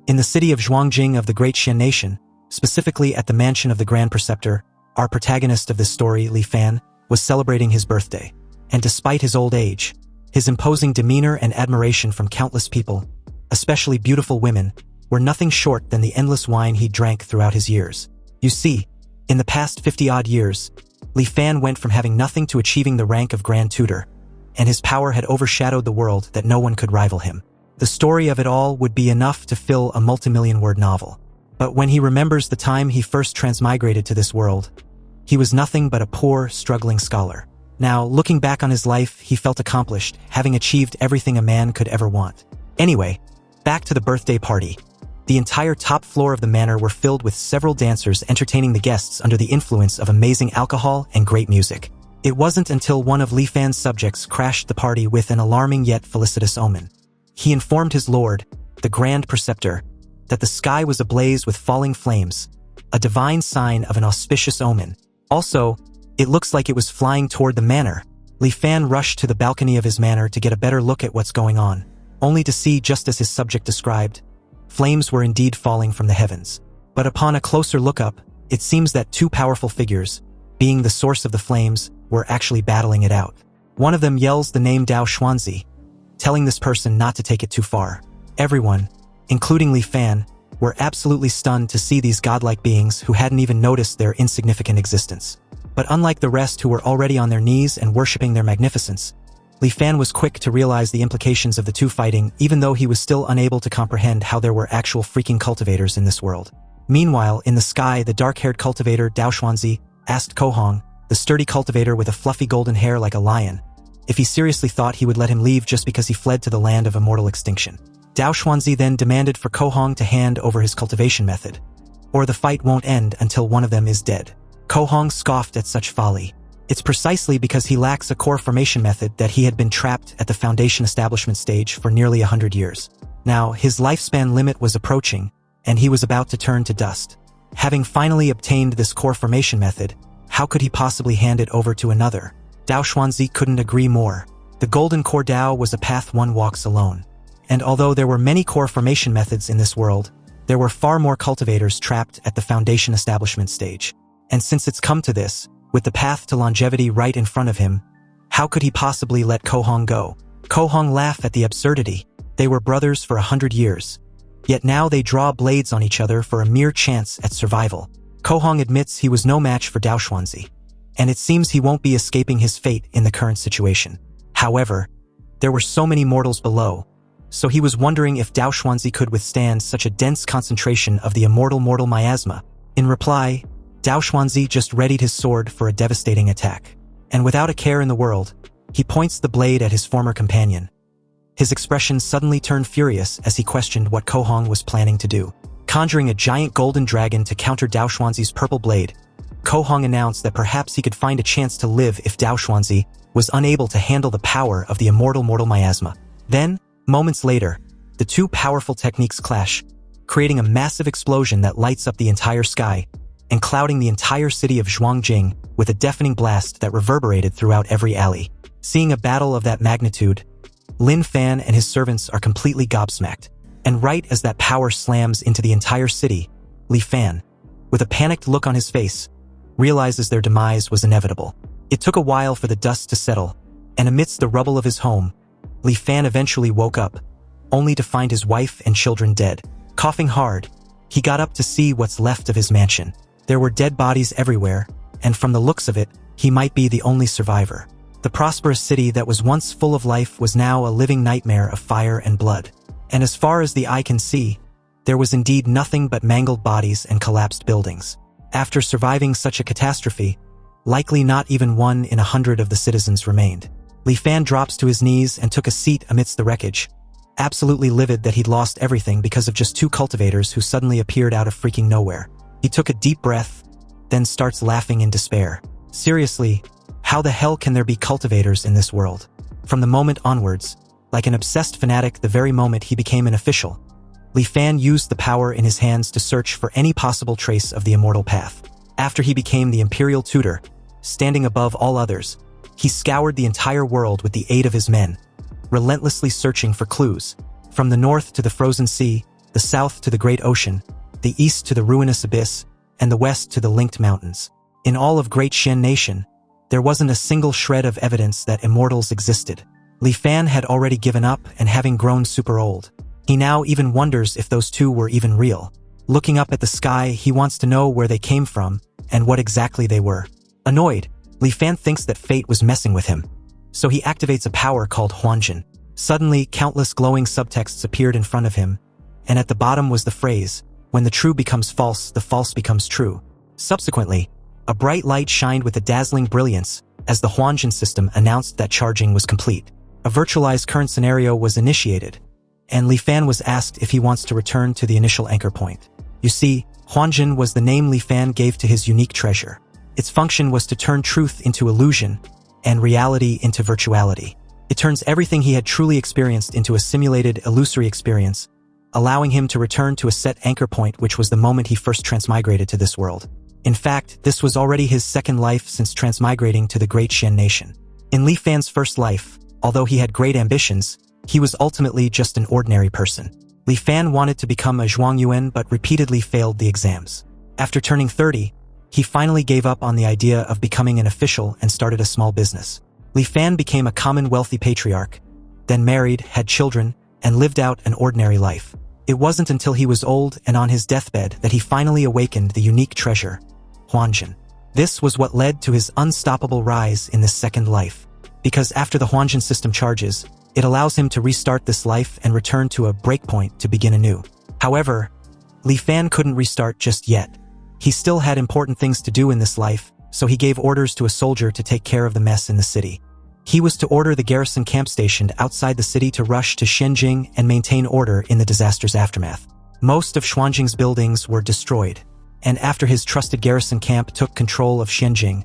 In the city of Zhuangjing of the Great Xian Nation, specifically at the mansion of the Grand Preceptor, our protagonist of this story, Li Fan, was celebrating his birthday. And despite his old age, his imposing demeanor and admiration from countless people, especially beautiful women, were nothing short than the endless wine he drank throughout his years. You see, in the past 50-odd years, Li Fan went from having nothing to achieving the rank of Grand Tutor, and his power had overshadowed the world that no one could rival him. The story of it all would be enough to fill a multimillion-word novel. But when he remembers the time he first transmigrated to this world, he was nothing but a poor, struggling scholar. Now, looking back on his life, he felt accomplished, having achieved everything a man could ever want. Anyway, back to the birthday party. The entire top floor of the manor were filled with several dancers entertaining the guests under the influence of amazing alcohol and great music. It wasn't until one of Li Fan's subjects crashed the party with an alarming yet felicitous omen. He informed his lord, the Grand Preceptor, that the sky was ablaze with falling flames, a divine sign of an auspicious omen. Also, it looks like it was flying toward the manor. Li Fan rushed to the balcony of his manor to get a better look at what's going on, only to see, just as his subject described, flames were indeed falling from the heavens. But upon a closer look-up, it seems that two powerful figures, being the source of the flames, were actually battling it out. One of them yells the name Dao Xuanzi, telling this person not to take it too far. Everyone, including Li Fan, were absolutely stunned to see these godlike beings who hadn't even noticed their insignificant existence. But unlike the rest who were already on their knees and worshipping their magnificence, Li Fan was quick to realize the implications of the two fighting, even though he was still unable to comprehend how there were actual freaking cultivators in this world. Meanwhile, in the sky, the dark-haired cultivator Dao Xuanzi asked Kohong, the sturdy cultivator with a fluffy golden hair like a lion, if he seriously thought he would let him leave just because he fled to the land of immortal extinction. Dao Xuanzi then demanded for Kohong to hand over his cultivation method, or the fight won't end until one of them is dead. Kohong scoffed at such folly. It's precisely because he lacks a core formation method that he had been trapped at the Foundation establishment stage for nearly 100 years. Now, his lifespan limit was approaching, and he was about to turn to dust. Having finally obtained this core formation method, how could he possibly hand it over to another? Dao Xuanzi couldn't agree more. The Golden Core Dao was a path one walks alone. And although there were many core formation methods in this world, there were far more cultivators trapped at the Foundation establishment stage. And since it's come to this, with the path to longevity right in front of him, how could he possibly let Kohong go? Kohong laughed at the absurdity. They were brothers for 100 years. Yet now they draw blades on each other for a mere chance at survival. Kohong admits he was no match for Dao Xuanzi, and it seems he won't be escaping his fate in the current situation. However, there were so many mortals below, so he was wondering if Dao Xuanzi could withstand such a dense concentration of the immortal mortal miasma. In reply, Dao Xuanzi just readied his sword for a devastating attack. And without a care in the world, he points the blade at his former companion. His expression suddenly turned furious as he questioned what Kohong was planning to do. Conjuring a giant golden dragon to counter Dao Xuanzi's purple blade, Kohong announced that perhaps he could find a chance to live if Dao Xuanzi was unable to handle the power of the immortal mortal miasma. Then, moments later, the two powerful techniques clash, creating a massive explosion that lights up the entire sky and clouding the entire city of Zhuangjing with a deafening blast that reverberated throughout every alley. Seeing a battle of that magnitude, Lin Fan and his servants are completely gobsmacked. And right as that power slams into the entire city, Li Fan, with a panicked look on his face, realizes their demise was inevitable. It took a while for the dust to settle, and amidst the rubble of his home, Li Fan eventually woke up, only to find his wife and children dead. Coughing hard, he got up to see what's left of his mansion. There were dead bodies everywhere, and from the looks of it, he might be the only survivor. The prosperous city that was once full of life was now a living nightmare of fire and blood. And as far as the eye can see, there was indeed nothing but mangled bodies and collapsed buildings. After surviving such a catastrophe, likely not even 1 in 100 of the citizens remained. Li Fan drops to his knees and took a seat amidst the wreckage, absolutely livid that he'd lost everything because of just 2 cultivators who suddenly appeared out of freaking nowhere. He took a deep breath, then starts laughing in despair. Seriously, how the hell can there be cultivators in this world? From the moment onwards, like an obsessed fanatic the very moment he became an official, Li Fan used the power in his hands to search for any possible trace of the immortal path. After he became the Imperial Tutor, standing above all others, he scoured the entire world with the aid of his men, relentlessly searching for clues. From the north to the frozen sea, the south to the great ocean, the east to the ruinous abyss, and the west to the linked mountains. In all of Great Shen Nation, there wasn't a single shred of evidence that immortals existed. Li Fan had already given up and having grown super old. He now even wonders if those two were even real. Looking up at the sky, he wants to know where they came from and what exactly they were. Annoyed, Li Fan thinks that fate was messing with him. So he activates a power called Huanjin. Suddenly, countless glowing subtexts appeared in front of him, and at the bottom was the phrase, "When the true becomes false, the false becomes true." Subsequently, a bright light shined with a dazzling brilliance as the Huanjin system announced that charging was complete. A virtualized current scenario was initiated, and Li Fan was asked if he wants to return to the initial anchor point. You see, Huanjin was the name Li Fan gave to his unique treasure. Its function was to turn truth into illusion and reality into virtuality. It turns everything he had truly experienced into a simulated, illusory experience, allowing him to return to a set anchor point, which was the moment he first transmigrated to this world. In fact, this was already his second life since transmigrating to the Great Shen Nation. In Li Fan's first life, although he had great ambitions, he was ultimately just an ordinary person. Li Fan wanted to become a Zhuangyuan but repeatedly failed the exams. After turning 30, he finally gave up on the idea of becoming an official and started a small business. Li Fan became a common wealthy patriarch, then married, had children, and lived out an ordinary life. It wasn't until he was old and on his deathbed that he finally awakened the unique treasure, Huanjin. This was what led to his unstoppable rise in this second life. Because after the Huanjin system charges, it allows him to restart this life and return to a breakpoint to begin anew. However, Li Fan couldn't restart just yet. He still had important things to do in this life, so he gave orders to a soldier to take care of the mess in the city. He was to order the garrison camp stationed outside the city to rush to Shenjing and maintain order in the disaster's aftermath. Most of Xuanjing's buildings were destroyed, and after his trusted garrison camp took control of Shenjing,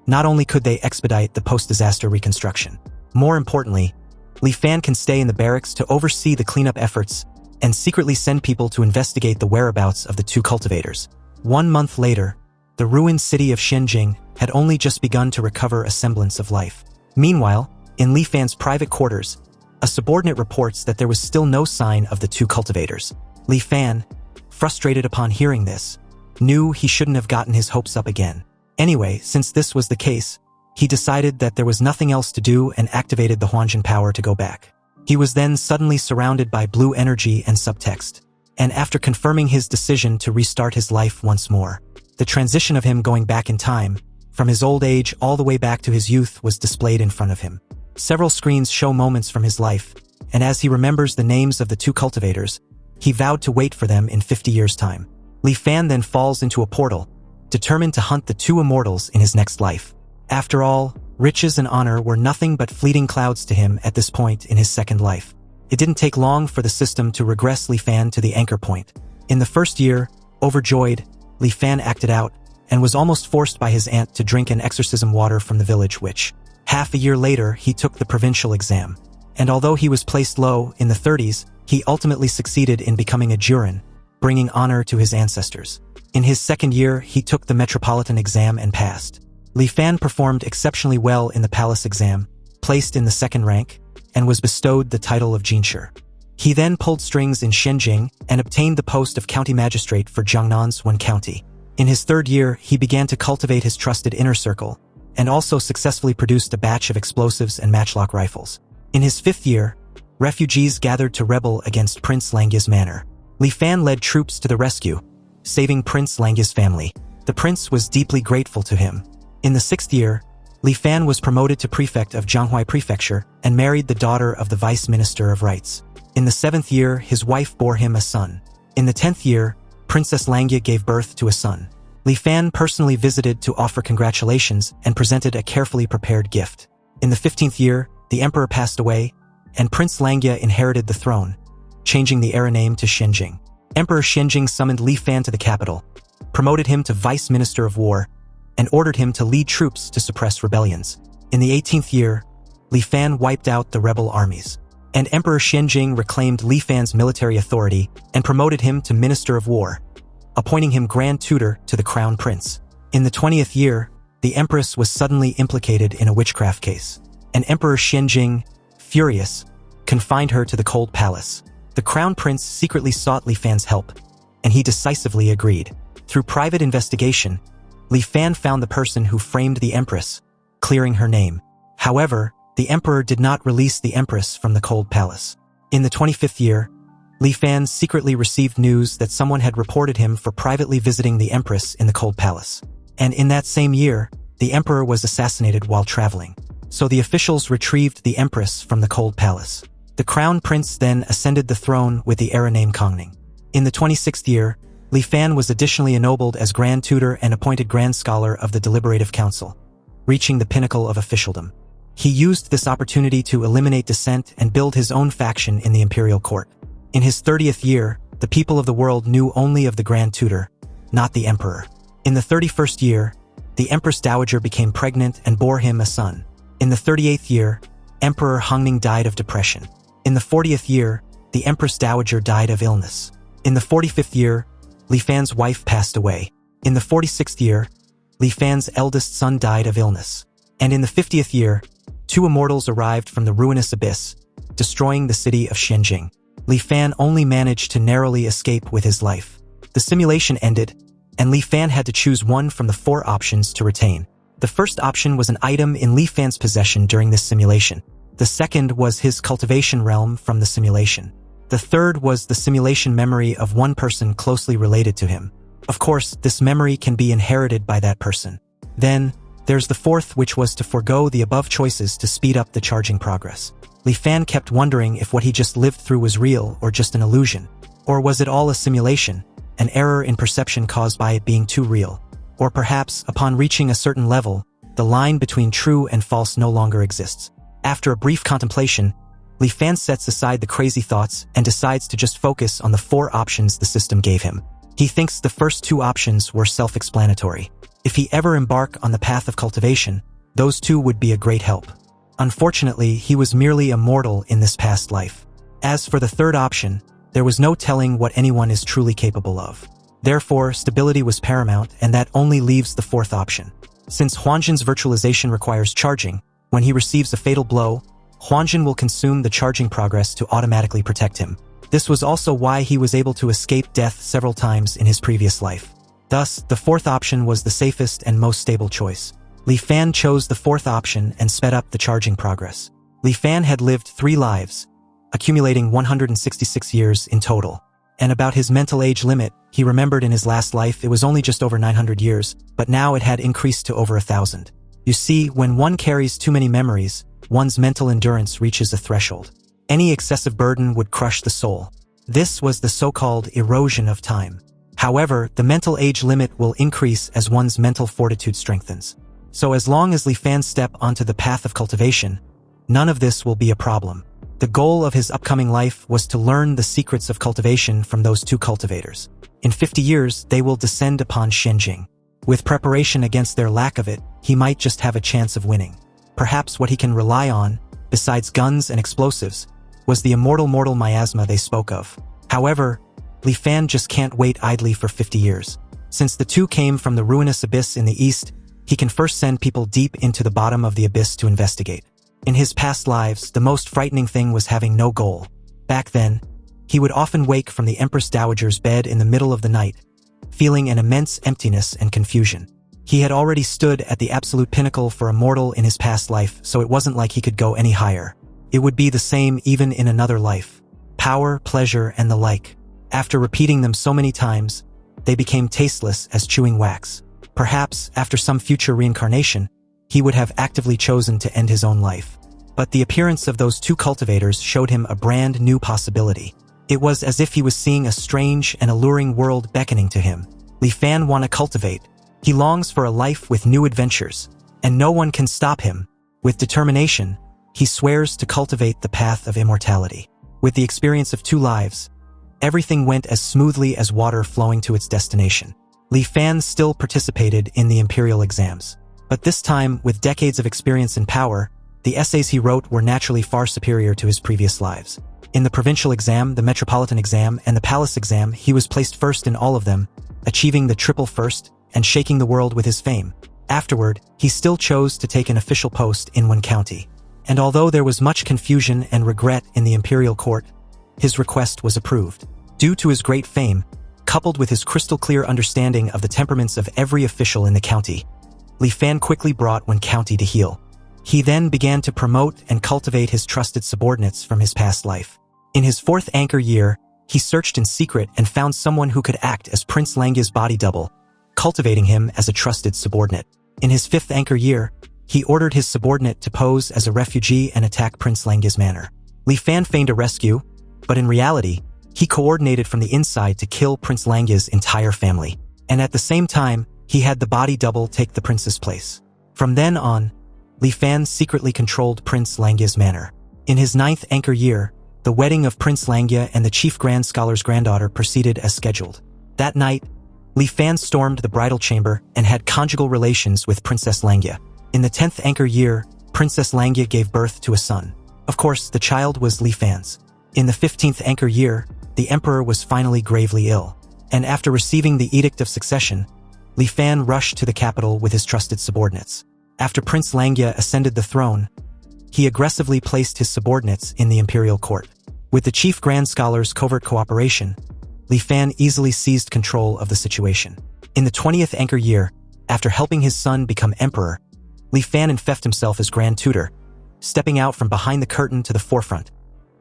not only could they expedite the post-disaster reconstruction, more importantly, Li Fan can stay in the barracks to oversee the cleanup efforts and secretly send people to investigate the whereabouts of the two cultivators. 1 month later, the ruined city of Shenjing had only just begun to recover a semblance of life. Meanwhile, in Li Fan's private quarters, a subordinate reports that there was still no sign of the two cultivators. Li Fan, frustrated upon hearing this, knew he shouldn't have gotten his hopes up again. Anyway, since this was the case, he decided that there was nothing else to do and activated the Huanjin power to go back. He was then suddenly surrounded by blue energy and subtext, and after confirming his decision to restart his life once more, the transition of him going back in time, from his old age all the way back to his youth, was displayed in front of him. Several screens show moments from his life, and as he remembers the names of the two cultivators, he vowed to wait for them in 50 years' time. Li Fan then falls into a portal, determined to hunt the two immortals in his next life. After all, riches and honor were nothing but fleeting clouds to him at this point in his second life. It didn't take long for the system to regress Li Fan to the anchor point. In the first year, overjoyed, Li Fan acted out and was almost forced by his aunt to drink an exorcism water from the village witch. Half a year later, he took the provincial exam, and although he was placed low in the 30s, he ultimately succeeded in becoming a Jurin, bringing honor to his ancestors. In his second year, he took the metropolitan exam and passed. Li Fan performed exceptionally well in the palace exam, placed in the second rank, and was bestowed the title of Jinshi. He then pulled strings in Shenjing and obtained the post of county magistrate for Jiangnan's one county. In his third year, he began to cultivate his trusted inner circle, and also successfully produced a batch of explosives and matchlock rifles. In his fifth year, refugees gathered to rebel against Prince Langya's manor. Li Fan led troops to the rescue, saving Prince Langya's family. The prince was deeply grateful to him. In the sixth year, Li Fan was promoted to prefect of Zhanghuai Prefecture and married the daughter of the Vice Minister of Rights. In the seventh year, his wife bore him a son. In the 10th year, Princess Langya gave birth to a son. Li Fan personally visited to offer congratulations and presented a carefully prepared gift. In the 15th year, the emperor passed away, and Prince Langya inherited the throne, changing the era name to Shenjing. Emperor Shenjing summoned Li Fan to the capital, promoted him to Vice Minister of War, and ordered him to lead troops to suppress rebellions. In the 18th year, Li Fan wiped out the rebel armies, and Emperor Shenjing reclaimed Li Fan's military authority and promoted him to Minister of War, appointing him Grand Tutor to the Crown Prince. In the 20th year, the Empress was suddenly implicated in a witchcraft case, and Emperor Shenjing, furious, confined her to the cold palace. The crown prince secretly sought Li Fan's help, and he decisively agreed. Through private investigation, Li Fan found the person who framed the empress, clearing her name. However, the emperor did not release the empress from the cold palace. In the 25th year, Li Fan secretly received news that someone had reported him for privately visiting the empress in the cold palace. And in that same year, the emperor was assassinated while traveling. So the officials retrieved the empress from the cold palace. The crown prince then ascended the throne with the heir named Kongning. In the 26th year, Li Fan was additionally ennobled as Grand Tutor and appointed Grand Scholar of the Deliberative Council, reaching the pinnacle of officialdom. He used this opportunity to eliminate dissent and build his own faction in the imperial court. In his 30th year, the people of the world knew only of the Grand Tutor, not the emperor. In the 31st year, the Empress Dowager became pregnant and bore him a son. In the 38th year, Emperor Hongning died of depression. In the 40th year, the Empress Dowager died of illness. In the 45th year, Li Fan's wife passed away. In the 46th year, Li Fan's eldest son died of illness. And in the 50th year, two immortals arrived from the ruinous abyss, destroying the city of Shenjing. Li Fan only managed to narrowly escape with his life. The simulation ended, and Li Fan had to choose one from the 4 options to retain. The first option was an item in Li Fan's possession during this simulation. The second was his cultivation realm from the simulation. The third was the simulation memory of one person closely related to him. Of course, this memory can be inherited by that person. Then, there's the fourth, which was to forego the above choices to speed up the charging progress. Li Fan kept wondering if what he just lived through was real or just an illusion. Or was it all a simulation, an error in perception caused by it being too real? Or perhaps, upon reaching a certain level, the line between true and false no longer exists. After a brief contemplation, Li Fan sets aside the crazy thoughts and decides to just focus on the 4 options the system gave him. He thinks the first 2 options were self-explanatory. If he ever embark on the path of cultivation, those 2 would be a great help. Unfortunately, he was merely a mortal in this past life. As for the third option, there was no telling what anyone is truly capable of. Therefore, stability was paramount, and that only leaves the 4th option. Since Huanjin's virtualization requires charging, when he receives a fatal blow, Huanjin will consume the charging progress to automatically protect him. This was also why he was able to escape death several times in his previous life. Thus, the 4th option was the safest and most stable choice. Li Fan chose the 4th option and sped up the charging progress. Li Fan had lived 3 lives, accumulating 166 years in total. And about his mental age limit, he remembered in his last life it was only just over 900 years, but now it had increased to over 1,000. You see, when one carries too many memories, one's mental endurance reaches a threshold. Any excessive burden would crush the soul. This was the so-called erosion of time. However, the mental age limit will increase as one's mental fortitude strengthens. So as long as Li Fan step onto the path of cultivation, none of this will be a problem. The goal of his upcoming life was to learn the secrets of cultivation from those 2 cultivators. In 50 years, they will descend upon Shenjing. With preparation against their lack of it, he might just have a chance of winning. Perhaps what he can rely on, besides guns and explosives, was the immortal mortal miasma they spoke of. However, Li Fan just can't wait idly for 50 years. Since the 2 came from the ruinous abyss in the east, he can first send people deep into the bottom of the abyss to investigate. In his past lives, the most frightening thing was having no goal. Back then, he would often wake from the Empress Dowager's bed in the middle of the night, feeling an immense emptiness and confusion. He had already stood at the absolute pinnacle for a mortal in his past life, so it wasn't like he could go any higher. It would be the same even in another life. Power, pleasure, and the like. After repeating them so many times, they became tasteless as chewing wax. Perhaps, after some future reincarnation, he would have actively chosen to end his own life. But the appearance of those 2 cultivators showed him a brand new possibility. It was as if he was seeing a strange and alluring world beckoning to him. Li Fan wanna cultivate. He longs for a life with new adventures, and no one can stop him. With determination, he swears to cultivate the path of immortality. With the experience of 2 lives, everything went as smoothly as water flowing to its destination. Li Fan still participated in the imperial exams. But this time, with decades of experience and power, the essays he wrote were naturally far superior to his previous lives. In the provincial exam, the metropolitan exam, and the palace exam, he was placed first in all of them, achieving the triple first and shaking the world with his fame. Afterward, he still chose to take an official post in Wen County. And although there was much confusion and regret in the imperial court, his request was approved. Due to his great fame, coupled with his crystal-clear understanding of the temperaments of every official in the county, Li Fan quickly brought Wen County to heel. He then began to promote and cultivate his trusted subordinates from his past life. In his 4th anchor year, he searched in secret and found someone who could act as Prince Langya's body double, cultivating him as a trusted subordinate. In his 5th anchor year, he ordered his subordinate to pose as a refugee and attack Prince Langya's manor. Li Fan feigned a rescue, but in reality, he coordinated from the inside to kill Prince Langya's entire family. And at the same time, he had the body double take the prince's place. From then on, Li Fan secretly controlled Prince Langya's manor. In his 9th anchor year, the wedding of Prince Langya and the chief grand scholar's granddaughter proceeded as scheduled. That night, Li Fan stormed the bridal chamber and had conjugal relations with Princess Langya. In the 10th anchor year, Princess Langya gave birth to a son. Of course, the child was Li Fan's. In the 15th anchor year, the emperor was finally gravely ill, and after receiving the Edict of Succession, Li Fan rushed to the capital with his trusted subordinates. After Prince Langya ascended the throne, he aggressively placed his subordinates in the imperial court. With the chief grand scholar's covert cooperation, Li Fan easily seized control of the situation. In the 20th anchor year, after helping his son become emperor, Li Fan infected himself as grand tutor, stepping out from behind the curtain to the forefront,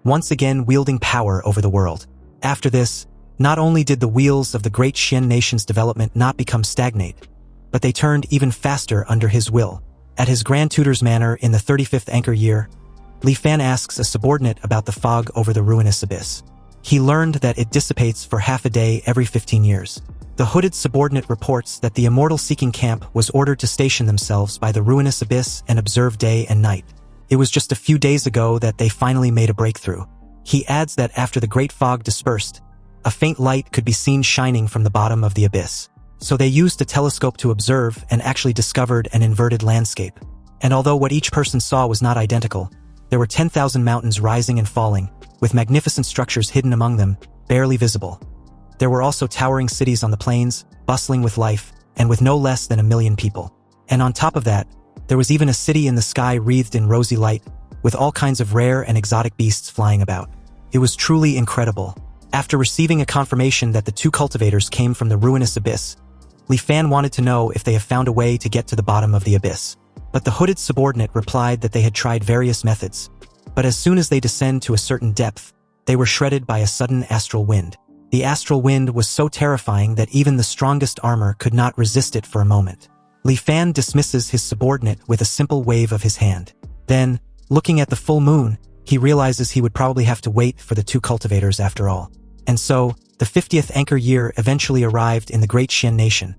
once again wielding power over the world. After this, not only did the wheels of the great Xian nation's development not become stagnant, but they turned even faster under his will. At his grand tutor's manor in the 35th anchor year, Li Fan asks a subordinate about the fog over the ruinous abyss. He learned that it dissipates for half a day every 15 years. The hooded subordinate reports that the immortal-seeking camp was ordered to station themselves by the ruinous abyss and observe day and night. It was just a few days ago that they finally made a breakthrough. He adds that after the great fog dispersed, a faint light could be seen shining from the bottom of the abyss. So they used a telescope to observe and actually discovered an inverted landscape. And although what each person saw was not identical, there were 10,000 mountains rising and falling, with magnificent structures hidden among them, barely visible. There were also towering cities on the plains, bustling with life, and with no less than 1 million people. And on top of that, there was even a city in the sky wreathed in rosy light, with all kinds of rare and exotic beasts flying about. It was truly incredible. After receiving a confirmation that the 2 cultivators came from the ruinous abyss, Li Fan wanted to know if they have found a way to get to the bottom of the abyss. But the hooded subordinate replied that they had tried various methods, but as soon as they descend to a certain depth, they were shredded by a sudden astral wind. The astral wind was so terrifying that even the strongest armor could not resist it for a moment. Li Fan dismisses his subordinate with a simple wave of his hand. Then, looking at the full moon, he realizes he would probably have to wait for the 2 cultivators after all. And so, the 50th anchor year eventually arrived in the great Xian nation,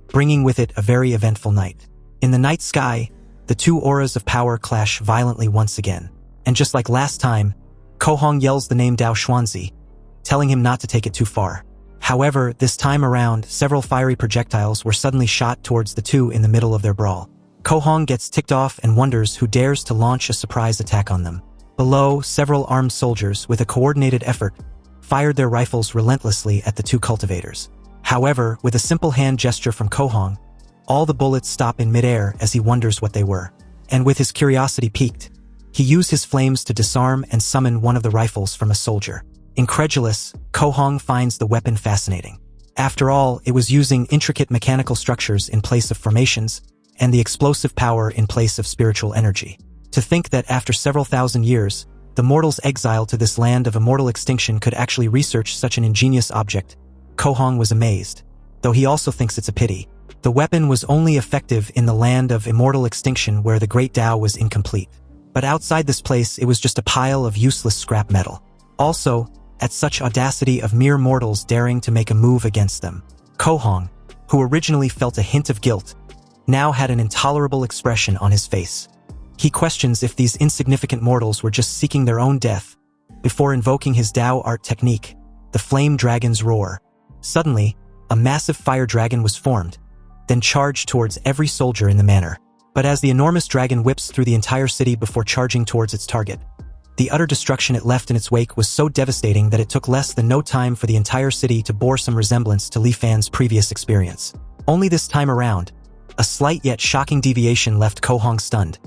bringing with it a very eventful night. In the night sky, the 2 auras of power clash violently once again. And just like last time, Kohong yells the name Dao Xuanzi, telling him not to take it too far. However, this time around, several fiery projectiles were suddenly shot towards the 2 in the middle of their brawl. Kohong gets ticked off and wonders who dares to launch a surprise attack on them. Below, several armed soldiers, with a coordinated effort, fired their rifles relentlessly at the 2 cultivators. However, with a simple hand gesture from Kohong, all the bullets stop in midair as he wonders what they were. And with his curiosity piqued, he used his flames to disarm and summon one of the rifles from a soldier. Incredulous, Kohong finds the weapon fascinating. After all, it was using intricate mechanical structures in place of formations, and the explosive power in place of spiritual energy. To think that after several thousand years, the mortals exiled to this land of immortal extinction could actually research such an ingenious object, Kohong was amazed, though he also thinks it's a pity. The weapon was only effective in the land of immortal extinction where the great Tao was incomplete. But outside this place, it was just a pile of useless scrap metal. Also, at such audacity of mere mortals daring to make a move against them, Kohong, who originally felt a hint of guilt, now had an intolerable expression on his face. He questions if these insignificant mortals were just seeking their own death, before invoking his Tao art technique, the Flame Dragon's Roar. Suddenly, a massive fire dragon was formed, then charged towards every soldier in the manor. But as the enormous dragon whips through the entire city before charging towards its target, the utter destruction it left in its wake was so devastating that it took less than no time for the entire city to bear some resemblance to Li Fan's previous experience. Only this time around, a slight yet shocking deviation left Kohong stunned,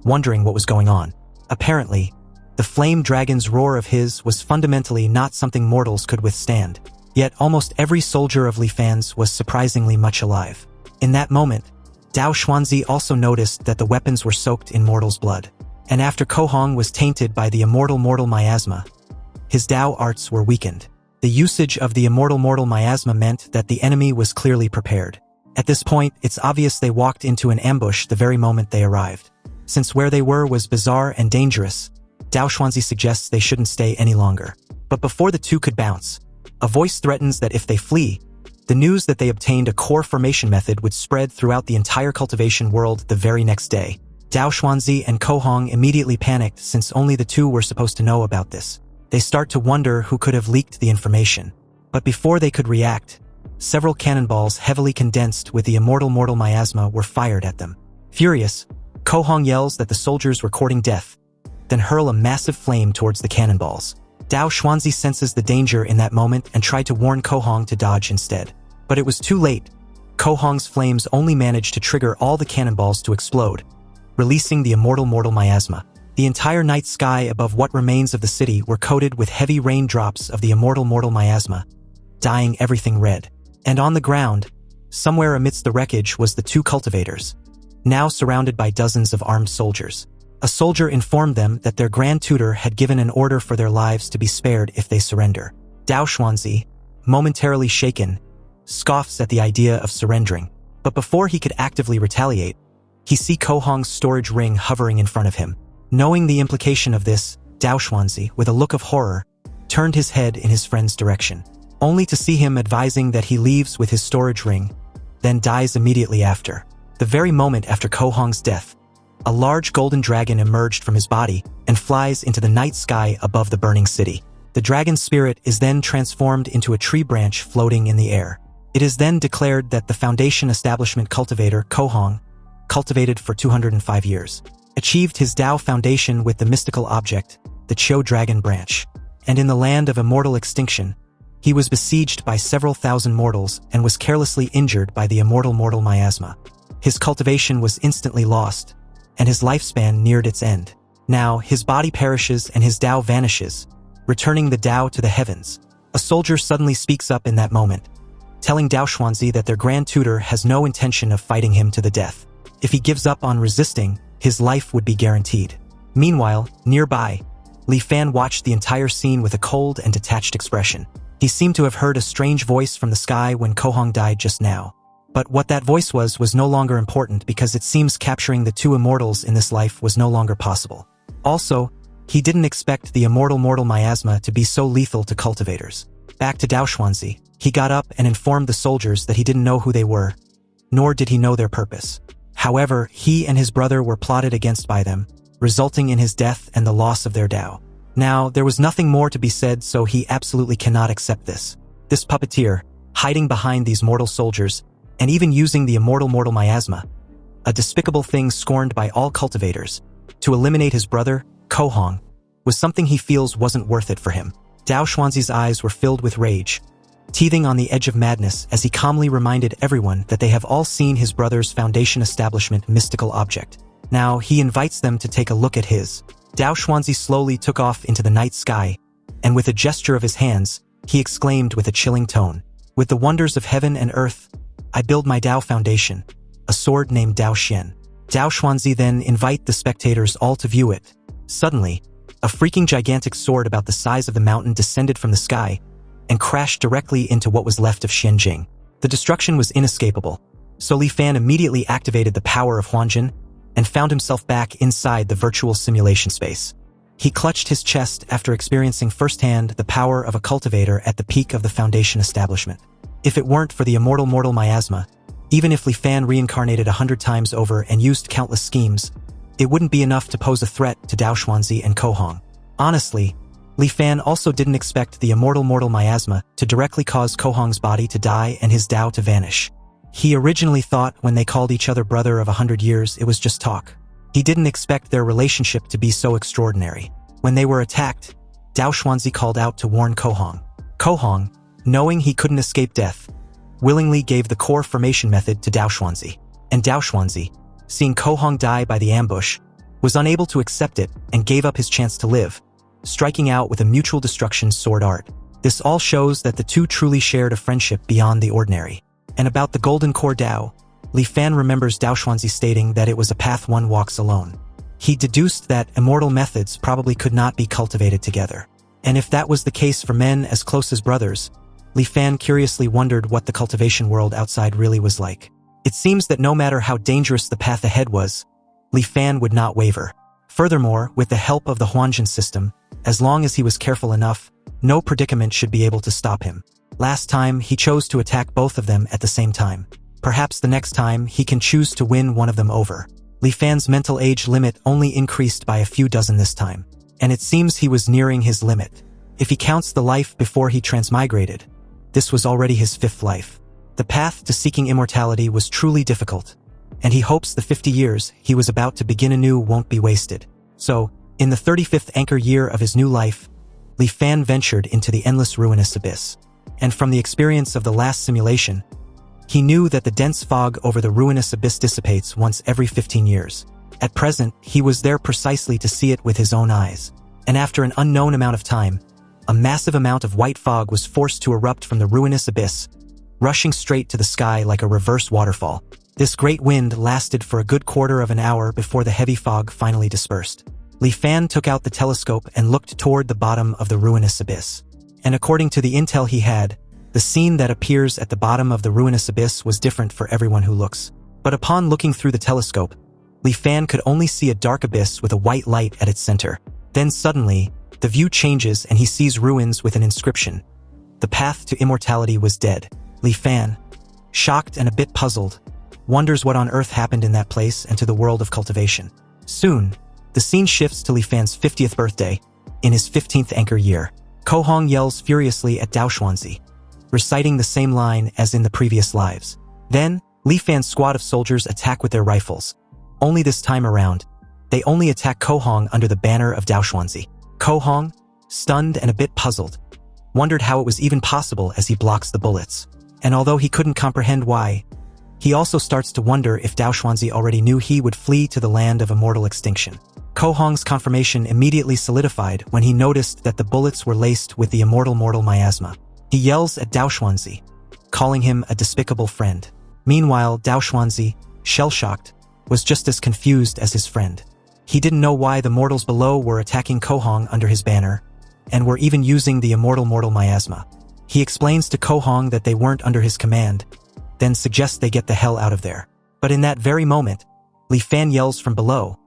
wondering what was going on. Apparently, The flame dragon's roar of his was fundamentally not something mortals could withstand. Yet almost every soldier of Li Fan's was surprisingly much alive. In that moment, Dao Xuanzi also noticed that the weapons were soaked in mortals' blood. And after Kohong was tainted by the immortal mortal miasma, his Dao arts were weakened. The usage of the immortal mortal miasma meant that the enemy was clearly prepared. At this point, it's obvious they walked into an ambush the very moment they arrived. Since where they were was bizarre and dangerous, Dao Xuanzi suggests they shouldn't stay any longer. But before the two could bounce, a voice threatens that if they flee, the news that they obtained a core formation method would spread throughout the entire cultivation world the very next day. Dao Xuanzi and Kohong immediately panicked since only the two were supposed to know about this. They start to wonder who could have leaked the information. But before they could react, several cannonballs heavily condensed with the immortal mortal miasma were fired at them. Furious, Kohong yells that the soldiers were courting death, then hurl a massive flame towards the cannonballs. Dao Xuanzi senses the danger in that moment and tried to warn Kohong to dodge instead. But it was too late. Kohong's flames only managed to trigger all the cannonballs to explode, releasing the immortal mortal miasma. The entire night sky above what remains of the city were coated with heavy raindrops of the immortal mortal miasma, dyeing everything red. And on the ground, somewhere amidst the wreckage was the two cultivators, now surrounded by dozens of armed soldiers. A soldier informed them that their grand tutor had given an order for their lives to be spared if they surrender. Dao Xuanzi, momentarily shaken, scoffs at the idea of surrendering. But before he could actively retaliate, he sees Kohong's storage ring hovering in front of him. Knowing the implication of this, Dao Xuanzi, with a look of horror, turned his head in his friend's direction, only to see him advising that he leaves with his storage ring, then dies immediately after. The very moment after Kohong's death, a large golden dragon emerged from his body and flies into the night sky above the burning city. The dragon's spirit is then transformed into a tree branch floating in the air. It is then declared that the Foundation Establishment cultivator, Kohong, cultivated for 205 years, achieved his Dao foundation with the mystical object, the Qiu dragon branch. And in the land of immortal extinction, he was besieged by several thousand mortals and was carelessly injured by the immortal mortal miasma. His cultivation was instantly lost, and his lifespan neared its end. Now, his body perishes and his Dao vanishes, returning the Dao to the heavens. A soldier suddenly speaks up in that moment, telling Dao Xuanzi that their grand tutor has no intention of fighting him to the death. If he gives up on resisting, his life would be guaranteed. Meanwhile, nearby, Li Fan watched the entire scene with a cold and detached expression. He seemed to have heard a strange voice from the sky when Kohong died just now. But what that voice was no longer important because it seems capturing the two immortals in this life was no longer possible. Also, he didn't expect the immortal mortal miasma to be so lethal to cultivators. Back to Dao Xuanzi, he got up and informed the soldiers that he didn't know who they were, nor did he know their purpose. However, he and his brother were plotted against by them, resulting in his death and the loss of their Dao. Now, there was nothing more to be said, so he absolutely cannot accept this. This puppeteer, hiding behind these mortal soldiers, and even using the immortal mortal miasma, a despicable thing scorned by all cultivators, to eliminate his brother, Kohong, was something he feels wasn't worth it for him. Dao Xuanzi's eyes were filled with rage, teething on the edge of madness as he calmly reminded everyone that they have all seen his brother's Foundation Establishment mystical object. Now, he invites them to take a look at his. Dao Xuanzi slowly took off into the night sky, and with a gesture of his hands, he exclaimed with a chilling tone, "With the wonders of heaven and earth, I build my Dao foundation, a sword named Dao Xian." Dao Xuanzi then invite the spectators all to view it. Suddenly, a freaking gigantic sword about the size of the mountain descended from the sky and crashed directly into what was left of Xianjing. The destruction was inescapable, so Li Fan immediately activated the power of Huanjin and found himself back inside the virtual simulation space. He clutched his chest after experiencing firsthand the power of a cultivator at the peak of the Foundation Establishment. If it weren't for the immortal mortal miasma, even if Li Fan reincarnated 100 times over and used countless schemes, it wouldn't be enough to pose a threat to Dao Xuanzi and Kohong. Honestly, Li Fan also didn't expect the immortal mortal miasma to directly cause Kohong's body to die and his Dao to vanish. He originally thought when they called each other brother of 100 years it was just talk. He didn't expect their relationship to be so extraordinary. When they were attacked, Dao Xuanzi called out to warn Kohong. Kohong, knowing he couldn't escape death, willingly gave the core formation method to Dao Xuanzi. And Dao Xuanzi, seeing Kohong die by the ambush, was unable to accept it and gave up his chance to live, striking out with a mutual destruction sword art. This all shows that the two truly shared a friendship beyond the ordinary. And about the Golden Core Dao, Li Fan remembers Dao Xuanzi stating that it was a path one walks alone. He deduced that immortal methods probably could not be cultivated together. And if that was the case for men as close as brothers, Li Fan curiously wondered what the cultivation world outside really was like. It seems that no matter how dangerous the path ahead was, Li Fan would not waver. Furthermore, with the help of the Huanjin system, as long as he was careful enough, no predicament should be able to stop him. Last time, he chose to attack both of them at the same time. Perhaps the next time, he can choose to win one of them over. Li Fan's mental age limit only increased by a few dozen this time, and it seems he was nearing his limit. If he counts the life before he transmigrated, this was already his 5th life. The path to seeking immortality was truly difficult, and he hopes the 50 years he was about to begin anew won't be wasted. So, in the 35th anchor year of his new life, Li Fan ventured into the endless ruinous abyss. And from the experience of the last simulation, he knew that the dense fog over the ruinous abyss dissipates once every 15 years. At present, he was there precisely to see it with his own eyes. And after an unknown amount of time, a massive amount of white fog was forced to erupt from the ruinous abyss, rushing straight to the sky like a reverse waterfall. This great wind lasted for a good quarter of an hour before the heavy fog finally dispersed. Li Fan took out the telescope and looked toward the bottom of the ruinous abyss. And according to the intel he had, the scene that appears at the bottom of the ruinous abyss was different for everyone who looks. But upon looking through the telescope, Li Fan could only see a dark abyss with a white light at its center. Then suddenly, the view changes and he sees ruins with an inscription. The path to immortality was dead. Li Fan, shocked and a bit puzzled, wonders what on earth happened in that place and to the world of cultivation. Soon, the scene shifts to Li Fan's 50th birthday, in his 15th anchor year. Ko Hong yells furiously at Dao Xuanzi, reciting the same line as in the previous lives. Then, Li Fan's squad of soldiers attack with their rifles. Only this time around, they only attack Ko Hong under the banner of Dao Xuanzi. Ko Hong, stunned and a bit puzzled, wondered how it was even possible as he blocks the bullets. And although he couldn't comprehend why, he also starts to wonder if Dao Xuanzi already knew he would flee to the land of immortal extinction. Ko Hong's confirmation immediately solidified when he noticed that the bullets were laced with the immortal mortal miasma. He yells at Dao Xuanzi, calling him a despicable friend. Meanwhile, Dao Xuanzi, shell-shocked, was just as confused as his friend. He didn't know why the mortals below were attacking Ko Hong under his banner, and were even using the immortal mortal miasma. He explains to Ko Hong that they weren't under his command, then suggests they get the hell out of there. But in that very moment, Li Fan yells from below,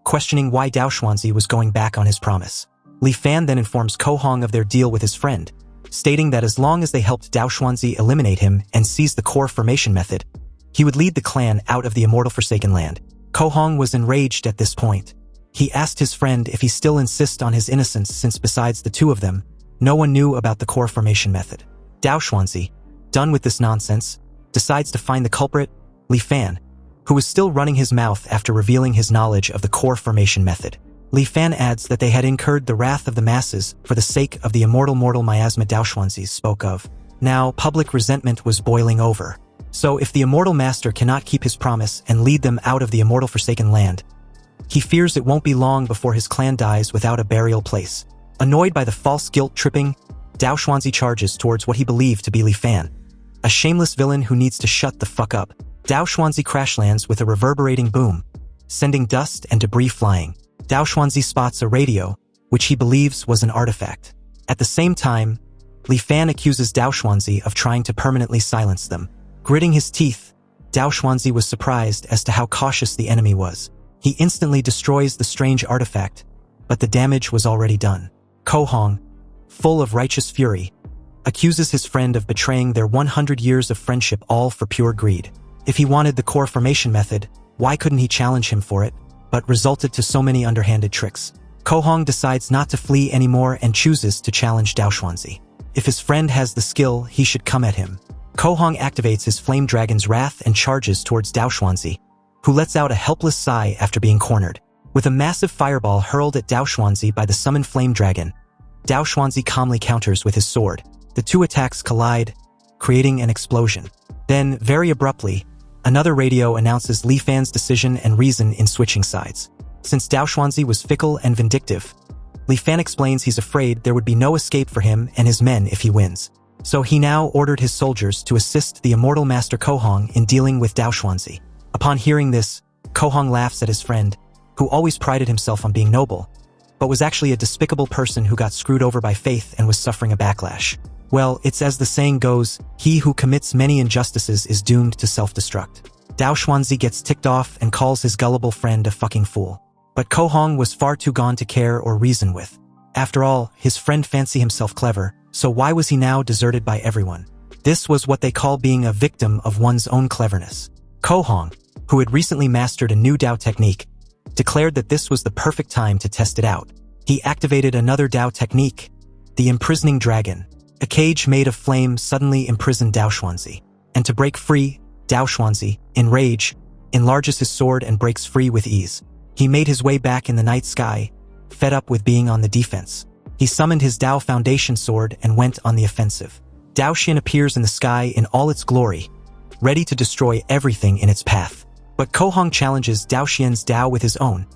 questioning why Dao Xuanzi was going back on his promise. Li Fan then informs Ko Hong of their deal with his friend, stating that as long as they helped Dao Xuanzi eliminate him and seize the core formation method, he would lead the clan out of the immortal Forsaken Land. Ko Hong was enraged at this point. He asked his friend if he still insists on his innocence since besides the two of them, no one knew about the core formation method. Dao Xuanzi, done with this nonsense, decides to find the culprit, Li Fan, who was still running his mouth after revealing his knowledge of the core formation method. Li Fan adds that they had incurred the wrath of the masses for the sake of the immortal mortal miasma Dao Xuanzi spoke of. Now, public resentment was boiling over. So if the immortal master cannot keep his promise and lead them out of the immortal Forsaken Land, he fears it won't be long before his clan dies without a burial place. Annoyed by the false guilt tripping, Dao Xuanzi charges towards what he believed to be Li Fan, a shameless villain who needs to shut the fuck up. Dao Xuanzi crash lands with a reverberating boom, sending dust and debris flying. Dao Xuanzi spots a radio, which he believes was an artifact. At the same time, Li Fan accuses Dao Xuanzi of trying to permanently silence them. Gritting his teeth, Dao Xuanzi was surprised as to how cautious the enemy was. He instantly destroys the strange artifact, but the damage was already done. Ko Hong, full of righteous fury, accuses his friend of betraying their 100 years of friendship all for pure greed. If he wanted the core formation method, why couldn't he challenge him for it, but resulted to so many underhanded tricks? Ko Hong decides not to flee anymore and chooses to challenge Dao Xuanzi. If his friend has the skill, he should come at him. Ko Hong activates his flame dragon's wrath and charges towards Dao Xuanzi, who lets out a helpless sigh after being cornered. With a massive fireball hurled at Dao Xuanzi by the summoned flame dragon, Dao Xuanzi calmly counters with his sword. The two attacks collide, creating an explosion. Then, very abruptly, another radio announces Li Fan's decision and reason in switching sides. Since Dao Xuanzi was fickle and vindictive, Li Fan explains he's afraid there would be no escape for him and his men if he wins. So he now ordered his soldiers to assist the immortal master Kohong in dealing with Dao Xuanzi. Upon hearing this, Kohong laughs at his friend, who always prided himself on being noble, but was actually a despicable person who got screwed over by faith and was suffering a backlash. Well, it's as the saying goes, he who commits many injustices is doomed to self-destruct. Dao Xuanzi gets ticked off and calls his gullible friend a fucking fool. But Kohong was far too gone to care or reason with. After all, his friend fancied himself clever, so why was he now deserted by everyone? This was what they call being a victim of one's own cleverness. Kohong, who had recently mastered a new Dao technique, declared that this was the perfect time to test it out. He activated another Dao technique, the imprisoning dragon. A cage made of flame suddenly imprisoned Dao Xuanzi. And to break free, Dao Xuanzi, in rage, enlarges his sword and breaks free with ease. He made his way back in the night sky, fed up with being on the defense. He summoned his Dao Foundation sword and went on the offensive. Dao Xian appears in the sky in all its glory, ready to destroy everything in its path. But Kohong challenges Dao Xian's Dao with his own,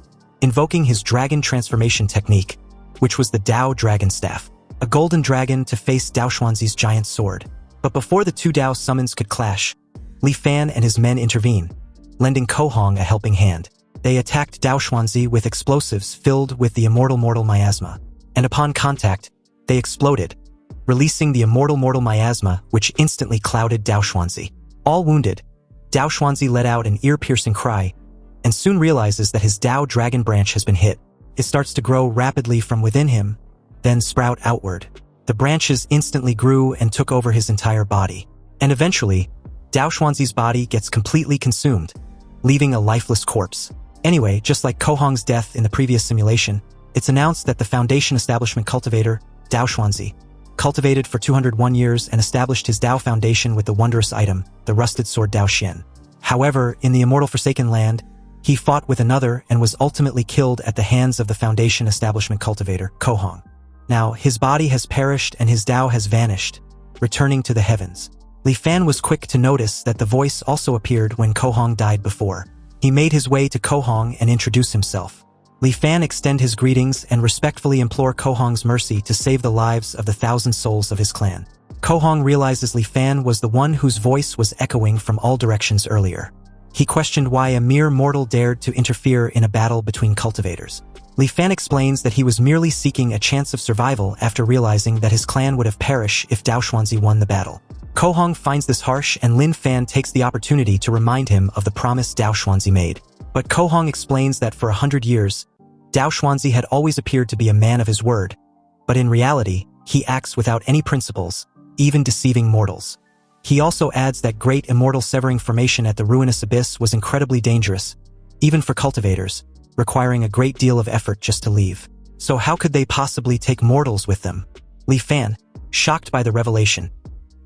invoking his dragon transformation technique, which was the Dao Dragon Staff, a golden dragon to face Dao Xuanzi's giant sword. But before the two Dao summons could clash, Li Fan and his men intervene, lending Kohong a helping hand. They attacked Dao Xuanzi with explosives filled with the immortal mortal miasma, and upon contact, they exploded, releasing the immortal mortal miasma, which instantly clouded Dao Xuanzi. All wounded, Dao Xuanzi let out an ear-piercing cry, and soon realizes that his Dao dragon branch has been hit. It starts to grow rapidly from within him, then sprout outward. The branches instantly grew and took over his entire body. And eventually, Dao Xuanzi's body gets completely consumed, leaving a lifeless corpse. Anyway, just like Kohong's death in the previous simulation, it's announced that the Foundation Establishment cultivator, Dao Xuanzi, cultivated for 201 years and established his Dao Foundation with the wondrous item, the rusted sword Dao Xian. However, in the immortal Forsaken Land, he fought with another and was ultimately killed at the hands of the Foundation Establishment cultivator, Kohong. Now, his body has perished and his Dao has vanished, returning to the heavens. Li Fan was quick to notice that the voice also appeared when Kohong died before. He made his way to Kohong and introduced himself. Li Fan extend his greetings and respectfully implore Kohong's mercy to save the lives of the 1,000 souls of his clan. Kohong realizes Li Fan was the one whose voice was echoing from all directions earlier. He questioned why a mere mortal dared to interfere in a battle between cultivators. Li Fan explains that he was merely seeking a chance of survival after realizing that his clan would have perished if Dao Xuanzi won the battle. Kohong finds this harsh and Lin Fan takes the opportunity to remind him of the promise Dao Xuanzi made. But Kohong explains that for 100 years, Dao Xuanzi had always appeared to be a man of his word, but in reality, he acts without any principles, even deceiving mortals. He also adds that great immortal severing formation at the ruinous abyss was incredibly dangerous, even for cultivators, requiring a great deal of effort just to leave. So how could they possibly take mortals with them? Li Fan, shocked by the revelation,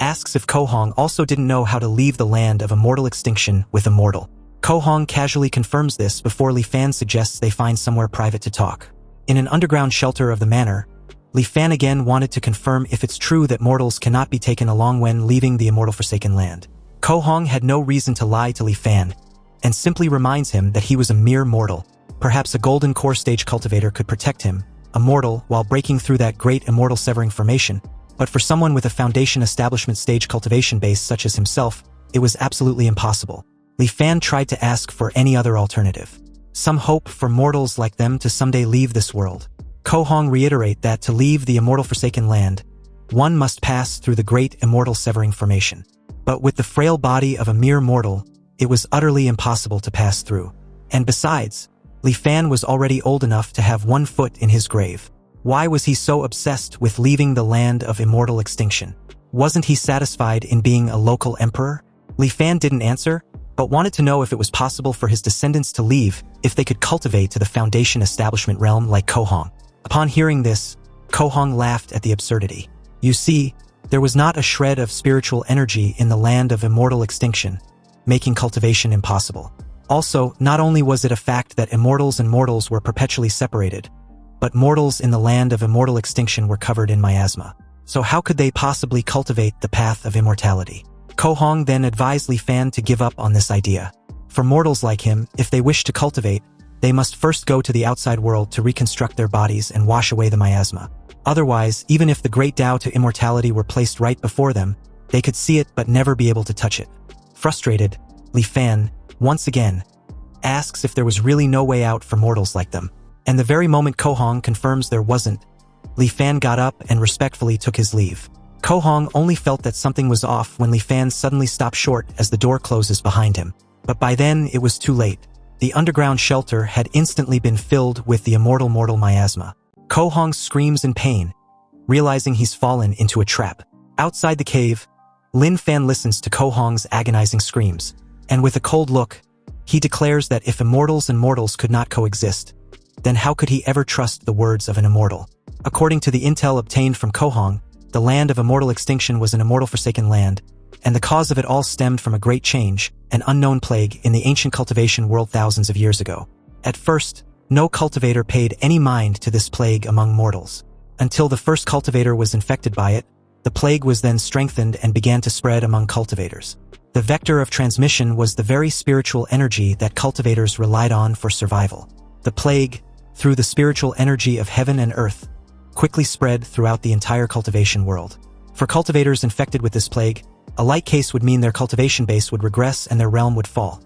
asks if Kohong also didn't know how to leave the land of immortal extinction with a mortal. Kohong casually confirms this before Li Fan suggests they find somewhere private to talk. In an underground shelter of the manor, Li Fan again wanted to confirm if it's true that mortals cannot be taken along when leaving the immortal Forsaken Land. Kohong had no reason to lie to Li Fan, and simply reminds him that he was a mere mortal. Perhaps a golden core stage cultivator could protect him, a mortal, while breaking through that great immortal severing formation. But for someone with a Foundation Establishment stage cultivation base such as himself, it was absolutely impossible. Li Fan tried to ask for any other alternative. Some hope for mortals like them to someday leave this world. Kohong reiterate that to leave the immortal Forsaken Land, one must pass through the great immortal severing formation. But with the frail body of a mere mortal, it was utterly impossible to pass through. And besides, Li Fan was already old enough to have one foot in his grave. Why was he so obsessed with leaving the land of immortal extinction? Wasn't he satisfied in being a local emperor? Li Fan didn't answer, but wanted to know if it was possible for his descendants to leave if they could cultivate to the Foundation Establishment realm like Kohong. Upon hearing this, Kohong laughed at the absurdity. You see, there was not a shred of spiritual energy in the land of immortal extinction, making cultivation impossible. Also, not only was it a fact that immortals and mortals were perpetually separated, but mortals in the land of immortal extinction were covered in miasma. So how could they possibly cultivate the path of immortality? Kohong then advised Li Fan to give up on this idea. For mortals like him, if they wished to cultivate, they must first go to the outside world to reconstruct their bodies and wash away the miasma. Otherwise, even if the great Tao to immortality were placed right before them, they could see it but never be able to touch it. Frustrated, Li Fan, once again, asks if there was really no way out for mortals like them. And the very moment Ko Hong confirms there wasn't, Li Fan got up and respectfully took his leave. Ko Hong only felt that something was off when Li Fan suddenly stopped short as the door closes behind him. But by then, it was too late. The underground shelter had instantly been filled with the immortal mortal miasma. Ko Hong screams in pain, realizing he's fallen into a trap. Outside the cave, Lin Fan listens to Ko Hong's agonizing screams, and with a cold look, he declares that if immortals and mortals could not coexist, then how could he ever trust the words of an immortal? According to the intel obtained from Ko Hong, the land of immortal extinction was an immortal forsaken land, and the cause of it all stemmed from a great change, an unknown plague in the ancient cultivation world thousands of years ago. At first, no cultivator paid any mind to this plague among mortals. Until the first cultivator was infected by it, the plague was then strengthened and began to spread among cultivators. The vector of transmission was the very spiritual energy that cultivators relied on for survival. The plague, through the spiritual energy of heaven and earth, quickly spread throughout the entire cultivation world. For cultivators infected with this plague, a light case would mean their cultivation base would regress and their realm would fall.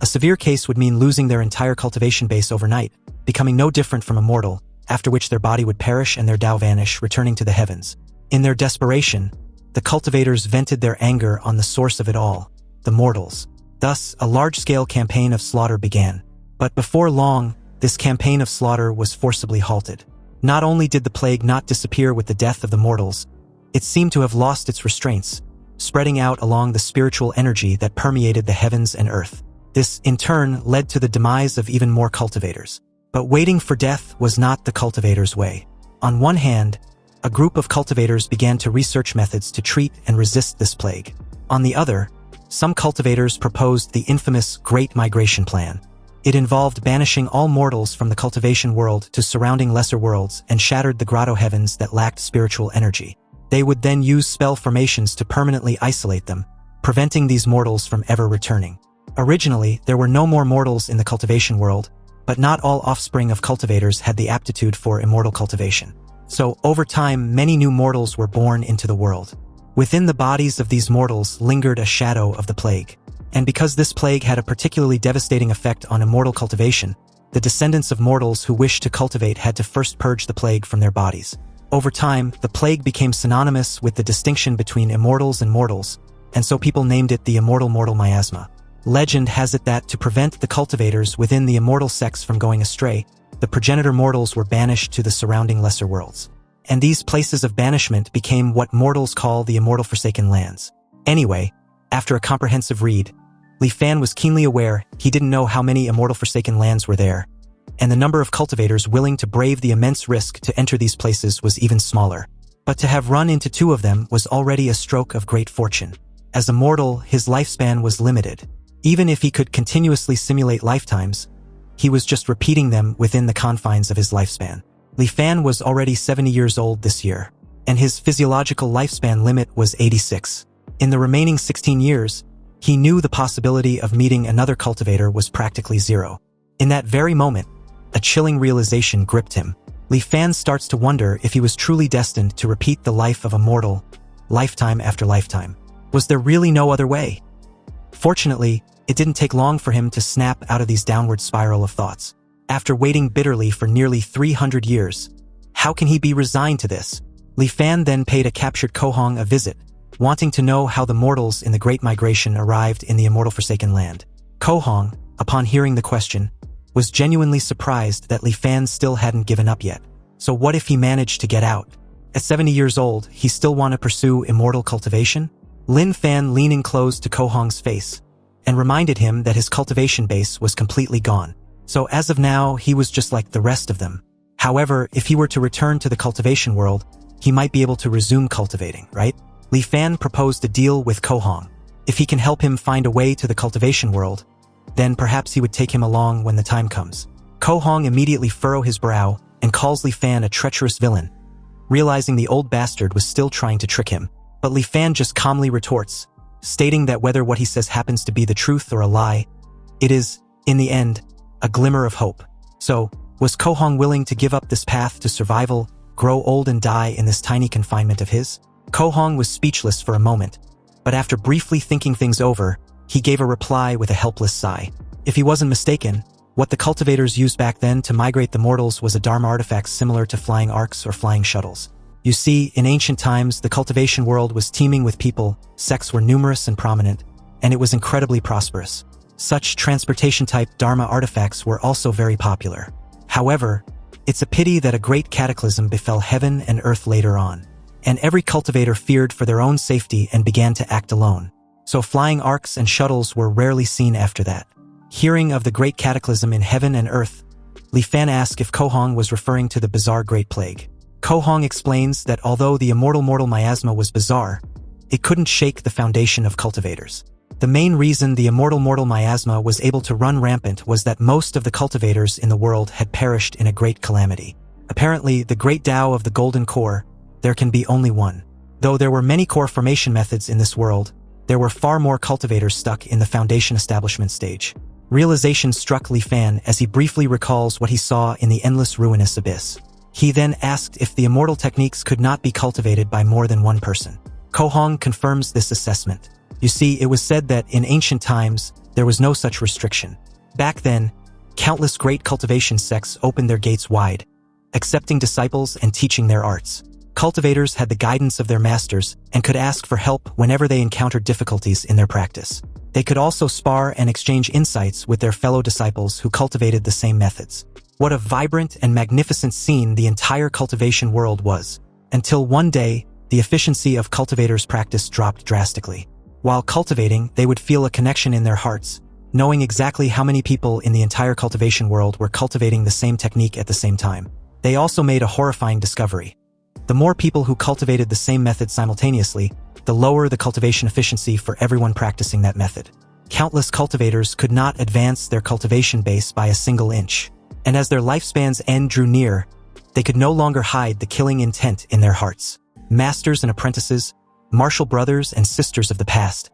A severe case would mean losing their entire cultivation base overnight, becoming no different from a mortal, after which their body would perish and their Tao vanish, returning to the heavens. In their desperation, the cultivators vented their anger on the source of it all, the mortals. Thus, a large-scale campaign of slaughter began. But before long, this campaign of slaughter was forcibly halted. Not only did the plague not disappear with the death of the mortals, it seemed to have lost its restraints, spreading out along the spiritual energy that permeated the heavens and earth. This, in turn, led to the demise of even more cultivators. But waiting for death was not the cultivators' way. On one hand, a group of cultivators began to research methods to treat and resist this plague. On the other, some cultivators proposed the infamous Great Migration Plan. It involved banishing all mortals from the cultivation world to surrounding lesser worlds and shattered the grotto heavens that lacked spiritual energy. They would then use spell formations to permanently isolate them, preventing these mortals from ever returning. Originally, there were no more mortals in the cultivation world, but not all offspring of cultivators had the aptitude for immortal cultivation. So, over time, many new mortals were born into the world. Within the bodies of these mortals lingered a shadow of the plague. And because this plague had a particularly devastating effect on immortal cultivation, the descendants of mortals who wished to cultivate had to first purge the plague from their bodies. Over time, the plague became synonymous with the distinction between immortals and mortals, and so people named it the immortal mortal miasma. Legend has it that to prevent the cultivators within the immortal sex from going astray, the progenitor mortals were banished to the surrounding lesser worlds. And these places of banishment became what mortals call the immortal forsaken lands. Anyway, after a comprehensive read, Li Fan was keenly aware he didn't know how many immortal forsaken lands were there, and the number of cultivators willing to brave the immense risk to enter these places was even smaller. But to have run into 2 of them was already a stroke of great fortune. As a mortal, his lifespan was limited. Even if he could continuously simulate lifetimes, he was just repeating them within the confines of his lifespan. Li Fan was already 70 years old this year, and his physiological lifespan limit was 86. In the remaining 16 years, he knew the possibility of meeting another cultivator was practically zero. In that very moment, a chilling realization gripped him. Li Fan starts to wonder if he was truly destined to repeat the life of a mortal, lifetime after lifetime. Was there really no other way? Fortunately, it didn't take long for him to snap out of these downward spiral of thoughts. After waiting bitterly for nearly 300 years, how can he be resigned to this? Li Fan then paid a captured Ko Hong a visit, wanting to know how the mortals in the Great Migration arrived in the immortal forsaken land. Ko Hong, upon hearing the question, was genuinely surprised that Li Fan still hadn't given up yet. So what if he managed to get out? At 70 years old, he still want to pursue immortal cultivation? Lin Fan leaning close to Ko Hong's face, and reminded him that his cultivation base was completely gone. So as of now, he was just like the rest of them. However, if he were to return to the cultivation world, he might be able to resume cultivating, right? Li Fan proposed a deal with Ko Hong. If he can help him find a way to the cultivation world, then perhaps he would take him along when the time comes. Ko Hong immediately furrowed his brow and calls Li Fan a treacherous villain, realizing the old bastard was still trying to trick him. But Li Fan just calmly retorts, stating that whether what he says happens to be the truth or a lie, it is, in the end, a glimmer of hope. So, was Kohong willing to give up this path to survival, grow old and die in this tiny confinement of his? Kohong was speechless for a moment, but after briefly thinking things over, he gave a reply with a helpless sigh. If he wasn't mistaken, what the cultivators used back then to migrate the mortals was a Dharma artifact similar to flying arcs or flying shuttles. You see, in ancient times, the cultivation world was teeming with people, sects were numerous and prominent, and it was incredibly prosperous. Such transportation-type Dharma artifacts were also very popular. However, it's a pity that a great cataclysm befell heaven and earth later on, and every cultivator feared for their own safety and began to act alone. So flying arcs and shuttles were rarely seen after that. Hearing of the great cataclysm in heaven and earth, Li Fan asked if Kohong was referring to the bizarre Great Plague. Kohong explains that although the immortal mortal miasma was bizarre, it couldn't shake the foundation of cultivators. The main reason the immortal mortal miasma was able to run rampant was that most of the cultivators in the world had perished in a great calamity. Apparently, the great Tao of the Golden Core, there can be only one. Though there were many core formation methods in this world, there were far more cultivators stuck in the foundation establishment stage. Realization struck Li Fan as he briefly recalls what he saw in the endless ruinous abyss. He then asked if the immortal techniques could not be cultivated by more than one person. Kohong confirms this assessment. You see, it was said that in ancient times, there was no such restriction. Back then, countless great cultivation sects opened their gates wide, accepting disciples and teaching their arts. Cultivators had the guidance of their masters and could ask for help whenever they encountered difficulties in their practice. They could also spar and exchange insights with their fellow disciples who cultivated the same methods. What a vibrant and magnificent scene the entire cultivation world was. Until one day, the efficiency of cultivators' practice dropped drastically. While cultivating, they would feel a connection in their hearts, knowing exactly how many people in the entire cultivation world were cultivating the same technique at the same time. They also made a horrifying discovery. The more people who cultivated the same method simultaneously, the lower the cultivation efficiency for everyone practicing that method. Countless cultivators could not advance their cultivation base by a single inch, and as their lifespan's end drew near, they could no longer hide the killing intent in their hearts. Masters and apprentices, martial brothers and sisters of the past,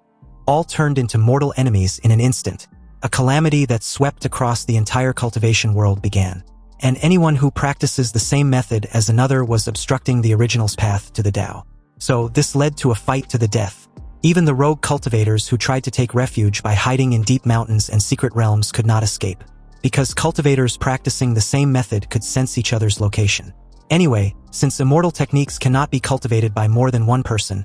all turned into mortal enemies in an instant. A calamity that swept across the entire cultivation world began, and anyone who practices the same method as another was obstructing the original's path to the Tao. So this led to a fight to the death. Even the rogue cultivators who tried to take refuge by hiding in deep mountains and secret realms could not escape, because cultivators practicing the same method could sense each other's location. Anyway, since immortal techniques cannot be cultivated by more than one person,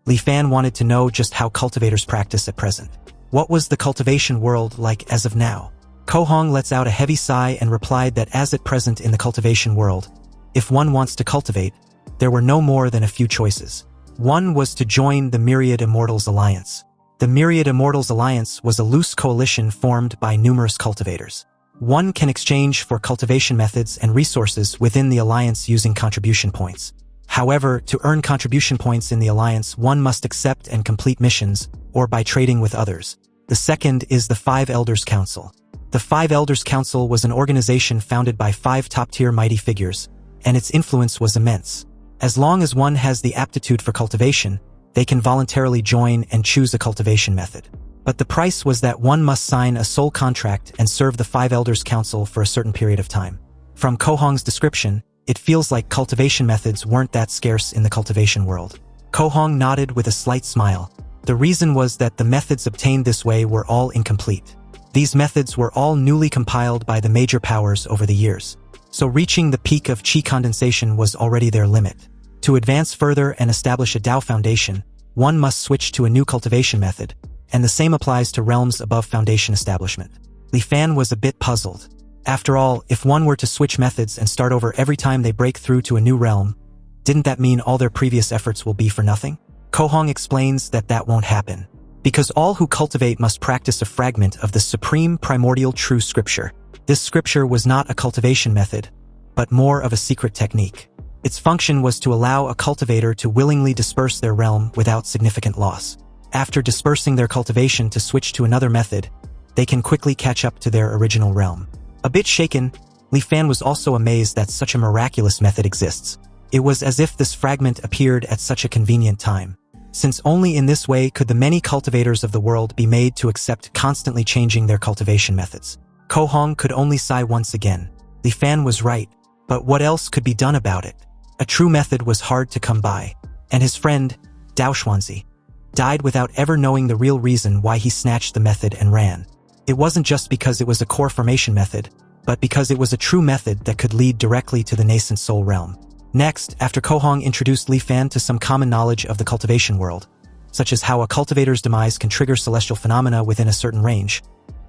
Li Fan wanted to know just how cultivators practice at present. What was the cultivation world like as of now? Kohong lets out a heavy sigh and replied that as at present in the cultivation world, if one wants to cultivate, there were no more than a few choices. One was to join the Myriad Immortals Alliance. The Myriad Immortals Alliance was a loose coalition formed by numerous cultivators. One can exchange for cultivation methods and resources within the alliance using contribution points. However, to earn contribution points in the alliance, one must accept and complete missions, or by trading with others. The second is the Five Elders Council. The Five Elders Council was an organization founded by 5 top-tier mighty figures, and its influence was immense. As long as one has the aptitude for cultivation, they can voluntarily join and choose a cultivation method. But the price was that one must sign a soul contract and serve the Five Elders Council for a certain period of time. From Kohong's description, it feels like cultivation methods weren't that scarce in the cultivation world. Kohong nodded with a slight smile. The reason was that the methods obtained this way were all incomplete. These methods were all newly compiled by the major powers over the years. So reaching the peak of qi condensation was already their limit. To advance further and establish a Tao foundation, one must switch to a new cultivation method, and the same applies to realms above foundation establishment. Li Fan was a bit puzzled. After all, if one were to switch methods and start over every time they break through to a new realm, didn't that mean all their previous efforts will be for nothing? Kohong explains that that won't happen, because all who cultivate must practice a fragment of the supreme primordial true scripture. This scripture was not a cultivation method, but more of a secret technique. Its function was to allow a cultivator to willingly disperse their realm without significant loss. After dispersing their cultivation to switch to another method, they can quickly catch up to their original realm. A bit shaken, Li Fan was also amazed that such a miraculous method exists. It was as if this fragment appeared at such a convenient time, since only in this way could the many cultivators of the world be made to accept constantly changing their cultivation methods. Kohong could only sigh once again. Li Fan was right, but what else could be done about it? A true method was hard to come by, and his friend, Dao Xuanzi, died without ever knowing the real reason why he snatched the method and ran. It wasn't just because it was a core formation method, but because it was a true method that could lead directly to the nascent soul realm. Next, after Kohong introduced Li Fan to some common knowledge of the cultivation world, such as how a cultivator's demise can trigger celestial phenomena within a certain range,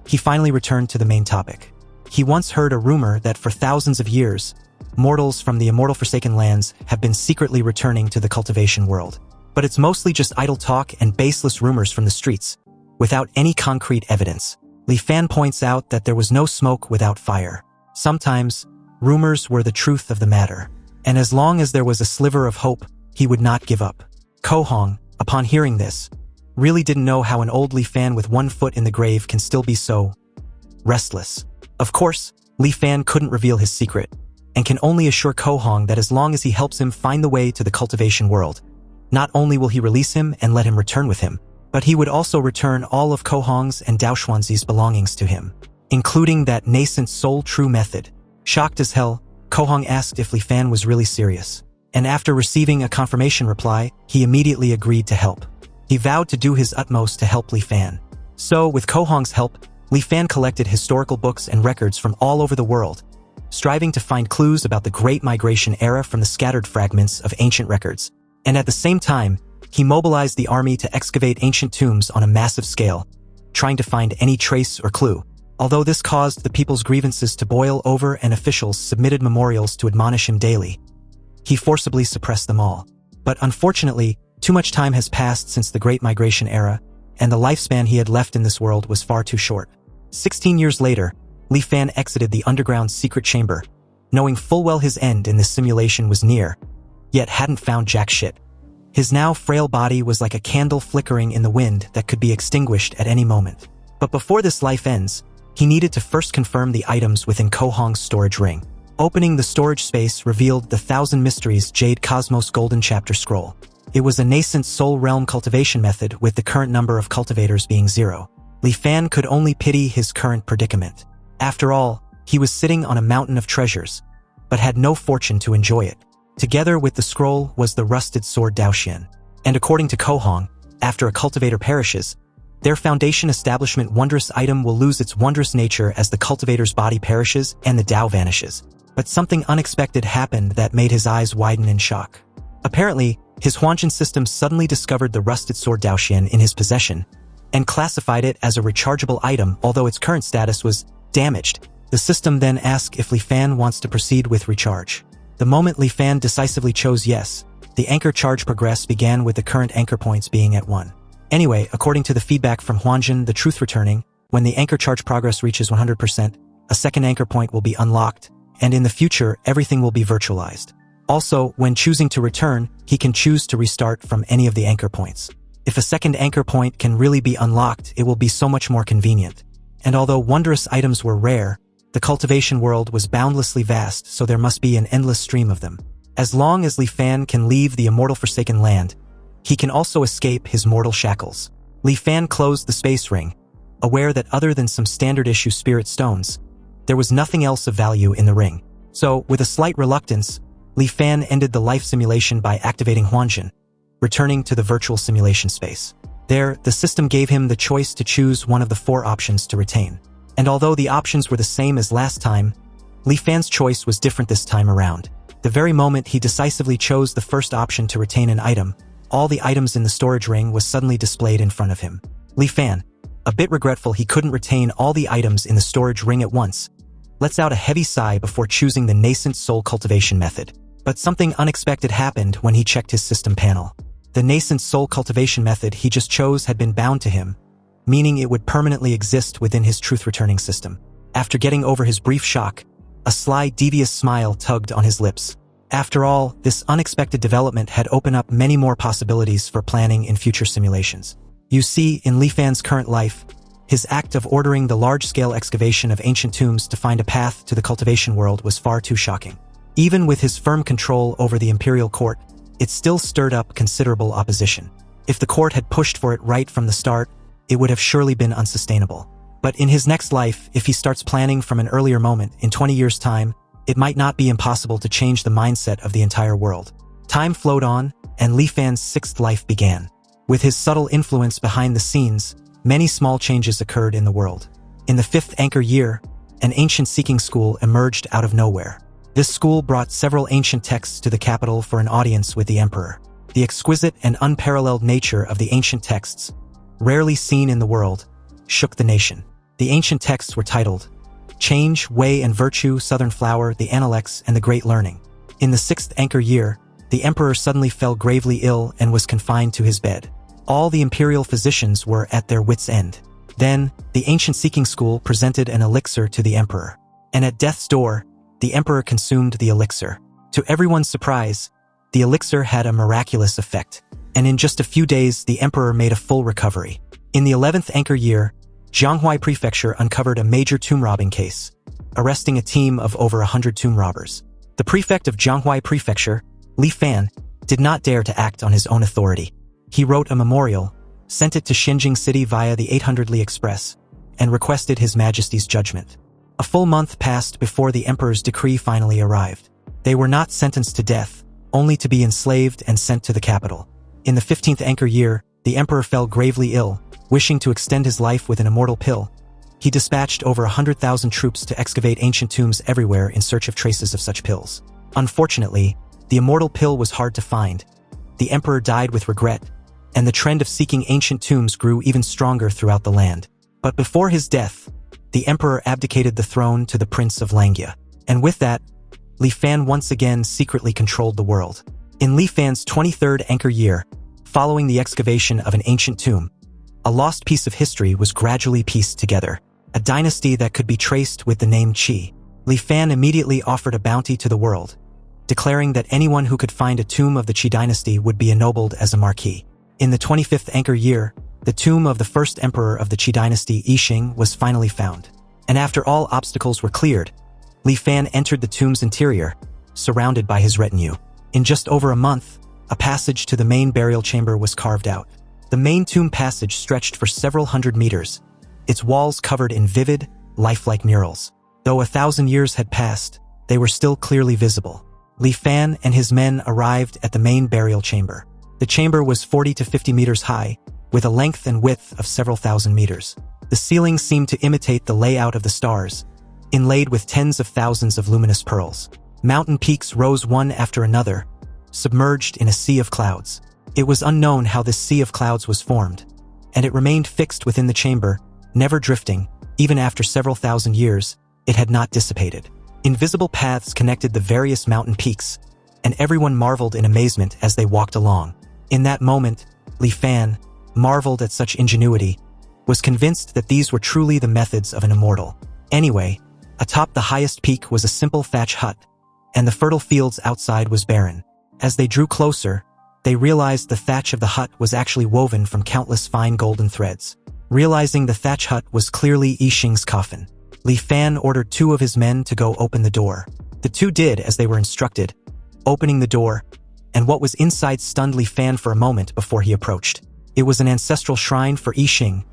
he finally returned to the main topic. He once heard a rumor that for thousands of years, mortals from the immortal Forsaken Lands have been secretly returning to the cultivation world. But it's mostly just idle talk and baseless rumors from the streets, without any concrete evidence. Li Fan points out that there was no smoke without fire. Sometimes, rumors were the truth of the matter, and as long as there was a sliver of hope, he would not give up. Kohong, upon hearing this, really didn't know how an old Li Fan with one foot in the grave can still be so restless. Of course, Li Fan couldn't reveal his secret, and can only assure Kohong that as long as he helps him find the way to the cultivation world, not only will he release him and let him return with him, but he would also return all of Kohong's and Dao Xuanzi's belongings to him, including that nascent soul true method. Shocked as hell, Kohong asked if Li Fan was really serious, and after receiving a confirmation reply, he immediately agreed to help. He vowed to do his utmost to help Li Fan. So, with Kohong's help, Li Fan collected historical books and records from all over the world, striving to find clues about the Great Migration era from the scattered fragments of ancient records. And at the same time, he mobilized the army to excavate ancient tombs on a massive scale, trying to find any trace or clue. Although this caused the people's grievances to boil over and officials submitted memorials to admonish him daily, he forcibly suppressed them all. But unfortunately, too much time has passed since the Great Migration era, and the lifespan he had left in this world was far too short. 16 years later, Li Fan exited the underground secret chamber, knowing full well his end in this simulation was near, yet hadn't found jack shit. His now frail body was like a candle flickering in the wind that could be extinguished at any moment. But before this life ends, he needed to first confirm the items within Kohong's storage ring. Opening the storage space revealed the Thousand Mysteries Jade Cosmos Golden Chapter Scroll. It was a nascent soul realm cultivation method with the current number of cultivators being 0. Li Fan could only pity his current predicament. After all, he was sitting on a mountain of treasures, but had no fortune to enjoy it. Together with the scroll was the rusted sword Daoxian. And according to Kohong, after a cultivator perishes, their foundation establishment wondrous item will lose its wondrous nature as the cultivator's body perishes and the Dao vanishes. But something unexpected happened that made his eyes widen in shock. Apparently, his Huanjin system suddenly discovered the rusted sword Daoxian in his possession, and classified it as a rechargeable item although its current status was damaged. The system then asked if Li Fan wants to proceed with recharge. The moment Li Fan decisively chose yes, the anchor charge progress began with the current anchor points being at 1. Anyway, according to the feedback from Huanjin, the truth returning, when the anchor charge progress reaches 100%, a second anchor point will be unlocked, and in the future, everything will be virtualized. Also, when choosing to return, he can choose to restart from any of the anchor points. If a second anchor point can really be unlocked, it will be so much more convenient. And although wondrous items were rare, the cultivation world was boundlessly vast, so there must be an endless stream of them. As long as Li Fan can leave the immortal Forsaken Land, he can also escape his mortal shackles. Li Fan closed the space ring, aware that other than some standard-issue spirit stones, there was nothing else of value in the ring. So, with a slight reluctance, Li Fan ended the life simulation by activating Huanjin, returning to the virtual simulation space. There, the system gave him the choice to choose one of the 4 options to retain. And although the options were the same as last time, Li Fan's choice was different this time around. The very moment he decisively chose the first option to retain an item, all the items in the storage ring was suddenly displayed in front of him. Li Fan, a bit regretful he couldn't retain all the items in the storage ring at once, lets out a heavy sigh before choosing the nascent soul cultivation method. But something unexpected happened when he checked his system panel. The nascent soul cultivation method he just chose had been bound to him, meaning it would permanently exist within his truth-returning system. After getting over his brief shock, a sly, devious smile tugged on his lips. After all, this unexpected development had opened up many more possibilities for planning in future simulations. You see, in Li Fan's current life, his act of ordering the large-scale excavation of ancient tombs to find a path to the cultivation world was far too shocking. Even with his firm control over the Imperial Court, it still stirred up considerable opposition. If the court had pushed for it right from the start, it would have surely been unsustainable. But in his next life, if he starts planning from an earlier moment, in 20 years' time, it might not be impossible to change the mindset of the entire world. Time flowed on, and Li Fan's sixth life began. With his subtle influence behind the scenes, many small changes occurred in the world. In the fifth anchor year, an ancient seeking school emerged out of nowhere. This school brought several ancient texts to the capital for an audience with the emperor. The exquisite and unparalleled nature of the ancient texts, rarely seen in the world, shook the nation. The ancient texts were titled Change, Way and Virtue, Southern Flower, the Analects, and the Great Learning. In the sixth anchor year, the emperor suddenly fell gravely ill and was confined to his bed. All the imperial physicians were at their wits' end. Then, the ancient seeking school presented an elixir to the emperor. And at death's door, the emperor consumed the elixir. To everyone's surprise, the elixir had a miraculous effect, and in just a few days the emperor made a full recovery. In the 11th anchor year, Zhanghuai Prefecture uncovered a major tomb robbing case, arresting a team of over 100 tomb robbers. The prefect of Zhanghuai Prefecture, Li Fan, did not dare to act on his own authority. He wrote a memorial, sent it to Xinjing City via the 800 Li Express, and requested His Majesty's judgment. A full month passed before the emperor's decree finally arrived. They were not sentenced to death, only to be enslaved and sent to the capital. In the 15th anchor year, the emperor fell gravely ill. Wishing to extend his life with an immortal pill, he dispatched over 100,000 troops to excavate ancient tombs everywhere in search of traces of such pills. Unfortunately, the immortal pill was hard to find. The emperor died with regret, and the trend of seeking ancient tombs grew even stronger throughout the land. But before his death, the emperor abdicated the throne to the Prince of Langya. And with that, Li Fan once again secretly controlled the world. In Li Fan's 23rd anchor year, following the excavation of an ancient tomb, a lost piece of history was gradually pieced together, a dynasty that could be traced with the name Qi. Li Fan immediately offered a bounty to the world, declaring that anyone who could find a tomb of the Qi dynasty would be ennobled as a marquis. In the 25th anchor year, the tomb of the first emperor of the Qi dynasty, Yixing, was finally found. And after all obstacles were cleared, Li Fan entered the tomb's interior, surrounded by his retinue. In just over a month, a passage to the main burial chamber was carved out. The main tomb passage stretched for several hundred meters, its walls covered in vivid, lifelike murals. Though 1,000 years had passed, they were still clearly visible. Li Fan and his men arrived at the main burial chamber. The chamber was 40 to 50 meters high, with a length and width of several thousand meters. The ceiling seemed to imitate the layout of the stars, inlaid with tens of thousands of luminous pearls. Mountain peaks rose one after another, submerged in a sea of clouds. It was unknown how this sea of clouds was formed, and it remained fixed within the chamber, never drifting. Even after several thousand years, it had not dissipated. Invisible paths connected the various mountain peaks, and everyone marveled in amazement as they walked along. In that moment, Li Fan, marveled at such ingenuity, was convinced that these were truly the methods of an immortal. Anyway, atop the highest peak was a simple thatch hut, and the fertile fields outside was barren. As they drew closer, they realized the thatch of the hut was actually woven from countless fine golden threads. Realizing the thatch hut was clearly Yixing's coffin, Li Fan ordered 2 of his men to go open the door. The 2 did as they were instructed, opening the door, and what was inside stunned Li Fan for a moment before he approached. It was an ancestral shrine for Yixing,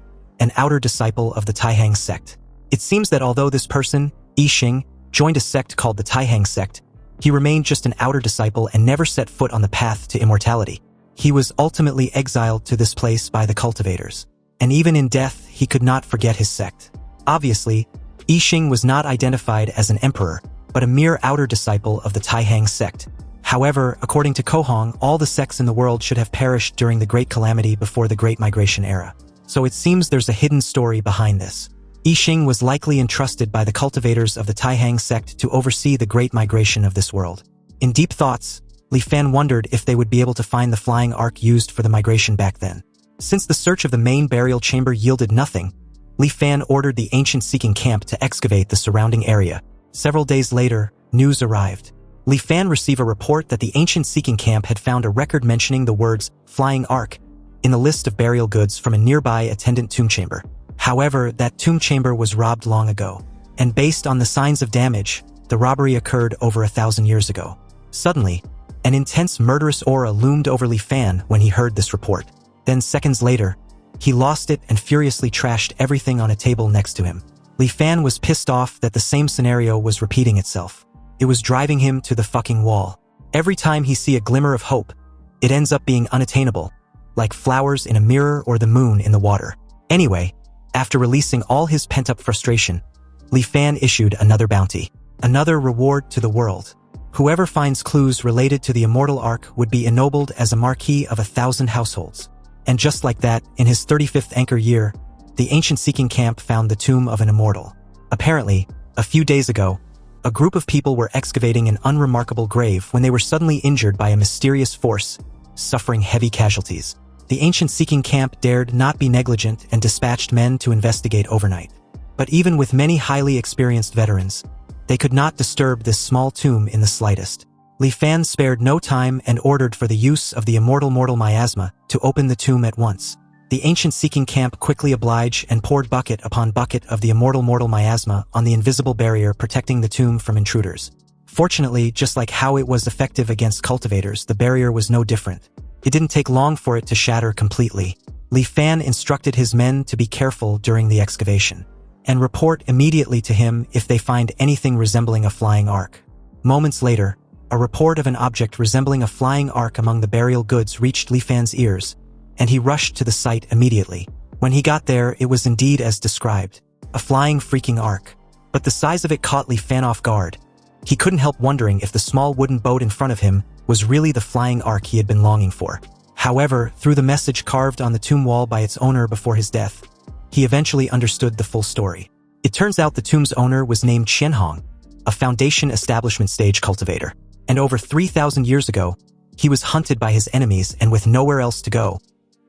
an outer disciple of the Taihang sect. It seems that although this person, Yixing, joined a sect called the Taihang sect, he remained just an outer disciple and never set foot on the path to immortality. He was ultimately exiled to this place by the cultivators. And even in death, he could not forget his sect. Obviously, Yixing was not identified as an emperor, but a mere outer disciple of the Taihang sect. However, according to Kohong, all the sects in the world should have perished during the Great Calamity before the Great Migration era. So it seems there's a hidden story behind this. Yixing was likely entrusted by the cultivators of the Taihang sect to oversee the Great Migration of this world. In deep thoughts, Li Fan wondered if they would be able to find the flying ark used for the migration back then. Since the search of the main burial chamber yielded nothing, Li Fan ordered the ancient seeking camp to excavate the surrounding area. Several days later, news arrived. Li Fan received a report that the ancient seeking camp had found a record mentioning the words flying ark in the list of burial goods from a nearby attendant tomb chamber. However, that tomb chamber was robbed long ago, and based on the signs of damage, the robbery occurred over 1,000 years ago. Suddenly, an intense murderous aura loomed over Li Fan when he heard this report. Then seconds later, he lost it and furiously trashed everything on a table next to him. Li Fan was pissed off that the same scenario was repeating itself. it was driving him to the fucking wall. Every time he see a glimmer of hope, it ends up being unattainable, like flowers in a mirror or the moon in the water. Anyway, after releasing all his pent-up frustration, Li Fan issued another bounty, another reward to the world. Whoever finds clues related to the immortal arc would be ennobled as a marquis of 1,000 households. And just like that, in his 35th anchor year, the ancient seeking camp found the tomb of an immortal. Apparently, a few days ago, a group of people were excavating an unremarkable grave when they were suddenly injured by a mysterious force, suffering heavy casualties. The ancient seeking camp dared not be negligent and dispatched men to investigate overnight. But even with many highly experienced veterans, they could not disturb this small tomb in the slightest. Li Fan spared no time and ordered for the use of the immortal mortal miasma to open the tomb at once. The ancient seeking camp quickly obliged and poured bucket upon bucket of the immortal mortal miasma on the invisible barrier protecting the tomb from intruders. Fortunately, just like how it was effective against cultivators, the barrier was no different. It didn't take long for it to shatter completely. Li Fan instructed his men to be careful during the excavation and report immediately to him if they find anything resembling a flying ark. Moments later, a report of an object resembling a flying ark among the burial goods reached Li Fan's ears, and he rushed to the site immediately. When he got there, it was indeed as described, a flying freaking ark. But the size of it caught Li Fan off guard. He couldn't help wondering if the small wooden boat in front of him was really the flying ark he had been longing for. However, through the message carved on the tomb wall by its owner before his death, he eventually understood the full story. It turns out the tomb's owner was named Qianhong, a Foundation establishment stage cultivator. And over 3,000 years ago, he was hunted by his enemies and with nowhere else to go,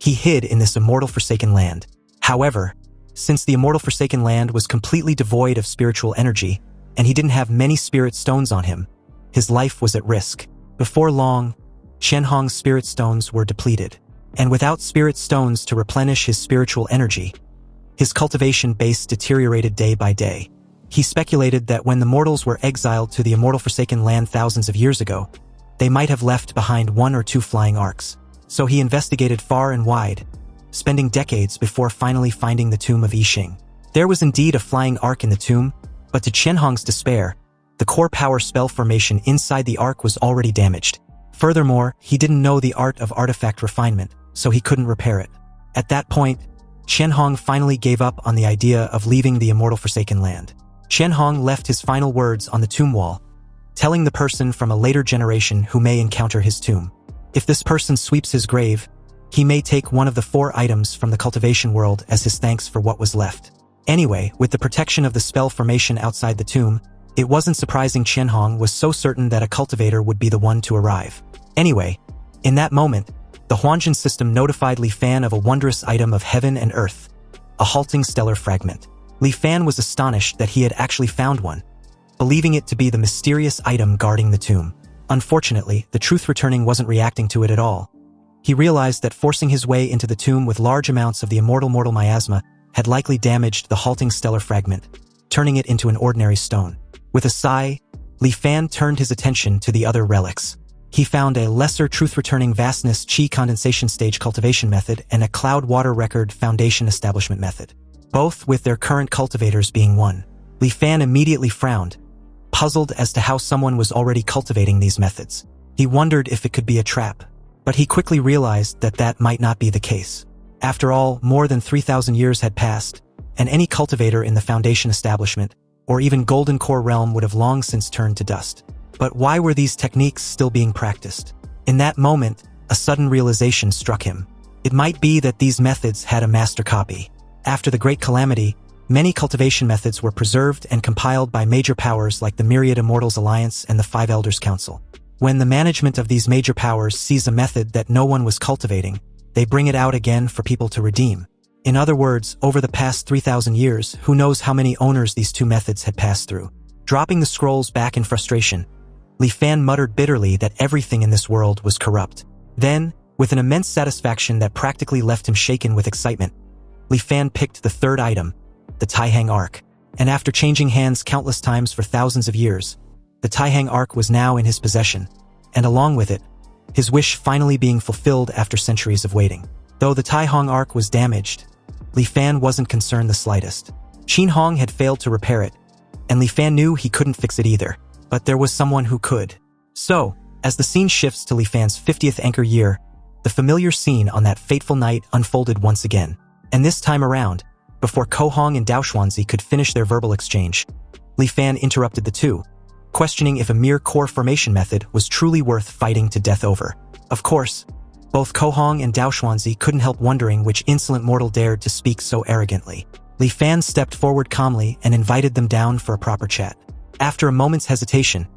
he hid in this immortal forsaken land. However, since the immortal forsaken land was completely devoid of spiritual energy, and he didn't have many spirit stones on him, his life was at risk. Before long, Qianhong's spirit stones were depleted, and without spirit stones to replenish his spiritual energy, his cultivation base deteriorated day by day. He speculated that when the mortals were exiled to the immortal forsaken land thousands of years ago, they might have left behind 1 or 2 flying arks. So he investigated far and wide, spending decades before finally finding the tomb of Yixing. There was indeed a flying ark in the tomb, but to Qianhong's despair, the core power spell formation inside the ark was already damaged. Furthermore, he didn't know the art of artifact refinement, so he couldn't repair it. At that point, Qianhong finally gave up on the idea of leaving the immortal forsaken land. Qianhong left his final words on the tomb wall, telling the person from a later generation who may encounter his tomb. If this person sweeps his grave, he may take one of the 4 items from the cultivation world as his thanks for what was left. Anyway, with the protection of the spell formation outside the tomb, it wasn't surprising Qianhong was so certain that a cultivator would be the one to arrive. Anyway, in that moment, the Huanjin system notified Li Fan of a wondrous item of heaven and earth, a halting stellar fragment. Li Fan was astonished that he had actually found one, believing it to be the mysterious item guarding the tomb. Unfortunately, the truth returning wasn't reacting to it at all. He realized that forcing his way into the tomb with large amounts of the immortal mortal miasma had likely damaged the halting stellar fragment, turning it into an ordinary stone. With a sigh, Li Fan turned his attention to the other relics. He found a lesser truth-returning vastness qi condensation stage cultivation method and a cloud water record foundation establishment method, both with their current cultivators being one. Li Fan immediately frowned, puzzled as to how someone was already cultivating these methods. He wondered if it could be a trap, but he quickly realized that that might not be the case. After all, more than 3,000 years had passed, and any cultivator in the Foundation establishment, or even Golden Core realm would have long since turned to dust. But why were these techniques still being practiced? In that moment, a sudden realization struck him. It might be that these methods had a master copy. After the Great Calamity, many cultivation methods were preserved and compiled by major powers like the Myriad Immortals Alliance and the 5 Elders Council. When the management of these major powers sees a method that no one was cultivating, they bring it out again for people to redeem. In other words, over the past 3,000 years, who knows how many owners these 2 methods had passed through. Dropping the scrolls back in frustration, Li Fan muttered bitterly that everything in this world was corrupt. Then, with an immense satisfaction that practically left him shaken with excitement, Li Fan picked the 3rd item, the Taihang Ark. And after changing hands countless times for thousands of years, the Taihang Ark was now in his possession, and along with it, his wish finally being fulfilled after centuries of waiting. Though the Taihang Ark was damaged, Li Fan wasn't concerned the slightest. Qianhong had failed to repair it, and Li Fan knew he couldn't fix it either. but there was someone who could. So, as the scene shifts to Li Fan's 50th anchor year, the familiar scene on that fateful night unfolded once again. And this time around, before Ko Hong and Dao Xuanzi could finish their verbal exchange, Li Fan interrupted the two, questioning if a mere core formation method was truly worth fighting to death over. Of course, both Ko Hong and Dao Xuanzi couldn't help wondering which insolent mortal dared to speak so arrogantly. Li Fan stepped forward calmly and invited them down for a proper chat. After a moment's hesitation,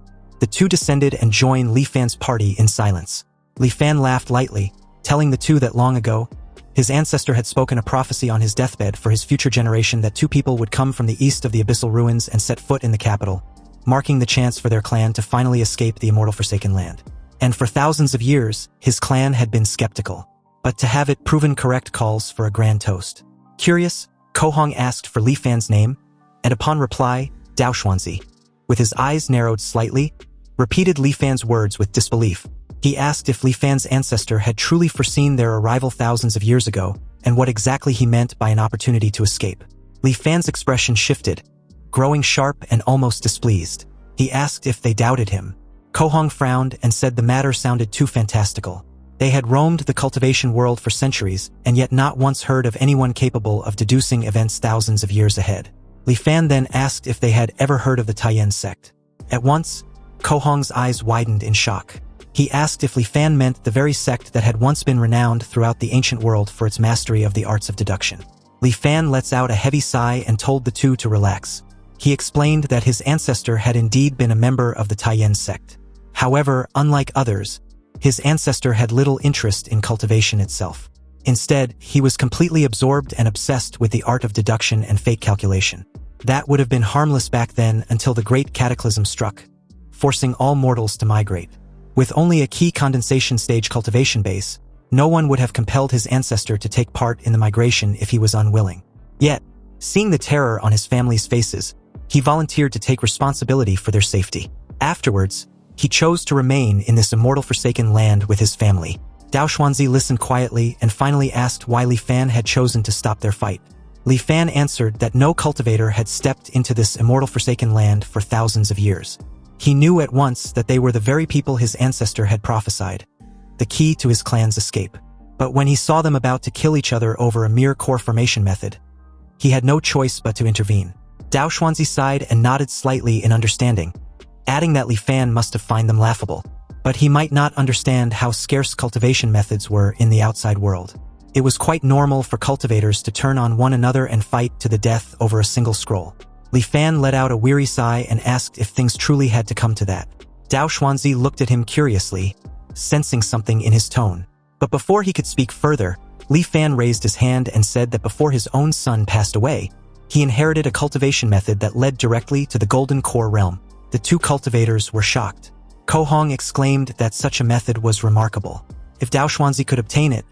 the two descended and joined Li Fan's party in silence. Li Fan laughed lightly, telling the two that long ago, his ancestor had spoken a prophecy on his deathbed for his future generation that two people would come from the east of the abyssal ruins and set foot in the capital, marking the chance for their clan to finally escape the immortal Forsaken Land. And for thousands of years, his clan had been skeptical. But to have it proven correct calls for a grand toast. Curious, Ko Hong asked for Li Fan's name, and upon reply, Dao Xuanzi, with his eyes narrowed slightly, repeated Li Fan's words with disbelief. He asked if Li Fan's ancestor had truly foreseen their arrival thousands of years ago, and what exactly he meant by an opportunity to escape. Li Fan's expression shifted, growing sharp and almost displeased. He asked if they doubted him. Ko Hong frowned and said the matter sounded too fantastical. They had roamed the cultivation world for centuries, and yet not once heard of anyone capable of deducing events thousands of years ahead. Li Fan then asked if they had ever heard of the Taiyen sect. At once, Ko Hong's eyes widened in shock. He asked if Li Fan meant the very sect that had once been renowned throughout the ancient world for its mastery of the arts of deduction. Li Fan lets out a heavy sigh and told the two to relax. He explained that his ancestor had indeed been a member of the Taiyen sect. However, unlike others, his ancestor had little interest in cultivation itself. Instead, he was completely absorbed and obsessed with the art of deduction and fate calculation. That would have been harmless back then until the great cataclysm struck, forcing all mortals to migrate. With only a key condensation stage cultivation base, no one would have compelled his ancestor to take part in the migration if he was unwilling. Yet, seeing the terror on his family's faces, he volunteered to take responsibility for their safety. Afterwards, he chose to remain in this immortal Forsaken Land with his family. Dao Xuanzi listened quietly and finally asked why Li Fan had chosen to stop their fight. Li Fan answered that no cultivator had stepped into this immortal Forsaken Land for thousands of years. He knew at once that they were the very people his ancestor had prophesied, the key to his clan's escape. But when he saw them about to kill each other over a mere core formation method, he had no choice but to intervene. Dao Xuanzi sighed and nodded slightly in understanding, adding that Li Fan must have found them laughable. But he might not understand how scarce cultivation methods were in the outside world. It was quite normal for cultivators to turn on one another and fight to the death over a single scroll. Li Fan let out a weary sigh and asked if things truly had to come to that. Dao Xuanzi looked at him curiously, sensing something in his tone. But before he could speak further, Li Fan raised his hand and said that before his own son passed away, he inherited a cultivation method that led directly to the Golden Core realm. The two cultivators were shocked. Ko Hong exclaimed that such a method was remarkable. If Dao Xuanzi could obtain it,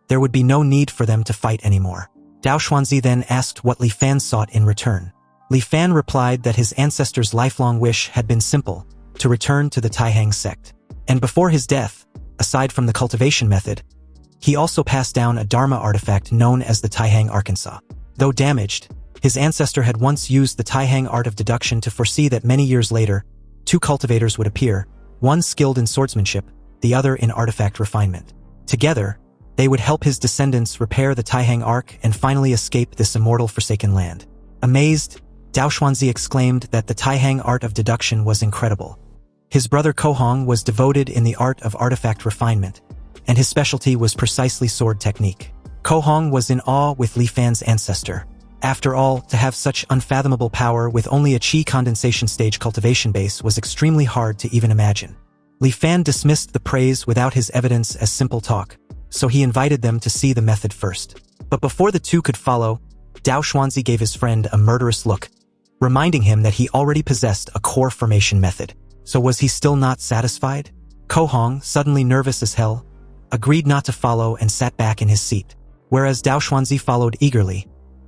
there would be no need for them to fight anymore. Dao Xuanzi then asked what Li Fan sought in return. Li Fan replied that his ancestor's lifelong wish had been simple, to return to the Taihang sect. And before his death, aside from the cultivation method, he also passed down a Dharma artifact known as the Taihang Arkansas. Though damaged, his ancestor had once used the Taihang art of deduction to foresee that many years later, two cultivators would appear, one skilled in swordsmanship, the other in artifact refinement. Together, they would help his descendants repair the Taihang Ark and finally escape this immortal Forsaken Land. Amazed, Dao Xuanzi exclaimed that the Taihang art of deduction was incredible. His brother Ko Hong was devoted in the art of artifact refinement, and his specialty was precisely sword technique. Ko Hong was in awe with Li Fan's ancestor. After all, to have such unfathomable power with only a chi condensation stage cultivation base was extremely hard to even imagine. Li Fan dismissed the praise without his evidence as simple talk, so he invited them to see the method first. But before the two could follow, Dao Xuanzi gave his friend a murderous look, reminding him that he already possessed a core formation method. So was he still not satisfied? Ko Hong, suddenly nervous as hell, agreed not to follow and sat back in his seat, whereas Dao Xuanzi followed eagerly,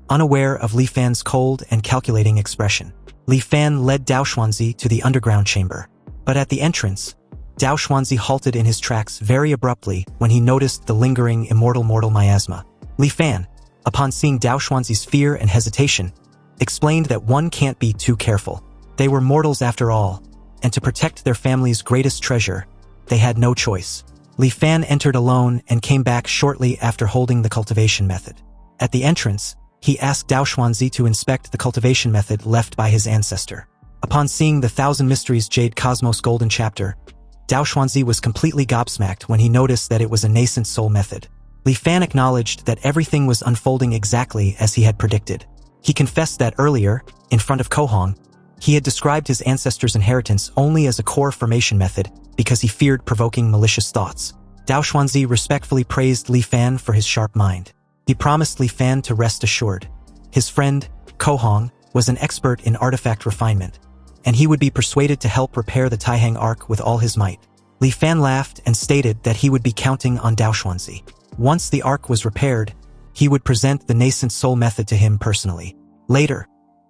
unaware of Li Fan's cold and calculating expression. Li Fan led Dao Xuanzi to the underground chamber. But at the entrance, Dao Xuanzi halted in his tracks very abruptly when he noticed the lingering immortal mortal miasma. Li Fan, upon seeing Dao Xuanzi's fear and hesitation, explained that one can't be too careful. They were mortals after all, and to protect their family's greatest treasure, they had no choice. Li Fan entered alone and came back shortly after holding the cultivation method. At the entrance, he asked Dao Xuanzi to inspect the cultivation method left by his ancestor. Upon seeing the Thousand Mysteries Jade Cosmos Golden Chapter, Dao Xuanzi was completely gobsmacked when he noticed that it was a nascent soul method. Li Fan acknowledged that everything was unfolding exactly as he had predicted. He confessed that earlier, in front of Kohong, he had described his ancestors' inheritance only as a core formation method because he feared provoking malicious thoughts. Dao Xuanzi respectfully praised Li Fan for his sharp mind. He promised Li Fan to rest assured. His friend, Kohong, was an expert in artifact refinement, and he would be persuaded to help repair the Taihang Ark with all his might. Li Fan laughed and stated that he would be counting on Dao Xuanzi. Once the Ark was repaired, he would present the nascent soul method to him personally. Later,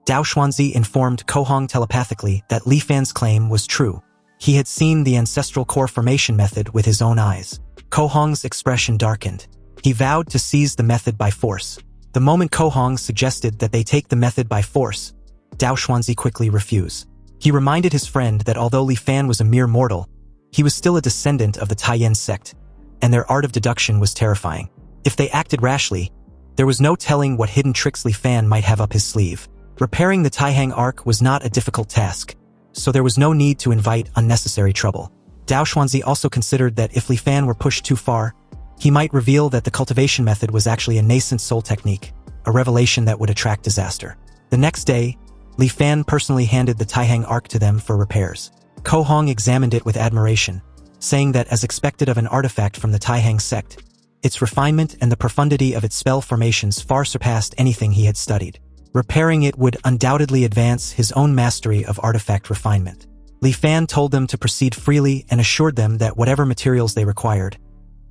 Dao Xuanzi informed Kohong telepathically that Li Fan's claim was true. He had seen the ancestral core formation method with his own eyes. Kohong's expression darkened. He vowed to seize the method by force. The moment Kohong suggested that they take the method by force, Dao Xuanzi quickly refused. He reminded his friend that although Li Fan was a mere mortal, he was still a descendant of the Taiyan sect, and their art of deduction was terrifying. If they acted rashly, there was no telling what hidden tricks Li Fan might have up his sleeve. Repairing the Taihang Ark was not a difficult task, so there was no need to invite unnecessary trouble. Dao Xuanzi also considered that if Li Fan were pushed too far, he might reveal that the cultivation method was actually a nascent soul technique, a revelation that would attract disaster. The next day, Li Fan personally handed the Taihang Ark to them for repairs. Kohong examined it with admiration, saying that as expected of an artifact from the Taihang sect, its refinement and the profundity of its spell formations far surpassed anything he had studied. Repairing it would undoubtedly advance his own mastery of artifact refinement. Li Fan told them to proceed freely and assured them that whatever materials they required,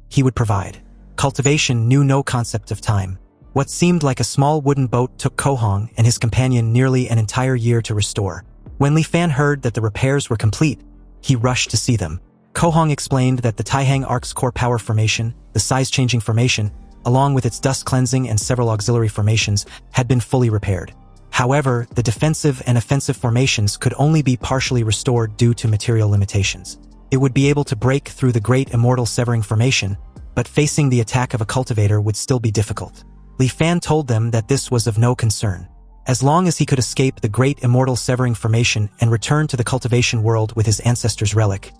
he would provide. Cultivation knew no concept of time. What seemed like a small wooden boat took Kohong and his companion nearly an entire year to restore. When Li Fan heard that the repairs were complete, he rushed to see them. Kohong explained that the Taihang Ark's core power formation, the size-changing formation, along with its dust cleansing and several auxiliary formations, had been fully repaired. However, the defensive and offensive formations could only be partially restored due to material limitations. It would be able to break through the Great Immortal Severing Formation, but facing the attack of a cultivator would still be difficult. Li Fan told them that this was of no concern. As long as he could escape the Great Immortal Severing Formation and return to the cultivation world with his ancestor's relic,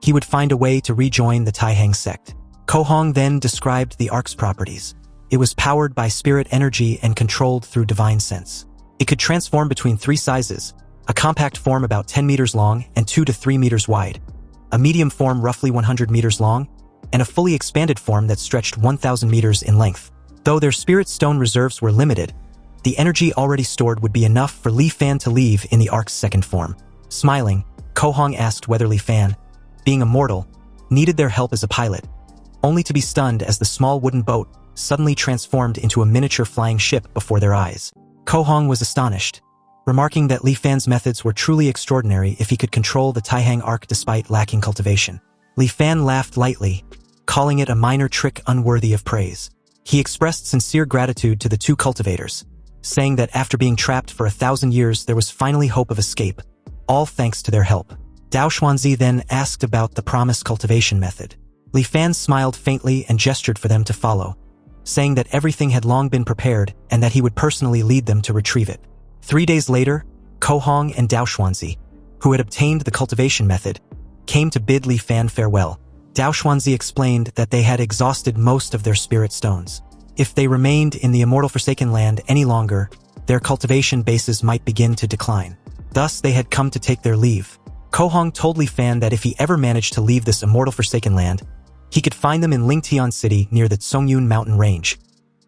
he would find a way to rejoin the Taihang sect. Kohong then described the Ark's properties. It was powered by spirit energy and controlled through divine sense. It could transform between three sizes: a compact form about 10 meters long and 2 to 3 meters wide, a medium form roughly 100 meters long, and a fully expanded form that stretched 1,000 meters in length. Though their spirit stone reserves were limited, the energy already stored would be enough for Li Fan to leave in the Ark's second form. Smiling, Kohong asked whether Li Fan, being a mortal, needed their help as a pilot, only to be stunned as the small wooden boat suddenly transformed into a miniature flying ship before their eyes. Kohong was astonished, remarking that Li Fan's methods were truly extraordinary if he could control the Taihang Ark despite lacking cultivation. Li Fan laughed lightly, calling it a minor trick unworthy of praise. He expressed sincere gratitude to the two cultivators, saying that after being trapped for 1,000 years there was finally hope of escape, all thanks to their help. Dao Xuanzi then asked about the promised cultivation method. Li Fan smiled faintly and gestured for them to follow, saying that everything had long been prepared and that he would personally lead them to retrieve it. 3 days later, Kohong and Dao Xuanzi, who had obtained the cultivation method, came to bid Li Fan farewell. Dao Xuanzi explained that they had exhausted most of their spirit stones. If they remained in the Immortal Forsaken Land any longer, their cultivation bases might begin to decline. Thus, they had come to take their leave. Kohong told Li Fan that if he ever managed to leave this Immortal Forsaken Land, he could find them in Lingtian City near the Tsongyun mountain range.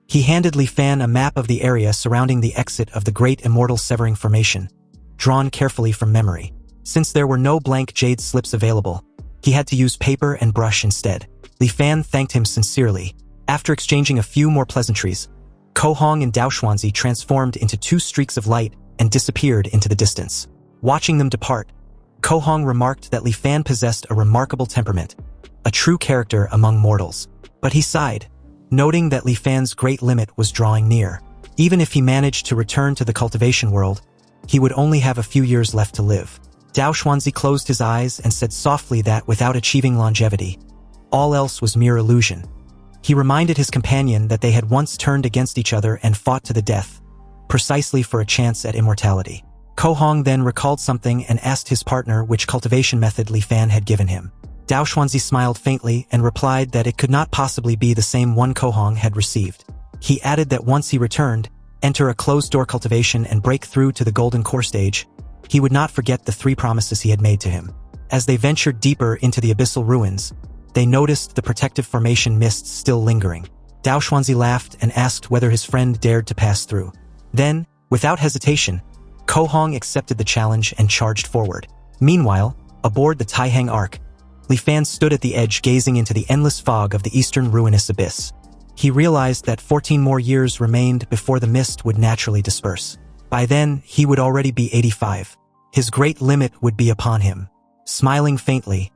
He handed Li Fan a map of the area surrounding the exit of the Great Immortal Severing Formation, drawn carefully from memory. Since there were no blank jade slips available, he had to use paper and brush instead. Li Fan thanked him sincerely. After exchanging a few more pleasantries, Kohong and Dao Xuanzi transformed into 2 streaks of light and disappeared into the distance. Watching them depart, Kohong remarked that Li Fan possessed a remarkable temperament, a true character among mortals. But he sighed, noting that Li Fan's great limit was drawing near. Even if he managed to return to the cultivation world, he would only have a few years left to live. Dao Xuanzi closed his eyes and said softly that without achieving longevity, all else was mere illusion. He reminded his companion that they had once turned against each other and fought to the death, precisely for a chance at immortality. Ko Hong then recalled something and asked his partner which cultivation method Li Fan had given him. Dao Xuanzi smiled faintly and replied that it could not possibly be the same one Ko Hong had received. He added that once he returned, enter a closed-door cultivation and break through to the golden core stage, he would not forget the 3 promises he had made to him. As they ventured deeper into the abyssal ruins, they noticed the protective formation mists still lingering. Dao Xuanzi laughed and asked whether his friend dared to pass through. Then, without hesitation, Ko Hong accepted the challenge and charged forward. Meanwhile, aboard the Taihang Ark, Li Fan stood at the edge gazing into the endless fog of the eastern ruinous abyss. He realized that 14 more years remained before the mist would naturally disperse. By then, he would already be 85. His great limit would be upon him. Smiling faintly,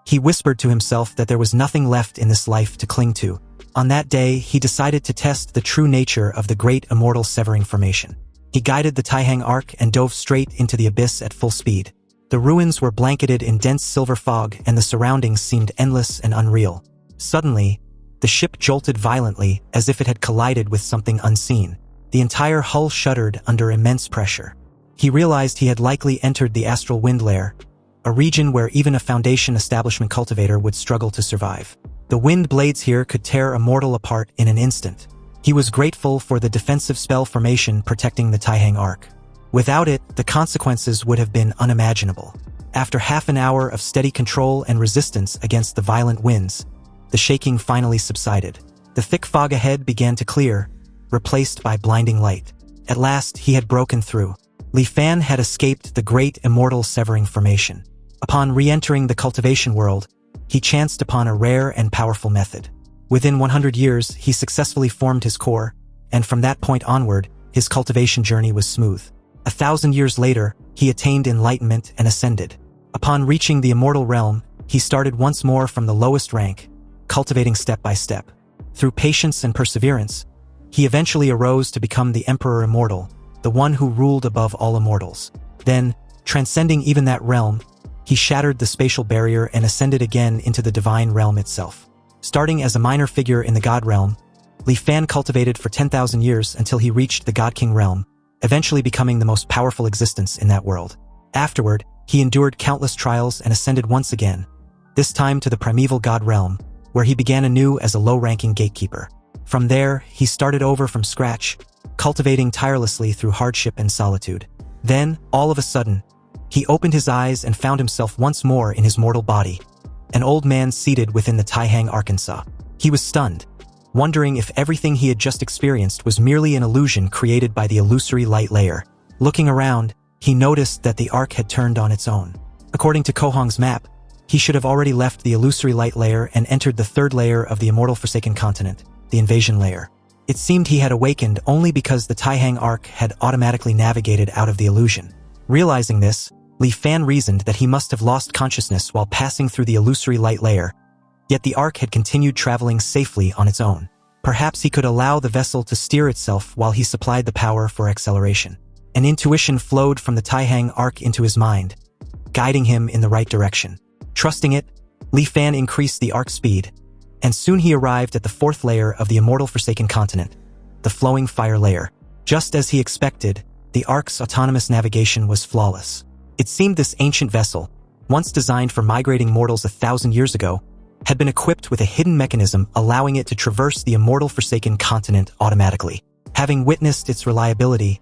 he whispered to himself that there was nothing left in this life to cling to. On that day, he decided to test the true nature of the great immortal severing formation. He guided the Taihang Ark and dove straight into the abyss at full speed. The ruins were blanketed in dense silver fog and the surroundings seemed endless and unreal. Suddenly, the ship jolted violently as if it had collided with something unseen. The entire hull shuddered under immense pressure. He realized he had likely entered the astral wind layer, a region where even a foundation establishment cultivator would struggle to survive. The wind blades here could tear a mortal apart in an instant. He was grateful for the defensive spell formation protecting the Taihang Ark. Without it, the consequences would have been unimaginable. After half an hour of steady control and resistance against the violent winds, the shaking finally subsided. The thick fog ahead began to clear, replaced by blinding light. At last, he had broken through. Li Fan had escaped the great immortal severing formation. Upon re-entering the cultivation world, he chanced upon a rare and powerful method. Within 100 years, he successfully formed his core, and from that point onward, his cultivation journey was smooth. 1,000 years later, he attained enlightenment and ascended. Upon reaching the immortal realm, he started once more from the lowest rank, cultivating step by step. Through patience and perseverance, he eventually arose to become the Emperor Immortal, the one who ruled above all immortals. Then, transcending even that realm, he shattered the spatial barrier and ascended again into the divine realm itself. Starting as a minor figure in the God realm, Li Fan cultivated for 10,000 years until he reached the God King realm, eventually becoming the most powerful existence in that world. Afterward, he endured countless trials and ascended once again, this time to the primeval God realm, where he began anew as a low-ranking gatekeeper. From there, he started over from scratch, cultivating tirelessly through hardship and solitude. Then, all of a sudden, he opened his eyes and found himself once more in his mortal body, an old man seated within the Taihang Arkansas. He was stunned, wondering if everything he had just experienced was merely an illusion created by the illusory light layer. Looking around, he noticed that the ark had turned on its own. According to Ko Hong's map, he should have already left the illusory light layer and entered the third layer of the immortal Forsaken continent, the invasion layer. It seemed he had awakened only because the Taihang Ark had automatically navigated out of the illusion. Realizing this, Li Fan reasoned that he must have lost consciousness while passing through the illusory light layer, yet the ark had continued traveling safely on its own. Perhaps he could allow the vessel to steer itself while he supplied the power for acceleration. An intuition flowed from the Taihang Ark into his mind, guiding him in the right direction. Trusting it, Li Fan increased the ark speed, and soon he arrived at the fourth layer of the immortal Forsaken continent, the flowing fire layer. Just as he expected, the ark's autonomous navigation was flawless. It seemed this ancient vessel, once designed for migrating mortals 1,000 years ago, had been equipped with a hidden mechanism allowing it to traverse the immortal Forsaken continent automatically. Having witnessed its reliability,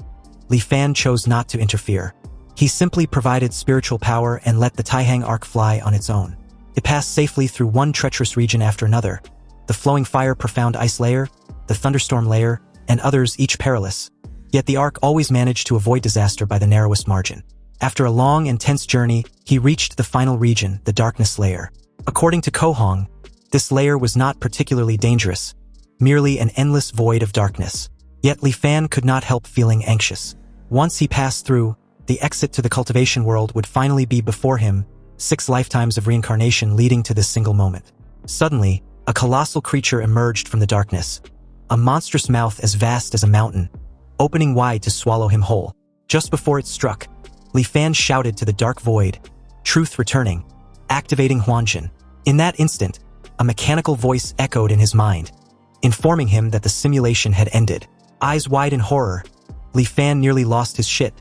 Li Fan chose not to interfere. He simply provided spiritual power and let the Taihang Ark fly on its own. It passed safely through one treacherous region after another, the flowing fire profound ice layer, the thunderstorm layer, and others each perilous. Yet the ark always managed to avoid disaster by the narrowest margin. After a long and tense journey, he reached the final region, the darkness layer. According to Ko Hong, this layer was not particularly dangerous, merely an endless void of darkness. Yet Li Fan could not help feeling anxious. Once he passed through, the exit to the cultivation world would finally be before him, 6 lifetimes of reincarnation leading to this single moment. Suddenly, a colossal creature emerged from the darkness, a monstrous mouth as vast as a mountain, opening wide to swallow him whole. Just before it struck, Li Fan shouted to the dark void, "Truth returning, activating Huanjin." In that instant, a mechanical voice echoed in his mind, informing him that the simulation had ended. Eyes wide in horror, Li Fan nearly lost his shit,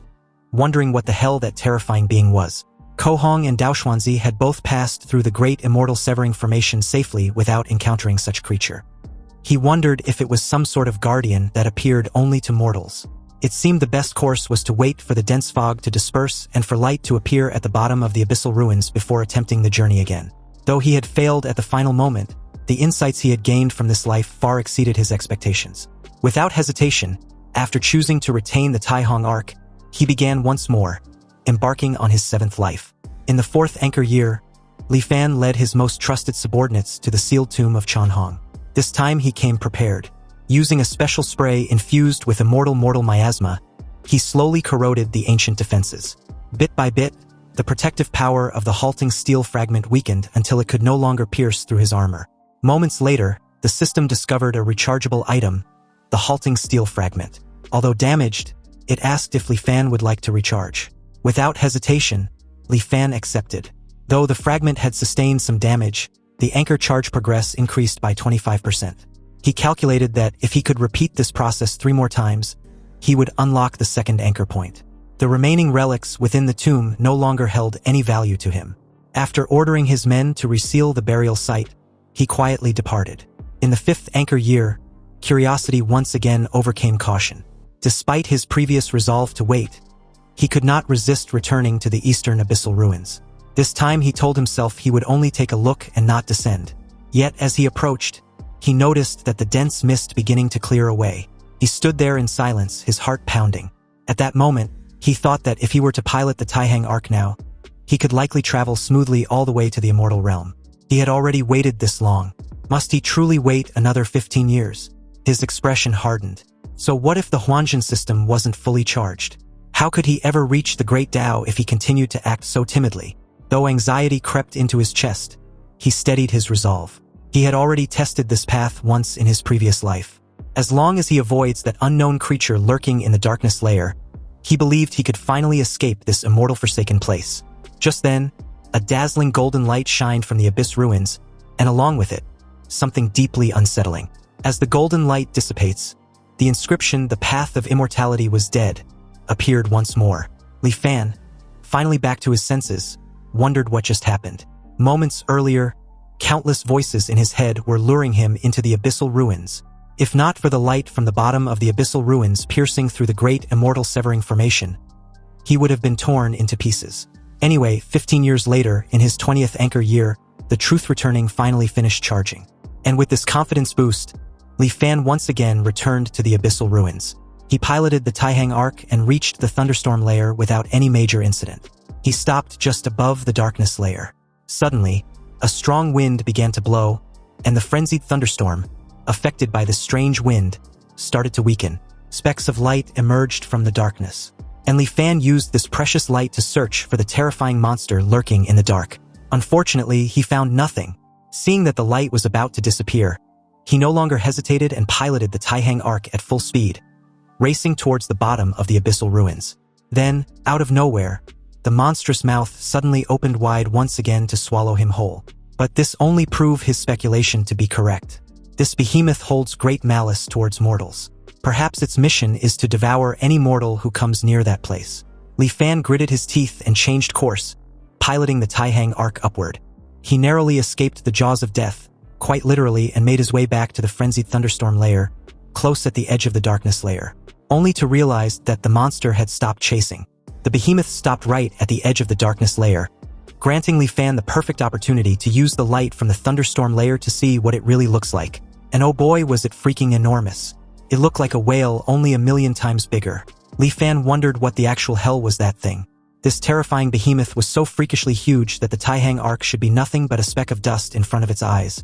wondering what the hell that terrifying being was. Ko Hong and Dao Xuanzi had both passed through the great immortal severing formation safely without encountering such creature. He wondered if it was some sort of guardian that appeared only to mortals. It seemed the best course was to wait for the dense fog to disperse and for light to appear at the bottom of the abyssal ruins before attempting the journey again. Though he had failed at the final moment, the insights he had gained from this life far exceeded his expectations. Without hesitation, after choosing to retain the Taihong arc, he began once more, embarking on his 7th life. In the 4th anchor year, Li Fan led his most trusted subordinates to the sealed tomb of Chanhong. This time he came prepared. Using a special spray infused with immortal mortal miasma, he slowly corroded the ancient defenses. Bit by bit, the protective power of the halting steel fragment weakened until it could no longer pierce through his armor. Moments later, the system discovered a rechargeable item, the halting steel fragment. Although damaged, it asked if Li Fan would like to recharge. Without hesitation, Li Fan accepted. Though the fragment had sustained some damage, the anchor charge progress increased by 25%. He calculated that if he could repeat this process 3 more times, he would unlock the 2nd anchor point. The remaining relics within the tomb no longer held any value to him. After ordering his men to reseal the burial site, he quietly departed. In the 5th anchor year, curiosity once again overcame caution. Despite his previous resolve to wait, he could not resist returning to the eastern abyssal ruins. This time he told himself he would only take a look and not descend. Yet as he approached, he noticed that the dense mist beginning to clear away. He stood there in silence, his heart pounding. At that moment, he thought that if he were to pilot the Taihang Arc now, he could likely travel smoothly all the way to the immortal realm. He had already waited this long. Must he truly wait another 15 years? His expression hardened. So what if the Huanjin system wasn't fully charged? How could he ever reach the Great Tao if he continued to act so timidly? Though anxiety crept into his chest, he steadied his resolve. He had already tested this path once in his previous life. As long as he avoids that unknown creature lurking in the darkness layer, he believed he could finally escape this immortal forsaken place. Just then, a dazzling golden light shined from the abyss ruins, and along with it, something deeply unsettling. As the golden light dissipates, the inscription, "The Path of Immortality was dead," appeared once more. Li Fan, finally back to his senses, wondered what just happened. Moments earlier, countless voices in his head were luring him into the abyssal ruins. If not for the light from the bottom of the abyssal ruins piercing through the great immortal severing formation, he would have been torn into pieces. Anyway, 15 years later, in his 20th anchor year, the truth returning finally finished charging. And with this confidence boost, Li Fan once again returned to the abyssal ruins. He piloted the Taihang Arc and reached the thunderstorm layer without any major incident. He stopped just above the darkness layer. Suddenly, a strong wind began to blow, and the frenzied thunderstorm, affected by the strange wind, started to weaken. Specks of light emerged from the darkness, and Li Fan used this precious light to search for the terrifying monster lurking in the dark. Unfortunately, he found nothing. Seeing that the light was about to disappear, he no longer hesitated and piloted the Taihang Arc at full speed, racing towards the bottom of the abyssal ruins. Then, out of nowhere, the monstrous mouth suddenly opened wide once again to swallow him whole. But this only proved his speculation to be correct. This behemoth holds great malice towards mortals. Perhaps its mission is to devour any mortal who comes near that place. Li Fan gritted his teeth and changed course, piloting the Taihang Arc upward. He narrowly escaped the jaws of death, quite literally, and made his way back to the frenzied thunderstorm layer, close at the edge of the darkness layer, only to realize that the monster had stopped chasing. The behemoth stopped right at the edge of the darkness layer, granting Li Fan the perfect opportunity to use the light from the thunderstorm layer to see what it really looks like. And oh boy, was it freaking enormous. It looked like a whale, only 1,000,000 times bigger. Li Fan wondered what the actual hell was that thing. This terrifying behemoth was so freakishly huge that the Taihang Arc should be nothing but a speck of dust in front of its eyes.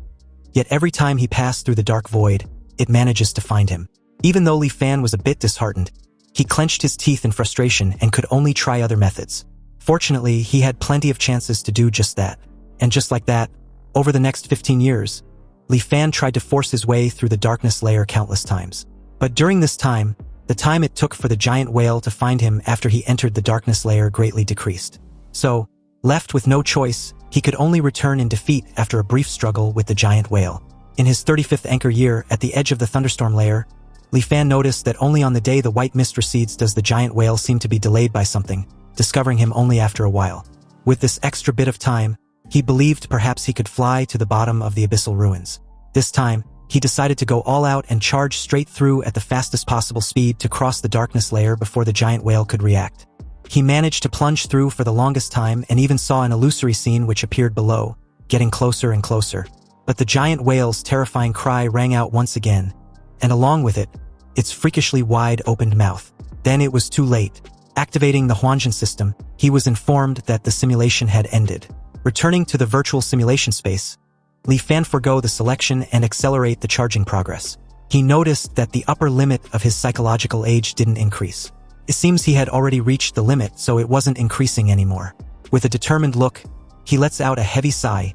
Yet every time he passed through the dark void, it manages to find him. Even though Li Fan was a bit disheartened, he clenched his teeth in frustration and could only try other methods. Fortunately, he had plenty of chances to do just that. And just like that, over the next 15 years, Li Fan tried to force his way through the darkness layer countless times. But during this time, The time it took for the giant whale to find him after he entered the darkness layer greatly decreased. So, left with no choice, he could only return in defeat after a brief struggle with the giant whale. In his 35th anchor year, at the edge of the thunderstorm layer, Li Fan noticed that only on the day the white mist recedes does the giant whale seem to be delayed by something, discovering him only after a while. With this extra bit of time, he believed perhaps he could fly to the bottom of the abyssal ruins. This time, he decided to go all out and charge straight through at the fastest possible speed to cross the darkness layer before the giant whale could react. He managed to plunge through for the longest time and even saw an illusory scene which appeared below, getting closer and closer. But the giant whale's terrifying cry rang out once again, and along with it, its freakishly wide-opened mouth. Then it was too late. Activating the Huanjin system, he was informed that the simulation had ended. Returning to the virtual simulation space, Li Fan forgo the selection and accelerate the charging progress. He noticed that the upper limit of his psychological age didn't increase. It seems he had already reached the limit, so it wasn't increasing anymore. With a determined look, he lets out a heavy sigh,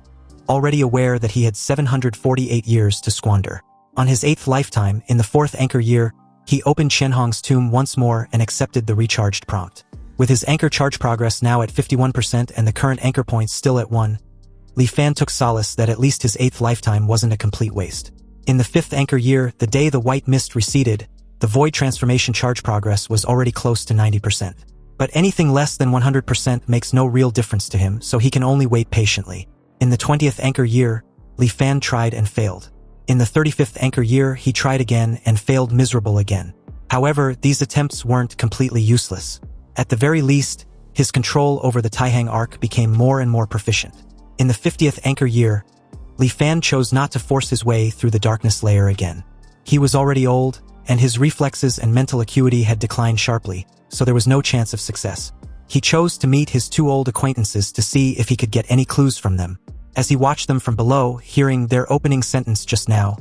already aware that he had 748 years to squander. On his 8th lifetime, in the 4th anchor year, he opened Qianhong's tomb once more and accepted the recharged prompt. With his anchor charge progress now at 51% and the current anchor points still at 1, Li Fan took solace that at least his 8th lifetime wasn't a complete waste. In the 5th anchor year, the day the white mist receded, the void transformation charge progress was already close to 90%. But anything less than 100% makes no real difference to him, so he can only wait patiently. In the 20th anchor year, Li Fan tried and failed. In the 35th anchor year, he tried again and failed miserable again. However, these attempts weren't completely useless. At the very least, his control over the Taihang arc became more and more proficient. In the 50th anchor year, Li Fan chose not to force his way through the darkness layer again. He was already old, and his reflexes and mental acuity had declined sharply, so there was no chance of success. He chose to meet his 2 old acquaintances to see if he could get any clues from them. As he watched them from below, hearing their opening sentence just now,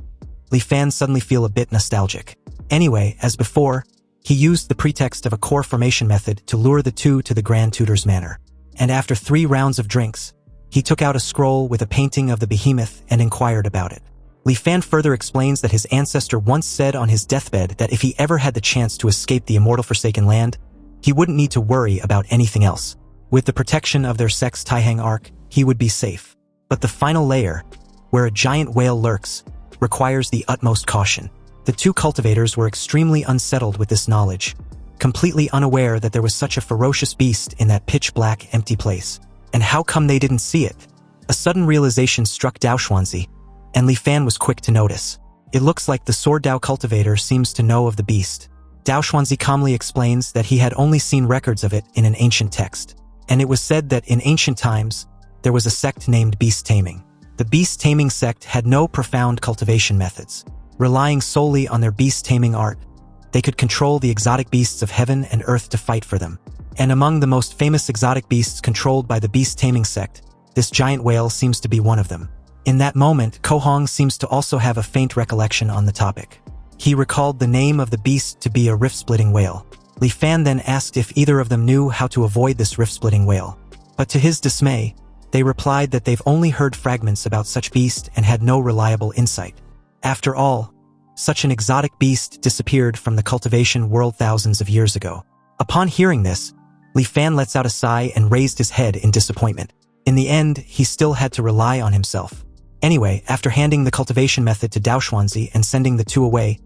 Li Fan suddenly feel a bit nostalgic. Anyway, as before, he used the pretext of a core formation method to lure the two to the Grand Tutor's manor. And after 3 rounds of drinks, he took out a scroll with a painting of the behemoth and inquired about it. Li Fan further explains that his ancestor once said on his deathbed that if he ever had the chance to escape the immortal Forsaken Land, he wouldn't need to worry about anything else. With the protection of their sex Taihang arc, he would be safe. But the final layer, where a giant whale lurks, requires the utmost caution. The 2 cultivators were extremely unsettled with this knowledge, completely unaware that there was such a ferocious beast in that pitch-black, empty place. And how come they didn't see it? A sudden realization struck Dao Xuanzi, and Li Fan was quick to notice. It looks like the Sword Dao cultivator seems to know of the beast. Dao Xuanzi calmly explains that he had only seen records of it in an ancient text. And it was said that in ancient times, there was a sect named beast taming. The beast taming sect had no profound cultivation methods. Relying solely on their beast taming art, they could control the exotic beasts of heaven and earth to fight for them. And among the most famous exotic beasts controlled by the beast taming sect, this giant whale seems to be one of them. In that moment, Ko Hong seems to also have a faint recollection on the topic. He recalled the name of the beast to be a rift-splitting whale. Li Fan then asked if either of them knew how to avoid this rift-splitting whale. But to his dismay, they replied that they've only heard fragments about such beast and had no reliable insight. After all, such an exotic beast disappeared from the cultivation world thousands of years ago. Upon hearing this, Li Fan lets out a sigh and raised his head in disappointment. In the end, he still had to rely on himself. Anyway, after handing the cultivation method to Dao Xuanzi and sending the 2 away,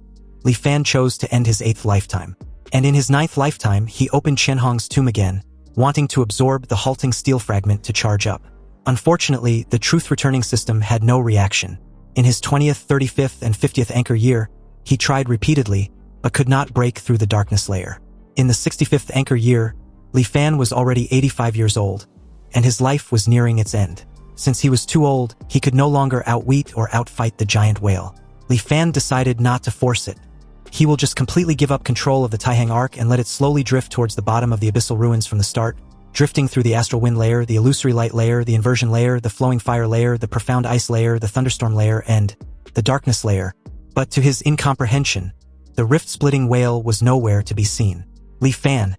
Li Fan chose to end his 8th lifetime. And in his 9th lifetime, he opened Qianhong's tomb again, wanting to absorb the halting steel fragment to charge up. Unfortunately, the truth-returning system had no reaction. In his 20th, 35th, and 50th anchor year, he tried repeatedly, but could not break through the darkness layer. In the 65th anchor year, Li Fan was already 85 years old, and his life was nearing its end. Since he was too old, he could no longer outwit or outfight the giant whale. Li Fan decided not to force it. He will just completely give up control of the Taihang arc and let it slowly drift towards the bottom of the abyssal ruins from the start, drifting through the astral wind layer, the illusory light layer, the inversion layer, the flowing fire layer, the profound ice layer, the thunderstorm layer, and the darkness layer. But to his incomprehension, the rift-splitting whale was nowhere to be seen. Li Fan,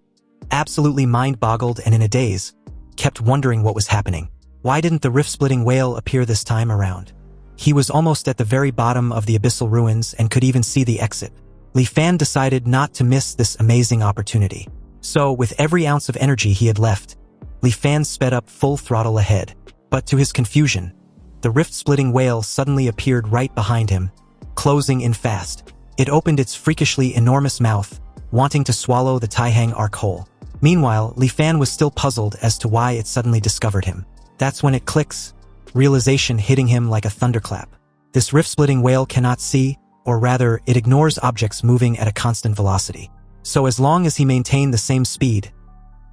absolutely mind-boggled and in a daze, kept wondering what was happening. Why didn't the rift-splitting whale appear this time around? He was almost at the very bottom of the abyssal ruins and could even see the exit. Li Fan decided not to miss this amazing opportunity. So, with every ounce of energy he had left, Li Fan sped up full throttle ahead. But to his confusion, the rift-splitting whale suddenly appeared right behind him, closing in fast. It opened its freakishly enormous mouth, wanting to swallow the Taihang arc whole. Meanwhile, Li Fan was still puzzled as to why it suddenly discovered him. That's when it clicks, realization hitting him like a thunderclap. This rift-splitting whale cannot see, or rather, it ignores objects moving at a constant velocity. So as long as he maintained the same speed,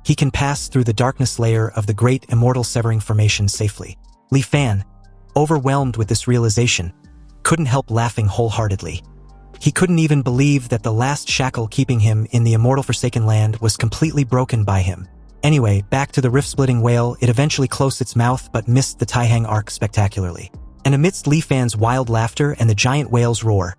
he can pass through the darkness layer of the Great Immortal Severing Formation safely. Li Fan, overwhelmed with this realization, couldn't help laughing wholeheartedly. He couldn't even believe that the last shackle keeping him in the immortal Forsaken Land was completely broken by him. Anyway, back to the rift-splitting whale, it eventually closed its mouth but missed the Taihang arc spectacularly. And amidst Li Fan's wild laughter and the giant whale's roar,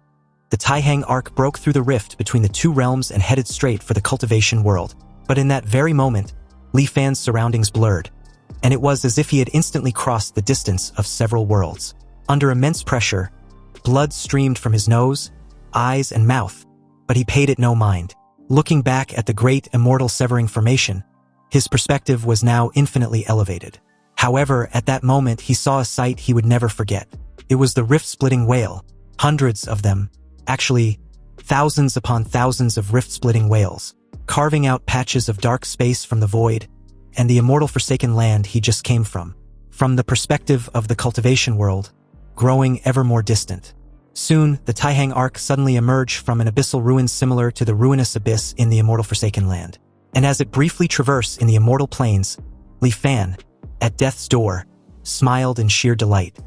the Taihang arc broke through the rift between the two realms and headed straight for the cultivation world. But in that very moment, Li Fan's surroundings blurred, and it was as if he had instantly crossed the distance of several worlds. Under immense pressure, blood streamed from his nose, eyes, and mouth, but he paid it no mind. Looking back at the Great Immortal Severing Formation, his perspective was now infinitely elevated. However, at that moment he saw a sight he would never forget. It was the rift-splitting whale, hundreds of them, actually, thousands upon thousands of rift-splitting whales, carving out patches of dark space from the void, and the immortal Forsaken Land he just came from. From the perspective of the cultivation world, growing ever more distant. Soon, the Taihang arc suddenly emerged from an abyssal ruin similar to the ruinous abyss in the immortal Forsaken Land. And as it briefly traversed in the immortal plains, Li Fan, at death's door, smiled in sheer delight.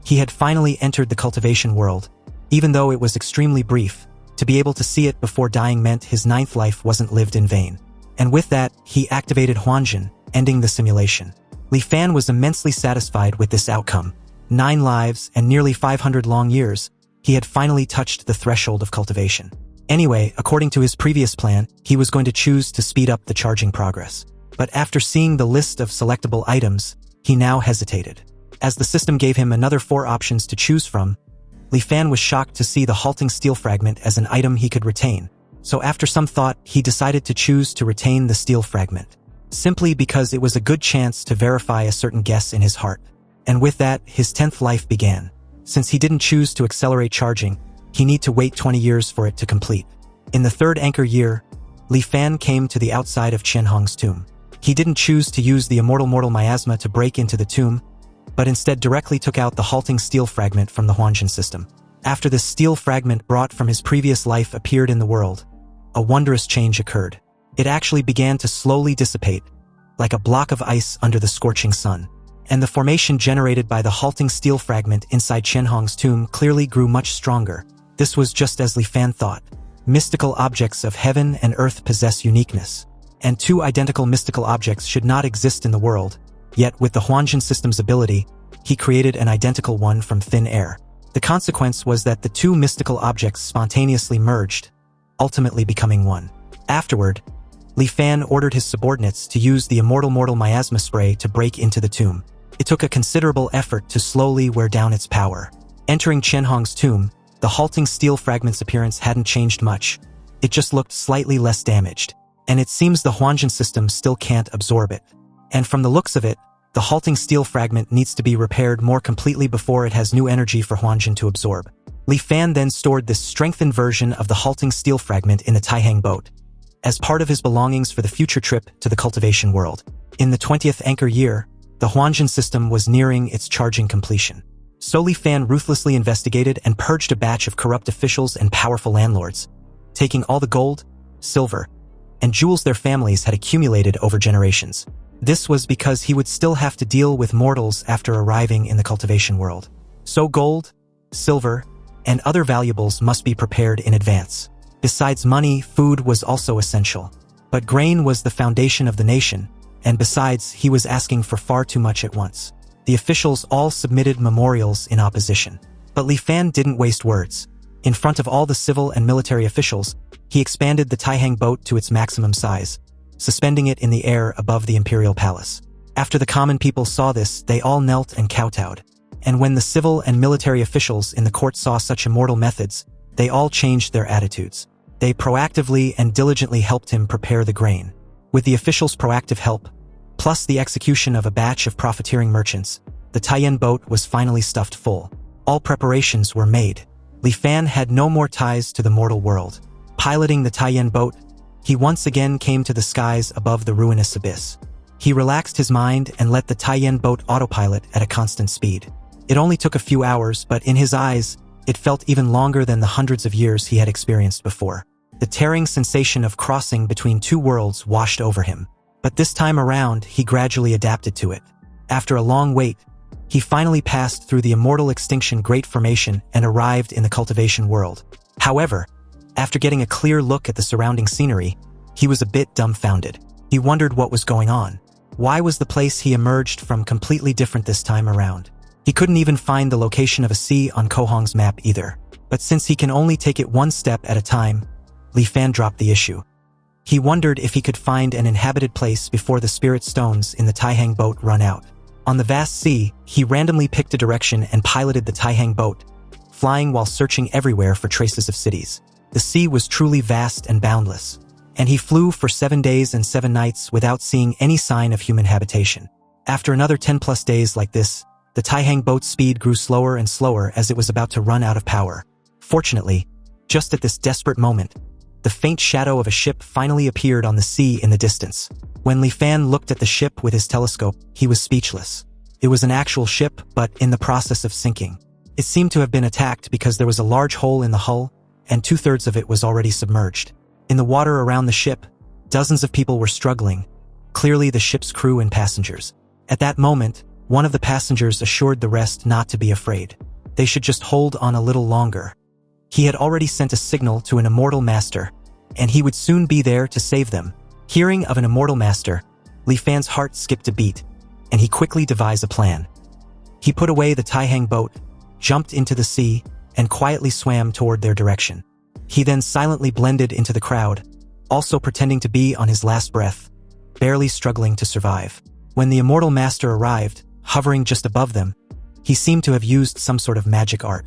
He had finally entered the cultivation world. Even though it was extremely brief, to be able to see it before dying meant his ninth life wasn't lived in vain. And with that, he activated Huanjin, ending the simulation. Li Fan was immensely satisfied with this outcome. 9 lives and nearly 500 long years, he had finally touched the threshold of cultivation. Anyway, according to his previous plan, he was going to choose to speed up the charging progress. But after seeing the list of selectable items, he now hesitated. As the system gave him another 4 options to choose from, Li Fan was shocked to see the halting steel fragment as an item he could retain. So after some thought, he decided to choose to retain the steel fragment, simply because it was a good chance to verify a certain guess in his heart. And with that, his 10th life began. Since he didn't choose to accelerate charging, he need to wait 20 years for it to complete. In the 3rd anchor year, Li Fan came to the outside of Qianhong's tomb. He didn't choose to use the immortal mortal miasma to break into the tomb, but instead directly took out the halting steel fragment from the Huanjin system. After this steel fragment brought from his previous life appeared in the world, a wondrous change occurred. It actually began to slowly dissipate, like a block of ice under the scorching sun. And the formation generated by the halting steel fragment inside Qianhong's tomb clearly grew much stronger. This was just as Li Fan thought. Mystical objects of heaven and earth possess uniqueness, and 2 identical mystical objects should not exist in the world. Yet, with the Huanjin system's ability, he created an identical one from thin air. The consequence was that the 2 mystical objects spontaneously merged, ultimately becoming one. Afterward, Li Fan ordered his subordinates to use the immortal mortal miasma spray to break into the tomb. It took a considerable effort to slowly wear down its power. Entering Qianhong's tomb, the halting steel fragment's appearance hadn't changed much. It just looked slightly less damaged. And it seems the Huanjin system still can't absorb it. And from the looks of it, the halting steel fragment needs to be repaired more completely before it has new energy for Huanjin to absorb. Li Fan then stored this strengthened version of the halting steel fragment in the Taihang boat, as part of his belongings for the future trip to the cultivation world. In the 20th anchor year, the Huanjin system was nearing its charging completion. So Li Fan ruthlessly investigated and purged a batch of corrupt officials and powerful landlords, taking all the gold, silver, and jewels their families had accumulated over generations. This was because he would still have to deal with mortals after arriving in the cultivation world. So gold, silver, and other valuables must be prepared in advance. Besides money, food was also essential. But grain was the foundation of the nation, and besides, he was asking for far too much at once. The officials all submitted memorials in opposition. But Li Fan didn't waste words. In front of all the civil and military officials, he expanded the Taihang boat to its maximum size, suspending it in the air above the imperial palace. After the common people saw this, they all knelt and kowtowed. And when the civil and military officials in the court saw such immortal methods, they all changed their attitudes. They proactively and diligently helped him prepare the grain. With the officials' proactive help, plus the execution of a batch of profiteering merchants, the Taiyan boat was finally stuffed full. All preparations were made. Li Fan had no more ties to the mortal world. Piloting the Taiyan boat, he once again came to the skies above the ruinous abyss. He relaxed his mind and let the Taiyan boat autopilot at a constant speed. It only took a few hours, but in his eyes, it felt even longer than the hundreds of years he had experienced before. The tearing sensation of crossing between two worlds washed over him. But this time around, he gradually adapted to it. After a long wait, he finally passed through the immortal extinction Great Formation and arrived in the cultivation world. However, after getting a clear look at the surrounding scenery, he was a bit dumbfounded. He wondered what was going on. Why was the place he emerged from completely different this time around? He couldn't even find the location of a sea on Kohong's map either. But since he can only take it one step at a time, Li Fan dropped the issue. He wondered if he could find an inhabited place before the spirit stones in the Taihang boat run out. On the vast sea, he randomly picked a direction and piloted the Taihang boat, flying while searching everywhere for traces of cities. The sea was truly vast and boundless, and he flew for 7 days and 7 nights without seeing any sign of human habitation. After another 10+ days like this, the Taihang boat's speed grew slower and slower as it was about to run out of power. Fortunately, just at this desperate moment, the faint shadow of a ship finally appeared on the sea in the distance. When Li Fan looked at the ship with his telescope, he was speechless. It was an actual ship, but in the process of sinking. It seemed to have been attacked because there was a large hole in the hull, and 2/3 of it was already submerged. In the water around the ship, dozens of people were struggling, clearly the ship's crew and passengers. At that moment, one of the passengers assured the rest not to be afraid. They should just hold on a little longer. He had already sent a signal to an immortal master, and he would soon be there to save them. Hearing of an immortal master, Li Fan's heart skipped a beat, and he quickly devised a plan. He put away the Taihang boat, jumped into the sea, and quietly swam toward their direction. He then silently blended into the crowd, also pretending to be on his last breath, barely struggling to survive. When the immortal master arrived, hovering just above them, he seemed to have used some sort of magic art.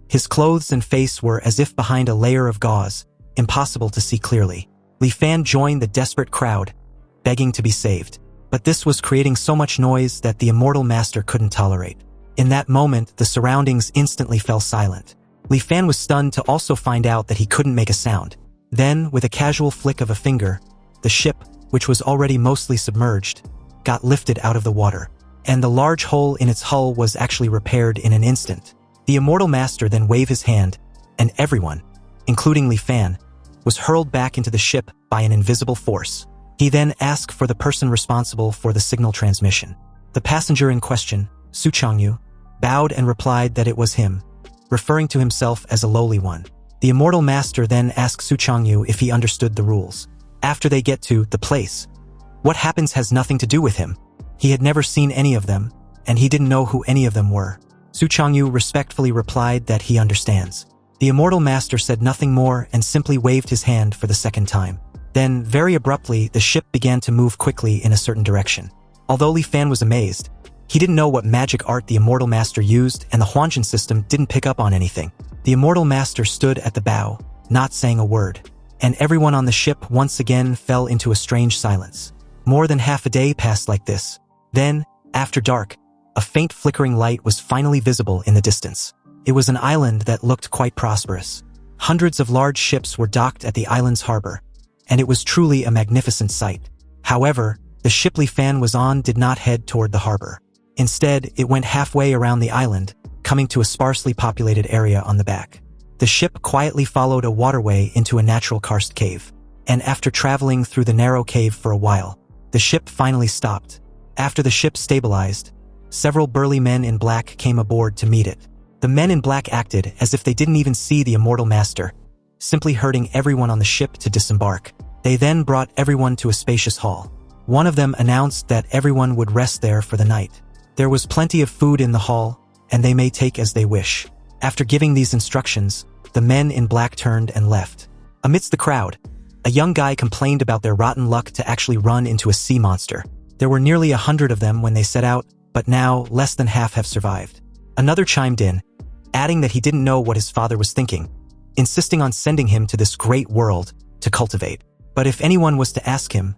His clothes and face were as if behind a layer of gauze, impossible to see clearly. Li Fan joined the desperate crowd, begging to be saved. But this was creating so much noise that the immortal master couldn't tolerate. In that moment, the surroundings instantly fell silent. Li Fan was stunned to also find out that he couldn't make a sound. Then, with a casual flick of a finger, the ship, which was already mostly submerged, got lifted out of the water, and the large hole in its hull was actually repaired in an instant. The immortal master then waved his hand, and everyone, including Li Fan, was hurled back into the ship by an invisible force. He then asked for the person responsible for the signal transmission. The passenger in question, Su Changyu, bowed and replied that it was him, referring to himself as a lowly one. The immortal master then asked Su Changyu if he understood the rules. After they get to the place, what happens has nothing to do with him. He had never seen any of them, and he didn't know who any of them were. Su Changyu respectfully replied that he understands. The immortal master said nothing more and simply waved his hand for the second time. Then, very abruptly, the ship began to move quickly in a certain direction. Although Li Fan was amazed, he didn't know what magic art the immortal master used, and the Huanjin system didn't pick up on anything. The immortal master stood at the bow, not saying a word, and everyone on the ship once again fell into a strange silence. More than half a day passed like this. Then, after dark, a faint flickering light was finally visible in the distance. It was an island that looked quite prosperous. Hundreds of large ships were docked at the island's harbor, and it was truly a magnificent sight. However, the ship Li Fan was on did not head toward the harbor. Instead, it went halfway around the island, coming to a sparsely populated area on the back. The ship quietly followed a waterway into a natural karst cave, and after traveling through the narrow cave for a while, the ship finally stopped. After the ship stabilized, several burly men in black came aboard to meet it. The men in black acted as if they didn't even see the immortal master, simply herding everyone on the ship to disembark. They then brought everyone to a spacious hall. One of them announced that everyone would rest there for the night. There was plenty of food in the hall, and they may take as they wish. After giving these instructions, the men in black turned and left. Amidst the crowd, a young guy complained about their rotten luck to actually run into a sea monster. There were nearly 100 of them when they set out, but now less than half have survived. Another chimed in, adding that he didn't know what his father was thinking, insisting on sending him to this great world to cultivate. But if anyone was to ask him,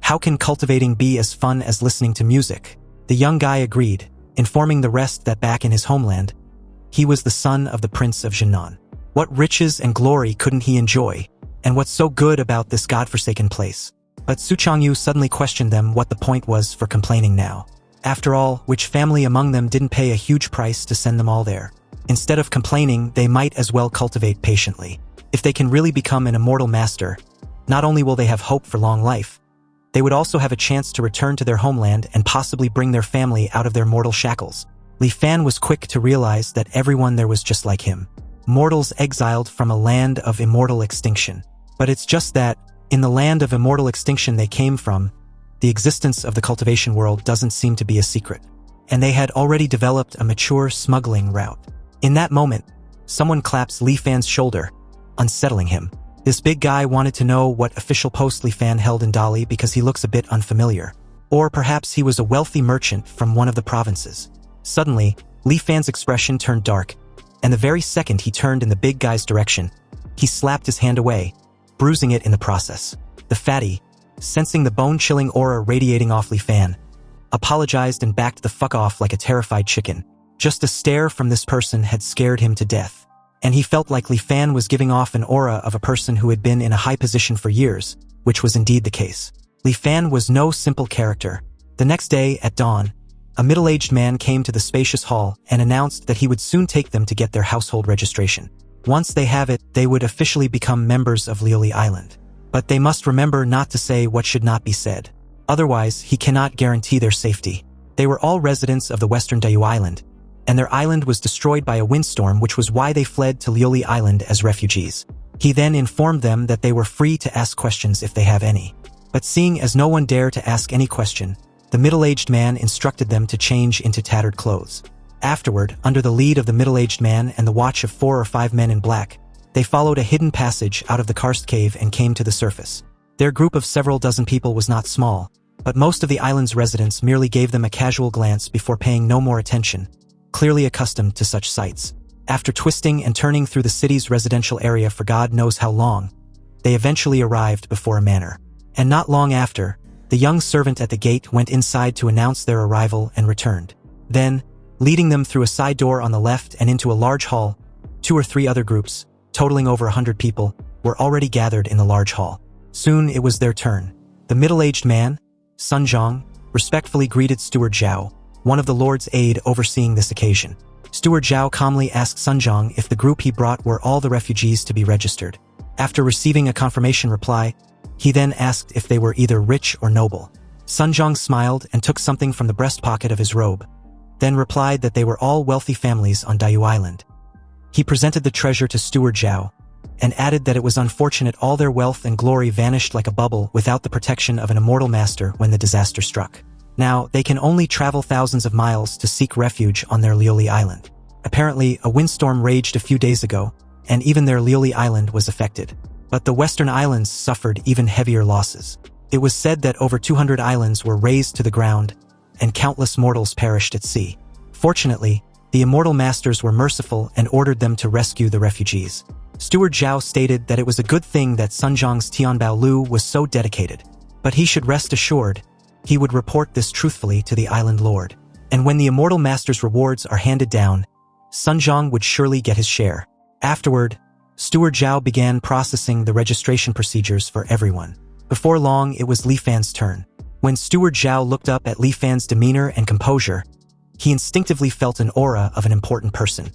how can cultivating be as fun as listening to music? The young guy agreed, informing the rest that back in his homeland, he was the son of the Prince of Jinan. What riches and glory couldn't he enjoy? And what's so good about this godforsaken place? But Su Changyu suddenly questioned them what the point was for complaining now. After all, which family among them didn't pay a huge price to send them all there? Instead of complaining, they might as well cultivate patiently. If they can really become an immortal master, not only will they have hope for long life, they would also have a chance to return to their homeland and possibly bring their family out of their mortal shackles. Li Fan was quick to realize that everyone there was just like him. Mortals exiled from a land of immortal extinction. But it's just that, in the land of immortal extinction they came from, the existence of the cultivation world doesn't seem to be a secret. And they had already developed a mature smuggling route. In that moment, someone claps Li Fan's shoulder, unsettling him. This big guy wanted to know what official post Li Fan held in Dali because he looks a bit unfamiliar. Or perhaps he was a wealthy merchant from one of the provinces. Suddenly, Li Fan's expression turned dark, and the very second he turned in the big guy's direction, he slapped his hand away, bruising it in the process. The fatty, sensing the bone-chilling aura radiating off Li Fan, apologized and backed the fuck off like a terrified chicken. Just a stare from this person had scared him to death. And he felt like Li Fan was giving off an aura of a person who had been in a high position for years, which was indeed the case. Li Fan was no simple character. The next day, at dawn, a middle-aged man came to the spacious hall and announced that he would soon take them to get their household registration. Once they have it, they would officially become members of Lioli Island. But they must remember not to say what should not be said. Otherwise, he cannot guarantee their safety. They were all residents of the western Dayu Island, and their island was destroyed by a windstorm, which was why they fled to Lioli Island as refugees. He then informed them that they were free to ask questions if they have any. But seeing as no one dared to ask any question, the middle-aged man instructed them to change into tattered clothes. Afterward, under the lead of the middle-aged man and the watch of 4 or 5 men in black, they followed a hidden passage out of the karst cave and came to the surface. Their group of several dozen people was not small, but most of the island's residents merely gave them a casual glance before paying no more attention, clearly accustomed to such sights. After twisting and turning through the city's residential area for God knows how long, they eventually arrived before a manor. And not long after, the young servant at the gate went inside to announce their arrival and returned. Then, leading them through a side door on the left and into a large hall, 2 or 3 other groups, totaling over 100 people, were already gathered in the large hall. Soon it was their turn. The middle-aged man, Sun Zhang, respectfully greeted Steward Zhao, one of the Lord's aide overseeing this occasion. Steward Zhao calmly asked Sun Zhang if the group he brought were all the refugees to be registered. After receiving a confirmation reply, he then asked if they were either rich or noble. Sun Zhang smiled and took something from the breast pocket of his robe, then replied that they were all wealthy families on Dayu Island. He presented the treasure to Steward Zhao, and added that it was unfortunate all their wealth and glory vanished like a bubble without the protection of an immortal master when the disaster struck. Now, they can only travel thousands of miles to seek refuge on their Lioli Island. Apparently, a windstorm raged a few days ago, and even their Lioli Island was affected. But the western islands suffered even heavier losses. It was said that over 200 islands were razed to the ground, and countless mortals perished at sea. Fortunately, the immortal masters were merciful and ordered them to rescue the refugees. Steward Zhao stated that it was a good thing that Sun Zhang's Tianbao Lu was so dedicated, but he should rest assured he would report this truthfully to the island lord. And when the immortal master's rewards are handed down, Sun Zhang would surely get his share. Afterward, Steward Zhao began processing the registration procedures for everyone. Before long, it was Li Fan's turn. When Steward Zhao looked up at Li Fan's demeanor and composure, he instinctively felt an aura of an important person.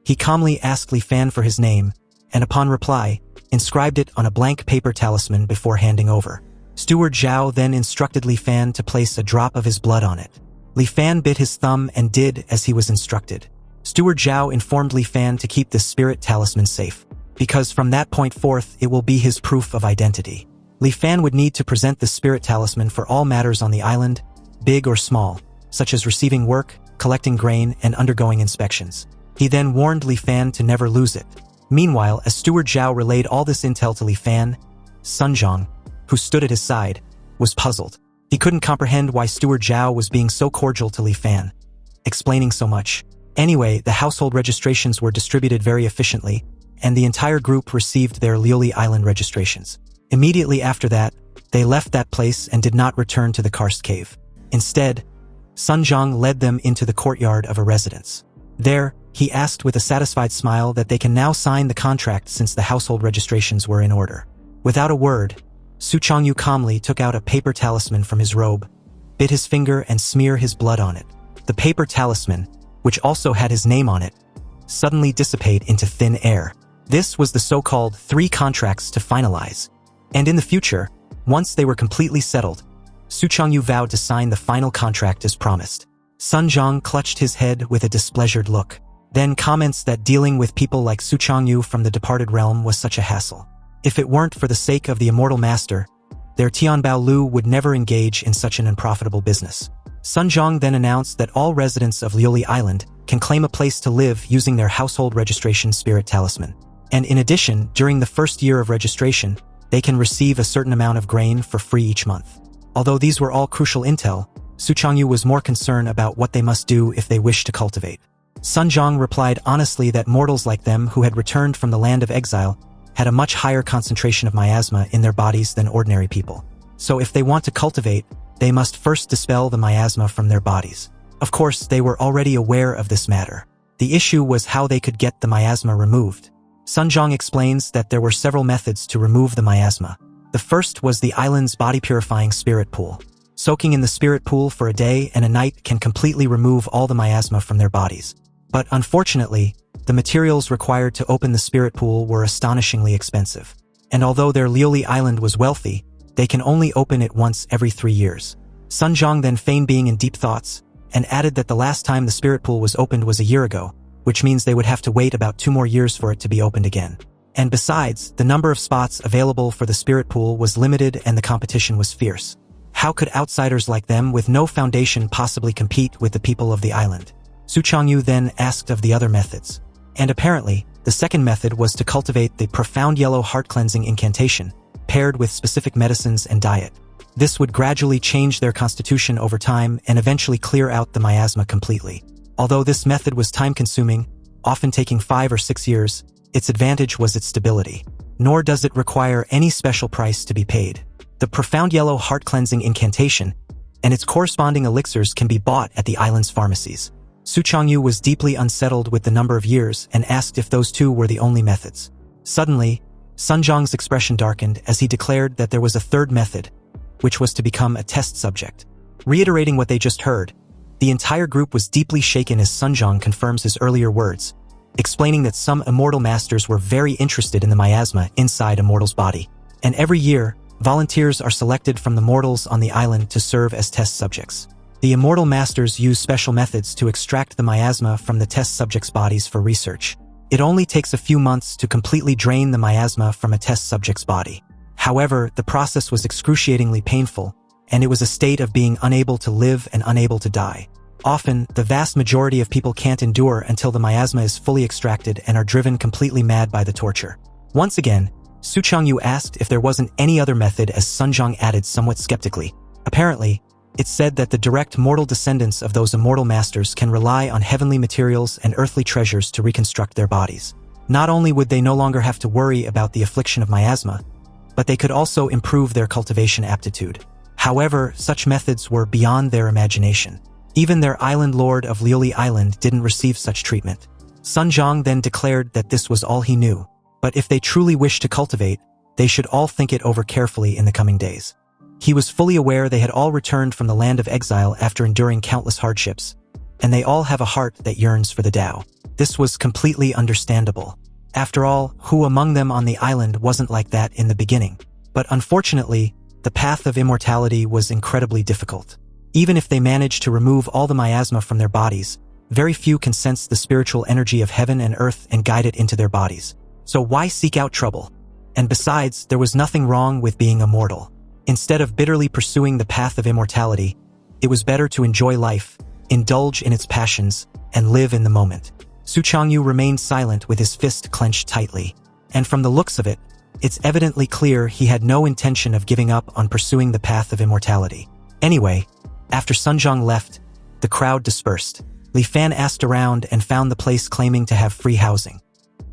He calmly asked Li Fan for his name, and upon reply, inscribed it on a blank paper talisman before handing over. Steward Zhao then instructed Li Fan to place a drop of his blood on it. Li Fan bit his thumb and did as he was instructed. Steward Zhao informed Li Fan to keep the spirit talisman safe, because from that point forth it will be his proof of identity. Li Fan would need to present the spirit talisman for all matters on the island, big or small, such as receiving work, collecting grain, and undergoing inspections. He then warned Li Fan to never lose it. Meanwhile, as Steward Zhao relayed all this intel to Li Fan, Sun Zhang, who stood at his side, was puzzled. He couldn't comprehend why Steward Zhao was being so cordial to Li Fan, explaining so much. Anyway, the household registrations were distributed very efficiently, and the entire group received their Lioli Island registrations. Immediately after that, they left that place and did not return to the karst cave. Instead, Sun Zhang led them into the courtyard of a residence. There, he asked with a satisfied smile that they can now sign the contract since the household registrations were in order. Without a word, Su Changyu calmly took out a paper talisman from his robe, bit his finger and smeared his blood on it. The paper talisman, which also had his name on it, suddenly dissipated into thin air. This was the so-called 3 contracts to finalize. And in the future, once they were completely settled, Su Changyu vowed to sign the final contract as promised. Sun Zhang clutched his head with a displeasured look, then comments that dealing with people like Su Changyu from the departed realm was such a hassle. If it weren't for the sake of the immortal master, their Tianbao Lu would never engage in such an unprofitable business. Sun Zhang then announced that all residents of Lioli Island can claim a place to live using their household registration spirit talisman. And in addition, during the first year of registration, they can receive a certain amount of grain for free each month. Although these were all crucial intel, Su Changyu was more concerned about what they must do if they wish to cultivate. Sun Zhang replied honestly that mortals like them who had returned from the land of exile had a much higher concentration of miasma in their bodies than ordinary people. So if they want to cultivate, they must first dispel the miasma from their bodies. Of course, they were already aware of this matter. The issue was how they could get the miasma removed. Sun Zhang explains that there were several methods to remove the miasma. The first was the island's body-purifying spirit pool. Soaking in the spirit pool for a day and a night can completely remove all the miasma from their bodies. But unfortunately, the materials required to open the spirit pool were astonishingly expensive. And although their Lioli Island was wealthy, they can only open it once every 3 years. Sun Zhang then feigned being in deep thoughts, and added that the last time the spirit pool was opened was a year ago, which means they would have to wait about 2 more years for it to be opened again. And besides, the number of spots available for the spirit pool was limited and the competition was fierce. How could outsiders like them with no foundation possibly compete with the people of the island? Su Changyu then asked of the other methods. And apparently, the second method was to cultivate the profound yellow heart-cleansing incantation, paired with specific medicines and diet. This would gradually change their constitution over time and eventually clear out the miasma completely. Although this method was time-consuming, often taking 5 or 6 years, its advantage was its stability. Nor does it require any special price to be paid. The profound yellow heart-cleansing incantation and its corresponding elixirs can be bought at the island's pharmacies. Su Changyu was deeply unsettled with the number of years and asked if those 2 were the only methods. Suddenly, Sun Zhang's expression darkened as he declared that there was a third method, which was to become a test subject. Reiterating what they just heard, the entire group was deeply shaken as Sun Zhang confirms his earlier words, explaining that some immortal masters were very interested in the miasma inside a mortal's body. And every year, volunteers are selected from the mortals on the island to serve as test subjects. The immortal masters use special methods to extract the miasma from the test subjects' bodies for research. It only takes a few months to completely drain the miasma from a test subject's body. However, the process was excruciatingly painful, and it was a state of being unable to live and unable to die. Often, the vast majority of people can't endure until the miasma is fully extracted and are driven completely mad by the torture. Once again, Su Changyu asked if there wasn't any other method as Sun Zhang added somewhat skeptically. Apparently, it's said that the direct mortal descendants of those immortal masters can rely on heavenly materials and earthly treasures to reconstruct their bodies. Not only would they no longer have to worry about the affliction of miasma, but they could also improve their cultivation aptitude. However, such methods were beyond their imagination. Even their island lord of Lioli Island didn't receive such treatment. Sun Zhang then declared that this was all he knew, but if they truly wished to cultivate, they should all think it over carefully in the coming days. He was fully aware they had all returned from the land of exile after enduring countless hardships, and they all have a heart that yearns for the Tao. This was completely understandable. After all, who among them on the island wasn't like that in the beginning? But unfortunately, the path of immortality was incredibly difficult. Even if they managed to remove all the miasma from their bodies, very few can sense the spiritual energy of heaven and earth and guide it into their bodies. So why seek out trouble? And besides, there was nothing wrong with being immortal. Instead of bitterly pursuing the path of immortality, it was better to enjoy life, indulge in its passions, and live in the moment. Su Changyu remained silent with his fist clenched tightly. And from the looks of it, it's evidently clear he had no intention of giving up on pursuing the path of immortality. Anyway, after Sun Zhang left, the crowd dispersed. Li Fan asked around and found the place claiming to have free housing.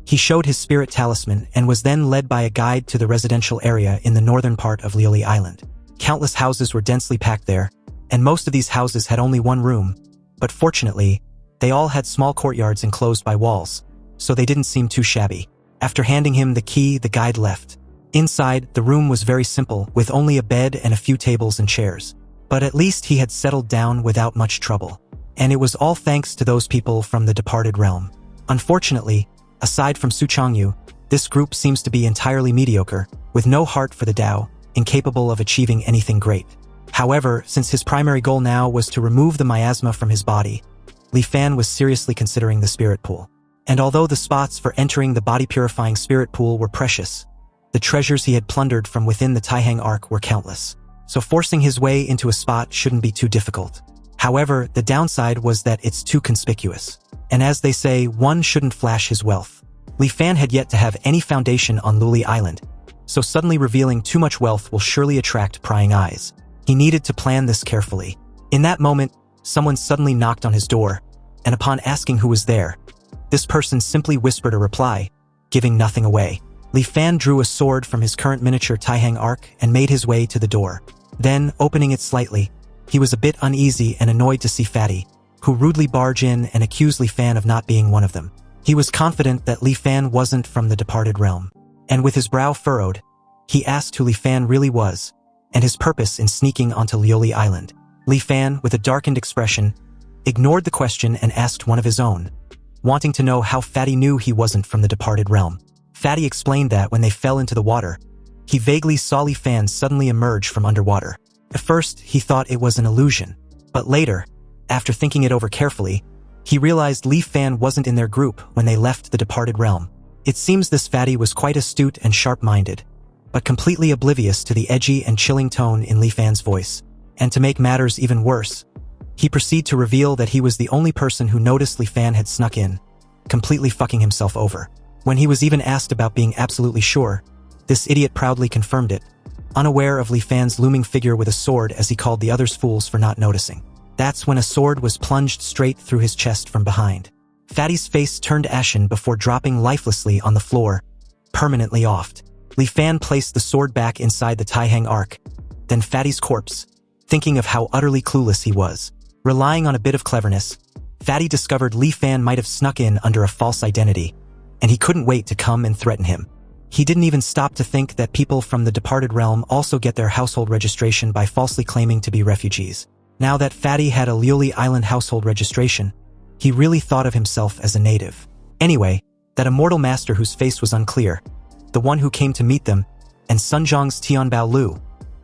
He showed his spirit talisman and was then led by a guide to the residential area in the northern part of Lioli Island. Countless houses were densely packed there, and most of these houses had only one room, but fortunately, they all had small courtyards enclosed by walls, so they didn't seem too shabby. After handing him the key, the guide left. Inside, the room was very simple, with only a bed and a few tables and chairs. But at least he had settled down without much trouble. And it was all thanks to those people from the departed realm. Unfortunately, aside from Su Changyu, this group seems to be entirely mediocre, with no heart for the Tao, incapable of achieving anything great. However, since his primary goal now was to remove the miasma from his body, Li Fan was seriously considering the spirit pool. And although the spots for entering the body-purifying spirit pool were precious, the treasures he had plundered from within the Taihang Arc were countless, so forcing his way into a spot shouldn't be too difficult. However, the downside was that it's too conspicuous. And as they say, one shouldn't flash his wealth. Li Fan had yet to have any foundation on Lioli Island, so suddenly revealing too much wealth will surely attract prying eyes. He needed to plan this carefully. In that moment, someone suddenly knocked on his door, and upon asking who was there, this person simply whispered a reply, giving nothing away. Li Fan drew a sword from his current miniature Taihang Arc and made his way to the door. Then, opening it slightly, he was a bit uneasy and annoyed to see Fatty, who rudely barged in and accused Li Fan of not being one of them. He was confident that Li Fan wasn't from the departed realm. And with his brow furrowed, he asked who Li Fan really was, and his purpose in sneaking onto Lioli Island. Li Fan, with a darkened expression, ignored the question and asked one of his own, wanting to know how Fatty knew he wasn't from the departed realm. Fatty explained that when they fell into the water, he vaguely saw Li Fan suddenly emerge from underwater. At first, he thought it was an illusion, but later, after thinking it over carefully, he realized Li Fan wasn't in their group when they left the departed realm. It seems this Fatty was quite astute and sharp-minded, but completely oblivious to the edgy and chilling tone in Li Fan's voice. And to make matters even worse, he proceeded to reveal that he was the only person who noticed Li Fan had snuck in, completely fucking himself over. When he was even asked about being absolutely sure, this idiot proudly confirmed it, unaware of Li Fan's looming figure with a sword as he called the others fools for not noticing. That's when a sword was plunged straight through his chest from behind. Fatty's face turned ashen before dropping lifelessly on the floor, permanently offed. Li Fan placed the sword back inside the Taihang Arc, then Fatty's corpse, thinking of how utterly clueless he was. Relying on a bit of cleverness, Fatty discovered Li Fan might have snuck in under a false identity, and he couldn't wait to come and threaten him. He didn't even stop to think that people from the departed realm also get their household registration by falsely claiming to be refugees. Now that Fatty had a Lioli Island household registration, he really thought of himself as a native. Anyway, that immortal master whose face was unclear, the one who came to meet them, and Sunjong's Tianbao Lu,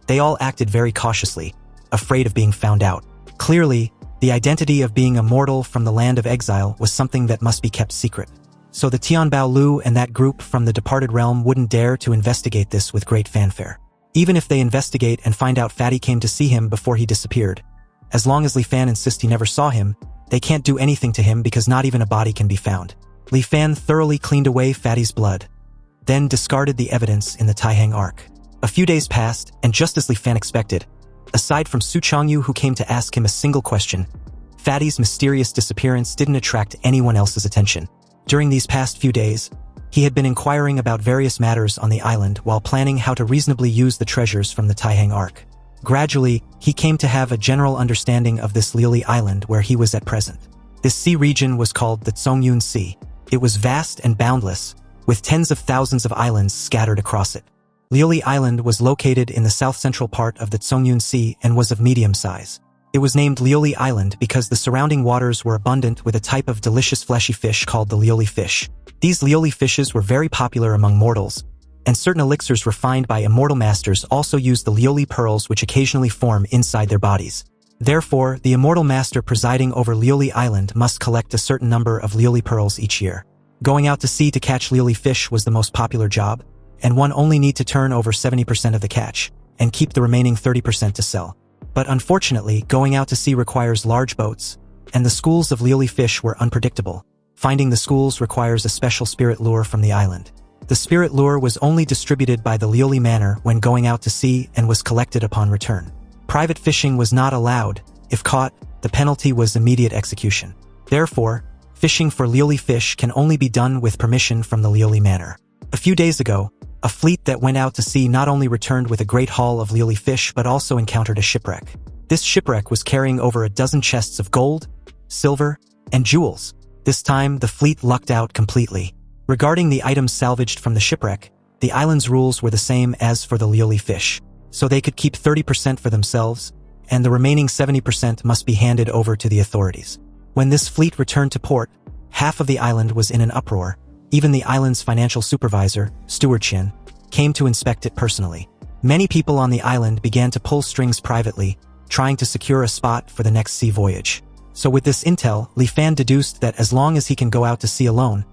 they all acted very cautiously, afraid of being found out. Clearly, the identity of being immortal from the land of exile was something that must be kept secret. So the Tianbao Lu and that group from the departed realm wouldn't dare to investigate this with great fanfare. Even if they investigate and find out Fatty came to see him before he disappeared, as long as Li Fan insists he never saw him, they can't do anything to him because not even a body can be found. Li Fan thoroughly cleaned away Fatty's blood, then discarded the evidence in the Taihang Arc. A few days passed, and just as Li Fan expected, aside from Su Changyu who came to ask him a single question, Fatty's mysterious disappearance didn't attract anyone else's attention. During these past few days, he had been inquiring about various matters on the island while planning how to reasonably use the treasures from the Taihang Arc. Gradually, he came to have a general understanding of this Lioli Island where he was at present. This sea region was called the Zongyun Sea. It was vast and boundless, with tens of thousands of islands scattered across it. Lioli Island was located in the south-central part of the Zongyun Sea and was of medium size. It was named Lioli Island because the surrounding waters were abundant with a type of delicious fleshy fish called the Lioli fish. These Lioli fishes were very popular among mortals, and certain elixirs refined by immortal masters also used the Lioli pearls which occasionally form inside their bodies. Therefore, the immortal master presiding over Lioli Island must collect a certain number of Lioli pearls each year. Going out to sea to catch Lioli fish was the most popular job, and one only need to turn over 70% of the catch, and keep the remaining 30% to sell. But unfortunately, going out to sea requires large boats, and the schools of Lioli fish were unpredictable. Finding the schools requires a special spirit lure from the island. The spirit lure was only distributed by the Lioli Manor when going out to sea and was collected upon return. Private fishing was not allowed. If caught, the penalty was immediate execution. Therefore, Fishing for Lioli fish can only be done with permission from the Lioli Manor. A few days ago, a fleet that went out to sea not only returned with a great haul of Lioli fish but also encountered a shipwreck. This shipwreck was carrying over a dozen chests of gold, silver, and jewels. This time, the fleet lucked out completely. Regarding the items salvaged from the shipwreck, the island's rules were the same as for the Lioli fish, so they could keep 30% for themselves, and the remaining 70% must be handed over to the authorities. When this fleet returned to port, half of the island was in an uproar. Even the island's financial supervisor, Steward Chin, came to inspect it personally. Many people on the island began to pull strings privately, trying to secure a spot for the next sea voyage. So with this intel, Li Fan deduced that as long as he can go out to sea alone,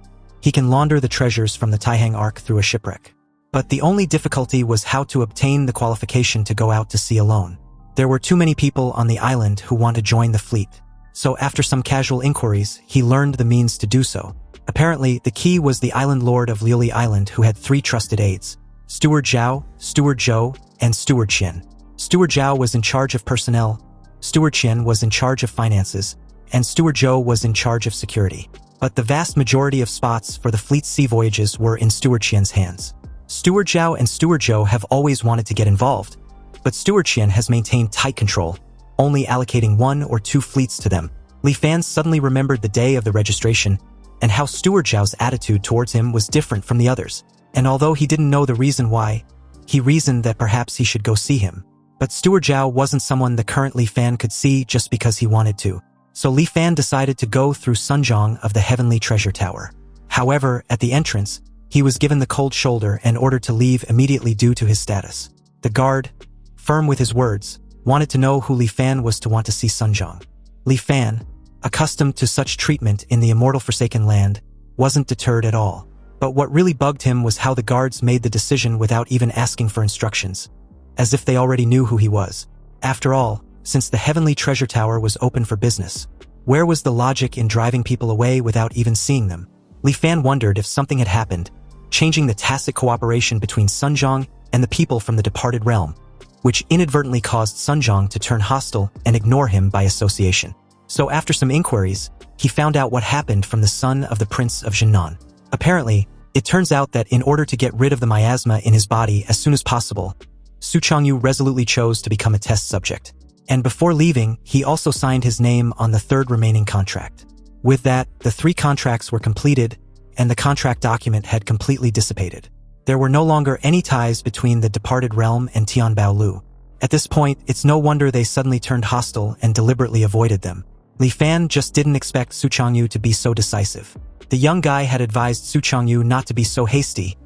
he can launder the treasures from the Taihang Ark through a shipwreck. But the only difficulty was how to obtain the qualification to go out to sea alone. There were too many people on the island who want to join the fleet. So after some casual inquiries, he learned the means to do so. Apparently, the key was the island lord of Lioli Island who had 3 trusted aides: Steward Zhao, Steward Zhou, and Steward Qian. Steward Zhao was in charge of personnel, Steward Qian was in charge of finances, and Steward Zhou was in charge of security. But the vast majority of spots for the fleet's sea voyages were in Steward Qian's hands. Steward Zhao and Steward Zhou have always wanted to get involved, but Steward Qian has maintained tight control, only allocating 1 or 2 fleets to them. Li Fan suddenly remembered the day of the registration and how Steward Zhao's attitude towards him was different from the others. And although he didn't know the reason why, he reasoned that perhaps he should go see him. But Steward Zhao wasn't someone the current Li Fan could see just because he wanted to. So Li Fan decided to go through Sunjong of the Heavenly Treasure Tower. However, at the entrance, he was given the cold shoulder and ordered to leave immediately due to his status. The guard, firm with his words, wanted to know who Li Fan was to want to see Sunjong. Li Fan, accustomed to such treatment in the immortal Forsaken Land, wasn't deterred at all. But what really bugged him was how the guards made the decision without even asking for instructions, as if they already knew who he was. After all, since the Heavenly Treasure Tower was open for business, where was the logic in driving people away without even seeing them? Li Fan wondered if something had happened, changing the tacit cooperation between Sunjong and the people from the departed realm, which inadvertently caused Sunjong to turn hostile and ignore him by association. So after some inquiries, he found out what happened from the son of the Prince of Jinnan. Apparently, it turns out that in order to get rid of the miasma in his body as soon as possible, Su Changyu resolutely chose to become a test subject. And before leaving, he also signed his name on the 3rd remaining contract. With that, the 3 contracts were completed, and the contract document had completely dissipated. There were no longer any ties between the departed realm and Tianbao Lu. At this point, it's no wonder they suddenly turned hostile and deliberately avoided them. Li Fan just didn't expect Su Changyu to be so decisive. The young guy had advised Su Changyu not to be so hasty,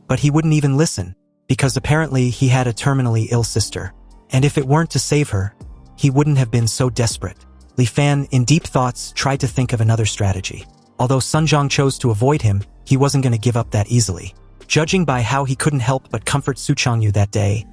but he wouldn't even listen, because apparently he had a terminally ill sister. And if it weren't to save her, he wouldn't have been so desperate. Li Fan, in deep thoughts, tried to think of another strategy. Although Sunjong chose to avoid him, he wasn't going to give up that easily. Judging by how he couldn't help but comfort Su Changyu that day,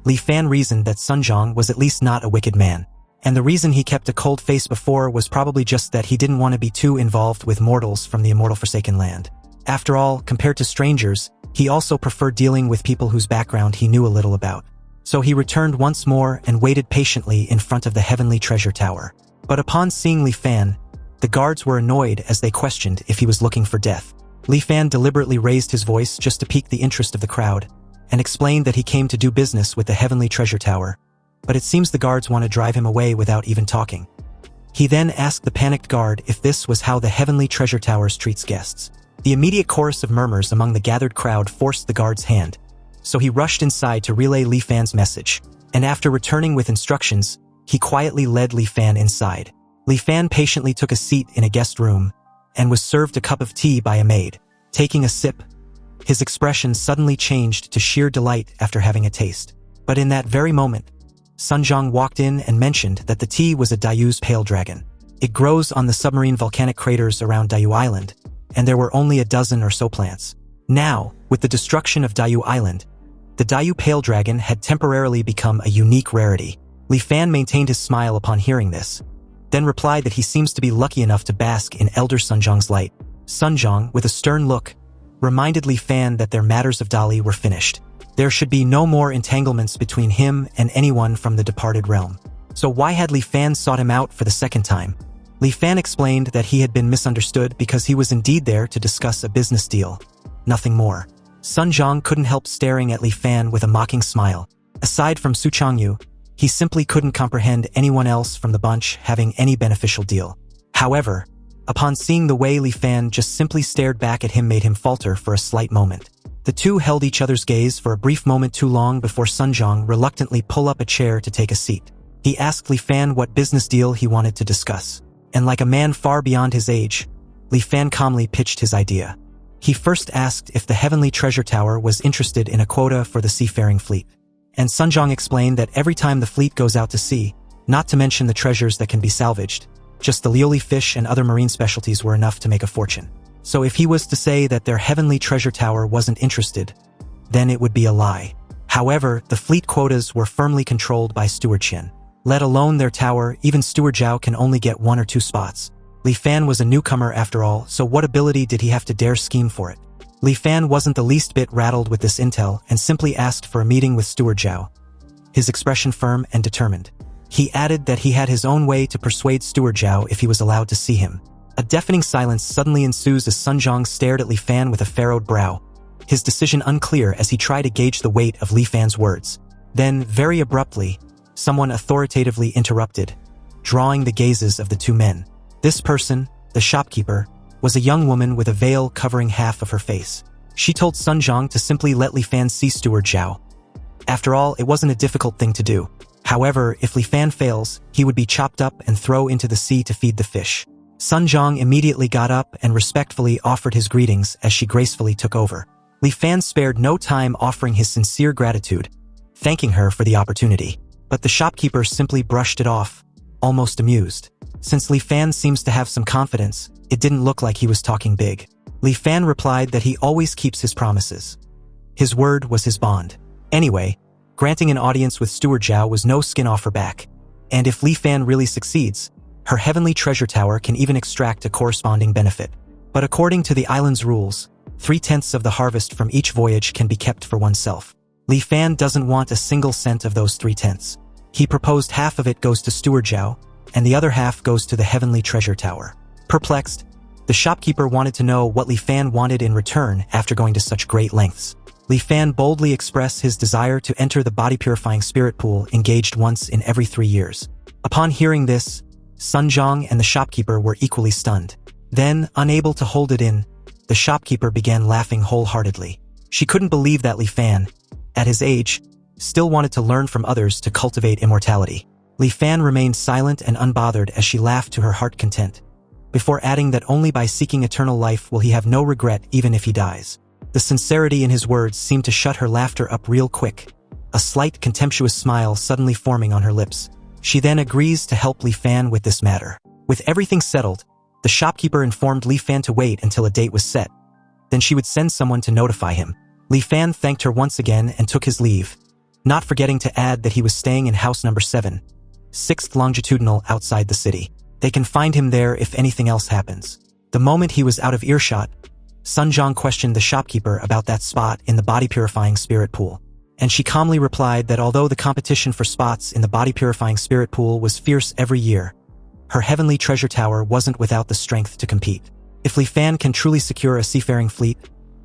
Li Fan reasoned that Sunjong was at least not a wicked man. And the reason he kept a cold face before was probably just that he didn't want to be too involved with mortals from the immortal Forsaken Land. After all, compared to strangers, he also preferred dealing with people whose background he knew a little about. So he returned once more and waited patiently in front of the Heavenly Treasure Tower. But upon seeing Li Fan, the guards were annoyed as they questioned if he was looking for death. Li Fan deliberately raised his voice just to pique the interest of the crowd, and explained that he came to do business with the Heavenly Treasure Tower, but it seems the guards want to drive him away without even talking. He then asked the panicked guard if this was how the Heavenly Treasure Towers treats guests. The immediate chorus of murmurs among the gathered crowd forced the guard's hand, so he rushed inside to relay Li Fan's message, and after returning with instructions, he quietly led Li Fan inside. Li Fan patiently took a seat in a guest room, and was served a cup of tea by a maid. Taking a sip, his expression suddenly changed to sheer delight after having a taste. But in that very moment, Sunjong walked in and mentioned that the tea was a Dayu's pale dragon. It grows on the submarine volcanic craters around Dayu Island, and there were only a dozen or so plants. Now, with the destruction of Dayu Island, the Dayu pale dragon had temporarily become a unique rarity. Li Fan maintained his smile upon hearing this, then replied that he seems to be lucky enough to bask in Elder Sunjong's light. Sunjong, with a stern look, reminded Li Fan that their matters of Dali were finished. There should be no more entanglements between him and anyone from the departed realm. So why had Li Fan sought him out for the second time? Li Fan explained that he had been misunderstood because he was indeed there to discuss a business deal. Nothing more. Sun Zhang couldn't help staring at Li Fan with a mocking smile. Aside from Su Changyu, he simply couldn't comprehend anyone else from the bunch having any beneficial deal. However, upon seeing the way Li Fan just simply stared back at him made him falter for a slight moment. The two held each other's gaze for a brief moment too long before Sun Zhang reluctantly pulled up a chair to take a seat. He asked Li Fan what business deal he wanted to discuss. And like a man far beyond his age, Li Fan calmly pitched his idea. He first asked if the Heavenly Treasure Tower was interested in a quota for the seafaring fleet. And Sun Zhang explained that every time the fleet goes out to sea, not to mention the treasures that can be salvaged, just the lioli fish and other marine specialties were enough to make a fortune. So if he was to say that their Heavenly Treasure Tower wasn't interested, then it would be a lie. However, the fleet quotas were firmly controlled by Steward Qian. Let alone their tower, even Steward Zhao can only get 1 or 2 spots. Li Fan was a newcomer after all, so what ability did he have to dare scheme for it? Li Fan wasn't the least bit rattled with this intel and simply asked for a meeting with Steward Zhao. His expression firm and determined. He added that he had his own way to persuade Steward Zhao if he was allowed to see him. A deafening silence suddenly ensues as Sun Zhang stared at Li Fan with a furrowed brow, his decision unclear as he tried to gauge the weight of Li Fan's words. Then, very abruptly, someone authoritatively interrupted, drawing the gazes of the two men. This person, the shopkeeper, was a young woman with a veil covering half of her face. She told Sun Zhang to simply let Li Fan see Steward Zhao. After all, it wasn't a difficult thing to do. However, if Li Fan fails, he would be chopped up and thrown into the sea to feed the fish. Sun Zhang immediately got up and respectfully offered his greetings as she gracefully took over. Li Fan spared no time offering his sincere gratitude, thanking her for the opportunity. But the shopkeeper simply brushed it off, almost amused. Since Li Fan seems to have some confidence, it didn't look like he was talking big. Li Fan replied that he always keeps his promises. His word was his bond. Anyway, granting an audience with Steward Zhao was no skin off her back. And if Li Fan really succeeds, her Heavenly Treasure Tower can even extract a corresponding benefit. But according to the island's rules, 3/10 of the harvest from each voyage can be kept for oneself. Li Fan doesn't want a single cent of those 3/10. He proposed half of it goes to Steward Zhao, and the other half goes to the Heavenly Treasure Tower. Perplexed, the shopkeeper wanted to know what Li Fan wanted in return after going to such great lengths. Li Fan boldly expressed his desire to enter the body-purifying spirit pool engaged once in every 3 years. Upon hearing this, Sun Zhang and the shopkeeper were equally stunned. Then, unable to hold it in, the shopkeeper began laughing wholeheartedly. She couldn't believe that Li Fan, at his age, still wanted to learn from others to cultivate immortality. Li Fan remained silent and unbothered as she laughed to her heart content, before adding that only by seeking eternal life will he have no regret even if he dies. The sincerity in his words seemed to shut her laughter up real quick, a slight contemptuous smile suddenly forming on her lips. She then agrees to help Li Fan with this matter. With everything settled, the shopkeeper informed Li Fan to wait until a date was set. Then she would send someone to notify him. Li Fan thanked her once again and took his leave, not forgetting to add that he was staying in house number 7, 6th longitudinal outside the city. They can find him there if anything else happens. The moment he was out of earshot, Sun Zhang questioned the shopkeeper about that spot in the body-purifying spirit pool. And she calmly replied that although the competition for spots in the body-purifying spirit pool was fierce every year, her Heavenly Treasure Tower wasn't without the strength to compete. If Li Fan can truly secure a seafaring fleet,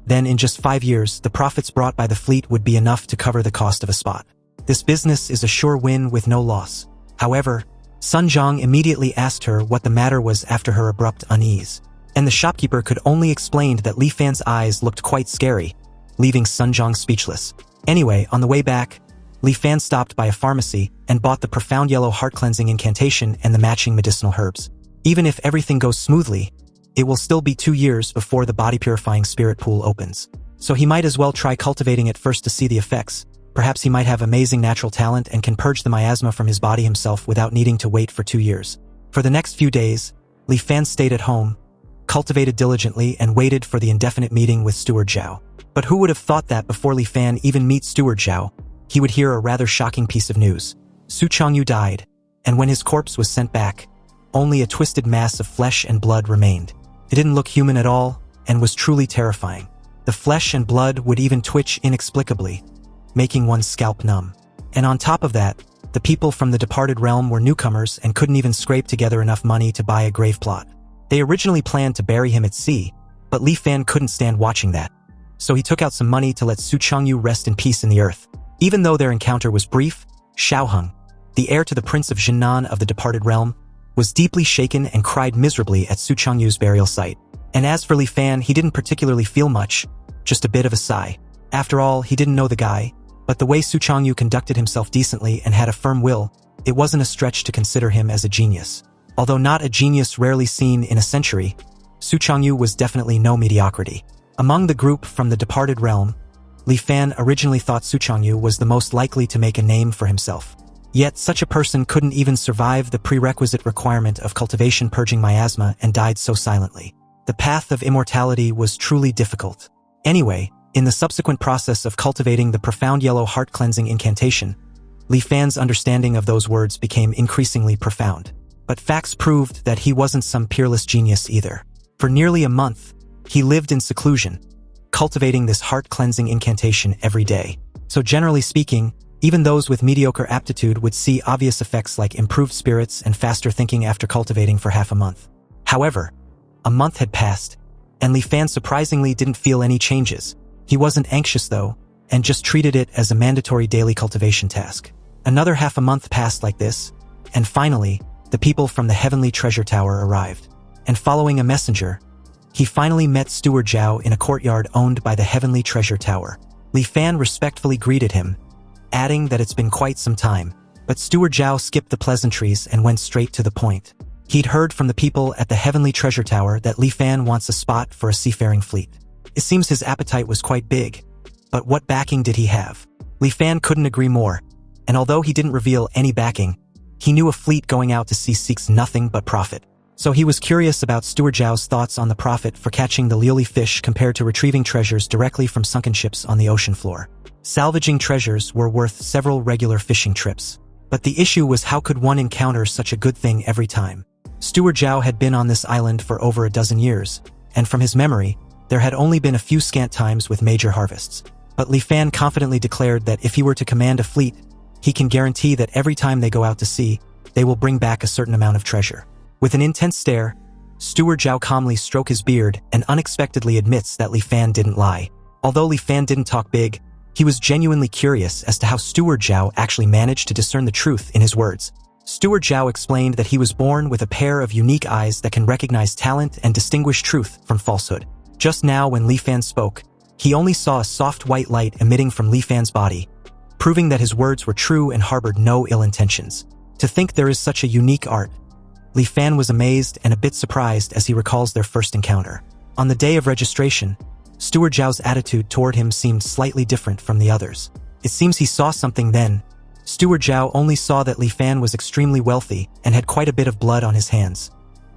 then in just 5 years, the profits brought by the fleet would be enough to cover the cost of a spot. This business is a sure win with no loss. However, Sun Zhang immediately asked her what the matter was after her abrupt unease. And the shopkeeper could only explain that Li Fan's eyes looked quite scary, leaving Sun Zhang speechless. Anyway, on the way back, Li Fan stopped by a pharmacy and bought the profound yellow heart-cleansing incantation and the matching medicinal herbs. Even if everything goes smoothly, it will still be 2 years before the body-purifying spirit pool opens. So he might as well try cultivating it first to see the effects. Perhaps he might have amazing natural talent and can purge the miasma from his body himself without needing to wait for 2 years. For the next few days, Li Fan stayed at home, cultivated diligently, and waited for the indefinite meeting with Steward Zhao. But who would have thought that before Li Fan even meets Steward Zhao, he would hear a rather shocking piece of news. Su Changyu died, and when his corpse was sent back, only a twisted mass of flesh and blood remained. It didn't look human at all, and was truly terrifying. The flesh and blood would even twitch inexplicably, making one's scalp numb. And on top of that, The people from the departed realm were newcomers and couldn't even scrape together enough money to buy a grave plot. They originally planned to bury him at sea, but Li Fan couldn't stand watching that. So he took out some money to let Su Changyu rest in peace in the earth. Even though their encounter was brief, Xiaoheng, the heir to the Prince of Jinnan of the departed realm, was deeply shaken and cried miserably at Su Changyu's burial site. And as for Li Fan, he didn't particularly feel much, just a bit of a sigh. After all, he didn't know the guy, but the way Su Changyu conducted himself decently and had a firm will, it wasn't a stretch to consider him as a genius. Although not a genius rarely seen in a century, Su Changyu was definitely no mediocrity. Among the group from the departed realm, Li Fan originally thought Su Changyu was the most likely to make a name for himself. Yet such a person couldn't even survive the prerequisite requirement of cultivation, purging miasma, and died so silently. The path of immortality was truly difficult. Anyway, in the subsequent process of cultivating the profound yellow heart cleansing incantation, Li Fan's understanding of those words became increasingly profound. But facts proved that he wasn't some peerless genius either. For nearly a month, he lived in seclusion, cultivating this heart cleansing incantation every day. So generally speaking, even those with mediocre aptitude would see obvious effects like improved spirits and faster thinking after cultivating for half a month. However, a month had passed, and Li Fan surprisingly didn't feel any changes. He wasn't anxious though, and just treated it as a mandatory daily cultivation task. Another half a month passed like this, and finally, the people from the Heavenly Treasure Tower arrived. And following a messenger, he finally met Steward Zhao in a courtyard owned by the Heavenly Treasure Tower. Li Fan respectfully greeted him, adding that it's been quite some time, but Steward Zhao skipped the pleasantries and went straight to the point. He'd heard from the people at the Heavenly Treasure Tower that Li Fan wants a spot for a seafaring fleet. It seems his appetite was quite big, but what backing did he have? Li Fan couldn't agree more, and although he didn't reveal any backing, he knew a fleet going out to sea seeks nothing but profit. So he was curious about Steward Zhao's thoughts on the profit for catching the lily fish compared to retrieving treasures directly from sunken ships on the ocean floor. Salvaging treasures were worth several regular fishing trips. But the issue was, how could one encounter such a good thing every time? Steward Zhao had been on this island for over a dozen years, and from his memory, there had only been a few scant times with major harvests. But Li Fan confidently declared that if he were to command a fleet, he can guarantee that every time they go out to sea, they will bring back a certain amount of treasure. With an intense stare, Steward Zhao calmly strokes his beard and unexpectedly admits that Li Fan didn't lie. Although Li Fan didn't talk big, he was genuinely curious as to how Steward Zhao actually managed to discern the truth in his words. Steward Zhao explained that he was born with a pair of unique eyes that can recognize talent and distinguish truth from falsehood. Just now when Li Fan spoke, he only saw a soft white light emitting from Li Fan's body, proving that his words were true and harbored no ill intentions. To think there is such a unique art, Li Fan was amazed and a bit surprised as he recalls their first encounter. On the day of registration, Steward Zhao's attitude toward him seemed slightly different from the others. It seems he saw something then. Steward Zhao only saw that Li Fan was extremely wealthy and had quite a bit of blood on his hands.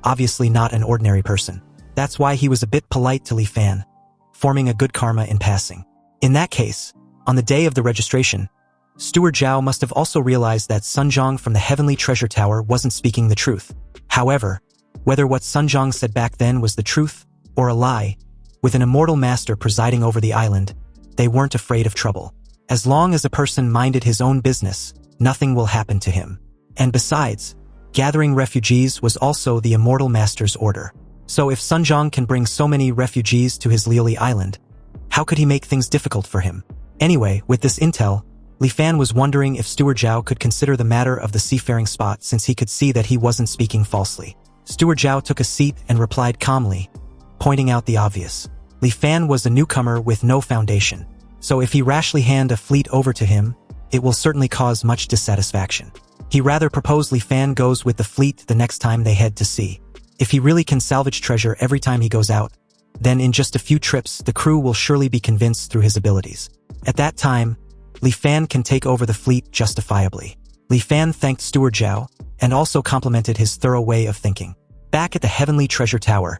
Obviously not an ordinary person. That's why he was a bit polite to Li Fan, forming a good karma in passing. In that case, on the day of the registration, Steward Zhao must have also realized that Sun Zhang from the Heavenly Treasure Tower wasn't speaking the truth. However, whether what Sun Zhang said back then was the truth or a lie, with an immortal master presiding over the island, they weren't afraid of trouble. As long as a person minded his own business, nothing will happen to him. And besides, gathering refugees was also the immortal master's order. So if Sun Zhang can bring so many refugees to his Liuli island, how could he make things difficult for him? Anyway, with this intel, Li Fan was wondering if Steward Zhao could consider the matter of the seafaring spot, since he could see that he wasn't speaking falsely. Steward Zhao took a seat and replied calmly, pointing out the obvious. Li Fan was a newcomer with no foundation, so if he rashly hand a fleet over to him, it will certainly cause much dissatisfaction. He rather proposed Li Fan goes with the fleet the next time they head to sea. If he really can salvage treasure every time he goes out, then in just a few trips the crew will surely be convinced through his abilities. At that time, Li Fan can take over the fleet justifiably. Li Fan thanked Steward Zhao, and also complimented his thorough way of thinking. Back at the Heavenly Treasure Tower,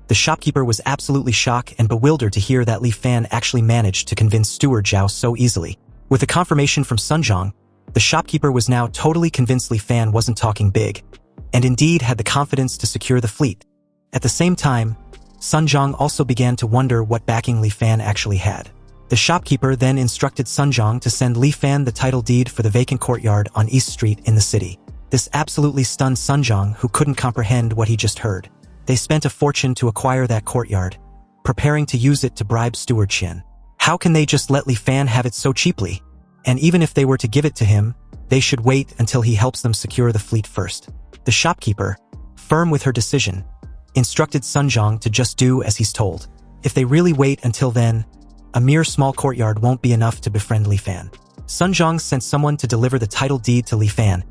the shopkeeper was absolutely shocked and bewildered to hear that Li Fan actually managed to convince Steward Zhao so easily. With a confirmation from Sun Zhang, the shopkeeper was now totally convinced Li Fan wasn't talking big, and indeed had the confidence to secure the fleet. At the same time, Sun Zhang also began to wonder what backing Li Fan actually had. The shopkeeper then instructed Sunjong to send Li Fan the title deed for the vacant courtyard on East Street in the city. This absolutely stunned Sunjong, who couldn't comprehend what he just heard. They spent a fortune to acquire that courtyard, preparing to use it to bribe Steward Qian. How can they just let Li Fan have it so cheaply? And even if they were to give it to him, they should wait until he helps them secure the fleet first. The shopkeeper, firm with her decision, instructed Sunjong to just do as he's told. If they really wait until then, a mere small courtyard won't be enough to befriend Li Fan. Sunjong sent someone to deliver the title deed to Li Fan,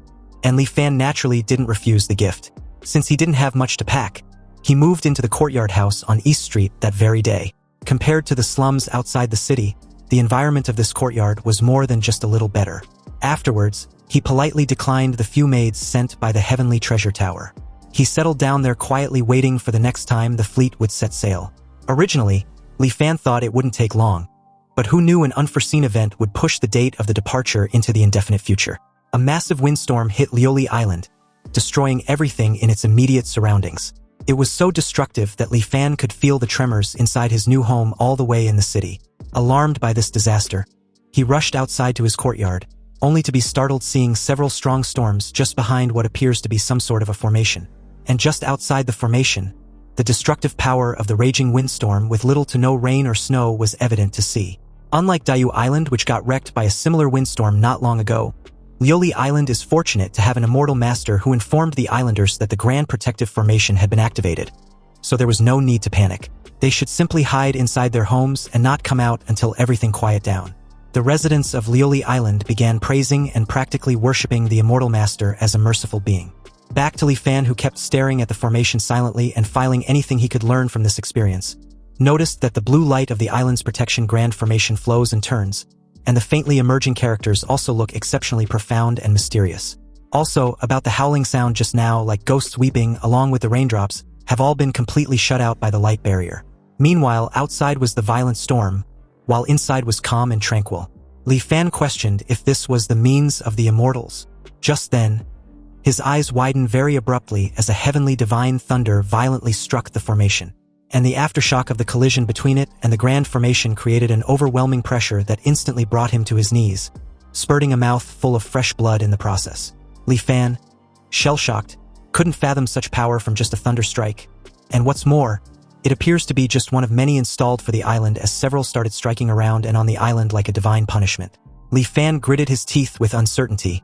and Li Fan naturally didn't refuse the gift. Since he didn't have much to pack, he moved into the courtyard house on East Street that very day. Compared to the slums outside the city, the environment of this courtyard was more than just a little better. Afterwards, he politely declined the few maids sent by the Heavenly Treasure Tower. He settled down there quietly, waiting for the next time the fleet would set sail. Originally, Li Fan thought it wouldn't take long, but who knew an unforeseen event would push the date of the departure into the indefinite future. A massive windstorm hit Lioli Island, destroying everything in its immediate surroundings. It was so destructive that Li Fan could feel the tremors inside his new home all the way in the city. Alarmed by this disaster, he rushed outside to his courtyard, only to be startled seeing several strong storms just behind what appears to be some sort of a formation. And just outside the formation, the destructive power of the raging windstorm with little to no rain or snow was evident to see. Unlike Dayu Island, which got wrecked by a similar windstorm not long ago, Lioli Island is fortunate to have an immortal master who informed the islanders that the Grand Protective Formation had been activated, so there was no need to panic. They should simply hide inside their homes and not come out until everything quiet down. The residents of Lioli Island began praising and practically worshipping the immortal master as a merciful being. Back to Li Fan, who kept staring at the formation silently and filing anything he could learn from this experience, noticed that the blue light of the island's protection Grand Formation flows and turns, and the faintly emerging characters also look exceptionally profound and mysterious. Also, about the howling sound just now, like ghosts weeping along with the raindrops, have all been completely shut out by the light barrier. Meanwhile, outside was the violent storm, while inside was calm and tranquil. Li Fan questioned if this was the means of the immortals. Just then, his eyes widened very abruptly as a heavenly divine thunder violently struck the formation, and the aftershock of the collision between it and the Grand Formation created an overwhelming pressure that instantly brought him to his knees, spurting a mouth full of fresh blood in the process. Li Fan, shell-shocked, couldn't fathom such power from just a thunder strike, and what's more, it appears to be just one of many installed for the island, as several started striking around and on the island like a divine punishment. Li Fan gritted his teeth with uncertainty,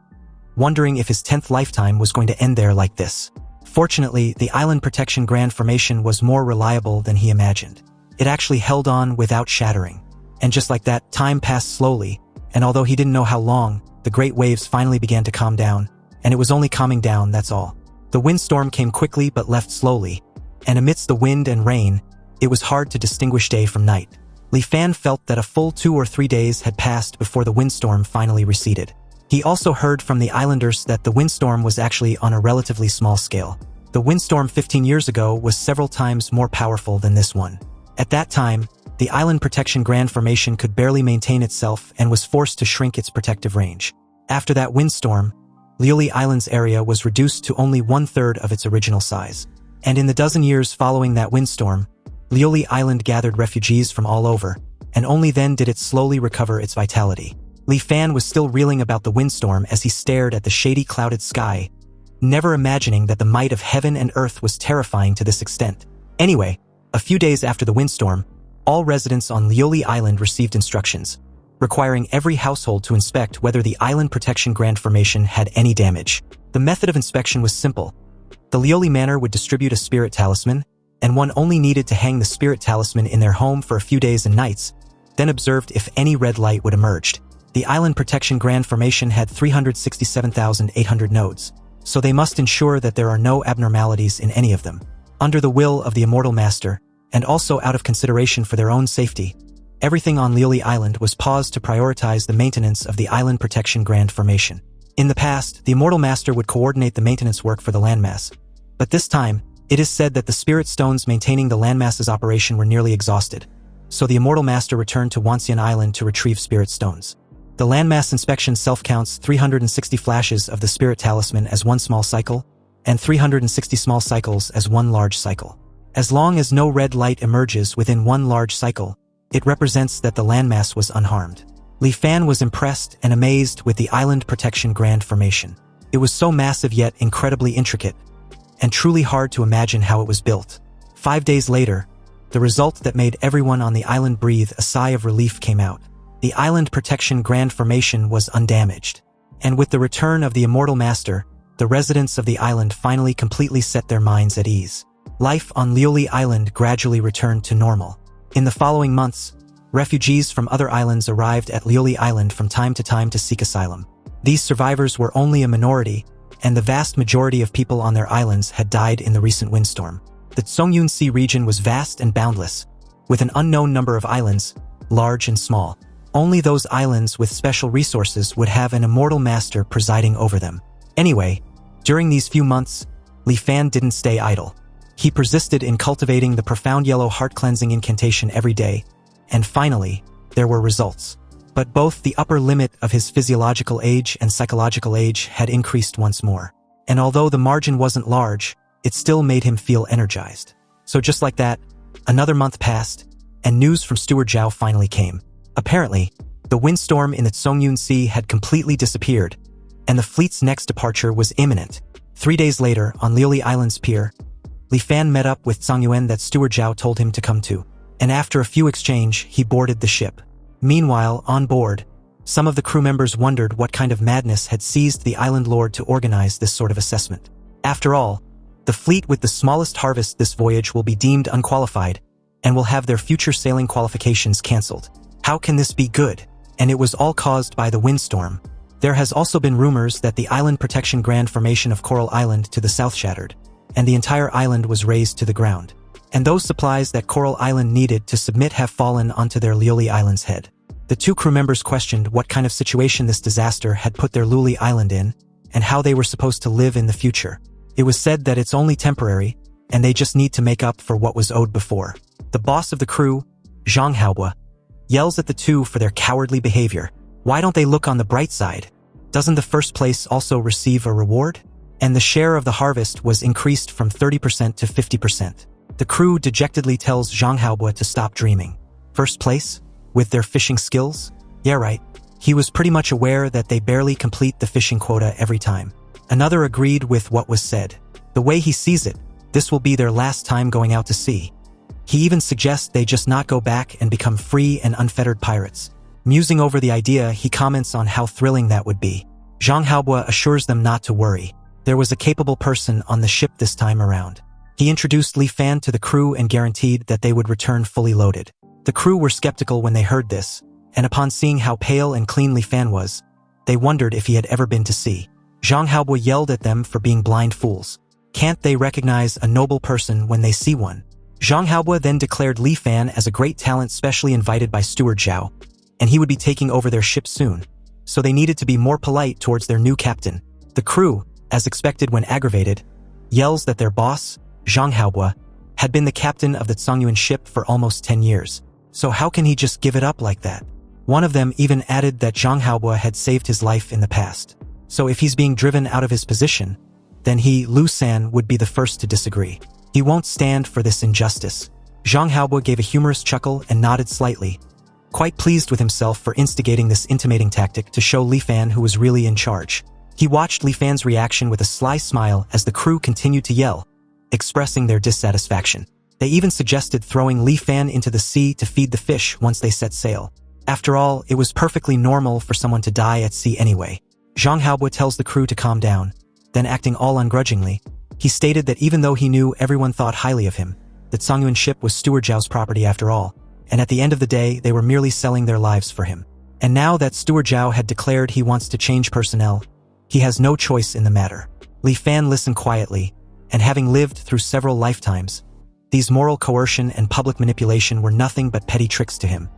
wondering if his 10th lifetime was going to end there like this. Fortunately, the Island Protection Grand Formation was more reliable than he imagined. It actually held on without shattering. And just like that, time passed slowly, and although he didn't know how long, the great waves finally began to calm down, and it was only calming down, that's all. The windstorm came quickly but left slowly, and amidst the wind and rain, it was hard to distinguish day from night. Li Fan felt that a full 2 or 3 days had passed before the windstorm finally receded. He also heard from the islanders that the windstorm was actually on a relatively small scale. The windstorm 15 years ago was several times more powerful than this one. At that time, the Island Protection Grand Formation could barely maintain itself and was forced to shrink its protective range. After that windstorm, Lioli Island's area was reduced to only 1/3 of its original size. And in the dozen years following that windstorm, Lioli Island gathered refugees from all over, and only then did it slowly recover its vitality. Li Fan was still reeling about the windstorm as he stared at the shady clouded sky, never imagining that the might of heaven and earth was terrifying to this extent. Anyway, a few days after the windstorm, all residents on Lioli Island received instructions, requiring every household to inspect whether the Island Protection Grand Formation had any damage. The method of inspection was simple. The Lioli Manor would distribute a spirit talisman, and one only needed to hang the spirit talisman in their home for a few days and nights, then observed if any red light would emerge. The Island Protection Grand Formation had 367,800 nodes, so they must ensure that there are no abnormalities in any of them. Under the will of the Immortal Master, and also out of consideration for their own safety, everything on Lioli Island was paused to prioritize the maintenance of the Island Protection Grand Formation. In the past, the Immortal Master would coordinate the maintenance work for the landmass, but this time, it is said that the spirit stones maintaining the landmass's operation were nearly exhausted, so the Immortal Master returned to Wanxian Island to retrieve spirit stones. The landmass inspection self-counts 360 flashes of the spirit talisman as one small cycle, and 360 small cycles as one large cycle. As long as no red light emerges within one large cycle, It represents that the landmass was unharmed. Li Fan was impressed and amazed with the Island Protection Grand Formation. It was so massive yet incredibly intricate, and truly hard to imagine how it was built. 5 days later, the result that made everyone on the island breathe a sigh of relief came out. The Island Protection Grand Formation was undamaged. And with the return of the Immortal Master, the residents of the island finally completely set their minds at ease. Life on Lioli Island gradually returned to normal. In the following months, refugees from other islands arrived at Lioli Island from time to seek asylum. These survivors were only a minority, and the vast majority of people on their islands had died in the recent windstorm. The Tsongyun Sea region was vast and boundless, with an unknown number of islands, large and small. Only those islands with special resources would have an immortal master presiding over them. Anyway, during these few months, Li Fan didn't stay idle. He persisted in cultivating the profound yellow heart-cleansing incantation every day, and finally, there were results. But both the upper limit of his physiological age and psychological age had increased once more. And although the margin wasn't large, it still made him feel energized. So just like that, another month passed, and news from Steward Zhao finally came. Apparently, the windstorm in the Tsongyun Sea had completely disappeared, and the fleet's next departure was imminent. 3 days later, on Lioli Island's pier, Li Fan met up with Zhang that Steward Zhao told him to come to, and after a few exchange, he boarded the ship. Meanwhile, on board, some of the crew members wondered what kind of madness had seized the island lord to organize this sort of assessment. After all, the fleet with the smallest harvest this voyage will be deemed unqualified, and will have their future sailing qualifications cancelled. How can this be good? And it was all caused by the windstorm. There has also been rumors that the Island Protection Grand Formation of Coral Island to the south shattered, and the entire island was razed to the ground. And those supplies that Coral Island needed to submit have fallen onto their Lioli Island's head. The two crew members questioned what kind of situation this disaster had put their Lioli Island in, and how they were supposed to live in the future. It was said that it's only temporary, and they just need to make up for what was owed before. The boss of the crew, Zhang Haobo, yells at the two for their cowardly behavior. Why don't they look on the bright side? Doesn't the first place also receive a reward? And the share of the harvest was increased from 30% to 50%. The crew dejectedly tells Zhang Haobo to stop dreaming. First place? With their fishing skills? Yeah, right. He was pretty much aware that they barely complete the fishing quota every time. Another agreed with what was said. The way he sees it, this will be their last time going out to sea. He even suggests they just not go back and become free and unfettered pirates. Musing over the idea, he comments on how thrilling that would be. Zhang Haobo assures them not to worry. There was a capable person on the ship this time around. He introduced Li Fan to the crew and guaranteed that they would return fully loaded. The crew were skeptical when they heard this, and upon seeing how pale and clean Li Fan was, they wondered if he had ever been to sea. Zhang Haobo yelled at them for being blind fools. Can't they recognize a noble person when they see one? Zhang Haobo then declared Li Fan as a great talent specially invited by Steward Zhao, and he would be taking over their ship soon, so they needed to be more polite towards their new captain. The crew, as expected when aggravated, yells that their boss, Zhang Haobo, had been the captain of the Tsongyun ship for almost 10 years. So how can he just give it up like that? One of them even added that Zhang Haobo had saved his life in the past. So if he's being driven out of his position, then he, Lu San, would be the first to disagree. He won't stand for this injustice. Zhang Haobo gave a humorous chuckle and nodded slightly, quite pleased with himself for instigating this intimating tactic to show Li Fan who was really in charge. He watched Li Fan's reaction with a sly smile as the crew continued to yell, expressing their dissatisfaction. They even suggested throwing Li Fan into the sea to feed the fish once they set sail. After all, it was perfectly normal for someone to die at sea anyway. Zhang Haobo tells the crew to calm down, then acting all ungrudgingly, he stated that even though he knew everyone thought highly of him, the Tsongyun ship was Steward Zhao's property after all, and at the end of the day they were merely selling their lives for him. And now that Steward Zhao had declared he wants to change personnel, he has no choice in the matter. Li Fan listened quietly, and having lived through several lifetimes, these moral coercion and public manipulation were nothing but petty tricks to him.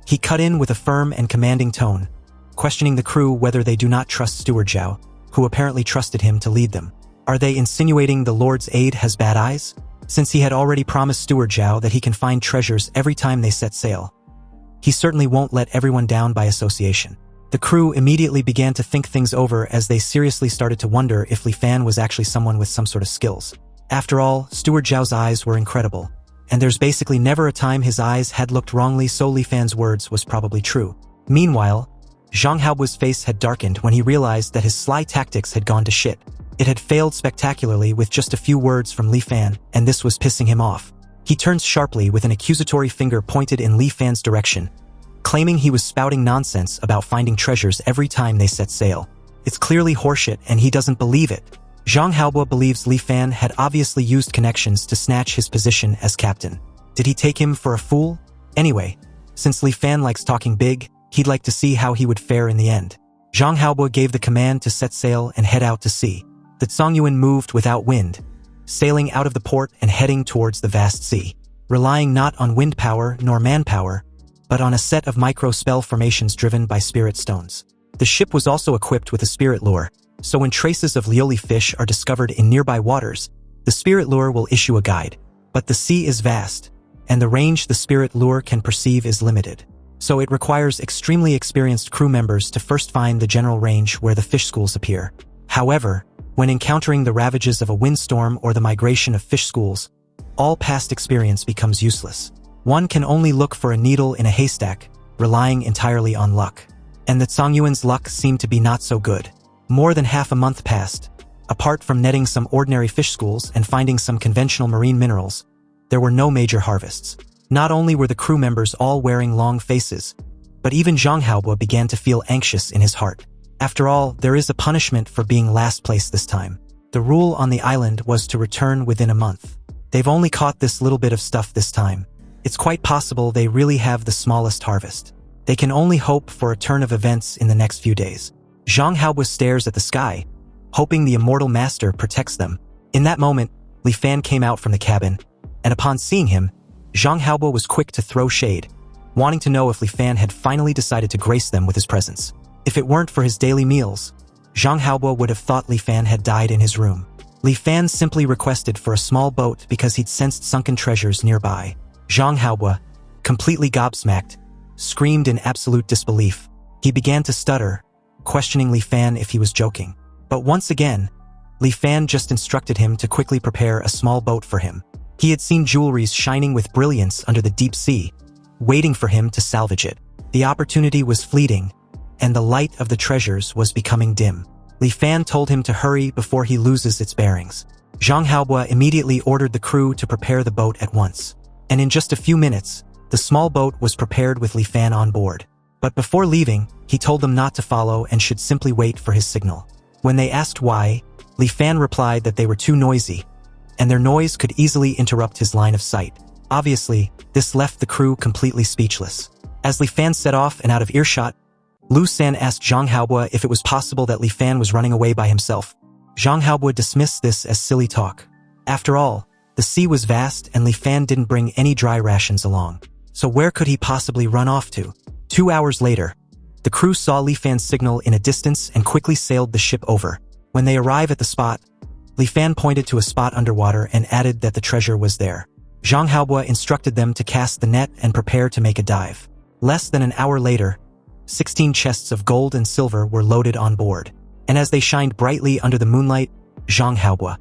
He cut in with a firm and commanding tone, questioning the crew whether they do not trust Steward Zhao, who apparently trusted him to lead them. Are they insinuating the Lord's aid has bad eyes? Since he had already promised Steward Zhao that he can find treasures every time they set sail, he certainly won't let everyone down by association. The crew immediately began to think things over as they seriously started to wonder if Li Fan was actually someone with some sort of skills. After all, Steward Zhao's eyes were incredible, and there's basically never a time his eyes had looked wrongly, so Li Fan's words was probably true. Meanwhile, Zhang Haobuo's face had darkened when he realized that his sly tactics had gone to shit. It had failed spectacularly with just a few words from Li Fan, and this was pissing him off. He turned sharply with an accusatory finger pointed in Li Fan's direction, claiming he was spouting nonsense about finding treasures every time they set sail. It's clearly horseshit and he doesn't believe it. Zhang Haobuo believes Li Fan had obviously used connections to snatch his position as captain. Did he take him for a fool? Anyway, since Li Fan likes talking big, he'd like to see how he would fare in the end. Zhang Haobuo gave the command to set sail and head out to sea. The Songyuan moved without wind, sailing out of the port and heading towards the vast sea, relying not on wind power nor manpower, but on a set of micro-spell formations driven by spirit stones. The ship was also equipped with a spirit lure, so when traces of lioli fish are discovered in nearby waters, the spirit lure will issue a guide. But the sea is vast, and the range the spirit lure can perceive is limited, so it requires extremely experienced crew members to first find the general range where the fish schools appear. However, when encountering the ravages of a windstorm or the migration of fish schools, all past experience becomes useless. One can only look for a needle in a haystack, relying entirely on luck. And the Songyuan's luck seemed to be not so good. More than half a month passed. Apart from netting some ordinary fish schools and finding some conventional marine minerals, there were no major harvests. Not only were the crew members all wearing long faces, but even Zhang Haobuo began to feel anxious in his heart. After all, there is a punishment for being last place this time. The rule on the island was to return within a month. They've only caught this little bit of stuff this time. It's quite possible they really have the smallest harvest. They can only hope for a turn of events in the next few days. Zhang Haobuo stares at the sky, hoping the immortal master protects them. In that moment, Li Fan came out from the cabin, and upon seeing him, Zhang Haobuo was quick to throw shade, wanting to know if Li Fan had finally decided to grace them with his presence. If it weren't for his daily meals, Zhang Haobuo would have thought Li Fan had died in his room. Li Fan simply requested for a small boat because he'd sensed sunken treasures nearby. Zhang Haobuo, completely gobsmacked, screamed in absolute disbelief. He began to stutter, questioning Li Fan if he was joking. But once again, Li Fan just instructed him to quickly prepare a small boat for him. He had seen jewelries shining with brilliance under the deep sea, waiting for him to salvage it. The opportunity was fleeting, and the light of the treasures was becoming dim. Li Fan told him to hurry before he loses its bearings. Zhang Haobuo immediately ordered the crew to prepare the boat at once. And in just a few minutes, the small boat was prepared with Li Fan on board. But before leaving, he told them not to follow and should simply wait for his signal. When they asked why, Li Fan replied that they were too noisy, and their noise could easily interrupt his line of sight. Obviously, this left the crew completely speechless. As Li Fan set off and out of earshot, Lu San asked Zhang Haobuo if it was possible that Li Fan was running away by himself. Zhang Haobuo dismissed this as silly talk. After all, the sea was vast and Li Fan didn't bring any dry rations along. So where could he possibly run off to? 2 hours later, the crew saw Li Fan's signal in a distance and quickly sailed the ship over. When they arrive at the spot, Li Fan pointed to a spot underwater and added that the treasure was there. Zhang Haobuo instructed them to cast the net and prepare to make a dive. Less than an hour later, 16 chests of gold and silver were loaded on board. And as they shined brightly under the moonlight, Zhang Haobuo,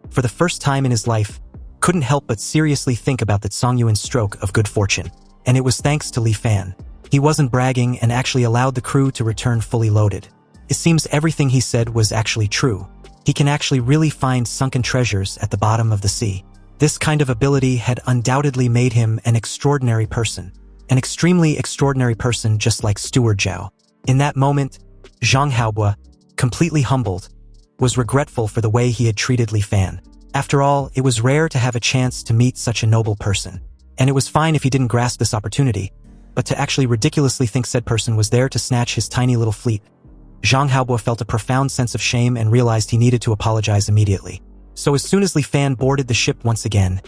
for the first time in his life, couldn't help but seriously think about that Songyuan's stroke of good fortune. And it was thanks to Li Fan. He wasn't bragging and actually allowed the crew to return fully loaded. It seems everything he said was actually true. He can actually really find sunken treasures at the bottom of the sea. This kind of ability had undoubtedly made him an extraordinary person. An extremely extraordinary person just like Steward Zhao. In that moment, Zhang Haobuo, completely humbled, was regretful for the way he had treated Li Fan. After all, it was rare to have a chance to meet such a noble person. And it was fine if he didn't grasp this opportunity, but to actually ridiculously think said person was there to snatch his tiny little fleet. Zhang Haobuo felt a profound sense of shame and realized he needed to apologize immediately. So as soon as Li Fan boarded the ship once again,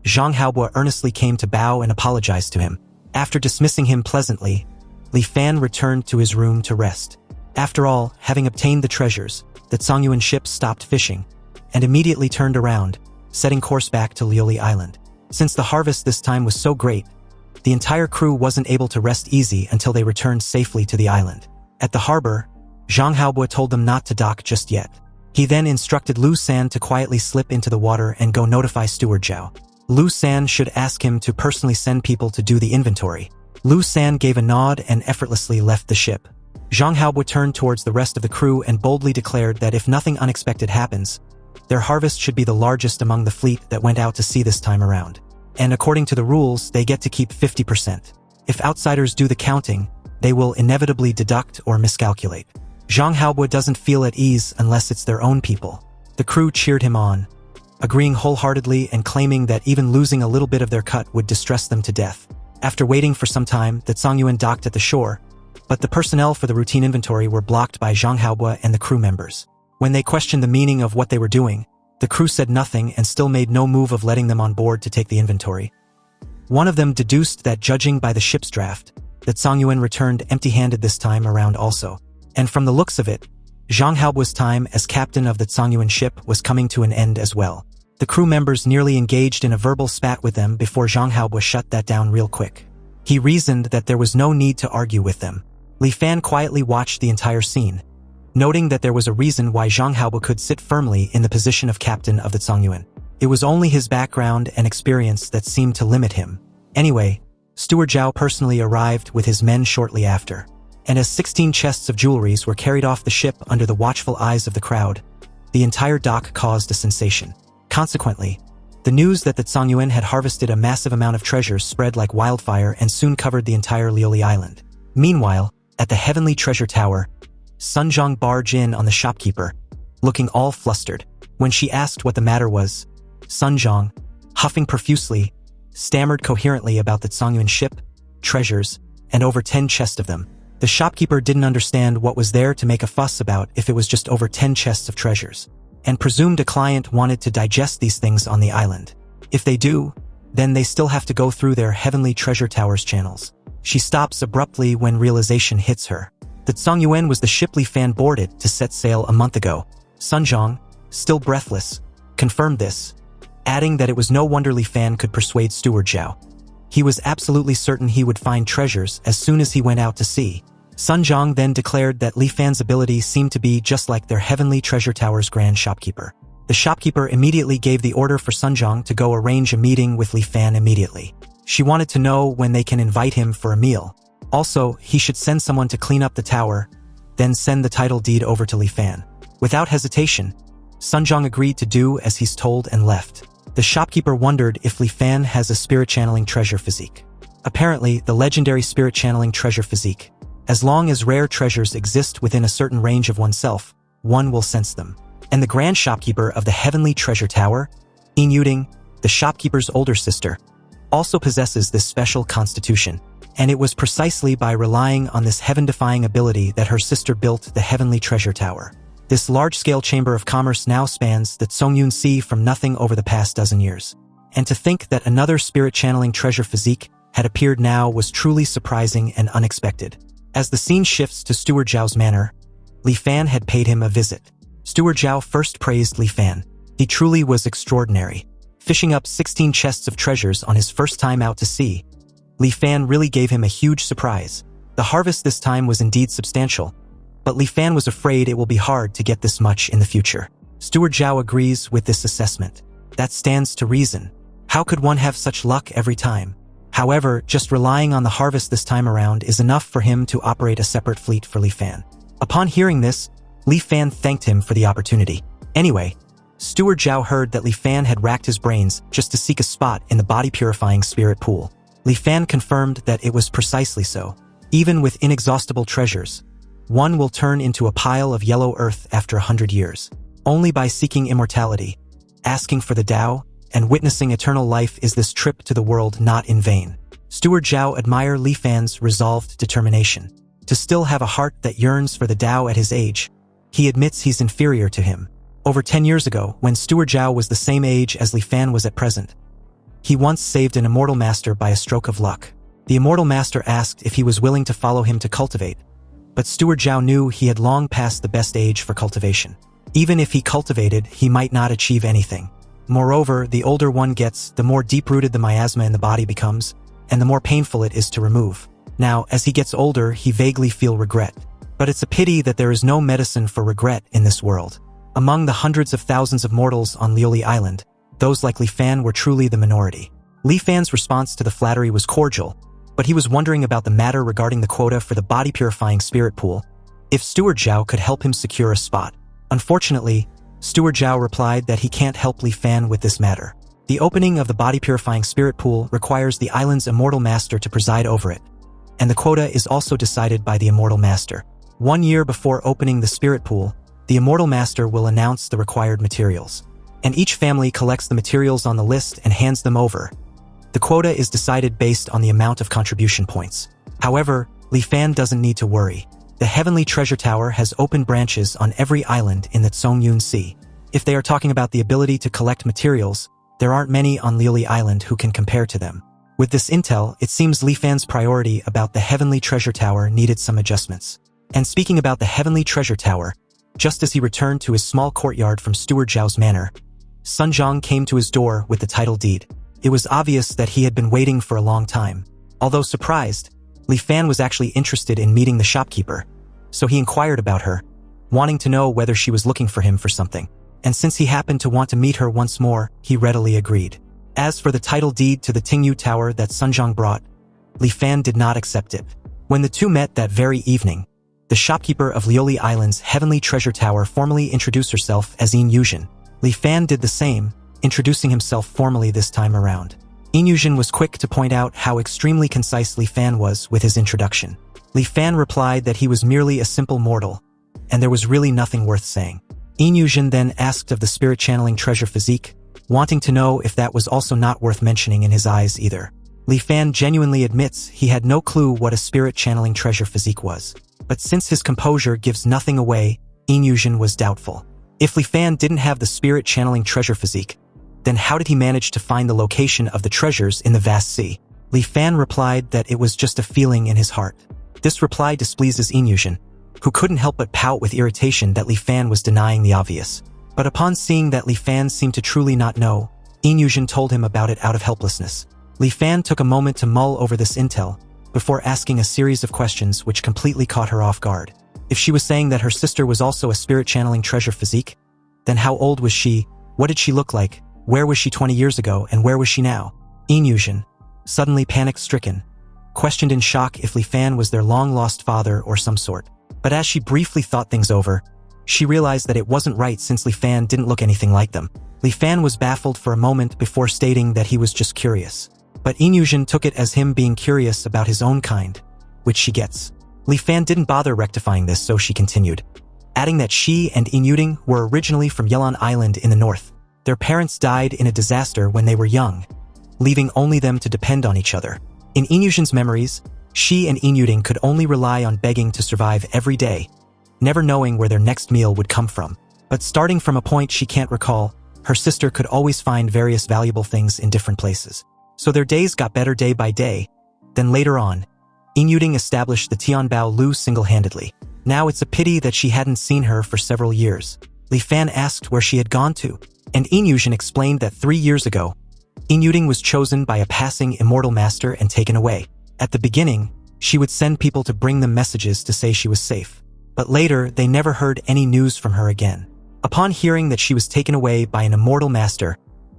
Zhang Haobuo earnestly came to bow and apologize to him. After dismissing him pleasantly, Li Fan returned to his room to rest. After all, having obtained the treasures, the Songyuan ship stopped fishing, and immediately turned around, setting course back to Lioli Island. Since the harvest this time was so great, the entire crew wasn't able to rest easy until they returned safely to the island. At the harbor, Zhang Haobuo told them not to dock just yet. He then instructed Lu San to quietly slip into the water and go notify Steward Zhao. Lu San should ask him to personally send people to do the inventory. Lu San gave a nod and effortlessly left the ship. Zhang Haobo turned towards the rest of the crew and boldly declared that if nothing unexpected happens, their harvest should be the largest among the fleet that went out to sea this time around. And according to the rules, they get to keep 50%. If outsiders do the counting, they will inevitably deduct or miscalculate. Zhang Haobo doesn't feel at ease unless it's their own people. The crew cheered him on, agreeing wholeheartedly and claiming that even losing a little bit of their cut would distress them to death. After waiting for some time, the Zhongyuan docked at the shore, but the personnel for the routine inventory were blocked by Zhang Haobo and the crew members. When they questioned the meaning of what they were doing, the crew said nothing and still made no move of letting them on board to take the inventory. One of them deduced that judging by the ship's draft, that Zhongyuan returned empty-handed this time around also. And from the looks of it, Zhang Haobo's time as captain of the Zhongyuan ship was coming to an end as well. The crew members nearly engaged in a verbal spat with them before Zhang Haobo shut that down real quick. He reasoned that there was no need to argue with them. Li Fan quietly watched the entire scene, noting that there was a reason why Zhang Haobo could sit firmly in the position of captain of the Zhongyuan. It was only his background and experience that seemed to limit him. Anyway, Steward Zhao personally arrived with his men shortly after. And as 16 chests of jewelries were carried off the ship under the watchful eyes of the crowd, the entire dock caused a sensation. Consequently, the news that the Zhongyuan had harvested a massive amount of treasures spread like wildfire and soon covered the entire Lioli Island. Meanwhile, at the Heavenly Treasure Tower, Sun Zhang barged in on the shopkeeper, looking all flustered. When she asked what the matter was, Sun Zhang, huffing profusely, stammered coherently about the Zhongyuan ship, treasures, and over 10 chests of them. The shopkeeper didn't understand what was there to make a fuss about if it was just over 10 chests of treasures, and presumed a client wanted to digest these things on the island. If they do, then they still have to go through their Heavenly Treasure Tower's channels. She stops abruptly when realization hits her. The Zhongyuan was the ship Li Fan boarded to set sail a month ago. Sun Zhang, still breathless, confirmed this, adding that it was no wonder Li Fan could persuade Steward Zhao. He was absolutely certain he would find treasures as soon as he went out to sea. Sun Zhang then declared that Li Fan's ability seemed to be just like their Heavenly Treasure Tower's grand shopkeeper. The shopkeeper immediately gave the order for Sun Zhang to go arrange a meeting with Li Fan immediately. She wanted to know when they can invite him for a meal. Also, he should send someone to clean up the tower, then send the title deed over to Li Fan. Without hesitation, Sun Zhang agreed to do as he's told and left. The shopkeeper wondered if Li Fan has a spirit-channeling treasure physique. Apparently, the legendary spirit-channeling treasure physique. As long as rare treasures exist within a certain range of oneself, one will sense them. And the grand shopkeeper of the Heavenly Treasure Tower, Yuding, the shopkeeper's older sister, also possesses this special constitution. And it was precisely by relying on this heaven-defying ability that her sister built the Heavenly Treasure Tower. This large-scale chamber of commerce now spans the Zhongyuan Sea from nothing over the past dozen years. And to think that another spirit-channeling treasure physique had appeared now was truly surprising and unexpected. As the scene shifts to Steward Zhao's manor, Li Fan had paid him a visit. Steward Zhao first praised Li Fan. He truly was extraordinary. Fishing up 16 chests of treasures on his first time out to sea, Li Fan really gave him a huge surprise. The harvest this time was indeed substantial, but Li Fan was afraid it will be hard to get this much in the future. Steward Zhao agrees with this assessment. That stands to reason. How could one have such luck every time? However, just relying on the harvest this time around is enough for him to operate a separate fleet for Li Fan. Upon hearing this, Li Fan thanked him for the opportunity. Anyway, Steward Zhao heard that Li Fan had racked his brains just to seek a spot in the body-purifying spirit pool. Li Fan confirmed that it was precisely so. Even with inexhaustible treasures, one will turn into a pile of yellow earth after 100 years. Only by seeking immortality, asking for the Tao, and witnessing eternal life is this trip to the world not in vain. Steward Zhao admired Li Fan's resolved determination. To still have a heart that yearns for the Tao at his age, he admits he's inferior to him. Over 10 years ago, when Steward Zhao was the same age as Li Fan was at present, he once saved an immortal master by a stroke of luck. The immortal master asked if he was willing to follow him to cultivate, but Steward Zhao knew he had long passed the best age for cultivation. Even if he cultivated, he might not achieve anything. Moreover, the older one gets, the more deep-rooted the miasma in the body becomes, and the more painful it is to remove. Now, as he gets older, he vaguely feels regret. But it's a pity that there is no medicine for regret in this world. Among the hundreds of thousands of mortals on Lioli Island, those like Li Fan were truly the minority. Li Fan's response to the flattery was cordial, but he was wondering about the matter regarding the quota for the body-purifying spirit pool, if Steward Zhao could help him secure a spot. Unfortunately, Steward Zhao replied that he can't help Li Fan with this matter. The opening of the body-purifying spirit pool requires the island's immortal master to preside over it, and the quota is also decided by the immortal master. 1 year before opening the spirit pool, the immortal master will announce the required materials, and each family collects the materials on the list and hands them over. The quota is decided based on the amount of contribution points. However, Li Fan doesn't need to worry. The Heavenly Treasure Tower has open branches on every island in the Songyun Sea. If they are talking about the ability to collect materials, there aren't many on Liuli Island who can compare to them. With this intel, it seems Li Fan's priority about the Heavenly Treasure Tower needed some adjustments. And speaking about the Heavenly Treasure Tower, just as he returned to his small courtyard from Steward Zhao's manor, Sun Zhang came to his door with the title deed. It was obvious that he had been waiting for a long time. Although surprised, Li Fan was actually interested in meeting the shopkeeper, so he inquired about her, wanting to know whether she was looking for him for something. And since he happened to want to meet her once more, he readily agreed. As for the title deed to the Tingyu Tower that Sun Zhang brought, Li Fan did not accept it. When the two met that very evening, the shopkeeper of Liuli Island's Heavenly Treasure Tower formally introduced herself as Yin Yuzhen. Li Fan did the same, introducing himself formally this time around. Yin Yuzhen was quick to point out how extremely concise Li Fan was with his introduction. Li Fan replied that he was merely a simple mortal, and there was really nothing worth saying. Yin Yuzhen then asked of the spirit channeling treasure physique, wanting to know if that was also not worth mentioning in his eyes either. Li Fan genuinely admits he had no clue what a spirit channeling treasure physique was. But since his composure gives nothing away, Yin Yuzhen was doubtful. If Li Fan didn't have the spirit channeling treasure physique, then how did he manage to find the location of the treasures in the vast sea? Li Fan replied that it was just a feeling in his heart. This reply displeases Yin Yuzhen, who couldn't help but pout with irritation that Li Fan was denying the obvious. But upon seeing that Li Fan seemed to truly not know, Yin Yuzhen told him about it out of helplessness. Li Fan took a moment to mull over this intel, before asking a series of questions which completely caught her off guard. If she was saying that her sister was also a spirit channeling treasure physique, then how old was she, what did she look like, where was she 20 years ago, and where was she now? Yin Yuzhen, suddenly panic-stricken, questioned in shock if Li Fan was their long-lost father or some sort. But as she briefly thought things over, she realized that it wasn't right since Li Fan didn't look anything like them. Li Fan was baffled for a moment before stating that he was just curious. But Yin Yuzhen took it as him being curious about his own kind, which she gets. Li Fan didn't bother rectifying this, so she continued, adding that she and Yin Yuzhen were originally from Yelan Island in the north. Their parents died in a disaster when they were young, leaving only them to depend on each other. In Yin Yuzhen's memories, she and Yin Yuzhen could only rely on begging to survive every day, never knowing where their next meal would come from. But starting from a point she can't recall, her sister could always find various valuable things in different places. So their days got better day by day. Then later on, Yin Yuzhen established the Tianbao Lu single-handedly. Now it's a pity that she hadn't seen her for several years. Li Fan asked where she had gone to, and Yin Yuzhen explained that 3 years ago, Yin Yuzhen was chosen by a passing immortal master and taken away. At the beginning, she would send people to bring them messages to say she was safe. But later, they never heard any news from her again. Upon hearing that she was taken away by an immortal master,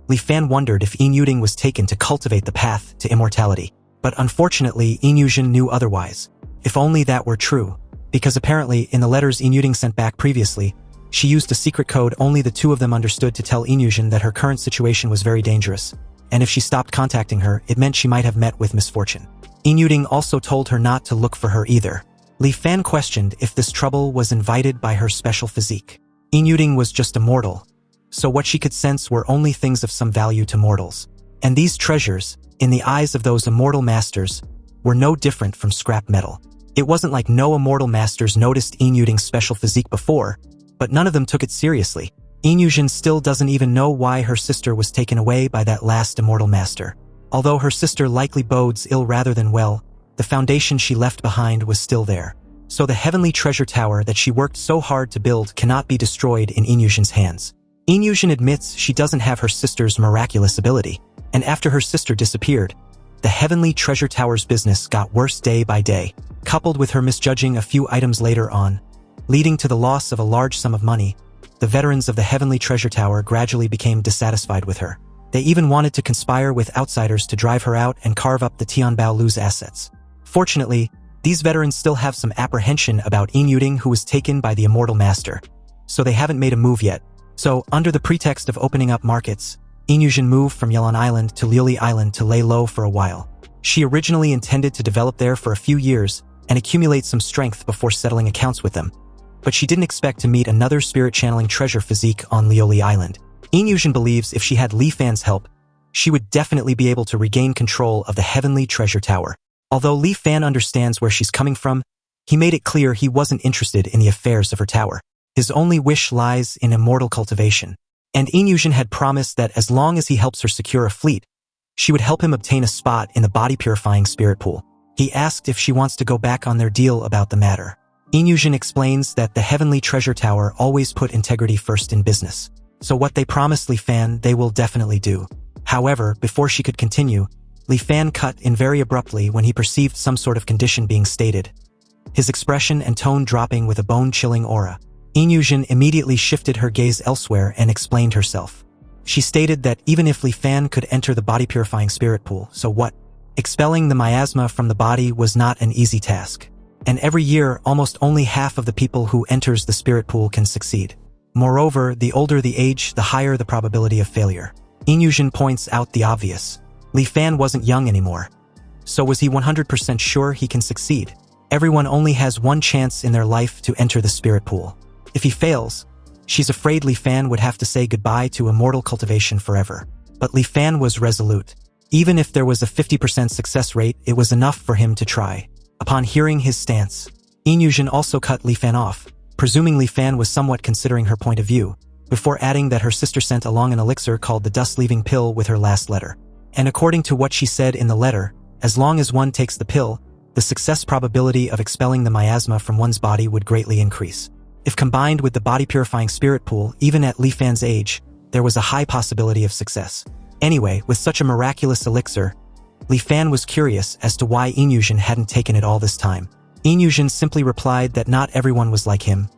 Li Fan wondered if Yin Yuzhen was taken to cultivate the path to immortality. But unfortunately, Yin Yuzhen knew otherwise. If only that were true, because apparently in the letters Yin Yuzhen sent back previously, she used a secret code only the two of them understood to tell Yin Yuzhen that her current situation was very dangerous, and if she stopped contacting her, it meant she might have met with misfortune. Yin Yuzhen also told her not to look for her either. Li Fan questioned if this trouble was invited by her special physique. Yin Yuzhen was just a mortal, so what she could sense were only things of some value to mortals. And these treasures, in the eyes of those immortal masters, were no different from scrap metal. It wasn't like no immortal masters noticed Yin Yuzhen's special physique before, but none of them took it seriously. Yin Yuzhen still doesn't even know why her sister was taken away by that last immortal master. Although her sister likely bodes ill rather than well, the foundation she left behind was still there. So the Heavenly Treasure Tower that she worked so hard to build cannot be destroyed in Yin Yuzhen's hands. Yin Yuzhen admits she doesn't have her sister's miraculous ability, and after her sister disappeared, the Heavenly Treasure Tower's business got worse day by day, coupled with her misjudging a few items later on, leading to the loss of a large sum of money. The veterans of the Heavenly Treasure Tower gradually became dissatisfied with her. They even wanted to conspire with outsiders to drive her out and carve up the Tianbao Lu's assets. Fortunately, these veterans still have some apprehension about Wielding, who was taken by the Immortal Master, so they haven't made a move yet. So, under the pretext of opening up markets, Wielding moved from Yelon Island to Liuli Island to lay low for a while. She originally intended to develop there for a few years and accumulate some strength before settling accounts with them. But she didn't expect to meet another spirit-channeling treasure physique on Liuli Island. Wielding believes if she had Li Fan's help, she would definitely be able to regain control of the Heavenly Treasure Tower. Although Li Fan understands where she's coming from, he made it clear he wasn't interested in the affairs of her tower. His only wish lies in immortal cultivation. And Wielding had promised that as long as he helps her secure a fleet, she would help him obtain a spot in the body-purifying spirit pool. He asked if she wants to go back on their deal about the matter. Wielding explains that the Heavenly Treasure Tower always put integrity first in business. So what they promised Li Fan, they will definitely do. However, before she could continue, Li Fan cut in very abruptly when he perceived some sort of condition being stated, his expression and tone dropping with a bone-chilling aura. Wielding immediately shifted her gaze elsewhere and explained herself. She stated that even if Li Fan could enter the body-purifying spirit pool, so what? Expelling the miasma from the body was not an easy task. And every year, almost only half of the people who enters the spirit pool can succeed. Moreover, the older the age, the higher the probability of failure. Wielding points out the obvious. Li Fan wasn't young anymore. So was he 100% sure he can succeed? Everyone only has one chance in their life to enter the spirit pool. If he fails, she's afraid Li Fan would have to say goodbye to immortal cultivation forever. But Li Fan was resolute. Even if there was a 50% success rate, it was enough for him to try. Upon hearing his stance, Wielding also cut Li Fan off, presuming Li Fan was somewhat considering her point of view, before adding that her sister sent along an elixir called the dust-leaving pill with her last letter. And according to what she said in the letter, as long as one takes the pill, the success probability of expelling the miasma from one's body would greatly increase. If combined with the body-purifying spirit pool, even at Li Fan's age, there was a high possibility of success. Anyway, with such a miraculous elixir, Li Fan was curious as to why Wielding hadn't taken it all this time. Wielding simply replied that not everyone was like him,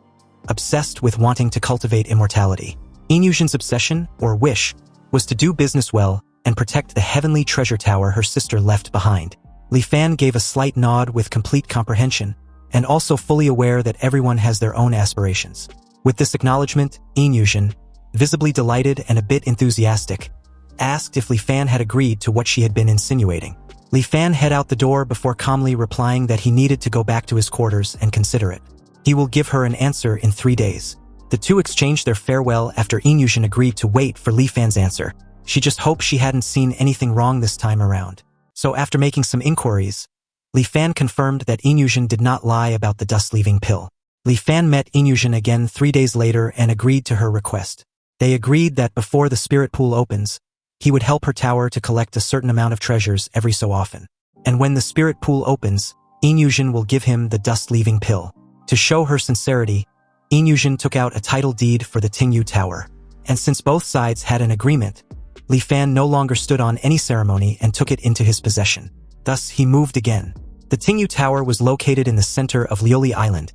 obsessed with wanting to cultivate immortality. Wielding's obsession, or wish, was to do business well and protect the Heavenly Treasure Tower her sister left behind. Li Fan gave a slight nod with complete comprehension, and also fully aware that everyone has their own aspirations. With this acknowledgement, Wielding, visibly delighted and a bit enthusiastic, asked if Li Fan had agreed to what she had been insinuating. Li Fan head out the door before calmly replying that he needed to go back to his quarters and consider it. He will give her an answer in 3 days. The two exchanged their farewell after Wielding agreed to wait for Li Fan's answer. She just hoped she hadn't seen anything wrong this time around. So after making some inquiries, Li Fan confirmed that Wielding did not lie about the dust-leaving pill. Li Fan met Wielding again 3 days later and agreed to her request. They agreed that before the spirit pool opens, he would help her tower to collect a certain amount of treasures every so often. And when the spirit pool opens, Wielding will give him the dust-leaving pill. To show her sincerity, Wielding took out a title deed for the Tingyu Tower. And since both sides had an agreement, Li Fan no longer stood on any ceremony and took it into his possession. Thus, he moved again. The Tingyu Tower was located in the center of Liuli Island,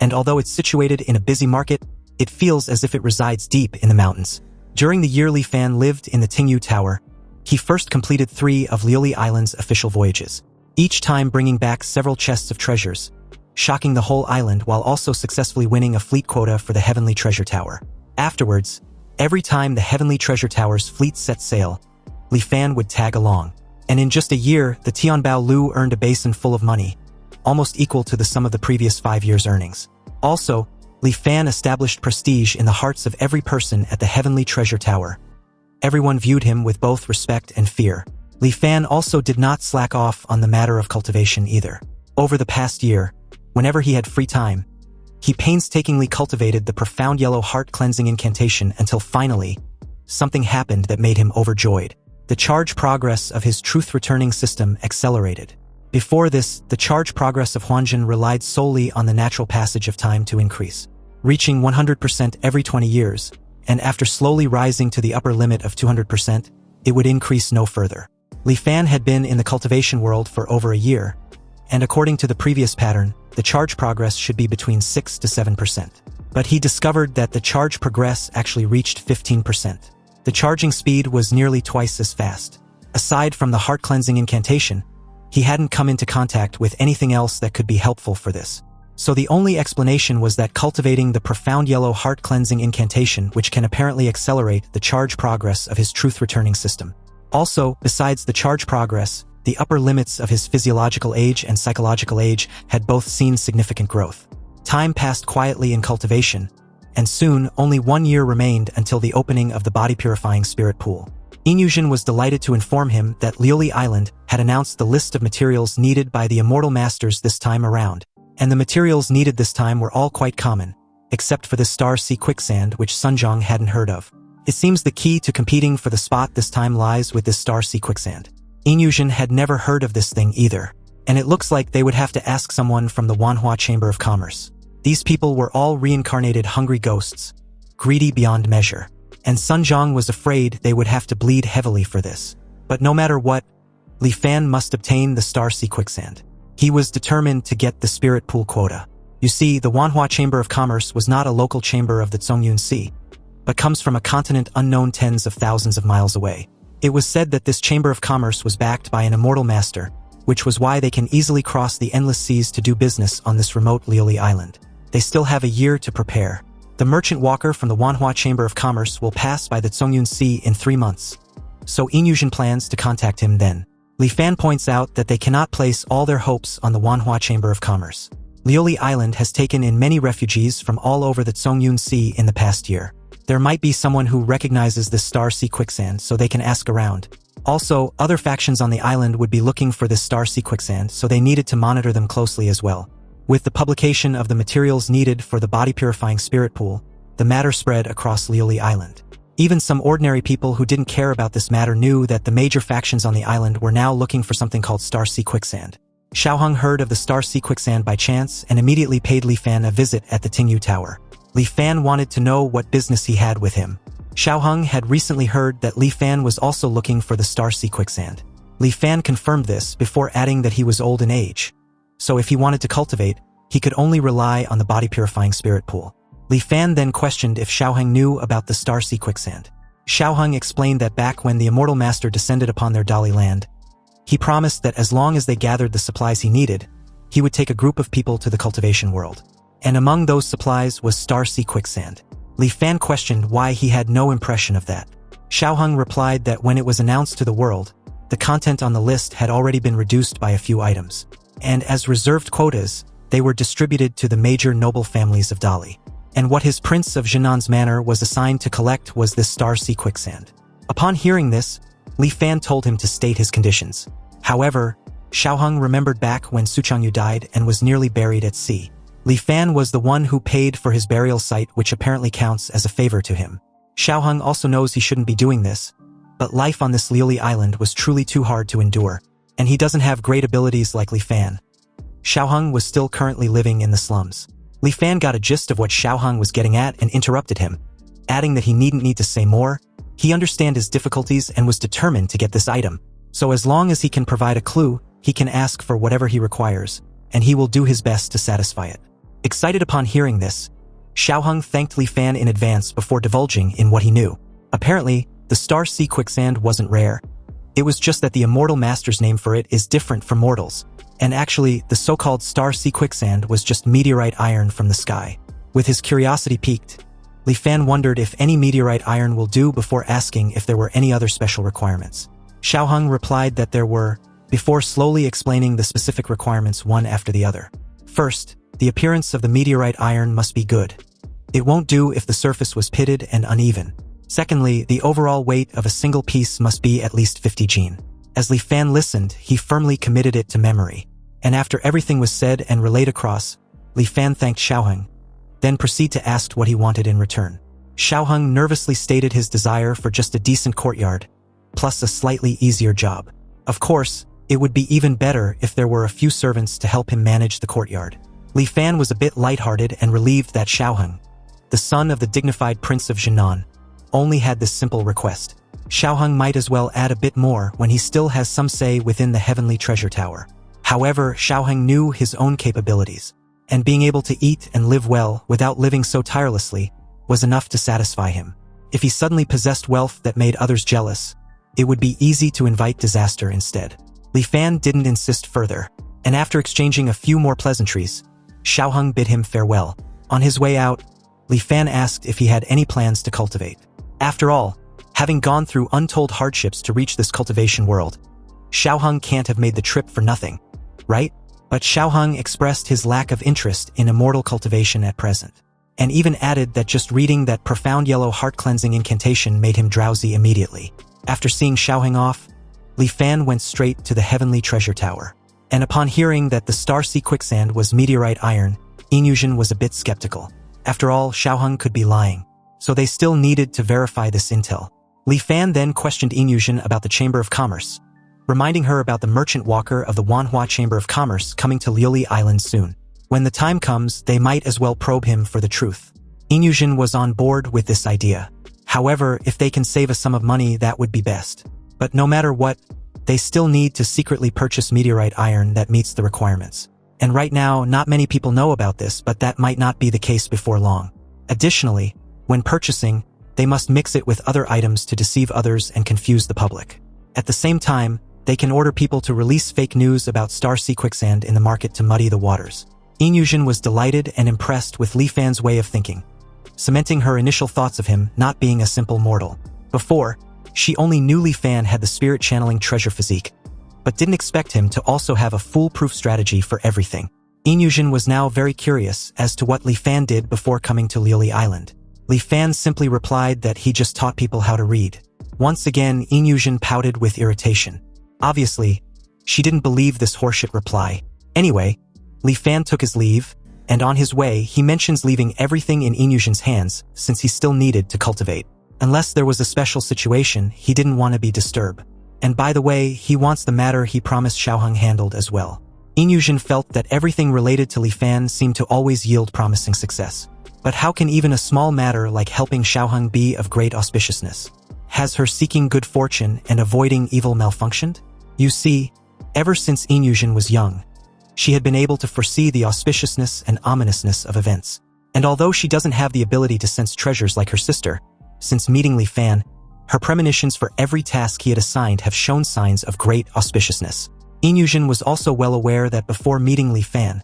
and although it's situated in a busy market, it feels as if it resides deep in the mountains. During the year Li Fan lived in the Tingyu Tower, he first completed 3 of Liuli Island's official voyages, each time bringing back several chests of treasures, shocking the whole island while also successfully winning a fleet quota for the Heavenly Treasure Tower. Afterwards, every time the Heavenly Treasure Tower's fleet set sail, Li Fan would tag along. And in just a year, the Tianbao Lu earned a basin full of money, almost equal to the sum of the previous 5 years' earnings. Also, Li Fan established prestige in the hearts of every person at the Heavenly Treasure Tower. Everyone viewed him with both respect and fear. Li Fan also did not slack off on the matter of cultivation either. Over the past year, whenever he had free time, he painstakingly cultivated the profound yellow heart-cleansing incantation until finally, something happened that made him overjoyed. The charge progress of his truth-returning system accelerated. Before this, the charge progress of Huanjin relied solely on the natural passage of time to increase, reaching 100% every 20 years, and after slowly rising to the upper limit of 200%, it would increase no further. Li Fan had been in the cultivation world for over a year, and according to the previous pattern, the charge progress should be between 6 to 7%. But he discovered that the charge progress actually reached 15%. The charging speed was nearly twice as fast. Aside from the heart-cleansing incantation, he hadn't come into contact with anything else that could be helpful for this. So the only explanation was that cultivating the profound yellow heart-cleansing incantation, which can apparently accelerate the charge progress of his truth-returning system. Also, besides the charge progress, the upper limits of his physiological age and psychological age had both seen significant growth. Time passed quietly in cultivation, and soon only 1 year remained until the opening of the body-purifying spirit pool. Inyushin was delighted to inform him that Liuli Island had announced the list of materials needed by the immortal masters this time around, and the materials needed this time were all quite common, except for the star sea quicksand which Sunjong hadn't heard of. It seems the key to competing for the spot this time lies with this star sea quicksand. Inyushin had never heard of this thing either, and it looks like they would have to ask someone from the Wanhua Chamber of Commerce. These people were all reincarnated hungry ghosts, greedy beyond measure, and Sunjong was afraid they would have to bleed heavily for this. But no matter what, Li Fan must obtain the star sea quicksand. He was determined to get the spirit pool quota. You see, the Wanhua Chamber of Commerce was not a local chamber of the Zhongyun Sea, but comes from a continent unknown tens of thousands of miles away. It was said that this Chamber of Commerce was backed by an immortal master, which was why they can easily cross the endless seas to do business on this remote Liuli Island. They still have a year to prepare. The merchant walker from the Wanhua Chamber of Commerce will pass by the Zhongyun Sea in 3 months. So Inyushin plans to contact him then. Li Fan points out that they cannot place all their hopes on the Wanhua Chamber of Commerce. Liuli Island has taken in many refugees from all over the Zhongyun Sea in the past year. There might be someone who recognizes this star sea quicksand so they can ask around. Also, other factions on the island would be looking for this star sea quicksand, so they needed to monitor them closely as well. With the publication of the materials needed for the body-purifying spirit pool, the matter spread across Liuli Island. Even some ordinary people who didn't care about this matter knew that the major factions on the island were now looking for something called star sea quicksand. Xiaoheng heard of the star sea quicksand by chance and immediately paid Li Fan a visit at the Tingyu Tower. Li Fan wanted to know what business he had with him. Xiaoheng had recently heard that Li Fan was also looking for the star sea quicksand. Li Fan confirmed this before adding that he was old in age. So if he wanted to cultivate, he could only rely on the body-purifying spirit pool. Li Fan then questioned if Xiaoheng knew about the star sea quicksand. Xiaoheng explained that back when the immortal master descended upon their Dali land, he promised that as long as they gathered the supplies he needed, he would take a group of people to the cultivation world. And among those supplies was star sea quicksand. Li Fan questioned why he had no impression of that. Xiaoheng replied that when it was announced to the world, the content on the list had already been reduced by a few items, and as reserved quotas, they were distributed to the major noble families of Dali. And what his Prince of Jinnan's manor was assigned to collect was this star sea quicksand. Upon hearing this, Li Fan told him to state his conditions. However, Xiaoheng remembered back when Su Changyu died and was nearly buried at sea. Li Fan was the one who paid for his burial site, which apparently counts as a favor to him. Xiaoheng also knows he shouldn't be doing this, but life on this Liuli Island was truly too hard to endure, and he doesn't have great abilities like Li Fan. Xiaoheng was still currently living in the slums. Li Fan got a gist of what Xiaoheng was getting at and interrupted him, adding that he needn't need to say more. He understood his difficulties and was determined to get this item. So as long as he can provide a clue, he can ask for whatever he requires, and he will do his best to satisfy it. Excited upon hearing this, Xiaoheng thanked Li Fan in advance before divulging in what he knew. Apparently, the star sea quicksand wasn't rare. It was just that the immortal master's name for it is different from mortals. And actually, the so-called star sea quicksand was just meteorite iron from the sky. With his curiosity piqued, Li Fan wondered if any meteorite iron will do before asking if there were any other special requirements. Xiaoheng replied that there were, before slowly explaining the specific requirements one after the other. First, the appearance of the meteorite iron must be good. It won't do if the surface was pitted and uneven. Secondly, the overall weight of a single piece must be at least 50 jin. As Li Fan listened, he firmly committed it to memory. And after everything was said and relayed across, Li Fan thanked Xiaoheng, then proceeded to ask what he wanted in return. Xiaoheng nervously stated his desire for just a decent courtyard, plus a slightly easier job. Of course, it would be even better if there were a few servants to help him manage the courtyard. Li Fan was a bit lighthearted and relieved that Xiaoheng, the son of the dignified Prince of Jinnan, only had this simple request. Xiaoheng might as well add a bit more when he still has some say within the heavenly treasure tower. However, Xiaoheng knew his own capabilities, and being able to eat and live well without living so tirelessly was enough to satisfy him. If he suddenly possessed wealth that made others jealous, it would be easy to invite disaster instead. Li Fan didn't insist further, and after exchanging a few more pleasantries, Xiaoheng bid him farewell. On his way out, Li Fan asked if he had any plans to cultivate. After all, having gone through untold hardships to reach this cultivation world, Xiaoheng can't have made the trip for nothing, right? But Xiaoheng expressed his lack of interest in immortal cultivation at present, and even added that just reading that profound yellow heart-cleansing incantation made him drowsy immediately. After seeing Xiaoheng off, Li Fan went straight to the heavenly treasure tower. And upon hearing that the star sea quicksand was meteorite iron, Inyushin was a bit skeptical. After all, Xiaoheng could be lying, so they still needed to verify this intel. Li Fan then questioned Inyushin about the Chamber of Commerce, reminding her about the merchant walker of the Wanhua Chamber of Commerce coming to Liuli Island soon. When the time comes, they might as well probe him for the truth. Inyushin was on board with this idea. However, if they can save a sum of money, that would be best. But no matter what, they still need to secretly purchase meteorite iron that meets the requirements. And right now, not many people know about this, but that might not be the case before long. Additionally, when purchasing, they must mix it with other items to deceive others and confuse the public. At the same time, they can order people to release fake news about star sea quicksand in the market to muddy the waters. Inyushin was delighted and impressed with Li Fan's way of thinking, cementing her initial thoughts of him not being a simple mortal. Before, she only knew Li Fan had the spirit-channeling treasure physique, but didn't expect him to also have a foolproof strategy for everything. Inyushin was now very curious as to what Li Fan did before coming to Liuli Island. Li Fan simply replied that he just taught people how to read. Once again, Inyushin pouted with irritation. Obviously, she didn't believe this horseshit reply. Anyway, Li Fan took his leave, and on his way, he mentions leaving everything in Inyushin's hands since he still needed to cultivate. Unless there was a special situation, he didn't want to be disturbed. And by the way, he wants the matter he promised Xiaoheng handled as well. Inyushin felt that everything related to Li Fan seemed to always yield promising success. But how can even a small matter like helping Xiaoheng be of great auspiciousness? Has her seeking good fortune and avoiding evil malfunctioned? You see, ever since Inyushin was young, she had been able to foresee the auspiciousness and ominousness of events. And although she doesn't have the ability to sense treasures like her sister, since meeting Li Fan, her premonitions for every task he had assigned have shown signs of great auspiciousness. Inyushin was also well aware that before meeting Li Fan,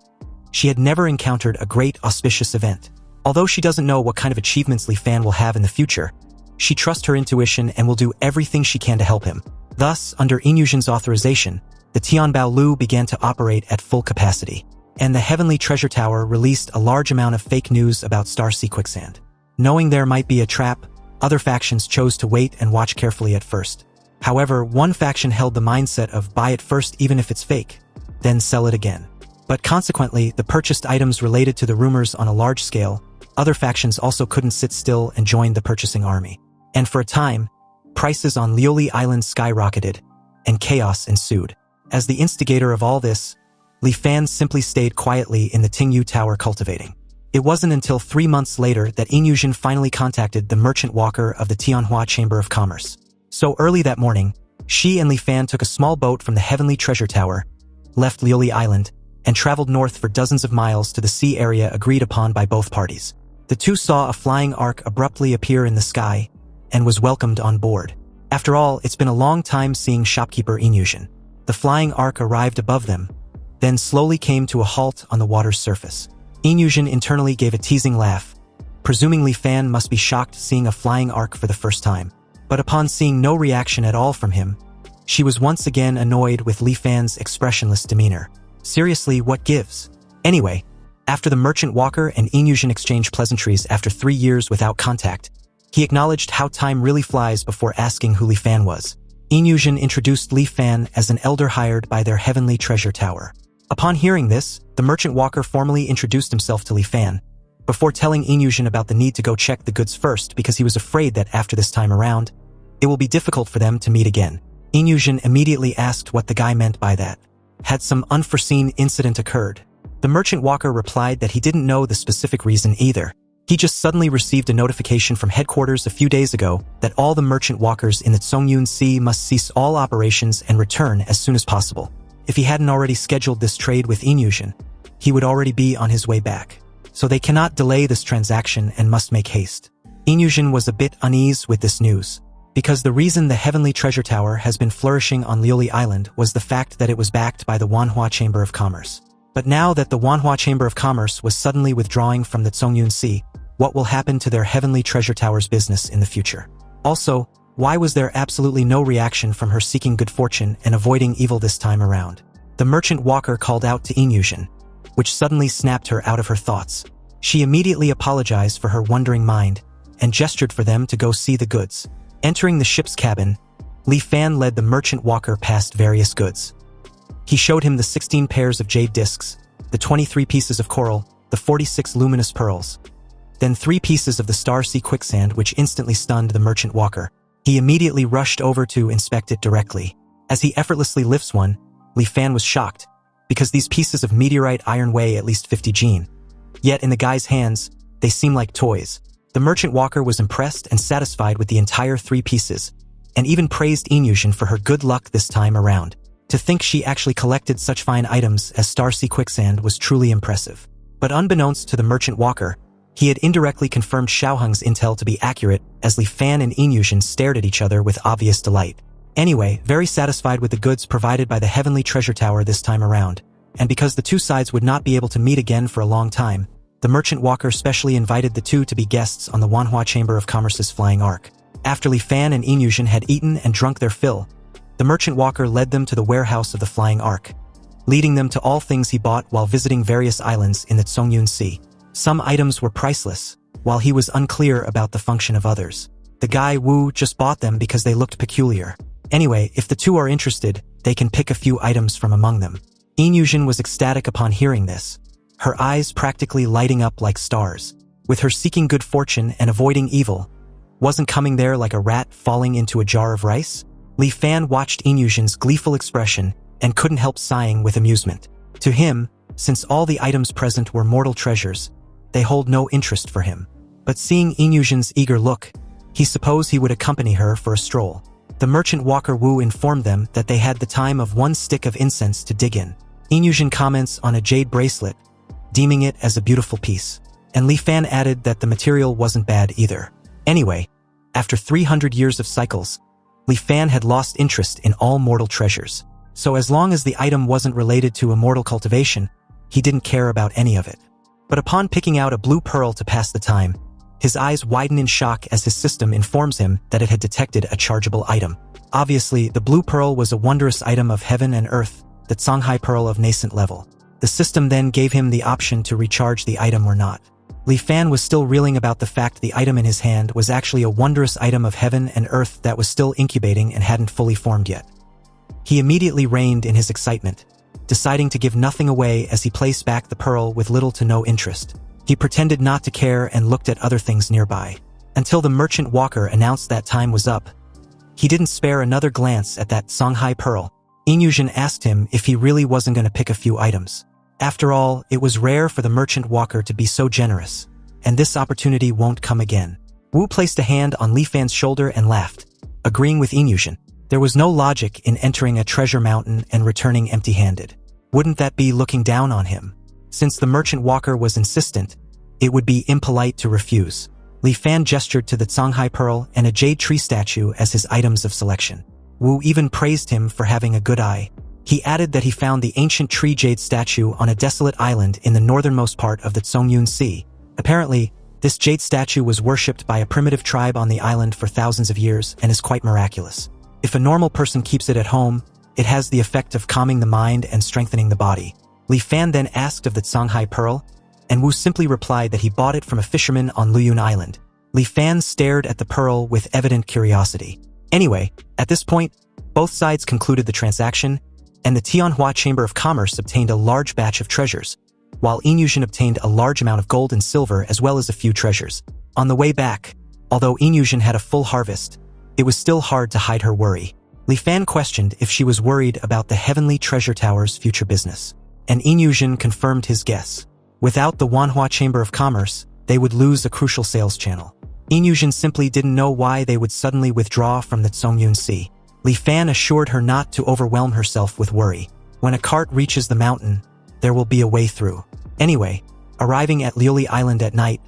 she had never encountered a great auspicious event. Although she doesn't know what kind of achievements Li Fan will have in the future, she trusts her intuition and will do everything she can to help him. Thus, under Inyushin's authorization, the Tianbao Lu began to operate at full capacity, and the Heavenly Treasure Tower released a large amount of fake news about Star Sea Quicksand. Knowing there might be a trap, other factions chose to wait and watch carefully at first. However, one faction held the mindset of buy it first even if it's fake, then sell it again. But consequently, the purchased items related to the rumors on a large scale. Other factions also couldn't sit still and joined the purchasing army. And for a time, prices on Liuli Island skyrocketed, and chaos ensued. As the instigator of all this, Li Fan simply stayed quietly in the Tingyu Tower cultivating. It wasn't until 3 months later that Inyushin finally contacted the merchant walker of the Tianhua Chamber of Commerce. So early that morning, she and Li Fan took a small boat from the Heavenly Treasure Tower, left Liuli Island, and traveled north for dozens of miles to the sea area agreed upon by both parties. The two saw a flying ark abruptly appear in the sky, and was welcomed on board. After all, it's been a long time seeing shopkeeper Inyushin. The flying ark arrived above them, then slowly came to a halt on the water's surface. Inyushin internally gave a teasing laugh, presuming Li Fan must be shocked seeing a flying ark for the first time. But upon seeing no reaction at all from him, she was once again annoyed with Li Fan's expressionless demeanor. Seriously, what gives? Anyway, after the merchant walker and Inyushin exchanged pleasantries after 3 years without contact, he acknowledged how time really flies before asking who Li Fan was. Inyushin introduced Li Fan as an elder hired by their Heavenly Treasure Tower. Upon hearing this, the merchant walker formally introduced himself to Li Fan, before telling Inyushin about the need to go check the goods first because he was afraid that after this time around, it will be difficult for them to meet again. Inyushin immediately asked what the guy meant by that. Had some unforeseen incident occurred? The merchant walker replied that he didn't know the specific reason either. He just suddenly received a notification from headquarters a few days ago that all the merchant walkers in the Tsongyun Sea must cease all operations and return as soon as possible. If he hadn't already scheduled this trade with Inyushin, he would already be on his way back. So they cannot delay this transaction and must make haste. Inyushin was a bit uneasy with this news, because the reason the Heavenly Treasure Tower has been flourishing on Liuli Island was the fact that it was backed by the Wanhua Chamber of Commerce. But now that the Wanhua Chamber of Commerce was suddenly withdrawing from the Zhongyun Sea, what will happen to their Heavenly Treasure Tower's business in the future? Also, why was there absolutely no reaction from her seeking good fortune and avoiding evil this time around? The merchant walker called out to Inyushin, which suddenly snapped her out of her thoughts. She immediately apologized for her wandering mind and gestured for them to go see the goods. Entering the ship's cabin, Li Fan led the merchant walker past various goods. He showed him the 16 pairs of jade discs, the 23 pieces of coral, the 46 luminous pearls, then 3 pieces of the star sea quicksand, which instantly stunned the merchant walker. He immediately rushed over to inspect it directly. As he effortlessly lifts one, Li Fan was shocked, because these pieces of meteorite iron weigh at least 50 jin. Yet in the guy's hands, they seem like toys. The merchant walker was impressed and satisfied with the entire 3 pieces, and even praised Inyushin for her good luck this time around. To think she actually collected such fine items as star sea quicksand was truly impressive. But unbeknownst to the merchant walker, he had indirectly confirmed Xiaoheng's intel to be accurate, as Li Fan and Inyushin stared at each other with obvious delight. Anyway, very satisfied with the goods provided by the Heavenly Treasure Tower this time around, and because the two sides would not be able to meet again for a long time, the merchant walker specially invited the two to be guests on the Wanhua Chamber of Commerce's flying ark. After Li Fan and Inyushin had eaten and drunk their fill, the merchant walker led them to the warehouse of the flying ark, leading them to all things he bought while visiting various islands in the Zhongyun Sea. Some items were priceless, while he was unclear about the function of others. The guy Wu just bought them because they looked peculiar. Anyway, if the two are interested, they can pick a few items from among them. Inyushin was ecstatic upon hearing this, her eyes practically lighting up like stars. With her seeking good fortune and avoiding evil, wasn't coming there like a rat falling into a jar of rice? Li Fan watched Inyushin's gleeful expression and couldn't help sighing with amusement. To him, since all the items present were mortal treasures, they hold no interest for him. But seeing Inyushin's eager look, he supposed he would accompany her for a stroll. The merchant walker Wu informed them that they had the time of 1 stick of incense to dig in. Inyushin comments on a jade bracelet, deeming it as a beautiful piece. And Li Fan added that the material wasn't bad either. Anyway, after 300 years of cycles, Li Fan had lost interest in all mortal treasures. So as long as the item wasn't related to immortal cultivation, he didn't care about any of it. But upon picking out a blue pearl to pass the time, his eyes widen in shock as his system informs him that it had detected a chargeable item. Obviously, the blue pearl was a wondrous item of heaven and earth, the Songhai pearl of nascent level. The system then gave him the option to recharge the item or not. Li Fan was still reeling about the fact the item in his hand was actually a wondrous item of heaven and earth that was still incubating and hadn't fully formed yet. He immediately reined in his excitement, deciding to give nothing away as he placed back the pearl with little to no interest. He pretended not to care and looked at other things nearby. Until the merchant walker announced that time was up, he didn't spare another glance at that Songhai pearl. Inyushin asked him if he really wasn't going to pick a few items. After all, it was rare for the merchant walker to be so generous, and this opportunity won't come again. Wu placed a hand on Li Fan's shoulder and laughed, agreeing with Inyushin. There was no logic in entering a treasure mountain and returning empty-handed. Wouldn't that be looking down on him? Since the merchant walker was insistent, it would be impolite to refuse. Li Fan gestured to the Songhai pearl and a jade tree statue as his items of selection. Wu even praised him for having a good eye. He added that he found the ancient tree jade statue on a desolate island in the northernmost part of the Zhongyun Sea. Apparently, this jade statue was worshipped by a primitive tribe on the island for thousands of years and is quite miraculous. If a normal person keeps it at home, it has the effect of calming the mind and strengthening the body. Li Fan then asked of the Songhai pearl, and Wu simply replied that he bought it from a fisherman on Luyun Island. Li Fan stared at the pearl with evident curiosity. Anyway, at this point, both sides concluded the transaction, and the Tianhua Chamber of Commerce obtained a large batch of treasures, while Inyushin obtained a large amount of gold and silver as well as a few treasures. On the way back, although Inyushin had a full harvest, it was still hard to hide her worry. Li Fan questioned if she was worried about the Heavenly Treasure Tower's future business, and Inyushin confirmed his guess. Without the Wanhua Chamber of Commerce, they would lose a crucial sales channel. Inyushin simply didn't know why they would suddenly withdraw from the Zhongyun Sea. Li Fan assured her not to overwhelm herself with worry. When a cart reaches the mountain, there will be a way through. Anyway, arriving at Liuli Island at night,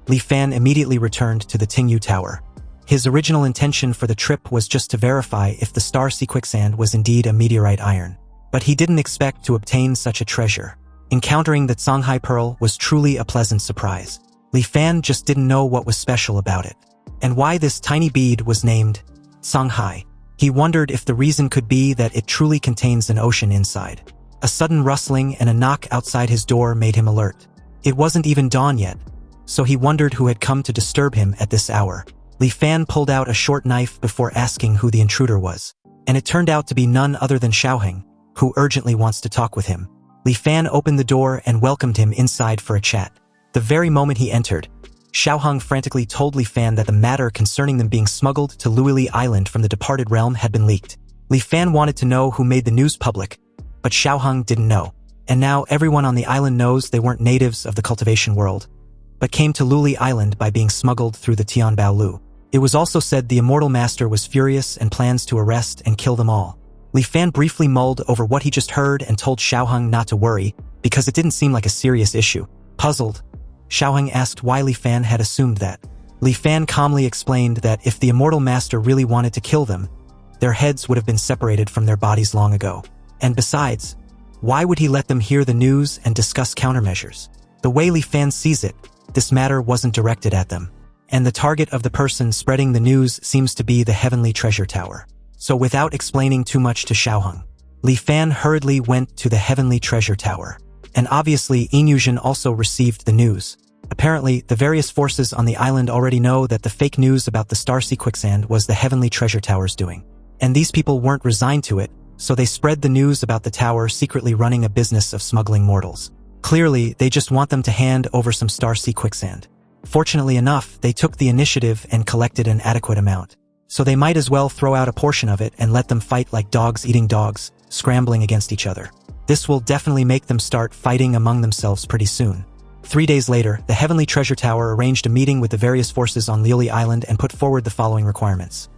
Li Fan immediately returned to the Tingyu Tower. His original intention for the trip was just to verify if the Star Sea Quicksand was indeed a meteorite iron. But he didn't expect to obtain such a treasure. Encountering the Songhai Pearl was truly a pleasant surprise. Li Fan just didn't know what was special about it, and why this tiny bead was named Songhai. He wondered if the reason could be that it truly contains an ocean inside. A sudden rustling and a knock outside his door made him alert. It wasn't even dawn yet, so he wondered who had come to disturb him at this hour. Li Fan pulled out a short knife before asking who the intruder was, and it turned out to be none other than Xiaoheng, who urgently wants to talk with him. Li Fan opened the door and welcomed him inside for a chat. The very moment he entered, Xiaoheng frantically told Li Fan that the matter concerning them being smuggled to Luili Island from the departed realm had been leaked. Li Fan wanted to know who made the news public, but Xiaoheng didn't know. And now everyone on the island knows they weren't natives of the cultivation world, but came to Luili Island by being smuggled through the Tianbao Lu. It was also said the Immortal Master was furious and plans to arrest and kill them all. Li Fan briefly mulled over what he just heard and told Xiaoheng not to worry, because it didn't seem like a serious issue. Puzzled, Xiaoheng asked why Li Fan had assumed that. Li Fan calmly explained that if the Immortal Master really wanted to kill them, their heads would have been separated from their bodies long ago. And besides, why would he let them hear the news and discuss countermeasures? The way Li Fan sees it, this matter wasn't directed at them, and the target of the person spreading the news seems to be the Heavenly Treasure Tower. So without explaining too much to Xiaoheng, Li Fan hurriedly went to the Heavenly Treasure Tower. And obviously Inyushin also received the news. Apparently, the various forces on the island already know that the fake news about the Star Sea Quicksand was the Heavenly Treasure Tower's doing. And these people weren't resigned to it, so they spread the news about the tower secretly running a business of smuggling mortals. Clearly, they just want them to hand over some Star Sea Quicksand. Fortunately enough, they took the initiative and collected an adequate amount. So they might as well throw out a portion of it and let them fight like dogs eating dogs, scrambling against each other. This will definitely make them start fighting among themselves pretty soon. 3 days later, the Heavenly Treasure Tower arranged a meeting with the various forces on Luili Island and put forward the following requirements.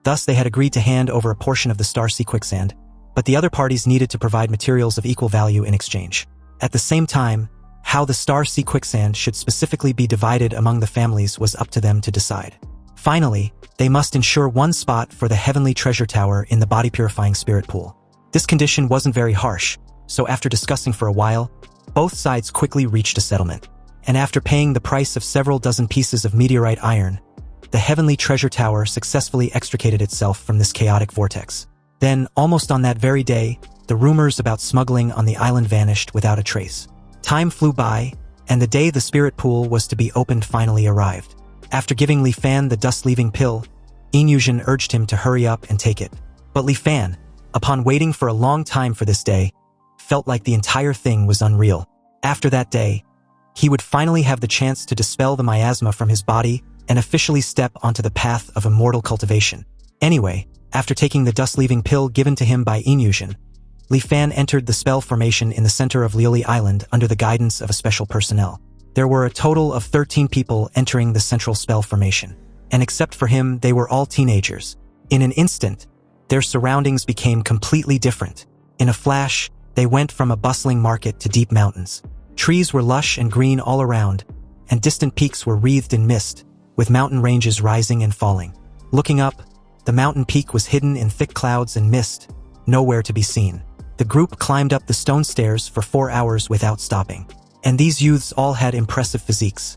Thus, they had agreed to hand over a portion of the Star Sea Quicksand, but the other parties needed to provide materials of equal value in exchange. At the same time, how the Star Sea Quicksand should specifically be divided among the families was up to them to decide. Finally, they must ensure one spot for the Heavenly Treasure Tower in the body-purifying spirit pool. This condition wasn't very harsh, so after discussing for a while, both sides quickly reached a settlement. And after paying the price of several dozen pieces of meteorite iron, the Heavenly Treasure Tower successfully extricated itself from this chaotic vortex. Then, almost on that very day, the rumors about smuggling on the island vanished without a trace. Time flew by, and the day the spirit pool was to be opened finally arrived. After giving Li Fan the dust-leaving pill, Inyushin urged him to hurry up and take it. But Li Fan, upon waiting for a long time for this day, felt like the entire thing was unreal. After that day, he would finally have the chance to dispel the miasma from his body and officially step onto the path of immortal cultivation. Anyway, after taking the dust-leaving pill given to him by Inyushin, Li Fan entered the spell formation in the center of Luili Island under the guidance of a special personnel. There were a total of 13 people entering the central spell formation, and except for him, they were all teenagers. In an instant, their surroundings became completely different. In a flash, they went from a bustling market to deep mountains. Trees were lush and green all around, and distant peaks were wreathed in mist, with mountain ranges rising and falling. Looking up, the mountain peak was hidden in thick clouds and mist, nowhere to be seen. The group climbed up the stone stairs for 4 hours without stopping. And these youths all had impressive physiques.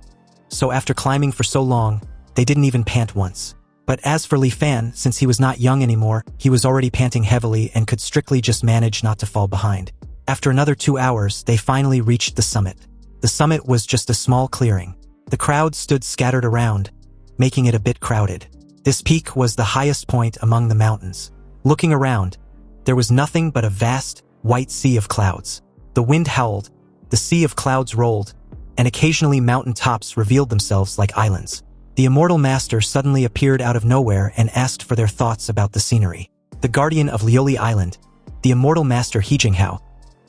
So after climbing for so long, they didn't even pant once. But as for Li Fan, since he was not young anymore, he was already panting heavily and could strictly just manage not to fall behind. After another 2 hours, they finally reached the summit. The summit was just a small clearing. The crowd stood scattered around, making it a bit crowded. This peak was the highest point among the mountains. Looking around, there was nothing but a vast, white sea of clouds. The wind howled, the sea of clouds rolled, and occasionally mountain tops revealed themselves like islands. The Immortal Master suddenly appeared out of nowhere and asked for their thoughts about the scenery. The guardian of Luili Island, the Immortal Master Hijinghao,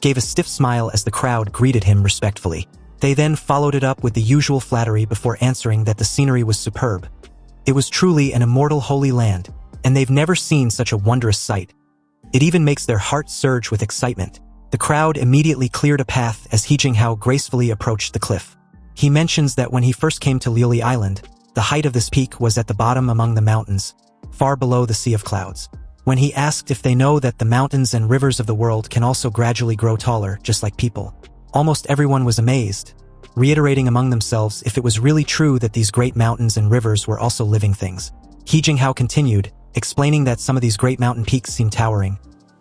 gave a stiff smile as the crowd greeted him respectfully. They then followed it up with the usual flattery before answering that the scenery was superb. It was truly an immortal holy land, and they've never seen such a wondrous sight. It even makes their hearts surge with excitement. The crowd immediately cleared a path as Hijinghao gracefully approached the cliff. He mentions that when he first came to Lily Island, the height of this peak was at the bottom among the mountains, far below the sea of clouds. When he asked if they know that the mountains and rivers of the world can also gradually grow taller, just like people, almost everyone was amazed, reiterating among themselves if it was really true that these great mountains and rivers were also living things. He Jinghao continued, explaining that some of these great mountain peaks seem towering,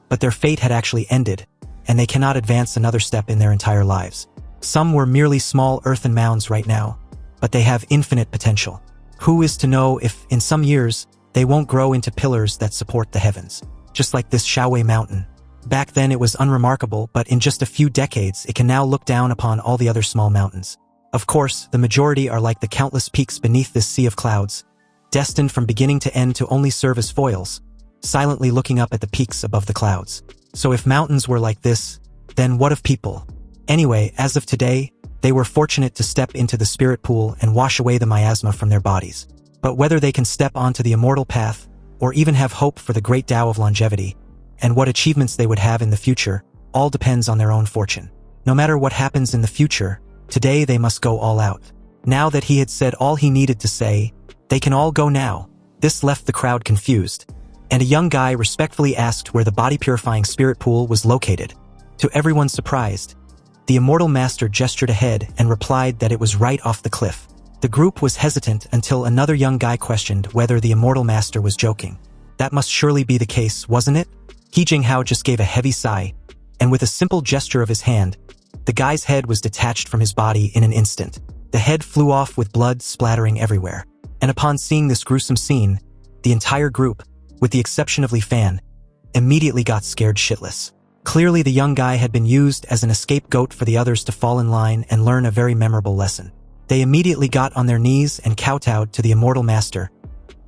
but their fate had actually ended, and they cannot advance another step in their entire lives. Some were merely small earthen mounds right now, but they have infinite potential. Who is to know if, in some years, they won't grow into pillars that support the heavens, just like this Shaowei mountain. Back then it was unremarkable, but in just a few decades it can now look down upon all the other small mountains. Of course, the majority are like the countless peaks beneath this sea of clouds, destined from beginning to end to only serve as foils, silently looking up at the peaks above the clouds. So if mountains were like this, then what of people? Anyway, as of today, they were fortunate to step into the spirit pool and wash away the miasma from their bodies. But whether they can step onto the immortal path, or even have hope for the great Tao of longevity, and what achievements they would have in the future, all depends on their own fortune. No matter what happens in the future, today they must go all out. Now that he had said all he needed to say, they can all go now. This left the crowd confused, and a young guy respectfully asked where the body-purifying spirit pool was located. To everyone's surprise, the immortal master gestured ahead and replied that it was right off the cliff. The group was hesitant until another young guy questioned whether the immortal master was joking. That must surely be the case, wasn't it? He Jinghao just gave a heavy sigh, and with a simple gesture of his hand, the guy's head was detached from his body in an instant. The head flew off with blood splattering everywhere. And upon seeing this gruesome scene, the entire group, with the exception of Li Fan, immediately got scared shitless. Clearly the young guy had been used as an scapegoat for the others to fall in line and learn a very memorable lesson. They immediately got on their knees and kowtowed to the immortal master,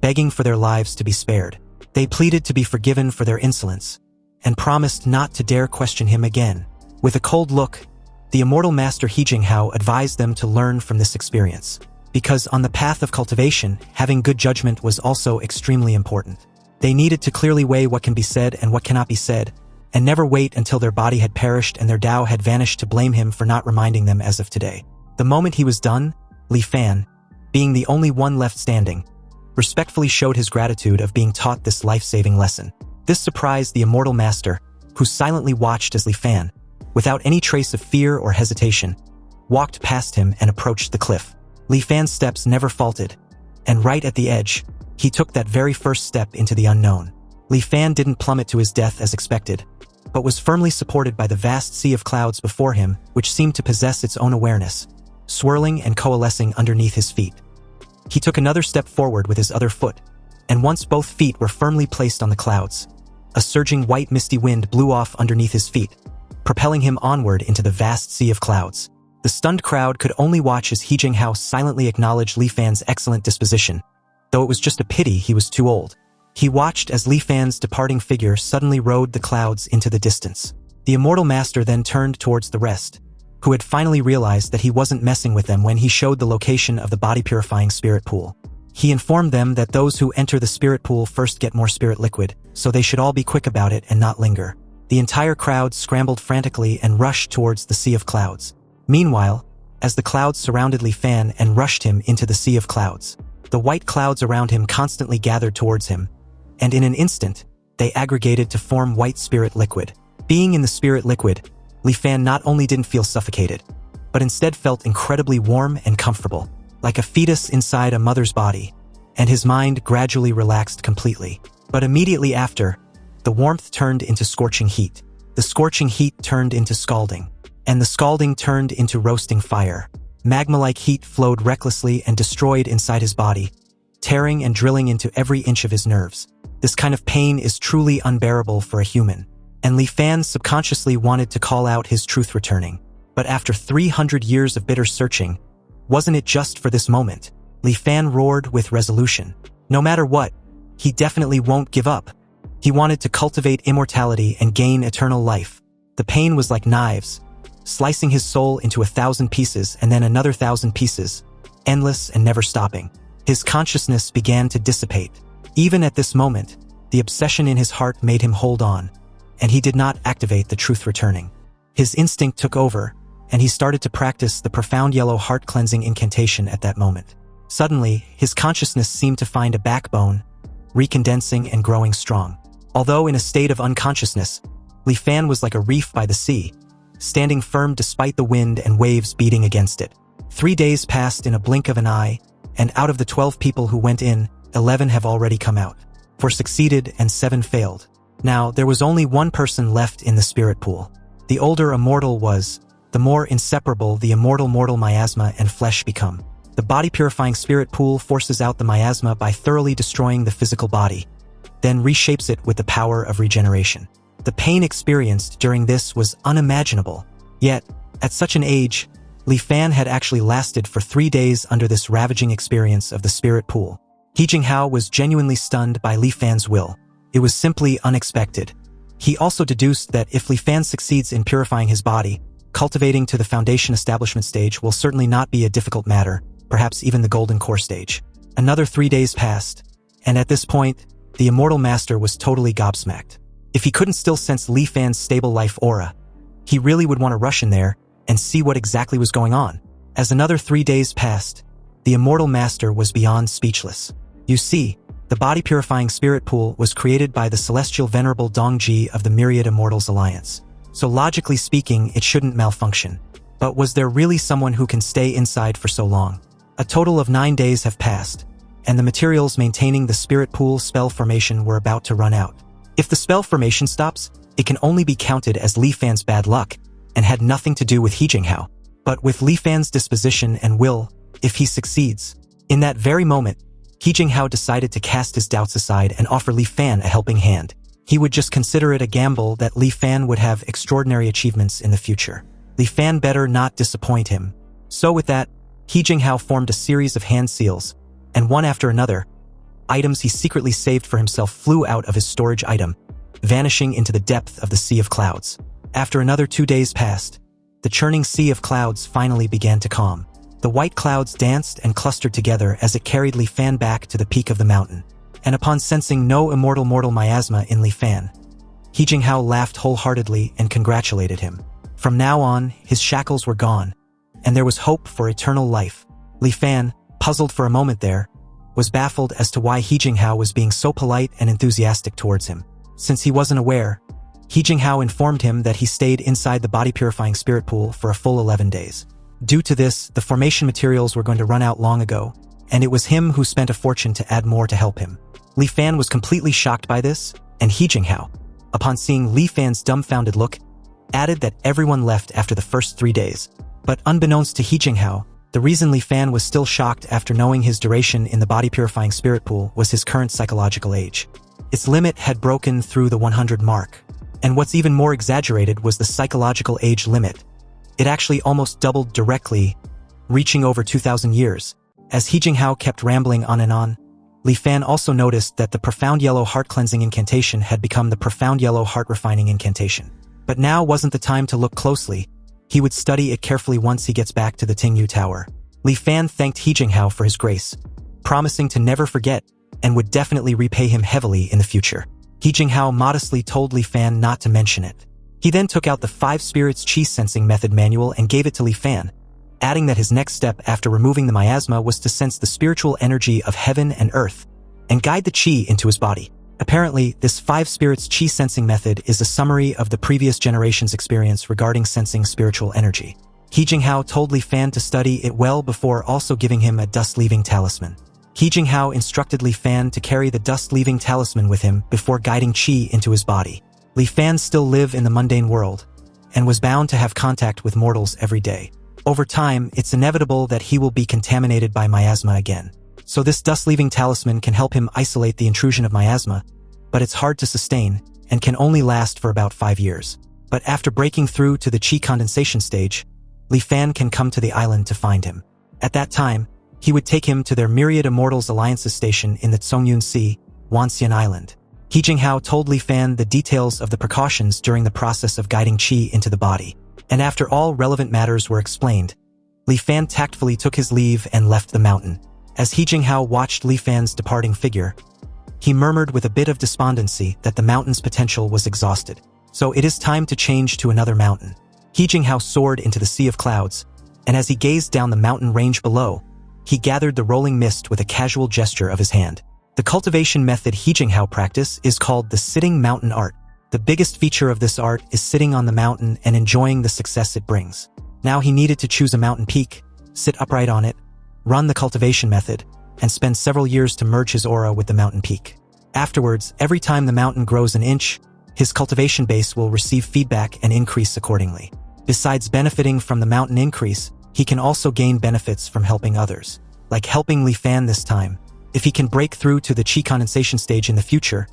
begging for their lives to be spared. They pleaded to be forgiven for their insolence, and promised not to dare question him again. With a cold look, the immortal master He Jinghao advised them to learn from this experience, because on the path of cultivation, having good judgment was also extremely important. They needed to clearly weigh what can be said and what cannot be said, and never wait until their body had perished and their Tao had vanished to blame him for not reminding them as of today. The moment he was done, Li Fan, being the only one left standing, respectfully showed his gratitude of being taught this life-saving lesson. This surprised the immortal master, who silently watched as Li Fan, without any trace of fear or hesitation, walked past him and approached the cliff. Li Fan's steps never faltered, and right at the edge, he took that very first step into the unknown. Li Fan didn't plummet to his death as expected, but was firmly supported by the vast sea of clouds before him, which seemed to possess its own awareness, swirling and coalescing underneath his feet. He took another step forward with his other foot, and once both feet were firmly placed on the clouds, a surging white misty wind blew off underneath his feet, propelling him onward into the vast sea of clouds. The stunned crowd could only watch as He Jinghao silently acknowledged Li Fan's excellent disposition, though it was just a pity he was too old. He watched as Li Fan's departing figure suddenly rode the clouds into the distance. The immortal master then turned towards the rest, who had finally realized that he wasn't messing with them when he showed the location of the body-purifying spirit pool. He informed them that those who enter the spirit pool first get more spirit liquid, so they should all be quick about it and not linger. The entire crowd scrambled frantically and rushed towards the sea of clouds. Meanwhile, as the clouds surrounded Li Fan and rushed him into the sea of clouds, the white clouds around him constantly gathered towards him, and in an instant, they aggregated to form white spirit liquid. Being in the spirit liquid, Li Fan not only didn't feel suffocated, but instead felt incredibly warm and comfortable, like a fetus inside a mother's body, and his mind gradually relaxed completely. But immediately after, the warmth turned into scorching heat. The scorching heat turned into scalding, and the scalding turned into roasting fire. Magma-like heat flowed recklessly and destroyed inside his body, tearing and drilling into every inch of his nerves. This kind of pain is truly unbearable for a human, and Li Fan subconsciously wanted to call out his truth returning. But after 300 years of bitter searching, wasn't it just for this moment? Li Fan roared with resolution. No matter what, he definitely won't give up. He wanted to cultivate immortality and gain eternal life. The pain was like knives, slicing his soul into 1,000 pieces and then another 1,000 pieces, endless and never stopping. His consciousness began to dissipate. Even at this moment, the obsession in his heart made him hold on, and he did not activate the truth returning. His instinct took over, and he started to practice the profound yellow heart-cleansing incantation at that moment. Suddenly, his consciousness seemed to find a backbone, recondensing and growing strong. Although in a state of unconsciousness, Li Fan was like a reef by the sea, standing firm despite the wind and waves beating against it. 3 days passed in a blink of an eye, and out of the 12 people who went in, 11 have already come out. 4 succeeded and 7 failed. Now, there was only one person left in the spirit pool. The older immortal was, the more inseparable the immortal mortal miasma and flesh become. The body-purifying spirit pool forces out the miasma by thoroughly destroying the physical body, then reshapes it with the power of regeneration. The pain experienced during this was unimaginable. Yet, at such an age, Li Fan had actually lasted for 3 days under this ravaging experience of the spirit pool. He Jinghao was genuinely stunned by Li Fan's will. It was simply unexpected. He also deduced that if Li Fan succeeds in purifying his body, cultivating to the foundation establishment stage will certainly not be a difficult matter, perhaps even the golden core stage. Another 3 days passed, and at this point, the immortal master was totally gobsmacked. If he couldn't still sense Li Fan's stable life aura, he really would want to rush in there and see what exactly was going on. As another 3 days passed, the immortal master was beyond speechless. You see, the body-purifying spirit pool was created by the celestial venerable Dongji of the Myriad Immortals Alliance. So logically speaking, it shouldn't malfunction. But was there really someone who can stay inside for so long? A total of 9 days have passed, and the materials maintaining the spirit pool spell formation were about to run out. If the spell formation stops, it can only be counted as Li Fan's bad luck, and had nothing to do with He Jinghao. But with Li Fan's disposition and will, if he succeeds, in that very moment, He Jinghao decided to cast his doubts aside and offer Li Fan a helping hand. He would just consider it a gamble that Li Fan would have extraordinary achievements in the future. Li Fan better not disappoint him. So with that, He Jinghao formed a series of hand seals, and one after another, items he secretly saved for himself flew out of his storage item, vanishing into the depth of the sea of clouds. After another 2 days passed, the churning sea of clouds finally began to calm. The white clouds danced and clustered together as it carried Li Fan back to the peak of the mountain. And upon sensing no immortal mortal miasma in Li Fan, He Jinghao laughed wholeheartedly and congratulated him. From now on, his shackles were gone, and there was hope for eternal life. Li Fan, puzzled for a moment there, was baffled as to why He Jinghao was being so polite and enthusiastic towards him. Since he wasn't aware, He Jinghao informed him that he stayed inside the body-purifying spirit pool for a full 11 days. Due to this, the formation materials were going to run out long ago, and it was him who spent a fortune to add more to help him. Li Fan was completely shocked by this, and He Jinghao, upon seeing Li Fan's dumbfounded look, added that everyone left after the first 3 days. But unbeknownst to He Jinghao, the reason Li Fan was still shocked after knowing his duration in the body-purifying spirit pool was his current psychological age. Its limit had broken through the 100 mark. And what's even more exaggerated was the psychological age limit. It actually almost doubled directly, reaching over 2,000 years. As He Jinghao kept rambling on and on, Li Fan also noticed that the profound yellow heart-cleansing incantation had become the profound yellow heart-refining incantation. But now wasn't the time to look closely. He would study it carefully once he gets back to the Tingyu Tower. Li Fan thanked He Jinghao for his grace, promising to never forget, and would definitely repay him heavily in the future. He Jinghao modestly told Li Fan not to mention it. He then took out the 5 Spirits Chi Sensing Method manual and gave it to Li Fan, adding that his next step after removing the miasma was to sense the spiritual energy of heaven and earth, and guide the Chi into his body. Apparently, this 5 Spirits Chi Sensing Method is a summary of the previous generation's experience regarding sensing spiritual energy. He Jinghao told Li Fan to study it well before also giving him a dust-leaving talisman. He Jinghao instructed Li Fan to carry the dust-leaving talisman with him before guiding Chi into his body. Li Fan still lived in the mundane world, and was bound to have contact with mortals every day. Over time, it's inevitable that he will be contaminated by miasma again. So this dust-leaving talisman can help him isolate the intrusion of miasma, but it's hard to sustain, and can only last for about 5 years. But after breaking through to the Chi condensation stage, Li Fan can come to the island to find him. At that time, he would take him to their Myriad Immortals Alliance's station in the Tsongyun Sea, Wanxian Island. He Jinghao told Li Fan the details of the precautions during the process of guiding Chi into the body. And after all relevant matters were explained, Li Fan tactfully took his leave and left the mountain. As He Jinghao watched Li Fan's departing figure, he murmured with a bit of despondency that the mountain's potential was exhausted. So it is time to change to another mountain. He Jinghao soared into the sea of clouds, and as he gazed down the mountain range below, he gathered the rolling mist with a casual gesture of his hand. The cultivation method He Jinghao practice is called the sitting mountain art. The biggest feature of this art is sitting on the mountain and enjoying the success it brings. Now he needed to choose a mountain peak, sit upright on it, run the cultivation method, and spend several years to merge his aura with the mountain peak. Afterwards, every time the mountain grows an inch, his cultivation base will receive feedback and increase accordingly. Besides benefiting from the mountain increase, he can also gain benefits from helping others. Like helping Li Fan this time. If he can break through to the qi condensation stage in the future,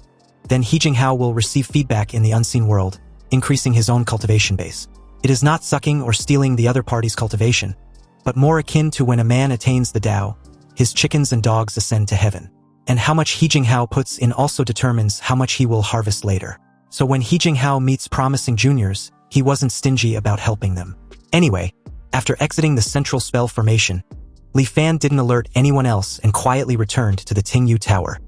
then He Jinghao will receive feedback in the unseen world, increasing his own cultivation base. It is not sucking or stealing the other party's cultivation, but more akin to when a man attains the Tao, his chickens and dogs ascend to heaven. And how much He Jinghao puts in also determines how much he will harvest later. So when He Jinghao meets promising juniors, he wasn't stingy about helping them. Anyway, after exiting the central spell formation, Li Fan didn't alert anyone else and quietly returned to the Tingyu Tower.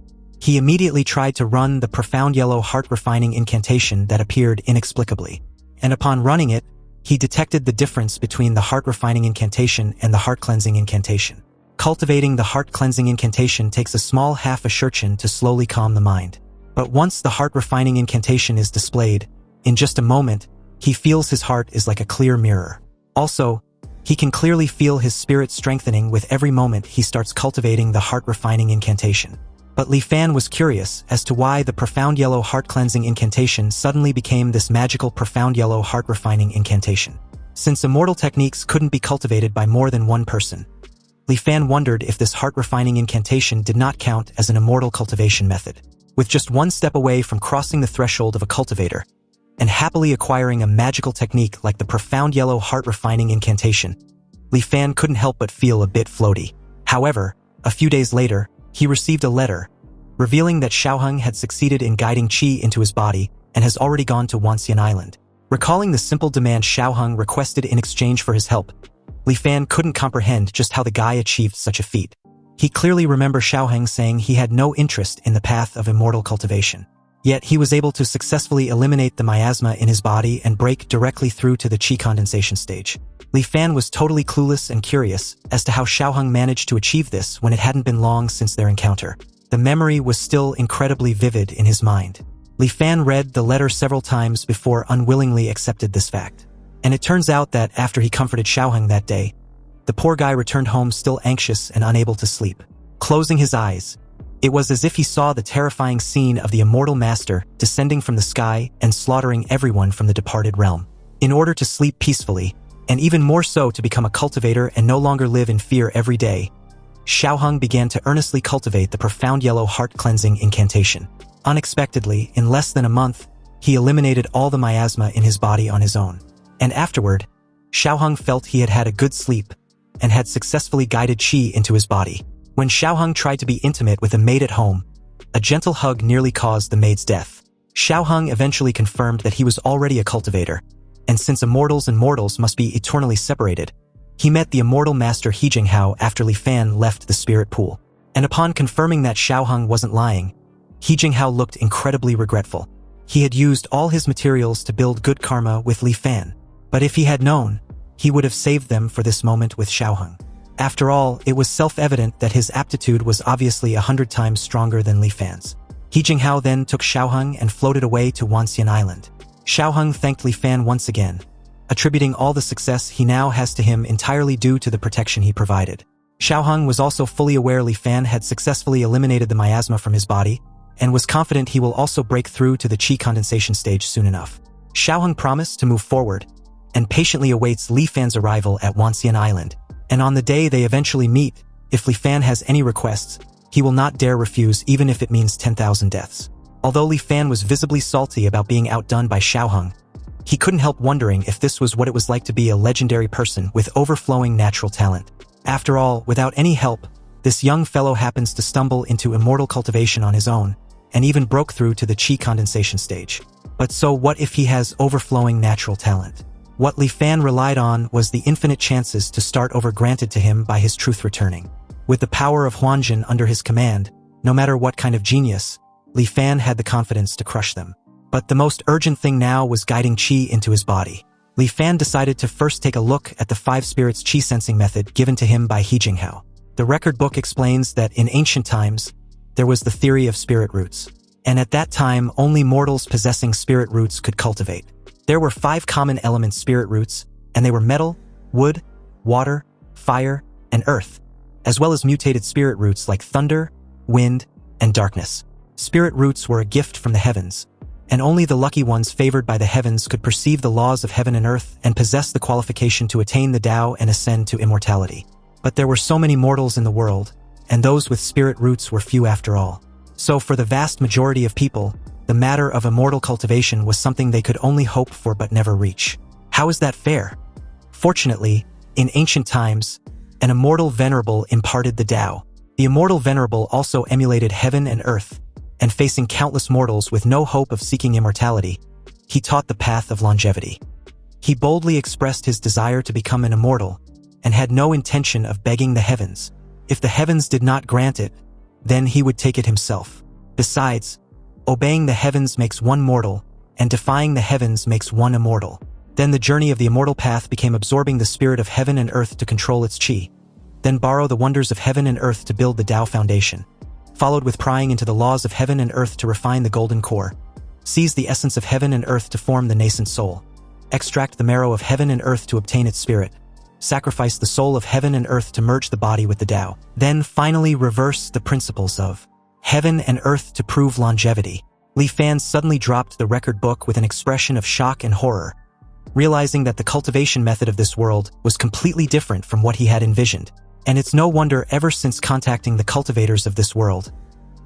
He immediately tried to run the profound yellow heart-refining incantation that appeared inexplicably. And upon running it, he detected the difference between the heart-refining incantation and the heart-cleansing incantation. Cultivating the heart-cleansing incantation takes a small half a shurchen to slowly calm the mind. But once the heart-refining incantation is displayed, in just a moment, he feels his heart is like a clear mirror. Also, he can clearly feel his spirit strengthening with every moment he starts cultivating the heart-refining incantation. But Li Fan was curious as to why the profound yellow heart-cleansing incantation suddenly became this magical profound yellow heart-refining incantation. Since immortal techniques couldn't be cultivated by more than one person, Li Fan wondered if this heart-refining incantation did not count as an immortal cultivation method. With just one step away from crossing the threshold of a cultivator, and happily acquiring a magical technique like the profound yellow heart-refining incantation, Li Fan couldn't help but feel a bit floaty. However, a few days later, he received a letter, revealing that Xiaoheng had succeeded in guiding qi into his body and has already gone to Wanxian Island. Recalling the simple demand Xiaoheng requested in exchange for his help, Li Fan couldn't comprehend just how the guy achieved such a feat. He clearly remembered Xiaoheng saying he had no interest in the path of immortal cultivation. Yet he was able to successfully eliminate the miasma in his body and break directly through to the qi condensation stage. Li Fan was totally clueless and curious as to how Xiaoheng managed to achieve this when it hadn't been long since their encounter. The memory was still incredibly vivid in his mind. Li Fan read the letter several times before unwillingly accepted this fact. And it turns out that after he comforted Xiaoheng that day, the poor guy returned home still anxious and unable to sleep. Closing his eyes, it was as if he saw the terrifying scene of the immortal master descending from the sky and slaughtering everyone from the departed realm. In order to sleep peacefully, and even more so to become a cultivator and no longer live in fear every day, Xiaoheng began to earnestly cultivate the profound yellow heart-cleansing incantation. Unexpectedly, in less than a month, he eliminated all the miasma in his body on his own. And afterward, Xiaoheng felt he had had a good sleep and had successfully guided qi into his body. When Xiaoheng tried to be intimate with a maid at home, a gentle hug nearly caused the maid's death. Xiaoheng eventually confirmed that he was already a cultivator, and since immortals and mortals must be eternally separated, he met the immortal master He Jinghao after Li Fan left the spirit pool. And upon confirming that Xiaoheng wasn't lying, He Jinghao looked incredibly regretful. He had used all his materials to build good karma with Li Fan, but if he had known, he would have saved them for this moment with Xiaoheng. After all, it was self-evident that his aptitude was obviously 100 times stronger than Li Fan's. He Jinghao then took Xiaoheng and floated away to Wanxian Island. Xiaoheng thanked Li Fan once again, attributing all the success he now has to him entirely due to the protection he provided. Xiaoheng was also fully aware Li Fan had successfully eliminated the miasma from his body, and was confident he will also break through to the qi condensation stage soon enough. Xiaoheng promised to move forward, and patiently awaits Li Fan's arrival at Wanxian Island. And on the day they eventually meet, if Li Fan has any requests, he will not dare refuse even if it means 10,000 deaths. Although Li Fan was visibly salty about being outdone by Xiaoheng, he couldn't help wondering if this was what it was like to be a legendary person with overflowing natural talent. After all, without any help, this young fellow happens to stumble into immortal cultivation on his own, and even broke through to the qi condensation stage. But so what if he has overflowing natural talent? What Li Fan relied on was the infinite chances to start over granted to him by his truth returning. With the power of Huanjin under his command, no matter what kind of genius, Li Fan had the confidence to crush them. But the most urgent thing now was guiding qi into his body. Li Fan decided to first take a look at the 5 spirits chi sensing method given to him by He Jinghao. The record book explains that in ancient times, there was the theory of spirit roots. And at that time, only mortals possessing spirit roots could cultivate. There were 5 common element spirit roots, and they were metal, wood, water, fire, and earth, as well as mutated spirit roots like thunder, wind, and darkness. Spirit roots were a gift from the heavens, and only the lucky ones favored by the heavens could perceive the laws of heaven and earth and possess the qualification to attain the Tao and ascend to immortality. But there were so many mortals in the world, and those with spirit roots were few after all. So for the vast majority of people, the matter of immortal cultivation was something they could only hope for but never reach. How is that fair? Fortunately, in ancient times, an immortal venerable imparted the Tao. The immortal venerable also emulated heaven and earth, and facing countless mortals with no hope of seeking immortality, he taught the path of longevity. He boldly expressed his desire to become an immortal, and had no intention of begging the heavens. If the heavens did not grant it, then he would take it himself. Besides, obeying the heavens makes one mortal, and defying the heavens makes one immortal. Then the journey of the immortal path became absorbing the spirit of heaven and earth to control its chi, then borrow the wonders of heaven and earth to build the Tao foundation, followed with prying into the laws of heaven and earth to refine the golden core, seize the essence of heaven and earth to form the nascent soul, extract the marrow of heaven and earth to obtain its spirit, sacrifice the soul of heaven and earth to merge the body with the Tao, then finally reverse the principles of heaven and earth to prove longevity. Li Fan suddenly dropped the record book with an expression of shock and horror, realizing that the cultivation method of this world was completely different from what he had envisioned. And it's no wonder ever since contacting the cultivators of this world,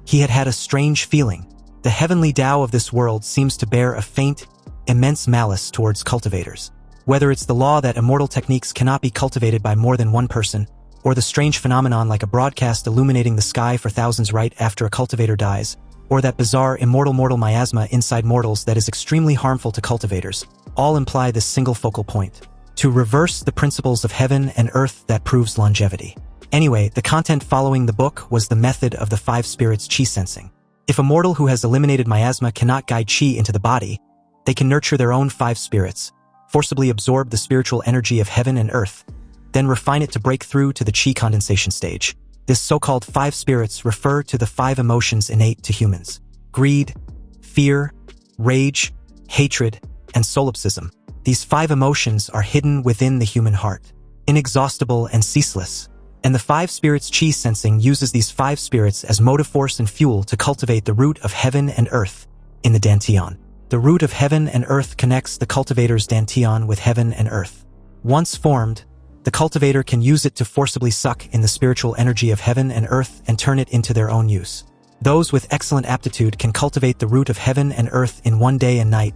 he had had a strange feeling. The heavenly Tao of this world seems to bear a faint, immense malice towards cultivators. Whether it's the law that immortal techniques cannot be cultivated by more than one person, or the strange phenomenon like a broadcast illuminating the sky for thousands right after a cultivator dies, or that bizarre immortal mortal miasma inside mortals that is extremely harmful to cultivators, all imply this single focal point: to reverse the principles of heaven and earth that proves longevity. Anyway, the content following the book was the method of the 5 spirits chi sensing. If a mortal who has eliminated miasma cannot guide chi into the body, they can nurture their own 5 spirits, forcibly absorb the spiritual energy of heaven and earth, then refine it to break through to the chi condensation stage. This so-called 5 spirits refer to the 5 emotions innate to humans: greed, fear, rage, hatred, and solipsism. These 5 emotions are hidden within the human heart, inexhaustible and ceaseless. And the 5 spirits chi sensing uses these 5 spirits as motive force and fuel to cultivate the root of heaven and earth in the Dantian. The root of heaven and earth connects the cultivator's Dantian with heaven and earth. Once formed, the cultivator can use it to forcibly suck in the spiritual energy of heaven and earth and turn it into their own use. Those with excellent aptitude can cultivate the root of heaven and earth in one day and night,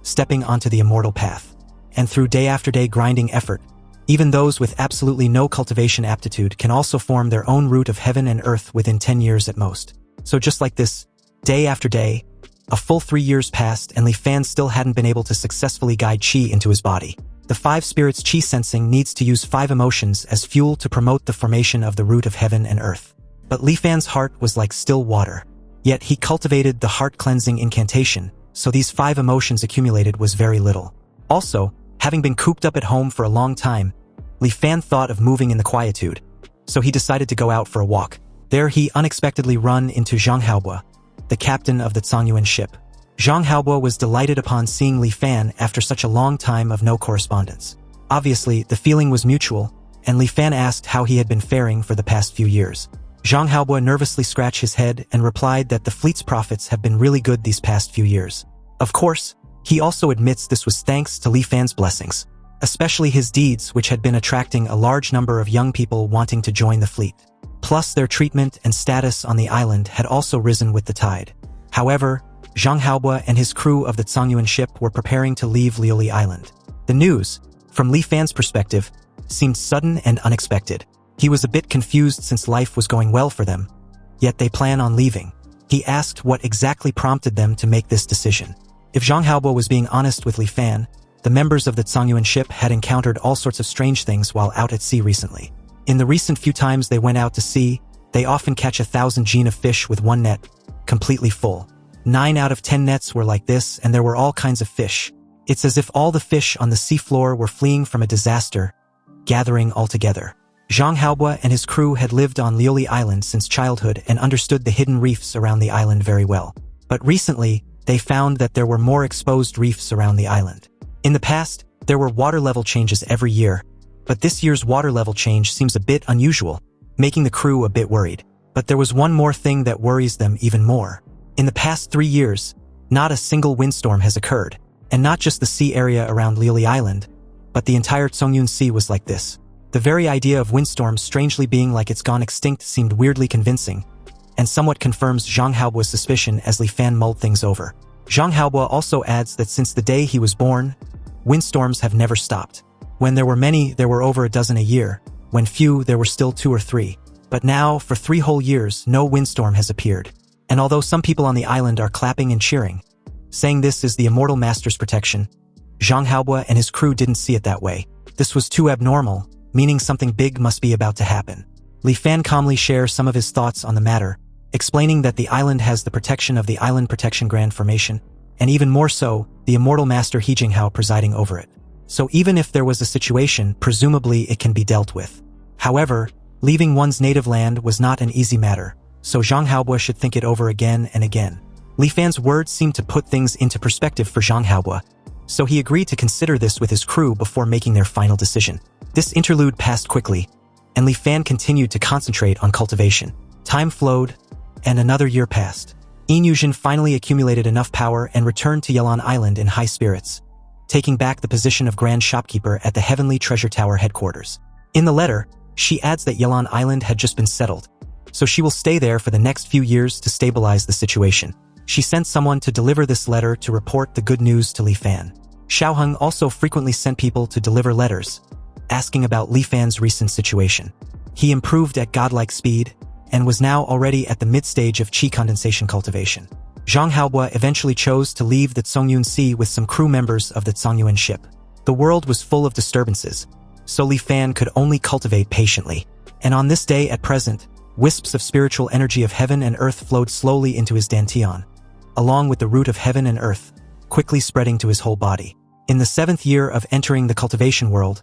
stepping onto the immortal path. And through day after day grinding effort, even those with absolutely no cultivation aptitude can also form their own root of heaven and earth within 10 years at most. So just like this, day after day, a full 3 years passed and Li Fan still hadn't been able to successfully guide chi into his body. The 5 spirits chi sensing needs to use 5 emotions as fuel to promote the formation of the root of heaven and earth. But Li Fan's heart was like still water. Yet he cultivated the heart-cleansing incantation, so these 5 emotions accumulated was very little. Also, having been cooped up at home for a long time, Li Fan thought of moving in the quietude, so he decided to go out for a walk. There he unexpectedly run into Zhang Haobo, the captain of the Zhongyuan ship. Zhang Haobo was delighted upon seeing Li Fan after such a long time of no correspondence. Obviously, the feeling was mutual, and Li Fan asked how he had been faring for the past few years. Zhang Haobo nervously scratched his head and replied that the fleet's profits have been really good these past few years. Of course, he also admits this was thanks to Li Fan's blessings, especially his deeds which had been attracting a large number of young people wanting to join the fleet. Plus their treatment and status on the island had also risen with the tide. However, Zhang Haobo and his crew of the Zhongyuan ship were preparing to leave Liuli Island. The news, from Li Fan's perspective, seemed sudden and unexpected. He was a bit confused since life was going well for them, yet they plan on leaving. He asked what exactly prompted them to make this decision. If Zhang Haobo was being honest with Li Fan, the members of the Zhongyuan ship had encountered all sorts of strange things while out at sea recently. In the recent few times they went out to sea, they often catch 1,000 jin of fish with one net, completely full. 9 out of 10 nets were like this, and there were all kinds of fish, It's as if all the fish on the seafloor were fleeing from a disaster, gathering all together. Zhang Haobua and his crew had lived on Liuli Island since childhood and understood the hidden reefs around the island very well. But recently, they found that there were more exposed reefs around the island. In the past, there were water level changes every year, but this year's water level change seems a bit unusual, making the crew a bit worried. But there was one more thing that worries them even more. In the past 3 years, not a single windstorm has occurred, and not just the sea area around Liuli Island, but the entire Zhongyun Sea was like this. The very idea of windstorms strangely being like it's gone extinct seemed weirdly convincing, and somewhat confirms Zhang Haobua's suspicion as Li Fan mulled things over. Zhang Haobua also adds that since the day he was born, windstorms have never stopped. When there were many, there were over a dozen a year. When few, there were still 2 or 3. But now, for 3 whole years, no windstorm has appeared. And although some people on the island are clapping and cheering, saying this is the Immortal Master's protection, Zhang Haobua and his crew didn't see it that way. This was too abnormal, meaning something big must be about to happen. Li Fan calmly shares some of his thoughts on the matter, explaining that the island has the protection of the Island Protection Grand Formation, and even more so, the Immortal Master He Jinghao presiding over it. So even if there was a situation, presumably it can be dealt with. However, leaving one's native land was not an easy matter, so Zhang Haobua should think it over again and again. Li Fan's words seemed to put things into perspective for Zhang Haobua, so he agreed to consider this with his crew before making their final decision. This interlude passed quickly, and Li Fan continued to concentrate on cultivation. Time flowed, and another year passed. Yuzhen finally accumulated enough power and returned to Yelan Island in high spirits, taking back the position of Grand Shopkeeper at the Heavenly Treasure Tower headquarters. In the letter, she adds that Yelan Island had just been settled, so she will stay there for the next few years to stabilize the situation. She sent someone to deliver this letter to report the good news to Li Fan. Xiaoheng also frequently sent people to deliver letters, asking about Li Fan's recent situation. He improved at godlike speed, and was now already at the mid-stage of qi condensation cultivation. Zhang Haobua eventually chose to leave the Zhongyun Sea with some crew members of the Zhongyuan ship. The world was full of disturbances, so Li Fan could only cultivate patiently. And on this day at present, wisps of spiritual energy of heaven and earth flowed slowly into his dantian, along with the root of heaven and earth, quickly spreading to his whole body. In the 7th year of entering the cultivation world,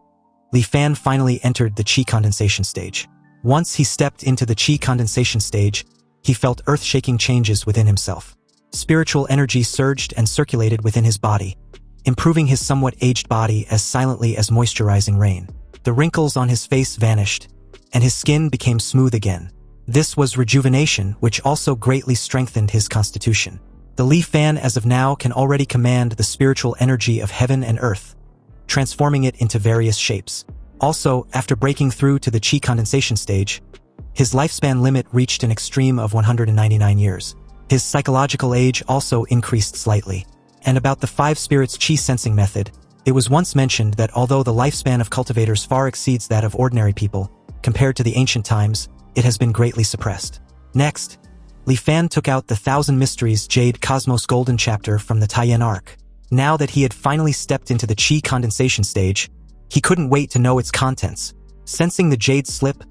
Li Fan finally entered the qi condensation stage. Once he stepped into the qi condensation stage, he felt earth-shaking changes within himself. Spiritual energy surged and circulated within his body, improving his somewhat aged body as silently as moisturizing rain. The wrinkles on his face vanished, and his skin became smooth again. This was rejuvenation, which also greatly strengthened his constitution. The Li Fan as of now can already command the spiritual energy of heaven and earth, transforming it into various shapes. Also, after breaking through to the qi condensation stage, his lifespan limit reached an extreme of 199 years. His psychological age also increased slightly. And about the 5 spirits qi sensing method, it was once mentioned that although the lifespan of cultivators far exceeds that of ordinary people, compared to the ancient times, it has been greatly suppressed. Next, Li Fan took out the 1,000 Mysteries Jade Cosmos Golden chapter from the Taiyan Arc. Now that he had finally stepped into the qi condensation stage, he couldn't wait to know its contents. Sensing the jade slip,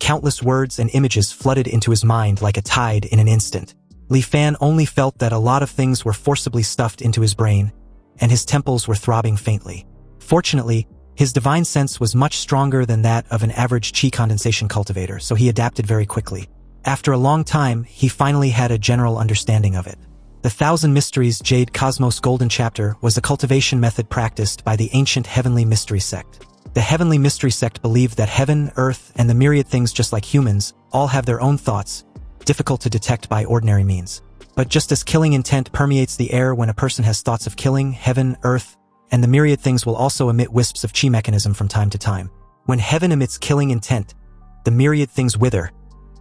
countless words and images flooded into his mind like a tide in an instant. Li Fan only felt that a lot of things were forcibly stuffed into his brain, and his temples were throbbing faintly. Fortunately, his divine sense was much stronger than that of an average qi condensation cultivator, so he adapted very quickly. After a long time, he finally had a general understanding of it. The 1,000 Mysteries Jade Cosmos Golden chapter was a cultivation method practiced by the ancient Heavenly Mystery Sect. The Heavenly Mystery Sect believed that heaven, earth, and the myriad things just like humans all have their own thoughts, difficult to detect by ordinary means. But just as killing intent permeates the air when a person has thoughts of killing, heaven, earth, and the myriad things will also emit wisps of qi mechanism from time to time. When heaven emits killing intent, the myriad things wither,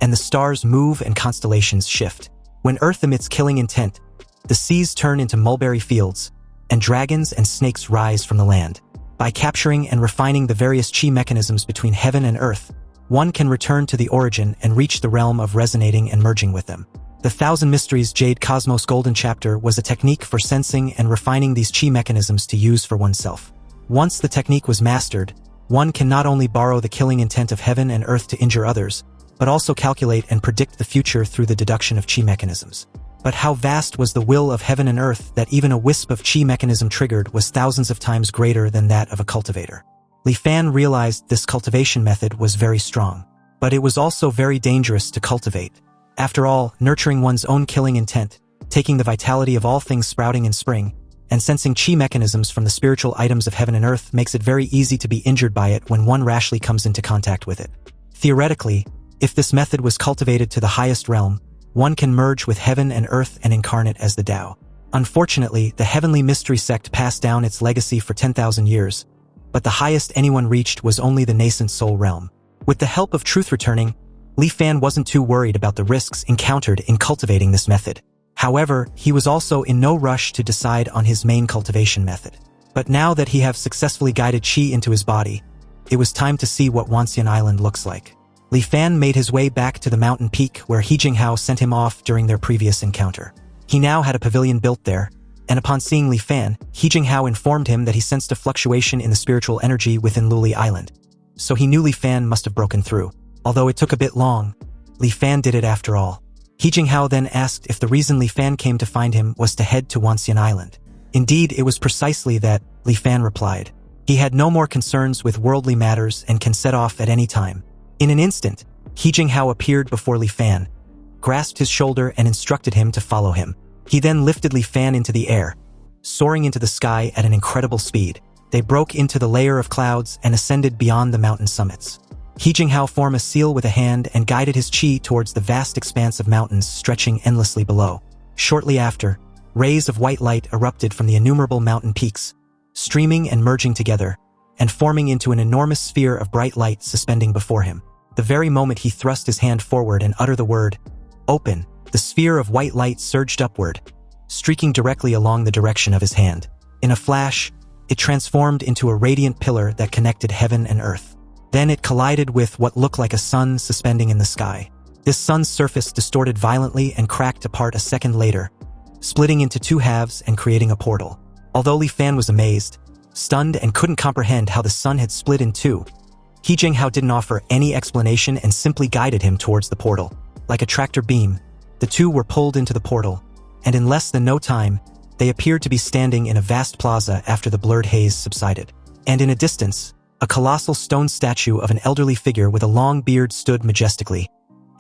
and the stars move and constellations shift. When earth emits killing intent, the seas turn into mulberry fields, and dragons and snakes rise from the land. By capturing and refining the various qi mechanisms between heaven and earth, one can return to the origin and reach the realm of resonating and merging with them. The 1,000 Mysteries Jade Cosmos Golden chapter was a technique for sensing and refining these qi mechanisms to use for oneself. Once the technique was mastered, one can not only borrow the killing intent of heaven and earth to injure others, but also calculate and predict the future through the deduction of qi mechanisms. But how vast was the will of heaven and earth that even a wisp of chi mechanism triggered was thousands of times greater than that of a cultivator. Li Fan realized this cultivation method was very strong. But it was also very dangerous to cultivate. After all, nurturing one's own killing intent, taking the vitality of all things sprouting in spring, and sensing chi mechanisms from the spiritual items of heaven and earth makes it very easy to be injured by it when one rashly comes into contact with it. Theoretically, if this method was cultivated to the highest realm, one can merge with heaven and earth and incarnate as the Tao. Unfortunately, the heavenly mystery sect passed down its legacy for 10,000 years, but the highest anyone reached was only the nascent soul realm. With the help of truth returning, Li Fan wasn't too worried about the risks encountered in cultivating this method. However, he was also in no rush to decide on his main cultivation method. But now that he have successfully guided Qi into his body, it was time to see what Wanxian Island looks like. Li Fan made his way back to the mountain peak where He Jinghao sent him off during their previous encounter. He now had a pavilion built there, and upon seeing Li Fan, He Jinghao informed him that he sensed a fluctuation in the spiritual energy within Luli Island. So he knew Li Fan must have broken through. Although it took a bit long, Li Fan did it after all. He Jinghao then asked if the reason Li Fan came to find him was to head to Wanxian Island. Indeed, it was precisely that, Li Fan replied. He had no more concerns with worldly matters and can set off at any time. In an instant, He Jinghao appeared before Li Fan, grasped his shoulder and instructed him to follow him. He then lifted Li Fan into the air, soaring into the sky at an incredible speed. They broke into the layer of clouds and ascended beyond the mountain summits. He Jinghao formed a seal with a hand and guided his chi towards the vast expanse of mountains stretching endlessly below. Shortly after, rays of white light erupted from the innumerable mountain peaks, streaming and merging together, and forming into an enormous sphere of bright light suspending before him. The very moment he thrust his hand forward and uttered the word, "Open," the sphere of white light surged upward, streaking directly along the direction of his hand. In a flash, it transformed into a radiant pillar that connected heaven and earth. Then it collided with what looked like a sun suspending in the sky. This sun's surface distorted violently and cracked apart a second later, splitting into two halves and creating a portal. Although Li Fan was amazed, stunned and couldn't comprehend how the sun had split in two, He Jinghao didn't offer any explanation and simply guided him towards the portal. Like a tractor beam, the two were pulled into the portal, and in less than no time, they appeared to be standing in a vast plaza after the blurred haze subsided. And in a distance, a colossal stone statue of an elderly figure with a long beard stood majestically,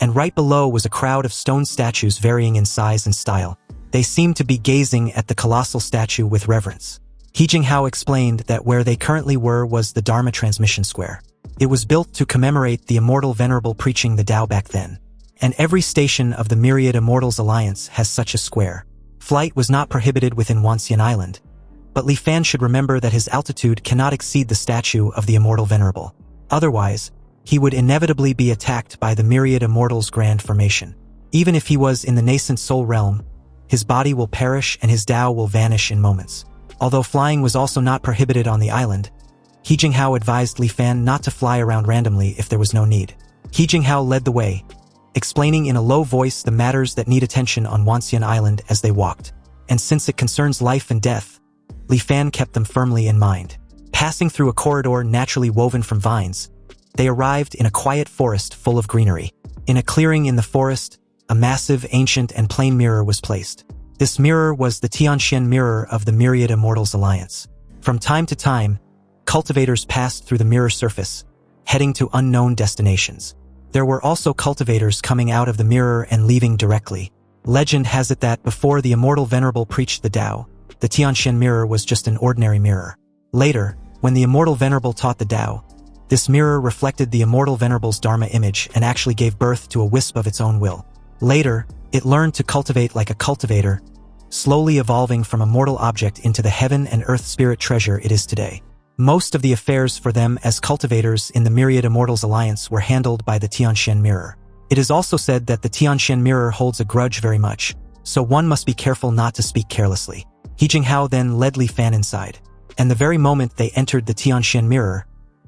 and right below was a crowd of stone statues varying in size and style. They seemed to be gazing at the colossal statue with reverence. He Jinghao explained that where they currently were was the Dharma Transmission Square. It was built to commemorate the immortal venerable preaching the Tao back then, and every station of the Myriad Immortals Alliance has such a square. Flight was not prohibited within Wanxian Island, but Li Fan should remember that his altitude cannot exceed the statue of the Immortal Venerable. Otherwise, he would inevitably be attacked by the Myriad Immortals Grand Formation. Even if he was in the nascent soul realm, his body will perish and his Tao will vanish in moments. Although flying was also not prohibited on the island, He Jinghao advised Li Fan not to fly around randomly if there was no need. He Jinghao led the way, explaining in a low voice the matters that need attention on Wanxian Island as they walked. And since it concerns life and death, Li Fan kept them firmly in mind. Passing through a corridor naturally woven from vines, they arrived in a quiet forest full of greenery. In a clearing in the forest, a massive, ancient, and plain mirror was placed. This mirror was the Tianxian mirror of the Myriad Immortals Alliance. From time to time, cultivators passed through the mirror surface, heading to unknown destinations. There were also cultivators coming out of the mirror and leaving directly. Legend has it that before the Immortal Venerable preached the Tao, the Tianxian mirror was just an ordinary mirror. Later, when the Immortal Venerable taught the Tao, this mirror reflected the Immortal Venerable's Dharma image and actually gave birth to a wisp of its own will. Later, it learned to cultivate like a cultivator, slowly evolving from a mortal object into the heaven and earth spirit treasure it is today. Most of the affairs for them as cultivators in the Myriad Immortals Alliance were handled by the Tianxian mirror. It is also said that the Tianxian mirror holds a grudge very much, so one must be careful not to speak carelessly. He Jinghao then led Li Fan inside, and the very moment they entered the Tianxian mirror,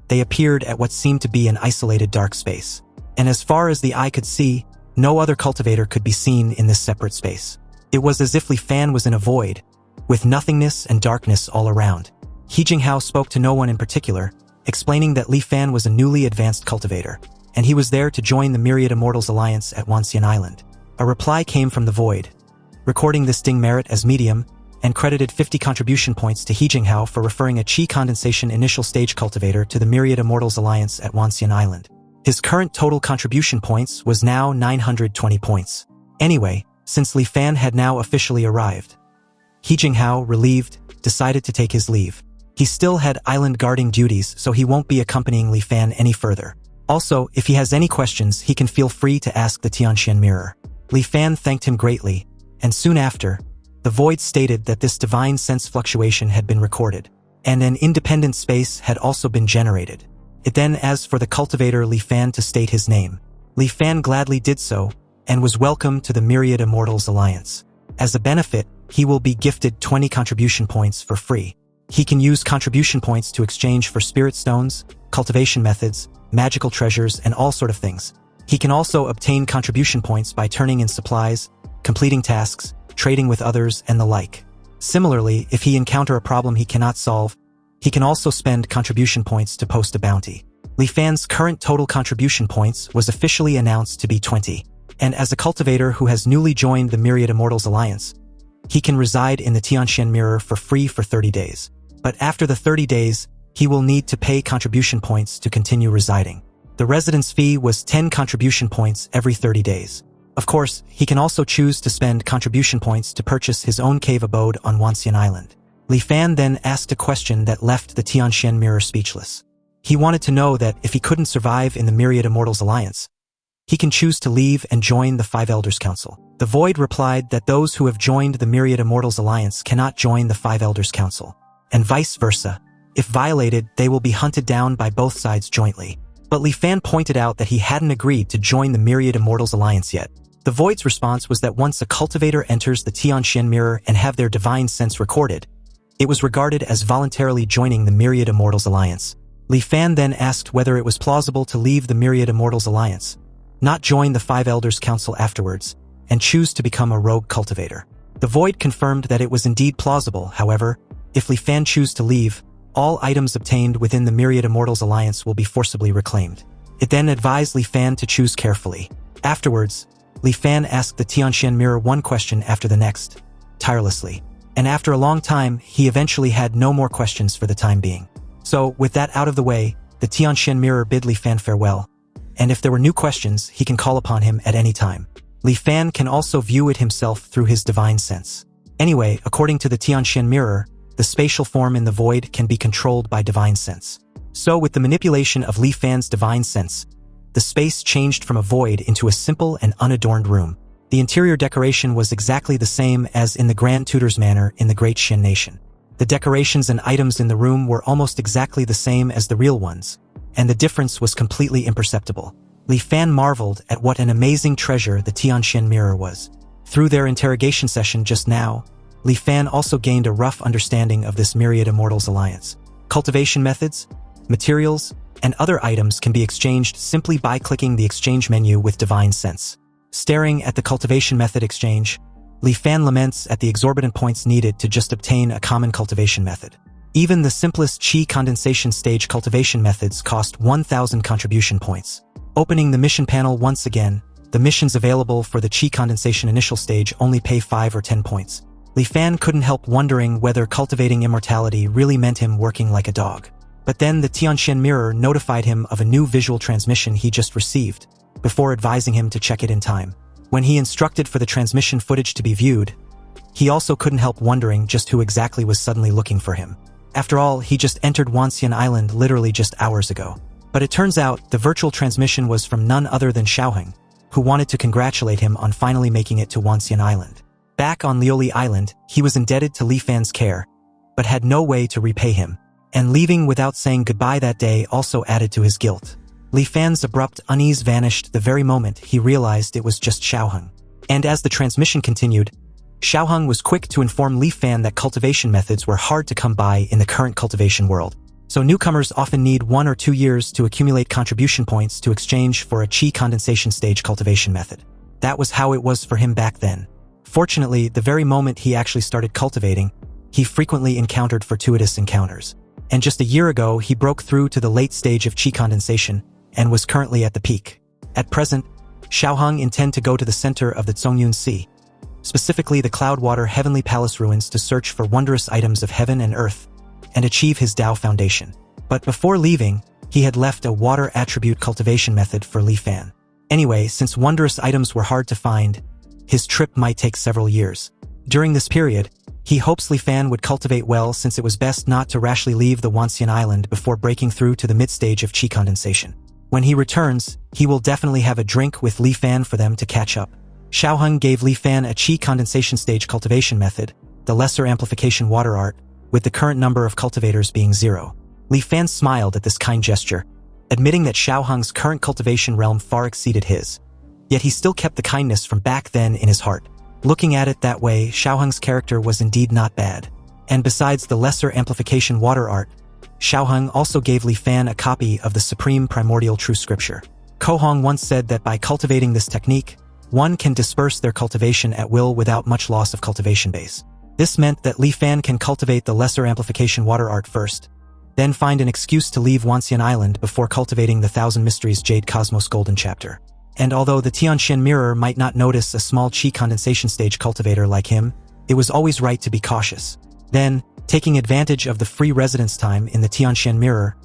they appeared at what seemed to be an isolated dark space. And as far as the eye could see, no other cultivator could be seen in this separate space. It was as if Li Fan was in a void, with nothingness and darkness all around. He Jinghao spoke to no one in particular, explaining that Li Fan was a newly advanced cultivator, and he was there to join the Myriad Immortals Alliance at Wanxian Island. A reply came from the void, recording this ding merit as medium, and credited 50 contribution points to He Jinghao for referring a Qi condensation initial stage cultivator to the Myriad Immortals Alliance at Wanxian Island. His current total contribution points was now 920 points. Anyway, since Li Fan had now officially arrived, He Jinghao, relieved, decided to take his leave. He still had island guarding duties, so he won't be accompanying Li Fan any further. Also, if he has any questions, he can feel free to ask the Tianxian Mirror. Li Fan thanked him greatly, and soon after, the Void stated that this divine sense fluctuation had been recorded, and an independent space had also been generated. It then asked for the cultivator Li Fan to state his name. Li Fan gladly did so, and was welcomed to the Myriad Immortals Alliance. As a benefit, he will be gifted 20 contribution points for free. He can use contribution points to exchange for spirit stones, cultivation methods, magical treasures, and all sort of things. He can also obtain contribution points by turning in supplies, completing tasks, trading with others, and the like. Similarly, if he encounter a problem he cannot solve, he can also spend contribution points to post a bounty. Li Fan's current total contribution points was officially announced to be 20, and as a cultivator who has newly joined the Myriad Immortals Alliance, he can reside in the Tianxian Mirror for free for 30 days. But after the 30 days, he will need to pay contribution points to continue residing. The residence fee was 10 contribution points every 30 days. Of course, he can also choose to spend contribution points to purchase his own cave abode on Wanxian Island. Li Fan then asked a question that left the Tianxian Mirror speechless. He wanted to know that if he couldn't survive in the Myriad Immortals Alliance, he can choose to leave and join the Five Elders Council. The Void replied that those who have joined the Myriad Immortals Alliance cannot join the Five Elders Council, and vice versa. If violated, they will be hunted down by both sides jointly. But Li Fan pointed out that he hadn't agreed to join the Myriad Immortals Alliance yet. The Void's response was that once a cultivator enters the Tianxian Mirror and have their divine sense recorded, it was regarded as voluntarily joining the Myriad Immortals Alliance. Li Fan then asked whether it was plausible to leave the Myriad Immortals Alliance, not join the Five Elders Council afterwards, and choose to become a rogue cultivator. The Void confirmed that it was indeed plausible. However, if Li Fan choose to leave, all items obtained within the Myriad Immortals Alliance will be forcibly reclaimed. It then advised Li Fan to choose carefully. Afterwards, Li Fan asked the Tianxian Mirror one question after the next, tirelessly. And after a long time, he eventually had no more questions for the time being. So, with that out of the way, the Tianxian Mirror bid Li Fan farewell, and if there were new questions, he can call upon him at any time. Li Fan can also view it himself through his divine sense. Anyway, according to the Tianxian Mirror, the spatial form in the Void can be controlled by divine sense. So with the manipulation of Li Fan's divine sense, the space changed from a void into a simple and unadorned room. The interior decoration was exactly the same as in the Grand Tutor's Manor in the Great Shin Nation. The decorations and items in the room were almost exactly the same as the real ones, and the difference was completely imperceptible. Li Fan marveled at what an amazing treasure the Tianxian Mirror was. Through their interrogation session just now, Li Fan also gained a rough understanding of this Myriad Immortals Alliance. Cultivation methods, materials, and other items can be exchanged simply by clicking the exchange menu with divine sense. Staring at the cultivation method exchange, Li Fan laments at the exorbitant points needed to just obtain a common cultivation method. Even the simplest Qi condensation stage cultivation methods cost 1,000 contribution points. Opening the mission panel once again, the missions available for the Qi condensation initial stage only pay 5 or 10 points. Li Fan couldn't help wondering whether cultivating immortality really meant him working like a dog. But then the Tianxian Mirror notified him of a new visual transmission he just received, before advising him to check it in time. When he instructed for the transmission footage to be viewed, he also couldn't help wondering just who exactly was suddenly looking for him. After all, he just entered Wanxian Island literally just hours ago. But it turns out the virtual transmission was from none other than Xiaoheng, who wanted to congratulate him on finally making it to Wanxian Island. Back on Lioli Island, he was indebted to Li Fan's care, but had no way to repay him, and leaving without saying goodbye that day also added to his guilt. Li Fan's abrupt unease vanished the very moment he realized it was just Xiaoheng. And as the transmission continued, Xiaoheng was quick to inform Li Fan that cultivation methods were hard to come by in the current cultivation world. So newcomers often need 1 or 2 years to accumulate contribution points to exchange for a Qi condensation stage cultivation method. That was how it was for him back then. Fortunately, the very moment he actually started cultivating, he frequently encountered fortuitous encounters. And just a year ago, he broke through to the late stage of Qi condensation and was currently at the peak. At present, Xiaoheng intend to go to the center of the Zongyun Sea, specifically the Cloudwater Heavenly Palace ruins, to search for wondrous items of heaven and earth and achieve his Tao foundation. But before leaving, he had left a water attribute cultivation method for Li Fan. Anyway, since wondrous items were hard to find, his trip might take several years. During this period, he hopes Li Fan would cultivate well, since it was best not to rashly leave the Wanxian Island before breaking through to the mid-stage of qi condensation. When he returns, he will definitely have a drink with Li Fan for them to catch up. Xiaoheng gave Li Fan a qi condensation stage cultivation method, the lesser amplification water art, with the current number of cultivators being 0. Li Fan smiled at this kind gesture, admitting that Xiaoheng's current cultivation realm far exceeded his. Yet he still kept the kindness from back then in his heart. Looking at it that way, Xiaoheng's character was indeed not bad. And besides the lesser amplification water art, Xiaoheng also gave Li Fan a copy of the Supreme Primordial True Scripture. Kohong once said that by cultivating this technique, one can disperse their cultivation at will without much loss of cultivation base. This meant that Li Fan can cultivate the lesser amplification water art first, then find an excuse to leave Wanxian Island before cultivating the Thousand Mysteries Jade Cosmos Golden chapter. And although the Tianxian Mirror might not notice a small qi condensation stage cultivator like him, it was always right to be cautious. Then, taking advantage of the free residence time in the Tianxian Mirror,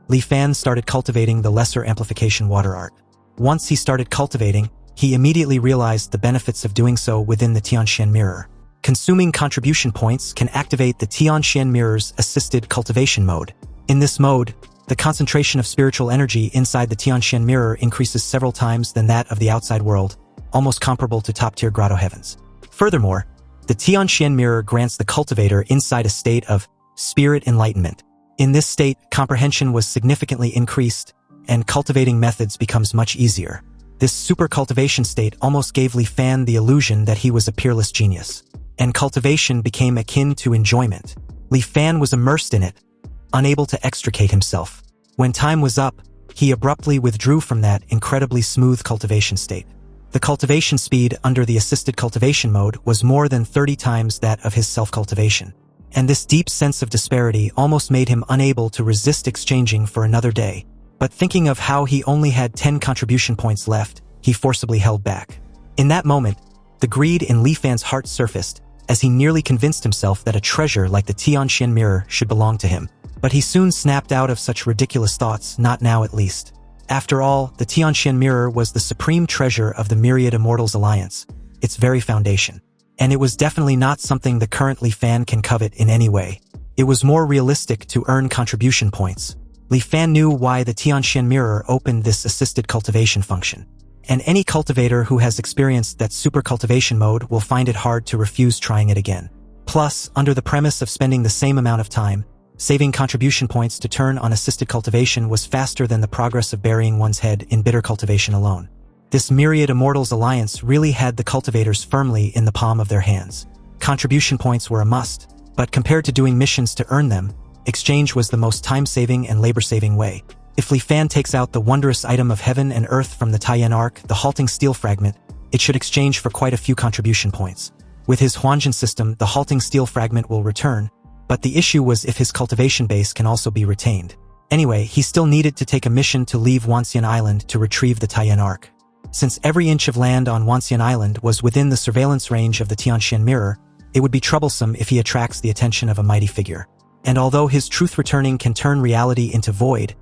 Li Fan started cultivating the lesser amplification water art. Once he started cultivating, he immediately realized the benefits of doing so within the Tianxian Mirror. Consuming contribution points can activate the Tianxian Mirror's assisted cultivation mode. In this mode, the concentration of spiritual energy inside the Tianxian Mirror increases several times than that of the outside world, almost comparable to top-tier grotto heavens. Furthermore, the Tianxian Mirror grants the cultivator inside a state of spirit enlightenment. In this state, comprehension was significantly increased, and cultivating methods becomes much easier. This super cultivation state almost gave Li Fan the illusion that he was a peerless genius, and cultivation became akin to enjoyment. Li Fan was immersed in it, unable to extricate himself. When time was up, he abruptly withdrew from that incredibly smooth cultivation state. The cultivation speed under the assisted cultivation mode was more than 30 times that of his self-cultivation. And this deep sense of disparity almost made him unable to resist exchanging for another day. But thinking of how he only had 10 contribution points left, he forcibly held back. In that moment, the greed in Li Fan's heart surfaced, as he nearly convinced himself that a treasure like the Tianxian Mirror should belong to him. But he soon snapped out of such ridiculous thoughts, not now at least. After all, the Tianxian Mirror was the supreme treasure of the Myriad Immortals Alliance, its very foundation. And it was definitely not something the current Li Fan can covet in any way. It was more realistic to earn contribution points. Li Fan knew why the Tianxian Mirror opened this assisted cultivation function. And any cultivator who has experienced that super cultivation mode will find it hard to refuse trying it again. Plus, under the premise of spending the same amount of time, saving contribution points to turn on assisted cultivation was faster than the progress of burying one's head in bitter cultivation alone. This Myriad Immortals Alliance really had the cultivators firmly in the palm of their hands. Contribution points were a must, but compared to doing missions to earn them, exchange was the most time-saving and labor-saving way. If Li Fan takes out the wondrous item of heaven and earth from the Taiyan Ark, the halting steel fragment, it should exchange for quite a few contribution points. With his Huanjin system, the halting steel fragment will return, but the issue was if his cultivation base can also be retained. Anyway, he still needed to take a mission to leave Wanxian Island to retrieve the Taiyan Ark. Since every inch of land on Wanxian Island was within the surveillance range of the Tianxian Mirror, it would be troublesome if he attracts the attention of a mighty figure. And although his truth returning can turn reality into void,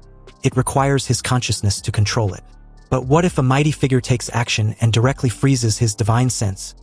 it requires his consciousness to control it. But what if a mighty figure takes action and directly freezes his divine sense,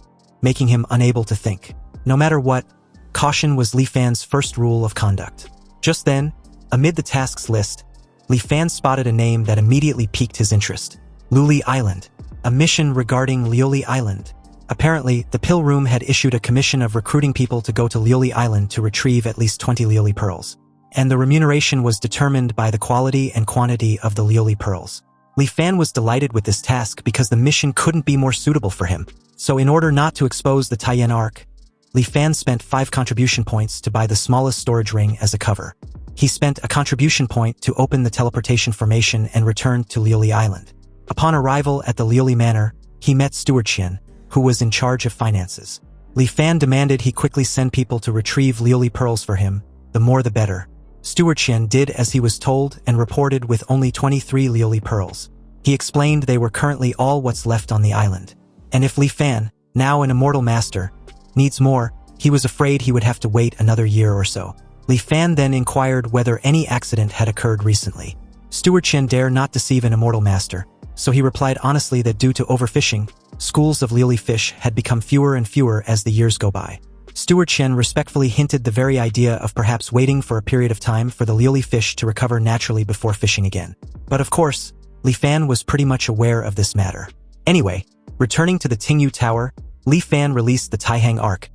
making him unable to think? No matter what, caution was Li Fan's first rule of conduct. Just then, amid the tasks list, Li Fan spotted a name that immediately piqued his interest. Liuli Island. A mission regarding Liuli Island. Apparently, the Pill Room had issued a commission of recruiting people to go to Liuli Island to retrieve at least 20 Liuli pearls. And the remuneration was determined by the quality and quantity of the Liuli pearls. Li Fan was delighted with this task because the mission couldn't be more suitable for him. So in order not to expose the Taiyan Ark, Li Fan spent 5 contribution points to buy the smallest storage ring as a cover. He spent a contribution point to open the teleportation formation and returned to Liuli Island. Upon arrival at the Liuli Manor, he met Steward Qian, who was in charge of finances. Li Fan demanded he quickly send people to retrieve Liuli pearls for him, the more the better. Steward Qian did as he was told and reported with only 23 Liuli pearls. He explained they were currently all what's left on the island. And if Li Fan, now an immortal master, needs more. He was afraid he would have to wait another year or so. Li Fan then inquired whether any accident had occurred recently. Steward Chen dare not deceive an immortal master, so he replied honestly that due to overfishing, schools of lily fish had become fewer and fewer as the years go by. Steward Chen respectfully hinted the very idea of perhaps waiting for a period of time for the lily fish to recover naturally before fishing again. But of course, Li Fan was pretty much aware of this matter. Anyway, returning to the Tingyu Tower, Li Fan released the Taihang Arc,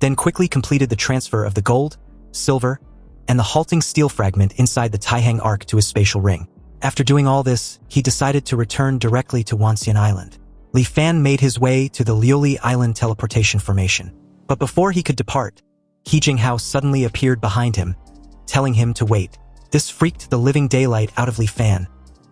then quickly completed the transfer of the gold, silver, and the halting steel fragment inside the Taihang Arc to his spatial ring. After doing all this, he decided to return directly to Wanxian Island. Li Fan made his way to the Liuli Island teleportation formation. But before he could depart, He Jinghao suddenly appeared behind him, telling him to wait. This freaked the living daylight out of Li Fan,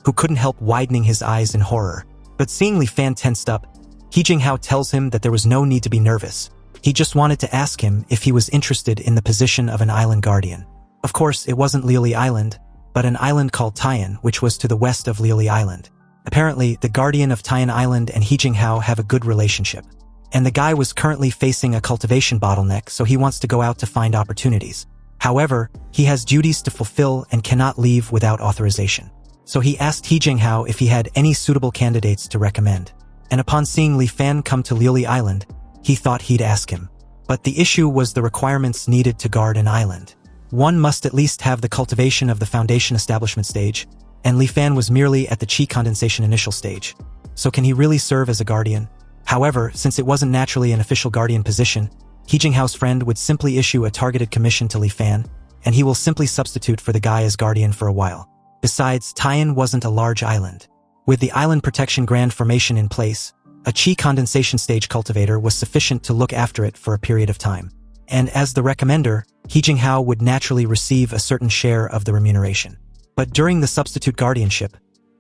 who couldn't help widening his eyes in horror. But seeing Li Fan tensed up, He Jinghao tells him that there was no need to be nervous. He just wanted to ask him if he was interested in the position of an island guardian. Of course, it wasn't Liuli Island, but an island called Taiyan, which was to the west of Liuli Island. Apparently, the guardian of Taiyan Island and He Jinghao have a good relationship. And the guy was currently facing a cultivation bottleneck, so he wants to go out to find opportunities. However, he has duties to fulfill and cannot leave without authorization. So he asked He Jinghao if he had any suitable candidates to recommend. And upon seeing Li Fan come to Liuli Island, he thought he'd ask him. But the issue was the requirements needed to guard an island. One must at least have the cultivation of the foundation establishment stage, and Li Fan was merely at the qi condensation initial stage. So can he really serve as a guardian? However, since it wasn't naturally an official guardian position, He Jinghao's friend would simply issue a targeted commission to Li Fan, and he will simply substitute for the guy as guardian for a while. Besides, Taiyan wasn't a large island. With the island protection grand formation in place, a qi condensation stage cultivator was sufficient to look after it for a period of time. And as the recommender, He Jinghao would naturally receive a certain share of the remuneration. But during the substitute guardianship,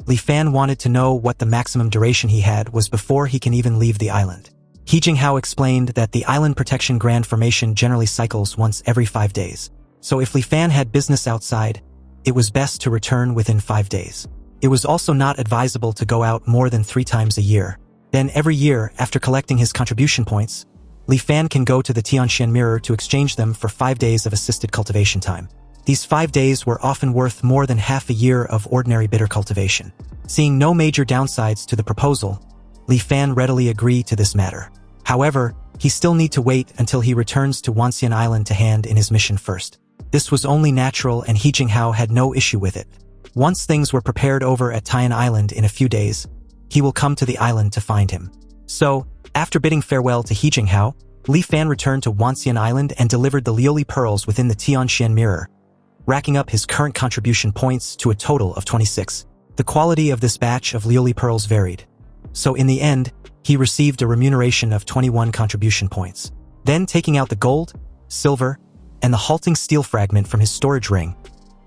Li Fan wanted to know what the maximum duration he had was before he can even leave the island. He Jinghao explained that the island protection grand formation generally cycles once every 5 days. So if Li Fan had business outside, it was best to return within 5 days. It was also not advisable to go out more than 3 times a year. Then every year, after collecting his contribution points, Li Fan can go to the Tianxian Mirror to exchange them for 5 days of assisted cultivation time. These 5 days were often worth more than half a year of ordinary bitter cultivation. Seeing no major downsides to the proposal, Li Fan readily agreed to this matter. However, he still need to wait until he returns to Wanxian Island to hand in his mission first. This was only natural and He Jinghao had no issue with it. Once things were prepared over at Taiyan Island in a few days, he will come to the island to find him. So, after bidding farewell to He Jinghao, Li Fan returned to Wanxian Island and delivered the Liuli pearls within the Tianxian Mirror, racking up his current contribution points to a total of 26. The quality of this batch of Liuli pearls varied. So in the end, he received a remuneration of 21 contribution points. Then taking out the gold, silver, and the halting steel fragment from his storage ring,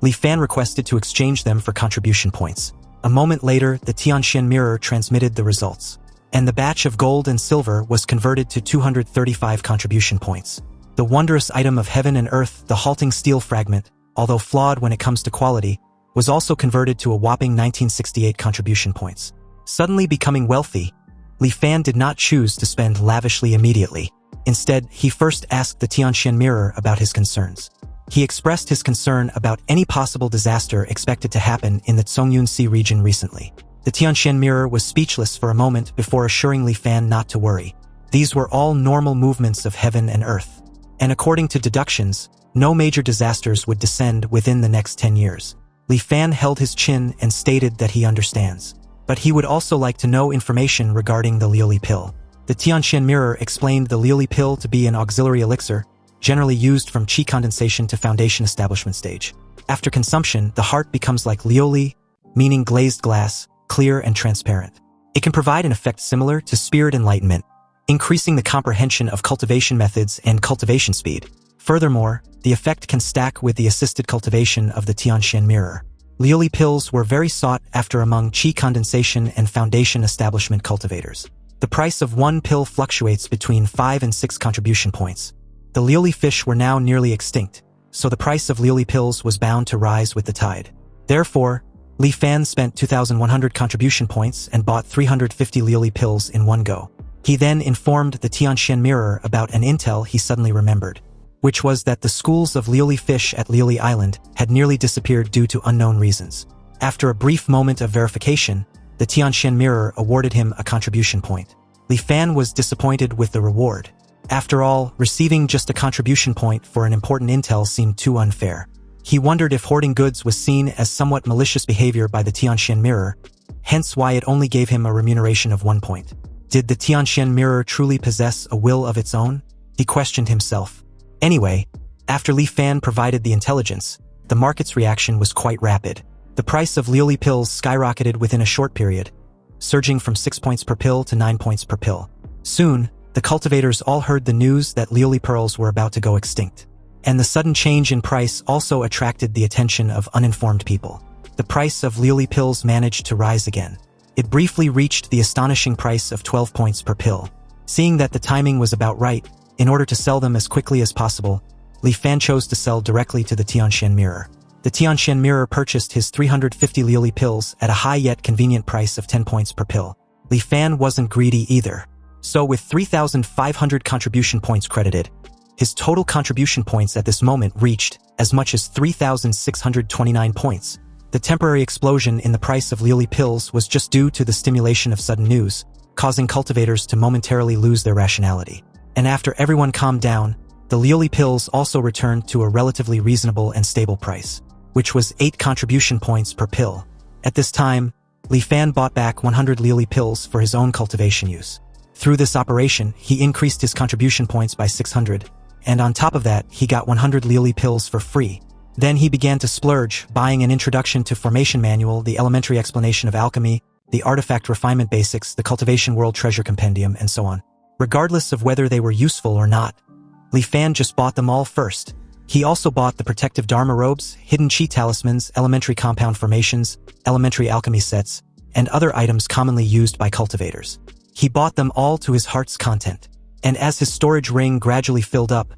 Li Fan requested to exchange them for contribution points. A moment later, the Tianxian Mirror transmitted the results, and the batch of gold and silver was converted to 235 contribution points. The wondrous item of heaven and earth, the halting steel fragment, although flawed when it comes to quality, was also converted to a whopping 1968 contribution points. Suddenly becoming wealthy, Li Fan did not choose to spend lavishly immediately. Instead, he first asked the Tianxian Mirror about his concerns. He expressed his concern about any possible disaster expected to happen in the Zongyun Sea region recently. The Tianxian Mirror was speechless for a moment before assuring Li Fan not to worry. These were all normal movements of heaven and earth. And according to deductions, no major disasters would descend within the next 10 years. Li Fan held his chin and stated that he understands. But he would also like to know information regarding the Liuli pill. The Tianxian Mirror explained the Liuli pill to be an auxiliary elixir, generally used from qi condensation to foundation establishment stage. After consumption, the heart becomes like lioli, meaning glazed glass, clear and transparent. It can provide an effect similar to spirit enlightenment, increasing the comprehension of cultivation methods and cultivation speed. Furthermore, the effect can stack with the assisted cultivation of the Tianxian Mirror. Liuli pills were very sought after among qi condensation and foundation establishment cultivators. The price of one pill fluctuates between 5 and 6 contribution points. The Liuli fish were now nearly extinct, so the price of Liuli pills was bound to rise with the tide. Therefore, Li Fan spent 2,100 contribution points and bought 350 Liuli pills in one go. He then informed the Tianxian Mirror about an intel he suddenly remembered, which was that the schools of Liuli fish at Liuli Island had nearly disappeared due to unknown reasons. After a brief moment of verification, the Tianxian Mirror awarded him a contribution point. Li Fan was disappointed with the reward. After all, receiving just a contribution point for an important intel seemed too unfair. He wondered if hoarding goods was seen as somewhat malicious behavior by the Tianxian Mirror, hence why it only gave him a remuneration of 1 point. Did the Tianxian Mirror truly possess a will of its own? He questioned himself. Anyway, after Li Fan provided the intelligence, the market's reaction was quite rapid. The price of Liuli pills skyrocketed within a short period, surging from 6 points per pill to 9 points per pill. Soon, the cultivators all heard the news that Liuli pearls were about to go extinct. And the sudden change in price also attracted the attention of uninformed people. The price of Liuli pills managed to rise again. It briefly reached the astonishing price of 12 points per pill. Seeing that the timing was about right, in order to sell them as quickly as possible, Li Fan chose to sell directly to the Tianxian Mirror. The Tianxian Mirror purchased his 350 Liuli pills at a high yet convenient price of 10 points per pill. Li Fan wasn't greedy either. So with 3,500 contribution points credited, his total contribution points at this moment reached as much as 3,629 points. The temporary explosion in the price of Liuli pills was just due to the stimulation of sudden news, causing cultivators to momentarily lose their rationality. And after everyone calmed down, the Liuli pills also returned to a relatively reasonable and stable price, which was 8 contribution points per pill. At this time, Li Fan bought back 100 Liuli pills for his own cultivation use. Through this operation, he increased his contribution points by 600, and on top of that, he got 100 Liuli pills for free. Then he began to splurge, buying an Introduction to Formation Manual, the Elementary Explanation of Alchemy, the Artifact Refinement Basics, the Cultivation World Treasure Compendium, and so on. Regardless of whether they were useful or not, Li Fan just bought them all first. He also bought the Protective Dharma Robes, Hidden Chi Talismans, Elementary Compound Formations, Elementary Alchemy Sets, and other items commonly used by cultivators. He bought them all to his heart's content. And as his storage ring gradually filled up,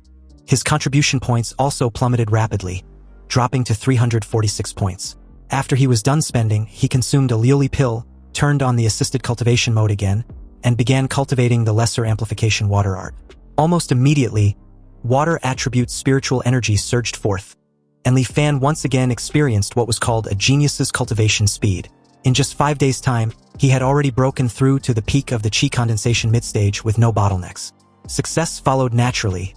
his contribution points also plummeted rapidly, dropping to 346 points. After he was done spending, he consumed a Liuli pill, turned on the assisted cultivation mode again, and began cultivating the lesser amplification water art. Almost immediately, water attribute spiritual energy surged forth, and Li Fan once again experienced what was called a genius's cultivation speed. In just 5 days' time, he had already broken through to the peak of the chi condensation mid-stage with no bottlenecks. Success followed naturally,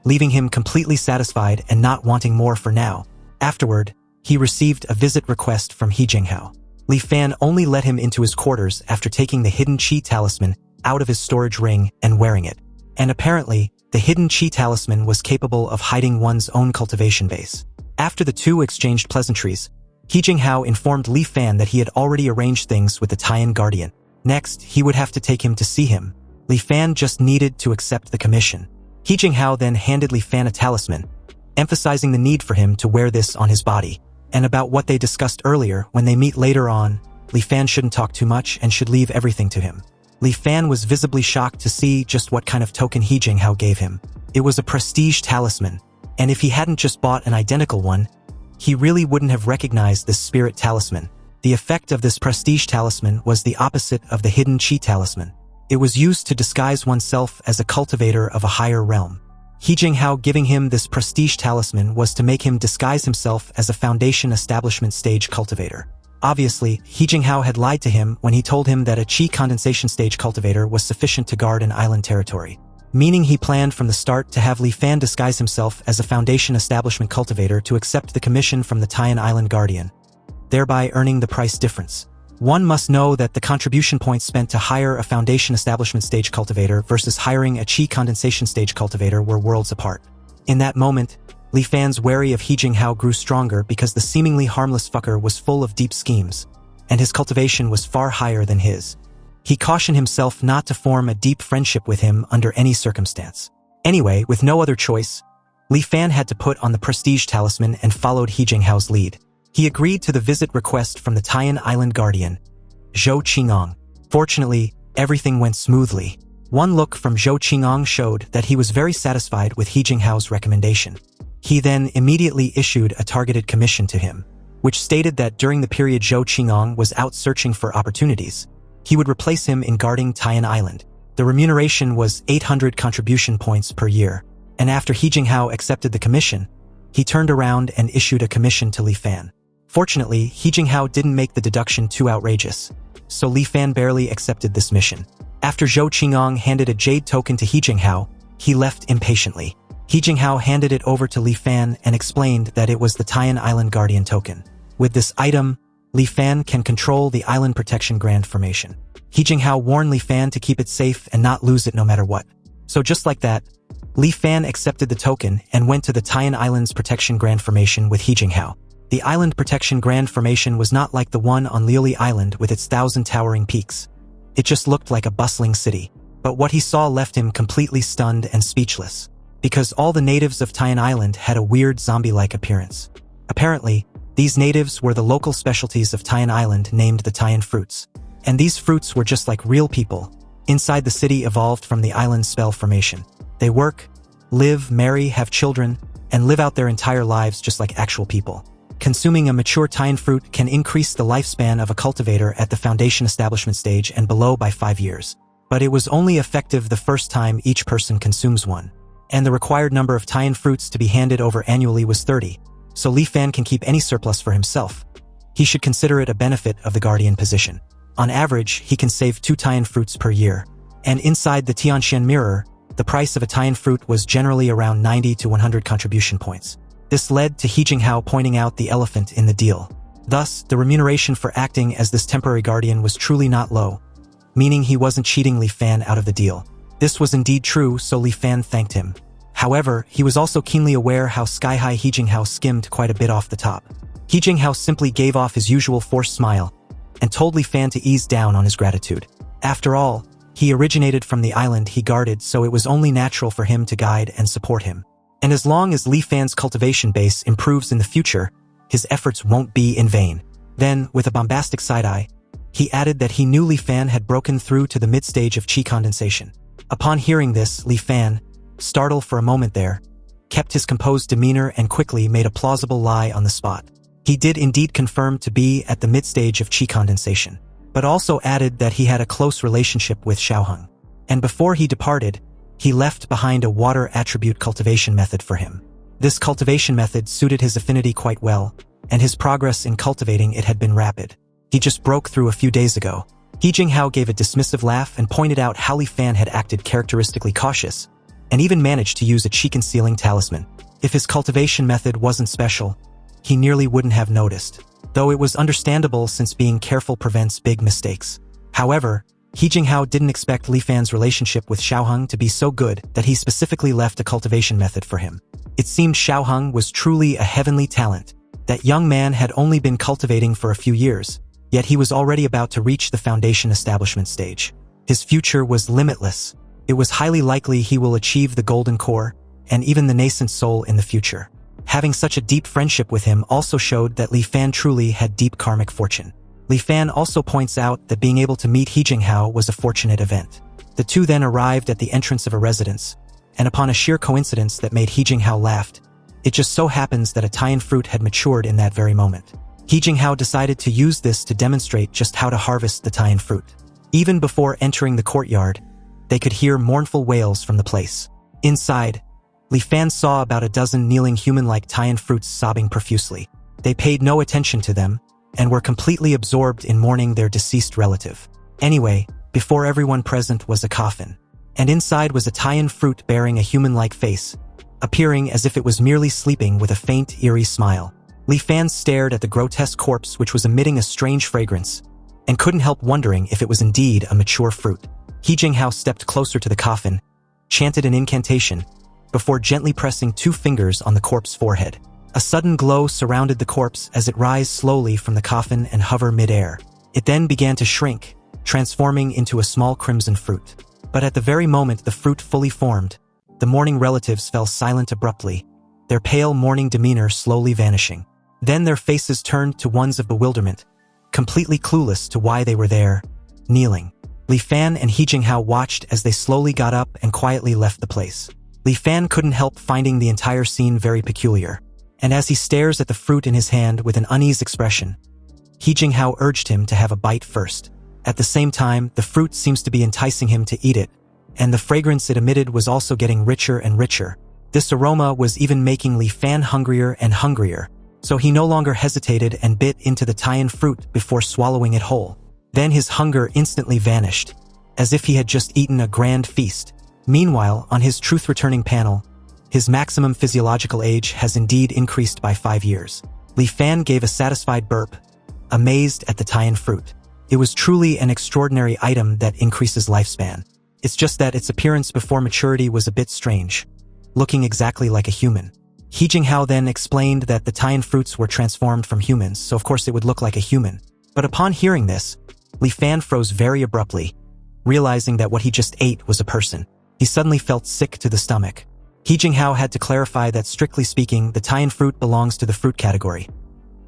leaving him completely satisfied and not wanting more for now. Afterward, he received a visit request from He Jinghao. Li Fan only let him into his quarters after taking the Hidden Chi Talisman out of his storage ring and wearing it. And apparently, the Hidden Chi Talisman was capable of hiding one's own cultivation base. After the two exchanged pleasantries, He Jinghao informed Li Fan that he had already arranged things with the Taiyan Guardian. Next, he would have to take him to see him. Li Fan just needed to accept the commission. He Jinghao then handed Li Fan a talisman, emphasizing the need for him to wear this on his body. And about what they discussed earlier, when they meet later on, Li Fan shouldn't talk too much and should leave everything to him. Li Fan was visibly shocked to see just what kind of token He Jinghao gave him. It was a prestige talisman, and if he hadn't just bought an identical one, he really wouldn't have recognized this spirit talisman. The effect of this prestige talisman was the opposite of the Hidden Chi Talisman. It was used to disguise oneself as a cultivator of a higher realm. He Jinghao giving him this prestige talisman was to make him disguise himself as a foundation establishment stage cultivator. Obviously, He Jinghao had lied to him when he told him that a chi condensation stage cultivator was sufficient to guard an island territory. Meaning he planned from the start to have Li Fan disguise himself as a foundation establishment cultivator to accept the commission from the Taiyan Island Guardian, thereby earning the price difference. One must know that the contribution points spent to hire a foundation establishment stage cultivator versus hiring a chi condensation stage cultivator were worlds apart. In that moment, Li Fan's worry of He Jinghao grew stronger because the seemingly harmless fucker was full of deep schemes, and his cultivation was far higher than his. He cautioned himself not to form a deep friendship with him under any circumstance. Anyway, with no other choice, Li Fan had to put on the prestige talisman and followed He Jinghao's lead. He agreed to the visit request from the Taiyan Island Guardian, Zhou Qingong. Fortunately, everything went smoothly. One look from Zhou Qingong showed that he was very satisfied with He Jinghao's recommendation. He then immediately issued a targeted commission to him, which stated that during the period Zhou Qingong was out searching for opportunities, he would replace him in guarding Taiyan Island. The remuneration was 800 contribution points per year, and after He Jinghao accepted the commission, he turned around and issued a commission to Li Fan. Fortunately, He Jinghao didn't make the deduction too outrageous, so Li Fan barely accepted this mission. After Zhou Qingang handed a jade token to He Jinghao, he left impatiently. He Jinghao handed it over to Li Fan and explained that it was the Tian Island Guardian token. With this item, Li Fan can control the Island Protection Grand Formation. He Jinghao warned Li Fan to keep it safe and not lose it no matter what. So just like that, Li Fan accepted the token and went to the Tian Islands Protection Grand Formation with He Jinghao. The Island Protection Grand Formation was not like the one on Liuli Island with its 1,000 towering peaks. It just looked like a bustling city. But what he saw left him completely stunned and speechless, because all the natives of Tian Island had a weird zombie-like appearance. Apparently, these natives were the local specialties of Tian Island named the Tian fruits. And these fruits were just like real people, inside the city evolved from the island's spell formation. They work, live, marry, have children, and live out their entire lives just like actual people. Consuming a mature Tian fruit can increase the lifespan of a cultivator at the foundation establishment stage and below by 5 years. But it was only effective the first time each person consumes one. And the required number of Tian fruits to be handed over annually was 30, so Li Fan can keep any surplus for himself. He should consider it a benefit of the guardian position. On average, he can save 2 Tian fruits per year. And inside the Tianxian mirror, the price of a Tian fruit was generally around 90 to 100 contribution points. This led to He Jinghao pointing out the elephant in the deal. Thus, the remuneration for acting as this temporary guardian was truly not low, meaning he wasn't cheating Li Fan out of the deal. This was indeed true, so Li Fan thanked him. However, he was also keenly aware how sky-high He Jinghao skimmed quite a bit off the top. He Jinghao simply gave off his usual forced smile and told Li Fan to ease down on his gratitude. After all, he originated from the island he guarded, so it was only natural for him to guide and support him. And as long as Li Fan's cultivation base improves in the future, his efforts won't be in vain. Then, with a bombastic side-eye, he added that he knew Li Fan had broken through to the mid-stage of qi condensation. Upon hearing this, Li Fan, startled for a moment there, kept his composed demeanor and quickly made a plausible lie on the spot. He did indeed confirm to be at the mid-stage of qi condensation, but also added that he had a close relationship with Xiaoheng. And before he departed, he left behind a water attribute cultivation method for him. This cultivation method suited his affinity quite well, and his progress in cultivating it had been rapid. He just broke through a few days ago. He Jinghao gave a dismissive laugh and pointed out how Li Fan had acted characteristically cautious, and even managed to use a qi concealing talisman. If his cultivation method wasn't special, he nearly wouldn't have noticed, though it was understandable since being careful prevents big mistakes. However, He Jinghao didn't expect Li Fan's relationship with Xiaoheng to be so good that he specifically left a cultivation method for him. It seemed Xiaoheng was truly a heavenly talent. That young man had only been cultivating for a few years, yet he was already about to reach the foundation establishment stage. His future was limitless. It was highly likely he will achieve the golden core, and even the nascent soul in the future. Having such a deep friendship with him also showed that Li Fan truly had deep karmic fortune. Li Fan also points out that being able to meet He Jinghao was a fortunate event. The two then arrived at the entrance of a residence, and upon a sheer coincidence that made He Jinghao laugh, it just so happens that a Tian fruit had matured in that very moment. He Jinghao decided to use this to demonstrate just how to harvest the Tian fruit. Even before entering the courtyard, they could hear mournful wails from the place. Inside, Li Fan saw about a dozen kneeling human-like Tian fruits sobbing profusely. They paid no attention to them, and were completely absorbed in mourning their deceased relative. Anyway, before everyone present was a coffin, and inside was a Tian fruit bearing a human-like face, appearing as if it was merely sleeping with a faint, eerie smile. Li Fan stared at the grotesque corpse, which was emitting a strange fragrance, and couldn't help wondering if it was indeed a mature fruit. He Jinghao stepped closer to the coffin, chanted an incantation, before gently pressing 2 fingers on the corpse's forehead. A sudden glow surrounded the corpse as it rose slowly from the coffin and hover mid-air. It then began to shrink, transforming into a small crimson fruit. But at the very moment the fruit fully formed, the mourning relatives fell silent abruptly, their pale mourning demeanor slowly vanishing. Then their faces turned to ones of bewilderment, completely clueless to why they were there, kneeling. Li Fan and He Jinghao watched as they slowly got up and quietly left the place. Li Fan couldn't help finding the entire scene very peculiar. And as he stares at the fruit in his hand with an uneasy expression, He Jinghao urged him to have a bite first. At the same time, the fruit seems to be enticing him to eat it, and the fragrance it emitted was also getting richer and richer. This aroma was even making Li Fan hungrier and hungrier, so he no longer hesitated and bit into the Tian fruit before swallowing it whole. Then his hunger instantly vanished, as if he had just eaten a grand feast. Meanwhile, on his truth-returning panel, his maximum physiological age has indeed increased by 5 years. Li Fan gave a satisfied burp, amazed at the Tian fruit. It was truly an extraordinary item that increases lifespan. It's just that its appearance before maturity was a bit strange, looking exactly like a human. He Jinghao then explained that the Tian fruits were transformed from humans, so of course it would look like a human. But upon hearing this, Li Fan froze very abruptly, realizing that what he just ate was a person. He suddenly felt sick to the stomach. He Jinghao had to clarify that strictly speaking, the Tian fruit belongs to the fruit category,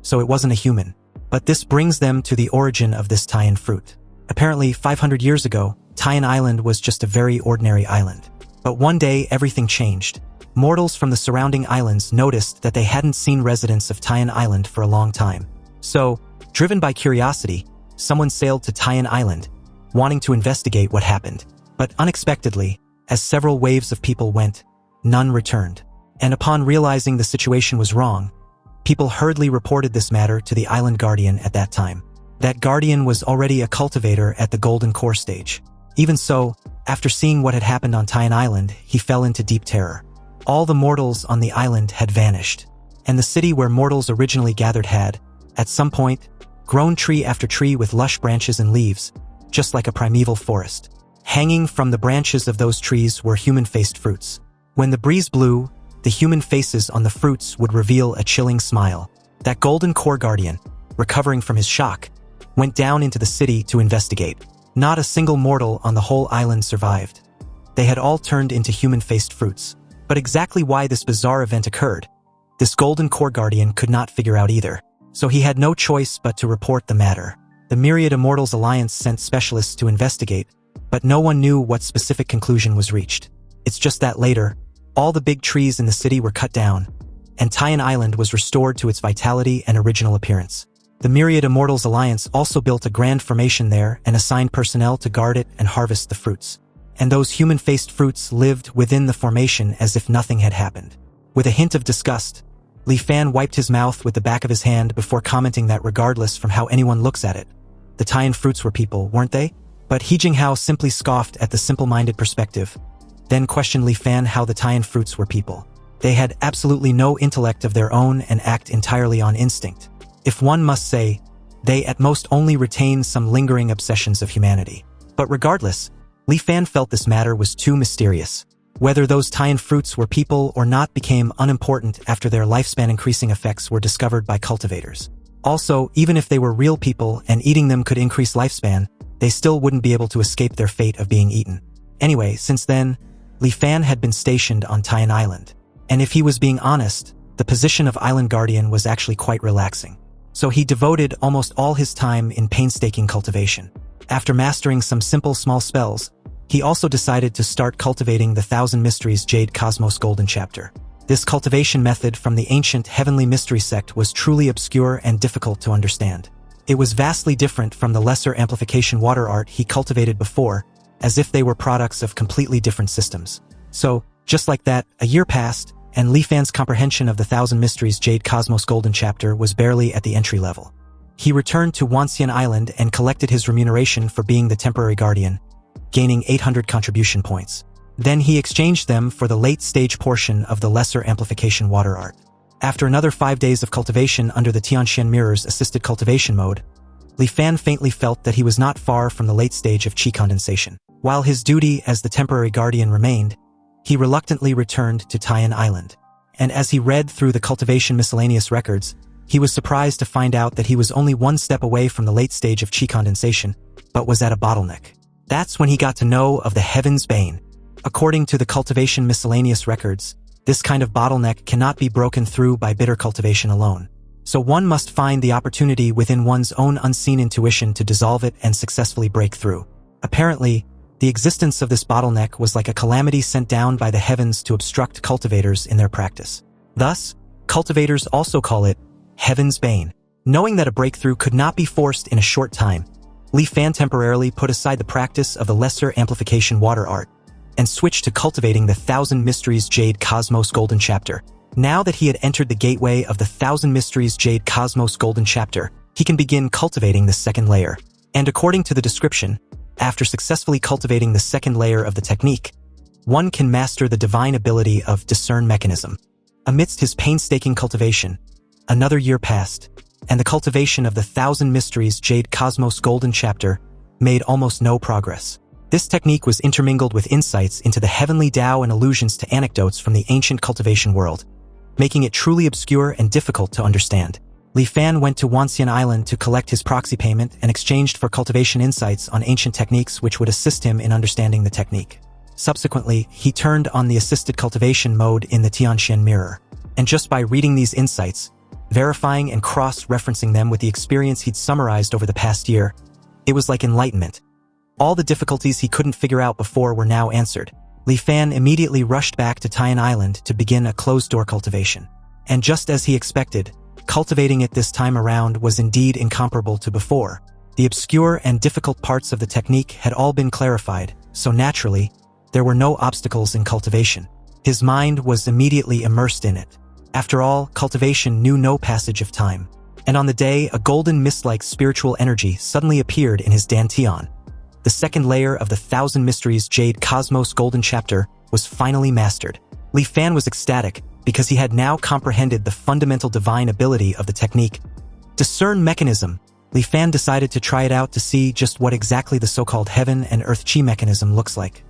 so it wasn't a human. But this brings them to the origin of this Tian fruit. Apparently, 500 years ago, Tian Island was just a very ordinary island. But one day, everything changed. Mortals from the surrounding islands noticed that they hadn't seen residents of Tian Island for a long time. So, driven by curiosity, someone sailed to Tian Island, wanting to investigate what happened. But unexpectedly, as several waves of people went, none returned. And upon realizing the situation was wrong, people hurriedly reported this matter to the island guardian at that time. That guardian was already a cultivator at the golden core stage. Even so, after seeing what had happened on Tian Island, he fell into deep terror. All the mortals on the island had vanished, and the city where mortals originally gathered had, at some point, grown tree after tree with lush branches and leaves, just like a primeval forest. Hanging from the branches of those trees were human-faced fruits. When the breeze blew, the human faces on the fruits would reveal a chilling smile. That golden core guardian, recovering from his shock, went down into the city to investigate. Not a single mortal on the whole island survived. They had all turned into human-faced fruits. But exactly why this bizarre event occurred, this golden core guardian could not figure out either. So he had no choice but to report the matter. The Myriad Immortals Alliance sent specialists to investigate, but no one knew what specific conclusion was reached. It's just that later, all the big trees in the city were cut down, and Tian Island was restored to its vitality and original appearance. The Myriad Immortals Alliance also built a grand formation there and assigned personnel to guard it and harvest the fruits. And those human-faced fruits lived within the formation as if nothing had happened. With a hint of disgust, Li Fan wiped his mouth with the back of his hand before commenting that regardless from how anyone looks at it, the Tian fruits were people, weren't they? But He Jinghao simply scoffed at the simple-minded perspective, then questioned Li Fan how the Tian fruits were people. They had absolutely no intellect of their own and act entirely on instinct. If one must say, they at most only retain some lingering obsessions of humanity. But regardless, Li Fan felt this matter was too mysterious. Whether those Tian fruits were people or not became unimportant after their lifespan-increasing effects were discovered by cultivators. Also, even if they were real people and eating them could increase lifespan, they still wouldn't be able to escape their fate of being eaten. Anyway, since then, Li Fan had been stationed on Tian Island. And if he was being honest, the position of Island Guardian was actually quite relaxing. So he devoted almost all his time in painstaking cultivation. After mastering some simple small spells, he also decided to start cultivating the Thousand Mysteries Jade Cosmos Golden Chapter. This cultivation method from the ancient Heavenly Mystery sect was truly obscure and difficult to understand. It was vastly different from the lesser amplification water art he cultivated before, as if they were products of completely different systems. So, just like that, a year passed, and Li Fan's comprehension of the Thousand Mysteries Jade Cosmos Golden Chapter was barely at the entry level. He returned to Wanxian Island and collected his remuneration for being the temporary guardian, gaining 800 contribution points. Then he exchanged them for the late-stage portion of the lesser amplification water art. After another 5 days of cultivation under the Tianxian Mirror's assisted cultivation mode, Li Fan faintly felt that he was not far from the late stage of qi condensation. While his duty as the temporary guardian remained, he reluctantly returned to Tian Island. And as he read through the cultivation miscellaneous records, he was surprised to find out that he was only one step away from the late stage of qi condensation, but was at a bottleneck. That's when he got to know of the Heaven's Bane. According to the cultivation miscellaneous records, this kind of bottleneck cannot be broken through by bitter cultivation alone. So one must find the opportunity within one's own unseen intuition to dissolve it and successfully break through. Apparently, the existence of this bottleneck was like a calamity sent down by the heavens to obstruct cultivators in their practice. Thus, cultivators also call it Heaven's Bane. Knowing that a breakthrough could not be forced in a short time, Li Fan temporarily put aside the practice of the lesser amplification water art, and switched to cultivating the Thousand Mysteries Jade Cosmos Golden Chapter. Now that he had entered the gateway of the Thousand Mysteries Jade Cosmos Golden Chapter, he can begin cultivating the second layer. And according to the description, after successfully cultivating the second layer of the technique, one can master the divine ability of discern mechanism. Amidst his painstaking cultivation, another year passed, and the cultivation of the Thousand Mysteries Jade Cosmos Golden Chapter made almost no progress. This technique was intermingled with insights into the heavenly Tao and allusions to anecdotes from the ancient cultivation world, making it truly obscure and difficult to understand. Li Fan went to Wanxian Island to collect his proxy payment and exchanged for cultivation insights on ancient techniques which would assist him in understanding the technique. Subsequently, he turned on the assisted cultivation mode in the Tianxian mirror. And just by reading these insights, verifying and cross-referencing them with the experience he'd summarized over the past year, it was like enlightenment. All the difficulties he couldn't figure out before were now answered. Li Fan immediately rushed back to Tian Island to begin a closed-door cultivation. And just as he expected, cultivating it this time around was indeed incomparable to before. The obscure and difficult parts of the technique had all been clarified, so naturally, there were no obstacles in cultivation. His mind was immediately immersed in it. After all, cultivation knew no passage of time. And on the day, a golden mist-like spiritual energy suddenly appeared in his dantian. The second layer of the Thousand Mysteries Jade Cosmos Golden Chapter was finally mastered. Li Fan was ecstatic because he had now comprehended the fundamental divine ability of the technique. Discern mechanism. Li Fan decided to try it out to see just what exactly the so-called heaven and earth chi mechanism looks like.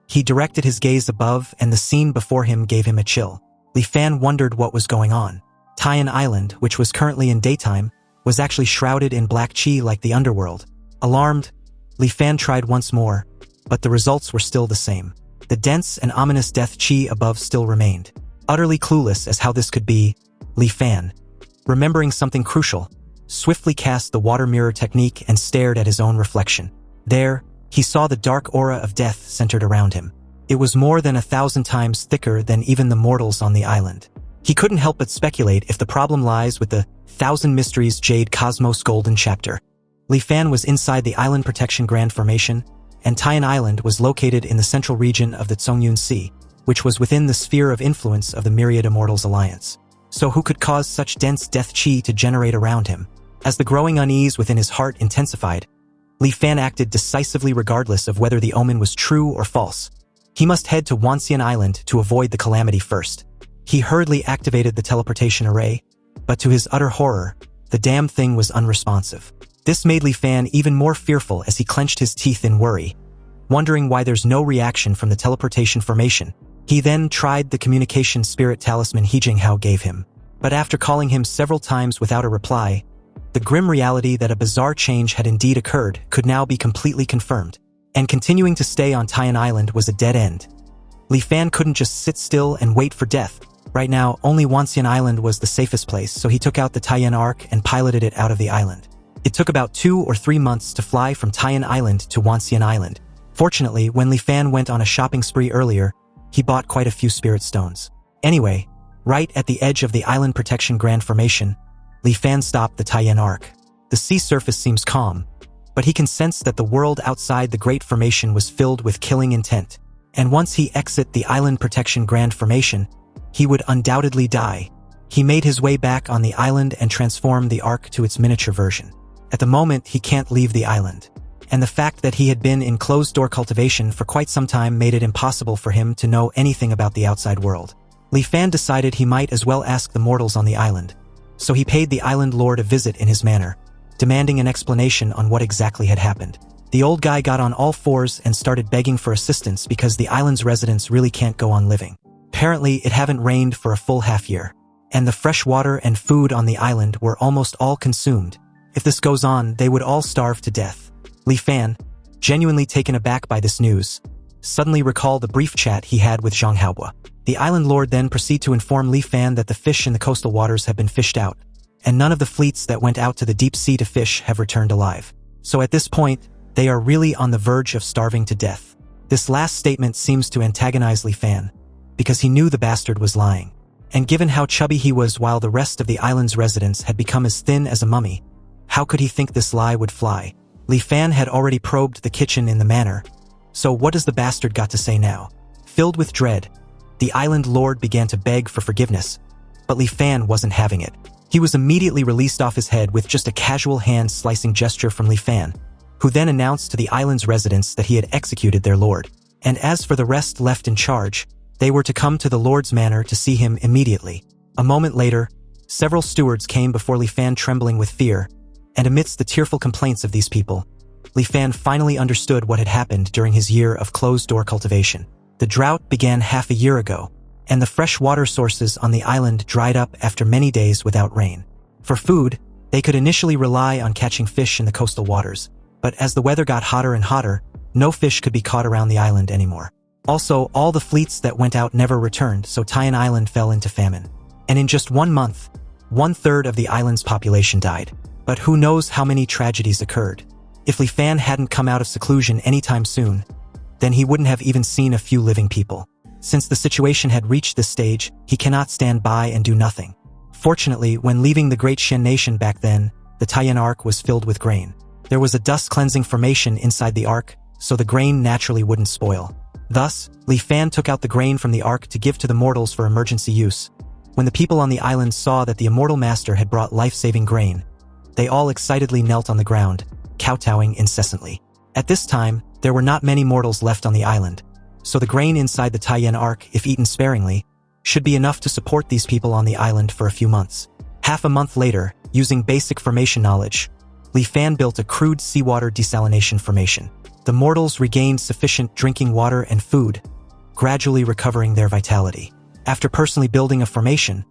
He directed his gaze above, and the scene before him gave him a chill. Li Fan wondered what was going on. Tian Island, which was currently in daytime, was actually shrouded in black chi like the underworld. Alarmed, Li Fan tried once more, but the results were still the same. The dense and ominous death chi above still remained. Utterly clueless as how this could be, Li Fan, remembering something crucial, swiftly cast the water mirror technique and stared at his own reflection. There, he saw the dark aura of death centered around him. It was more than 1,000 times thicker than even the mortals on the island. He couldn't help but speculate if the problem lies with the Thousand Mysteries Jade Cosmos Golden Chapter. Li Fan was inside the Island Protection Grand Formation, and Tian Island was located in the central region of the Zhongyun Sea, which was within the sphere of influence of the Myriad Immortals Alliance. So who could cause such dense death chi to generate around him? As the growing unease within his heart intensified, Li Fan acted decisively regardless of whether the omen was true or false. He must head to Wanxian Island to avoid the calamity first. He hurriedly activated the teleportation array, but to his utter horror, the damn thing was unresponsive. This made Li Fan even more fearful as he clenched his teeth in worry, wondering why there's no reaction from the teleportation formation. He then tried the communication spirit talisman He Jinghao gave him, but after calling him several times without a reply, the grim reality that a bizarre change had indeed occurred could now be completely confirmed, and continuing to stay on Tian Island was a dead end. Li Fan couldn't just sit still and wait for death. Right now, only Wanxian Island was the safest place, so he took out the Tian Arc and piloted it out of the island. It took about 2 or 3 months to fly from Tian Island to Wanxian Island. Fortunately, when Li Fan went on a shopping spree earlier, he bought quite a few spirit stones. Anyway, right at the edge of the Island Protection Grand Formation, Li Fan stopped the Tian Arc. The sea surface seems calm, but he can sense that the world outside the Great Formation was filled with killing intent. And once he exit the Island Protection Grand Formation, he would undoubtedly die. He made his way back on the island and transformed the Ark to its miniature version. At the moment, he can't leave the island. And the fact that he had been in closed-door cultivation for quite some time made it impossible for him to know anything about the outside world. Li Fan decided he might as well ask the mortals on the island. So he paid the island lord a visit in his manner, demanding an explanation on what exactly had happened. The old guy got on all fours and started begging for assistance because the island's residents really can't go on living. Apparently, it hadn't rained for a full half year, and the fresh water and food on the island were almost all consumed. If this goes on, they would all starve to death. Li Fan, genuinely taken aback by this news, suddenly recalled the brief chat he had with Zhang Haobua. The island lord then proceeded to inform Li Fan that the fish in the coastal waters have been fished out, and none of the fleets that went out to the deep sea to fish have returned alive. So at this point, they are really on the verge of starving to death. This last statement seems to antagonize Li Fan, because he knew the bastard was lying. And given how chubby he was while the rest of the island's residents had become as thin as a mummy, how could he think this lie would fly? Li Fan had already probed the kitchen in the manor, so what does the bastard got to say now? Filled with dread, the island lord began to beg for forgiveness, but Li Fan wasn't having it. He was immediately released off his head with just a casual hand-slicing gesture from Li Fan, who then announced to the island's residents that he had executed their lord. And as for the rest left in charge, they were to come to the lord's manor to see him immediately. A moment later, several stewards came before Li Fan trembling with fear, and amidst the tearful complaints of these people, Li Fan finally understood what had happened during his year of closed-door cultivation. The drought began half a year ago, and the fresh water sources on the island dried up after many days without rain. For food, they could initially rely on catching fish in the coastal waters, but as the weather got hotter and hotter, no fish could be caught around the island anymore. Also, all the fleets that went out never returned, so Taiyan Island fell into famine. And in just 1 month, 1/3 of the island's population died. But who knows how many tragedies occurred. If Li Fan hadn't come out of seclusion anytime soon, then he wouldn't have even seen a few living people. Since the situation had reached this stage, he cannot stand by and do nothing. Fortunately, when leaving the Great Shen Nation back then, the Taiyan Ark was filled with grain. There was a dust-cleansing formation inside the Ark, so the grain naturally wouldn't spoil. Thus, Li Fan took out the grain from the Ark to give to the mortals for emergency use. When the people on the island saw that the immortal master had brought life-saving grain, they all excitedly knelt on the ground, kowtowing incessantly. At this time, there were not many mortals left on the island, so the grain inside the Taiyan Ark, if eaten sparingly, should be enough to support these people on the island for a few months. Half a month later, using basic formation knowledge, Li Fan built a crude seawater desalination formation. The mortals regained sufficient drinking water and food, gradually recovering their vitality. After personally building a formation,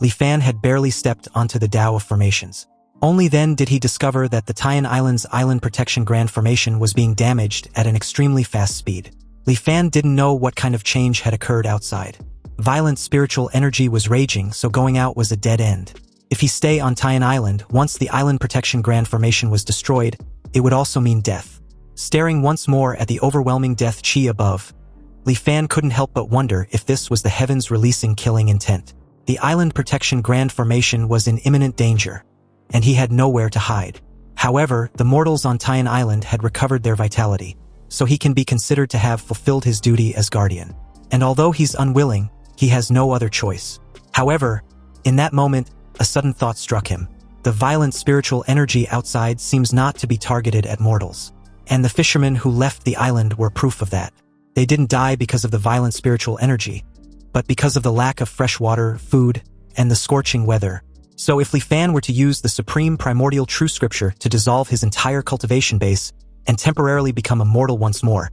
Li Fan had barely stepped onto the Tao of formations. Only then did he discover that the Taiyan Island's Island Protection Grand Formation was being damaged at an extremely fast speed. Li Fan didn't know what kind of change had occurred outside. Violent spiritual energy was raging, so going out was a dead end. If he stay on Taiyan Island, once the Island Protection Grand Formation was destroyed, it would also mean death. Staring once more at the overwhelming death chi above, Li Fan couldn't help but wonder if this was the heavens releasing killing intent. The Island Protection Grand Formation was in imminent danger, and he had nowhere to hide. However, the mortals on Taiyan Island had recovered their vitality, so he can be considered to have fulfilled his duty as guardian. And although he's unwilling, he has no other choice. However, in that moment, a sudden thought struck him. The violent spiritual energy outside seems not to be targeted at mortals, and the fishermen who left the island were proof of that. They didn't die because of the violent spiritual energy, but because of the lack of fresh water, food, and the scorching weather. So if Li Fan were to use the supreme primordial true scripture to dissolve his entire cultivation base and temporarily become immortal once more,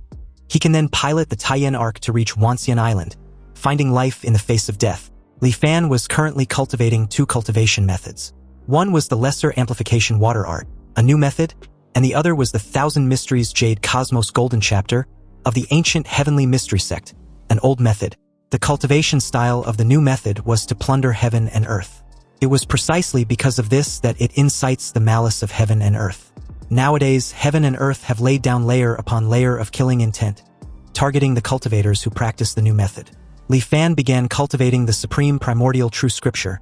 he can then pilot the Taiyan Ark to reach Wanxian Island, finding life in the face of death. Li Fan was currently cultivating 2 cultivation methods. One was the Lesser Amplification Water Art, a new method, and the other was the Thousand Mysteries Jade Cosmos Golden Chapter of the Ancient Heavenly Mystery Sect, an old method. The cultivation style of the new method was to plunder heaven and earth. It was precisely because of this that it incites the malice of heaven and earth. Nowadays, heaven and earth have laid down layer upon layer of killing intent, targeting the cultivators who practice the new method. Li Fan began cultivating the supreme primordial true scripture,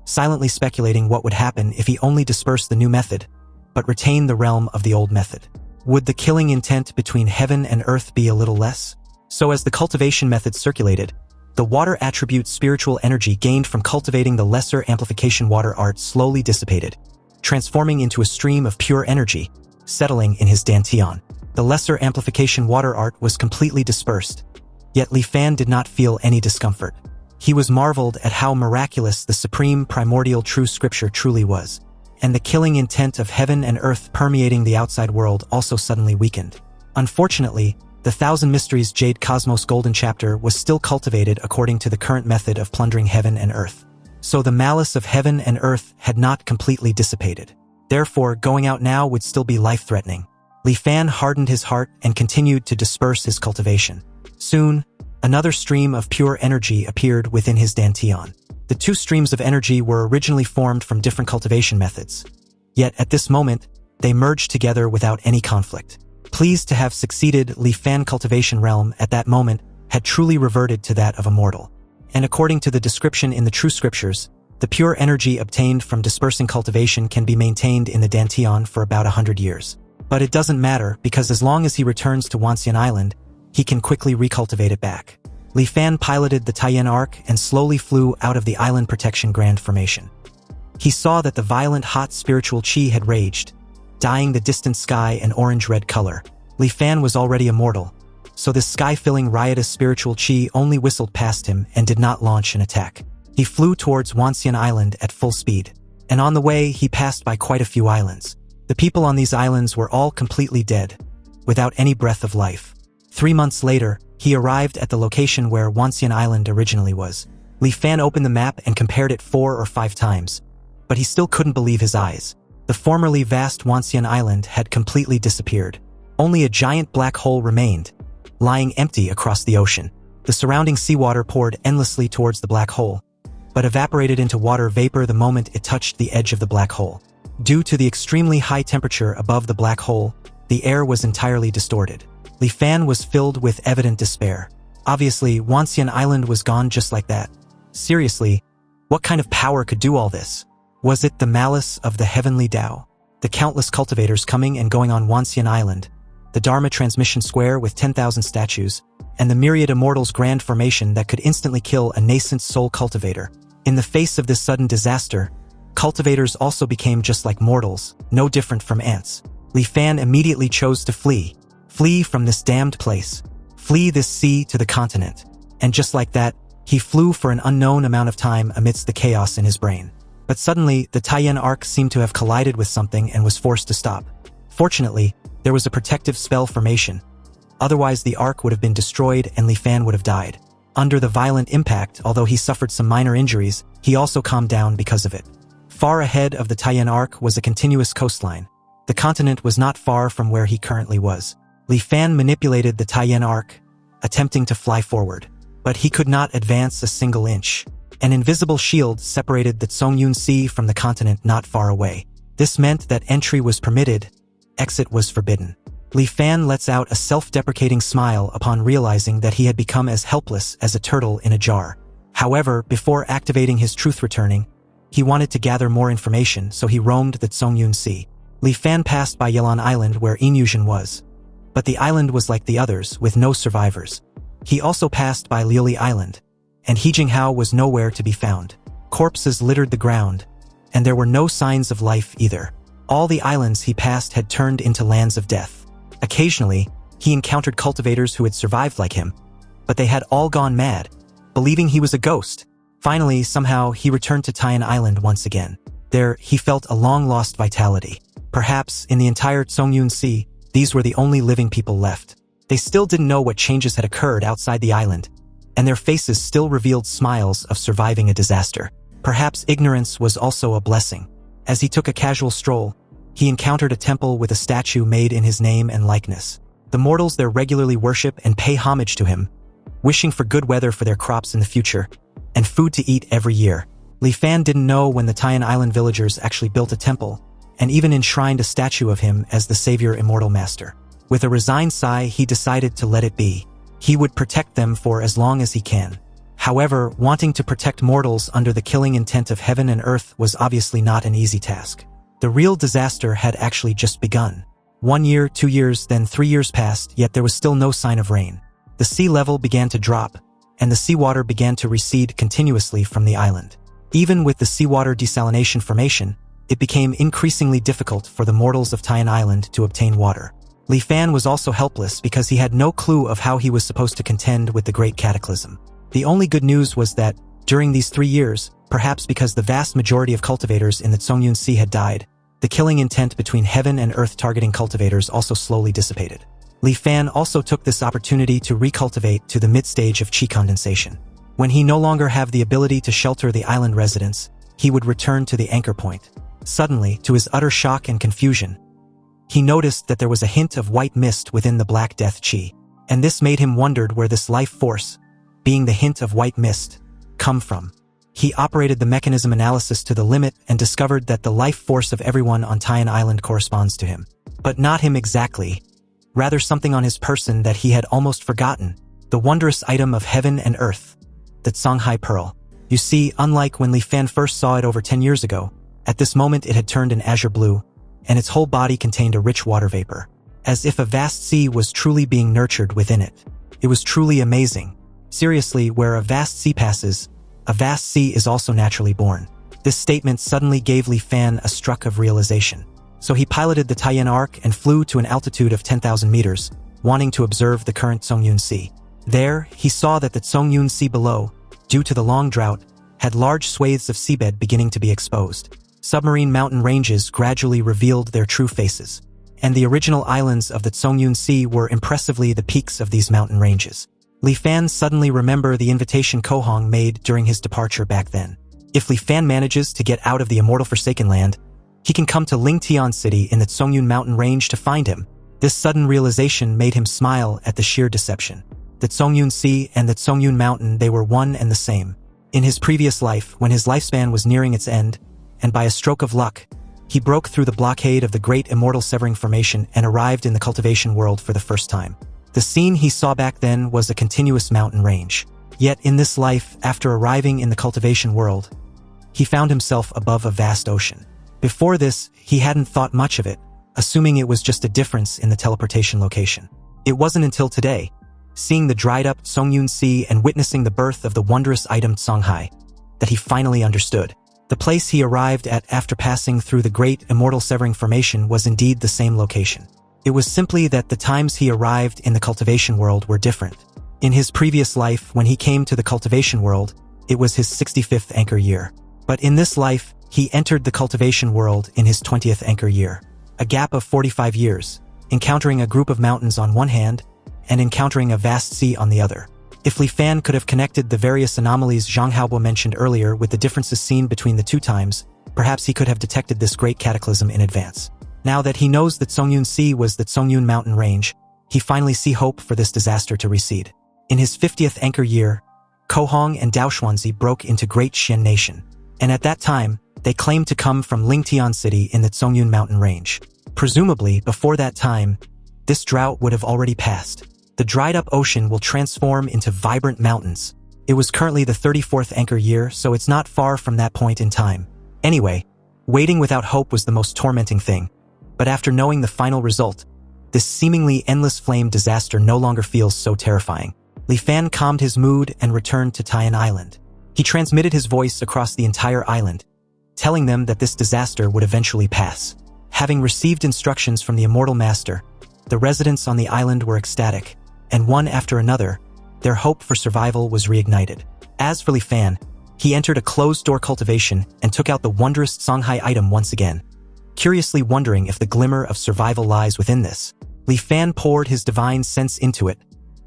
silently speculating what would happen if he only dispersed the new method, but retained the realm of the old method. Would the killing intent between heaven and earth be a little less? So as the cultivation method circulated, the water attribute spiritual energy gained from cultivating the Lesser Amplification Water Art slowly dissipated, transforming into a stream of pure energy, settling in his dantian. The Lesser Amplification Water Art was completely dispersed, yet Li Fan did not feel any discomfort. He was marveled at how miraculous the supreme primordial true scripture truly was, and the killing intent of heaven and earth permeating the outside world also suddenly weakened. Unfortunately, the Thousand Mysteries Jade Cosmos Golden Chapter was still cultivated according to the current method of plundering heaven and earth. So the malice of heaven and earth had not completely dissipated. Therefore, going out now would still be life-threatening. Li Fan hardened his heart and continued to disperse his cultivation. Soon, another stream of pure energy appeared within his dantian. The 2 streams of energy were originally formed from different cultivation methods. Yet at this moment, they merged together without any conflict. Pleased to have succeeded, Li Fan cultivation realm at that moment had truly reverted to that of a mortal. And according to the description in the true scriptures, the pure energy obtained from dispersing cultivation can be maintained in the dantian for about 100 years. But it doesn't matter, because as long as he returns to Wanxian Island, he can quickly recultivate it back. Li Fan piloted the Taiyan Ark and slowly flew out of the Island Protection Grand Formation. He saw that the violent hot spiritual chi had raged, dyeing the distant sky an orange-red color. Li Fan was already immortal, so this sky-filling riotous spiritual chi only whistled past him and did not launch an attack. He flew towards Wanxian Island at full speed, and on the way he passed by quite a few islands. The people on these islands were all completely dead, without any breath of life. 3 months later, he arrived at the location where Wanxian Island originally was. Li Fan opened the map and compared it 4 or 5 times, but he still couldn't believe his eyes. The formerly vast Wanxian Island had completely disappeared. Only a giant black hole remained, lying empty across the ocean. The surrounding seawater poured endlessly towards the black hole, but evaporated into water vapor the moment it touched the edge of the black hole. Due to the extremely high temperature above the black hole, the air was entirely distorted. Li Fan was filled with evident despair. Obviously, Wanxian Island was gone just like that. Seriously, what kind of power could do all this? Was it the malice of the heavenly Tao? The countless cultivators coming and going on Wanxian Island, the Dharma Transmission Square with 10,000 statues, and the myriad immortals grand formation that could instantly kill a nascent soul cultivator. In the face of this sudden disaster, cultivators also became just like mortals, no different from ants. Li Fan immediately chose to flee. Flee from this damned place. Flee this sea to the continent. And just like that, he flew for an unknown amount of time amidst the chaos in his brain. But suddenly, the Taiyan Ark seemed to have collided with something and was forced to stop. Fortunately, there was a protective spell formation. Otherwise, the Ark would have been destroyed and Li Fan would have died. Under the violent impact, although he suffered some minor injuries, he also calmed down because of it. Far ahead of the Taiyan Ark was a continuous coastline. The continent was not far from where he currently was. Li Fan manipulated the Taiyan Ark, attempting to fly forward. But he could not advance a single inch. An invisible shield separated the Zhongyun Sea from the continent not far away. This meant that entry was permitted, exit was forbidden. Li Fan lets out a self-deprecating smile upon realizing that he had become as helpless as a turtle in a jar. However, before activating his truth returning, he wanted to gather more information, so he roamed the Zhongyun Sea. Li Fan passed by Yelan Island where Inyushan was. But the island was like the others, with no survivors. He also passed by Liuli Island, and He Jinghao was nowhere to be found. Corpses littered the ground, and there were no signs of life either. All the islands he passed had turned into lands of death. Occasionally, he encountered cultivators who had survived like him, but they had all gone mad, believing he was a ghost. Finally, somehow, he returned to Taiyan Island once again. There, he felt a long-lost vitality. Perhaps, in the entire Zhongyun Sea, these were the only living people left. They still didn't know what changes had occurred outside the island, and their faces still revealed smiles of surviving a disaster. Perhaps ignorance was also a blessing. As he took a casual stroll, he encountered a temple with a statue made in his name and likeness. The mortals there regularly worship and pay homage to him, wishing for good weather for their crops in the future, and food to eat every year. Li Fan didn't know when the Taiyan Island villagers actually built a temple, and even enshrined a statue of him as the savior immortal master. With a resigned sigh, he decided to let it be. He would protect them for as long as he can. However, wanting to protect mortals under the killing intent of heaven and earth was obviously not an easy task. The real disaster had actually just begun. 1 year, 2 years, then 3 years passed, yet there was still no sign of rain. The sea level began to drop, and the seawater began to recede continuously from the island. Even with the seawater desalination formation, it became increasingly difficult for the mortals of Taiyan Island to obtain water. Li Fan was also helpless because he had no clue of how he was supposed to contend with the great cataclysm. The only good news was that, during these 3 years, perhaps because the vast majority of cultivators in the Zhongyun Sea had died, the killing intent between heaven and earth targeting cultivators also slowly dissipated. Li Fan also took this opportunity to recultivate to the mid-stage of chi condensation. When he no longer had the ability to shelter the island residents, he would return to the anchor point. Suddenly, to his utter shock and confusion, he noticed that there was a hint of white mist within the Black Death Chi, and this made him wonder where this life force, being the hint of white mist, come from. He operated the mechanism analysis to the limit and discovered that the life force of everyone on Taiyan Island corresponds to him. But not him exactly, rather something on his person that he had almost forgotten, the wondrous item of heaven and earth, the Songhai Pearl. You see, unlike when Li Fan first saw it over 10 years ago, at this moment it had turned an azure blue, and its whole body contained a rich water vapor, as if a vast sea was truly being nurtured within it. It was truly amazing. Seriously, where a vast sea passes, a vast sea is also naturally born. This statement suddenly gave Li Fan a struck of realization. So he piloted the Taiyan Arc and flew to an altitude of 10,000 meters, wanting to observe the current Songyun Sea. There, he saw that the Songyun Sea below, due to the long drought, had large swathes of seabed beginning to be exposed. Submarine mountain ranges gradually revealed their true faces, and the original islands of the Songyun Sea were impressively the peaks of these mountain ranges. Li Fan suddenly remembered the invitation Kohong made during his departure back then. If Li Fan manages to get out of the immortal Forsaken Land, he can come to Lingtian City in the Songyun mountain range to find him. This sudden realization made him smile at the sheer deception. The Songyun Sea and the Songyun mountain, they were one and the same. In his previous life, when his lifespan was nearing its end, and by a stroke of luck, he broke through the blockade of the Great Immortal Severing Formation and arrived in the cultivation world for the first time. The scene he saw back then was a continuous mountain range. Yet in this life, after arriving in the cultivation world, he found himself above a vast ocean. Before this, he hadn't thought much of it, assuming it was just a difference in the teleportation location. It wasn't until today, seeing the dried-up Songyun Sea and witnessing the birth of the wondrous item Songhai, that he finally understood. The place he arrived at after passing through the Great Immortal Severing Formation was indeed the same location. It was simply that the times he arrived in the cultivation world were different. In his previous life, when he came to the cultivation world, it was his 65th anchor year. But in this life, he entered the cultivation world in his 20th anchor year. A gap of 45 years, encountering a group of mountains on one hand, and encountering a vast sea on the other. If Li Fan could have connected the various anomalies Zhang Haobo mentioned earlier with the differences seen between the two times, perhaps he could have detected this great cataclysm in advance. Now that he knows that Songyun Sea was the Songyun mountain range, he finally sees hope for this disaster to recede. In his 50th anchor year, Kohong and Daoxuanzi broke into Great Xian Nation, and at that time, they claimed to come from Lingtian City in the Songyun mountain range. Presumably, before that time, this drought would have already passed. The dried-up ocean will transform into vibrant mountains. It was currently the 34th anchor year, so it's not far from that point in time. Anyway, waiting without hope was the most tormenting thing. But after knowing the final result, this seemingly endless flame disaster no longer feels so terrifying. Li Fan calmed his mood and returned to Taiyan Island. He transmitted his voice across the entire island, telling them that this disaster would eventually pass. Having received instructions from the Immortal Master, the residents on the island were ecstatic, and one after another, their hope for survival was reignited. As for Li Fan, he entered a closed-door cultivation and took out the wondrous Songhai item once again, curiously wondering if the glimmer of survival lies within this. Li Fan poured his divine sense into it,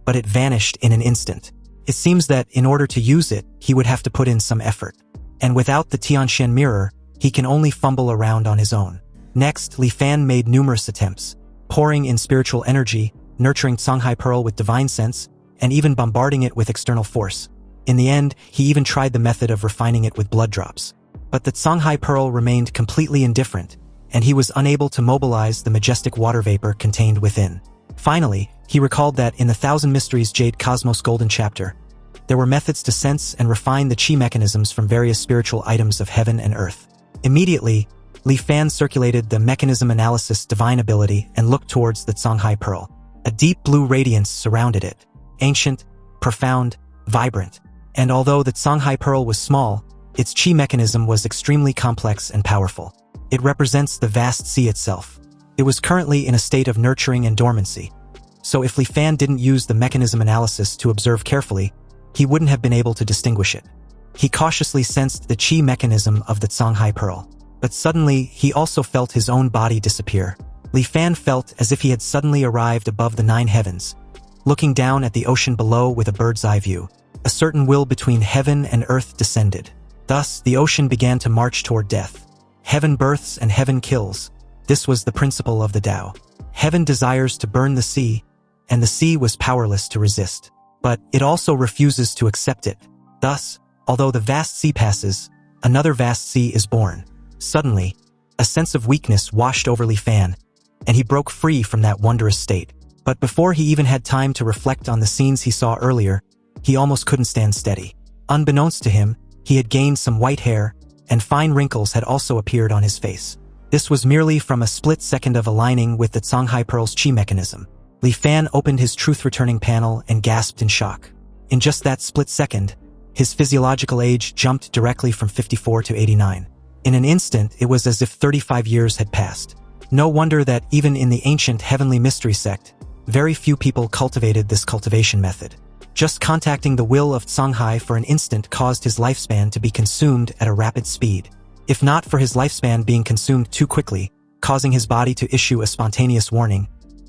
but it vanished in an instant. It seems that in order to use it, he would have to put in some effort. And without the Tianshan mirror, he can only fumble around on his own. Next, Li Fan made numerous attempts, pouring in spiritual energy, nurturing Songhai Pearl with divine sense, and even bombarding it with external force. In the end, he even tried the method of refining it with blood drops. But the Songhai Pearl remained completely indifferent, and he was unable to mobilize the majestic water vapor contained within. Finally, he recalled that in the Thousand Mysteries Jade Cosmos Golden Chapter, there were methods to sense and refine the chi mechanisms from various spiritual items of heaven and earth. Immediately, Li Fan circulated the mechanism analysis divine ability and looked towards the Songhai Pearl. A deep blue radiance surrounded it, ancient, profound, vibrant. And although the Songhai Pearl was small, its chi mechanism was extremely complex and powerful. It represents the vast sea itself. It was currently in a state of nurturing and dormancy. So if Li Fan didn't use the mechanism analysis to observe carefully, he wouldn't have been able to distinguish it. He cautiously sensed the chi mechanism of the Songhai Pearl. But suddenly, he also felt his own body disappear. Li Fan felt as if he had suddenly arrived above the 9 heavens, looking down at the ocean below with a bird's eye view. A certain will between heaven and earth descended. Thus, the ocean began to march toward death. Heaven births and heaven kills. This was the principle of the Tao. Heaven desires to burn the sea, and the sea was powerless to resist. But it also refuses to accept it. Thus, although the vast sea passes, another vast sea is born. Suddenly, a sense of weakness washed over Li Fan, and he broke free from that wondrous state. But before he even had time to reflect on the scenes he saw earlier, he almost couldn't stand steady. Unbeknownst to him, he had gained some white hair, and fine wrinkles had also appeared on his face. This was merely from a split second of aligning with the Songhai Pearl's chi mechanism. Li Fan opened his truth-returning panel and gasped in shock. In just that split second, his physiological age jumped directly from 54 to 89. In an instant, it was as if 35 years had passed. No wonder that even in the ancient heavenly mystery sect, very few people cultivated this cultivation method. Just contacting the will of Songhai for an instant caused his lifespan to be consumed at a rapid speed. If not for his lifespan being consumed too quickly, causing his body to issue a spontaneous warning,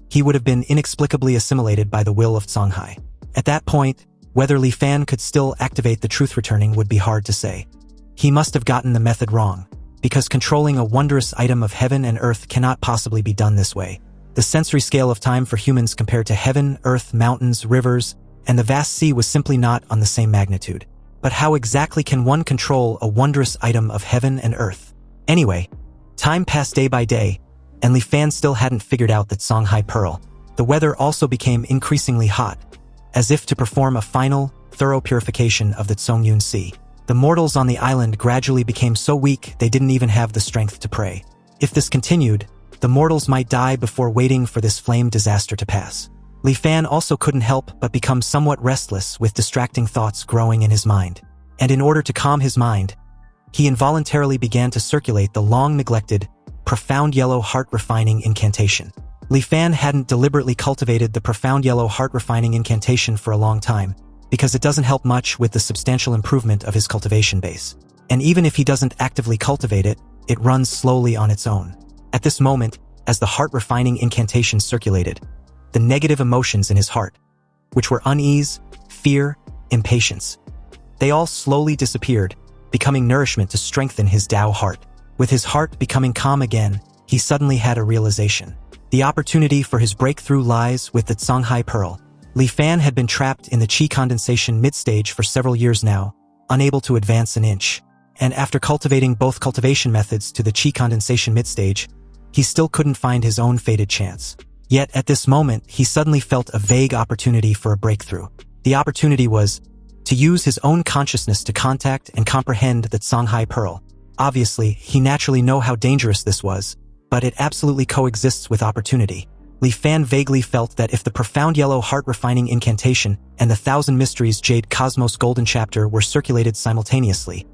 he would have been inexplicably assimilated by the will of Songhai. At that point, whether Li Fan could still activate the truth returning would be hard to say. He must have gotten the method wrong, because controlling a wondrous item of heaven and earth cannot possibly be done this way. The sensory scale of time for humans compared to heaven, earth, mountains, rivers, and the vast sea was simply not on the same magnitude. But how exactly can one control a wondrous item of heaven and earth? Anyway, time passed day by day, and Li Fan still hadn't figured out that Songhai Pearl. The weather also became increasingly hot, as if to perform a final, thorough purification of the Tsongyun Sea. The mortals on the island gradually became so weak they didn't even have the strength to pray. If this continued, the mortals might die before waiting for this flame disaster to pass. Li Fan also couldn't help but become somewhat restless with distracting thoughts growing in his mind. And in order to calm his mind, he involuntarily began to circulate the long-neglected, profound yellow heart-refining incantation. Li Fan hadn't deliberately cultivated the profound yellow heart-refining incantation for a long time, because it doesn't help much with the substantial improvement of his cultivation base. And even if he doesn't actively cultivate it, it runs slowly on its own. At this moment, as the heart-refining incantation circulated, the negative emotions in his heart, which were unease, fear, impatience, they all slowly disappeared, becoming nourishment to strengthen his Tao heart. With his heart becoming calm again, he suddenly had a realization. The opportunity for his breakthrough lies with the Songhai Pearl. Li Fan had been trapped in the qi condensation mid-stage for several years now, unable to advance an inch. And after cultivating both cultivation methods to the qi condensation mid-stage, he still couldn't find his own fated chance. Yet at this moment, he suddenly felt a vague opportunity for a breakthrough. The opportunity was to use his own consciousness to contact and comprehend the Songhai Pearl. Obviously, he naturally knew how dangerous this was, but it absolutely coexists with opportunity. Li Fan vaguely felt that if the profound yellow heart-refining incantation and the Thousand Mysteries Jade Cosmos Golden Chapter were circulated simultaneously,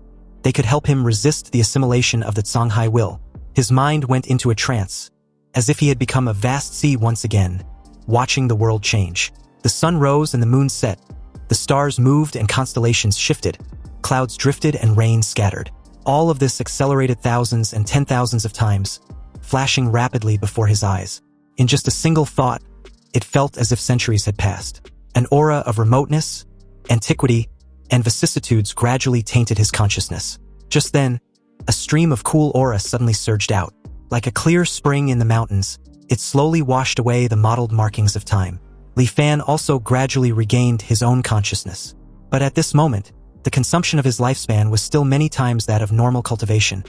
they could help him resist the assimilation of the Songhai will. His mind went into a trance, as if he had become a vast sea once again, watching the world change. The sun rose and the moon set, the stars moved and constellations shifted, clouds drifted and rain scattered. All of this accelerated thousands and 10,000s of times, flashing rapidly before his eyes. In just a single thought, it felt as if centuries had passed. An aura of remoteness, antiquity, and vicissitudes gradually tainted his consciousness. Just then, a stream of cool aura suddenly surged out. Like a clear spring in the mountains, it slowly washed away the mottled markings of time. Li Fan also gradually regained his own consciousness. But at this moment, the consumption of his lifespan was still many times that of normal cultivation,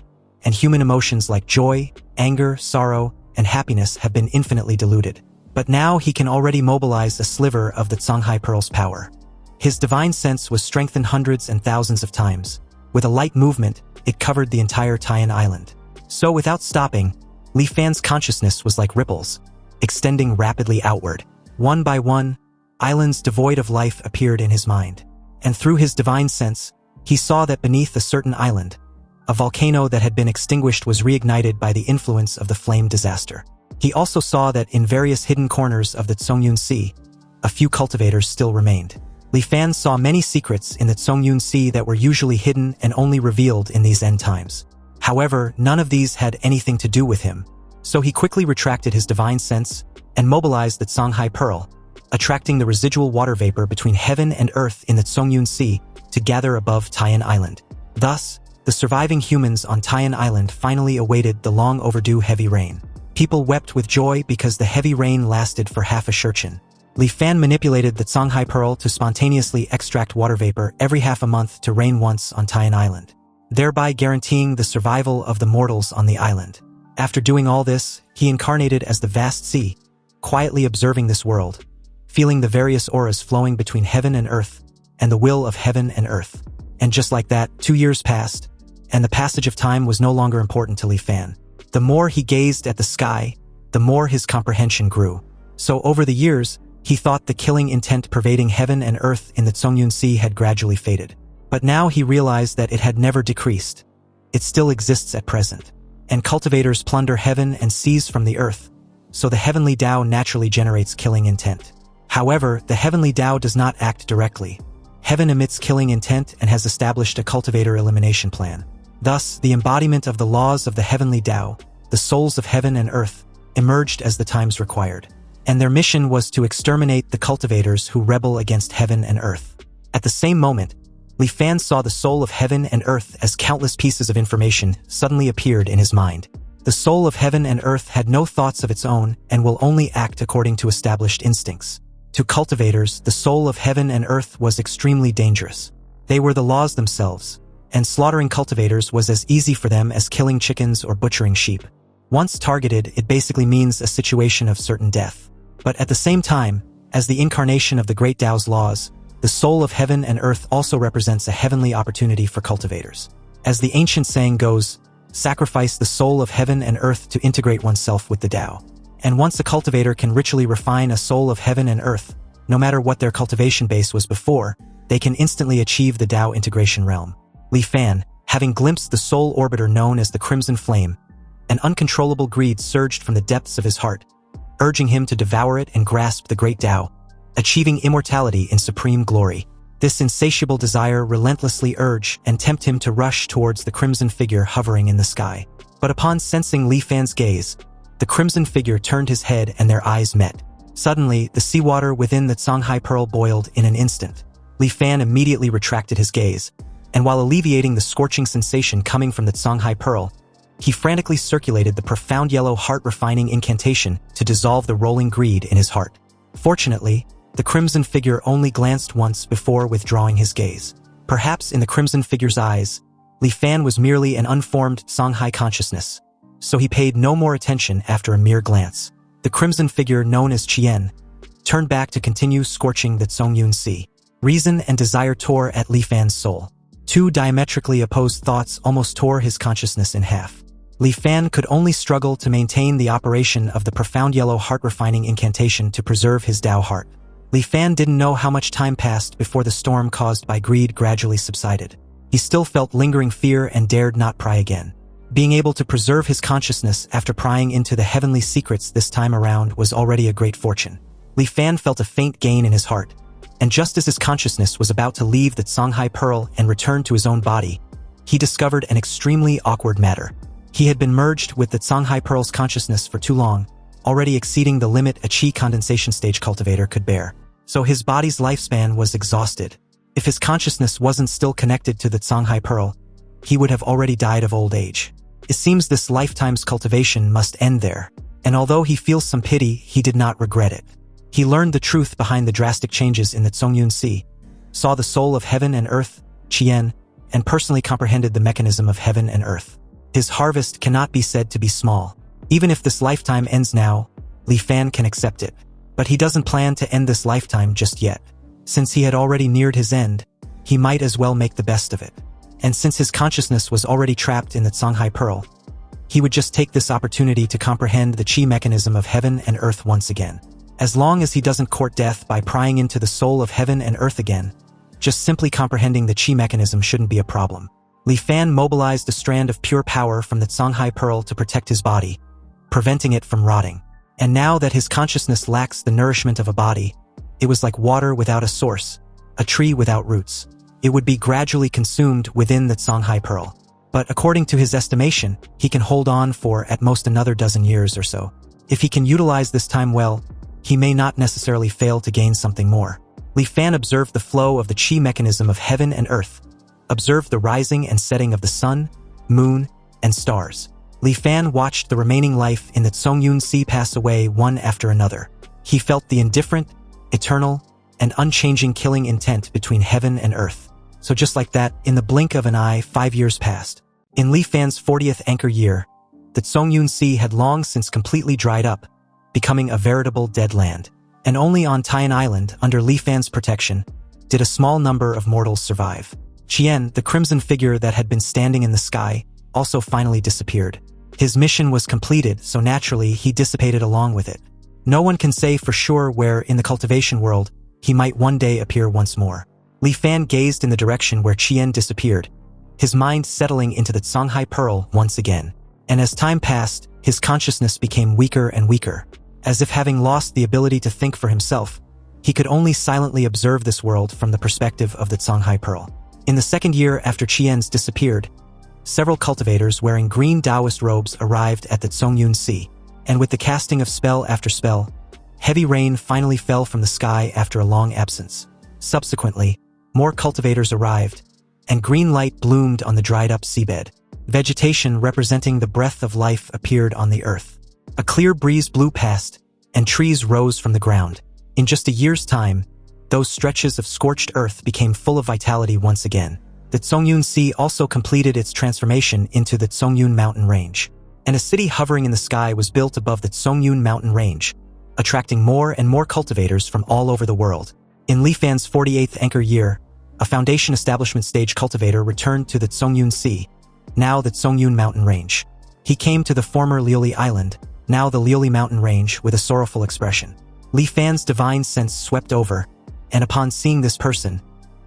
and human emotions like joy, anger, sorrow, and happiness have been infinitely diluted. But now he can already mobilize a sliver of the Songhai Pearl's power. His divine sense was strengthened hundreds and thousands of times. With a light movement, it covered the entire Taiyan island. So without stopping, Li Fan's consciousness was like ripples, extending rapidly outward. One by one, islands devoid of life appeared in his mind. And through his divine sense, he saw that beneath a certain island, a volcano that had been extinguished was reignited by the influence of the flame disaster. He also saw that in various hidden corners of the Tsongyun Sea, a few cultivators still remained. Li Fan saw many secrets in the Tsongyun Sea that were usually hidden and only revealed in these end times. However, none of these had anything to do with him, so he quickly retracted his divine sense and mobilized the Songhai Pearl, attracting the residual water vapor between heaven and earth in the Tsongyun Sea to gather above Taiyan Island. Thus, the surviving humans on Taiyan Island finally awaited the long-overdue heavy rain. People wept with joy because the heavy rain lasted for half a shurchen. Li Fan manipulated the Songhai Pearl to spontaneously extract water vapor every half a month to rain once on Taiyan Island, thereby guaranteeing the survival of the mortals on the island. After doing all this, he incarnated as the vast sea, quietly observing this world, feeling the various auras flowing between heaven and earth, and the will of heaven and earth. And just like that, 2 years passed, and the passage of time was no longer important to Li Fan. The more he gazed at the sky, the more his comprehension grew. So over the years, He thought the killing intent pervading heaven and earth in the Zongyun Sea had gradually faded. But now he realized that it had never decreased. It still exists at present. And cultivators plunder heaven and seize from the earth, so the heavenly Tao naturally generates killing intent. However, the heavenly Tao does not act directly. Heaven emits killing intent and has established a cultivator elimination plan. Thus, the embodiment of the laws of the heavenly Tao, the souls of heaven and earth, emerged as the times required. And their mission was to exterminate the cultivators who rebel against heaven and earth. At the same moment, Li Fan saw the soul of heaven and earth as countless pieces of information suddenly appeared in his mind. The soul of heaven and earth had no thoughts of its own and will only act according to established instincts. To cultivators, the soul of heaven and earth was extremely dangerous. They were the laws themselves, and slaughtering cultivators was as easy for them as killing chickens or butchering sheep. Once targeted, it basically means a situation of certain death. But at the same time, as the incarnation of the great Tao's laws, the soul of heaven and earth also represents a heavenly opportunity for cultivators. As the ancient saying goes, sacrifice the soul of heaven and earth to integrate oneself with the Tao. And once a cultivator can ritually refine a soul of heaven and earth, no matter what their cultivation base was before, they can instantly achieve the Tao integration realm. Li Fan, having glimpsed the soul orbiter known as the Crimson Flame, an uncontrollable greed surged from the depths of his heart, urging him to devour it and grasp the great Tao, achieving immortality in supreme glory. This insatiable desire relentlessly urge and tempt him to rush towards the crimson figure hovering in the sky. But upon sensing Li Fan's gaze, the crimson figure turned his head and their eyes met. Suddenly, the seawater within the Songhai Pearl boiled in an instant. Li Fan immediately retracted his gaze, and while alleviating the scorching sensation coming from the Songhai Pearl, he frantically circulated the profound yellow heart-refining incantation to dissolve the rolling greed in his heart. Fortunately, the crimson figure only glanced once before withdrawing his gaze. Perhaps in the crimson figure's eyes, Li Fan was merely an unformed Songhai consciousness, so he paid no more attention after a mere glance. The crimson figure known as Qian turned back to continue scorching the Zongyun Sea. Reason and desire tore at Li Fan's soul. Two diametrically opposed thoughts almost tore his consciousness in half. Li Fan could only struggle to maintain the operation of the profound yellow heart-refining incantation to preserve his Tao heart. Li Fan didn't know how much time passed before the storm caused by greed gradually subsided. He still felt lingering fear and dared not pry again. Being able to preserve his consciousness after prying into the heavenly secrets this time around was already a great fortune. Li Fan felt a faint gain in his heart, and just as his consciousness was about to leave the Songhai Pearl and return to his own body, he discovered an extremely awkward matter. He had been merged with the Songhai Pearl's consciousness for too long, already exceeding the limit a Qi condensation stage cultivator could bear. So his body's lifespan was exhausted. If his consciousness wasn't still connected to the Songhai Pearl, he would have already died of old age. It seems this lifetime's cultivation must end there, and although he feels some pity, he did not regret it. He learned the truth behind the drastic changes in the Zongyun Sea, saw the soul of heaven and earth, Qian, and personally comprehended the mechanism of heaven and earth. His harvest cannot be said to be small. Even if this lifetime ends now, Li Fan can accept it. But he doesn't plan to end this lifetime just yet. Since he had already neared his end, he might as well make the best of it. And since his consciousness was already trapped in the Songhai Pearl, he would just take this opportunity to comprehend the Qi mechanism of heaven and earth once again. As long as he doesn't court death by prying into the soul of heaven and earth again, just simply comprehending the Qi mechanism shouldn't be a problem. Li Fan mobilized a strand of pure power from the Songhai Pearl to protect his body, preventing it from rotting. And now that his consciousness lacks the nourishment of a body, it was like water without a source, a tree without roots. It would be gradually consumed within the Songhai Pearl. But according to his estimation, he can hold on for at most another dozen years or so. If he can utilize this time well, he may not necessarily fail to gain something more. Li Fan observed the flow of the Qi mechanism of heaven and earth, observed the rising and setting of the sun, moon, and stars. Li Fan watched the remaining life in the Zongyun Sea pass away one after another. He felt the indifferent, eternal, and unchanging killing intent between heaven and earth. So just like that, in the blink of an eye, 5 years passed. In Li Fan's 40th anchor year, the Zongyun Sea had long since completely dried up, becoming a veritable dead land. And only on Tian Island, under Li Fan's protection, did a small number of mortals survive. Qian, the crimson figure that had been standing in the sky, also finally disappeared. His mission was completed, so naturally he dissipated along with it. No one can say for sure where in the cultivation world he might one day appear once more. Li Fan gazed in the direction where Qian disappeared, his mind settling into the Songhai Pearl once again. And as time passed, his consciousness became weaker and weaker. As if having lost the ability to think for himself, he could only silently observe this world from the perspective of the Songhai Pearl. In the second year after Qian's disappeared, several cultivators wearing green Taoist robes arrived at the Zongyun Sea, and with the casting of spell after spell, heavy rain finally fell from the sky after a long absence. Subsequently, more cultivators arrived, and green light bloomed on the dried-up seabed. Vegetation representing the breath of life appeared on the earth. A clear breeze blew past, and trees rose from the ground. In just a year's time, those stretches of scorched earth became full of vitality once again. The Zongyun Sea also completed its transformation into the Zongyun mountain range, and a city hovering in the sky was built above the Zongyun mountain range, attracting more and more cultivators from all over the world. In Li Fan's 48th anchor year, a foundation establishment stage cultivator returned to the Zongyun Sea, now the Zongyun mountain range. He came to the former Liuli Island, now the Liuli mountain range, with a sorrowful expression. Li Fan's divine sense swept over, and upon seeing this person,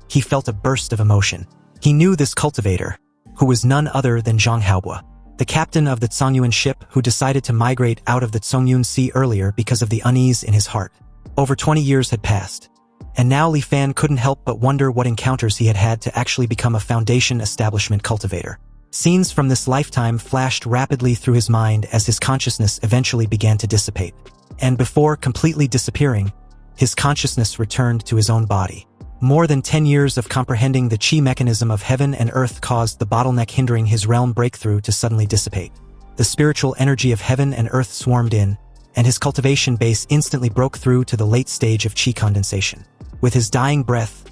he felt a burst of emotion. He knew this cultivator, who was none other than Zhang Haobo, the captain of the Zongyun ship who decided to migrate out of the Zongyun Sea earlier because of the unease in his heart. Over 20 years had passed, and now Li Fan couldn't help but wonder what encounters he had had to actually become a foundation establishment cultivator. Scenes from this lifetime flashed rapidly through his mind as his consciousness eventually began to dissipate. And before completely disappearing, his consciousness returned to his own body. More than 10 years of comprehending the chi mechanism of heaven and earth caused the bottleneck hindering his realm breakthrough to suddenly dissipate. The spiritual energy of heaven and earth swarmed in, and his cultivation base instantly broke through to the late stage of chi condensation. With his dying breath,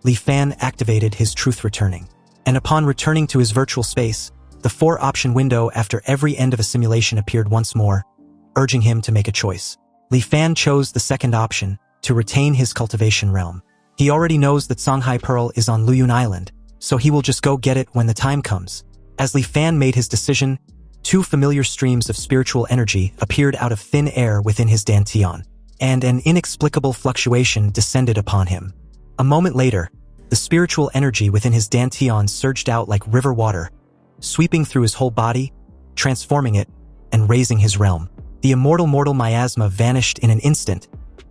Li Fan activated his truth returning. And upon returning to his virtual space, the 4-option window after every end of a simulation appeared once more, urging him to make a choice. Li Fan chose the second option, to retain his cultivation realm. He already knows that Songhai Pearl is on Luyun Island, so he will just go get it when the time comes. As Li Fan made his decision, 2 familiar streams of spiritual energy appeared out of thin air within his dantian, and an inexplicable fluctuation descended upon him. A moment later, the spiritual energy within his dantian surged out like river water, sweeping through his whole body, transforming it, and raising his realm. The immortal miasma vanished in an instant,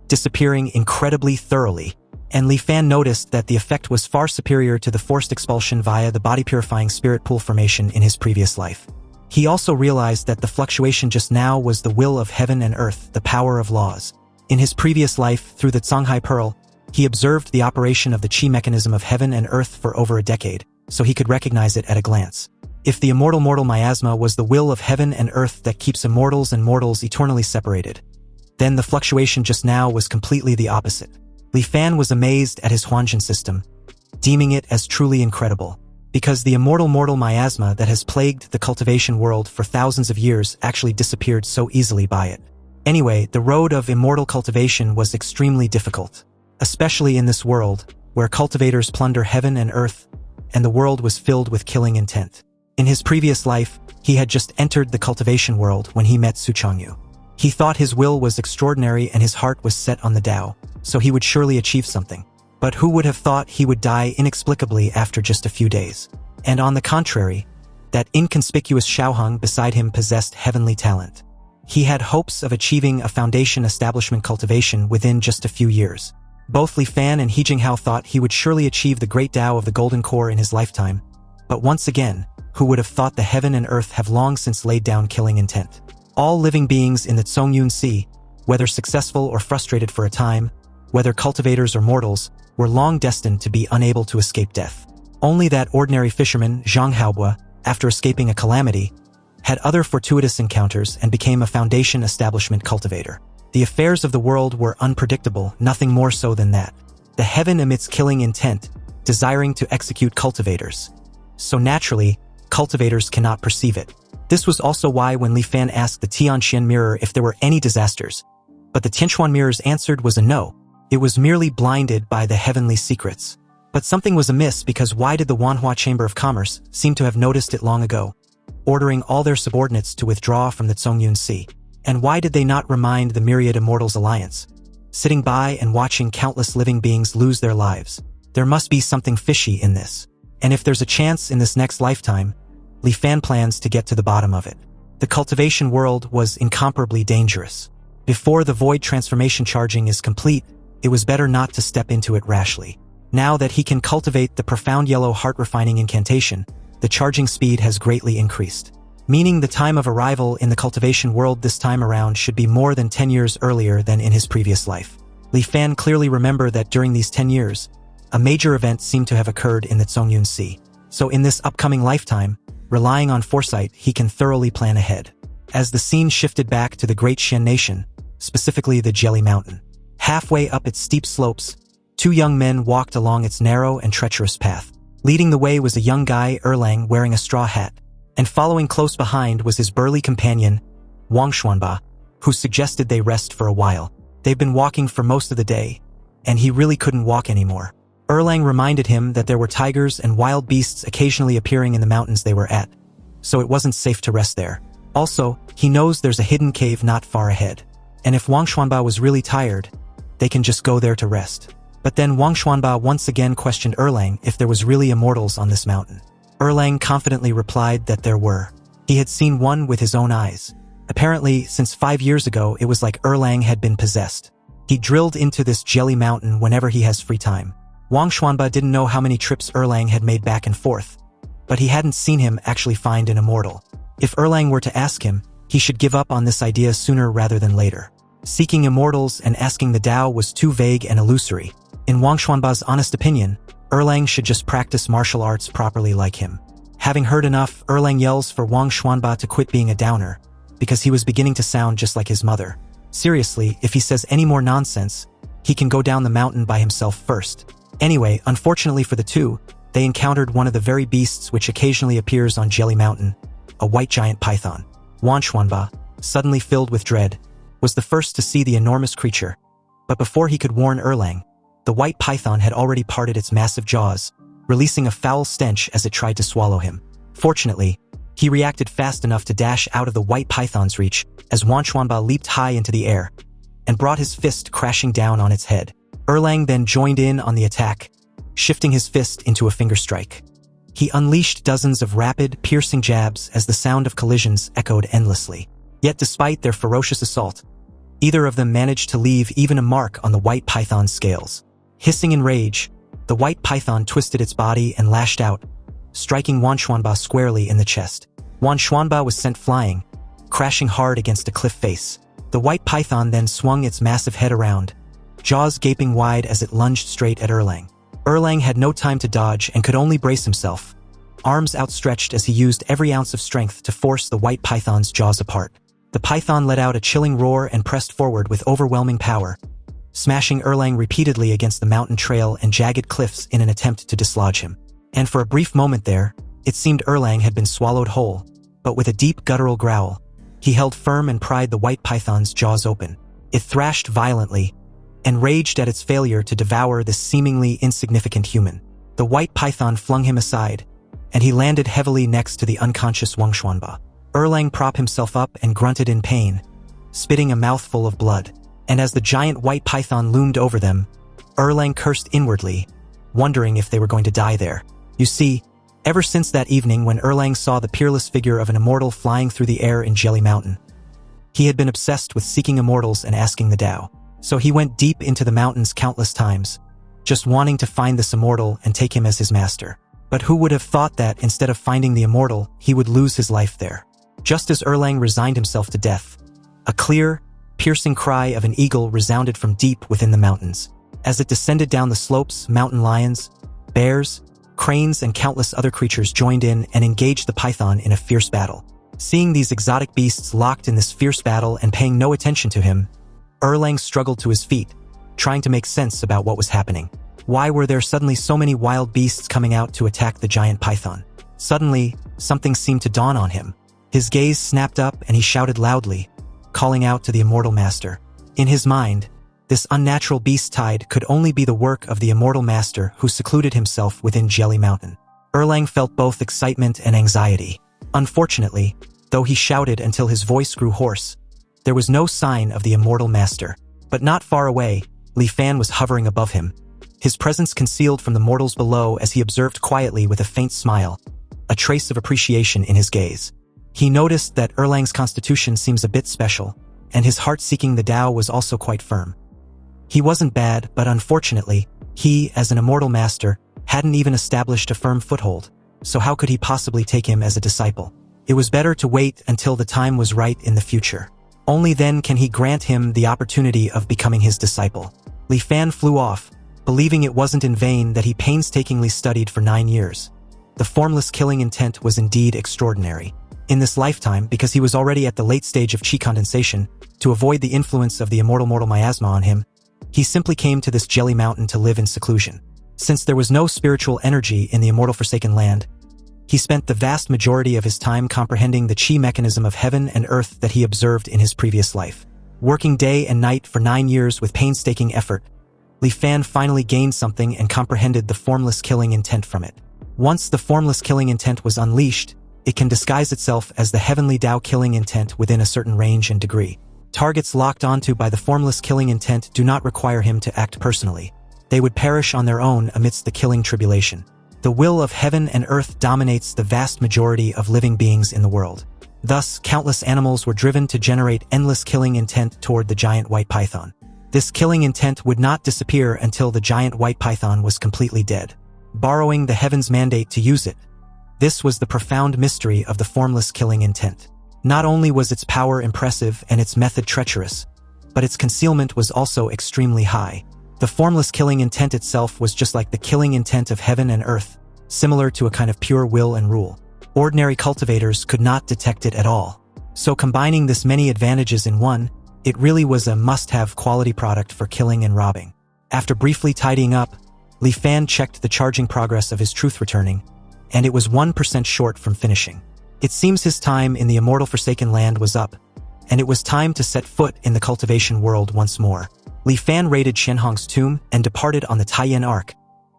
disappearing incredibly thoroughly, and Li Fan noticed that the effect was far superior to the forced expulsion via the body-purifying spirit pool formation in his previous life. He also realized that the fluctuation just now was the will of heaven and earth, the power of laws. In his previous life, through the Songhai Pearl, he observed the operation of the chi mechanism of heaven and earth for over a decade, so he could recognize it at a glance. If the immortal miasma was the will of heaven and earth that keeps immortals and mortals eternally separated, then the fluctuation just now was completely the opposite. Li Fan was amazed at his Huanjin system, deeming it as truly incredible, because the immortal miasma that has plagued the cultivation world for thousands of years actually disappeared so easily by it. Anyway, the road of immortal cultivation was extremely difficult, especially in this world, where cultivators plunder heaven and earth, and the world was filled with killing intent. In his previous life, he had just entered the cultivation world when he met Su Changyu. He thought his will was extraordinary and his heart was set on the Tao, so he would surely achieve something. But who would have thought he would die inexplicably after just a few days? And on the contrary, that inconspicuous Xiaoheng beside him possessed heavenly talent. He had hopes of achieving a foundation establishment cultivation within just a few years. Both Li Fan and He Jinghao thought he would surely achieve the great Tao of the Golden Core in his lifetime. But once again, who would have thought the heaven and earth have long since laid down killing intent? All living beings in the Zongyun Sea, whether successful or frustrated for a time, whether cultivators or mortals, were long destined to be unable to escape death. Only that ordinary fisherman, Zhang Haobo, after escaping a calamity, had other fortuitous encounters and became a foundation establishment cultivator. The affairs of the world were unpredictable, nothing more so than that. The heaven emits killing intent, desiring to execute cultivators. So naturally, cultivators cannot perceive it. This was also why when Li Fan asked the Tianqian mirror if there were any disasters, but the Tianquan mirror's answer was a no. It was merely blinded by the heavenly secrets. But something was amiss, because why did the Wanhua Chamber of Commerce seem to have noticed it long ago, ordering all their subordinates to withdraw from the Zongyun Sea? And why did they not remind the myriad immortals alliance? Sitting by and watching countless living beings lose their lives. There must be something fishy in this. And if there's a chance in this next lifetime, Li Fan plans to get to the bottom of it. The cultivation world was incomparably dangerous. Before the void transformation charging is complete, it was better not to step into it rashly. Now that he can cultivate the profound yellow heart-refining incantation, the charging speed has greatly increased. Meaning the time of arrival in the cultivation world this time around should be more than 10 years earlier than in his previous life. Li Fan clearly remembered that during these 10 years, a major event seemed to have occurred in the Zhongyun Sea. So in this upcoming lifetime, relying on foresight, he can thoroughly plan ahead. As the scene shifted back to the Great Shan Nation, specifically the Jelly Mountain. Halfway up its steep slopes, two young men walked along its narrow and treacherous path. Leading the way was a young guy, Erlang, wearing a straw hat, and following close behind was his burly companion, Wang Xuanba, who suggested they rest for a while. They've been walking for most of the day, and he really couldn't walk anymore. Erlang reminded him that there were tigers and wild beasts occasionally appearing in the mountains they were at, so it wasn't safe to rest there. Also, he knows there's a hidden cave not far ahead, and if Wang Xuanba was really tired, they can just go there to rest. But then Wang Xuanba once again questioned Erlang if there was really immortals on this mountain. Erlang confidently replied that there were. He had seen one with his own eyes. Apparently, since 5 years ago, it was like Erlang had been possessed. He drilled into this jelly mountain whenever he has free time. Wang Xuanba didn't know how many trips Erlang had made back and forth, but he hadn't seen him actually find an immortal. If Erlang were to ask him, he should give up on this idea sooner rather than later. Seeking immortals and asking the Tao was too vague and illusory. In Wang Xuanba's honest opinion, Erlang should just practice martial arts properly like him. Having heard enough, Erlang yells for Wang Xuanba to quit being a downer, because he was beginning to sound just like his mother. Seriously, if he says any more nonsense, he can go down the mountain by himself first. Anyway, unfortunately for the two, they encountered one of the very beasts which occasionally appears on Jelly Mountain, a white giant python. Wang Xuanba, suddenly filled with dread, was the first to see the enormous creature. But before he could warn Erlang, the white python had already parted its massive jaws, releasing a foul stench as it tried to swallow him. Fortunately, he reacted fast enough to dash out of the white python's reach as Wang Xuanba leaped high into the air and brought his fist crashing down on its head. Erlang then joined in on the attack, shifting his fist into a finger strike. He unleashed dozens of rapid, piercing jabs as the sound of collisions echoed endlessly. Yet despite their ferocious assault, either of them managed to leave even a mark on the white python's scales. Hissing in rage, the white python twisted its body and lashed out, striking Wang Xuanba squarely in the chest. Wang Xuanba was sent flying, crashing hard against a cliff face. The white python then swung its massive head around, jaws gaping wide as it lunged straight at Erlang. Erlang had no time to dodge and could only brace himself, arms outstretched as he used every ounce of strength to force the white python's jaws apart. The python let out a chilling roar and pressed forward with overwhelming power, smashing Erlang repeatedly against the mountain trail and jagged cliffs in an attempt to dislodge him. And for a brief moment there, it seemed Erlang had been swallowed whole, but with a deep guttural growl, he held firm and pried the white python's jaws open. It thrashed violently, and raged at its failure to devour this seemingly insignificant human. The white python flung him aside, and he landed heavily next to the unconscious Wang Xuanba. Erlang propped himself up and grunted in pain, spitting a mouthful of blood. And as the giant white python loomed over them, Erlang cursed inwardly, wondering if they were going to die there. You see, ever since that evening when Erlang saw the peerless figure of an immortal flying through the air in Jelly Mountain, he had been obsessed with seeking immortals and asking the Tao. So he went deep into the mountains countless times, just wanting to find this immortal and take him as his master. But who would have thought that instead of finding the immortal, he would lose his life there? Just as Erlang resigned himself to death, a clear, piercing cry of an eagle resounded from deep within the mountains. As it descended down the slopes, mountain lions, bears, cranes, and countless other creatures joined in and engaged the python in a fierce battle. Seeing these exotic beasts locked in this fierce battle and paying no attention to him, Erlang struggled to his feet, trying to make sense about what was happening. Why were there suddenly so many wild beasts coming out to attack the giant python? Suddenly, something seemed to dawn on him. His gaze snapped up and he shouted loudly, calling out to the immortal master. In his mind, this unnatural beast tide could only be the work of the immortal master who secluded himself within Jelly Mountain. Erlang felt both excitement and anxiety. Unfortunately, though he shouted until his voice grew hoarse, There was no sign of the immortal master. But not far away, Li Fan was hovering above him, his presence concealed from the mortals below as he observed quietly with a faint smile, a trace of appreciation in his gaze. He noticed that Erlang's constitution seems a bit special, and his heart seeking the Tao was also quite firm. He wasn't bad, but unfortunately, he, as an immortal master, hadn't even established a firm foothold, so how could he possibly take him as a disciple? It was better to wait until the time was right in the future. Only then can he grant him the opportunity of becoming his disciple. Li Fan flew off, believing it wasn't in vain that he painstakingly studied for 9 years. The formless killing intent was indeed extraordinary. In this lifetime, because he was already at the late stage of chi condensation, to avoid the influence of the immortal mortal miasma on him, he simply came to this jelly mountain to live in seclusion. Since there was no spiritual energy in the immortal forsaken land, he spent the vast majority of his time comprehending the chi mechanism of heaven and earth that he observed in his previous life. Working day and night for 9 years with painstaking effort, Li Fan finally gained something and comprehended the formless killing intent from it. Once the formless killing intent was unleashed, it can disguise itself as the heavenly Tao killing intent within a certain range and degree. Targets locked onto by the formless killing intent do not require him to act personally. They would perish on their own amidst the killing tribulation. The will of heaven and earth dominates the vast majority of living beings in the world. Thus, countless animals were driven to generate endless killing intent toward the giant white python. This killing intent would not disappear until the giant white python was completely dead, borrowing the heaven's mandate to use it. This was the profound mystery of the formless killing intent. Not only was its power impressive and its method treacherous, but its concealment was also extremely high. The formless killing intent itself was just like the killing intent of heaven and earth, similar to a kind of pure will and rule. Ordinary cultivators could not detect it at all. So combining this many advantages in one, it really was a must-have quality product for killing and robbing. After briefly tidying up, Li Fan checked the charging progress of his truth returning, and it was 1% short from finishing. It seems his time in the immortal forsaken land was up, and it was time to set foot in the cultivation world once more. Li Fan raided Qianhong's tomb and departed on the Taiyan Arc,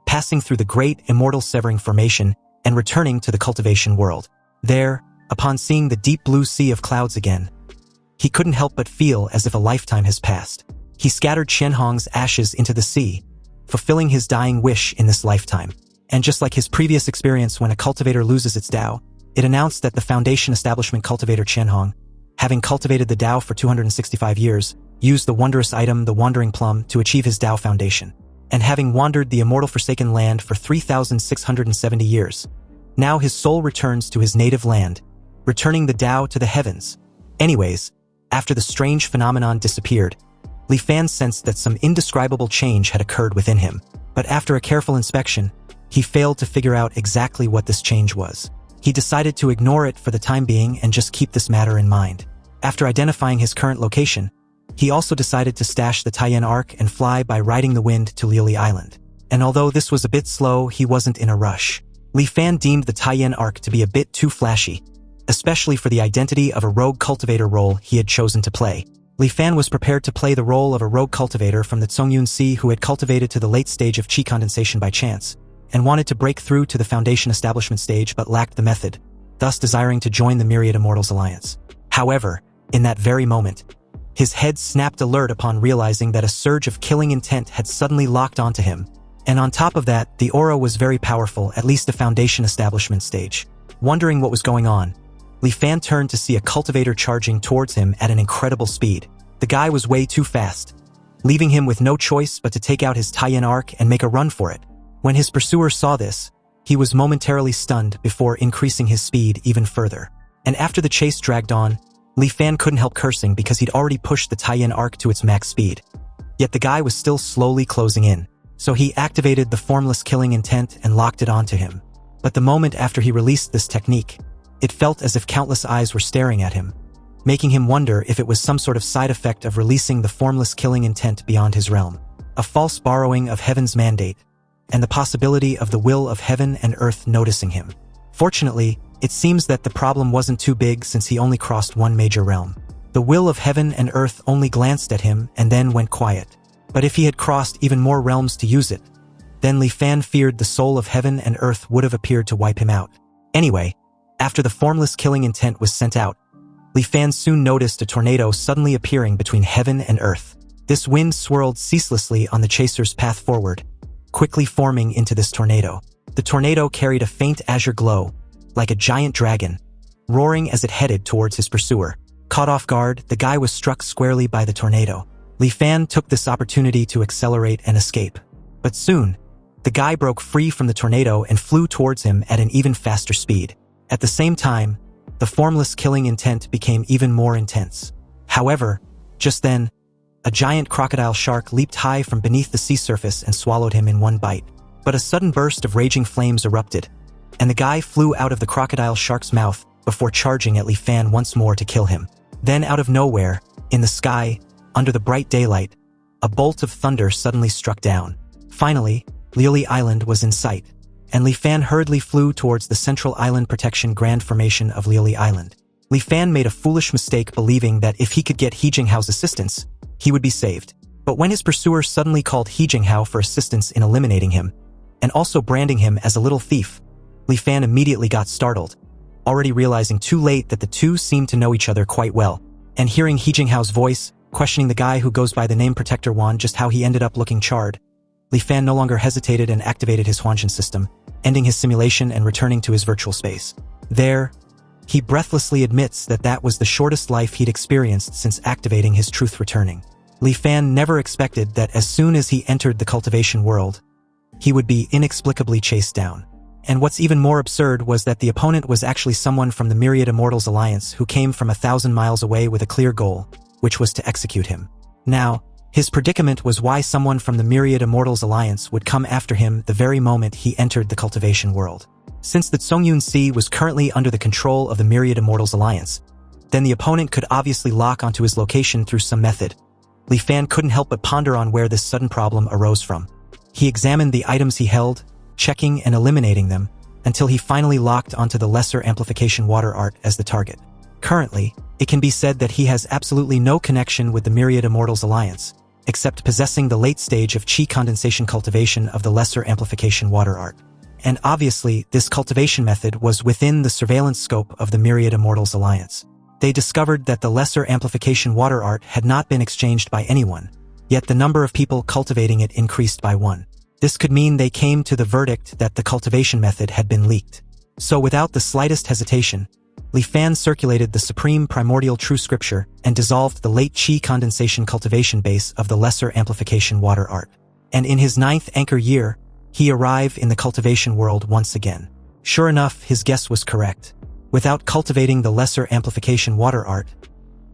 passing through the great immortal severing formation and returning to the cultivation world. There, upon seeing the deep blue sea of clouds again, he couldn't help but feel as if a lifetime has passed. He scattered Qianhong's ashes into the sea, fulfilling his dying wish in this lifetime. And just like his previous experience when a cultivator loses its Tao, it announced that the Foundation Establishment cultivator Qianhong, having cultivated the Tao for 265 years, used the wondrous item, the Wandering Plum, to achieve his Tao foundation. And having wandered the immortal forsaken land for 3,670 years, now his soul returns to his native land, returning the Tao to the heavens. Anyways, after the strange phenomenon disappeared, Li Fan sensed that some indescribable change had occurred within him. But after a careful inspection, he failed to figure out exactly what this change was. He decided to ignore it for the time being and just keep this matter in mind. After identifying his current location, he also decided to stash the Taiyan Arc and fly by riding the wind to Liuli Island. And although this was a bit slow, he wasn't in a rush. Li Fan deemed the Taiyan Arc to be a bit too flashy, especially for the identity of a rogue cultivator role he had chosen to play. Li Fan was prepared to play the role of a rogue cultivator from the Zhongyun Sea who had cultivated to the late stage of chi condensation by chance, and wanted to break through to the Foundation Establishment stage but lacked the method, thus desiring to join the Myriad Immortals Alliance. However, in that very moment, his head snapped alert upon realizing that a surge of killing intent had suddenly locked onto him, and on top of that, the aura was very powerful, at least the Foundation Establishment stage. Wondering what was going on, Li Fan turned to see a cultivator charging towards him at an incredible speed. The guy was way too fast, leaving him with no choice but to take out his Taiyan Arc and make a run for it. When his pursuer saw this, he was momentarily stunned before increasing his speed even further. And after the chase dragged on, Li Fan couldn't help cursing because he'd already pushed the Taiyan Arc to its max speed. Yet the guy was still slowly closing in, so he activated the formless killing intent and locked it onto him. But the moment after he released this technique, it felt as if countless eyes were staring at him, making him wonder if it was some sort of side effect of releasing the formless killing intent beyond his realm. A false borrowing of heaven's mandate, and the possibility of the will of heaven and earth noticing him. Fortunately, it seems that the problem wasn't too big since he only crossed one major realm. The will of heaven and earth only glanced at him and then went quiet. But if he had crossed even more realms to use it, then Li Fan feared the soul of heaven and earth would have appeared to wipe him out. Anyway, after the formless killing intent was sent out, Li Fan soon noticed a tornado suddenly appearing between heaven and earth. This wind swirled ceaselessly on the chaser's path forward, quickly forming into this tornado. The tornado carried a faint azure glow, like a giant dragon, roaring as it headed towards his pursuer. Caught off guard, the guy was struck squarely by the tornado. Li Fan took this opportunity to accelerate and escape. But soon, the guy broke free from the tornado and flew towards him at an even faster speed. At the same time, the formless killing intent became even more intense. However, just then, a giant crocodile shark leaped high from beneath the sea surface and swallowed him in one bite. But a sudden burst of raging flames erupted, and the guy flew out of the crocodile shark's mouth before charging at Li Fan once more to kill him. Then out of nowhere, in the sky, under the bright daylight, a bolt of thunder suddenly struck down. Finally, Liuli Island was in sight, and Li Fan hurriedly flew towards the Central Island Protection Grand Formation of Liuli Island. Li Fan made a foolish mistake believing that if he could get He Jinghao's assistance, he would be saved. But when his pursuer suddenly called He Jinghao for assistance in eliminating him, and also branding him as a little thief, Li Fan immediately got startled, already realizing too late that the two seemed to know each other quite well. And hearing He Jinghao's voice, questioning the guy who goes by the name Protector Wan just how he ended up looking charred, Li Fan no longer hesitated and activated his Huanjin system, ending his simulation and returning to his virtual space. There, he breathlessly admits that that was the shortest life he'd experienced since activating his truth returning. Li Fan never expected that as soon as he entered the cultivation world, he would be inexplicably chased down. And what's even more absurd was that the opponent was actually someone from the Myriad Immortals Alliance who came from 1,000 miles away with a clear goal, which was to execute him. Now, his predicament was why someone from the Myriad Immortals Alliance would come after him the very moment he entered the cultivation world. Since the Songyun Sea was currently under the control of the Myriad Immortals Alliance, then the opponent could obviously lock onto his location through some method. Li Fan couldn't help but ponder on where this sudden problem arose from. He examined the items he held, checking and eliminating them, until he finally locked onto the lesser amplification water art as the target. Currently, it can be said that he has absolutely no connection with the Myriad Immortals Alliance, except possessing the late stage of chi condensation cultivation of the lesser amplification water art. And obviously, this cultivation method was within the surveillance scope of the Myriad Immortals Alliance. They discovered that the lesser amplification water art had not been exchanged by anyone, yet the number of people cultivating it increased by 1. This could mean they came to the verdict that the cultivation method had been leaked. So without the slightest hesitation, Li Fan circulated the supreme primordial true scripture and dissolved the late chi condensation cultivation base of the lesser amplification water art. And in his 9th anchor year, he arrived in the cultivation world once again. Sure enough, his guess was correct. Without cultivating the lesser amplification water art,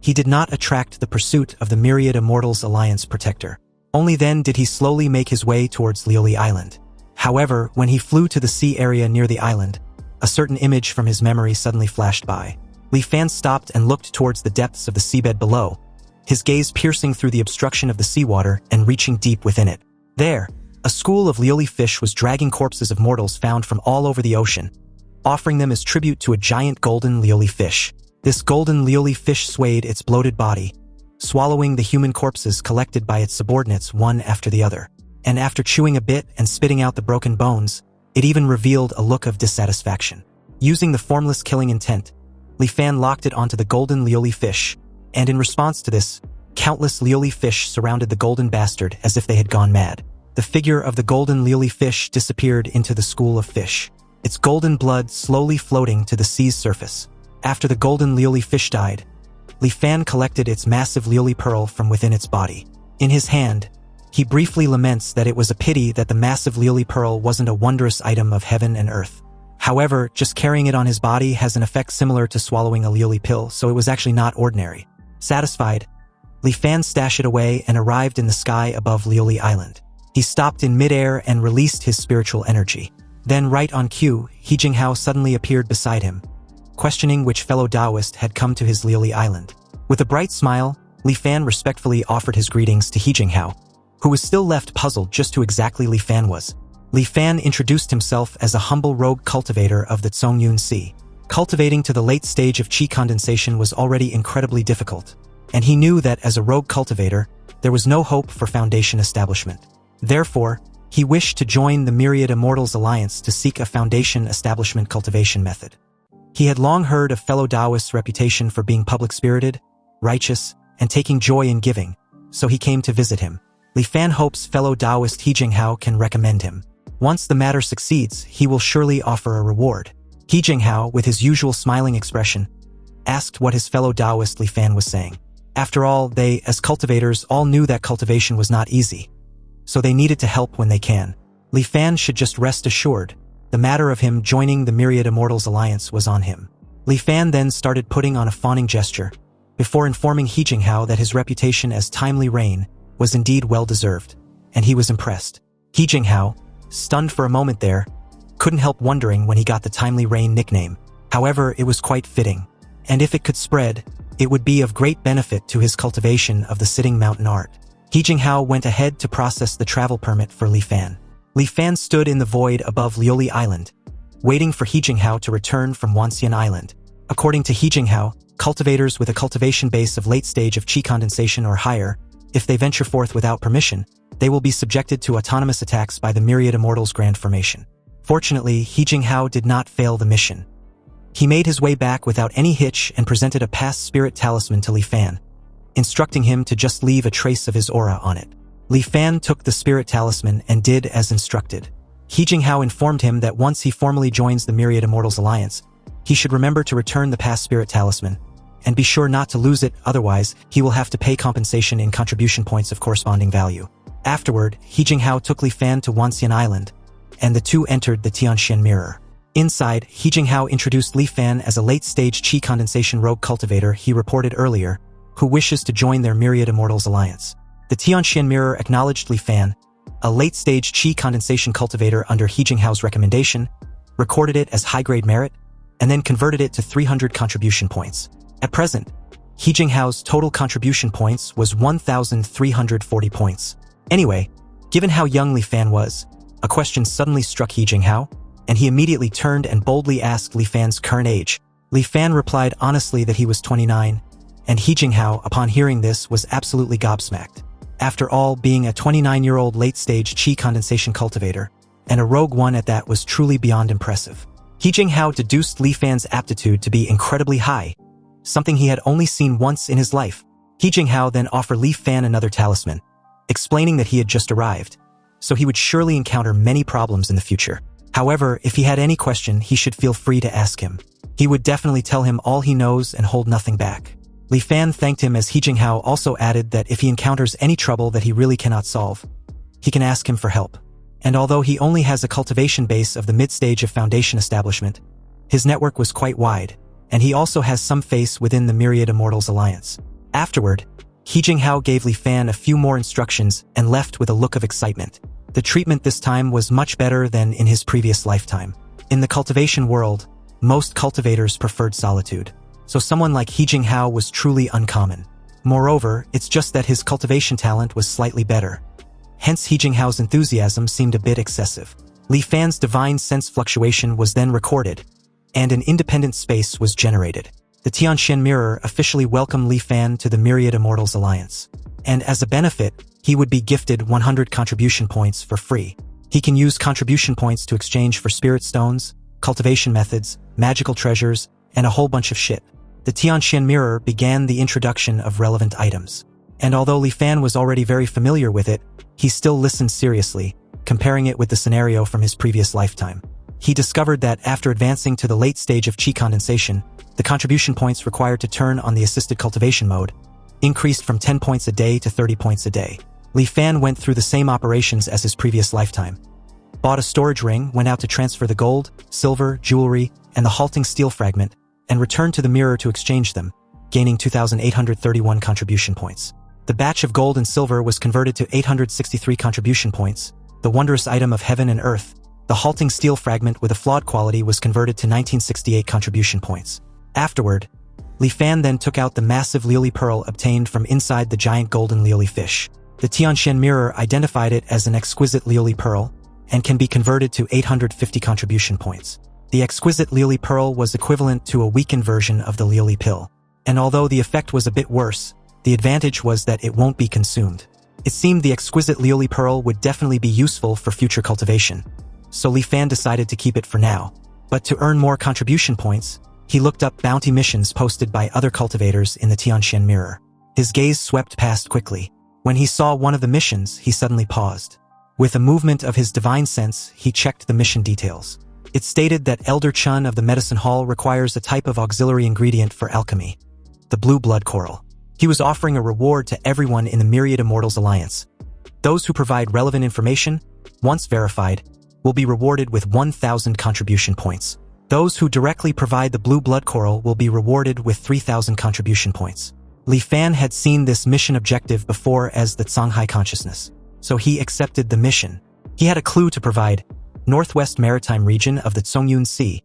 he did not attract the pursuit of the Myriad Immortals Alliance protector. Only then did he slowly make his way towards Liuli Island. However, when he flew to the sea area near the island, a certain image from his memory suddenly flashed by. Li Fan stopped and looked towards the depths of the seabed below, his gaze piercing through the obstruction of the seawater and reaching deep within it. There, a school of Liuli fish was dragging corpses of mortals found from all over the ocean, offering them as tribute to a giant golden Liuli fish. This golden Liuli fish swayed its bloated body, swallowing the human corpses collected by its subordinates one after the other. And after chewing a bit and spitting out the broken bones, it even revealed a look of dissatisfaction. Using the formless killing intent, Li Fan locked it onto the golden Liuli fish, and in response to this, countless Liuli fish surrounded the golden bastard as if they had gone mad. The figure of the golden Liuli fish disappeared into the school of fish, its golden blood slowly floating to the sea's surface. After the golden Liuli fish died, Li Fan collected its massive Liuli pearl from within its body. In his hand, he briefly laments that it was a pity that the massive Liuli pearl wasn't a wondrous item of heaven and earth. However, just carrying it on his body has an effect similar to swallowing a Liuli pill, so it was actually not ordinary. Satisfied, Li Fan stashed it away and arrived in the sky above Liuli Island. He stopped in midair and released his spiritual energy. Then right on cue, He Jinghao suddenly appeared beside him, questioning which fellow Taoist had come to his Liuli Island. With a bright smile, Li Fan respectfully offered his greetings to He Jinghao, who was still left puzzled just who exactly Li Fan was. Li Fan introduced himself as a humble rogue cultivator of the Songyun Sea. Cultivating to the late stage of chi condensation was already incredibly difficult, and he knew that as a rogue cultivator, there was no hope for Foundation establishment. Therefore, he wished to join the Myriad Immortals Alliance to seek a Foundation establishment cultivation method. He had long heard of fellow Taoists' reputation for being public-spirited, righteous, and taking joy in giving, so he came to visit him. Li Fan hopes fellow Taoist He Jinghao can recommend him. Once the matter succeeds, he will surely offer a reward. He Jinghao, with his usual smiling expression, asked what his fellow Taoist Li Fan was saying. After all, they, as cultivators, all knew that cultivation was not easy, so they needed to help when they can. Li Fan should just rest assured. The matter of him joining the Myriad Immortals Alliance was on him. Li Fan then started putting on a fawning gesture, before informing He Jinghao that his reputation as timely rain was indeed well-deserved, and he was impressed. He Jinghao, stunned for a moment there, couldn't help wondering when he got the timely rain nickname. However, it was quite fitting, and if it could spread, it would be of great benefit to his cultivation of the sitting mountain art. He Jinghao went ahead to process the travel permit for Li Fan. Li Fan stood in the void above Lioli Island, waiting for He Jinghao to return from Wanxian Island. According to He Jinghao, cultivators with a cultivation base of late stage of qi condensation or higher, if they venture forth without permission, they will be subjected to autonomous attacks by the Myriad Immortals Grand Formation. Fortunately, He Jinghao did not fail the mission. He made his way back without any hitch and presented a past spirit talisman to Li Fan, instructing him to just leave a trace of his aura on it. Li Fan took the spirit talisman and did as instructed. He Jinghao informed him that once he formally joins the Myriad Immortals Alliance, he should remember to return the past spirit talisman, and be sure not to lose it, otherwise he will have to pay compensation in contribution points of corresponding value. Afterward, He Jinghao took Li Fan to Wanxian Island, and the two entered the Tianxian Mirror. Inside, He Jinghao introduced Li Fan as a late-stage qi condensation rogue cultivator he reported earlier, who wishes to join their Myriad Immortals Alliance. The Tianxian Mirror acknowledged Li Fan, a late-stage qi condensation cultivator under He Jinghao's recommendation, recorded it as high-grade merit, and then converted it to 300 contribution points. At present, He Jinghao's total contribution points was 1,340 points. Anyway, given how young Li Fan was, a question suddenly struck He Jinghao, and he immediately turned and boldly asked Li Fan's current age. Li Fan replied honestly that he was 29, and He Jinghao, upon hearing this, was absolutely gobsmacked. After all, being a 29-year-old late-stage qi condensation cultivator, and a rogue one at that, was truly beyond impressive. He Jinghao deduced Li Fan's aptitude to be incredibly high, something he had only seen once in his life. He Jinghao then offered Li Fan another talisman, explaining that he had just arrived, so he would surely encounter many problems in the future. However, if he had any question, he should feel free to ask him. He would definitely tell him all he knows and hold nothing back. Li Fan thanked him as He Jinghao also added that if he encounters any trouble that he really cannot solve, he can ask him for help. And although he only has a cultivation base of the mid-stage of Foundation establishment, his network was quite wide, and he also has some face within the Myriad Immortals Alliance. Afterward, He Jinghao gave Li Fan a few more instructions and left with a look of excitement. The treatment this time was much better than in his previous lifetime. In the cultivation world, most cultivators preferred solitude, so someone like He Jinghao was truly uncommon. Moreover, it's just that his cultivation talent was slightly better. Hence He Jinghao's enthusiasm seemed a bit excessive. Li Fan's divine sense fluctuation was then recorded, and an independent space was generated. The Tianxian Mirror officially welcomed Li Fan to the Myriad Immortals Alliance, and as a benefit, he would be gifted 100 contribution points for free. He can use contribution points to exchange for spirit stones, cultivation methods, magical treasures, and a whole bunch of shit. The Tianxian Mirror began the introduction of relevant items, and although Li Fan was already very familiar with it, he still listened seriously, comparing it with the scenario from his previous lifetime. He discovered that after advancing to the late stage of qi condensation, the contribution points required to turn on the assisted cultivation mode increased from 10 points a day to 30 points a day. Li Fan went through the same operations as his previous lifetime, bought a storage ring, went out to transfer the gold, silver, jewelry, and the halting steel fragment, and returned to the mirror to exchange them, gaining 2,831 contribution points. The batch of gold and silver was converted to 863 contribution points. The wondrous item of heaven and earth, the halting steel fragment with a flawed quality, was converted to 1968 contribution points. Afterward, Li Fan then took out the massive Lioli pearl obtained from inside the giant golden Lioli fish. The Tianxian Mirror identified it as an exquisite Lioli pearl, and can be converted to 850 contribution points. The exquisite Lioli pearl was equivalent to a weakened version of the Lioli pill, and although the effect was a bit worse, the advantage was that it won't be consumed. It seemed the exquisite Lioli pearl would definitely be useful for future cultivation, so Li Fan decided to keep it for now. But to earn more contribution points, He looked up bounty missions posted by other cultivators in the Tianxian mirror. His gaze swept past quickly. When he saw one of the missions, he suddenly paused. With a movement of his divine sense, he checked the mission details. It stated that Elder Chun of the Medicine Hall requires a type of auxiliary ingredient for alchemy, the blue blood coral. He was offering a reward to everyone in the Myriad Immortals Alliance. Those who provide relevant information, once verified, will be rewarded with 1,000 contribution points. Those who directly provide the blue blood coral will be rewarded with 3,000 contribution points. Li Fan had seen this mission objective before as the Songhai consciousness, so he accepted the mission. He had a clue to provide: northwest maritime region of the Zhongyun Sea,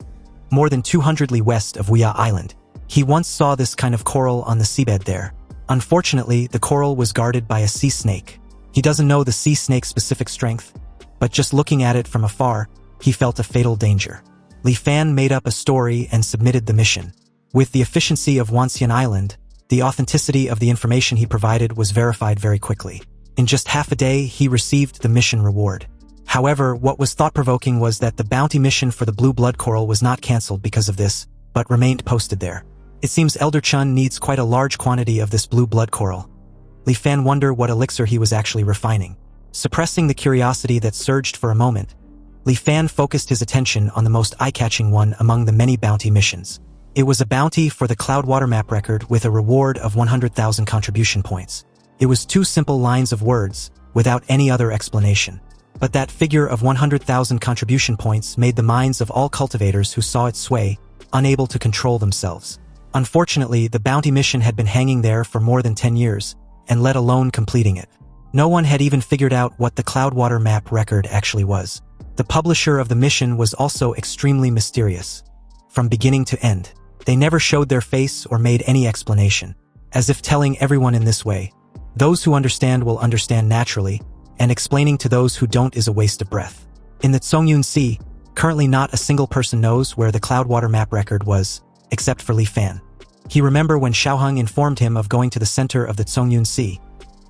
more than 200 li west of Wuya Island. He once saw this kind of coral on the seabed there. Unfortunately, the coral was guarded by a sea snake. He doesn't know the sea snake's specific strength, but just looking at it from afar, he felt a fatal danger. Li Fan made up a story and submitted the mission. With the efficiency of Wanxian Island, the authenticity of the information he provided was verified very quickly. In just half a day, he received the mission reward. However, what was thought-provoking was that the bounty mission for the blue blood coral was not cancelled because of this, but remained posted there. It seems Elder Chun needs quite a large quantity of this blue blood coral. Li Fan wondered what elixir he was actually refining. Suppressing the curiosity that surged for a moment, Li Fan focused his attention on the most eye-catching one among the many bounty missions. It was a bounty for the Cloudwater map record with a reward of 100,000 contribution points. It was 2 simple lines of words, without any other explanation. But that figure of 100,000 contribution points made the minds of all cultivators who saw it sway, unable to control themselves. Unfortunately, the bounty mission had been hanging there for more than 10 years, and let alone completing it. No one had even figured out what the Cloudwater map record actually was. The publisher of the mission was also extremely mysterious. From beginning to end, they never showed their face or made any explanation, as if telling everyone in this way, those who understand will understand naturally, and explaining to those who don't is a waste of breath. In the Zhongyun Sea, currently not a single person knows where the Cloudwater map record was, except for Li Fan. He remembered when Xiaoheng informed him of going to the center of the Zhongyun Sea,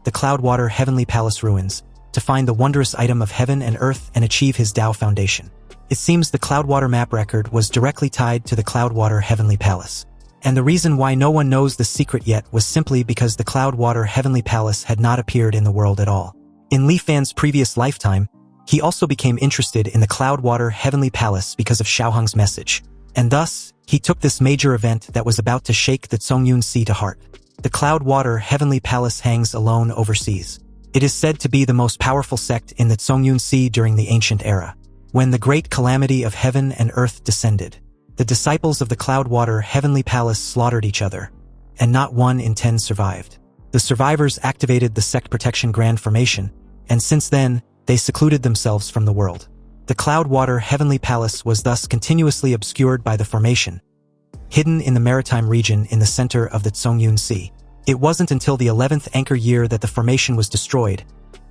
the Cloudwater Heavenly Palace ruins, to find the wondrous item of heaven and earth and achieve his Tao foundation. It seems the Cloudwater map record was directly tied to the Cloudwater Heavenly Palace. And the reason why no one knows the secret yet was simply because the Cloudwater Heavenly Palace had not appeared in the world at all. In Li Fan's previous lifetime, he also became interested in the Cloudwater Heavenly Palace because of Xiaoheng's message. And thus, he took this major event that was about to shake the Zhongyun Sea to heart. The Cloudwater Heavenly Palace hangs alone overseas. It is said to be the most powerful sect in the Zhongyun Sea during the ancient era. When the great calamity of heaven and earth descended, the disciples of the Cloudwater Heavenly Palace slaughtered each other, and not 1 in 10 survived. The survivors activated the Sect Protection Grand Formation, and since then, they secluded themselves from the world. The Cloudwater Heavenly Palace was thus continuously obscured by the formation, hidden in the maritime region in the center of the Zhongyun Sea. It wasn't until the 11th anchor year that the formation was destroyed,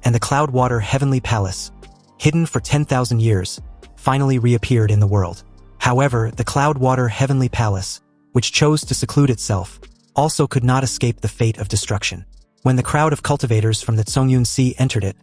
and the Cloudwater Heavenly Palace, hidden for 10,000 years, finally reappeared in the world. However, the Cloudwater Heavenly Palace, which chose to seclude itself, also could not escape the fate of destruction. When the crowd of cultivators from the Zhongyun Sea entered it,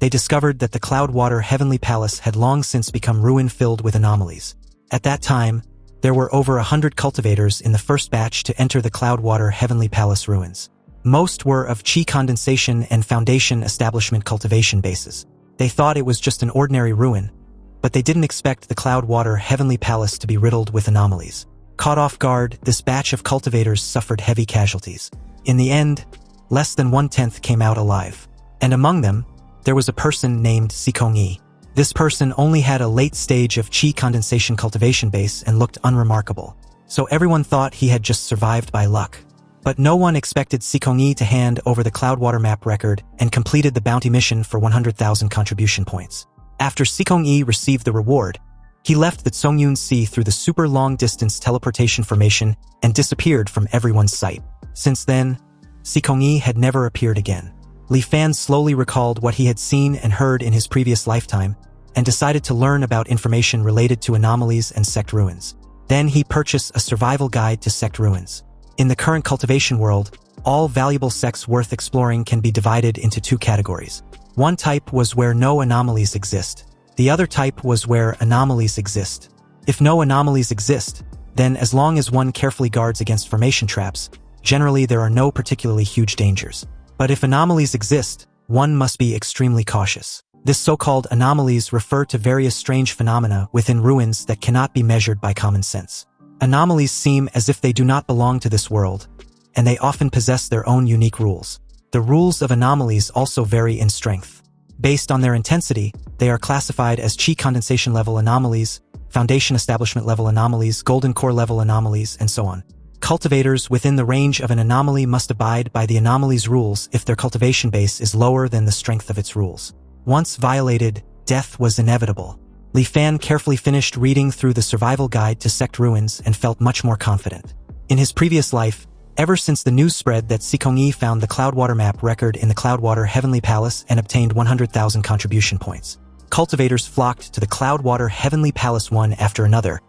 they discovered that the Cloudwater Heavenly Palace had long since become ruin filled with anomalies. At that time, there were over 100 cultivators in the first batch to enter the Cloudwater Heavenly Palace ruins. Most were of Qi condensation and foundation establishment cultivation bases. They thought it was just an ordinary ruin, but they didn't expect the Cloudwater Heavenly Palace to be riddled with anomalies. Caught off guard, this batch of cultivators suffered heavy casualties. In the end, less than 1/10 came out alive. And among them, there was a person named Sikong-yi. This person only had a late stage of Qi condensation cultivation base and looked unremarkable, so everyone thought he had just survived by luck. But no one expected Sikong-yi to hand over the Cloudwater map record and completed the bounty mission for 100,000 contribution points. After Sikong-yi received the reward, he left the Zhongyun Sea through the super long-distance teleportation formation and disappeared from everyone's sight. Since then, Sikong-yi had never appeared again. Li Fan slowly recalled what he had seen and heard in his previous lifetime, and decided to learn about information related to anomalies and sect ruins. Then he purchased a survival guide to sect ruins. In the current cultivation world, all valuable sects worth exploring can be divided into 2 categories. One type was where no anomalies exist. The other type was where anomalies exist. If no anomalies exist, then as long as one carefully guards against formation traps, generally there are no particularly huge dangers. But if anomalies exist, one must be extremely cautious. This so-called anomalies refer to various strange phenomena within ruins that cannot be measured by common sense. Anomalies seem as if they do not belong to this world, and they often possess their own unique rules. The rules of anomalies also vary in strength. Based on their intensity, they are classified as chi condensation level anomalies, foundation establishment level anomalies, golden core level anomalies, and so on. Cultivators within the range of an anomaly must abide by the anomaly's rules if their cultivation base is lower than the strength of its rules. Once violated, death was inevitable. Li Fan carefully finished reading through the survival guide to sect ruins and felt much more confident. In his previous life, ever since the news spread that Sikongyi found the Cloudwater map record in the Cloudwater Heavenly Palace and obtained 100,000 contribution points, cultivators flocked to the Cloudwater Heavenly Palace one after another,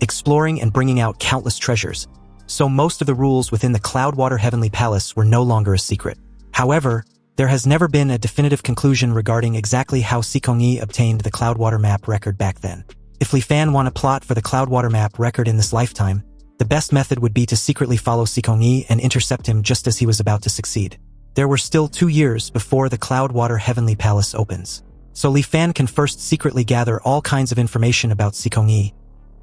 exploring and bringing out countless treasures, so most of the rules within the Cloudwater Heavenly Palace were no longer a secret. However, there has never been a definitive conclusion regarding exactly how Sikongyi obtained the Cloudwater map record back then. If Li Fan want to plot for the Cloudwater map record in this lifetime, the best method would be to secretly follow Sikongyi and intercept him just as he was about to succeed. There were still 2 years before the Cloudwater Heavenly Palace opens, so Li Fan can first secretly gather all kinds of information about Sikongyi,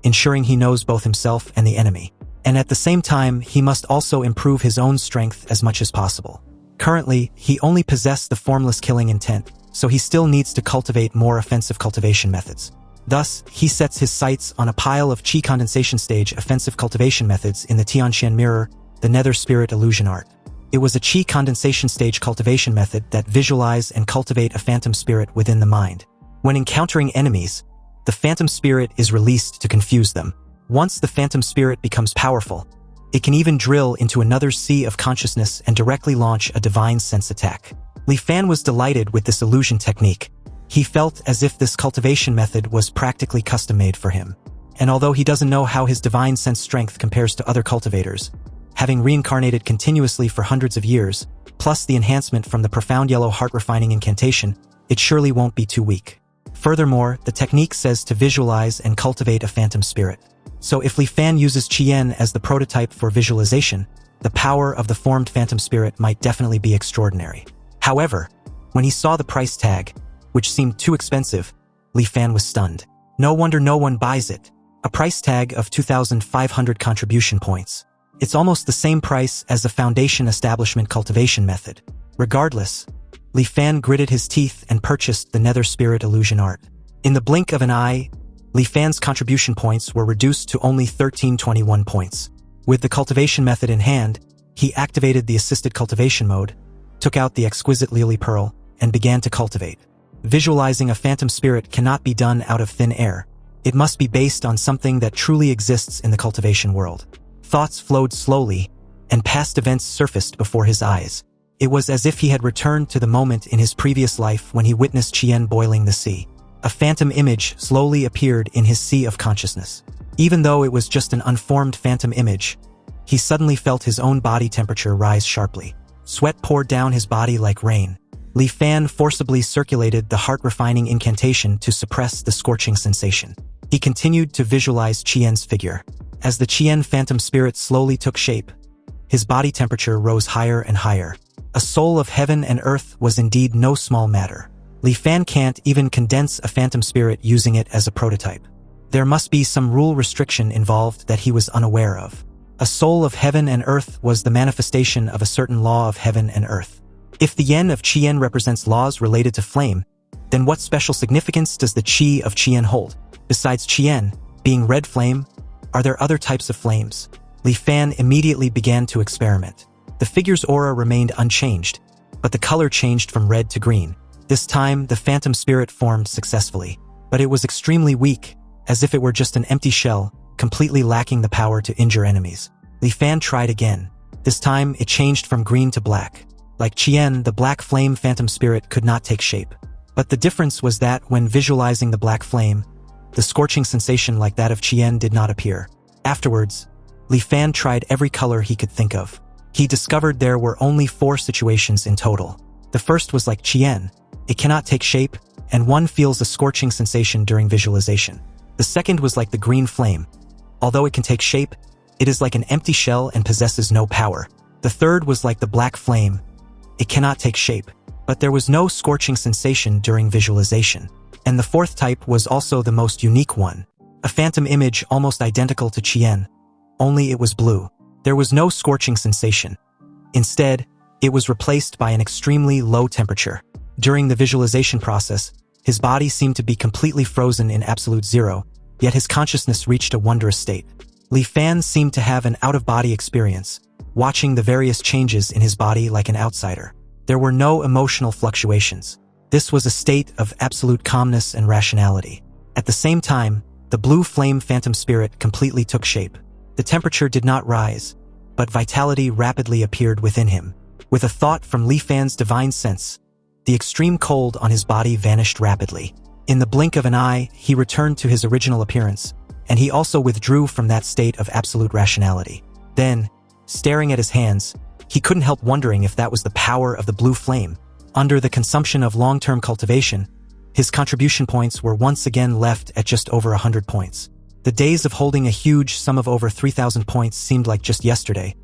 ensuring he knows both himself and the enemy. And at the same time, he must also improve his own strength as much as possible. Currently, he only possessed the formless killing intent, so he still needs to cultivate more offensive cultivation methods. Thus, he sets his sights on a pile of chi condensation stage offensive cultivation methods in the Tianxian Mirror, the Nether Spirit Illusion Art. It was a chi condensation stage cultivation method that visualize and cultivate a phantom spirit within the mind. When encountering enemies, the phantom spirit is released to confuse them. Once the phantom spirit becomes powerful, it can even drill into another sea of consciousness and directly launch a divine sense attack. Li Fan was delighted with this illusion technique. He felt as if this cultivation method was practically custom-made for him. And although he doesn't know how his divine sense strength compares to other cultivators, having reincarnated continuously for hundreds of years, plus the enhancement from the profound yellow heart-refining incantation, it surely won't be too weak. Furthermore, the technique says to visualize and cultivate a phantom spirit. So if Li Fan uses Qian as the prototype for visualization, the power of the formed phantom spirit might definitely be extraordinary. However, when he saw the price tag, which seemed too expensive, Li Fan was stunned. No wonder no one buys it. A price tag of 2,500 contribution points. It's almost the same price as the foundation establishment cultivation method. Regardless, Li Fan gritted his teeth and purchased the Nether Spirit Illusion Art. In the blink of an eye, Li Fan's contribution points were reduced to only 1321 points. With the cultivation method in hand, he activated the assisted cultivation mode, took out the exquisite Lily Pearl, and began to cultivate. Visualizing a phantom spirit cannot be done out of thin air. It must be based on something that truly exists in the cultivation world. Thoughts flowed slowly, and past events surfaced before his eyes. It was as if he had returned to the moment in his previous life when he witnessed Qian boiling the sea. A phantom image slowly appeared in his sea of consciousness. Even though it was just an unformed phantom image, he suddenly felt his own body temperature rise sharply. Sweat poured down his body like rain. Li Fan forcibly circulated the heart-refining incantation to suppress the scorching sensation. He continued to visualize Qian's figure. As the Qian phantom spirit slowly took shape, his body temperature rose higher and higher. A soul of heaven and earth was indeed no small matter. Li Fan can't even condense a phantom spirit using it as a prototype. There must be some rule restriction involved that he was unaware of. A soul of heaven and earth was the manifestation of a certain law of heaven and earth. If the yen of Qian represents laws related to flame, then what special significance does the qi of Qian hold? Besides Qian, being red flame, are there other types of flames? Li Fan immediately began to experiment. The figure's aura remained unchanged, but the color changed from red to green. This time, the phantom spirit formed successfully, but it was extremely weak, as if it were just an empty shell, completely lacking the power to injure enemies. Li Fan tried again. This time, it changed from green to black. Like Qian, the black flame phantom spirit could not take shape. But the difference was that when visualizing the black flame, the scorching sensation like that of Qian did not appear. Afterwards, Li Fan tried every color he could think of. He discovered there were only 4 situations in total. The first was like Qian. It cannot take shape, and one feels a scorching sensation during visualization. The second was like the green flame. Although it can take shape, it is like an empty shell and possesses no power. The third was like the black flame. It cannot take shape, but there was no scorching sensation during visualization. And the fourth type was also the most unique one, a phantom image almost identical to Chien, only it was blue. There was no scorching sensation. Instead, it was replaced by an extremely low temperature. During the visualization process, his body seemed to be completely frozen in absolute zero, yet his consciousness reached a wondrous state. Li Fan seemed to have an out-of-body experience, watching the various changes in his body like an outsider. There were no emotional fluctuations. This was a state of absolute calmness and rationality. At the same time, the blue flame phantom spirit completely took shape. The temperature did not rise, but vitality rapidly appeared within him. With a thought from Li Fan's divine sense, the extreme cold on his body vanished rapidly. In the blink of an eye, he returned to his original appearance, and he also withdrew from that state of absolute rationality. Then, staring at his hands, he couldn't help wondering if that was the power of the blue flame. Under the consumption of long-term cultivation, his contribution points were once again left at just over 100 points. The days of holding a huge sum of over 3,000 points seemed like just yesterday,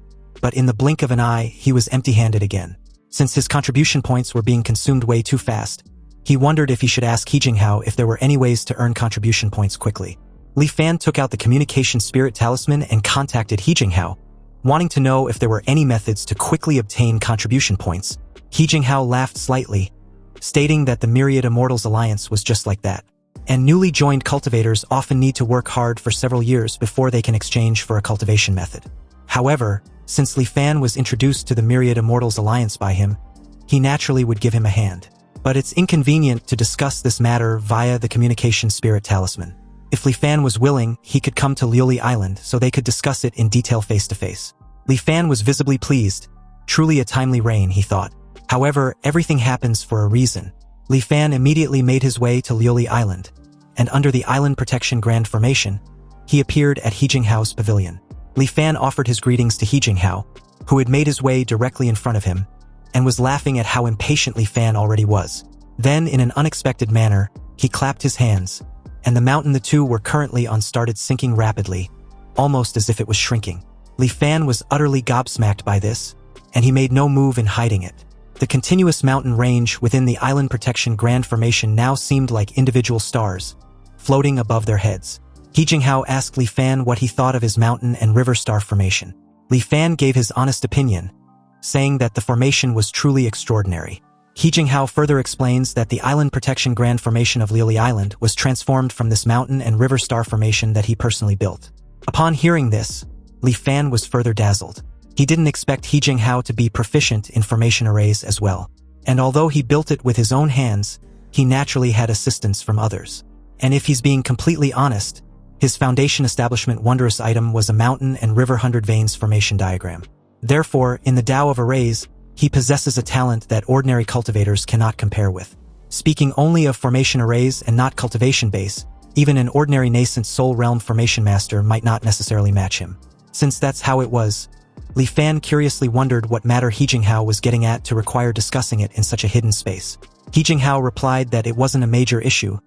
but in the blink of an eye, he was empty-handed again. Since his contribution points were being consumed way too fast, he wondered if he should ask He Jinghao if there were any ways to earn contribution points quickly. Li Fan took out the communication spirit talisman and contacted He Jinghao, wanting to know if there were any methods to quickly obtain contribution points. He Jinghao laughed slightly, stating that the Myriad Immortals Alliance was just like that, and newly joined cultivators often need to work hard for several years before they can exchange for a cultivation method. However, since Li Fan was introduced to the Myriad Immortals Alliance by him, he naturally would give him a hand. But it's inconvenient to discuss this matter via the communication spirit talisman. If Li Fan was willing, he could come to Liuli Island so they could discuss it in detail face-to-face. Li Fan was visibly pleased. Truly a timely rain, he thought. However, everything happens for a reason. Li Fan immediately made his way to Liuli Island, and under the Island Protection Grand Formation, he appeared at He Jinghao's pavilion. Li Fan offered his greetings to He Jinghao, who had made his way directly in front of him, and was laughing at how impatient Li Fan already was. Then, in an unexpected manner, he clapped his hands, and the mountain the two were currently on started sinking rapidly, almost as if it was shrinking. Li Fan was utterly gobsmacked by this, and he made no move in hiding it. The continuous mountain range within the Island Protection Grand Formation now seemed like individual stars, floating above their heads. He Jinghao asked Li Fan what he thought of his mountain and river star formation. Li Fan gave his honest opinion, saying that the formation was truly extraordinary. He Jinghao further explains that the Island Protection Grand Formation of Liuli Island was transformed from this mountain and river star formation that he personally built. Upon hearing this, Li Fan was further dazzled. He didn't expect He Jinghao to be proficient in formation arrays as well. And although he built it with his own hands, he naturally had assistance from others. And if he's being completely honest, his foundation establishment wondrous item was a mountain and river 100 veins formation diagram. Therefore, in the Tao of Arrays, he possesses a talent that ordinary cultivators cannot compare with. Speaking only of formation arrays and not cultivation base, even an ordinary nascent soul realm formation master might not necessarily match him. Since that's how it was, Li Fan curiously wondered what matter He Jinghao was getting at to require discussing it in such a hidden space. He Jinghao replied that it wasn't a major issue,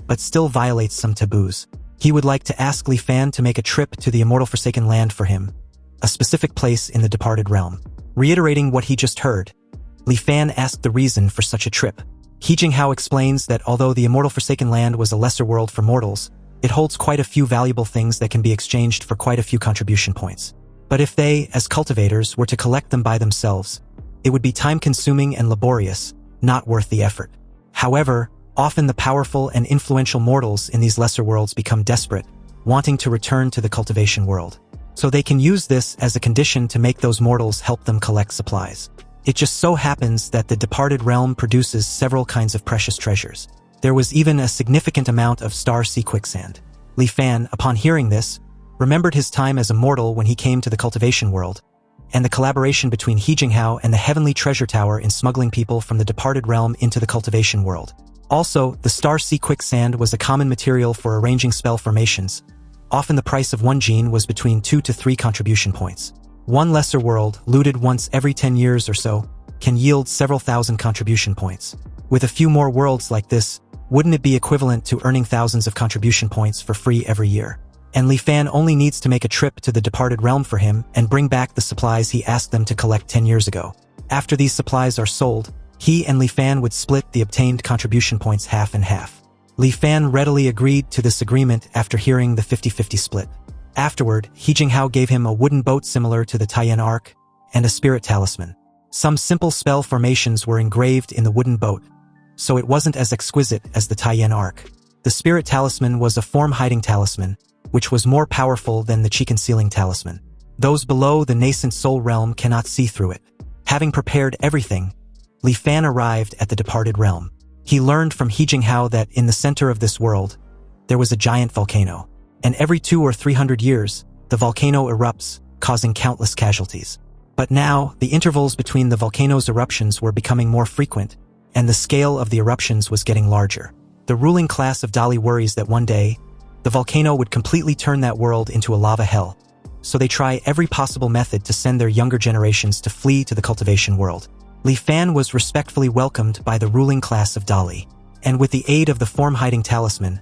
but still violates some taboos. He would like to ask Li Fan to make a trip to the Immortal Forsaken Land for him, a specific place in the departed realm. Reiterating what he just heard, Li Fan asked the reason for such a trip. He Jinghao explains that although the Immortal Forsaken Land was a lesser world for mortals, it holds quite a few valuable things that can be exchanged for quite a few contribution points. But if they, as cultivators, were to collect them by themselves, it would be time-consuming and laborious, not worth the effort. However, often the powerful and influential mortals in these lesser worlds become desperate, wanting to return to the cultivation world. So they can use this as a condition to make those mortals help them collect supplies. It just so happens that the departed realm produces several kinds of precious treasures. There was even a significant amount of star sea quicksand. Li Fan, upon hearing this, remembered his time as a mortal when he came to the cultivation world, and the collaboration between He Jinghao and the Heavenly Treasure Tower in smuggling people from the departed realm into the cultivation world. Also, the star sea quicksand was a common material for arranging spell formations. Often the price of one gene was between 2 to 3 contribution points. One lesser world, looted once every 10 years or so, can yield several thousand contribution points. With a few more worlds like this, wouldn't it be equivalent to earning thousands of contribution points for free every year? and Li Fan only needs to make a trip to the departed realm for him and bring back the supplies he asked them to collect 10 years ago. After these supplies are sold, he and Li Fan would split the obtained contribution points half and half. Li Fan readily agreed to this agreement after hearing the 50-50 split. Afterward, He Jinghao gave him a wooden boat similar to the Taiyan Ark and a spirit talisman. Some simple spell formations were engraved in the wooden boat, so it wasn't as exquisite as the Taiyan Ark. The spirit talisman was a form-hiding talisman, which was more powerful than the chi-concealing talisman. Those below the nascent soul realm cannot see through it. Having prepared everything, Li Fan arrived at the departed realm. He learned from He Jinghao that in the center of this world, there was a giant volcano. And every 200 or 300 years, the volcano erupts, causing countless casualties. But now, the intervals between the volcano's eruptions were becoming more frequent, and the scale of the eruptions was getting larger. The ruling class of Dali worries that one day, the volcano would completely turn that world into a lava hell, so they try every possible method to send their younger generations to flee to the cultivation world. Li Fan was respectfully welcomed by the ruling class of Dali, and with the aid of the form-hiding talisman,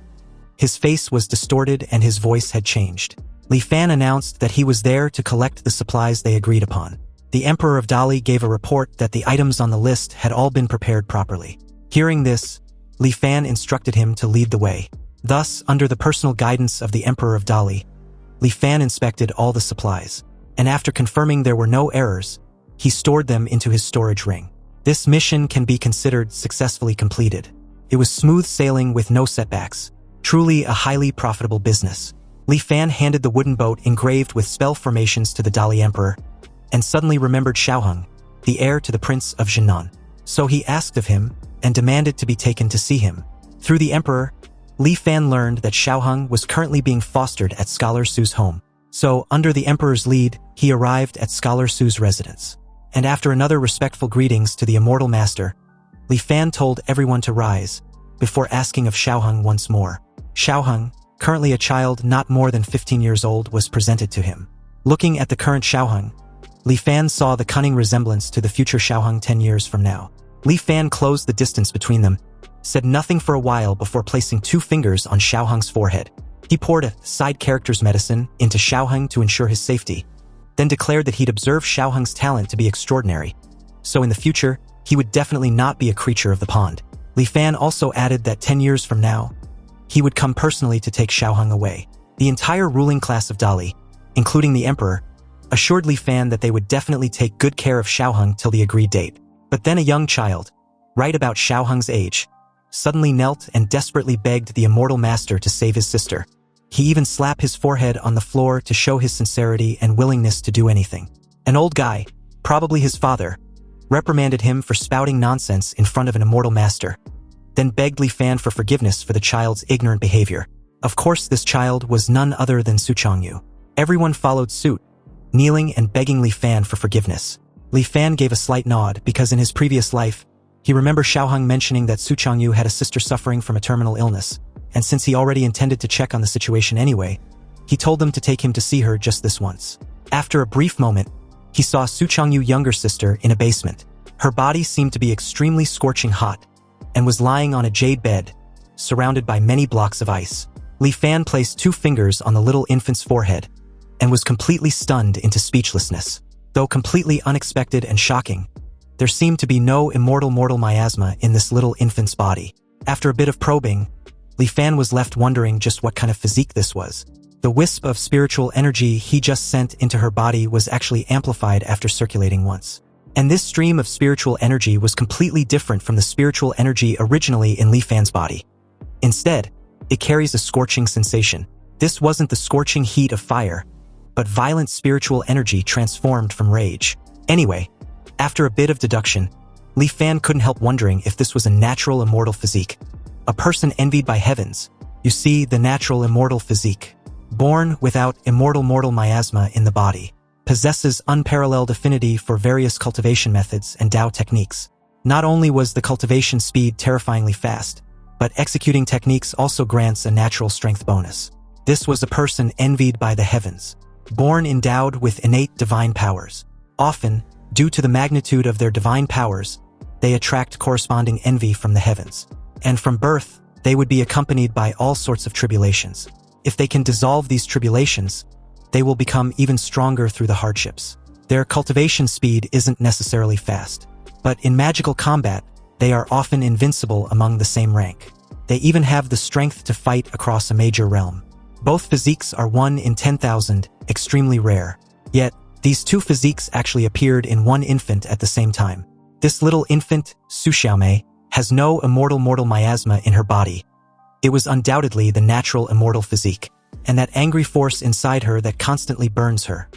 his face was distorted and his voice had changed. Li Fan announced that he was there to collect the supplies they agreed upon. The Emperor of Dali gave a report that the items on the list had all been prepared properly. Hearing this, Li Fan instructed him to lead the way. Thus, under the personal guidance of the Emperor of Dali, Li Fan inspected all the supplies, and after confirming there were no errors, he stored them into his storage ring. This mission can be considered successfully completed. It was smooth sailing with no setbacks. Truly a highly profitable business. Li Fan handed the wooden boat engraved with spell formations to the Dali Emperor, and suddenly remembered Xiaoheng, the heir to the Prince of Jinan. So he asked of him, and demanded to be taken to see him. Through the Emperor, Li Fan learned that Xiaoheng was currently being fostered at Scholar Su's home. So, under the Emperor's lead, he arrived at Scholar Su's residence. And after another respectful greetings to the immortal master, Li Fan told everyone to rise, before asking of Xiaoheng once more. Xiaoheng, currently a child not more than 15 years old, was presented to him. Looking at the current Xiaoheng, Li Fan saw the cunning resemblance to the future Xiaoheng 10 years from now. Li Fan closed the distance between them, said nothing for a while before placing 2 fingers on Xiaoheng's forehead. He poured a side character's medicine into Xiaoheng to ensure his safety, then declared that he'd observed Xiaoheng's talent to be extraordinary, so in the future, he would definitely not be a creature of the pond. Li Fan also added that 10 years from now, he would come personally to take Xiaoheng away. The entire ruling class of Dali, including the Emperor, assured Li Fan that they would definitely take good care of Xiaoheng till the agreed date. But then a young child, right about Xiaoheng's age, suddenly knelt and desperately begged the immortal master to save his sister. He even slapped his forehead on the floor to show his sincerity and willingness to do anything. An old guy, probably his father, reprimanded him for spouting nonsense in front of an immortal master, then begged Li Fan for forgiveness for the child's ignorant behavior. Of course, this child was none other than Su Changyu. Everyone followed suit, kneeling and begging Li Fan for forgiveness. Li Fan gave a slight nod because in his previous life, he remembered Xiaoheng mentioning that Su Changyu had a sister suffering from a terminal illness, and since he already intended to check on the situation anyway, he told them to take him to see her just this once. After a brief moment, he saw Su Changyu's younger sister in a basement. Her body seemed to be extremely scorching hot, and was lying on a jade bed, surrounded by many blocks of ice. Li Fan placed 2 fingers on the little infant's forehead, and was completely stunned into speechlessness. Though completely unexpected and shocking, there seemed to be no immortal mortal miasma in this little infant's body. After a bit of probing, Li Fan was left wondering just what kind of physique this was. The wisp of spiritual energy he just sent into her body was actually amplified after circulating once. And this stream of spiritual energy was completely different from the spiritual energy originally in Li Fan's body. Instead, it carries a scorching sensation. This wasn't the scorching heat of fire, but violent spiritual energy transformed from rage. Anyway, after a bit of deduction, Li Fan couldn't help wondering if this was a natural immortal physique. A person envied by heavens. You see, the natural immortal physique, born without immortal mortal miasma in the body, possesses unparalleled affinity for various cultivation methods and Dao techniques. Not only was the cultivation speed terrifyingly fast, but executing techniques also grants a natural strength bonus. This was a person envied by the heavens, born endowed with innate divine powers. Often, due to the magnitude of their divine powers, they attract corresponding envy from the heavens. And from birth, they would be accompanied by all sorts of tribulations. If they can dissolve these tribulations, they will become even stronger through the hardships. Their cultivation speed isn't necessarily fast, but in magical combat, they are often invincible among the same rank. They even have the strength to fight across a major realm. Both physiques are 1 in 10,000, extremely rare. Yet, these two physiques actually appeared in one infant at the same time. This little infant, Su Xiaomei, has no immortal mortal miasma in her body. It was undoubtedly the natural immortal physique, and that angry force inside her that constantly burns her.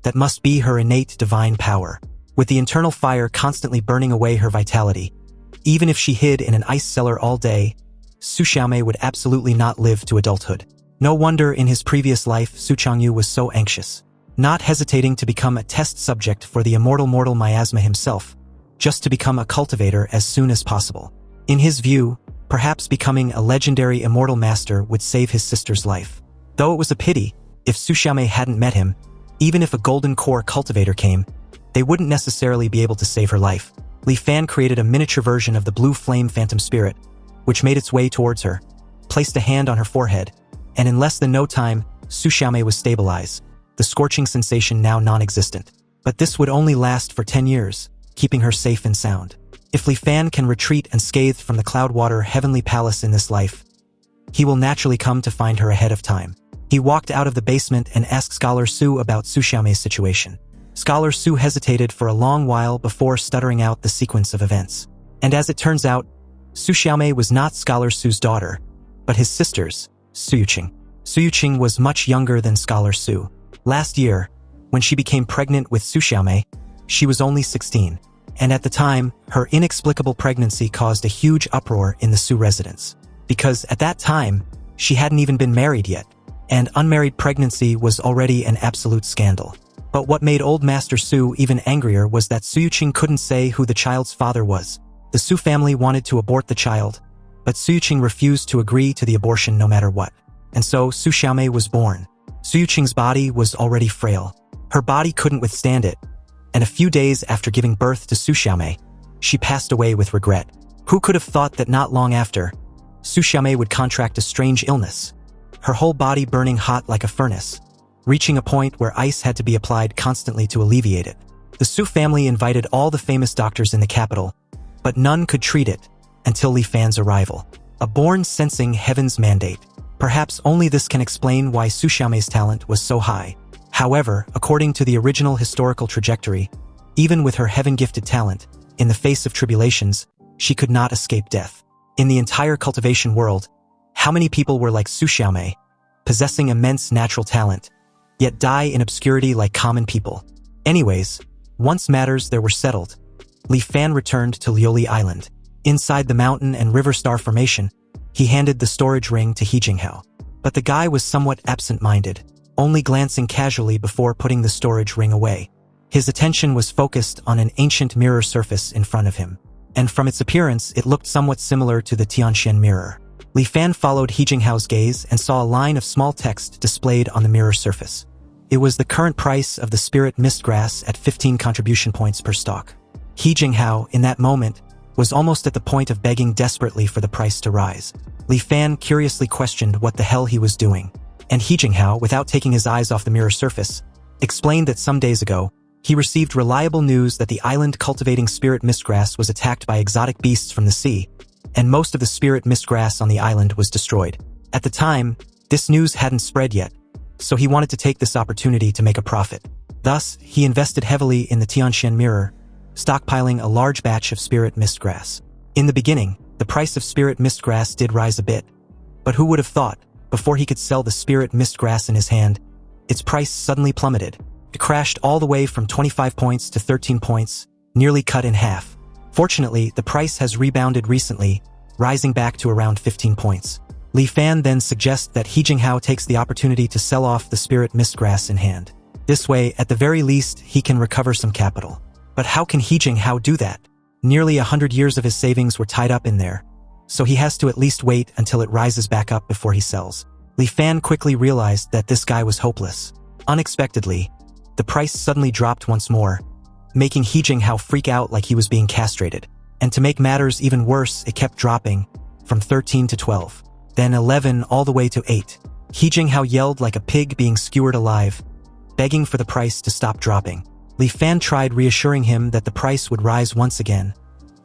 That must be her innate divine power, with the internal fire constantly burning away her vitality. Even if she hid in an ice cellar all day, Su Xiaomei would absolutely not live to adulthood. No wonder in his previous life Su Changyu was so anxious, not hesitating to become a test subject for the immortal mortal miasma himself, just to become a cultivator as soon as possible. In his view, perhaps becoming a legendary immortal master would save his sister's life. Though it was a pity, if Su Xiaomei hadn't met him, even if a golden core cultivator came, they wouldn't necessarily be able to save her life. Li Fan created a miniature version of the blue flame phantom spirit, which made its way towards her, placed a hand on her forehead, and in less than no time, Su Xiaomei was stabilized, the scorching sensation now non-existent. But this would only last for 10 years, keeping her safe and sound. If Li Fan can retreat unscathed from the Cloudwater Heavenly Palace in this life, he will naturally come to find her ahead of time. He walked out of the basement and asked Scholar Su about Su Xiaomei's situation. Scholar Su hesitated for a long while before stuttering out the sequence of events. And as it turns out, Su Xiaomei was not Scholar Su's daughter, but his sister's, Su Yuqing. Su Yuqing was much younger than Scholar Su. Last year, when she became pregnant with Su Xiaomei, she was only 16, and at the time, her inexplicable pregnancy caused a huge uproar in the Su residence. Because at that time, she hadn't even been married yet, and unmarried pregnancy was already an absolute scandal. But what made Old Master Su even angrier was that Su Yuqing couldn't say who the child's father was. The Su family wanted to abort the child, but Su Yuqing refused to agree to the abortion no matter what. And so Su Xiaomei was born. Su Yuqing's body was already frail. Her body couldn't withstand it, and a few days after giving birth to Su Xiaomei, she passed away with regret. Who could have thought that not long after, Su Xiaomei would contract a strange illness, her whole body burning hot like a furnace, reaching a point where ice had to be applied constantly to alleviate it. The Su family invited all the famous doctors in the capital, but none could treat it until Li Fan's arrival. A born sensing heaven's mandate. Perhaps only this can explain why Su Xiaomei's talent was so high. However, according to the original historical trajectory, even with her heaven-gifted talent, in the face of tribulations, she could not escape death. In the entire cultivation world, how many people were like Su Xiaomei, possessing immense natural talent, yet die in obscurity like common people? Anyways, once matters there were settled, Li Fan returned to Lioli Island. Inside the mountain and river star formation, he handed the storage ring to He Jinghao. But the guy was somewhat absent-minded, only glancing casually before putting the storage ring away. His attention was focused on an ancient mirror surface in front of him, and from its appearance it looked somewhat similar to the Tianxian mirror. Li Fan followed He Jinghao's gaze and saw a line of small text displayed on the mirror surface. It was the current price of the spirit mistgrass at 15 contribution points per stock. He Jinghao, in that moment, was almost at the point of begging desperately for the price to rise. Li Fan curiously questioned what the hell he was doing, and He Jinghao, without taking his eyes off the mirror surface, explained that some days ago, he received reliable news that the island cultivating spirit mistgrass was attacked by exotic beasts from the sea, and most of the spirit mistgrass on the island was destroyed. At the time, this news hadn't spread yet, so he wanted to take this opportunity to make a profit. Thus, he invested heavily in the Tianxian mirror, stockpiling a large batch of spirit mistgrass. In the beginning, the price of spirit mistgrass did rise a bit, but who would have thought, before he could sell the spirit mistgrass in his hand, its price suddenly plummeted. It crashed all the way from 25 points to 13 points, nearly cut in half. Fortunately, the price has rebounded recently, rising back to around 15 points. Li Fan then suggests that He Jinghao takes the opportunity to sell off the spirit mistgrass in hand. This way, at the very least, he can recover some capital. But how can He Jinghao do that? Nearly 100 years of his savings were tied up in there, so he has to at least wait until it rises back up before he sells. Li Fan quickly realized that this guy was hopeless. Unexpectedly, the price suddenly dropped once more, making He Jinghao freak out like he was being castrated. And to make matters even worse, it kept dropping, from 13 to 12, then 11 all the way to 8. He Jinghao yelled like a pig being skewered alive, begging for the price to stop dropping. Li Fan tried reassuring him that the price would rise once again,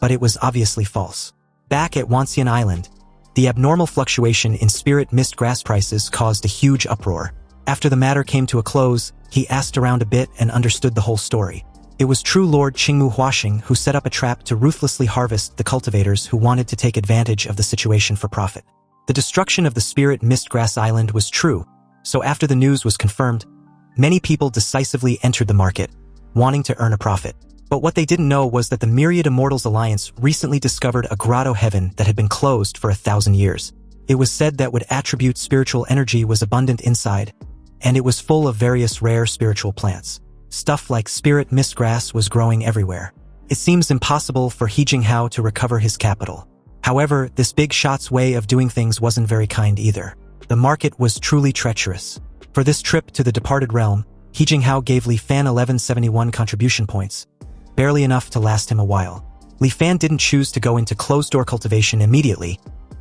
but it was obviously false. Back at Wanxian Island, the abnormal fluctuation in spirit mist grass prices caused a huge uproar. After the matter came to a close, he asked around a bit and understood the whole story. It was true Lord Qingmu Huaxing who set up a trap to ruthlessly harvest the cultivators who wanted to take advantage of the situation for profit. The destruction of the spirit mist grass island was true, so after the news was confirmed, many people decisively entered the market, wanting to earn a profit. But what they didn't know was that the Myriad Immortals Alliance recently discovered a grotto heaven that had been closed for 1,000 years. It was said that what attribute spiritual energy was abundant inside, and it was full of various rare spiritual plants. Stuff like spirit mist grass was growing everywhere. It seems impossible for He Jinghao to recover his capital. However, this big shot's way of doing things wasn't very kind either. The market was truly treacherous. For this trip to the departed realm, He Jinghao gave Li Fan 1171 contribution points, barely enough to last him a while. Li Fan didn't choose to go into closed-door cultivation immediately,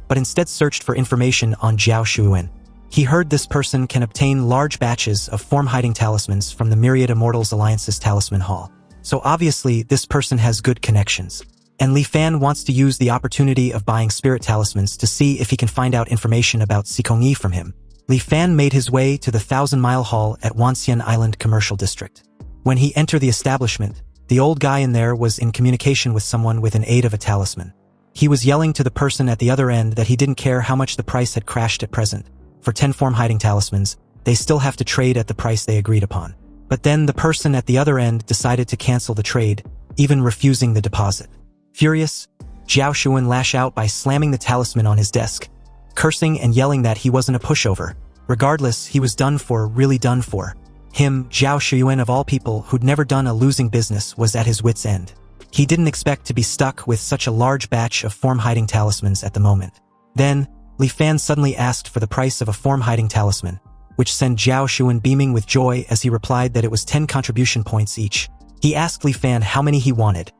but instead searched for information on Zhao Shuwen. He heard this person can obtain large batches of form-hiding talismans from the Myriad Immortals Alliance's Talisman Hall. So obviously, this person has good connections. And Li Fan wants to use the opportunity of buying spirit talismans to see if he can find out information about Sikongyi from him. Li Fan made his way to the 1,000-mile hall at Wanxian Island Commercial District. When he entered the establishment, the old guy in there was in communication with someone with an aid of a talisman. He was yelling to the person at the other end that he didn't care how much the price had crashed at present. For 10 form-hiding talismans, they still have to trade at the price they agreed upon. But then the person at the other end decided to cancel the trade, even refusing the deposit. Furious, Zhao Shuwen lashed out by slamming the talisman on his desk, cursing and yelling that he wasn't a pushover. Regardless, he was done for, really done for. Him, Zhao Shuwen of all people who'd never done a losing business, was at his wit's end. He didn't expect to be stuck with such a large batch of form-hiding talismans at the moment. Then, Li Fan suddenly asked for the price of a form-hiding talisman, which sent Zhao Shuwen beaming with joy as he replied that it was 10 contribution points each. He asked Li Fan how many he wanted,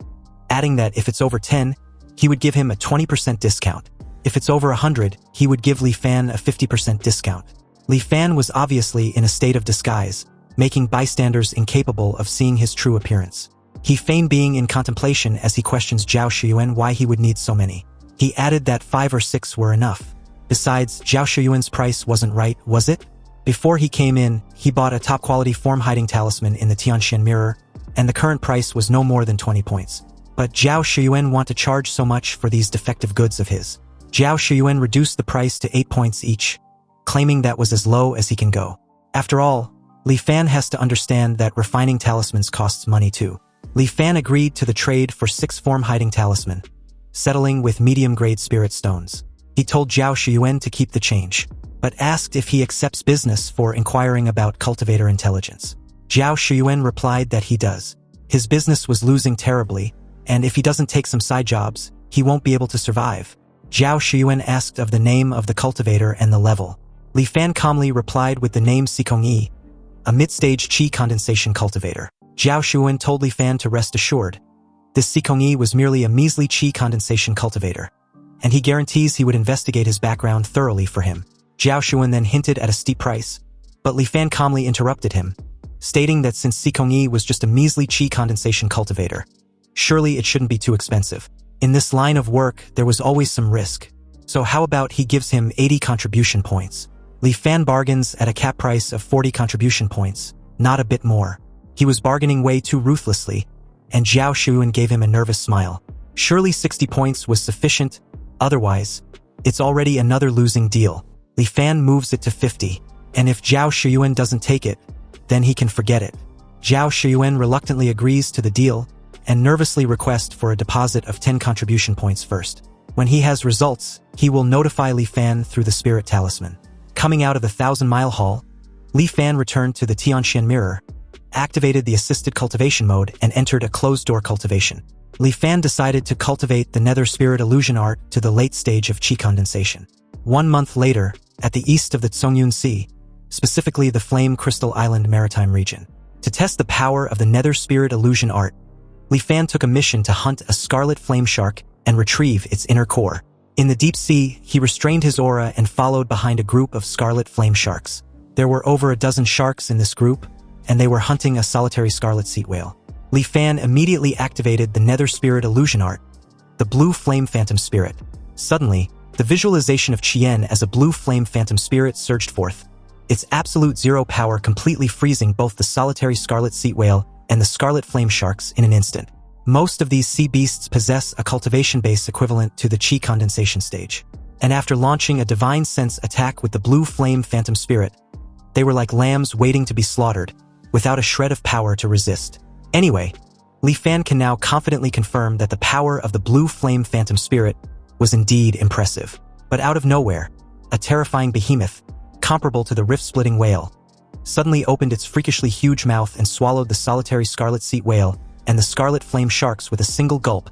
adding that if it's over 10, he would give him a 20% discount. If it's over 100, he would give Li Fan a 50% discount. Li Fan was obviously in a state of disguise, making bystanders incapable of seeing his true appearance. He feigned being in contemplation as he questions Zhao Shuyen why he would need so many. He added that 5 or 6 were enough. Besides, Zhao Shuyuan's price wasn't right, was it? Before he came in, he bought a top-quality form-hiding talisman in the Tianxian mirror, and the current price was no more than 20 points. But Zhao Shuyuan want to charge so much for these defective goods of his. Zhao Shuyuan reduced the price to 8 points each, claiming that was as low as he can go. After all, Li Fan has to understand that refining talismans costs money too. Li Fan agreed to the trade for 6 form-hiding talisman, settling with medium-grade spirit stones. He told Zhao Shuyuan to keep the change, but asked if he accepts business for inquiring about cultivator intelligence. Zhao Shuyuan replied that he does. His business was losing terribly, and if he doesn't take some side jobs, he won't be able to survive. Zhao Shuyuan asked of the name of the cultivator and the level. Li Fan calmly replied with the name Sikongyi, a mid-stage qi condensation cultivator. Zhao Shuyuan told Li Fan to rest assured. This Sikongyi was merely a measly qi condensation cultivator, and he guarantees he would investigate his background thoroughly for him. Zhao Shuwen then hinted at a steep price, but Li Fan calmly interrupted him, stating that since Sikongyi was just a measly qi condensation cultivator, surely it shouldn't be too expensive. In this line of work, there was always some risk, so how about he gives him 80 contribution points? Li Fan bargains at a cap price of 40 contribution points, not a bit more. He was bargaining way too ruthlessly, and Zhao Shuwen gave him a nervous smile. Surely 60 points was sufficient. Otherwise, it's already another losing deal. Li Fan moves it to 50, and if Zhao Shuyuan doesn't take it, then he can forget it. Zhao Shuyuan reluctantly agrees to the deal and nervously requests for a deposit of 10 contribution points first. When he has results, he will notify Li Fan through the spirit talisman. Coming out of the 1,000-mile hall, Li Fan returned to the Tianxian mirror, activated the assisted cultivation mode, and entered a closed-door cultivation. Li Fan decided to cultivate the nether spirit illusion art to the late stage of qi condensation. 1 month later, at the east of the Zhongyun Sea, specifically the Flame Crystal Island maritime region. To test the power of the nether spirit illusion art, Li Fan took a mission to hunt a scarlet flame shark and retrieve its inner core. In the deep sea, he restrained his aura and followed behind a group of scarlet flame sharks. There were over a dozen sharks in this group, and they were hunting a solitary scarlet sea whale. Li Fan immediately activated the Nether Spirit illusion art, the blue flame phantom spirit. Suddenly, the visualization of Chien as a blue flame phantom spirit surged forth, its absolute zero power completely freezing both the solitary scarlet sea whale and the scarlet flame sharks in an instant. Most of these sea beasts possess a cultivation base equivalent to the chi condensation stage, and after launching a divine sense attack with the blue flame phantom spirit, they were like lambs waiting to be slaughtered, without a shred of power to resist. Anyway, Li Fan can now confidently confirm that the power of the blue flame phantom spirit was indeed impressive. But out of nowhere, a terrifying behemoth, comparable to the rift-splitting whale, suddenly opened its freakishly huge mouth and swallowed the solitary scarlet sea whale and the scarlet flame sharks with a single gulp,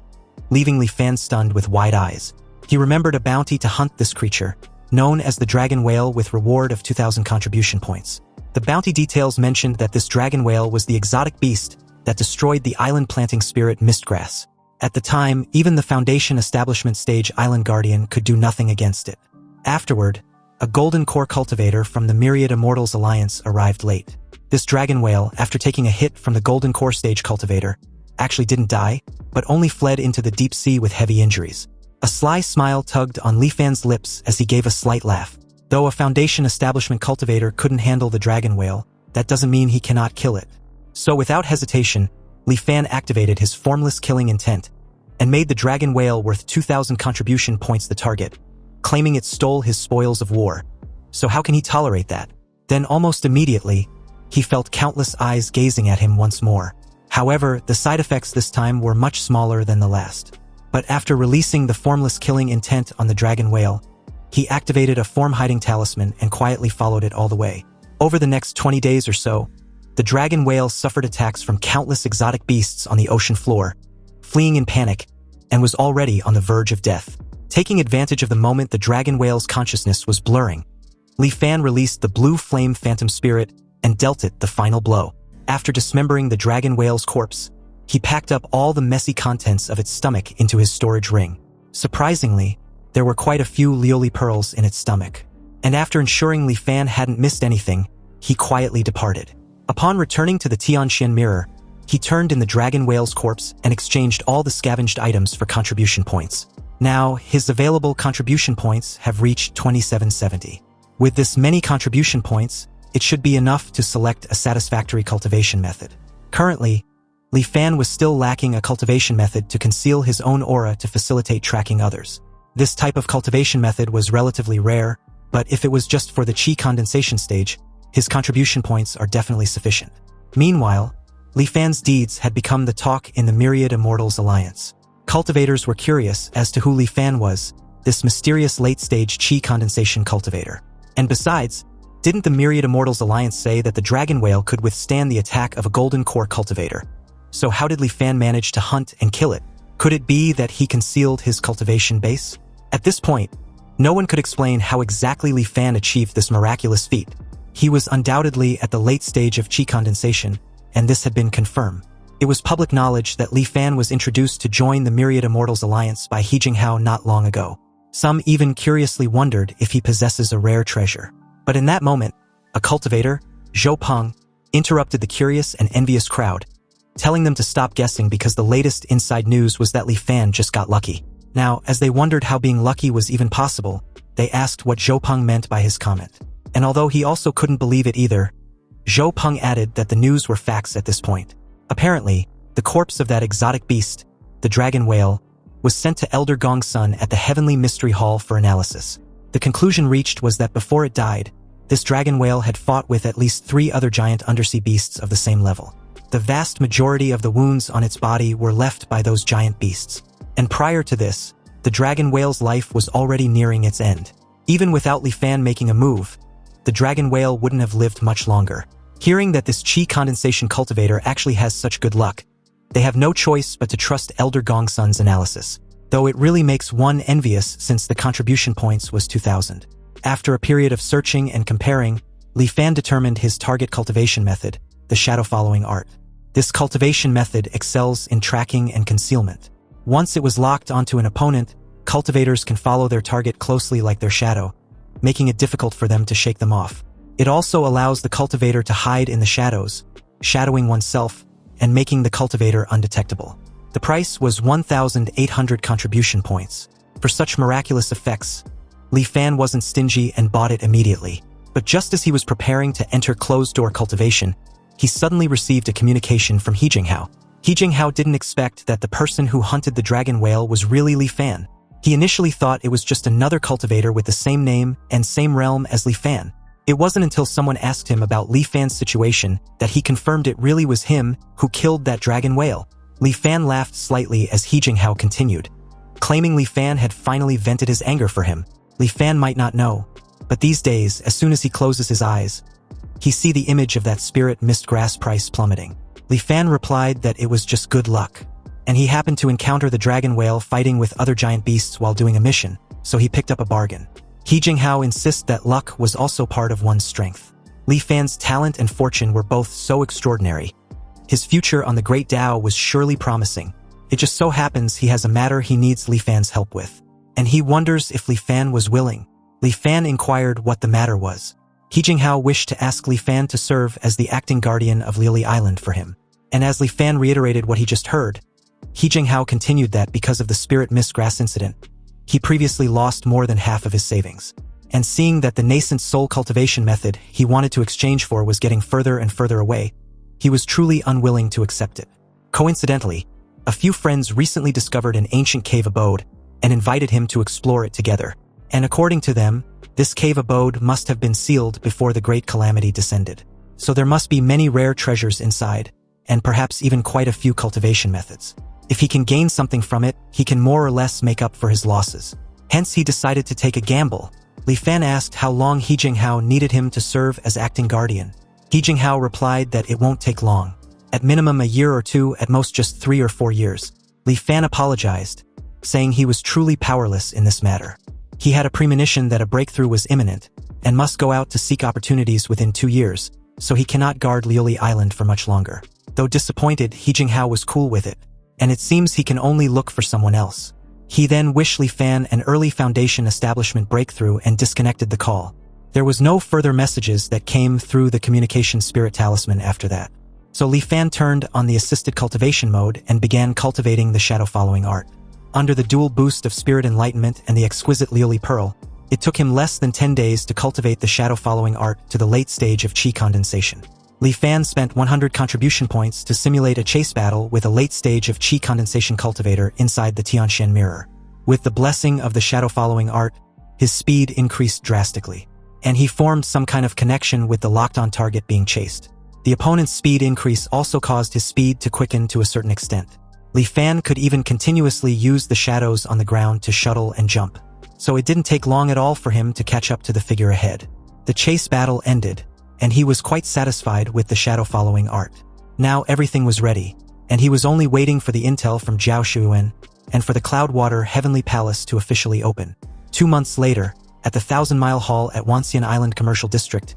leaving Li Fan stunned with wide eyes. He remembered a bounty to hunt this creature, known as the dragon whale, with reward of 2,000 contribution points. The bounty details mentioned that this dragon whale was the exotic beast that destroyed the island planting spirit Mistgrass. At the time, even the Foundation Establishment Stage Island Guardian could do nothing against it. Afterward, a golden core cultivator from the Myriad Immortals Alliance arrived late. This dragon whale, after taking a hit from the golden core stage cultivator, actually didn't die, but only fled into the deep sea with heavy injuries. A sly smile tugged on Li Fan's lips as he gave a slight laugh. Though a Foundation Establishment cultivator couldn't handle the dragon whale, that doesn't mean he cannot kill it. So without hesitation, Li Fan activated his formless killing intent and made the dragon whale worth 2,000 contribution points the target, claiming it stole his spoils of war. So how can he tolerate that? Then almost immediately, he felt countless eyes gazing at him once more. However, the side effects this time were much smaller than the last. But after releasing the formless killing intent on the dragon whale, he activated a form-hiding talisman and quietly followed it all the way. Over the next 20 days or so, the dragon whale suffered attacks from countless exotic beasts on the ocean floor, fleeing in panic, and was already on the verge of death. Taking advantage of the moment the dragon whale's consciousness was blurring, Li Fan released the blue flame phantom spirit and dealt it the final blow. After dismembering the dragon whale's corpse, he packed up all the messy contents of its stomach into his storage ring. Surprisingly, there were quite a few Lioli pearls in its stomach, and after ensuring Li Fan hadn't missed anything, he quietly departed. Upon returning to the Tianxian mirror, he turned in the dragon whale's corpse and exchanged all the scavenged items for contribution points. Now, his available contribution points have reached 2770. With this many contribution points, it should be enough to select a satisfactory cultivation method. Currently, Li Fan was still lacking a cultivation method to conceal his own aura to facilitate tracking others. This type of cultivation method was relatively rare, but if it was just for the chi condensation stage, his contribution points are definitely sufficient. Meanwhile, Li Fan's deeds had become the talk in the Myriad Immortals Alliance. Cultivators were curious as to who Li Fan was, this mysterious late-stage chi condensation cultivator. And besides, didn't the Myriad Immortals Alliance say that the dragon whale could withstand the attack of a golden core cultivator? So how did Li Fan manage to hunt and kill it? Could it be that he concealed his cultivation base? At this point, no one could explain how exactly Li Fan achieved this miraculous feat. He was undoubtedly at the late stage of chi condensation, and this had been confirmed. It was public knowledge that Li Fan was introduced to join the Myriad Immortals Alliance by He Jinghao not long ago. Some even curiously wondered if he possesses a rare treasure. But in that moment, a cultivator, Zhou Peng, interrupted the curious and envious crowd, telling them to stop guessing because the latest inside news was that Li Fan just got lucky. Now, as they wondered how being lucky was even possible, they asked what Zhou Peng meant by his comment. And although he also couldn't believe it either, Zhou Peng added that the news were facts at this point. Apparently, the corpse of that exotic beast, the dragon whale, was sent to Elder Gongsun at the Heavenly Mystery Hall for analysis. The conclusion reached was that before it died, this dragon whale had fought with at least 3 other giant undersea beasts of the same level. The vast majority of the wounds on its body were left by those giant beasts. And prior to this, the dragon whale's life was already nearing its end. Even without Li Fan making a move, the dragon whale wouldn't have lived much longer. Hearing that this chi condensation cultivator actually has such good luck, they have no choice but to trust Elder Gongsun's analysis, though it really makes one envious since the contribution points was 2,000. After a period of searching and comparing, Li Fan determined his target cultivation method, the shadow following art. This cultivation method excels in tracking and concealment. Once it was locked onto an opponent, cultivators can follow their target closely like their shadow, making it difficult for them to shake them off. It also allows the cultivator to hide in the shadows, shadowing oneself and making the cultivator undetectable. The price was 1,800 contribution points. For such miraculous effects, Li Fan wasn't stingy and bought it immediately. But just as he was preparing to enter closed-door cultivation, he suddenly received a communication from He Jinghao. He Jinghao didn't expect that the person who hunted the dragon whale was really Li Fan. He initially thought it was just another cultivator with the same name and same realm as Li Fan. It wasn't until someone asked him about Li Fan's situation that he confirmed it really was him who killed that dragon whale. Li Fan laughed slightly as He Jinghao continued, claiming Li Fan had finally vented his anger for him. Li Fan might not know, but these days, as soon as he closes his eyes, he sees the image of that spirit mist grass price plummeting. Li Fan replied that it was just good luck, and he happened to encounter the dragon whale fighting with other giant beasts while doing a mission, so he picked up a bargain. He Jinghao insists that luck was also part of one's strength. Li Fan's talent and fortune were both so extraordinary. His future on the Great Dao was surely promising. It just so happens he has a matter he needs Li Fan's help with, and he wonders if Li Fan was willing. Li Fan inquired what the matter was. He Jinghao wished to ask Li Fan to serve as the acting guardian of Lily Island for him. And as Li Fan reiterated what he just heard, He Jinghao continued that because of the spirit mist grass incident, he previously lost more than half of his savings. And seeing that the nascent soul cultivation method he wanted to exchange for was getting further and further away, he was truly unwilling to accept it. Coincidentally, a few friends recently discovered an ancient cave abode and invited him to explore it together. And according to them, this cave abode must have been sealed before the great calamity descended. So there must be many rare treasures inside, and perhaps even quite a few cultivation methods. If he can gain something from it, he can more or less make up for his losses. Hence he decided to take a gamble. Li Fan asked how long He Jinghao needed him to serve as acting guardian. He Jinghao replied that it won't take long. At minimum a year or two, at most just 3 or 4 years. Li Fan apologized, saying he was truly powerless in this matter. He had a premonition that a breakthrough was imminent, and must go out to seek opportunities within 2 years, so he cannot guard Lily Island for much longer. Though disappointed, He Jinghao was cool with it, and it seems he can only look for someone else. He then wished Li Fan an early Foundation establishment breakthrough and disconnected the call. There was no further messages that came through the communication spirit talisman after that. So Li Fan turned on the assisted cultivation mode and began cultivating the shadow following art. Under the dual boost of spirit enlightenment and the exquisite Lioli pearl, it took him less than 10 days to cultivate the shadow following art to the late stage of chi condensation. Li Fan spent 100 contribution points to simulate a chase battle with a late stage of chi condensation cultivator inside the Tianshan mirror. With the blessing of the shadow following art, his speed increased drastically, and he formed some kind of connection with the locked-on target being chased. The opponent's speed increase also caused his speed to quicken to a certain extent. Li Fan could even continuously use the shadows on the ground to shuttle and jump, so it didn't take long at all for him to catch up to the figure ahead. The chase battle ended, and he was quite satisfied with the shadow following art. Now everything was ready, and he was only waiting for the intel from Zhao Shuyuan and for the Cloudwater Heavenly Palace to officially open. 2 months later, at the 1,000-mile hall at Wanxian Island Commercial District,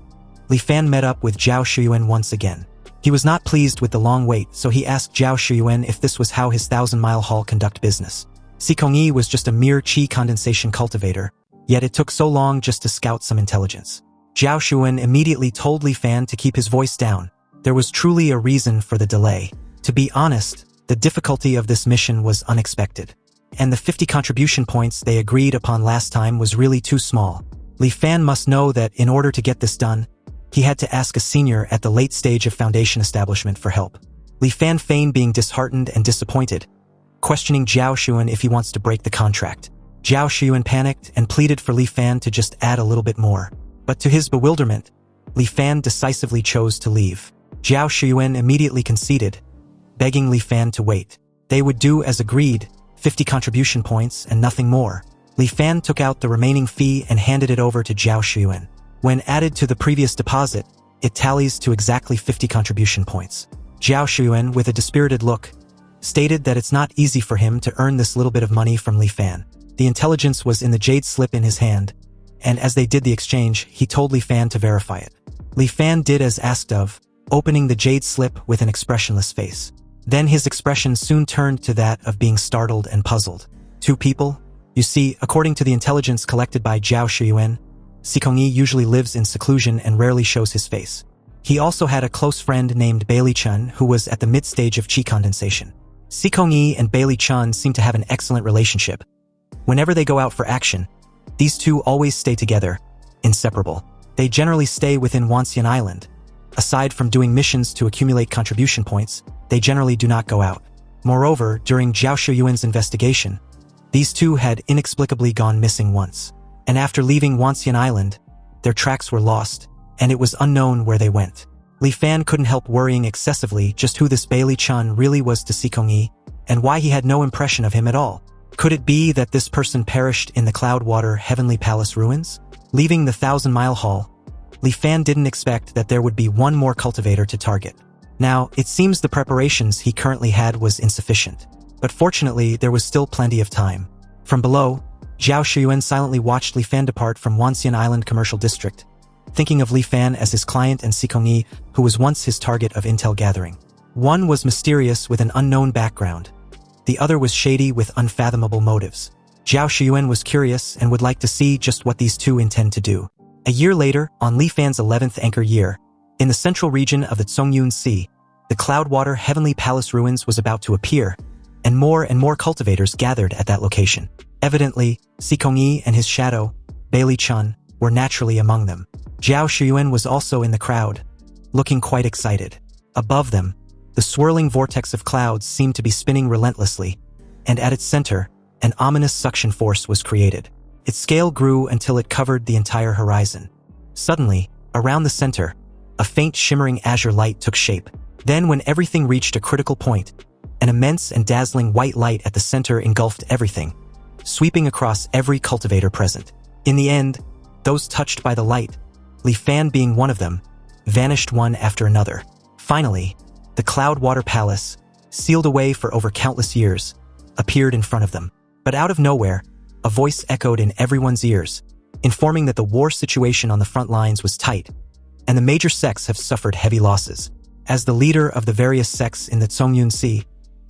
Li Fan met up with Zhao Shuyuan once again. He was not pleased with the long wait, so he asked Zhao Shuyuan if this was how his 1,000-mile hall conduct business. Sikongyi was just a mere chi condensation cultivator, yet it took so long just to scout some intelligence. Zhao Shuyuan immediately told Li Fan to keep his voice down. There was truly a reason for the delay. To be honest, the difficulty of this mission was unexpected, and the 50 contribution points they agreed upon last time was really too small. Li Fan must know that in order to get this done, he had to ask a senior at the late stage of Foundation establishment for help. Li Fan feigned being disheartened and disappointed, questioning Zhao Shuyuan if he wants to break the contract. Zhao Shuyuan panicked and pleaded for Li Fan to just add a little bit more. But to his bewilderment, Li Fan decisively chose to leave. Zhao Shuyuan immediately conceded, begging Li Fan to wait. They would do as agreed, 50 contribution points and nothing more. Li Fan took out the remaining fee and handed it over to Zhao Shuyuan. When added to the previous deposit, it tallies to exactly 50 contribution points. Zhao Shuyuan, with a dispirited look, stated that it's not easy for him to earn this little bit of money from Li Fan. The intelligence was in the jade slip in his hand, and as they did the exchange, he told Li Fan to verify it. Li Fan did as asked of, opening the jade slip with an expressionless face. Then his expression soon turned to that of being startled and puzzled. 2 people? You see, according to the intelligence collected by Zhao Shiyuan, Sikongyi usually lives in seclusion and rarely shows his face. He also had a close friend named Bailey Chun who was at the mid-stage of qi condensation. Sikongyi and Bailey Chun seem to have an excellent relationship. Whenever they go out for action, these two always stay together, inseparable. They generally stay within Wanxian Island. Aside from doing missions to accumulate contribution points, they generally do not go out. Moreover, during Zhao Shiyuan's investigation, these two had inexplicably gone missing once. And after leaving Wanxian Island, their tracks were lost, and it was unknown where they went. Li Fan couldn't help worrying excessively just who this Bailey Chun really was to Sikongyi, and why he had no impression of him at all. Could it be that this person perished in the Cloudwater Heavenly Palace ruins? Leaving the 1,000-mile hall, Li Fan didn't expect that there would be one more cultivator to target. Now, it seems the preparations he currently had was insufficient. But fortunately, there was still plenty of time. From below, Zhao Shiyuan silently watched Li Fan depart from Wanxian Island Commercial District, thinking of Li Fan as his client and Sikongyi, who was once his target of intel gathering. One was mysterious with an unknown background. The other was shady with unfathomable motives. Zhao Shiyuan was curious and would like to see just what these two intend to do. A year later, on Li Fan's 11th anchor year, in the central region of the Zongyun Sea, the Cloudwater Heavenly Palace ruins was about to appear, and more cultivators gathered at that location. Evidently, Sikongyi and his shadow, Bailey Chun, were naturally among them. Zhao Shiyuan was also in the crowd, looking quite excited. Above them, the swirling vortex of clouds seemed to be spinning relentlessly, and at its center, an ominous suction force was created. Its scale grew until it covered the entire horizon. Suddenly, around the center, a faint shimmering azure light took shape. Then when everything reached a critical point, an immense and dazzling white light at the center engulfed everything, sweeping across every cultivator present. In the end, those touched by the light, Li Fan being one of them, vanished one after another. Finally, the Cloudwater Palace, sealed away for over countless years, appeared in front of them. But out of nowhere, a voice echoed in everyone's ears, informing that the war situation on the front lines was tight, and the major sects have suffered heavy losses. As the leader of the various sects in the Zongyun Sea,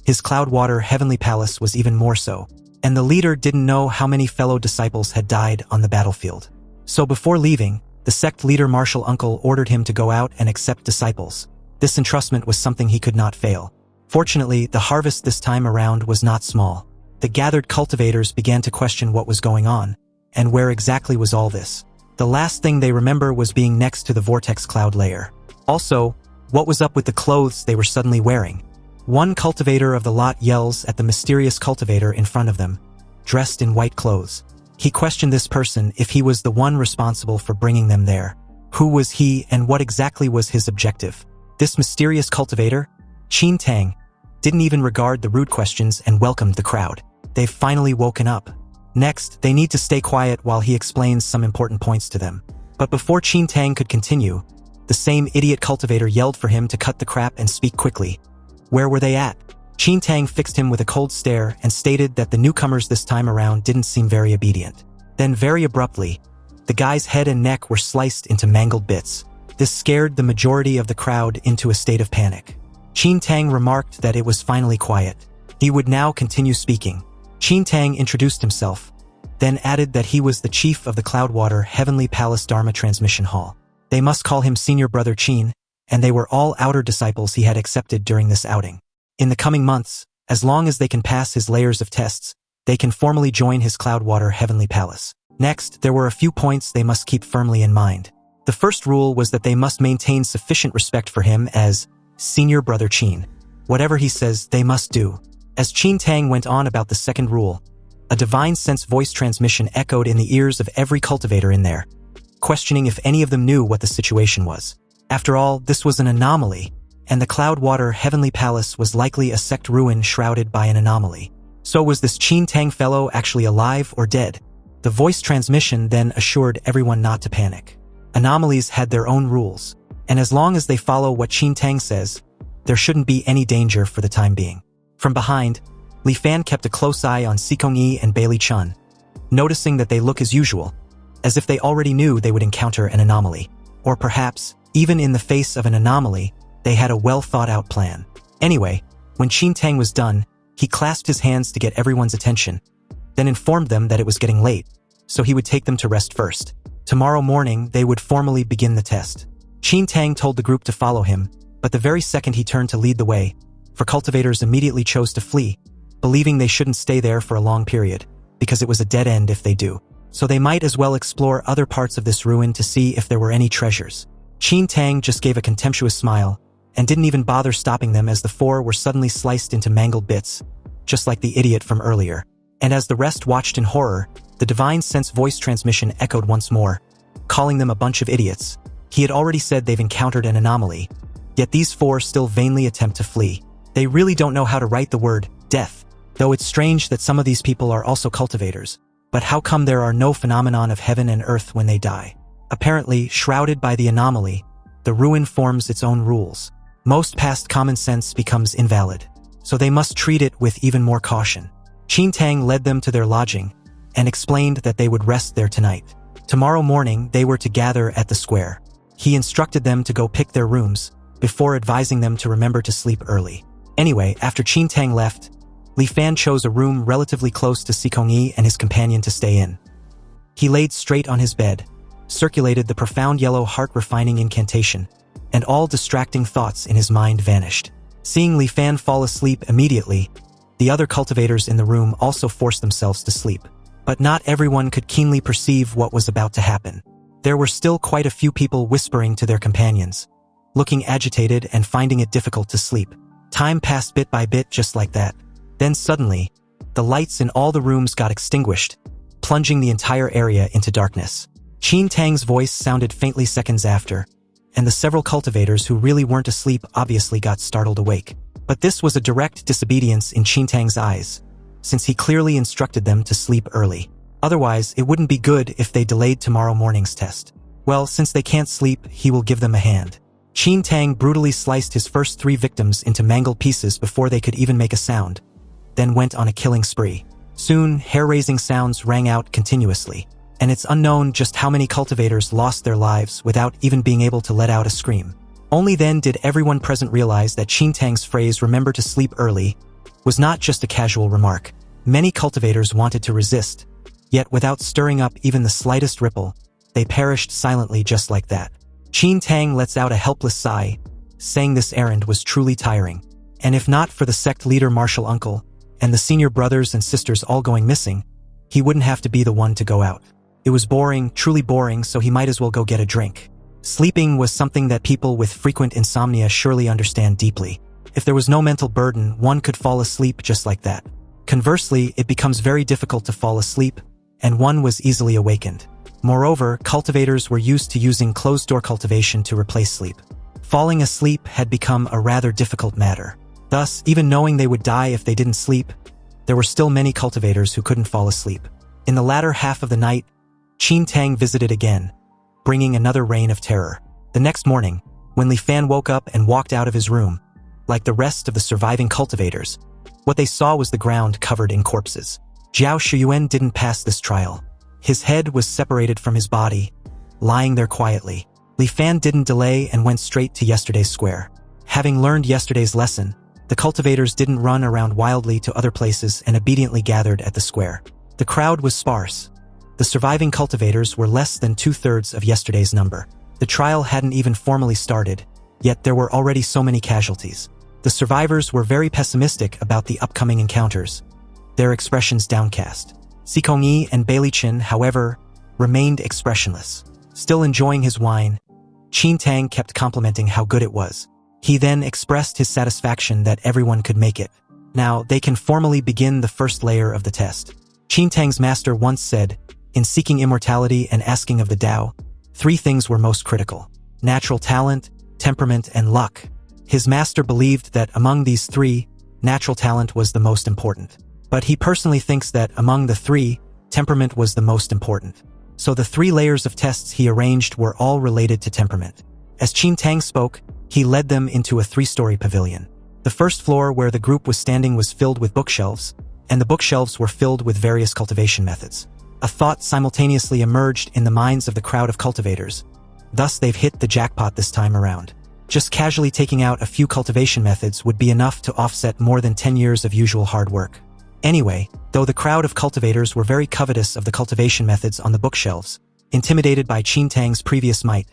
his Cloudwater Heavenly Palace was even more so, and the leader didn't know how many fellow disciples had died on the battlefield. So before leaving, the sect leader Marshal Uncle ordered him to go out and accept disciples. This entrustment was something he could not fail. Fortunately, the harvest this time around was not small. The gathered cultivators began to question what was going on, and where exactly was all this. The last thing they remember was being next to the vortex cloud layer. Also, what was up with the clothes they were suddenly wearing? One cultivator of the lot yells at the mysterious cultivator in front of them, dressed in white clothes. He questioned this person if he was the one responsible for bringing them there. Who was he and what exactly was his objective? This mysterious cultivator, Qin Tang, didn't even regard the rude questions and welcomed the crowd. They've finally woken up. Next, they need to stay quiet while he explains some important points to them. But before Qin Tang could continue, the same idiot cultivator yelled for him to cut the crap and speak quickly. Where were they at? Qin Tang fixed him with a cold stare and stated that the newcomers this time around didn't seem very obedient. Then very abruptly, the guy's head and neck were sliced into mangled bits. This scared the majority of the crowd into a state of panic. Qin Tang remarked that it was finally quiet. He would now continue speaking. Qin Tang introduced himself, then added that he was the chief of the Cloudwater Heavenly Palace Dharma Transmission Hall. They must call him Senior Brother Qin, and they were all outer disciples he had accepted during this outing. In the coming months, as long as they can pass his layers of tests, they can formally join his Cloudwater Heavenly Palace. Next, there were a few points they must keep firmly in mind. The first rule was that they must maintain sufficient respect for him as Senior Brother Qin. Whatever he says, they must do. As Qin Tang went on about the second rule, a divine sense voice transmission echoed in the ears of every cultivator in there, questioning if any of them knew what the situation was. After all, this was an anomaly, and the Cloudwater Heavenly Palace was likely a sect ruin shrouded by an anomaly. So was this Qin Tang fellow actually alive or dead? The voice transmission then assured everyone not to panic. Anomalies had their own rules, and as long as they follow what Qin Tang says, there shouldn't be any danger for the time being. From behind, Li Fan kept a close eye on Sikongyi and Bailey Chun, noticing that they look as usual, as if they already knew they would encounter an anomaly. Or perhaps, even in the face of an anomaly, they had a well-thought-out plan. Anyway, when Qin Tang was done, he clasped his hands to get everyone's attention, then informed them that it was getting late, so he would take them to rest first. Tomorrow morning, they would formally begin the test. Qin Tang told the group to follow him, but the very second he turned to lead the way, for cultivators immediately chose to flee, believing they shouldn't stay there for a long period, because it was a dead end if they do. So they might as well explore other parts of this ruin to see if there were any treasures. Qin Tang just gave a contemptuous smile, and didn't even bother stopping them as the four were suddenly sliced into mangled bits, just like the idiot from earlier. And as the rest watched in horror, the divine sense voice transmission echoed once more, calling them a bunch of idiots. He had already said they've encountered an anomaly, yet these four still vainly attempt to flee. They really don't know how to write the word death, though it's strange that some of these people are also cultivators. But how come there are no phenomenon of heaven and earth when they die? Apparently, shrouded by the anomaly, the ruin forms its own rules. Most past common sense becomes invalid, so they must treat it with even more caution. Qin Tang led them to their lodging, and explained that they would rest there tonight. Tomorrow morning, they were to gather at the square. He instructed them to go pick their rooms, before advising them to remember to sleep early. Anyway, after Qin Tang left, Li Fan chose a room relatively close to Sikongyi and his companion to stay in. He laid straight on his bed, circulated the profound yellow heart-refining incantation, and all distracting thoughts in his mind vanished. Seeing Li Fan fall asleep immediately, the other cultivators in the room also forced themselves to sleep. But not everyone could keenly perceive what was about to happen. There were still quite a few people whispering to their companions, looking agitated and finding it difficult to sleep. Time passed bit by bit just like that. Then suddenly, the lights in all the rooms got extinguished, plunging the entire area into darkness. Qin Tang's voice sounded faintly seconds after, and the several cultivators who really weren't asleep obviously got startled awake. But this was a direct disobedience in Qin Tang's eyes, since he clearly instructed them to sleep early. Otherwise, it wouldn't be good if they delayed tomorrow morning's test. Well, since they can't sleep, he will give them a hand. Qin Tang brutally sliced his first 3 victims into mangled pieces before they could even make a sound, then went on a killing spree. Soon, hair-raising sounds rang out continuously, and it's unknown just how many cultivators lost their lives without even being able to let out a scream. Only then did everyone present realize that Qin Tang's phrase "remember to sleep early" was not just a casual remark. Many cultivators wanted to resist, yet without stirring up even the slightest ripple, they perished silently just like that. Qin Tang lets out a helpless sigh, saying this errand was truly tiring, and if not for the sect leader martial uncle, and the senior brothers and sisters all going missing, he wouldn't have to be the one to go out. It was boring, truly boring, so he might as well go get a drink. Sleeping was something that people with frequent insomnia surely understand deeply. If there was no mental burden, one could fall asleep just like that. Conversely, it becomes very difficult to fall asleep, and one was easily awakened. Moreover, cultivators were used to using closed-door cultivation to replace sleep. Falling asleep had become a rather difficult matter. Thus, even knowing they would die if they didn't sleep, there were still many cultivators who couldn't fall asleep. In the latter half of the night, Qin Tang visited again, bringing another reign of terror. The next morning, when Li Fan woke up and walked out of his room, like the rest of the surviving cultivators, what they saw was the ground covered in corpses. Jiao Shiyuan didn't pass this trial. His head was separated from his body, lying there quietly. Li Fan didn't delay and went straight to yesterday's square. Having learned yesterday's lesson, the cultivators didn't run around wildly to other places and obediently gathered at the square. The crowd was sparse. The surviving cultivators were less than 2/3 of yesterday's number. The trial hadn't even formally started, yet there were already so many casualties. The survivors were very pessimistic about the upcoming encounters, their expressions downcast. Sikongyi and Beilichin, however, remained expressionless. Still enjoying his wine, Qin Tang kept complimenting how good it was. He then expressed his satisfaction that everyone could make it. Now, they can formally begin the first layer of the test. Qin Tang's master once said, in seeking immortality and asking of the Tao, 3 things were most critical: natural talent, temperament, and luck. His master believed that among these 3, natural talent was the most important. But he personally thinks that among the 3, temperament was the most important. So the 3 layers of tests he arranged were all related to temperament. As Qin Tang spoke, he led them into a 3-story pavilion. The first floor where the group was standing was filled with bookshelves, and the bookshelves were filled with various cultivation methods. A thought simultaneously emerged in the minds of the crowd of cultivators. Thus they've hit the jackpot this time around. Just casually taking out a few cultivation methods would be enough to offset more than 10 years of usual hard work. Anyway, though the crowd of cultivators were very covetous of the cultivation methods on the bookshelves, intimidated by Qin Tang's previous might,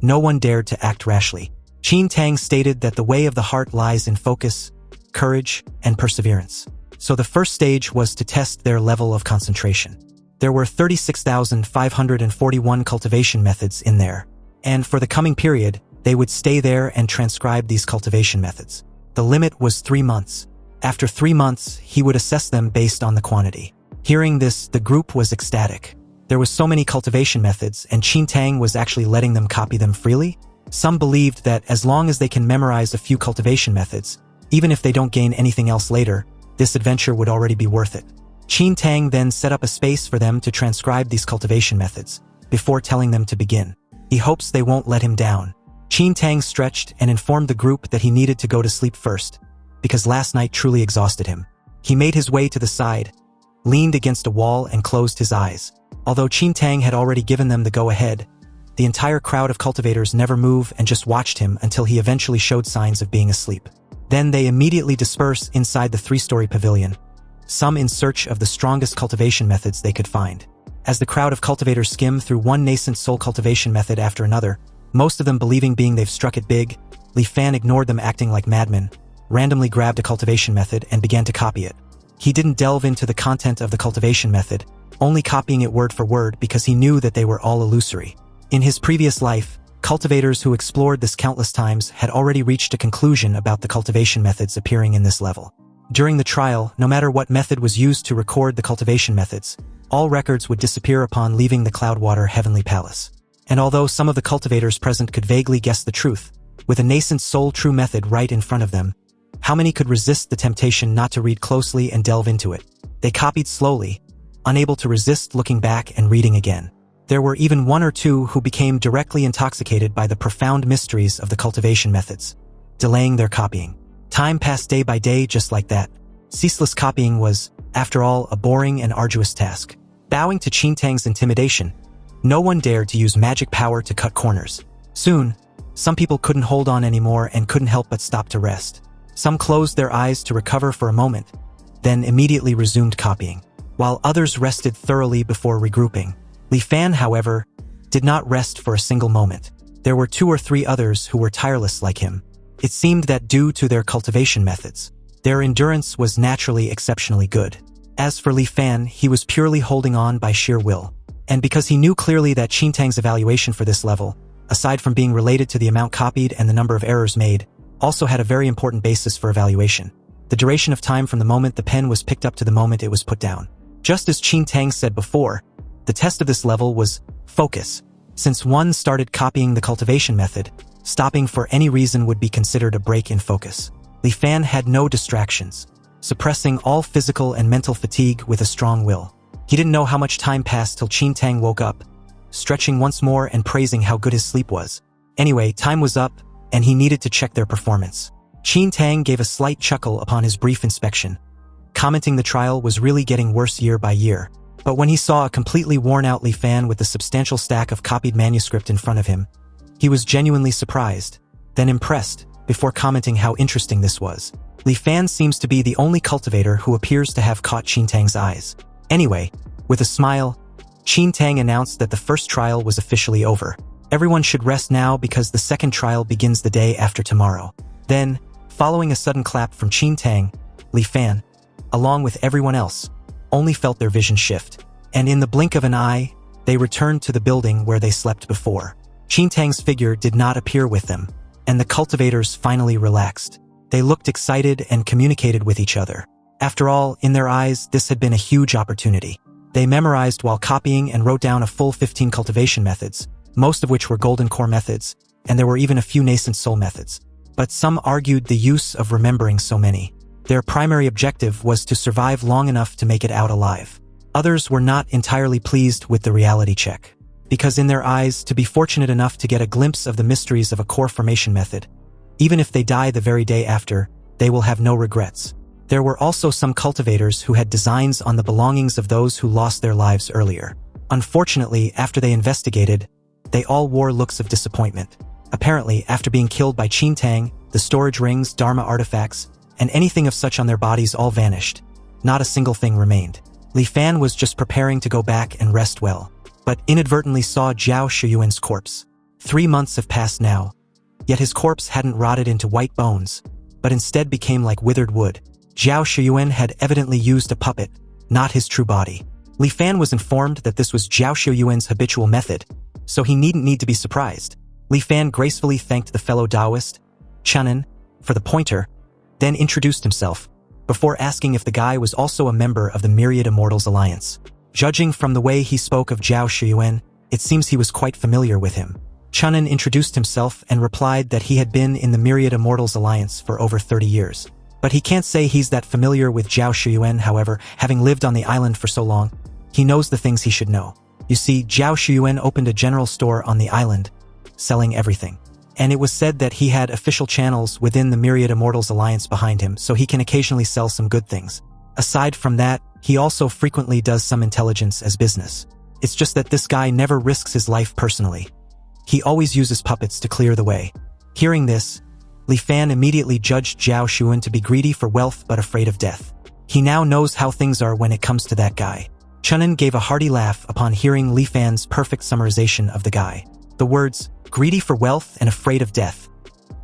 no one dared to act rashly. Qin Tang stated that the way of the heart lies in focus, courage, and perseverance. So the first stage was to test their level of concentration. There were 36,541 cultivation methods in there, and for the coming period, they would stay there and transcribe these cultivation methods. The limit was 3 months. After 3 months, he would assess them based on the quantity. Hearing this, the group was ecstatic. There was so many cultivation methods, and Qin Tang was actually letting them copy them freely. Some believed that as long as they can memorize a few cultivation methods, even if they don't gain anything else later, this adventure would already be worth it. Qin Tang then set up a space for them to transcribe these cultivation methods, before telling them to begin. He hopes they won't let him down. Qin Tang stretched and informed the group that he needed to go to sleep first, because last night truly exhausted him. He made his way to the side, leaned against a wall and closed his eyes. Although Qin Tang had already given them the go-ahead, the entire crowd of cultivators never moved and just watched him until he eventually showed signs of being asleep. Then they immediately disperse inside the 3-story pavilion, some in search of the strongest cultivation methods they could find. As the crowd of cultivators skim through one nascent soul cultivation method after another, most of them believing they've struck it big, Li Fan ignored them acting like madmen, randomly grabbed a cultivation method and began to copy it. He didn't delve into the content of the cultivation method, only copying it word for word because he knew that they were all illusory. In his previous life, cultivators who explored this countless times had already reached a conclusion about the cultivation methods appearing in this level. During the trial, no matter what method was used to record the cultivation methods, all records would disappear upon leaving the Cloudwater Heavenly Palace. And although some of the cultivators present could vaguely guess the truth, with a nascent soul true method right in front of them, how many could resist the temptation not to read closely and delve into it? They copied slowly, unable to resist looking back and reading again. There were even 1 or 2 who became directly intoxicated by the profound mysteries of the cultivation methods, delaying their copying. Time passed day by day just like that. Ceaseless copying was, after all, a boring and arduous task. Bowing to Qin Tang's intimidation, no one dared to use magic power to cut corners. Soon, some people couldn't hold on anymore and couldn't help but stop to rest. Some closed their eyes to recover for a moment, then immediately resumed copying, while others rested thoroughly before regrouping. Li Fan, however, did not rest for a single moment. There were 2 or 3 others who were tireless like him. It seemed that due to their cultivation methods, their endurance was naturally exceptionally good. As for Li Fan, he was purely holding on by sheer will. And because he knew clearly that Qin Tang's evaluation for this level, aside from being related to the amount copied and the number of errors made, also had a very important basis for evaluation: the duration of time from the moment the pen was picked up to the moment it was put down. Just as Qin Tang said before, the test of this level was focus. Since one started copying the cultivation method, stopping for any reason would be considered a break in focus. Li Fan had no distractions, suppressing all physical and mental fatigue with a strong will. He didn't know how much time passed till Qin Tang woke up, stretching once more and praising how good his sleep was. Anyway, time was up, and he needed to check their performance. Qin Tang gave a slight chuckle upon his brief inspection, commenting the trial was really getting worse year by year. But when he saw a completely worn-out Li Fan with a substantial stack of copied manuscript in front of him, he was genuinely surprised, then impressed, before commenting how interesting this was. Li Fan seems to be the only cultivator who appears to have caught Qin Tang's eyes. Anyway, with a smile, Qin Tang announced that the first trial was officially over. Everyone should rest now because the second trial begins the day after tomorrow. Then, following a sudden clap from Qin Tang, Li Fan, along with everyone else, only felt their vision shift. And in the blink of an eye, they returned to the building where they slept before. Qin Tang's figure did not appear with them, and the cultivators finally relaxed. They looked excited and communicated with each other. After all, in their eyes, this had been a huge opportunity. They memorized while copying and wrote down a full 15 cultivation methods, most of which were golden core methods, and there were even a few nascent soul methods. But some argued the use of remembering so many. Their primary objective was to survive long enough to make it out alive. Others were not entirely pleased with the reality check, because in their eyes, to be fortunate enough to get a glimpse of the mysteries of a core formation method, even if they die the very day after, they will have no regrets. There were also some cultivators who had designs on the belongings of those who lost their lives earlier. Unfortunately, after they investigated, they all wore looks of disappointment. Apparently, after being killed by Qin Tang, the storage rings, Dharma artifacts, and anything of such on their bodies all vanished, Not a single thing remained. Li Fan was just preparing to go back and rest well, but inadvertently saw Zhao Shiyuan's corpse. 3 months have passed now, yet his corpse hadn't rotted into white bones, but instead became like withered wood. Zhao Shiyuan had evidently used a puppet, not his true body. Li Fan was informed that this was Zhao Shiyuan's habitual method, so he needn't need to be surprised. Li Fan gracefully thanked the fellow Taoist, Chunin, for the pointer, then introduced himself, before asking if the guy was also a member of the Myriad Immortals Alliance. Judging from the way he spoke of Zhao Shiyuan, it seems he was quite familiar with him. Chunin introduced himself and replied that he had been in the Myriad Immortals Alliance for over 30 years. But he can't say he's that familiar with Zhao Shiyuan, however, having lived on the island for so long, he knows the things he should know. You see, Zhao Shiyuan opened a general store on the island, selling everything. And it was said that he had official channels within the Myriad Immortals Alliance behind him, so he can occasionally sell some good things. Aside from that, he also frequently does some intelligence as business. It's just that this guy never risks his life personally. He always uses puppets to clear the way. Hearing this, Li Fan immediately judged Zhao Shiyuan to be greedy for wealth but afraid of death. He now knows how things are when it comes to that guy. Chunin gave a hearty laugh upon hearing Li Fan's perfect summarization of the guy. The words, greedy for wealth and afraid of death,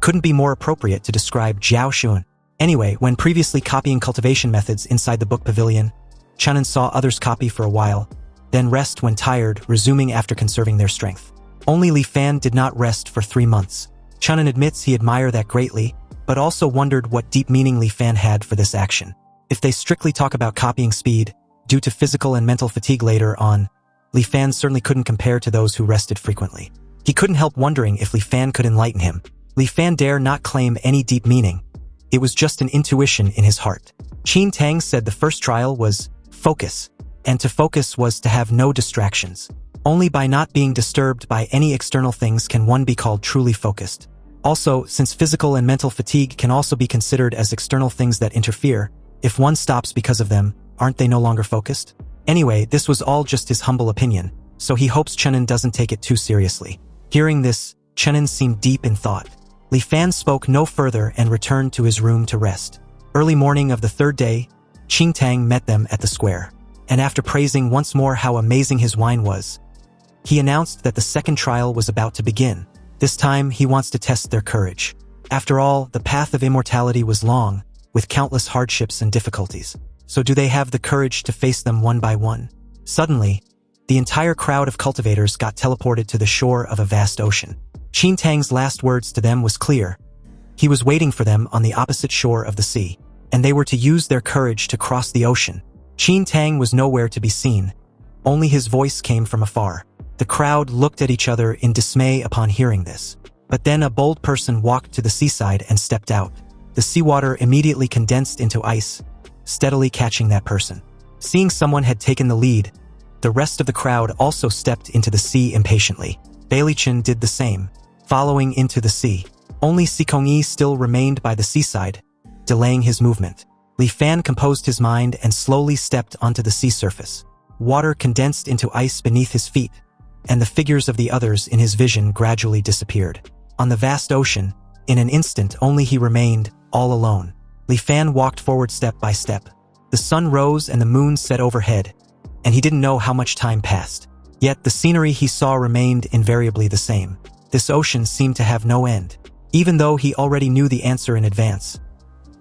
couldn't be more appropriate to describe Zhao Shiyuan. Anyway, when previously copying cultivation methods inside the book pavilion, Chunin saw others copy for a while, then rest when tired, resuming after conserving their strength. Only Li Fan did not rest for 3 months. Chunin admits he admired that greatly, but also wondered what deep meaning Li Fan had for this action. If they strictly talk about copying speed, due to physical and mental fatigue later on, Li Fan certainly couldn't compare to those who rested frequently. He couldn't help wondering if Li Fan could enlighten him. Li Fan dare not claim any deep meaning. It was just an intuition in his heart. Qin Tang said the first trial was focus, and to focus was to have no distractions. Only by not being disturbed by any external things can one be called truly focused. Also, since physical and mental fatigue can also be considered as external things that interfere, if one stops because of them, aren't they no longer focused? Anyway, this was all just his humble opinion, so he hopes Chunin doesn't take it too seriously. Hearing this, Chunin seemed deep in thought. Li Fan spoke no further and returned to his room to rest. Early morning of the 3rd day, Qin Tang met them at the square, and after praising once more how amazing his wine was, he announced that the 2nd trial was about to begin. This time, he wants to test their courage. After all, the path of immortality was long, with countless hardships and difficulties. So do they have the courage to face them one by one? Suddenly, the entire crowd of cultivators got teleported to the shore of a vast ocean. Qin Tang's last words to them was clear. He was waiting for them on the opposite shore of the sea, and they were to use their courage to cross the ocean. Qin Tang was nowhere to be seen. Only his voice came from afar. The crowd looked at each other in dismay upon hearing this. But then a bold person walked to the seaside and stepped out. The seawater immediately condensed into ice, steadily catching that person. Seeing someone had taken the lead, the rest of the crowd also stepped into the sea impatiently. Bailichin did the same, following into the sea. Only Sikongyi still remained by the seaside, delaying his movement. Li Fan composed his mind and slowly stepped onto the sea surface. Water condensed into ice beneath his feet, and the figures of the others in his vision gradually disappeared. On the vast ocean, in an instant only he remained, all alone. Li Fan walked forward step by step. The sun rose and the moon set overhead, and he didn't know how much time passed. Yet the scenery he saw remained invariably the same. This ocean seemed to have no end. Even though he already knew the answer in advance,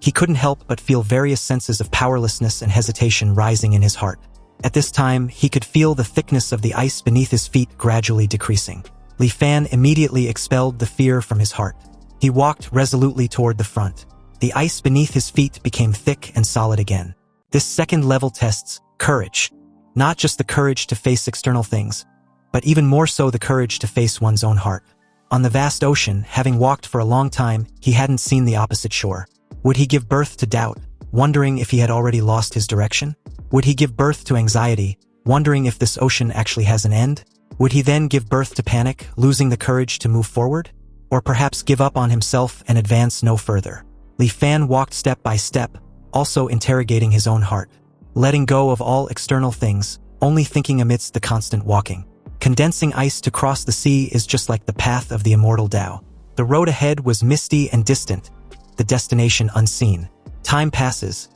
he couldn't help but feel various senses of powerlessness and hesitation rising in his heart. At this time, he could feel the thickness of the ice beneath his feet gradually decreasing. Li Fan immediately expelled the fear from his heart. He walked resolutely toward the front. The ice beneath his feet became thick and solid again. This 2nd level tests courage. Not just the courage to face external things, but even more so the courage to face one's own heart. On the vast ocean, having walked for a long time, he hadn't seen the opposite shore. Would he give birth to doubt, wondering if he had already lost his direction? Would he give birth to anxiety, wondering if this ocean actually has an end? Would he then give birth to panic, losing the courage to move forward? Or perhaps give up on himself and advance no further? Li Fan walked step by step, also interrogating his own heart, letting go of all external things, only thinking amidst the constant walking. Condensing ice to cross the sea is just like the path of the immortal Tao. The road ahead was misty and distant, the destination unseen. Time passes,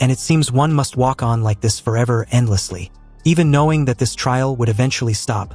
and it seems one must walk on like this forever endlessly. Even knowing that this trial would eventually stop,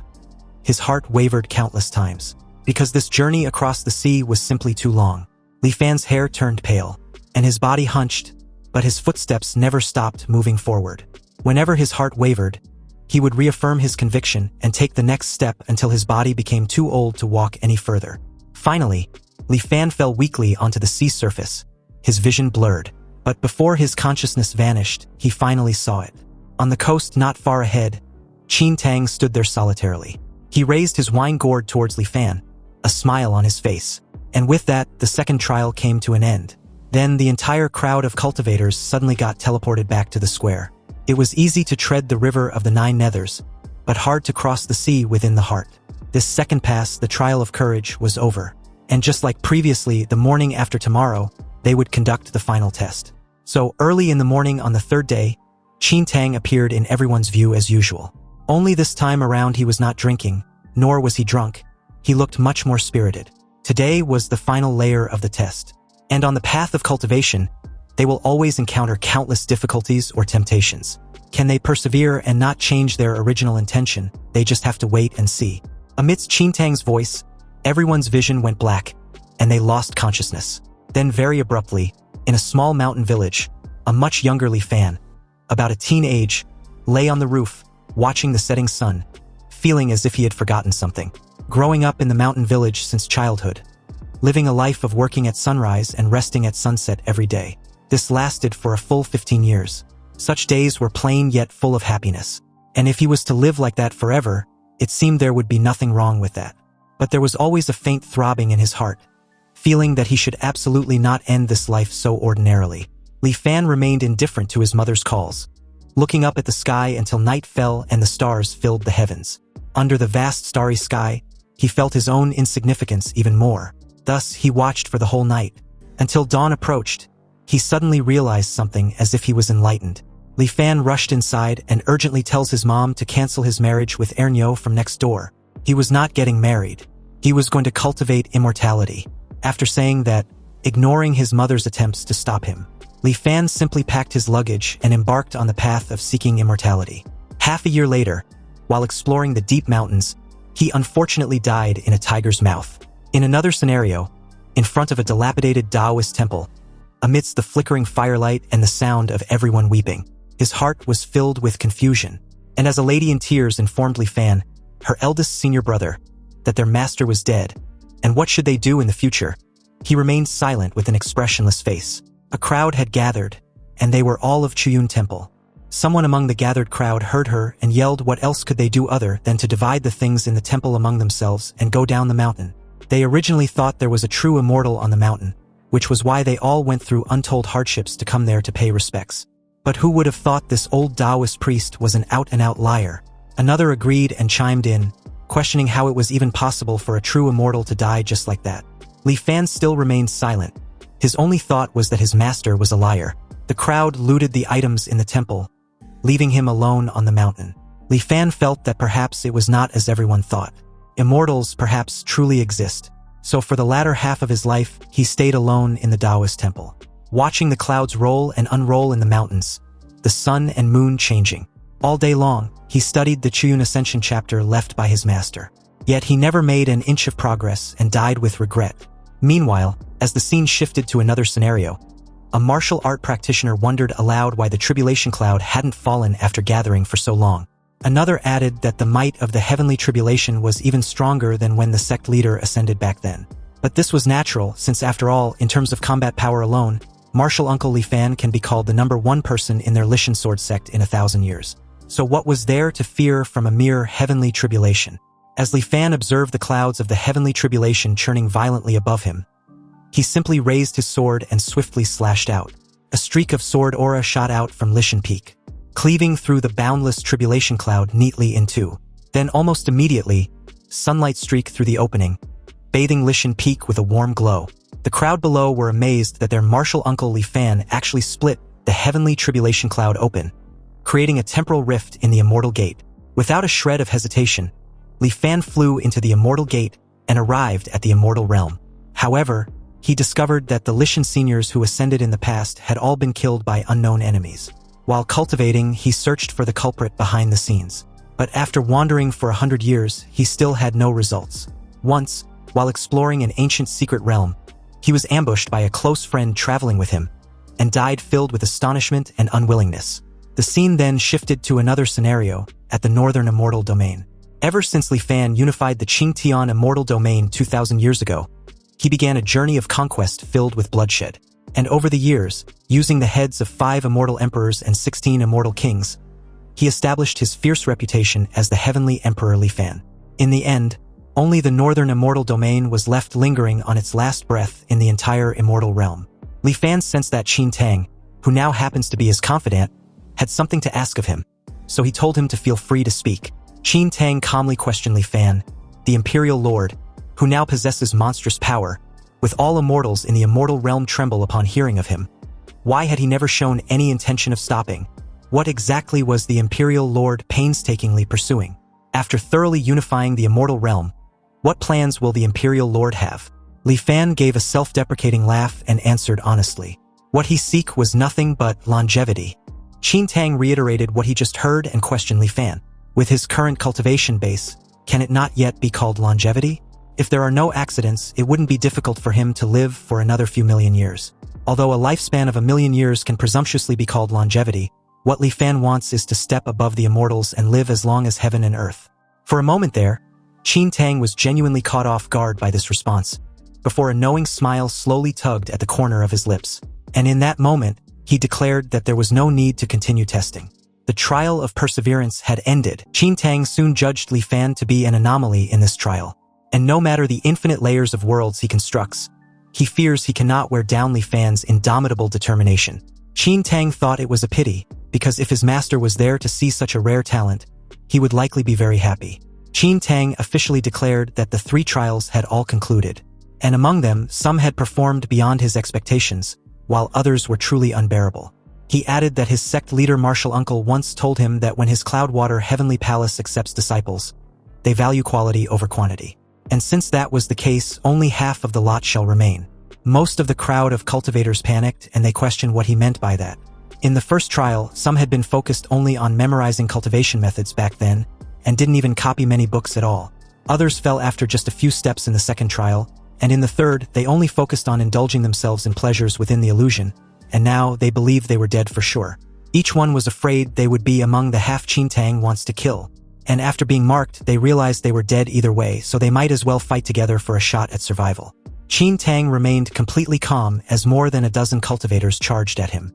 his heart wavered countless times, because this journey across the sea was simply too long. Li Fan's hair turned pale, and his body hunched, but his footsteps never stopped moving forward. Whenever his heart wavered, he would reaffirm his conviction and take the next step until his body became too old to walk any further. Finally, Li Fan fell weakly onto the sea surface, his vision blurred. But before his consciousness vanished, he finally saw it. On the coast not far ahead, Qin Tang stood there solitarily. He raised his wine gourd towards Li Fan, a smile on his face. And with that, the second trial came to an end. Then the entire crowd of cultivators suddenly got teleported back to the square. It was easy to tread the river of the Nine Nethers, but hard to cross the sea within the heart. This second pass, the trial of courage, was over. And just like previously, the morning after tomorrow, they would conduct the final test. So early in the morning on the third day, Qin Tang appeared in everyone's view as usual. Only this time around he was not drinking, nor was he drunk. He looked much more spirited. Today was the final layer of the test. And on the path of cultivation, they will always encounter countless difficulties or temptations. Can they persevere and not change their original intention? They just have to wait and see. Amidst Qin Tang's voice, everyone's vision went black, and they lost consciousness. Then very abruptly, in a small mountain village, a much younger Li Fan, about a teen age, lay on the roof, watching the setting sun, feeling as if he had forgotten something. Growing up in the mountain village since childhood, living a life of working at sunrise and resting at sunset every day. This lasted for a full 15 years. Such days were plain yet full of happiness. And if he was to live like that forever, it seemed there would be nothing wrong with that. But there was always a faint throbbing in his heart, feeling that he should absolutely not end this life so ordinarily. Li Fan remained indifferent to his mother's calls, looking up at the sky until night fell and the stars filled the heavens. Under the vast starry sky, he felt his own insignificance even more. Thus, he watched for the whole night. Until dawn approached, he suddenly realized something as if he was enlightened. Li Fan rushed inside and urgently tells his mom to cancel his marriage with Ernyo from next door. He was not getting married. He was going to cultivate immortality. After saying that, ignoring his mother's attempts to stop him, Li Fan simply packed his luggage and embarked on the path of seeking immortality. Half a year later, while exploring the deep mountains, he unfortunately died in a tiger's mouth. In another scenario, in front of a dilapidated Taoist temple, amidst the flickering firelight and the sound of everyone weeping, his heart was filled with confusion. And as a lady in tears informed Li Fan, her eldest senior brother, that their master was dead, and what should they do in the future, he remained silent with an expressionless face. A crowd had gathered, and they were all of Chuyun Temple. Someone among the gathered crowd heard her and yelled what else could they do other than to divide the things in the temple among themselves and go down the mountain. They originally thought there was a true immortal on the mountain, which was why they all went through untold hardships to come there to pay respects. But who would have thought this old Taoist priest was an out-and-out liar? Another agreed and chimed in, questioning how it was even possible for a true immortal to die just like that. Li Fan still remained silent. His only thought was that his master was a liar. The crowd looted the items in the temple, leaving him alone on the mountain. Li Fan felt that perhaps it was not as everyone thought. Immortals perhaps truly exist. So for the latter half of his life, he stayed alone in the Taoist temple, watching the clouds roll and unroll in the mountains, the sun and moon changing. All day long, he studied the Chuyun Ascension chapter left by his master. Yet he never made an inch of progress and died with regret. Meanwhile, as the scene shifted to another scenario, a martial art practitioner wondered aloud why the tribulation cloud hadn't fallen after gathering for so long. Another added that the might of the heavenly tribulation was even stronger than when the sect leader ascended back then. But this was natural, since after all, in terms of combat power alone, Martial Uncle Li Fan can be called the #1 person in their Lishan Sword sect in 1,000 years. So what was there to fear from a mere heavenly tribulation? As Li Fan observed the clouds of the heavenly tribulation churning violently above him, he simply raised his sword and swiftly slashed out. A streak of sword aura shot out from Lishan Peak, cleaving through the boundless tribulation cloud neatly in two. Then almost immediately, sunlight streaked through the opening, bathing Lishan Peak with a warm glow. The crowd below were amazed that their martial uncle Li Fan actually split the heavenly tribulation cloud open, creating a temporal rift in the immortal gate. Without a shred of hesitation, Li Fan flew into the immortal gate and arrived at the immortal realm. However, he discovered that the Lishan seniors who ascended in the past had all been killed by unknown enemies. While cultivating, he searched for the culprit behind the scenes. But after wandering for 100 years, he still had no results. Once, while exploring an ancient secret realm, he was ambushed by a close friend traveling with him, and died filled with astonishment and unwillingness. The scene then shifted to another scenario, at the Northern Immortal Domain. Ever since Li Fan unified the Qingtian Immortal Domain 2,000 years ago, he began a journey of conquest filled with bloodshed. And over the years, using the heads of 5 immortal emperors and 16 immortal kings, he established his fierce reputation as the Heavenly Emperor Li Fan. In the end, only the Northern Immortal Domain was left lingering on its last breath in the entire immortal realm. Li Fan sensed that Qin Tang, who now happens to be his confidant, had something to ask of him, so he told him to feel free to speak. Qin Tang calmly questioned Li Fan, the Imperial Lord, who now possesses monstrous power, with all immortals in the immortal realm tremble upon hearing of him. Why had he never shown any intention of stopping? What exactly was the Imperial Lord painstakingly pursuing? After thoroughly unifying the immortal realm, what plans will the Imperial Lord have? Li Fan gave a self-deprecating laugh and answered honestly. What he seek was nothing but longevity. Qin Tang reiterated what he just heard and questioned Li Fan. With his current cultivation base, can it not yet be called longevity? If there are no accidents, it wouldn't be difficult for him to live for another few million years. Although a lifespan of 1,000,000 years can presumptuously be called longevity, what Li Fan wants is to step above the immortals and live as long as heaven and earth. For a moment there, Qin Tang was genuinely caught off guard by this response, before a knowing smile slowly tugged at the corner of his lips. And in that moment, he declared that there was no need to continue testing. The trial of perseverance had ended. Qin Tang soon judged Li Fan to be an anomaly in this trial. And no matter the infinite layers of worlds he constructs, he fears he cannot wear down Li Fan's indomitable determination. Qin Tang thought it was a pity, because if his master was there to see such a rare talent, he would likely be very happy. Qin Tang officially declared that the 3 trials had all concluded, and among them, some had performed beyond his expectations, while others were truly unbearable. He added that his sect leader Martial Uncle once told him that when his Cloudwater Heavenly Palace accepts disciples, they value quality over quantity. And since that was the case, only half of the lot shall remain. Most of the crowd of cultivators panicked, and they questioned what he meant by that. In the first trial, some had been focused only on memorizing cultivation methods back then, and didn't even copy many books at all. Others fell after just a few steps in the second trial, and in the third, they only focused on indulging themselves in pleasures within the illusion, and now they believed they were dead for sure. Each one was afraid they would be among the half Qin Tang wants to kill, and after being marked, they realized they were dead either way, so they might as well fight together for a shot at survival. Qin Tang remained completely calm as more than a dozen cultivators charged at him.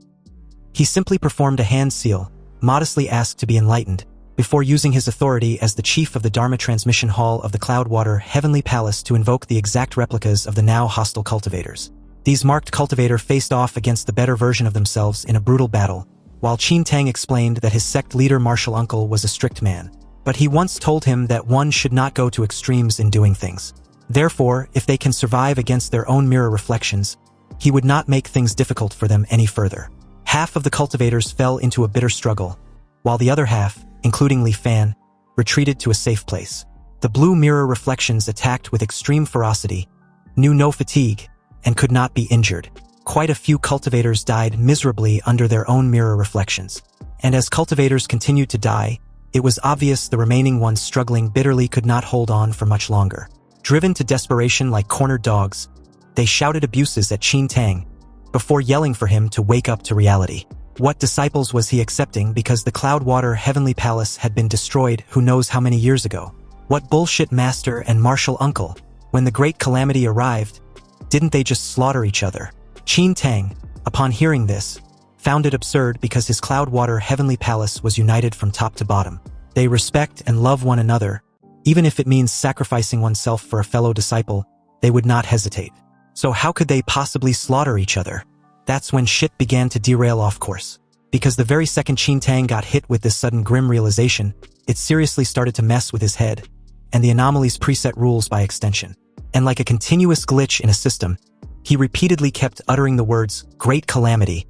He simply performed a hand seal, modestly asked to be enlightened, before using his authority as the chief of the Dharma Transmission Hall of the Cloudwater Heavenly Palace to invoke the exact replicas of the now hostile cultivators. These marked cultivator faced off against the better version of themselves in a brutal battle, while Qin Tang explained that his sect leader Martial Uncle was a strict man. But he once told him that one should not go to extremes in doing things. Therefore, if they can survive against their own mirror reflections, he would not make things difficult for them any further. Half of the cultivators fell into a bitter struggle, while the other half, including Li Fan, retreated to a safe place. The blue mirror reflections attacked with extreme ferocity, knew no fatigue, and could not be injured. Quite a few cultivators died miserably under their own mirror reflections. And as cultivators continued to die, it was obvious the remaining ones struggling bitterly could not hold on for much longer. Driven to desperation like cornered dogs, they shouted abuses at Qin Tang, before yelling for him to wake up to reality. What disciples was he accepting because the Cloudwater Heavenly Palace had been destroyed who knows how many years ago? What bullshit master and Martial Uncle? When the great calamity arrived, didn't they just slaughter each other? Qin Tang, upon hearing this, found it absurd because his Cloudwater Heavenly Palace was united from top to bottom. They respect and love one another. Even if it means sacrificing oneself for a fellow disciple, they would not hesitate. So how could they possibly slaughter each other? That's when shit began to derail off course. Because the very second Qin Tang got hit with this sudden grim realization, it seriously started to mess with his head, and the anomaly's preset rules by extension. And like a continuous glitch in a system, he repeatedly kept uttering the words, "Great Calamity,"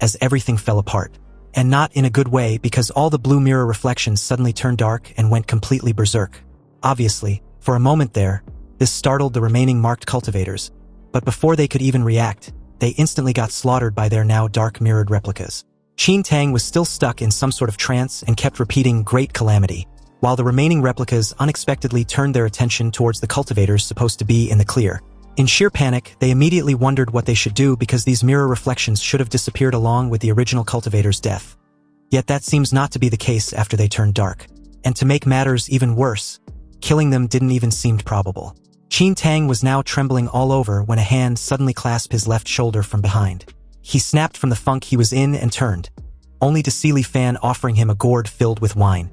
as everything fell apart. And not in a good way, because all the blue mirror reflections suddenly turned dark and went completely berserk. Obviously, for a moment there, this startled the remaining marked cultivators, but before they could even react, they instantly got slaughtered by their now dark mirrored replicas. Qin Tang was still stuck in some sort of trance and kept repeating "Great Calamity," while the remaining replicas unexpectedly turned their attention towards the cultivators supposed to be in the clear. In sheer panic, they immediately wondered what they should do because these mirror reflections should have disappeared along with the original cultivator's death. Yet that seems not to be the case after they turned dark. And to make matters even worse, killing them didn't even seem probable. Qin Tang was now trembling all over when a hand suddenly clasped his left shoulder from behind. He snapped from the funk he was in and turned, only to see Li Fan offering him a gourd filled with wine.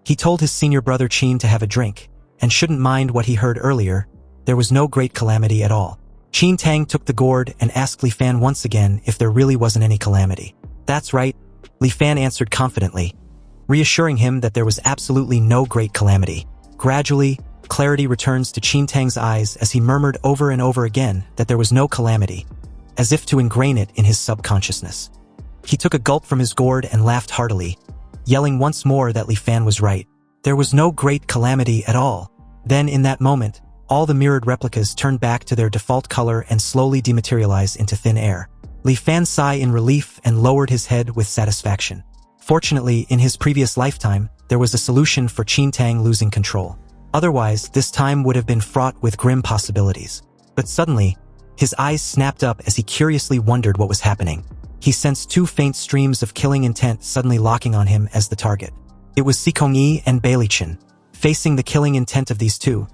He told his senior brother Qin to have a drink, and shouldn't mind what he heard earlier. There was no great calamity at all. Qin Tang took the gourd and asked Li Fan once again if there really wasn't any calamity. "That's right," Li Fan answered confidently, reassuring him that there was absolutely no great calamity. Gradually, clarity returns to Qin Tang's eyes as he murmured over and over again that there was no calamity, as if to ingrain it in his subconsciousness. He took a gulp from his gourd and laughed heartily, yelling once more that Li Fan was right. There was no great calamity at all. Then in that moment, all the mirrored replicas turned back to their default color and slowly dematerialized into thin air. Li Fan sighed in relief and lowered his head with satisfaction. Fortunately, in his previous lifetime, there was a solution for Qin Tang losing control. Otherwise, this time would have been fraught with grim possibilities. But suddenly, his eyes snapped up as he curiously wondered what was happening. He sensed two faint streams of killing intent suddenly locking on him as the target. It was Sikong-yi and Beilichin. Facing the killing intent of these two,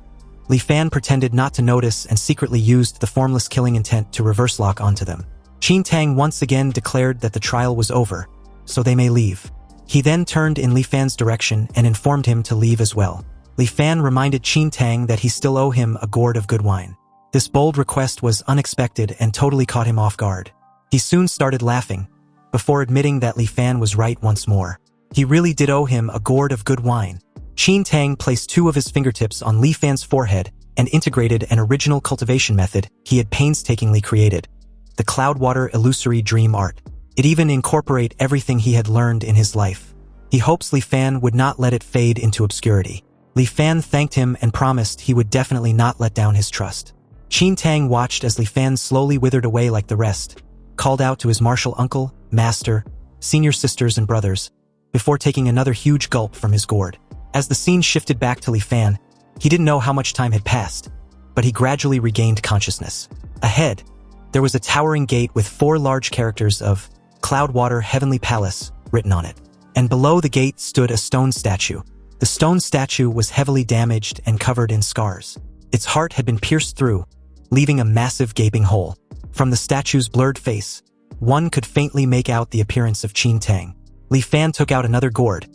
Li Fan pretended not to notice and secretly used the formless killing intent to reverse lock onto them. Qin Tang once again declared that the trial was over, so they may leave. He then turned in Li Fan's direction and informed him to leave as well. Li Fan reminded Qin Tang that he still owed him a gourd of good wine. This bold request was unexpected and totally caught him off guard. He soon started laughing, before admitting that Li Fan was right once more. He really did owe him a gourd of good wine. Qin Tang placed two of his fingertips on Li Fan's forehead and integrated an original cultivation method he had painstakingly created, the Cloudwater Illusory Dream Art. It even incorporated everything he had learned in his life. He hopes Li Fan would not let it fade into obscurity. Li Fan thanked him and promised he would definitely not let down his trust. Qin Tang watched as Li Fan slowly withered away like the rest, called out to his martial uncle, master, senior sisters and brothers, before taking another huge gulp from his gourd. As the scene shifted back to Li Fan, he didn't know how much time had passed, but he gradually regained consciousness. Ahead, there was a towering gate with 4 large characters of Cloudwater Heavenly Palace written on it, and below the gate stood a stone statue. The stone statue was heavily damaged and covered in scars. Its heart had been pierced through, leaving a massive gaping hole. From the statue's blurred face, one could faintly make out the appearance of Qin Tang. Li Fan took out another gourd,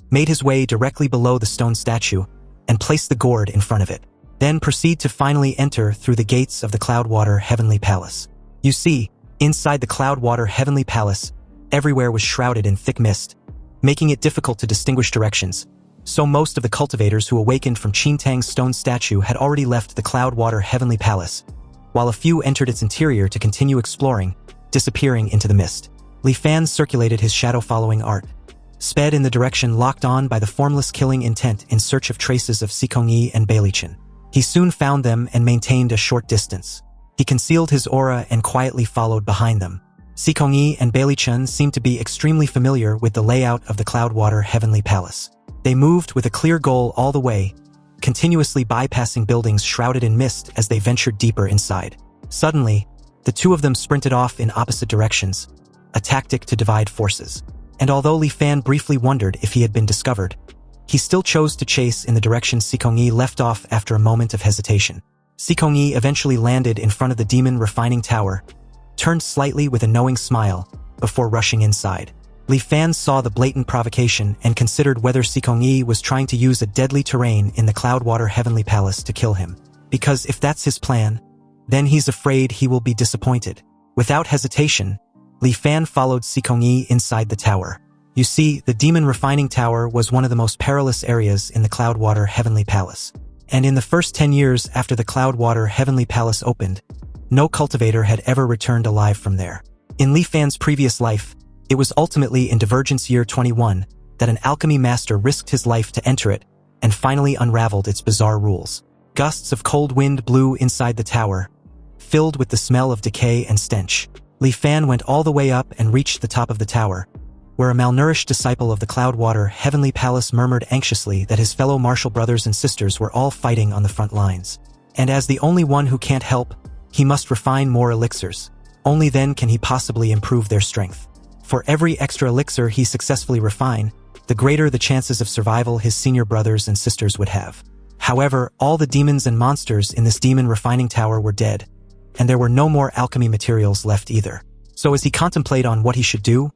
made his way directly below the stone statue, and placed the gourd in front of it. Then proceed to finally enter through the gates of the Cloudwater Heavenly Palace. You see, inside the Cloudwater Heavenly Palace, everywhere was shrouded in thick mist, making it difficult to distinguish directions. So most of the cultivators who awakened from Qin Tang's stone statue had already left the Cloudwater Heavenly Palace, while a few entered its interior to continue exploring, disappearing into the mist. Li Fan circulated his shadow-following art, sped in the direction locked on by the formless killing intent in search of traces of Sikong-yi and Beilichin. He soon found them and maintained a short distance. He concealed his aura and quietly followed behind them. Sikong-yi and Beilichin seemed to be extremely familiar with the layout of the Cloudwater Heavenly Palace. They moved with a clear goal all the way, continuously bypassing buildings shrouded in mist as they ventured deeper inside. Suddenly, the two of them sprinted off in opposite directions, a tactic to divide forces. And although Li Fan briefly wondered if he had been discovered, he still chose to chase in the direction Sikong-yi left off after a moment of hesitation. Sikong-yi eventually landed in front of the demon refining tower, turned slightly with a knowing smile, before rushing inside. Li Fan saw the blatant provocation and considered whether Sikong-yi was trying to use a deadly terrain in the Cloudwater Heavenly Palace to kill him. Because if that's his plan, then he's afraid he will be disappointed. Without hesitation, Li Fan followed Sikong-yi inside the tower. You see, the demon refining tower was one of the most perilous areas in the Cloudwater Heavenly Palace. And in the first 10 years after the Cloudwater Heavenly Palace opened, no cultivator had ever returned alive from there. In Li Fan's previous life, it was ultimately in Divergence Year 21 that an alchemy master risked his life to enter it and finally unraveled its bizarre rules. Gusts of cold wind blew inside the tower, filled with the smell of decay and stench. Li Fan went all the way up and reached the top of the tower, where a malnourished disciple of the Cloudwater Heavenly Palace murmured anxiously that his fellow martial brothers and sisters were all fighting on the front lines. And as the only one who can't help, he must refine more elixirs. Only then can he possibly improve their strength. For every extra elixir he successfully refine, the greater the chances of survival his senior brothers and sisters would have. However, all the demons and monsters in this demon refining tower were dead, and there were no more alchemy materials left either. So as he contemplated on what he should do,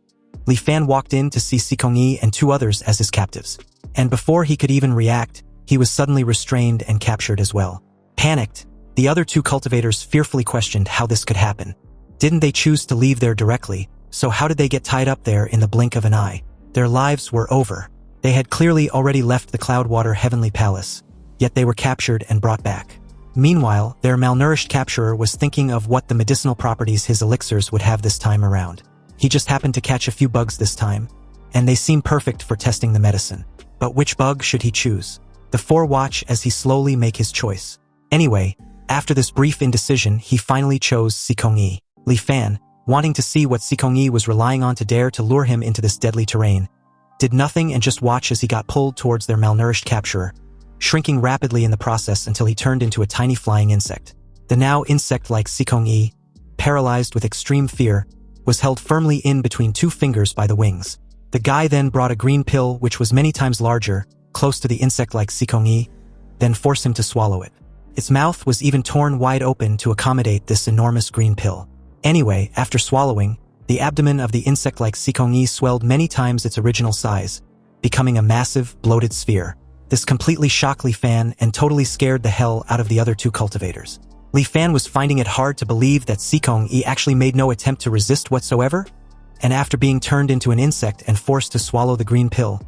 Li Fan walked in to see Sikongyi and two others as his captives. And before he could even react, he was suddenly restrained and captured as well. Panicked, the other two cultivators fearfully questioned how this could happen. Didn't they choose to leave there directly, so how did they get tied up there in the blink of an eye? Their lives were over. They had clearly already left the Cloudwater Heavenly Palace, yet they were captured and brought back. Meanwhile, their malnourished capturer was thinking of what the medicinal properties his elixirs would have this time around. He just happened to catch a few bugs this time, and they seemed perfect for testing the medicine. But which bug should he choose? The four watch as he slowly make his choice. Anyway, after this brief indecision, he finally chose Sikongyi. Li Fan, wanting to see what Sikongyi was relying on to dare to lure him into this deadly terrain, did nothing and just watched as he got pulled towards their malnourished capturer, shrinking rapidly in the process until he turned into a tiny flying insect. The now insect-like Sikongyi, paralyzed with extreme fear, was held firmly in between two fingers by the wings. The guy then brought a green pill which was many times larger, close to the insect-like Sikongyi, then forced him to swallow it. Its mouth was even torn wide open to accommodate this enormous green pill. Anyway, after swallowing, the abdomen of the insect-like Sikongyi swelled many times its original size, becoming a massive, bloated sphere. This completely shocked Li Fan and totally scared the hell out of the other two cultivators. Li Fan was finding it hard to believe that Sikongyi actually made no attempt to resist whatsoever, and after being turned into an insect and forced to swallow the green pill,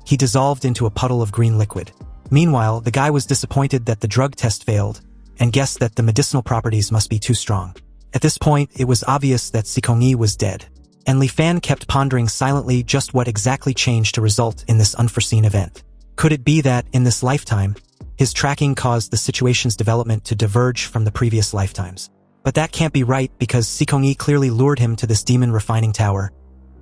he dissolved into a puddle of green liquid. Meanwhile, the guy was disappointed that the drug test failed, and guessed that the medicinal properties must be too strong. At this point, it was obvious that Sikongyi was dead, and Li Fan kept pondering silently just what exactly changed to result in this unforeseen event. Could it be that, in this lifetime, his tracking caused the situation's development to diverge from the previous lifetimes? But that can't be right because Sikongyi clearly lured him to this demon refining tower.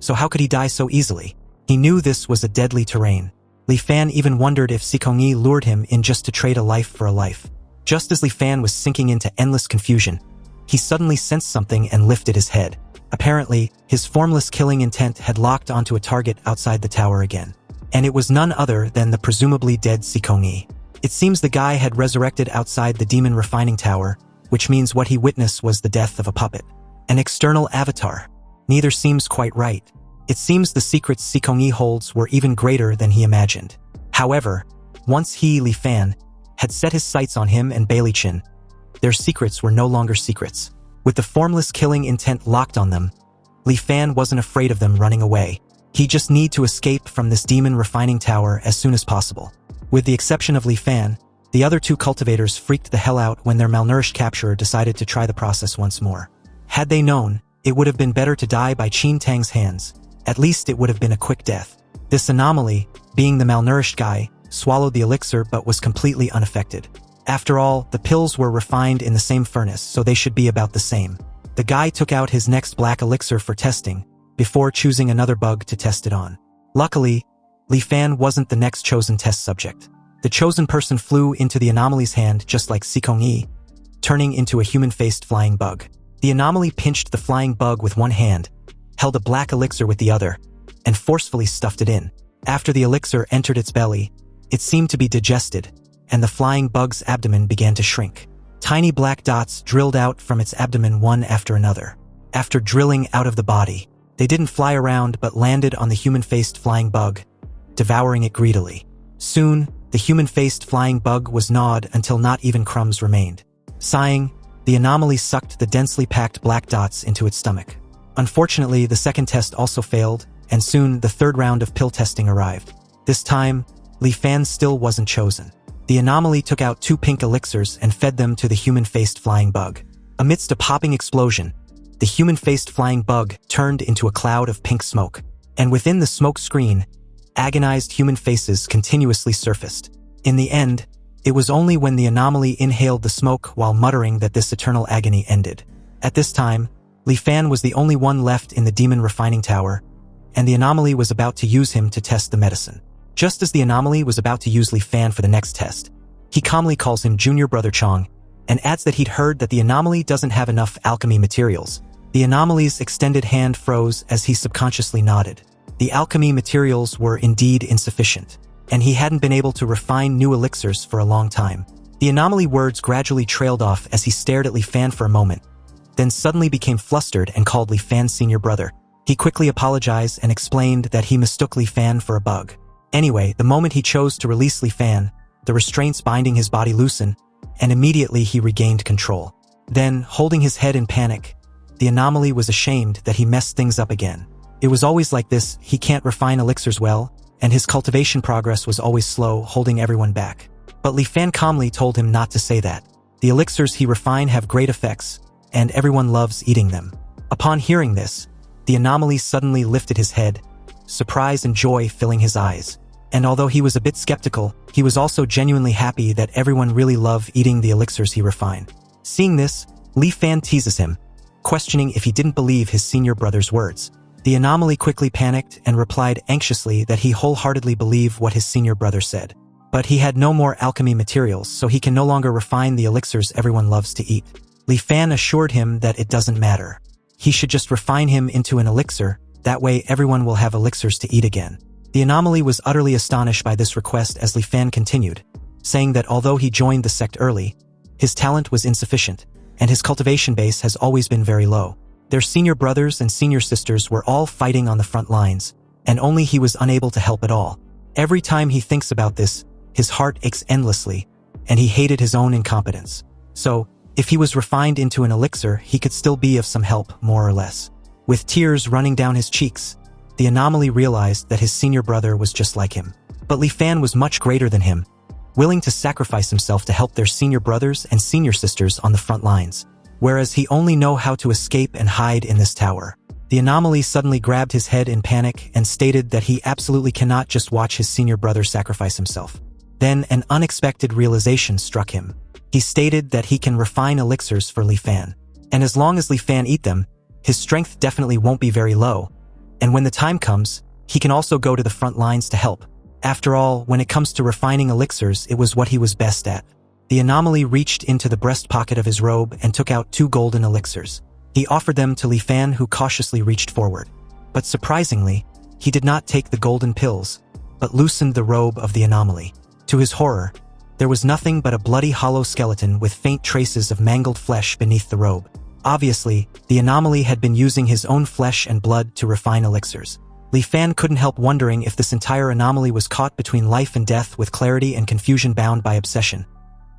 So how could he die so easily? He knew this was a deadly terrain. Li Fan even wondered if Sikongyi lured him in just to trade a life for a life. Just as Li Fan was sinking into endless confusion, he suddenly sensed something and lifted his head. Apparently, his formless killing intent had locked onto a target outside the tower again. And it was none other than the presumably dead Sikongyi. It seems the guy had resurrected outside the demon refining tower, which means what he witnessed was the death of a puppet. An external avatar. Neither seems quite right. It seems the secrets Sikongyi holds were even greater than he imagined. However, once he, Li Fan, had set his sights on him and Bailichin, their secrets were no longer secrets. With the formless killing intent locked on them, Li Fan wasn't afraid of them running away. He just needed to escape from this demon refining tower as soon as possible. With the exception of Li Fan, the other two cultivators freaked the hell out when their malnourished capturer decided to try the process once more. Had they known, it would have been better to die by Qin Tang's hands. At least it would have been a quick death. This anomaly, being the malnourished guy, swallowed the elixir but was completely unaffected. After all, the pills were refined in the same furnace, so they should be about the same. The guy took out his next black elixir for testing, before choosing another bug to test it on. Luckily, Li Fan wasn't the next chosen test subject. The chosen person flew into the anomaly's hand just like Sikongyi, turning into a human-faced flying bug. The anomaly pinched the flying bug with one hand, held a black elixir with the other, and forcefully stuffed it in. After the elixir entered its belly, it seemed to be digested, and the flying bug's abdomen began to shrink. Tiny black dots drilled out from its abdomen one after another. After drilling out of the body, they didn't fly around but landed on the human-faced flying bug, devouring it greedily. Soon, the human-faced flying bug was gnawed until not even crumbs remained. Sighing, the anomaly sucked the densely packed black dots into its stomach. Unfortunately, the second test also failed, and soon the third round of pill testing arrived. This time, Li Fan still wasn't chosen. The anomaly took out 2 pink elixirs and fed them to the human-faced flying bug. Amidst a popping explosion, the human-faced flying bug turned into a cloud of pink smoke, and within the smoke screen, agonized human faces continuously surfaced. In the end, It was only when the anomaly inhaled the smoke while muttering that this eternal agony ended. At this time, Li Fan was the only one left in the demon refining tower, and the anomaly was about to use him to test the medicine. Just as the anomaly was about to use Li Fan for the next test, he calmly calls him Junior Brother Chong, and adds that he'd heard that the anomaly doesn't have enough alchemy materials. The anomaly's extended hand froze as he subconsciously nodded. The alchemy materials were indeed insufficient, and he hadn't been able to refine new elixirs for a long time. The anomaly words gradually trailed off as he stared at Li Fan for a moment, then suddenly became flustered and called Li Fan senior brother. He quickly apologized and explained that he mistook Li Fan for a bug. Anyway, the moment he chose to release Li Fan, the restraints binding his body loosened, and immediately he regained control. Then, holding his head in panic, the anomaly was ashamed that he messed things up again. It was always like this, he can't refine elixirs well, and his cultivation progress was always slow, holding everyone back. But Li Fan calmly told him not to say that. The elixirs he refined have great effects, and everyone loves eating them. Upon hearing this, the anomaly suddenly lifted his head, surprise and joy filling his eyes. And although he was a bit skeptical, he was also genuinely happy that everyone really loved eating the elixirs he refined. Seeing this, Li Fan teases him, questioning if he didn't believe his senior brother's words. The anomaly quickly panicked and replied anxiously that he wholeheartedly believed what his senior brother said. But he had no more alchemy materials, so he can no longer refine the elixirs everyone loves to eat. Li Fan assured him that it doesn't matter. He should just refine him into an elixir, that way everyone will have elixirs to eat again. The anomaly was utterly astonished by this request as Li Fan continued, saying that although he joined the sect early, his talent was insufficient, and his cultivation base has always been very low. Their senior brothers and senior sisters were all fighting on the front lines, and only he was unable to help at all. Every time he thinks about this, his heart aches endlessly, and he hated his own incompetence. So, if he was refined into an elixir, he could still be of some help, more or less. With tears running down his cheeks, the anomaly realized that his senior brother was just like him. But Li Fan was much greater than him, willing to sacrifice himself to help their senior brothers and senior sisters on the front lines, whereas he only knew how to escape and hide in this tower. The anomaly suddenly grabbed his head in panic and stated that he absolutely cannot just watch his senior brother sacrifice himself. Then an unexpected realization struck him. He stated that he can refine elixirs for Li Fan, and as long as Li Fan eat them, his strength definitely won't be very low, and when the time comes, he can also go to the front lines to help. After all, when it comes to refining elixirs, it was what he was best at. The anomaly reached into the breast pocket of his robe and took out 2 golden elixirs. He offered them to Li Fan, who cautiously reached forward. But surprisingly, he did not take the golden pills, but loosened the robe of the anomaly. To his horror, there was nothing but a bloody hollow skeleton with faint traces of mangled flesh beneath the robe. Obviously, the anomaly had been using his own flesh and blood to refine elixirs. Li Fan couldn't help wondering if this entire anomaly was caught between life and death with clarity and confusion bound by obsession,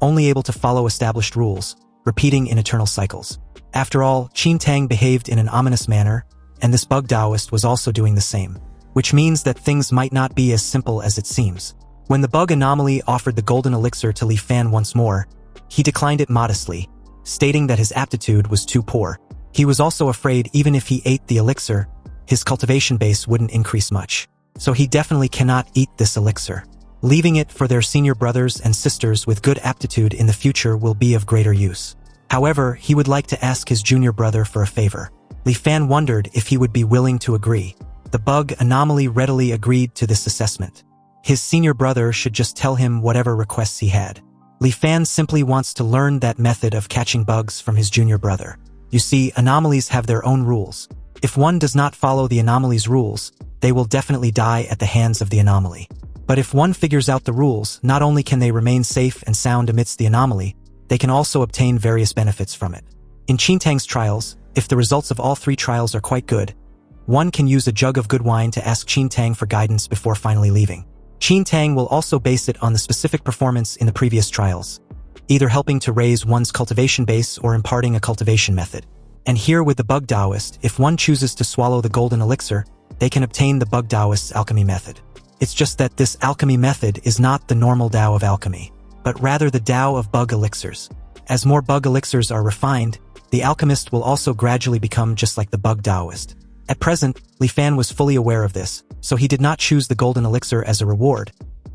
only able to follow established rules, repeating in eternal cycles. After all, Qin Tang behaved in an ominous manner, and this bug Taoist was also doing the same, which means that things might not be as simple as it seems. When the bug anomaly offered the golden elixir to Li Fan once more, he declined it modestly, stating that his aptitude was too poor. He was also afraid even if he ate the elixir, his cultivation base wouldn't increase much. So he definitely cannot eat this elixir. Leaving it for their senior brothers and sisters with good aptitude in the future will be of greater use. However, he would like to ask his junior brother for a favor. Li Fan wondered if he would be willing to agree. The bug anomaly readily agreed to this assessment. His senior brother should just tell him whatever requests he had. Li Fan simply wants to learn that method of catching bugs from his junior brother. You see, anomalies have their own rules. If one does not follow the anomaly's rules, they will definitely die at the hands of the anomaly. But if one figures out the rules, not only can they remain safe and sound amidst the anomaly, they can also obtain various benefits from it. In Qin Tang's trials, if the results of all 3 trials are quite good, one can use a jug of good wine to ask Qin Tang for guidance before finally leaving. Qin Tang will also base it on the specific performance in the previous trials, either helping to raise one's cultivation base or imparting a cultivation method. And here with the bug Taoist, if one chooses to swallow the golden elixir, they can obtain the bug Taoist's alchemy method. It's just that this alchemy method is not the normal Tao of alchemy, but rather the Tao of bug elixirs. As more bug elixirs are refined, the alchemist will also gradually become just like the bug Taoist. At present, Li Fan was fully aware of this, so he did not choose the golden elixir as a reward,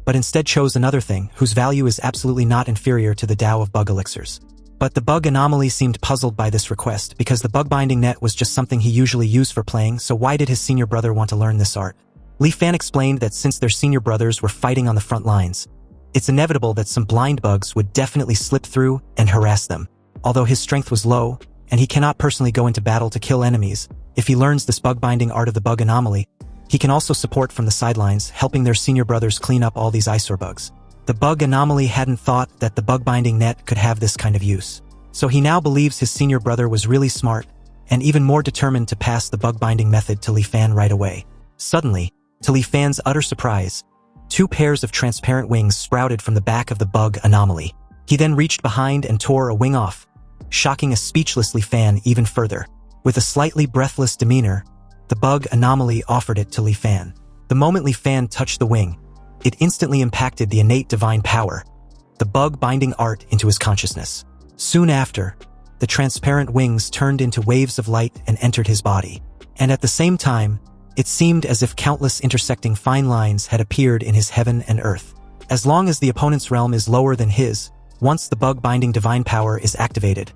but instead chose another thing whose value is absolutely not inferior to the Tao of bug elixirs. But the bug anomaly seemed puzzled by this request because the bug binding net was just something he usually used for playing, so why did his senior brother want to learn this art? Li Fan explained that since their senior brothers were fighting on the front lines, it's inevitable that some blind bugs would definitely slip through and harass them. Although his strength was low, and he cannot personally go into battle to kill enemies, if he learns this bug binding art of the bug anomaly, he can also support from the sidelines, helping their senior brothers clean up all these eyesore bugs. The bug anomaly hadn't thought that the bug binding net could have this kind of use. So he now believes his senior brother was really smart, and even more determined to pass the bug binding method to Li Fan right away. Suddenly, to Li Fan's utter surprise, 2 pairs of transparent wings sprouted from the back of the bug anomaly. He then reached behind and tore a wing off, shocking a speechless Li Fan even further. With a slightly breathless demeanor, the bug anomaly offered it to Li Fan. The moment Li Fan touched the wing, it instantly impacted the innate divine power, the bug binding art, into his consciousness. Soon after, the transparent wings turned into waves of light and entered his body. And at the same time, it seemed as if countless intersecting fine lines had appeared in his heaven and earth. As long as the opponent's realm is lower than his, once the bug binding divine power is activated,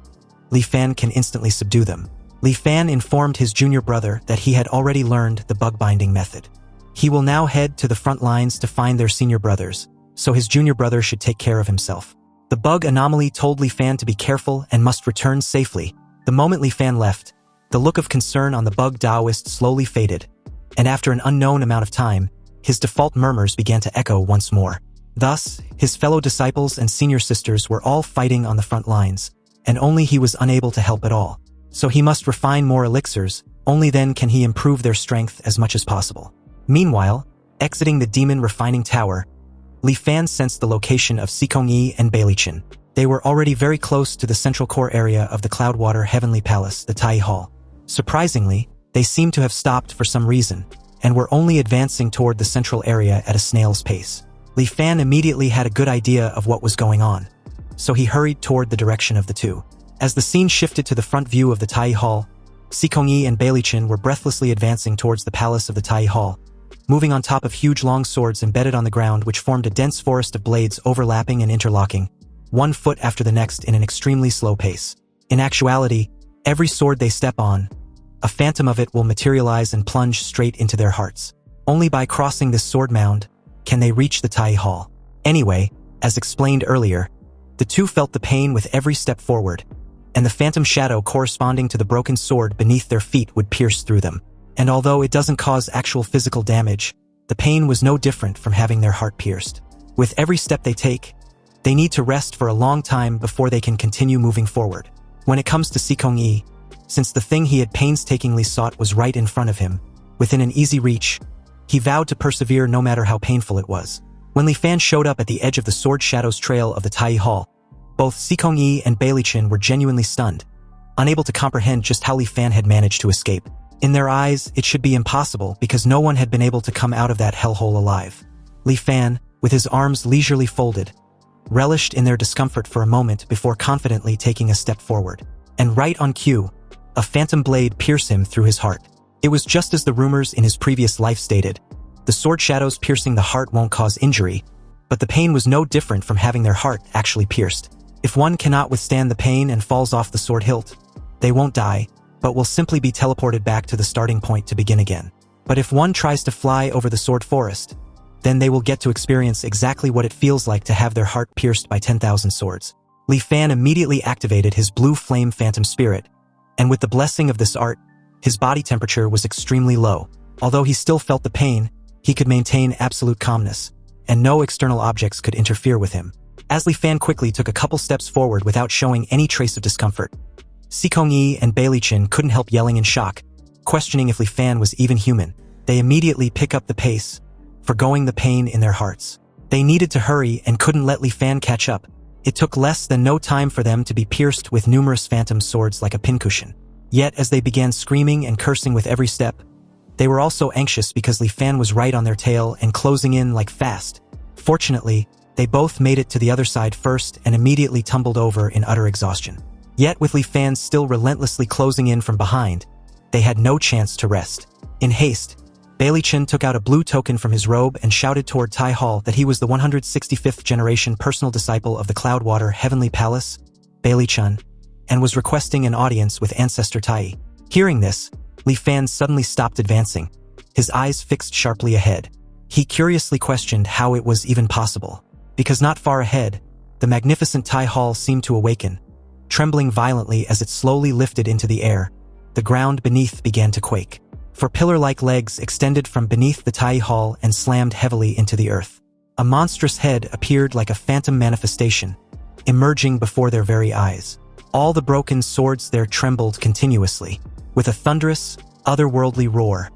Li Fan can instantly subdue them. Li Fan informed his junior brother that he had already learned the bug binding method. He will now head to the front lines to find their senior brothers, so his junior brother should take care of himself. The bug anomaly told Li Fan to be careful and must return safely. The moment Li Fan left, the look of concern on the bug Taoist slowly faded, and after an unknown amount of time, his default murmurs began to echo once more. Thus, his fellow disciples and senior sisters were all fighting on the front lines, and only he was unable to help at all. So he must refine more elixirs, only then can he improve their strength as much as possible. Meanwhile, exiting the demon refining tower, Li Fan sensed the location of Sikong-yi and Bailichin. They were already very close to the central core area of the Cloudwater Heavenly Palace, the Tai Hall. Surprisingly, they seemed to have stopped for some reason, and were only advancing toward the central area at a snail's pace. Li Fan immediately had a good idea of what was going on, so he hurried toward the direction of the two. As the scene shifted to the front view of the Tai Hall, Sikong-yi and Bailichin were breathlessly advancing towards the palace of the Tai Hall, moving on top of huge long swords embedded on the ground which formed a dense forest of blades overlapping and interlocking, one foot after the next in an extremely slow pace. In actuality, every sword they step on, a phantom of it will materialize and plunge straight into their hearts. Only by crossing this sword mound can they reach the Tai Hall. Anyway, as explained earlier, the two felt the pain with every step forward, and the phantom shadow corresponding to the broken sword beneath their feet would pierce through them. And although it doesn't cause actual physical damage, the pain was no different from having their heart pierced. With every step they take, they need to rest for a long time before they can continue moving forward. When it comes to Sikong-yi, since the thing he had painstakingly sought was right in front of him, within an easy reach, he vowed to persevere no matter how painful it was. When Li Fan showed up at the edge of the Sword Shadows trail of the Tai Hall, both Sikong-yi and Bailichin were genuinely stunned, unable to comprehend just how Li Fan had managed to escape. In their eyes, it should be impossible because no one had been able to come out of that hellhole alive. Li Fan, with his arms leisurely folded, relished in their discomfort for a moment before confidently taking a step forward. And right on cue, a phantom blade pierced him through his heart. It was just as the rumors in his previous life stated. The sword shadows piercing the heart won't cause injury, but the pain was no different from having their heart actually pierced. If one cannot withstand the pain and falls off the sword hilt, they won't die, but will simply be teleported back to the starting point to begin again. But if one tries to fly over the sword forest, then they will get to experience exactly what it feels like to have their heart pierced by 10,000 swords. Li Fan immediately activated his blue flame phantom spirit, and with the blessing of this art, his body temperature was extremely low. Although he still felt the pain, he could maintain absolute calmness, and no external objects could interfere with him. As Li Fan quickly took a couple steps forward without showing any trace of discomfort, Sikong-yi and Bailichin couldn't help yelling in shock, questioning if Li Fan was even human. They immediately pick up the pace, forgoing the pain in their hearts. They needed to hurry and couldn't let Li Fan catch up. It took less than no time for them to be pierced with numerous phantom swords like a pincushion. Yet as they began screaming and cursing with every step, they were also anxious because Li Fan was right on their tail and closing in like fast. Fortunately, they both made it to the other side first and immediately tumbled over in utter exhaustion. Yet with Li Fan still relentlessly closing in from behind, they had no chance to rest. In haste, Bailey Chen took out a blue token from his robe and shouted toward Tai Hall that he was the 165th generation personal disciple of the Cloudwater Heavenly Palace, Bailey Chen, and was requesting an audience with Ancestor Tai. Hearing this, Li Fan suddenly stopped advancing, his eyes fixed sharply ahead. He curiously questioned how it was even possible, because not far ahead, the magnificent Tai Hall seemed to awaken, trembling violently as it slowly lifted into the air. The ground beneath began to quake, for pillar-like legs extended from beneath the Tai Hall and slammed heavily into the earth. A monstrous head appeared like a phantom manifestation, emerging before their very eyes. All the broken swords there trembled continuously. With a thunderous, otherworldly roar,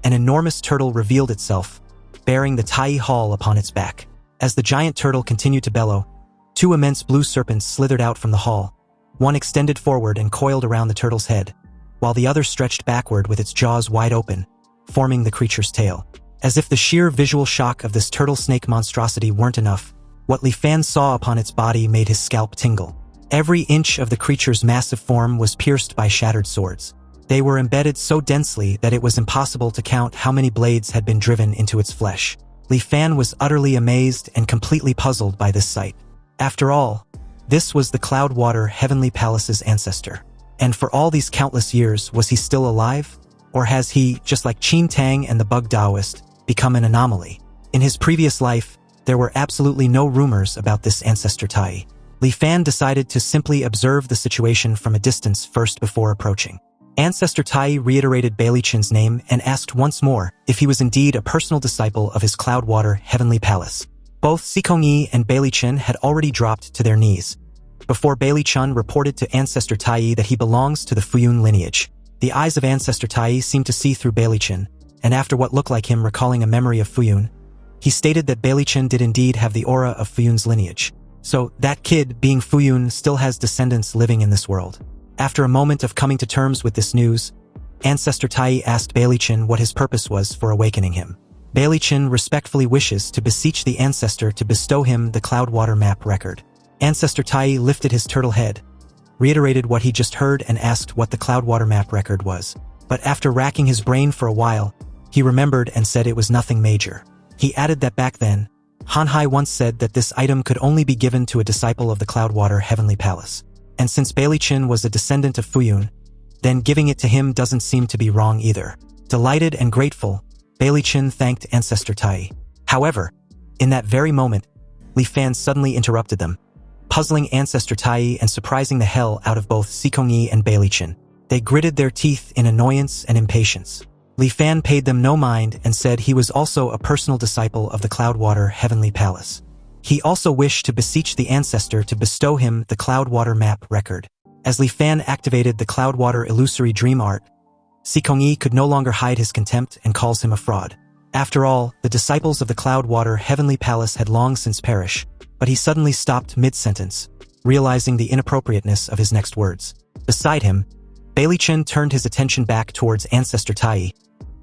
an enormous turtle revealed itself, bearing the Tai Hall upon its back. As the giant turtle continued to bellow, two immense blue serpents slithered out from the hall. One extended forward and coiled around the turtle's head, while the other stretched backward with its jaws wide open, forming the creature's tail. As if the sheer visual shock of this turtle-snake monstrosity weren't enough, what Li Fan saw upon its body made his scalp tingle. Every inch of the creature's massive form was pierced by shattered swords. They were embedded so densely that it was impossible to count how many blades had been driven into its flesh. Li Fan was utterly amazed and completely puzzled by this sight. After all, this was the Cloudwater Heavenly Palace's ancestor. And for all these countless years, was he still alive? Or has he, just like Qin Tang and the Bug Taoist, become an anomaly? In his previous life, there were absolutely no rumors about this ancestor Tai. Li Fan decided to simply observe the situation from a distance first before approaching. Ancestor Tai reiterated Bailey Chen's name and asked once more if he was indeed a personal disciple of his Cloudwater Heavenly Palace. Both Sikongyi and Bailey Chen had already dropped to their knees before Bailey Chen reported to Ancestor Tai that he belongs to the Fuyun lineage. The eyes of Ancestor Tai seemed to see through Bailey Chen, and after what looked like him recalling a memory of Fuyun, he stated that Bailey Chen did indeed have the aura of Fuyun's lineage. So, that kid, being Fuyun, still has descendants living in this world. After a moment of coming to terms with this news, Ancestor Tai asked Bailey Chen what his purpose was for awakening him. Bailey Chen respectfully wishes to beseech the ancestor to bestow him the Cloudwater map record. Ancestor Tai lifted his turtle head, reiterated what he just heard and asked what the Cloudwater map record was. But after racking his brain for a while, he remembered and said it was nothing major. He added that back then, Han Hai once said that this item could only be given to a disciple of the Cloudwater Heavenly Palace. And since Bailey Chen was a descendant of Fuyun, then giving it to him doesn't seem to be wrong either. Delighted and grateful, Bailey Chen thanked Ancestor Tai. However, in that very moment, Li Fan suddenly interrupted them, puzzling Ancestor Tai and surprising the hell out of both Sikongyi and Bailey Chen. They gritted their teeth in annoyance and impatience. Li Fan paid them no mind and said he was also a personal disciple of the Cloudwater Heavenly Palace. He also wished to beseech the ancestor to bestow him the Cloudwater map record. As Li Fan activated the Cloudwater illusory dream art, Sikongyi could no longer hide his contempt and calls him a fraud. After all, the disciples of the Cloudwater Heavenly Palace had long since perished, but he suddenly stopped mid-sentence, realizing the inappropriateness of his next words. Beside him, Bailey Chen turned his attention back towards Ancestor Tai,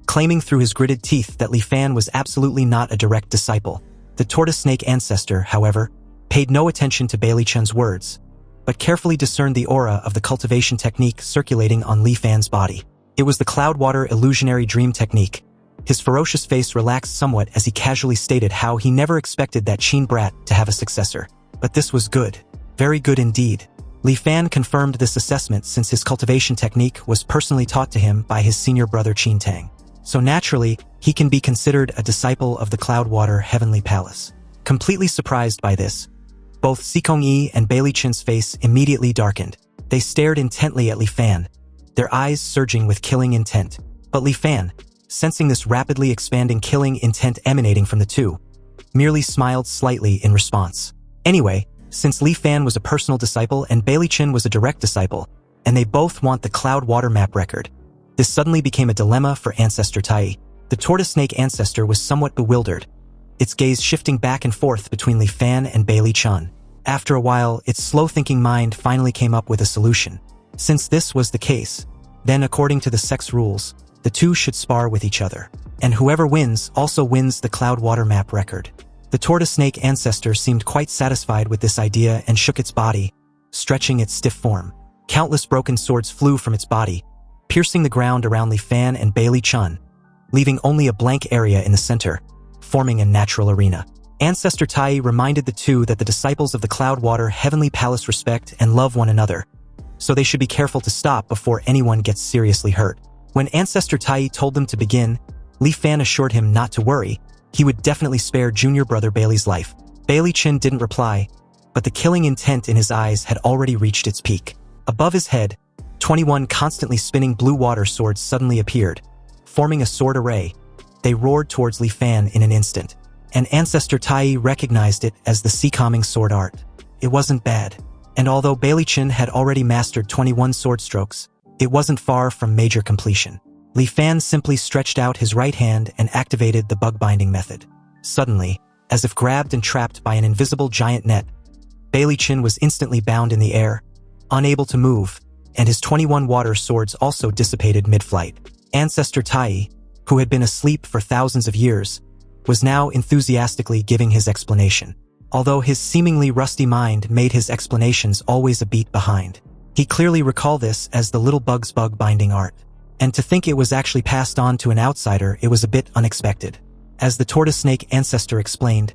claiming through his gritted teeth that Li Fan was absolutely not a direct disciple. The tortoise snake ancestor, however, paid no attention to Bailey Chen's words, but carefully discerned the aura of the cultivation technique circulating on Li Fan's body. It was the Cloudwater illusionary dream technique. His ferocious face relaxed somewhat as he casually stated how he never expected that Qin brat to have a successor. But this was good. Very good indeed. Li Fan confirmed this assessment since his cultivation technique was personally taught to him by his senior brother Qin Tang. So naturally, he can be considered a disciple of the Cloudwater Heavenly Palace. Completely surprised by this, both Sikongyi and Bailey Chen's face immediately darkened. They stared intently at Li Fan, their eyes surging with killing intent. But Li Fan, sensing this rapidly expanding killing intent emanating from the two, merely smiled slightly in response. Anyway, since Li Fan was a personal disciple and Bailey Chen was a direct disciple, and they both want the Cloudwater map record, this suddenly became a dilemma for Ancestor Tai. The tortoise snake ancestor was somewhat bewildered, its gaze shifting back and forth between Li Fan and Bailey Chen. After a while, its slow-thinking mind finally came up with a solution. Since this was the case, then according to the sex rules, the two should spar with each other, and whoever wins also wins the Cloudwater map record. The tortoise snake ancestor seemed quite satisfied with this idea and shook its body, stretching its stiff form. Countless broken swords flew from its body, piercing the ground around Li Fan and Bailey Chen, leaving only a blank area in the center, forming a natural arena. Ancestor Tai reminded the two that the disciples of the Cloudwater Heavenly Palace respect and love one another, so they should be careful to stop before anyone gets seriously hurt. When Ancestor Tai told them to begin, Li Fan assured him not to worry, he would definitely spare junior brother Bailey's life. Bailey Chin didn't reply, but the killing intent in his eyes had already reached its peak. Above his head, 21 constantly spinning blue water swords suddenly appeared, forming a sword array. They roared towards Li Fan in an instant, and Ancestor Tai recognized it as the sea-calming sword art. It wasn't bad, and although Bailey Chin had already mastered 21 sword strokes, it wasn't far from major completion. Li Fan simply stretched out his right hand and activated the bug-binding method. Suddenly, as if grabbed and trapped by an invisible giant net, Bailey Chin was instantly bound in the air, unable to move, and his 21 water swords also dissipated mid-flight. Ancestor Tai, who had been asleep for thousands of years, was now enthusiastically giving his explanation. Although his seemingly rusty mind made his explanations always a beat behind, he clearly recalled this as the little bug's bug-binding art. And to think it was actually passed on to an outsider, it was a bit unexpected. As the tortoise snake ancestor explained,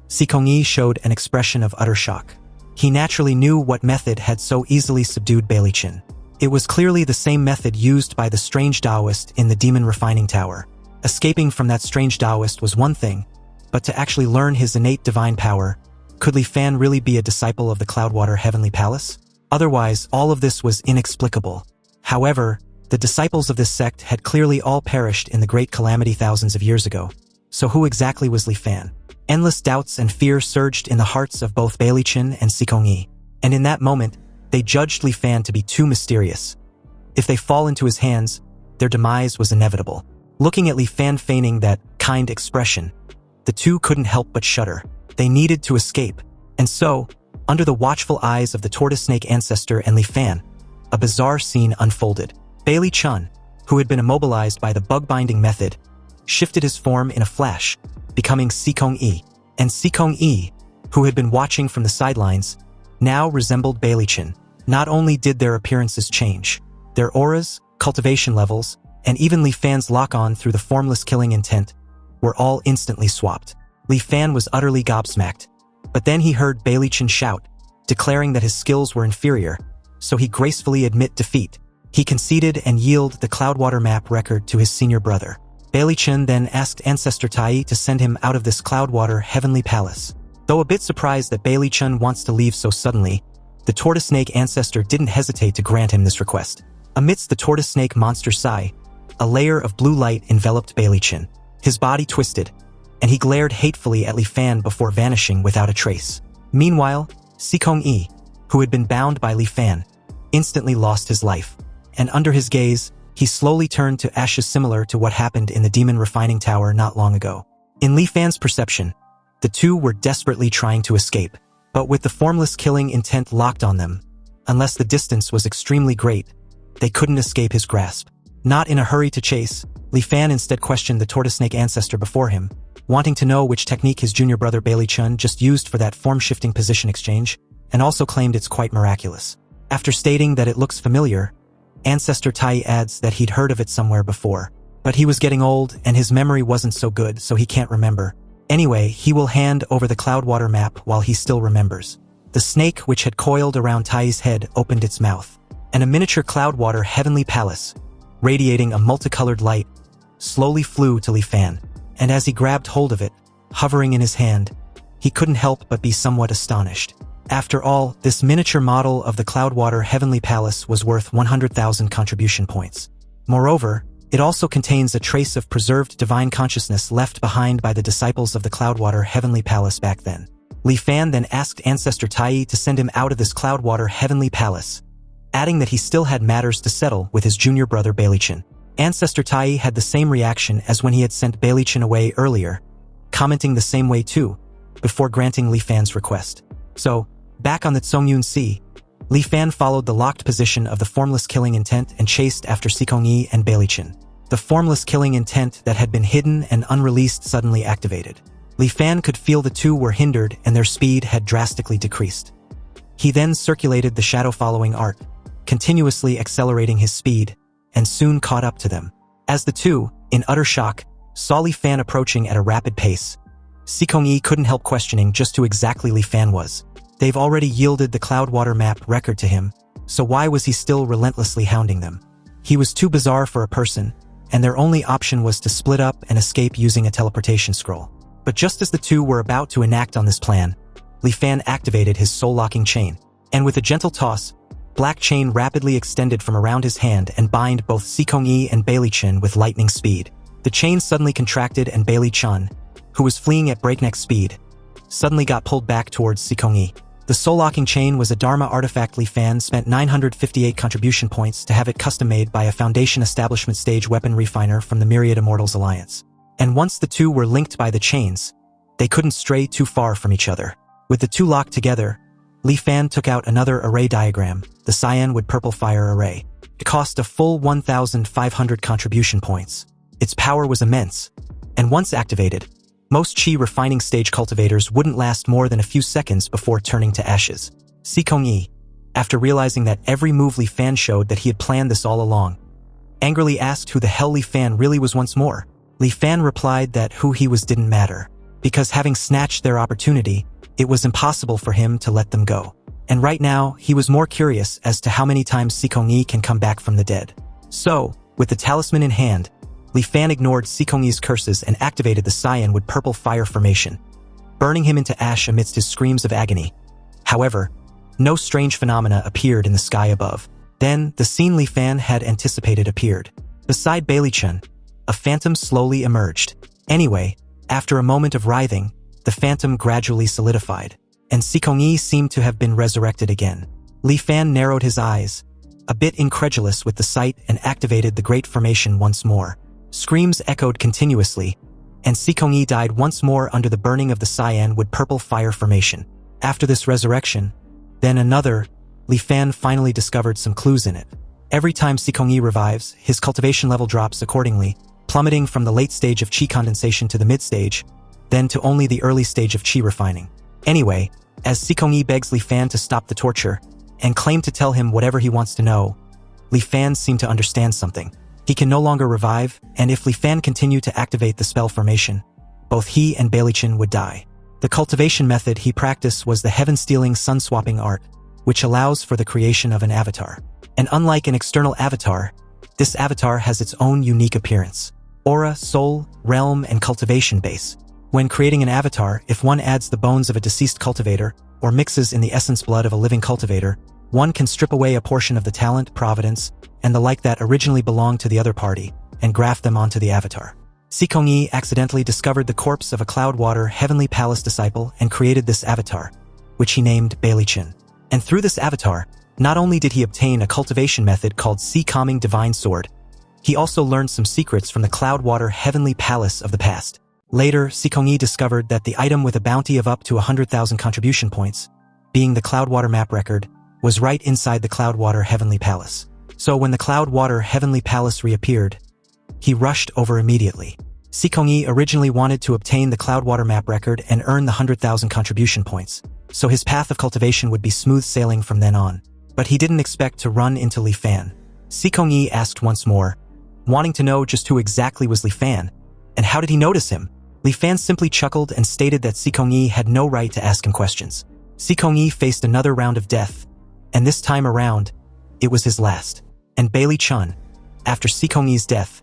Sikongyi showed an expression of utter shock. He naturally knew what method had so easily subdued Bailey Chin. It was clearly the same method used by the strange Taoist in the Demon Refining Tower. Escaping from that strange Taoist was one thing, but to actually learn his innate divine power, could Li Fan really be a disciple of the Cloudwater Heavenly Palace? Otherwise, all of this was inexplicable. However, the disciples of this sect had clearly all perished in the Great Calamity thousands of years ago. So who exactly was Li Fan? Endless doubts and fear surged in the hearts of both Bailey Chin and Sikongyi, and in that moment, they judged Li Fan to be too mysterious. If they fall into his hands, their demise was inevitable. Looking at Li Fan feigning that kind expression, the two couldn't help but shudder. They needed to escape, and so, under the watchful eyes of the tortoise snake ancestor and Li Fan, a bizarre scene unfolded. Bailey Chun, who had been immobilized by the bug-binding method, shifted his form in a flash, becoming Sikongyi, and Sikongyi, who had been watching from the sidelines, now resembled Bailey Chin. Not only did their appearances change, their auras, cultivation levels, and even Li Fan's lock-on through the formless killing intent were all instantly swapped. Li Fan was utterly gobsmacked, but then he heard Bailey Chin shout, declaring that his skills were inferior, so he gracefully admit defeat. He conceded and yielded the Cloudwater map record to his senior brother. Bailey Chin then asked Ancestor Tai to send him out of this Cloudwater Heavenly Palace. Though a bit surprised that Bailey Chin wants to leave so suddenly, the tortoise snake ancestor didn't hesitate to grant him this request. Amidst the tortoise snake monster sigh, a layer of blue light enveloped Bailey Chin. His body twisted, and he glared hatefully at Li Fan before vanishing without a trace. Meanwhile, Sikongyi, who had been bound by Li Fan, instantly lost his life, and under his gaze, he slowly turned to ashes similar to what happened in the Demon Refining Tower not long ago. In Li Fan's perception, the two were desperately trying to escape, but with the formless killing intent locked on them, unless the distance was extremely great, they couldn't escape his grasp. Not in a hurry to chase, Li Fan instead questioned the tortoise snake ancestor before him, wanting to know which technique his junior brother Bailey Chun just used for that form-shifting position exchange, and also claimed it's quite miraculous. After stating that it looks familiar, Ancestor Tai adds that he'd heard of it somewhere before, but he was getting old and his memory wasn't so good, so he can't remember. Anyway, he will hand over the Cloudwater map while he still remembers. The snake which had coiled around Tai's head opened its mouth, and a miniature Cloudwater Heavenly Palace, radiating a multicolored light, slowly flew to Li Fan, and as he grabbed hold of it, hovering in his hand, he couldn't help but be somewhat astonished. After all, this miniature model of the Cloudwater Heavenly Palace was worth 100,000 contribution points. Moreover, it also contains a trace of preserved divine consciousness left behind by the disciples of the Cloudwater Heavenly Palace back then. Li Fan then asked Ancestor Tai to send him out of this Cloudwater Heavenly Palace, adding that he still had matters to settle with his junior brother Bailey Chin. Ancestor Tai had the same reaction as when he had sent Bailey Chin away earlier, commenting the same way too, before granting Li Fan's request. So, back on the Tsongyun Sea, Li Fan followed the locked position of the formless killing intent and chased after Sikongyi and Bailey Chin. The formless killing intent that had been hidden and unreleased suddenly activated. Li Fan could feel the two were hindered and their speed had drastically decreased. He then circulated the shadow-following art, continuously accelerating his speed, and soon caught up to them. As the two, In utter shock, saw Li Fan approaching at a rapid pace. Sikong-yi couldn't help questioning just who exactly Li Fan was. They've already yielded the Cloudwater map record to him, so why was he still relentlessly hounding them? He was too bizarre for a person, and their only option was to split up and escape using a teleportation scroll. But just as the two were about to enact on this plan, Li Fan activated his soul-locking chain, and with a gentle toss, black chain rapidly extended from around his hand and bind both Sikong-yi and Bailey Chen with lightning speed. The chain suddenly contracted and Bailey Chen, who was fleeing at breakneck speed, suddenly got pulled back towards Sikong-yi. The soul-locking chain was a Dharma artifact. Li Fan spent 958 contribution points to have it custom-made by a Foundation Establishment stage weapon refiner from the Myriad Immortals Alliance. And once the two were linked by the chains, they couldn't stray too far from each other. With the two locked together, Li Fan took out another array diagram, the cyan-wood purple fire array. It cost a full 1,500 contribution points. Its power was immense, and once activated, most chi refining stage cultivators wouldn't last more than a few seconds before turning to ashes. Sikong-yi, after realizing that every move Li Fan showed that he had planned this all along, angrily asked who the hell Li Fan really was once more. Li Fan replied that who he was didn't matter, because having snatched their opportunity, it was impossible for him to let them go. And right now, he was more curious as to how many times Sikong-yi can come back from the dead. So, with the talisman in hand, Li Fan ignored Sikong-yi's curses and activated the cyan-wood purple fire formation, burning him into ash amidst his screams of agony. However, no strange phenomena appeared in the sky above. Then, the scene Li Fan had anticipated appeared. Beside Bailey Chen, a phantom slowly emerged. Anyway, after a moment of writhing, the phantom gradually solidified, and Sikong-yi seemed to have been resurrected again. Li Fan narrowed his eyes, a bit incredulous with the sight, and activated the Great Formation once more. Screams echoed continuously, and Sikong-yi died once more under the burning of the cyan-wood purple fire formation. After this resurrection, then another, Li Fan finally discovered some clues in it. Every time Sikong-yi revives, his cultivation level drops accordingly, plummeting from the late stage of chi condensation to the mid-stage, then to only the early stage of chi refining. Anyway, as Sikong-yi begs Li Fan to stop the torture, and claim to tell him whatever he wants to know, Li Fan seemed to understand something. He can no longer revive, and if Li Fan continued to activate the spell formation, both he and Bailey Chen would die. The cultivation method he practiced was the heaven-stealing sun-swapping art, which allows for the creation of an avatar. And unlike an external avatar, this avatar has its own unique appearance: aura, soul, realm, and cultivation base. When creating an avatar, if one adds the bones of a deceased cultivator, or mixes in the essence blood of a living cultivator, one can strip away a portion of the talent, providence, and the like that originally belonged to the other party, and graft them onto the avatar. Sikong-yi accidentally discovered the corpse of a Cloudwater Heavenly Palace disciple and created this avatar, which he named Bailey Chen. And through this avatar, not only did he obtain a cultivation method called Sea Calming Divine Sword, he also learned some secrets from the Cloudwater Heavenly Palace of the past. Later, Sikong-yi discovered that the item with a bounty of up to 100,000 contribution points, being the Cloudwater map record, was right inside the Cloudwater Heavenly Palace. So when the Cloudwater Heavenly Palace reappeared, he rushed over immediately. Sikong-yi originally wanted to obtain the Cloudwater map record and earn the 100,000 contribution points, so his path of cultivation would be smooth sailing from then on. But he didn't expect to run into Li Fan. Sikong-yi asked once more, wanting to know just who exactly was Li Fan, and how did he notice him? Li Fan simply chuckled and stated that Sikong-yi had no right to ask him questions. Sikong-yi faced another round of death, and this time around, it was his last. And Bailey Chen, after Sikong-yi's death,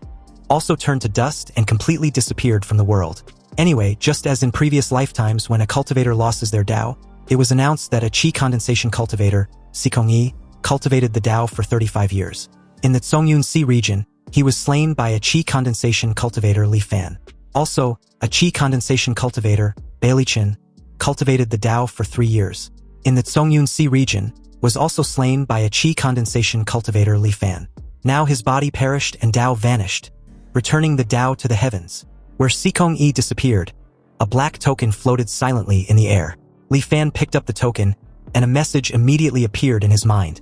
also turned to dust and completely disappeared from the world. Anyway, just as in previous lifetimes when a cultivator loses their Dao, it was announced that a chi condensation cultivator, Sikong-yi, cultivated the Dao for 35 years. In the Zhongyun Sea region, he was slain by a chi condensation cultivator, Li Fan. Also, a chi condensation cultivator, Bailey Chen, cultivated the Dao for 3 years. In the Zhongyun Sea region, was also slain by a chi condensation cultivator, Li Fan. Now his body perished and Dao vanished, returning the Dao to the heavens. Where Sikong-yi disappeared, a black token floated silently in the air. Li Fan picked up the token, and a message immediately appeared in his mind.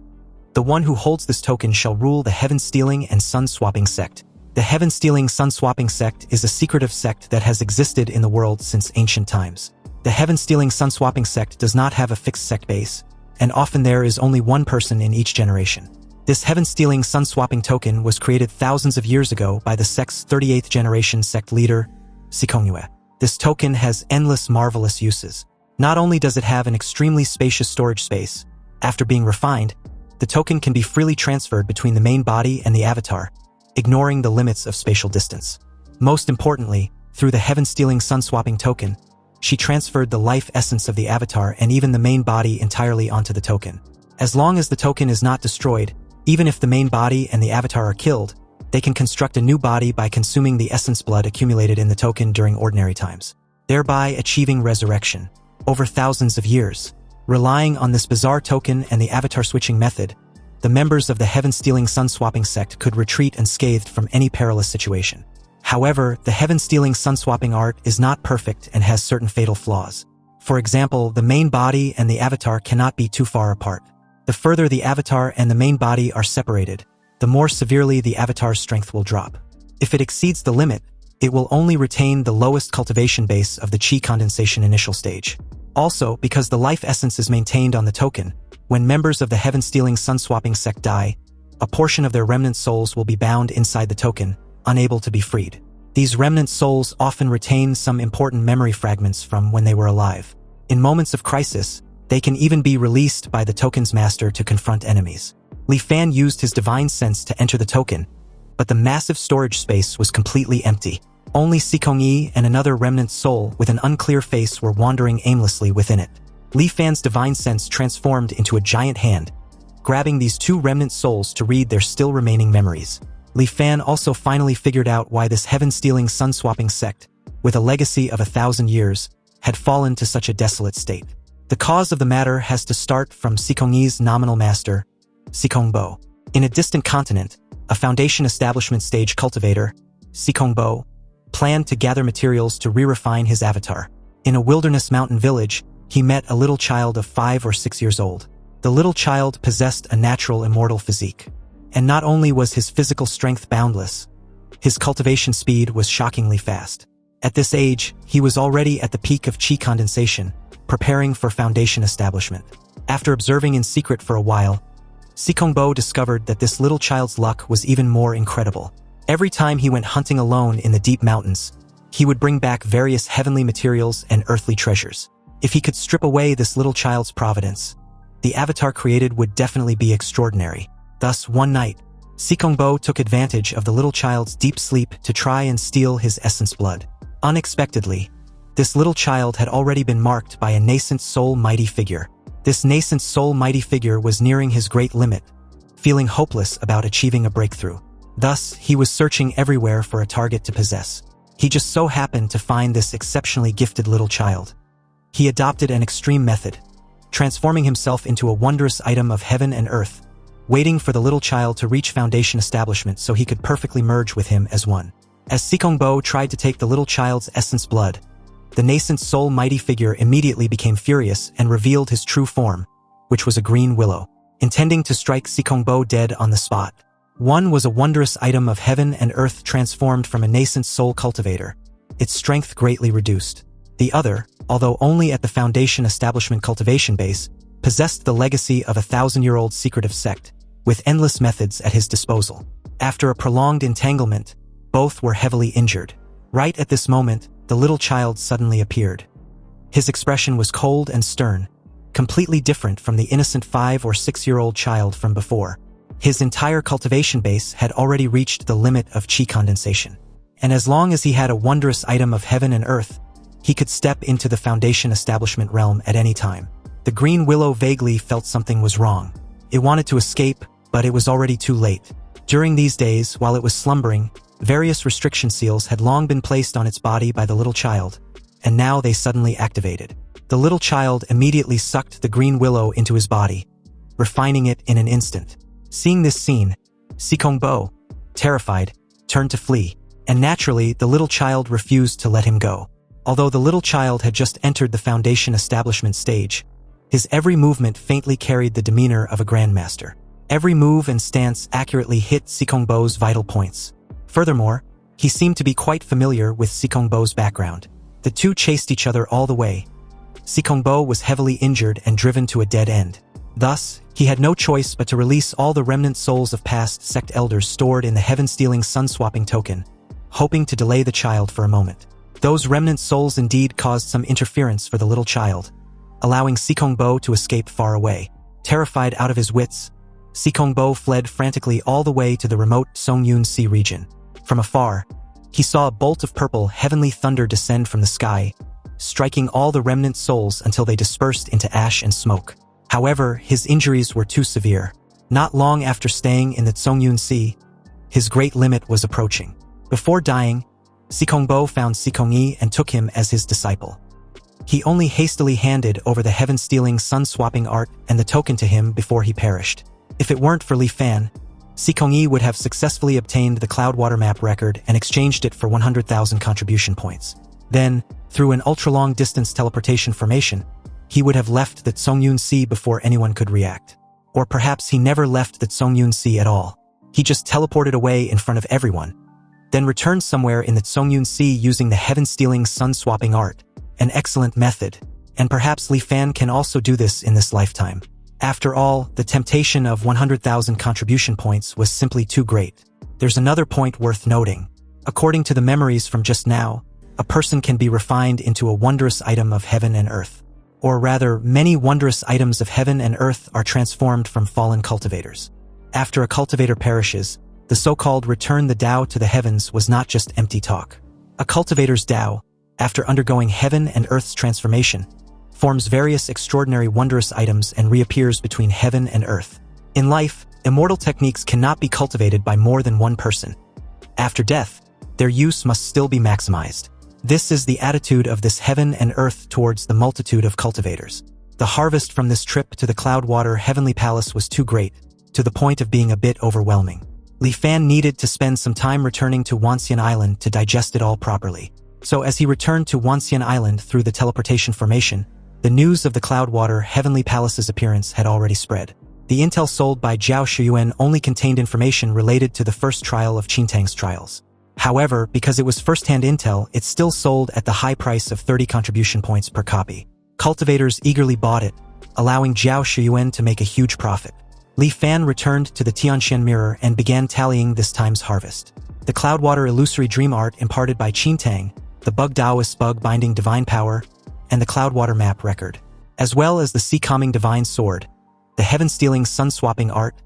The one who holds this token shall rule the heaven-stealing and sun-swapping sect. The heaven-stealing sun-swapping sect is a secretive sect that has existed in the world since ancient times. The heaven-stealing sun-swapping sect does not have a fixed sect base, and often there is only one person in each generation. This heaven-stealing sun-swapping token was created thousands of years ago by the sect's 38th generation sect leader, Sikongyue. This token has endless marvelous uses. Not only does it have an extremely spacious storage space, after being refined, the token can be freely transferred between the main body and the avatar, ignoring the limits of spatial distance. Most importantly, through the heaven-stealing sun-swapping token, she transferred the life essence of the avatar and even the main body entirely onto the token. As long as the token is not destroyed, even if the main body and the avatar are killed, they can construct a new body by consuming the essence blood accumulated in the token during ordinary times, thereby achieving resurrection. Over thousands of years, relying on this bizarre token and the avatar switching method, the members of the heaven-stealing sun-swapping sect could retreat unscathed from any perilous situation. However, the heaven-stealing sun-swapping art is not perfect and has certain fatal flaws. For example, the main body and the avatar cannot be too far apart. The further the avatar and the main body are separated, the more severely the avatar's strength will drop. If it exceeds the limit, it will only retain the lowest cultivation base of the chi condensation initial stage. Also, because the life essence is maintained on the token, when members of the heaven-stealing sun-swapping sect die, a portion of their remnant souls will be bound inside the token, unable to be freed. These remnant souls often retain some important memory fragments from when they were alive. In moments of crisis, they can even be released by the token's master to confront enemies. Li Fan used his divine sense to enter the token, but the massive storage space was completely empty. Only Sikongyi and another remnant soul with an unclear face were wandering aimlessly within it. Li Fan's divine sense transformed into a giant hand, grabbing these two remnant souls to read their still remaining memories. Li Fan also finally figured out why this heaven-stealing sun-swapping sect, with a legacy of 1,000 years, had fallen to such a desolate state. The cause of the matter has to start from Sikongyi's nominal master, Sikongbo. In a distant continent, a foundation establishment stage cultivator, Sikongbo, planned to gather materials to re-refine his avatar. In a wilderness mountain village, he met a little child of 5 or 6 years old. The little child possessed a natural immortal physique. And not only was his physical strength boundless, his cultivation speed was shockingly fast. At this age, he was already at the peak of chi condensation, preparing for foundation establishment. After observing in secret for a while, Sikongbo discovered that this little child's luck was even more incredible. Every time he went hunting alone in the deep mountains, he would bring back various heavenly materials and earthly treasures. If he could strip away this little child's providence, the avatar created would definitely be extraordinary. Thus, one night, Sikongbo took advantage of the little child's deep sleep to try and steal his essence blood. Unexpectedly, this little child had already been marked by a nascent soul mighty figure. This nascent soul mighty figure was nearing his great limit, feeling hopeless about achieving a breakthrough. Thus, he was searching everywhere for a target to possess. He just so happened to find this exceptionally gifted little child. He adopted an extreme method, transforming himself into a wondrous item of heaven and earth, waiting for the little child to reach foundation establishment so he could perfectly merge with him as one. As Sikongbo tried to take the little child's essence blood, the nascent soul mighty figure immediately became furious and revealed his true form, which was a green willow, intending to strike Sikongbo dead on the spot. One was a wondrous item of heaven and earth transformed from a nascent soul cultivator, its strength greatly reduced. The other, although only at the foundation establishment cultivation base, possessed the legacy of a 1,000-year-old secretive sect, with endless methods at his disposal. After a prolonged entanglement, both were heavily injured. Right at this moment, the little child suddenly appeared. His expression was cold and stern, completely different from the innocent 5 or 6-year-old child from before. His entire cultivation base had already reached the limit of chi condensation. And as long as he had a wondrous item of heaven and earth, he could step into the foundation establishment realm at any time. The green willow vaguely felt something was wrong. It wanted to escape, but it was already too late. During these days, while it was slumbering, various restriction seals had long been placed on its body by the little child, and now they suddenly activated. The little child immediately sucked the green willow into his body, refining it in an instant. Seeing this scene, Sikongbo, terrified, turned to flee, and naturally the little child refused to let him go. Although the little child had just entered the foundation establishment stage, his every movement faintly carried the demeanor of a grandmaster. Every move and stance accurately hit Sikongbo's vital points. Furthermore, he seemed to be quite familiar with Sikongbo's background. The two chased each other all the way. Sikongbo was heavily injured and driven to a dead end. Thus, he had no choice but to release all the remnant souls of past sect elders stored in the heaven-stealing sun-swapping token, hoping to delay the child for a moment. Those remnant souls indeed caused some interference for the little child, allowing Sikongbo to escape far away. Terrified out of his wits, Sikongbo fled frantically all the way to the remote Songyun Sea region. From afar, he saw a bolt of purple heavenly thunder descend from the sky, striking all the remnant souls until they dispersed into ash and smoke. However, his injuries were too severe. Not long after staying in the Songyun Sea, his great limit was approaching. Before dying, Sikongbo found Sikongyi and took him as his disciple. He only hastily handed over the heaven-stealing sun-swapping art and the token to him before he perished. If it weren't for Li Fan, Sikongyi would have successfully obtained the Cloudwater map record and exchanged it for 100,000 contribution points. Then, through an ultra-long distance teleportation formation, he would have left the Songyun Sea before anyone could react. Or perhaps he never left the Songyun Sea at all. He just teleported away in front of everyone, then returned somewhere in the Songyun Sea using the heaven-stealing sun-swapping art. An excellent method, and perhaps Li Fan can also do this in this lifetime. After all, the temptation of 100,000 contribution points was simply too great. There's another point worth noting. According to the memories from just now, a person can be refined into a wondrous item of heaven and earth. Or rather, many wondrous items of heaven and earth are transformed from fallen cultivators. After a cultivator perishes, the so-called return the Tao to the heavens was not just empty talk. A cultivator's Tao, after undergoing heaven and earth's transformation, forms various extraordinary wondrous items and reappears between heaven and earth. In life, immortal techniques cannot be cultivated by more than one person. After death, their use must still be maximized. This is the attitude of this heaven and earth towards the multitude of cultivators. The harvest from this trip to the Cloudwater Heavenly Palace was too great, to the point of being a bit overwhelming. Li Fan needed to spend some time returning to Wanxian Island to digest it all properly. So as he returned to Wanxian Island through the teleportation formation, the news of the Cloudwater Heavenly Palace's appearance had already spread. The intel sold by Zhao Shiyuan only contained information related to the first trial of Qintang's trials. However, because it was first-hand intel, it still sold at the high price of 30 contribution points per copy. Cultivators eagerly bought it, allowing Zhao Shiyuan to make a huge profit. Li Fan returned to the Tianshan Mirror and began tallying this time's harvest. The Cloudwater illusory dream art imparted by Qintang, the Bug Taoist Bug Binding Divine Power, and the Cloudwater map record, as well as the Sea-Calming Divine Sword, the Heaven-Stealing Sun-Swapping art,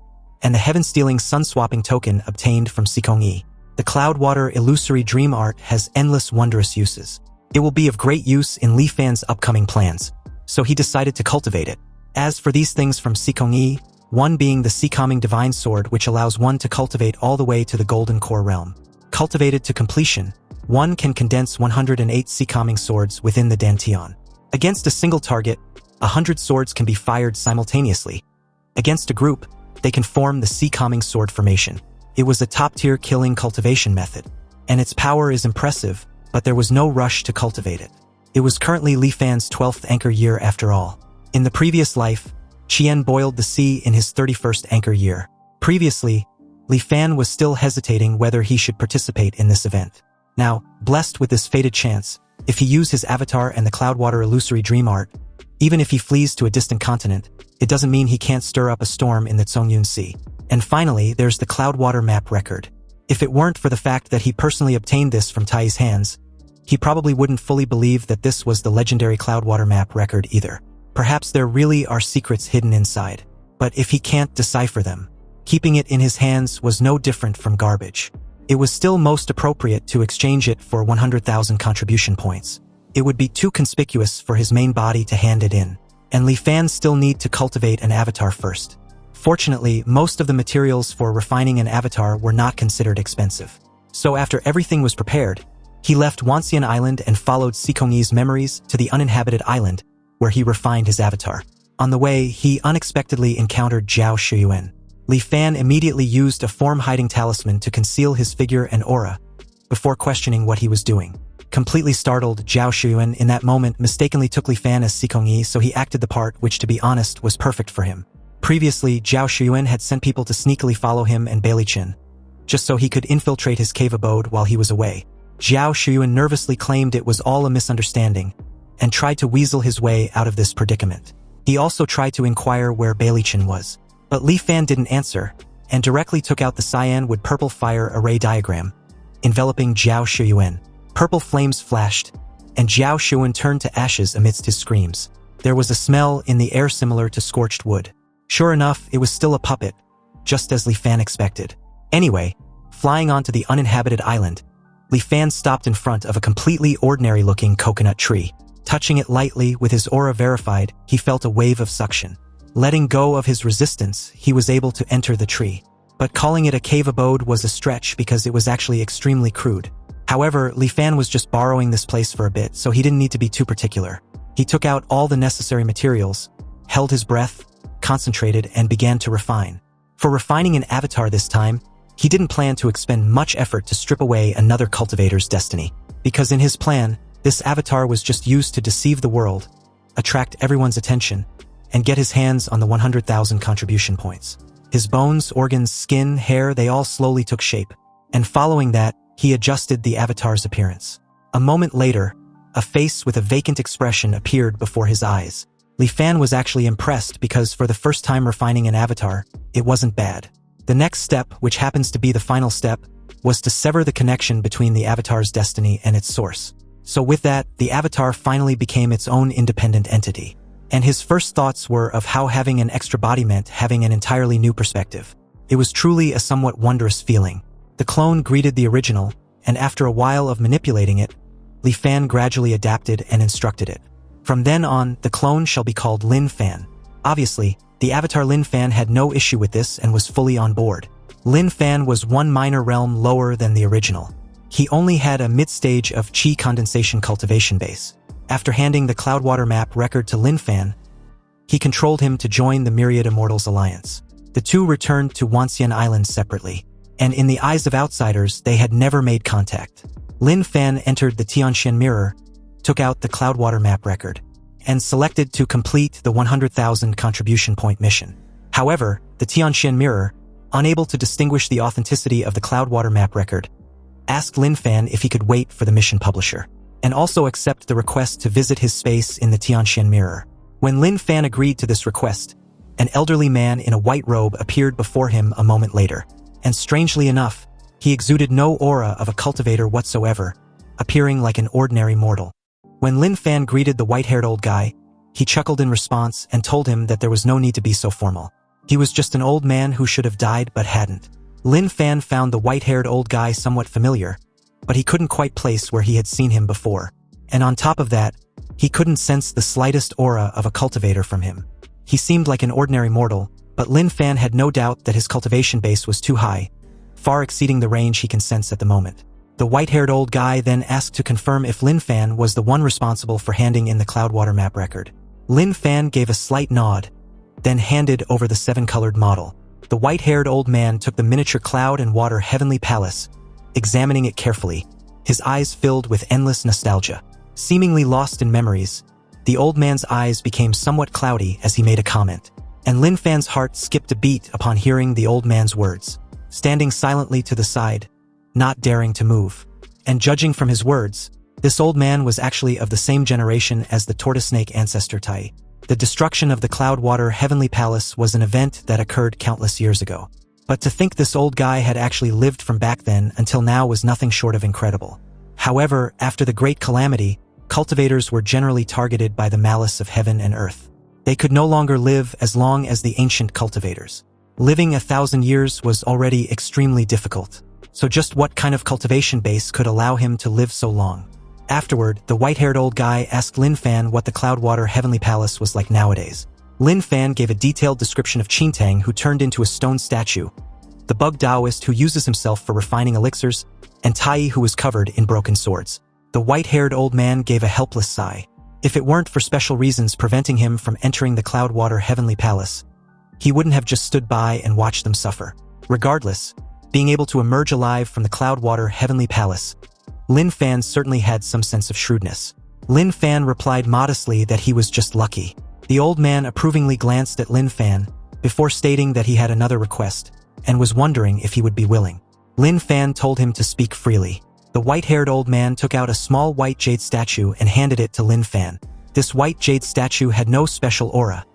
and the Heaven-Stealing Sun-Swapping token obtained from Sikongyi. The Cloudwater illusory dream art has endless wondrous uses. It will be of great use in Li Fan's upcoming plans, so he decided to cultivate it. As for these things from Sikongyi, one being the Sea-Calming Divine Sword, which allows one to cultivate all the way to the Golden Core realm. Cultivated to completion, one can condense 108 Sea-Calming swords within the Dantian. Against a single target, 100 swords can be fired simultaneously. Against a group, they can form the Sea-Calming sword formation. It was a top-tier killing cultivation method, and its power is impressive, but there was no rush to cultivate it. It was currently Li Fan's 12th anchor year after all. In the previous life, Qian boiled the sea in his 31st anchor year. Previously, Li Fan was still hesitating whether he should participate in this event. Now, blessed with this fated chance, if he used his avatar and the Cloudwater illusory dream art, even if he flees to a distant continent, it doesn't mean he can't stir up a storm in the Songyun Sea. And finally, there's the Cloudwater map record. If it weren't for the fact that he personally obtained this from Tai's hands, he probably wouldn't fully believe that this was the legendary Cloudwater map record either. Perhaps there really are secrets hidden inside. But if he can't decipher them, keeping it in his hands was no different from garbage. It was still most appropriate to exchange it for 100,000 contribution points. It would be too conspicuous for his main body to hand it in, and Li Fan still need to cultivate an avatar first. Fortunately, most of the materials for refining an avatar were not considered expensive. So after everything was prepared, he left Wanxian Island and followed Sikongyi's memories to the uninhabited island, where he refined his avatar. On the way, he unexpectedly encountered Zhao Shiyuan. Li Fan immediately used a form-hiding talisman to conceal his figure and aura, before questioning what he was doing. Completely startled, Zhao Shiyuan in that moment mistakenly took Li Fan as Sikongyi, so he acted the part which, to be honest, was perfect for him. Previously, Zhao Shiyuan had sent people to sneakily follow him and Bailey Chen, just so he could infiltrate his cave abode while he was away. Zhao Shiyuan nervously claimed it was all a misunderstanding, and tried to weasel his way out of this predicament. He also tried to inquire where Bailichin was. But Li Fan didn't answer, and directly took out the cyan with purple fire array diagram, enveloping Zhao Shiyuan. Purple flames flashed, and Zhao Shiyuan turned to ashes amidst his screams. There was a smell in the air similar to scorched wood. Sure enough, it was still a puppet, just as Li Fan expected. Anyway, flying onto the uninhabited island, Li Fan stopped in front of a completely ordinary-looking coconut tree. Touching it lightly with his aura verified, he felt a wave of suction. Letting go of his resistance, he was able to enter the tree. But calling it a cave abode was a stretch because it was actually extremely crude. However, Li Fan was just borrowing this place for a bit, so he didn't need to be too particular. He took out all the necessary materials, held his breath, concentrated, and began to refine. For refining an avatar this time, he didn't plan to expend much effort to strip away another cultivator's destiny. Because in his plan, this avatar was just used to deceive the world, attract everyone's attention, and get his hands on the 100,000 contribution points. His bones, organs, skin, hair, they all slowly took shape. And following that, he adjusted the avatar's appearance. A moment later, a face with a vacant expression appeared before his eyes. Li Fan was actually impressed because for the first time refining an avatar, it wasn't bad. The next step, which happens to be the final step, was to sever the connection between the avatar's destiny and its source. So with that, the avatar finally became its own independent entity. And his first thoughts were of how having an extra body meant having an entirely new perspective. It was truly a somewhat wondrous feeling. The clone greeted the original, and after a while of manipulating it, Li Fan gradually adapted and instructed it. From then on, the clone shall be called Lin Fan. Obviously, the avatar Lin Fan had no issue with this and was fully on board. Lin Fan was one minor realm lower than the original. He only had a mid-stage of Qi condensation cultivation base. After handing the Cloudwater map record to Lin Fan, he controlled him to join the Myriad Immortals Alliance. The two returned to Wanxian Island separately, and in the eyes of outsiders, they had never made contact. Lin Fan entered the Tianxian Mirror, took out the Cloudwater map record, and selected to complete the 100,000 contribution point mission. However, the Tianxian Mirror, unable to distinguish the authenticity of the Cloudwater map record, asked Lin Fan if he could wait for the mission publisher, and also accept the request to visit his space in the Tianxian Mirror. When Lin Fan agreed to this request, an elderly man in a white robe appeared before him a moment later, and strangely enough, he exuded no aura of a cultivator whatsoever, appearing like an ordinary mortal. When Lin Fan greeted the white-haired old guy, he chuckled in response and told him that there was no need to be so formal. He was just an old man who should have died but hadn't. Lin Fan found the white-haired old guy somewhat familiar, but he couldn't quite place where he had seen him before. And on top of that, he couldn't sense the slightest aura of a cultivator from him. He seemed like an ordinary mortal, but Lin Fan had no doubt that his cultivation base was too high, far exceeding the range he can sense at the moment. The white-haired old guy then asked to confirm if Lin Fan was the one responsible for handing in the Cloudwater map record. Lin Fan gave a slight nod, then handed over the 7-colored model. The white-haired old man took the miniature cloud and water heavenly palace, examining it carefully, his eyes filled with endless nostalgia. Seemingly lost in memories, the old man's eyes became somewhat cloudy as he made a comment, and Lin Fan's heart skipped a beat upon hearing the old man's words. Standing silently to the side, not daring to move. And judging from his words, this old man was actually of the same generation as the tortoise snake ancestor Tai. The destruction of the Cloudwater Heavenly Palace was an event that occurred countless years ago. But to think this old guy had actually lived from back then until now was nothing short of incredible. However, after the Great Calamity, cultivators were generally targeted by the malice of heaven and earth. They could no longer live as long as the ancient cultivators. Living 1,000 years was already extremely difficult. So just what kind of cultivation base could allow him to live so long? Afterward, the white-haired old guy asked Lin Fan what the Cloudwater Heavenly Palace was like nowadays. Lin Fan gave a detailed description of Qintang, who turned into a stone statue, the bug Taoist who uses himself for refining elixirs, and Tai, who was covered in broken swords. The white-haired old man gave a helpless sigh. If it weren't for special reasons preventing him from entering the Cloudwater Heavenly Palace, he wouldn't have just stood by and watched them suffer. Regardless, being able to emerge alive from the Cloudwater Heavenly Palace, Lin Fan certainly had some sense of shrewdness. Lin Fan replied modestly that he was just lucky. The old man approvingly glanced at Lin Fan, before stating that he had another request, and was wondering if he would be willing. Lin Fan told him to speak freely. The white-haired old man took out a small white jade statue and handed it to Lin Fan. This white jade statue had no special aura,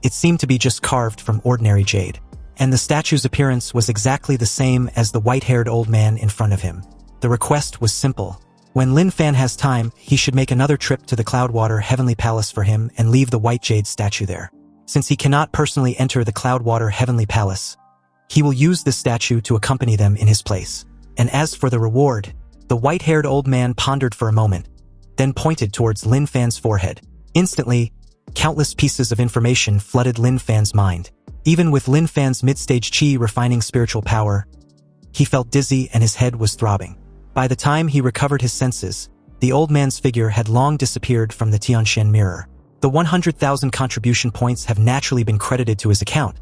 It seemed to be just carved from ordinary jade. And the statue's appearance was exactly the same as the white-haired old man in front of him. The request was simple. When Lin Fan has time, he should make another trip to the Cloudwater Heavenly Palace for him and leave the white jade statue there. Since he cannot personally enter the Cloudwater Heavenly Palace, he will use this statue to accompany them in his place. And as for the reward, the white-haired old man pondered for a moment, then pointed towards Lin Fan's forehead. Instantly, countless pieces of information flooded Lin Fan's mind. Even with Lin Fan's mid-stage qi refining spiritual power, he felt dizzy and his head was throbbing. By the time he recovered his senses, the old man's figure had long disappeared from the Tianshan mirror. The 100,000 contribution points have naturally been credited to his account,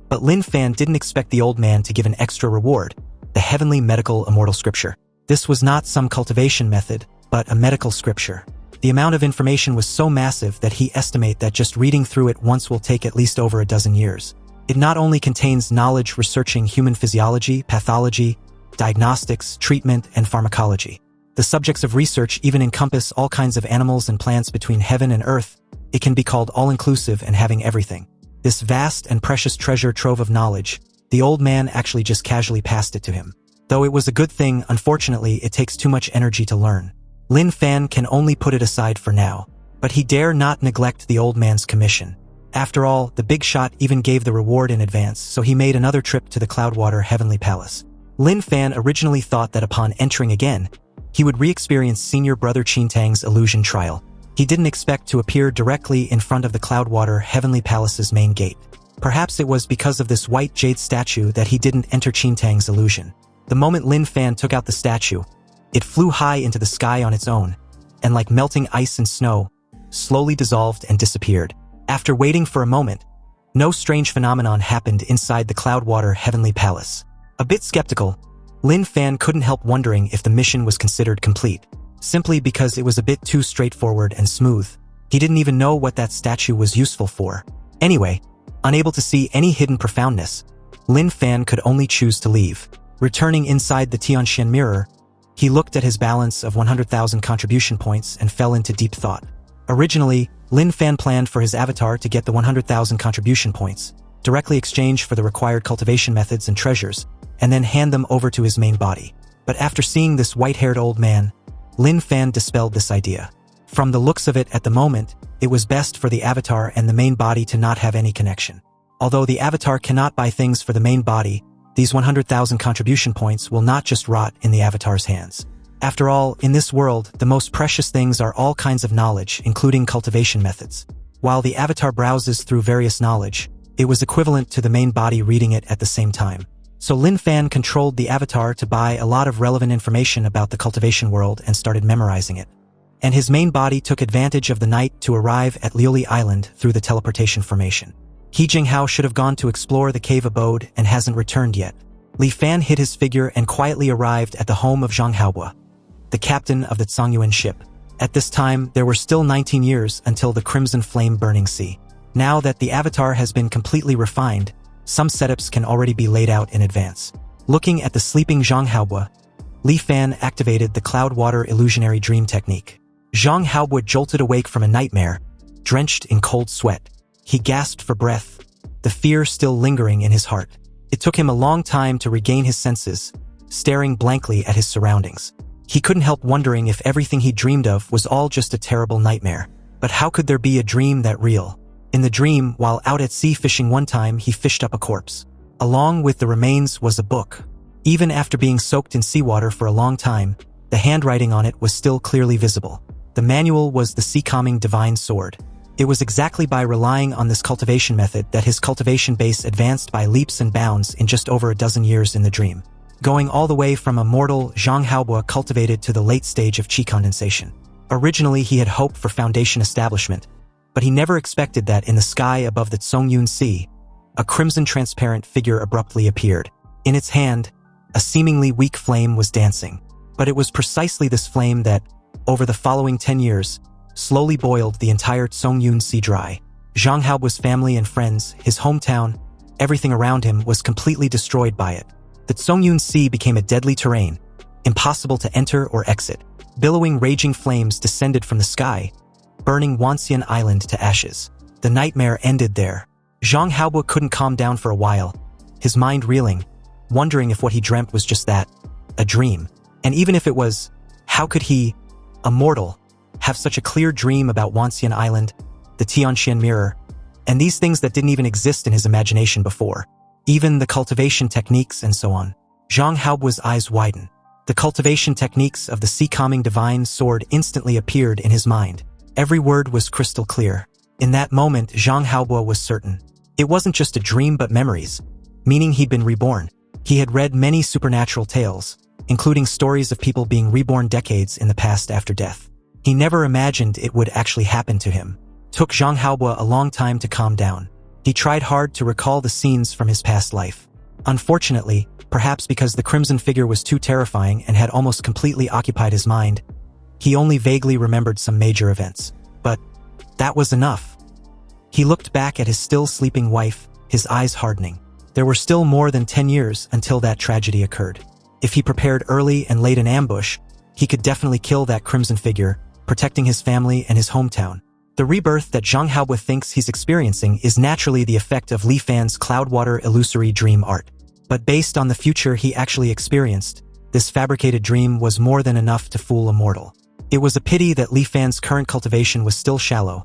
but Lin Fan didn't expect the old man to give an extra reward, the heavenly medical immortal scripture. This was not some cultivation method, but a medical scripture. The amount of information was so massive that he estimated that just reading through it once will take at least over a dozen years. It not only contains knowledge researching human physiology, pathology, diagnostics, treatment, and pharmacology. The subjects of research even encompass all kinds of animals and plants between heaven and earth. It can be called all-inclusive and having everything. This vast and precious treasure trove of knowledge, the old man actually just casually passed it to him. Though it was a good thing, unfortunately, it takes too much energy to learn. Lin Fan can only put it aside for now, but he dare not neglect the old man's commission. After all, the big shot even gave the reward in advance, so he made another trip to the Cloudwater Heavenly Palace. Lin Fan originally thought that upon entering again, he would re-experience Senior Brother Qintang's illusion trial. He didn't expect to appear directly in front of the Cloudwater Heavenly Palace's main gate. Perhaps it was because of this white jade statue that he didn't enter Qintang's illusion. The moment Lin Fan took out the statue, it flew high into the sky on its own, and like melting ice and snow, slowly dissolved and disappeared. After waiting for a moment, no strange phenomenon happened inside the Cloudwater Heavenly Palace. A bit skeptical, Lin Fan couldn't help wondering if the mission was considered complete, simply because it was a bit too straightforward and smooth. He didn't even know what that statue was useful for. Anyway, unable to see any hidden profoundness, Lin Fan could only choose to leave. Returning inside the Tianshan mirror, he looked at his balance of 100,000 contribution points and fell into deep thought. Originally, Lin Fan planned for his avatar to get the 100,000 contribution points, directly exchange for the required cultivation methods and treasures, and then hand them over to his main body. But after seeing this white-haired old man, Lin Fan dispelled this idea. From the looks of it at the moment, it was best for the avatar and the main body to not have any connection. Although the avatar cannot buy things for the main body, these 100,000 contribution points will not just rot in the avatar's hands. After all, in this world, the most precious things are all kinds of knowledge, including cultivation methods. While the avatar browses through various knowledge, it was equivalent to the main body reading it at the same time. So Lin Fan controlled the avatar to buy a lot of relevant information about the cultivation world and started memorizing it. And his main body took advantage of the night to arrive at Liuli Island through the teleportation formation. He Jinghao should have gone to explore the cave abode and hasn't returned yet. Li Fan hid his figure and quietly arrived at the home of Zhang Haobo, the captain of the Tsangyuan ship. At this time, there were still 19 years until the Crimson Flame Burning Sea. Now that the avatar has been completely refined, some setups can already be laid out in advance. Looking at the sleeping Zhang Haobo, Li Fan activated the Cloudwater Illusionary Dream technique. Zhang Haobo jolted awake from a nightmare, drenched in cold sweat. He gasped for breath, the fear still lingering in his heart. It took him a long time to regain his senses, staring blankly at his surroundings. He couldn't help wondering if everything he dreamed of was all just a terrible nightmare. But how could there be a dream that real? In the dream, while out at sea fishing one time, he fished up a corpse. Along with the remains was a book. Even after being soaked in seawater for a long time, the handwriting on it was still clearly visible. The manual was the Sea-Calming Divine Sword. It was exactly by relying on this cultivation method that his cultivation base advanced by leaps and bounds in just over a dozen years in the dream, going all the way from a mortal Zhang Haobo cultivated to the late stage of qi condensation. Originally, he had hoped for foundation establishment, but he never expected that in the sky above the Tsangyuan Sea, a crimson transparent figure abruptly appeared. In its hand, a seemingly weak flame was dancing. But it was precisely this flame that, over the following 10 years, slowly boiled the entire Tsangyuan Sea dry. Zhang Haobo's family and friends, his hometown, everything around him was completely destroyed by it. The Tsangyuan Sea became a deadly terrain, impossible to enter or exit. Billowing raging flames descended from the sky, burning Wanxian Island to ashes. The nightmare ended there. Zhang Haobo couldn't calm down for a while, his mind reeling, wondering if what he dreamt was just that, a dream. And even if it was, how could he, a mortal, have such a clear dream about Wanxian Island, the Tianxian Mirror, and these things that didn't even exist in his imagination before, even the cultivation techniques and so on. Zhang Haobo's eyes widened. The cultivation techniques of the sea-calming divine sword instantly appeared in his mind. Every word was crystal clear. In that moment, Zhang Haobo was certain. It wasn't just a dream but memories, meaning he'd been reborn. He had read many supernatural tales, including stories of people being reborn decades in the past after death. He never imagined it would actually happen to him. Took Zhang Haobo a long time to calm down. He tried hard to recall the scenes from his past life. Unfortunately, perhaps because the crimson figure was too terrifying and had almost completely occupied his mind, he only vaguely remembered some major events. But that was enough. He looked back at his still sleeping wife, his eyes hardening. There were still more than 10 years until that tragedy occurred. If he prepared early and laid an ambush, he could definitely kill that crimson figure, protecting his family and his hometown. The rebirth that Zhang Haobo thinks he's experiencing is naturally the effect of Li Fan's Cloudwater illusory dream art. But based on the future he actually experienced, this fabricated dream was more than enough to fool a mortal. It was a pity that Li Fan's current cultivation was still shallow,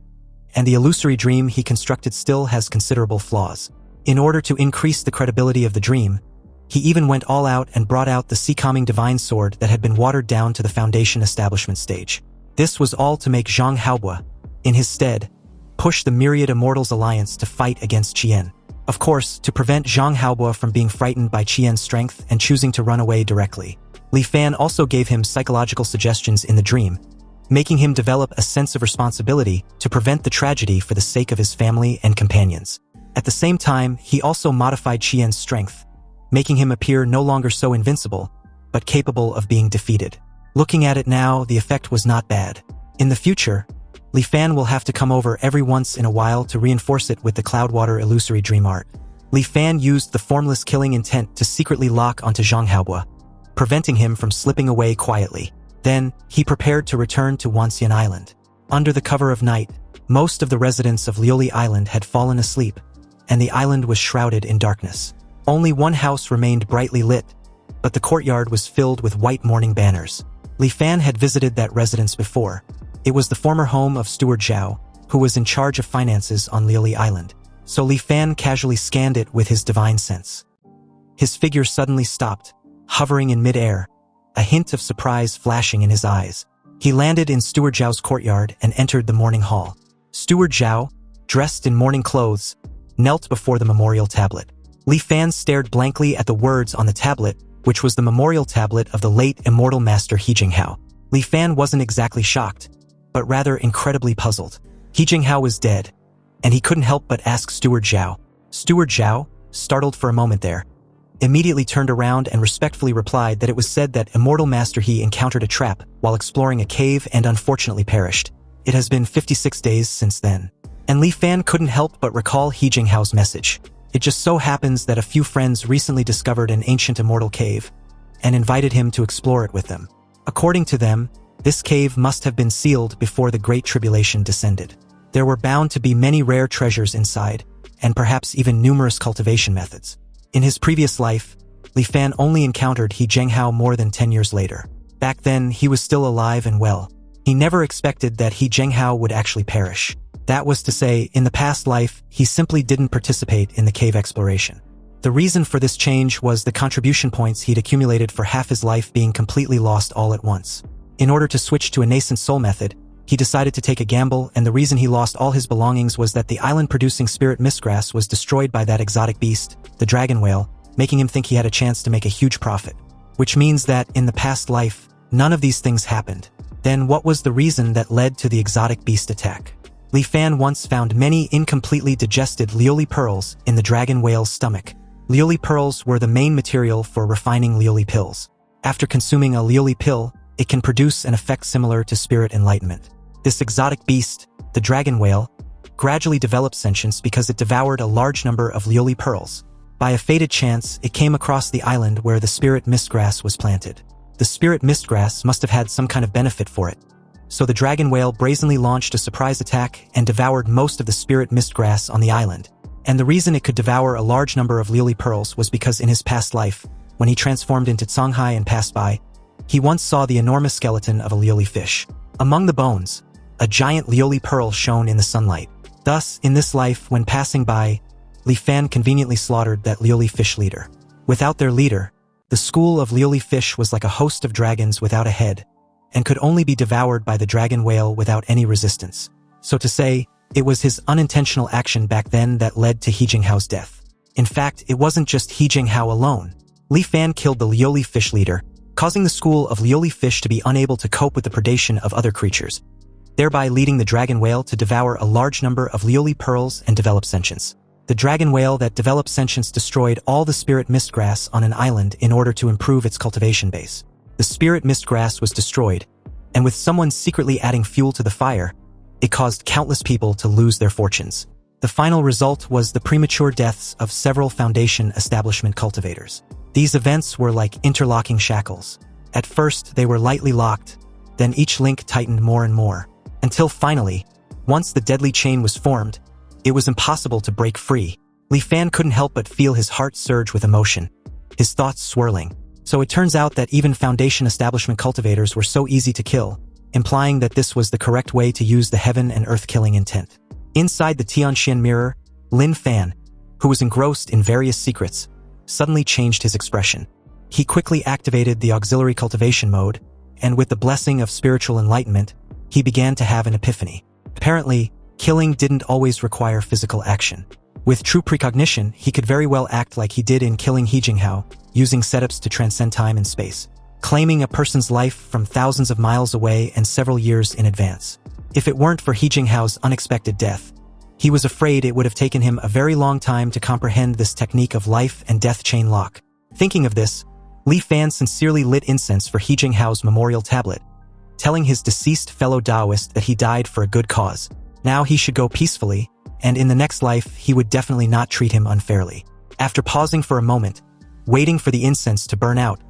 and the illusory dream he constructed still has considerable flaws. In order to increase the credibility of the dream, he even went all out and brought out the sea-calming divine sword that had been watered down to the foundation establishment stage. This was all to make Zhang Haobo, in his stead, push the Myriad Immortals Alliance to fight against Qian. Of course, to prevent Zhang Haobo from being frightened by Qian's strength and choosing to run away directly. Li Fan also gave him psychological suggestions in the dream, making him develop a sense of responsibility to prevent the tragedy for the sake of his family and companions. At the same time, he also modified Qian's strength, making him appear no longer so invincible, but capable of being defeated. Looking at it now, the effect was not bad. In the future, Li Fan will have to come over every once in a while to reinforce it with the Cloudwater illusory dream art. Li Fan used the formless killing intent to secretly lock onto Zhang Haobo, preventing him from slipping away quietly. Then, he prepared to return to Wanxian Island. Under the cover of night, most of the residents of Liuli Island had fallen asleep, and the island was shrouded in darkness. Only one house remained brightly lit, but the courtyard was filled with white mourning banners. Li Fan had visited that residence before. It was the former home of Steward Zhao, who was in charge of finances on Liuli Island. So Li Fan casually scanned it with his divine sense. His figure suddenly stopped, hovering in mid-air, a hint of surprise flashing in his eyes. He landed in Steward Zhao's courtyard and entered the mourning hall. Steward Zhao, dressed in mourning clothes, knelt before the memorial tablet. Li Fan stared blankly at the words on the tablet, which was the memorial tablet of the late immortal master He Jinghao. Li Fan wasn't exactly shocked, but rather incredibly puzzled. He Jinghao was dead, and he couldn't help but ask Steward Zhao. Steward Zhao, startled for a moment there, immediately turned around and respectfully replied that it was said that immortal master He encountered a trap while exploring a cave and unfortunately perished. It has been 56 days since then. And Li Fan couldn't help but recall He Jinghao's message. It just so happens that a few friends recently discovered an ancient immortal cave and invited him to explore it with them. According to them, this cave must have been sealed before the Great Tribulation descended. There were bound to be many rare treasures inside, and perhaps even numerous cultivation methods. In his previous life, Li Fan only encountered He Jinghao more than 10 years later. Back then, he was still alive and well. He never expected that He Jinghao would actually perish. That was to say, in the past life, he simply didn't participate in the cave exploration. The reason for this change was the contribution points he'd accumulated for half his life being completely lost all at once. In order to switch to a nascent soul method, he decided to take a gamble, and the reason he lost all his belongings was that the island-producing spirit mistgrass was destroyed by that exotic beast, the dragon whale, making him think he had a chance to make a huge profit. Which means that, in the past life, none of these things happened. Then what was the reason that led to the exotic beast attack? Li Fan once found many incompletely digested Liuli pearls in the dragon whale's stomach. Liuli pearls were the main material for refining Liuli pills. After consuming a Liuli pill, it can produce an effect similar to spirit enlightenment. This exotic beast, the dragon whale, gradually developed sentience because it devoured a large number of Liuli pearls. By a fated chance, it came across the island where the spirit mistgrass was planted. The spirit mistgrass must have had some kind of benefit for it. So the dragon whale brazenly launched a surprise attack and devoured most of the spirit mistgrass on the island, And the reason it could devour a large number of lily pearls was because in his past life, when he transformed into Songhai and passed by, he once saw the enormous skeleton of a lily fish. Among the bones, a giant lily pearl shone in the sunlight. Thus, in this life, when passing by, Li Fan conveniently slaughtered that lily fish leader. Without their leader, the school of lily fish was like a host of dragons without a head, and could only be devoured by the dragon whale without any resistance. So to say, it was his unintentional action back then that led to He Jinghao's death. In fact, it wasn't just He Jinghao alone. Li Fan killed the lily fish leader, causing the school of lily fish to be unable to cope with the predation of other creatures, thereby leading the dragon whale to devour a large number of lily pearls and develop sentience. The dragon whale that developed sentience destroyed all the spirit mistgrass on an island in order to improve its cultivation base. The spirit mistgrass was destroyed, and with someone secretly adding fuel to the fire, it caused countless people to lose their fortunes. The final result was the premature deaths of several Foundation establishment cultivators. These events were like interlocking shackles. At first, they were lightly locked, then each link tightened more and more, until finally, once the deadly chain was formed, it was impossible to break free. Li Fan couldn't help but feel his heart surge with emotion, his thoughts swirling. So it turns out that even Foundation establishment cultivators were so easy to kill, implying that this was the correct way to use the heaven and earth killing intent. Inside the Tianxian mirror, Lin Fan, who was engrossed in various secrets, suddenly changed his expression. He quickly activated the auxiliary cultivation mode, and with the blessing of spiritual enlightenment, he began to have an epiphany. Apparently, killing didn't always require physical action. With true precognition, he could very well act like he did in killing He Jinghao, using setups to transcend time and space, claiming a person's life from thousands of miles away and several years in advance. If it weren't for He Jinghao's unexpected death, he was afraid it would have taken him a very long time to comprehend this technique of life and death chain lock. Thinking of this, Li Fan sincerely lit incense for He Jinghao's memorial tablet, telling his deceased fellow Taoist that he died for a good cause. Now he should go peacefully, and in the next life he would definitely not treat him unfairly. After pausing for a moment, waiting for the incense to burn out,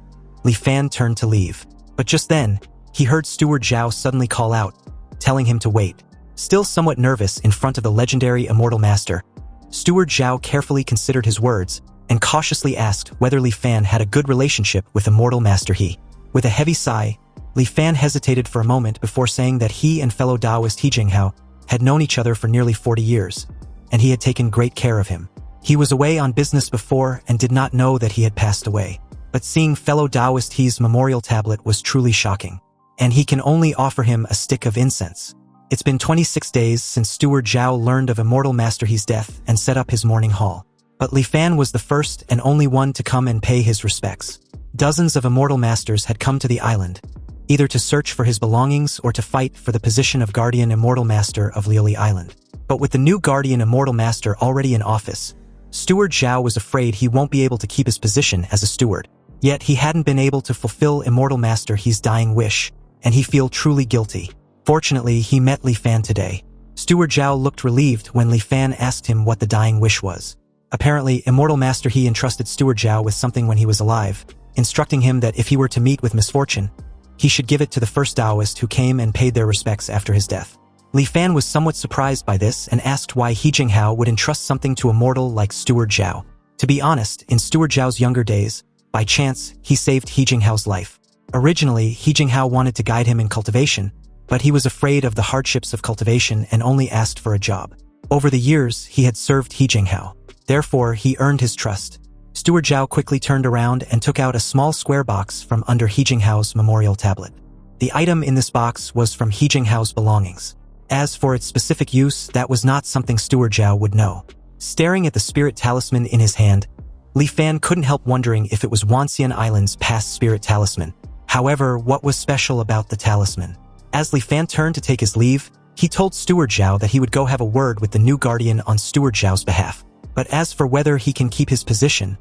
Li Fan turned to leave. But just then, he heard Steward Zhao suddenly call out, telling him to wait. Still somewhat nervous in front of the legendary Immortal Master, Steward Zhao carefully considered his words and cautiously asked whether Li Fan had a good relationship with Immortal Master He. With a heavy sigh, Li Fan hesitated for a moment before saying that he and fellow Taoist He Jinghao had known each other for nearly 40 years, and he had taken great care of him. He was away on business before and did not know that he had passed away. But seeing fellow Taoist He's memorial tablet was truly shocking, and he can only offer him a stick of incense. It's been 26 days since Steward Zhao learned of Immortal Master He's death and set up his mourning hall. But Li Fan was the first and only one to come and pay his respects. Dozens of Immortal Masters had come to the island, either to search for his belongings or to fight for the position of Guardian Immortal Master of Lily Island. But with the new Guardian Immortal Master already in office, Steward Zhao was afraid he won't be able to keep his position as a steward. Yet he hadn't been able to fulfill Immortal Master He's dying wish, and he felt truly guilty. Fortunately, he met Li Fan today. Steward Zhao looked relieved when Li Fan asked him what the dying wish was. Apparently, Immortal Master He entrusted Steward Zhao with something when he was alive, instructing him that if he were to meet with misfortune, he should give it to the first Taoist who came and paid their respects after his death. Li Fan was somewhat surprised by this and asked why He Jinghao would entrust something to a mortal like Steward Zhao. To be honest, in Steward Zhao's younger days, by chance, he saved He Jinghao's life. Originally, He Jinghao wanted to guide him in cultivation, but he was afraid of the hardships of cultivation and only asked for a job. Over the years, he had served He Jinghao. Therefore, he earned his trust. Steward Zhao quickly turned around and took out a small square box from under He Jinghao's memorial tablet. The item in this box was from He Jinghao's belongings. As for its specific use, that was not something Steward Zhao would know. Staring at the spirit talisman in his hand, Li Fan couldn't help wondering if it was Wanxian Island's past spirit talisman. However, what was special about the talisman? As Li Fan turned to take his leave, he told Steward Zhao that he would go have a word with the new guardian on Steward Zhao's behalf. But as for whether he can keep his position,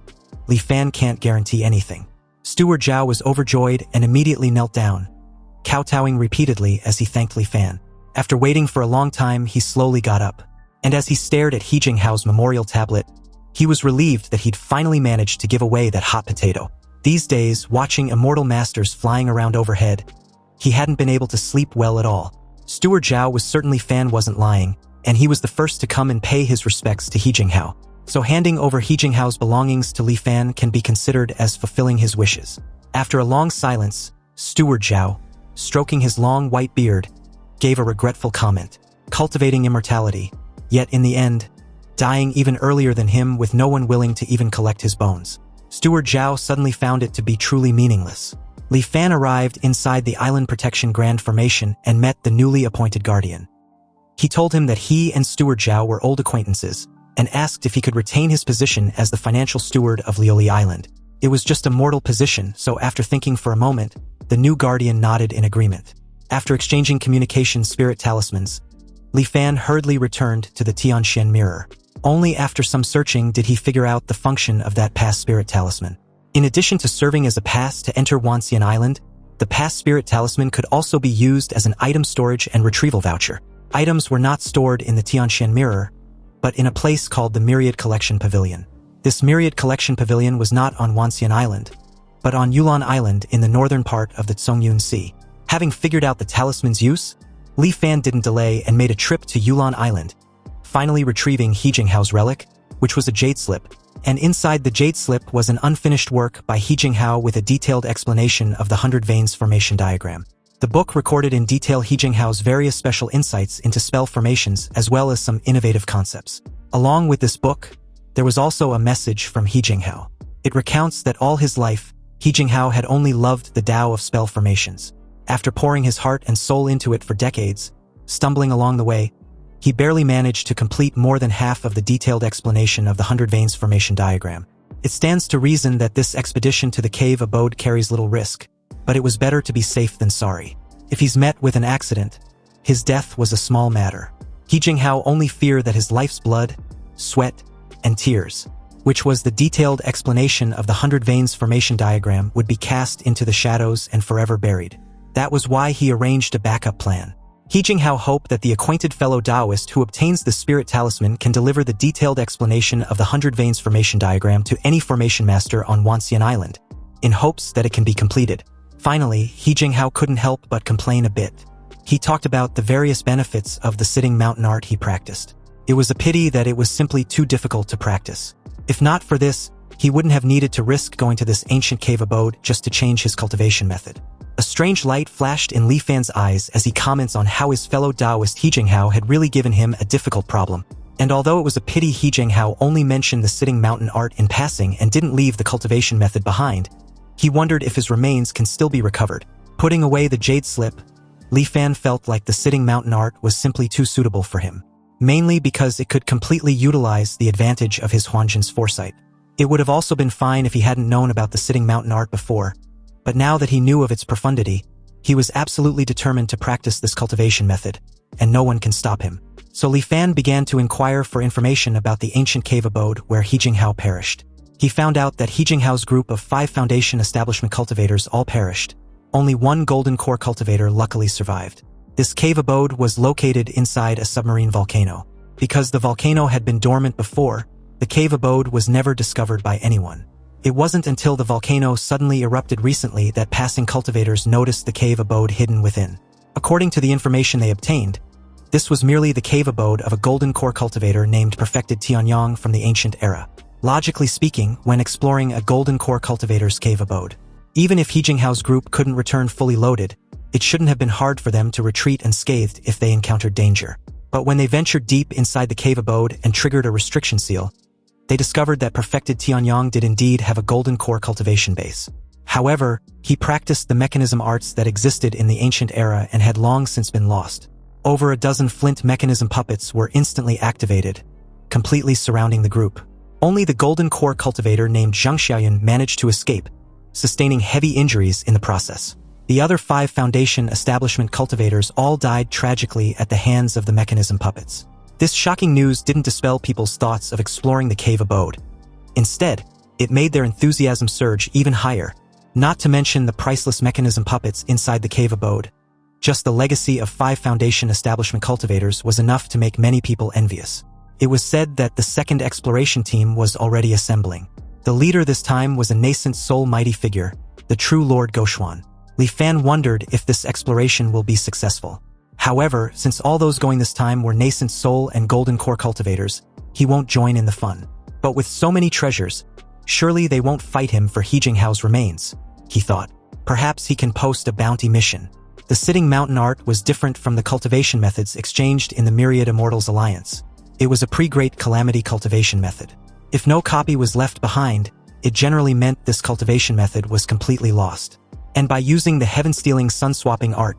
Li Fan can't guarantee anything. Steward Zhao was overjoyed and immediately knelt down, kowtowing repeatedly as he thanked Li Fan. After waiting for a long time, he slowly got up, and as he stared at He Jinghao's memorial tablet, he was relieved that he'd finally managed to give away that hot potato. These days, watching Immortal Masters flying around overhead, he hadn't been able to sleep well at all. Steward Zhao was certain Li Fan wasn't lying, and he was the first to come and pay his respects to He Jinghao. So handing over He Jinghao's belongings to Li Fan can be considered as fulfilling his wishes. After a long silence, Steward Zhao, stroking his long white beard, gave a regretful comment, cultivating immortality, yet in the end, dying even earlier than him with no one willing to even collect his bones. Steward Zhao suddenly found it to be truly meaningless. Li Fan arrived inside the Island Protection Grand Formation and met the newly appointed guardian. He told him that he and Steward Zhao were old acquaintances, and asked if he could retain his position as the financial steward of Lioli Island. It was just a mortal position, so after thinking for a moment, the new guardian nodded in agreement. After exchanging communication spirit talismans, Li Fan hurriedly returned to the Tianxian mirror. Only after some searching did he figure out the function of that past spirit talisman. In addition to serving as a pass to enter Wanxian Island, the past spirit talisman could also be used as an item storage and retrieval voucher. Items were not stored in the Tianxian mirror, but in a place called the Myriad Collection Pavilion. This Myriad Collection Pavilion was not on Wanxian Island, but on Yulan Island in the northern part of the Zhongyun Sea. Having figured out the talisman's use, Li Fan didn't delay and made a trip to Yulan Island, finally retrieving He Jinghao's relic, which was a jade slip, and inside the jade slip was an unfinished work by He Jinghao with a detailed explanation of the 100 Veins formation diagram. The book recorded in detail He Jinghao's various special insights into spell formations as well as some innovative concepts. Along with this book, there was also a message from He Jinghao. It recounts that all his life, He Jinghao had only loved the Tao of spell formations. After pouring his heart and soul into it for decades, stumbling along the way, he barely managed to complete more than half of the detailed explanation of the 100 Veins formation diagram. It stands to reason that this expedition to the cave abode carries little risk, but it was better to be safe than sorry. If he's met with an accident, his death was a small matter. He Jinghao only feared that his life's blood, sweat, and tears, which was the detailed explanation of the 100 Veins formation diagram, would be cast into the shadows and forever buried. That was why he arranged a backup plan. He Jinghao hoped that the acquainted fellow Taoist who obtains the spirit talisman can deliver the detailed explanation of the 100 Veins formation diagram to any formation master on Wanxian Island, in hopes that it can be completed. Finally, He Jinghao couldn't help but complain a bit. He talked about the various benefits of the sitting mountain art he practiced. It was a pity that it was simply too difficult to practice. If not for this, he wouldn't have needed to risk going to this ancient cave abode just to change his cultivation method. A strange light flashed in Li Fan's eyes as he comments on how his fellow Taoist He Jinghao had really given him a difficult problem. And although it was a pity He Jinghao only mentioned the sitting mountain art in passing and didn't leave the cultivation method behind, he wondered if his remains can still be recovered. Putting away the jade slip, Li Fan felt like the sitting mountain art was simply too suitable for him, mainly because it could completely utilize the advantage of his Huanjin's foresight. It would have also been fine if he hadn't known about the sitting mountain art before, but now that he knew of its profundity, he was absolutely determined to practice this cultivation method, and no one can stop him. So Li Fan began to inquire for information about the ancient cave abode where He Jinghao perished. He found out that He Jinghao's group of 5 foundation establishment cultivators all perished. Only one golden core cultivator luckily survived. This cave abode was located inside a submarine volcano. Because the volcano had been dormant before, the cave abode was never discovered by anyone. It wasn't until the volcano suddenly erupted recently that passing cultivators noticed the cave abode hidden within. According to the information they obtained, this was merely the cave abode of a golden core cultivator named Perfected Tianyang from the ancient era. Logically speaking, when exploring a golden core cultivator's cave abode, even if He Jinghao's group couldn't return fully loaded, it shouldn't have been hard for them to retreat unscathed if they encountered danger. But when they ventured deep inside the cave abode and triggered a restriction seal, they discovered that Perfected Tianyang did indeed have a golden core cultivation base. However, he practiced the mechanism arts that existed in the ancient era and had long since been lost. Over a dozen flint mechanism puppets were instantly activated, completely surrounding the group. Only the golden core cultivator named Zhang Xiaoyun managed to escape, sustaining heavy injuries in the process. The other 5 foundation establishment cultivators all died tragically at the hands of the mechanism puppets. This shocking news didn't dispel people's thoughts of exploring the cave abode. Instead, it made their enthusiasm surge even higher, not to mention the priceless mechanism puppets inside the cave abode. Just the legacy of 5 foundation establishment cultivators was enough to make many people envious. It was said that the second exploration team was already assembling. The leader this time was a nascent soul-mighty figure, the true Lord Goxuan. Li Fan wondered if this exploration will be successful. However, since all those going this time were nascent soul and golden core cultivators, he won't join in the fun. But with so many treasures, surely they won't fight him for He Jinghao's remains, he thought. Perhaps he can post a bounty mission. The sitting mountain art was different from the cultivation methods exchanged in the Myriad Immortals Alliance. It was a pre-Great Calamity cultivation method. If no copy was left behind, it generally meant this cultivation method was completely lost. And by using the heaven-stealing sun-swapping art,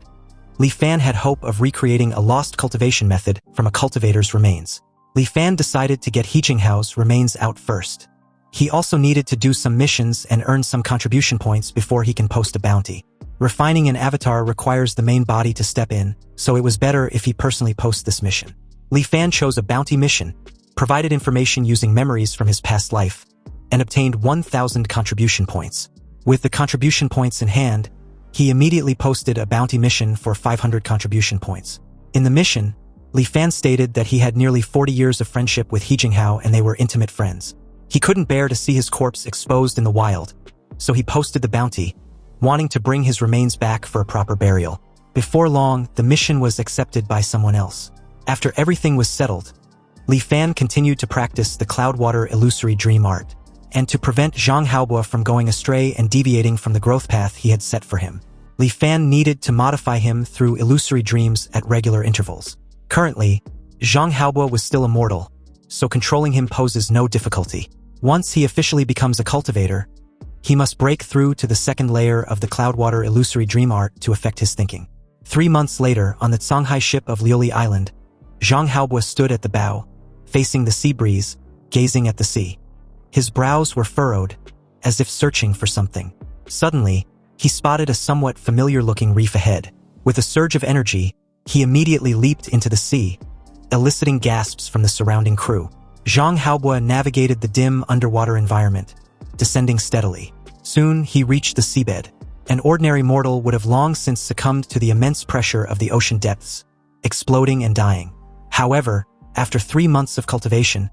Li Fan had hope of recreating a lost cultivation method from a cultivator's remains. Li Fan decided to get He Jinghao's remains out first. He also needed to do some missions and earn some contribution points before he can post a bounty. Refining an avatar requires the main body to step in, so it was better if he personally posts this mission. Li Fan chose a bounty mission, provided information using memories from his past life, and obtained 1,000 contribution points. With the contribution points in hand, he immediately posted a bounty mission for 500 contribution points. In the mission, Li Fan stated that he had nearly 40 years of friendship with He Jinghao and they were intimate friends. He couldn't bear to see his corpse exposed in the wild, so he posted the bounty, wanting to bring his remains back for a proper burial. Before long, the mission was accepted by someone else. After everything was settled, Li Fan continued to practice the Cloudwater illusory dream art, and to prevent Zhang Haobo from going astray and deviating from the growth path he had set for him, Li Fan needed to modify him through illusory dreams at regular intervals. Currently, Zhang Haobo was still immortal, so controlling him poses no difficulty. Once he officially becomes a cultivator, he must break through to the second layer of the Cloudwater illusory dream art to affect his thinking. 3 months later, on the Songhai ship of Liuli Island, Zhang Haobo stood at the bow, facing the sea breeze, gazing at the sea. His brows were furrowed, as if searching for something. Suddenly, he spotted a somewhat familiar-looking reef ahead. With a surge of energy, he immediately leaped into the sea, eliciting gasps from the surrounding crew. Zhang Haobo navigated the dim underwater environment, descending steadily. Soon, he reached the seabed. An ordinary mortal would have long since succumbed to the immense pressure of the ocean depths, exploding and dying. However, after 3 months of cultivation,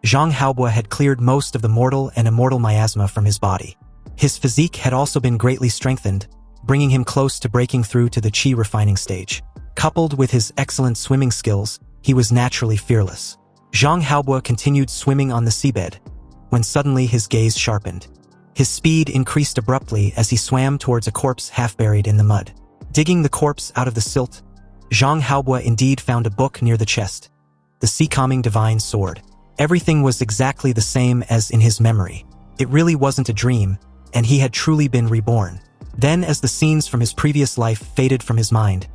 Zhang Haobo had cleared most of the mortal and immortal miasma from his body. His physique had also been greatly strengthened, bringing him close to breaking through to the qi refining stage. Coupled with his excellent swimming skills, he was naturally fearless. Zhang Haobo continued swimming on the seabed, when suddenly his gaze sharpened. His speed increased abruptly as he swam towards a corpse half buried in the mud. Digging the corpse out of the silt, Zhang Haobo indeed found a book near the chest, the Sea-Calming Divine Sword. Everything was exactly the same as in his memory. It really wasn't a dream, and he had truly been reborn. Then, as the scenes from his previous life faded from his mind,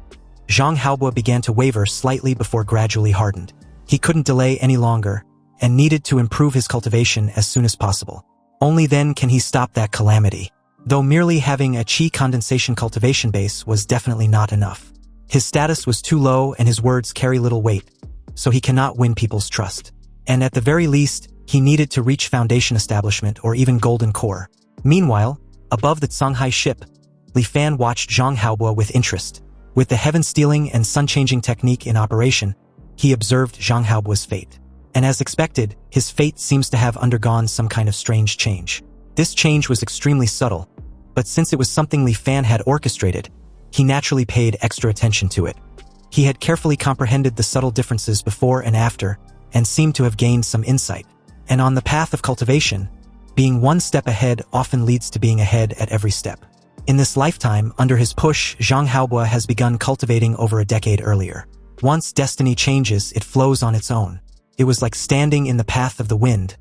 Zhang Haobo began to waver slightly before gradually hardened. He couldn't delay any longer, and needed to improve his cultivation as soon as possible. Only then can he stop that calamity. Though merely having a qi condensation cultivation base was definitely not enough. His status was too low and his words carry little weight, so he cannot win people's trust. And at the very least, he needed to reach foundation establishment or even golden core. Meanwhile, above the Songhai ship, Li Fan watched Zhang Haobo with interest. With the heaven-stealing and sun-changing technique in operation, he observed Zhang Haobo's fate. And as expected, his fate seems to have undergone some kind of strange change. This change was extremely subtle, but since it was something Li Fan had orchestrated, he naturally paid extra attention to it. He had carefully comprehended the subtle differences before and after, and seemed to have gained some insight. And on the path of cultivation, being one step ahead often leads to being ahead at every step. In this lifetime, under his push, Zhang Haobo has begun cultivating over a decade earlier. Once destiny changes, it flows on its own. It was like standing in the path of the wind.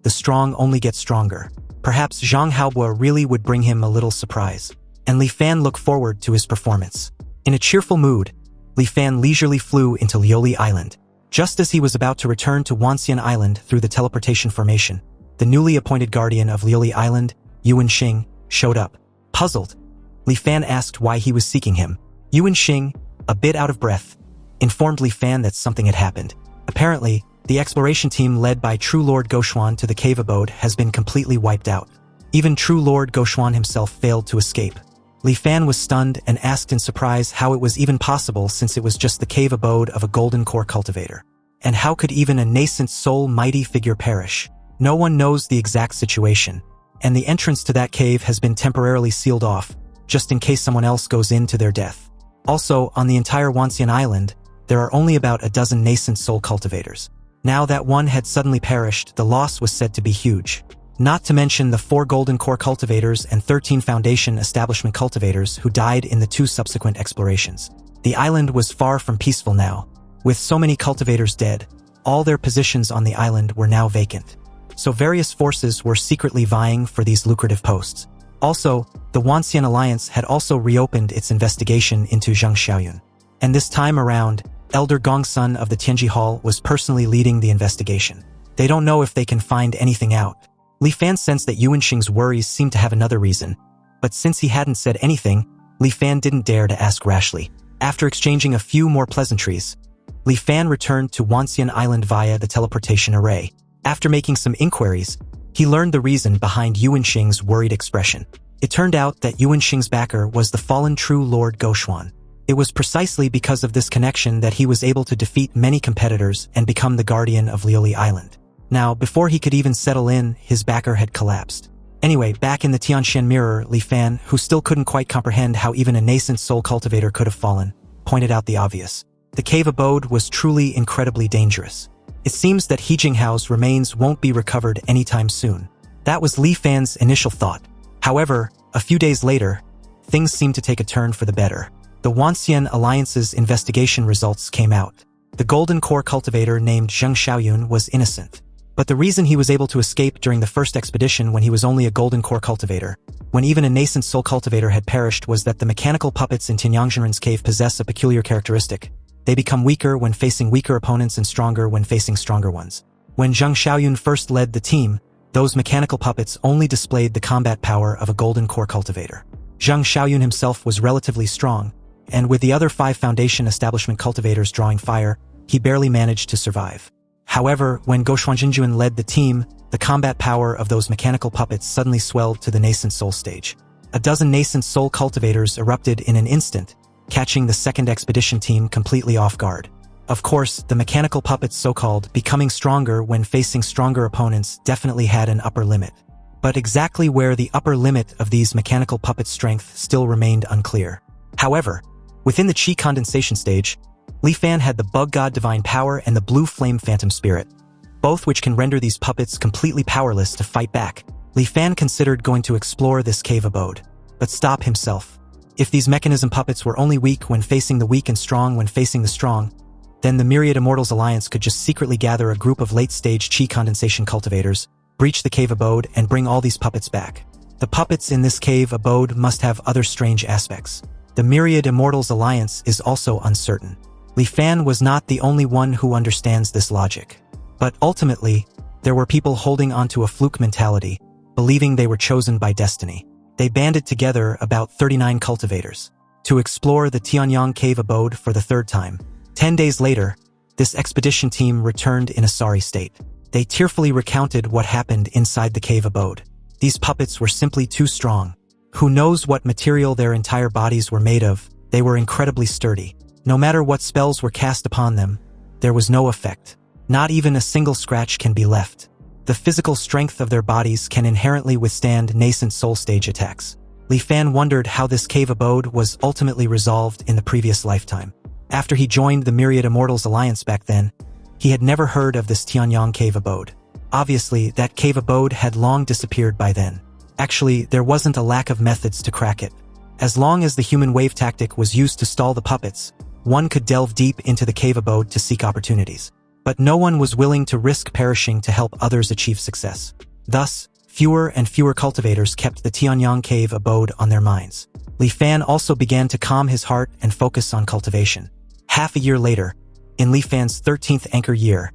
The strong only get stronger. Perhaps Zhang Haobo really would bring him a little surprise. And Li Fan looked forward to his performance. In a cheerful mood, Li Fan leisurely flew into Liuli Island. Just as he was about to return to Wanxian Island through the teleportation formation, the newly appointed guardian of Liuli Island, Yuan Xing, showed up. Puzzled, Li Fan asked why he was seeking him. Yuan Xing, a bit out of breath, informed Li Fan that something had happened. Apparently, the exploration team led by True Lord Goshuan to the cave abode has been completely wiped out. Even True Lord Goshuan himself failed to escape. Li Fan was stunned and asked in surprise how it was even possible since it was just the cave abode of a golden core cultivator. And how could even a nascent soul mighty figure perish? No one knows the exact situation, and the entrance to that cave has been temporarily sealed off, just in case someone else goes in to their death. Also, on the entire Wanxian Island, there are only about a dozen nascent soul cultivators. Now that one had suddenly perished, the loss was said to be huge. Not to mention the 4 Golden Core cultivators and 13 Foundation Establishment cultivators who died in the 2 subsequent explorations. The island was far from peaceful now. With so many cultivators dead, all their positions on the island were now vacant. So various forces were secretly vying for these lucrative posts. Also, the Wanxian Alliance had also reopened its investigation into Zheng Xiaoyun. And this time around, Elder Gongsun of the Tianji Hall was personally leading the investigation. They don't know if they can find anything out. Li Fan sensed that Yuan Xing's worries seemed to have another reason, but since he hadn't said anything, Li Fan didn't dare to ask rashly. After exchanging a few more pleasantries, Li Fan returned to Wanxian Island via the teleportation array. After making some inquiries, he learned the reason behind Yuan Xing's worried expression. It turned out that Yuan Xing's backer was the fallen true Lord Goshuan. It was precisely because of this connection that he was able to defeat many competitors and become the guardian of Lioli Island. Now, before he could even settle in, his backer had collapsed. Anyway, back in the Tianshan mirror, Li Fan, who still couldn't quite comprehend how even a nascent soul cultivator could have fallen, pointed out the obvious. The cave abode was truly incredibly dangerous. It seems that He Jinghao's remains won't be recovered anytime soon. That was Li Fan's initial thought. However, a few days later, things seemed to take a turn for the better. The Wanxian Alliance's investigation results came out. The Golden Core cultivator named Zheng Xiaoyun was innocent. But the reason he was able to escape during the first expedition when he was only a Golden Core cultivator, when even a nascent soul cultivator had perished, was that the mechanical puppets in Tianyangzhenren's cave possess a peculiar characteristic. They become weaker when facing weaker opponents and stronger when facing stronger ones. When Zheng Xiaoyun first led the team, those mechanical puppets only displayed the combat power of a Golden Core cultivator. Zheng Xiaoyun himself was relatively strong, and with the other 5 Foundation Establishment cultivators drawing fire, he barely managed to survive. However, when Goshuanjinjuan led the team, the combat power of those mechanical puppets suddenly swelled to the nascent soul stage. A dozen nascent soul cultivators erupted in an instant, catching the second expedition team completely off guard. Of course, the mechanical puppets, so-called, becoming stronger when facing stronger opponents, definitely had an upper limit. But exactly where the upper limit of these mechanical puppets' strength still remained unclear. However, within the Qi condensation stage, Li Fan had the Bug God Divine Power and the Blue Flame Phantom Spirit, both which can render these puppets completely powerless to fight back. Li Fan considered going to explore this cave abode, but stopped himself. If these mechanism puppets were only weak when facing the weak and strong when facing the strong, then the Myriad Immortals Alliance could just secretly gather a group of late-stage Qi condensation cultivators, breach the cave abode, and bring all these puppets back. The puppets in this cave abode must have other strange aspects. The Myriad Immortals Alliance is also uncertain. Li Fan was not the only one who understands this logic. But ultimately, there were people holding onto a fluke mentality, believing they were chosen by destiny. They banded together about 39 cultivators to explore the Tianyang cave abode for the 3rd time. 10 days later, this expedition team returned in a sorry state. They tearfully recounted what happened inside the cave abode. These puppets were simply too strong. Who knows what material their entire bodies were made of? They were incredibly sturdy. No matter what spells were cast upon them, there was no effect. Not even a single scratch can be left. The physical strength of their bodies can inherently withstand nascent soul stage attacks. Li Fan wondered how this cave abode was ultimately resolved in the previous lifetime. After he joined the Myriad Immortals Alliance back then, he had never heard of this Tianyang cave abode. Obviously, that cave abode had long disappeared by then. Actually, there wasn't a lack of methods to crack it. As long as the human wave tactic was used to stall the puppets, one could delve deep into the cave abode to seek opportunities. But no one was willing to risk perishing to help others achieve success. Thus, fewer and fewer cultivators kept the Tianyang cave abode on their minds. Li Fan also began to calm his heart and focus on cultivation. Half a year later, in Li Fan's 13th anchor year,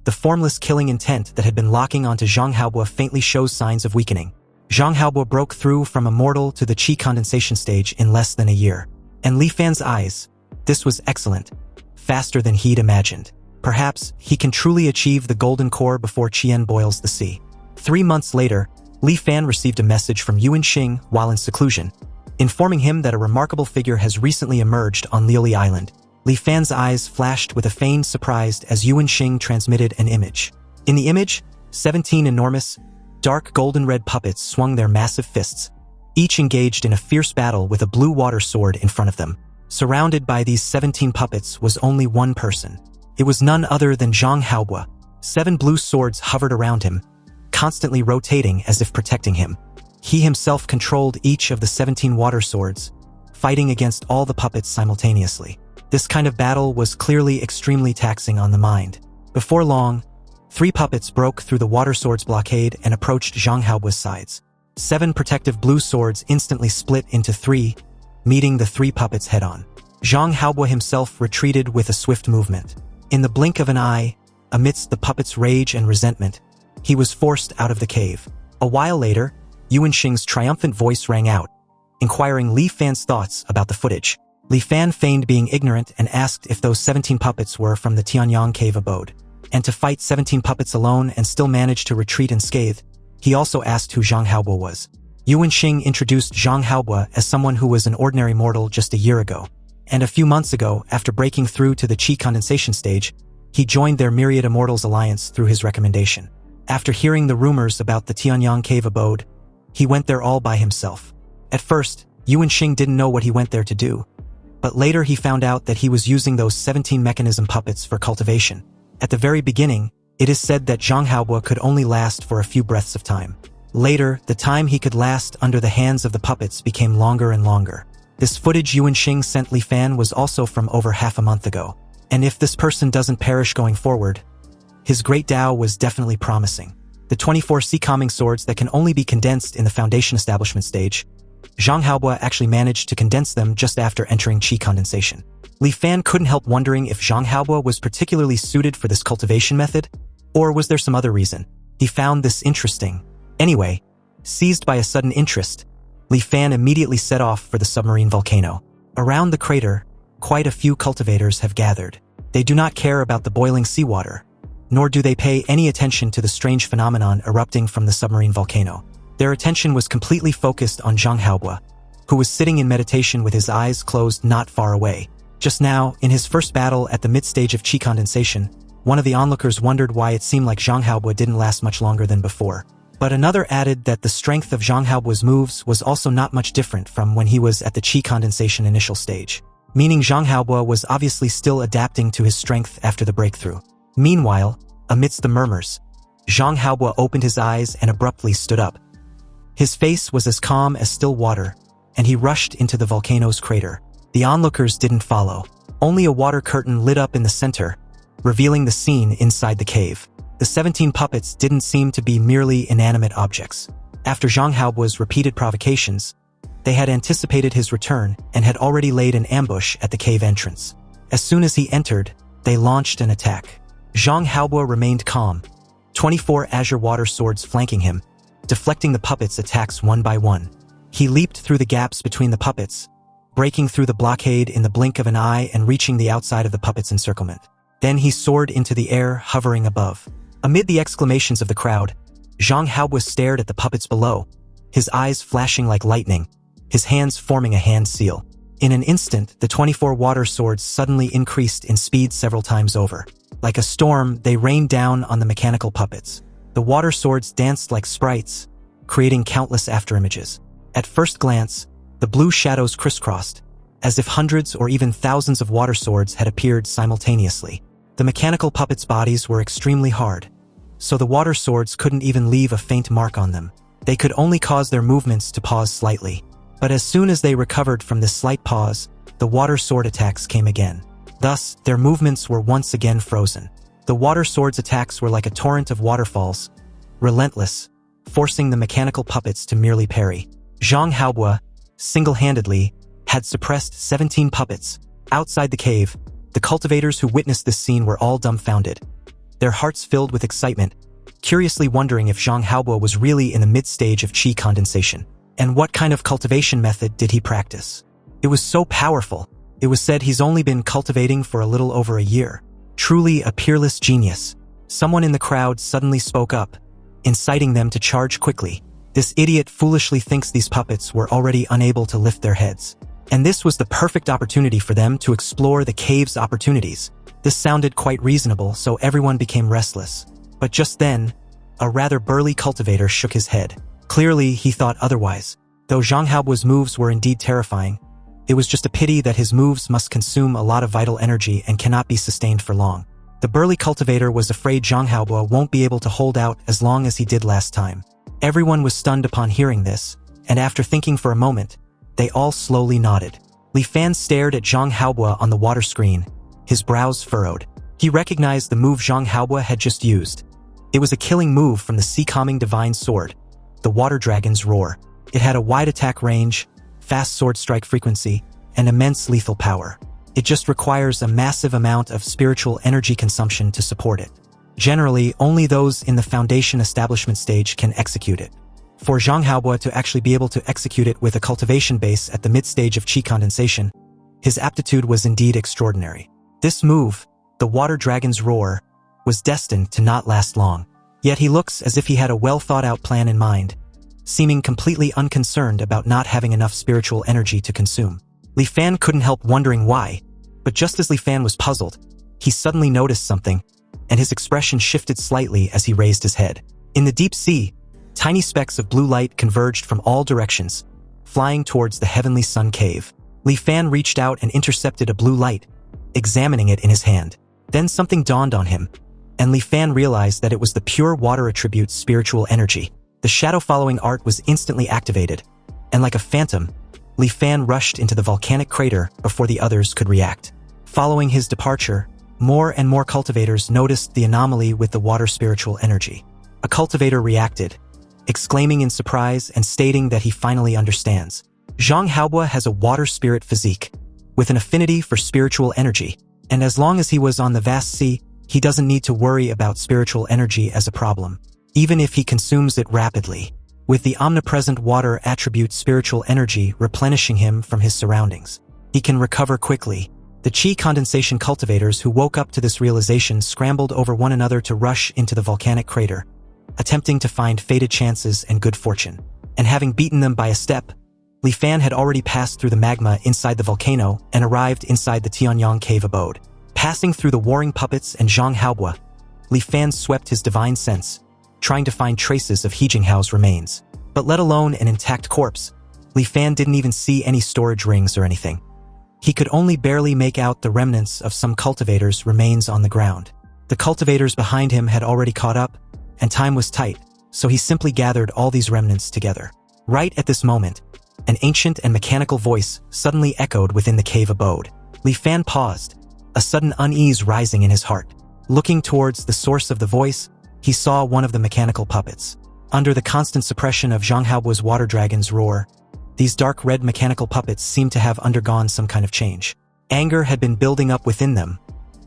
the formless killing intent that had been locking onto Zhang Haobo faintly shows signs of weakening. Zhang Haobo broke through from immortal to the Qi condensation stage in less than a year. And Li Fan's eyes, this was excellent, faster than he'd imagined. Perhaps he can truly achieve the Golden Core before Qian boils the sea. 3 months later, Li Fan received a message from Yuan Xing while in seclusion, informing him that a remarkable figure has recently emerged on Lioli Island. Li Fan's eyes flashed with a feigned surprise as Yuan Xing transmitted an image. In the image, 17 enormous, dark golden-red puppets swung their massive fists, each engaged in a fierce battle with a blue water sword in front of them. Surrounded by these 17 puppets was only one person. It was none other than Zhang Haobo. 7 blue swords hovered around him, constantly rotating as if protecting him. He himself controlled each of the 17 water swords, fighting against all the puppets simultaneously. This kind of battle was clearly extremely taxing on the mind. Before long, 3 puppets broke through the water swords blockade and approached Zhang Haobo's sides. 7 protective blue swords instantly split into 3, meeting the 3 puppets head-on. Zhang Haobo himself retreated with a swift movement. In the blink of an eye, amidst the puppets' rage and resentment, he was forced out of the cave. A while later, Yuan Xing's triumphant voice rang out, inquiring Li Fan's thoughts about the footage. Li Fan feigned being ignorant and asked if those 17 puppets were from the Tianyang cave abode. And to fight 17 puppets alone and still manage to retreat unscathed, he also asked who Zhang Haobo was. Yuan Xing introduced Zhang Haobo as someone who was an ordinary mortal just a year ago. And a few months ago, after breaking through to the Qi condensation stage, he joined their Myriad Immortals alliance through his recommendation. After hearing the rumors about the Tianyang cave abode, he went there all by himself. At first, Yuan Xing didn't know what he went there to do, but later he found out that he was using those 17 mechanism puppets for cultivation. At the very beginning, it is said that Zhang Haobo could only last for a few breaths of time. Later, the time he could last under the hands of the puppets became longer and longer. This footage Yuan Xing sent Li Fan was also from over half a month ago. And if this person doesn't perish going forward, his great Tao was definitely promising. The 24 sea calming swords that can only be condensed in the foundation establishment stage, Zhang Haobo actually managed to condense them just after entering Qi condensation. Li Fan couldn't help wondering if Zhang Haobo was particularly suited for this cultivation method, or was there some other reason? He found this interesting. Anyway, seized by a sudden interest, Li Fan immediately set off for the submarine volcano. Around the crater, quite a few cultivators have gathered. They do not care about the boiling seawater, nor do they pay any attention to the strange phenomenon erupting from the submarine volcano. Their attention was completely focused on Zhang Haobo, who was sitting in meditation with his eyes closed not far away. Just now, in his first battle at the mid-stage of Qi condensation, one of the onlookers wondered why it seemed like Zhang Haobo didn't last much longer than before. But another added that the strength of Zhang Haobo's moves was also not much different from when he was at the Qi condensation initial stage, meaning Zhang Haobo was obviously still adapting to his strength after the breakthrough. Meanwhile, amidst the murmurs, Zhang Haobo opened his eyes and abruptly stood up. His face was as calm as still water, and he rushed into the volcano's crater. The onlookers didn't follow. Only a water curtain lit up in the center, revealing the scene inside the cave. The 17 puppets didn't seem to be merely inanimate objects. After Zhang Haobo's repeated provocations, they had anticipated his return and had already laid an ambush at the cave entrance. As soon as he entered, they launched an attack. Zhang Haobo remained calm, 24 azure water swords flanking him, deflecting the puppets' attacks one by one. He leaped through the gaps between the puppets, breaking through the blockade in the blink of an eye and reaching the outside of the puppets' encirclement. Then he soared into the air, hovering above. Amid the exclamations of the crowd, Zhang Haobo stared at the puppets below, his eyes flashing like lightning, his hands forming a hand seal. In an instant, the 24 water swords suddenly increased in speed several times over. Like a storm, they rained down on the mechanical puppets. The water swords danced like sprites, creating countless afterimages. At first glance, the blue shadows crisscrossed, as if hundreds or even thousands of water swords had appeared simultaneously. The mechanical puppets' bodies were extremely hard, so the water swords couldn't even leave a faint mark on them. They could only cause their movements to pause slightly. But as soon as they recovered from this slight pause, the water sword attacks came again. Thus, their movements were once again frozen. The water sword's attacks were like a torrent of waterfalls, relentless, forcing the mechanical puppets to merely parry. Zhang Haobo, single-handedly, had suppressed 17 puppets. Outside the cave, the cultivators who witnessed this scene were all dumbfounded, their hearts filled with excitement, curiously wondering if Zhang Haobo was really in the mid-stage of Qi condensation. And what kind of cultivation method did he practice? It was so powerful. It was said he's only been cultivating for a little over a year. Truly a peerless genius. Someone in the crowd suddenly spoke up, inciting them to charge quickly. This idiot foolishly thinks these puppets were already unable to lift their heads. And this was the perfect opportunity for them to explore the cave's opportunities. This sounded quite reasonable, so everyone became restless. But just then, a rather burly cultivator shook his head. Clearly, he thought otherwise. Though Zhang Haobo's moves were indeed terrifying, It was just a pity that his moves must consume a lot of vital energy and cannot be sustained for long. The burly cultivator was afraid Zhang Haobo won't be able to hold out as long as he did last time. Everyone was stunned upon hearing this, and after thinking for a moment, they all slowly nodded. Li Fan stared at Zhang Haobo on the water screen, his brows furrowed. He recognized the move Zhang Haobo had just used. It was a killing move from the sea-calming divine sword, the water dragon's roar. It had a wide attack range, fast sword strike frequency, and immense lethal power. It just requires a massive amount of spiritual energy consumption to support it. Generally, only those in the foundation establishment stage can execute it. For Zhang Haobo to actually be able to execute it with a cultivation base at the mid-stage of qi condensation, his aptitude was indeed extraordinary. This move, the water dragon's roar, was destined to not last long. Yet he looks as if he had a well-thought-out plan in mind, seeming completely unconcerned about not having enough spiritual energy to consume. Li Fan couldn't help wondering why, but just as Li Fan was puzzled, he suddenly noticed something, and his expression shifted slightly as he raised his head. In the deep sea, tiny specks of blue light converged from all directions, flying towards the heavenly sun cave. Li Fan reached out and intercepted a blue light, examining it in his hand. Then something dawned on him, and Li Fan realized that it was the pure water attribute's spiritual energy. The shadow-following art was instantly activated, and like a phantom, Li Fan rushed into the volcanic crater before the others could react. Following his departure, more and more cultivators noticed the anomaly with the water spiritual energy. A cultivator reacted, exclaiming in surprise and stating that he finally understands. Zhang Haobo has a water spirit physique, with an affinity for spiritual energy, and as long as he was on the vast sea, he doesn't need to worry about spiritual energy as a problem, even if he consumes it rapidly, with the omnipresent water attribute spiritual energy replenishing him from his surroundings. He can recover quickly. The qi condensation cultivators who woke up to this realization scrambled over one another to rush into the volcanic crater, attempting to find fated chances and good fortune. And having beaten them by a step, Li Fan had already passed through the magma inside the volcano and arrived inside the Tianyang cave abode. Passing through the warring puppets and Zhang Haobo, Li Fan swept his divine sense, trying to find traces of He Jinghao's remains. But let alone an intact corpse, Li Fan didn't even see any storage rings or anything. He could only barely make out the remnants of some cultivators' remains on the ground. The cultivators behind him had already caught up, and time was tight, so he simply gathered all these remnants together. Right at this moment, an ancient and mechanical voice suddenly echoed within the cave abode. Li Fan paused, a sudden unease rising in his heart. Looking towards the source of the voice, he saw one of the mechanical puppets. Under the constant suppression of Zhang Haobo's water dragon's roar, these dark red mechanical puppets seemed to have undergone some kind of change. Anger had been building up within them,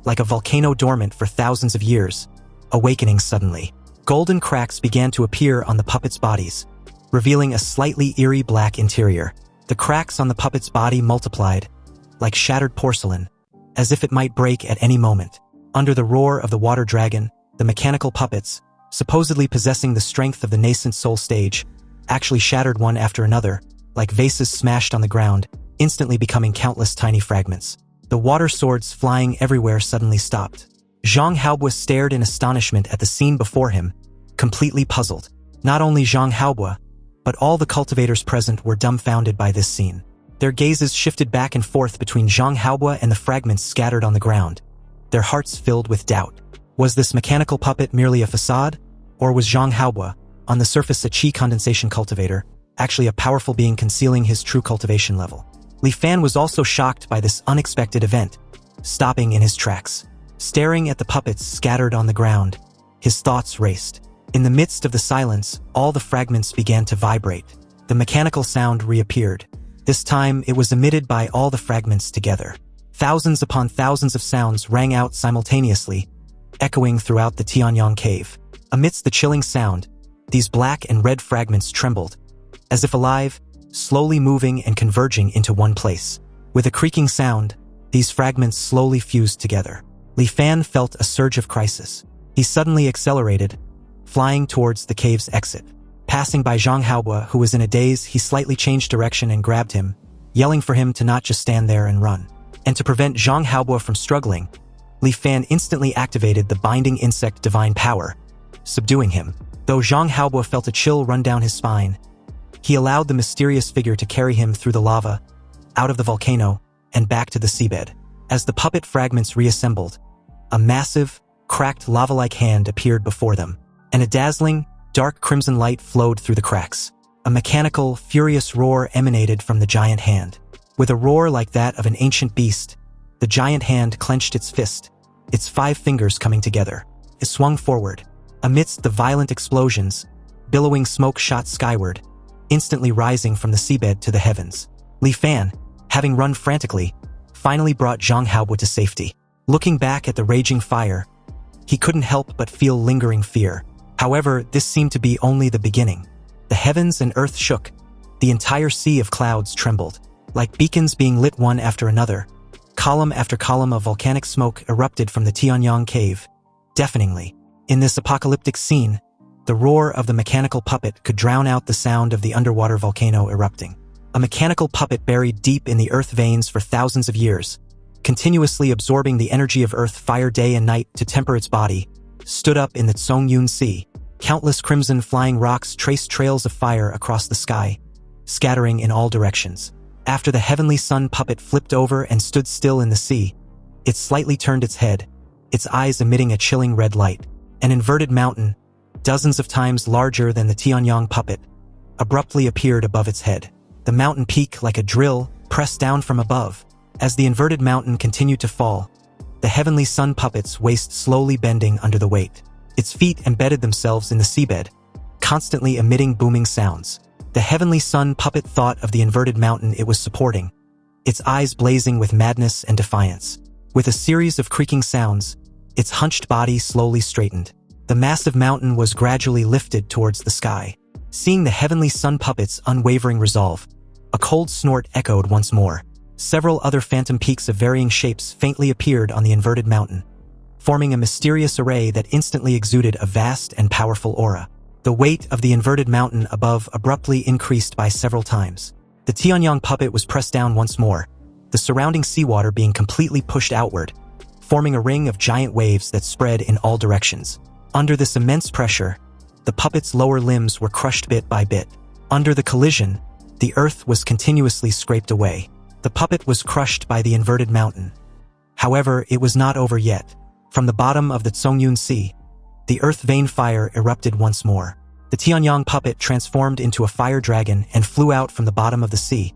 like a volcano dormant for thousands of years, awakening suddenly. Golden cracks began to appear on the puppets' bodies, revealing a slightly eerie black interior. The cracks on the puppet's body multiplied, like shattered porcelain, as if it might break at any moment. Under the roar of the water dragon, the mechanical puppets, supposedly possessing the strength of the nascent soul stage, actually shattered one after another, like vases smashed on the ground, instantly becoming countless tiny fragments. The water swords flying everywhere suddenly stopped. Zhang Haobo stared in astonishment at the scene before him, completely puzzled. Not only Zhang Haobo, but all the cultivators present were dumbfounded by this scene. Their gazes shifted back and forth between Zhang Haobo and the fragments scattered on the ground, their hearts filled with doubt. Was this mechanical puppet merely a facade? Or was Zhang Haobo, on the surface a qi condensation cultivator, actually a powerful being concealing his true cultivation level? Li Fan was also shocked by this unexpected event, stopping in his tracks. Staring at the puppets scattered on the ground, his thoughts raced. In the midst of the silence, all the fragments began to vibrate. The mechanical sound reappeared. This time, it was emitted by all the fragments together. Thousands upon thousands of sounds rang out simultaneously, echoing throughout the Tianyang cave. Amidst the chilling sound, these black and red fragments trembled, as if alive, slowly moving and converging into one place. With a creaking sound, these fragments slowly fused together. Li Fan felt a surge of crisis. He suddenly accelerated, flying towards the cave's exit. Passing by Zhang Haobo, who was in a daze, he slightly changed direction and grabbed him, yelling for him to not just stand there and run. And to prevent Zhang Haobo from struggling, Li Fan instantly activated the binding insect divine power, subduing him. Though Zhang Haobo felt a chill run down his spine, he allowed the mysterious figure to carry him through the lava, out of the volcano, and back to the seabed. As the puppet fragments reassembled, a massive, cracked lava-like hand appeared before them, and a dazzling, dark crimson light flowed through the cracks. A mechanical, furious roar emanated from the giant hand. With a roar like that of an ancient beast, the giant hand clenched its fist, its 5 fingers coming together. It swung forward. Amidst the violent explosions, billowing smoke shot skyward, instantly rising from the seabed to the heavens. Li Fan, having run frantically, finally brought Zhang Haobo to safety. Looking back at the raging fire, he couldn't help but feel lingering fear. However, this seemed to be only the beginning. The heavens and earth shook. The entire sea of clouds trembled. Like beacons being lit one after another, column after column of volcanic smoke erupted from the Tianyang cave, deafeningly. In this apocalyptic scene, the roar of the mechanical puppet could drown out the sound of the underwater volcano erupting. A mechanical puppet buried deep in the earth veins for thousands of years, continuously absorbing the energy of earth fire day and night to temper its body, stood up in the Tsongyun Sea. Countless crimson flying rocks traced trails of fire across the sky, scattering in all directions. After the heavenly sun puppet flipped over and stood still in the sea, it slightly turned its head, its eyes emitting a chilling red light. An inverted mountain, dozens of times larger than the Tianyang puppet, abruptly appeared above its head. The mountain peak, like a drill, pressed down from above. As the inverted mountain continued to fall, the heavenly sun puppet's waist slowly bending under the weight. Its feet embedded themselves in the seabed, constantly emitting booming sounds. The heavenly sun puppet thought of the inverted mountain it was supporting, its eyes blazing with madness and defiance. With a series of creaking sounds, its hunched body slowly straightened. The massive mountain was gradually lifted towards the sky. Seeing the heavenly sun puppet's unwavering resolve, a cold snort echoed once more. Several other phantom peaks of varying shapes faintly appeared on the inverted mountain, forming a mysterious array that instantly exuded a vast and powerful aura. The weight of the inverted mountain above abruptly increased by several times. The Tianyang puppet was pressed down once more, the surrounding seawater being completely pushed outward, forming a ring of giant waves that spread in all directions. Under this immense pressure, the puppet's lower limbs were crushed bit by bit. Under the collision, the earth was continuously scraped away. The puppet was crushed by the inverted mountain. However, it was not over yet. From the bottom of the Tsongyun Sea, the earth vein fire erupted once more. The Tianyang puppet transformed into a fire dragon and flew out from the bottom of the sea,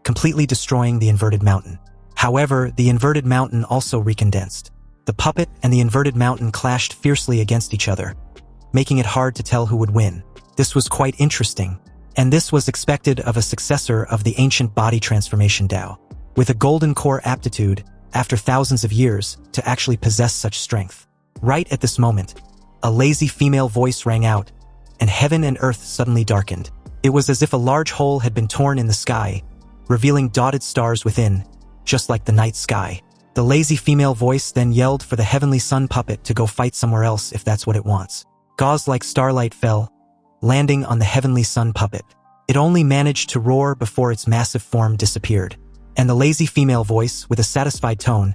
completely destroying the inverted mountain. However, the inverted mountain also recondensed. The puppet and the inverted mountain clashed fiercely against each other, making it hard to tell who would win. This was quite interesting, and this was expected of a successor of the ancient body transformation Dao, with a golden core aptitude, after thousands of years, to actually possess such strength. Right at this moment, a lazy female voice rang out, and heaven and earth suddenly darkened. It was as if a large hole had been torn in the sky, revealing dotted stars within, just like the night sky. The lazy female voice then yelled for the heavenly sun puppet to go fight somewhere else if that's what it wants. Gauze-like starlight fell, landing on the heavenly sun puppet. It only managed to roar before its massive form disappeared, and the lazy female voice, with a satisfied tone,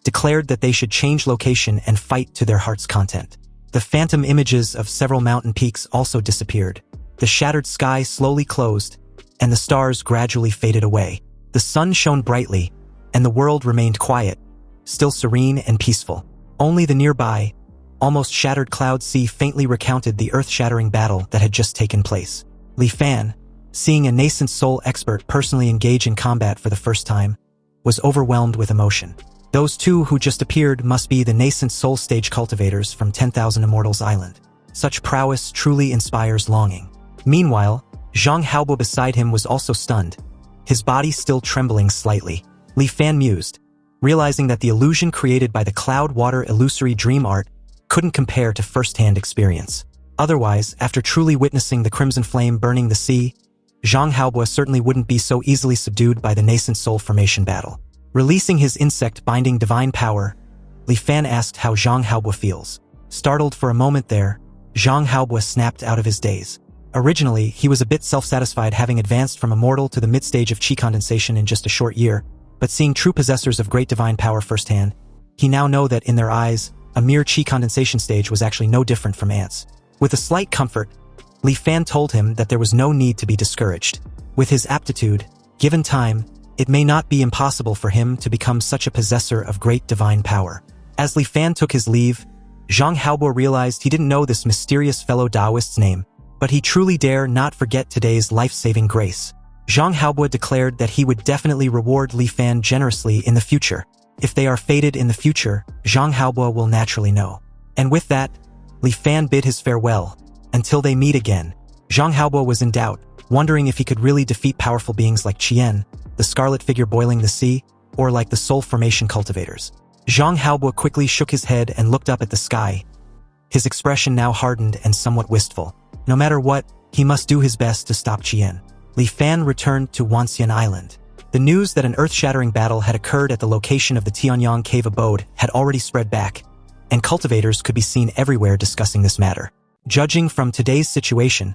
declared that they should change location and fight to their heart's content. The phantom images of several mountain peaks also disappeared. The shattered sky slowly closed, and the stars gradually faded away. The sun shone brightly, and the world remained quiet, still serene and peaceful. Only the nearby, almost shattered cloud sea faintly recounted the earth-shattering battle that had just taken place. Li Fan, seeing a nascent soul expert personally engage in combat for the first time, was overwhelmed with emotion. Those two who just appeared must be the nascent soul stage cultivators from 10,000 Immortals Island. Such prowess truly inspires longing. Meanwhile, Zhang Haobo beside him was also stunned, his body still trembling slightly. Li Fan mused, realizing that the illusion created by the cloud water illusory dream art couldn't compare to first-hand experience. Otherwise, after truly witnessing the crimson flame burning the sea, Zhang Haobo certainly wouldn't be so easily subdued by the nascent soul formation battle. Releasing his insect-binding divine power, Li Fan asked how Zhang Haobo feels. Startled for a moment there, Zhang Haobo snapped out of his daze. Originally, he was a bit self-satisfied having advanced from immortal to the mid-stage of chi condensation in just a short year, but seeing true possessors of great divine power firsthand, he now knew that in their eyes, a mere chi condensation stage was actually no different from ants. With a slight comfort, Li Fan told him that there was no need to be discouraged. With his aptitude, given time, it may not be impossible for him to become such a possessor of great divine power. As Li Fan took his leave, Zhang Haobo realized he didn't know this mysterious fellow Taoist's name, but he truly dare not forget today's life-saving grace. Zhang Haobo declared that he would definitely reward Li Fan generously in the future. If they are fated in the future, Zhang Haobo will naturally know. And with that, Li Fan bid his farewell. Until they meet again, Zhang Haobo was in doubt, wondering if he could really defeat powerful beings like Qian, the scarlet figure boiling the sea, or like the soul formation cultivators. Zhang Haobo quickly shook his head and looked up at the sky. His expression now hardened and somewhat wistful. No matter what, he must do his best to stop Qian. Li Fan returned to Wanxian Island. The news that an earth-shattering battle had occurred at the location of the Tianyang cave abode had already spread back, and cultivators could be seen everywhere discussing this matter. Judging from today's situation,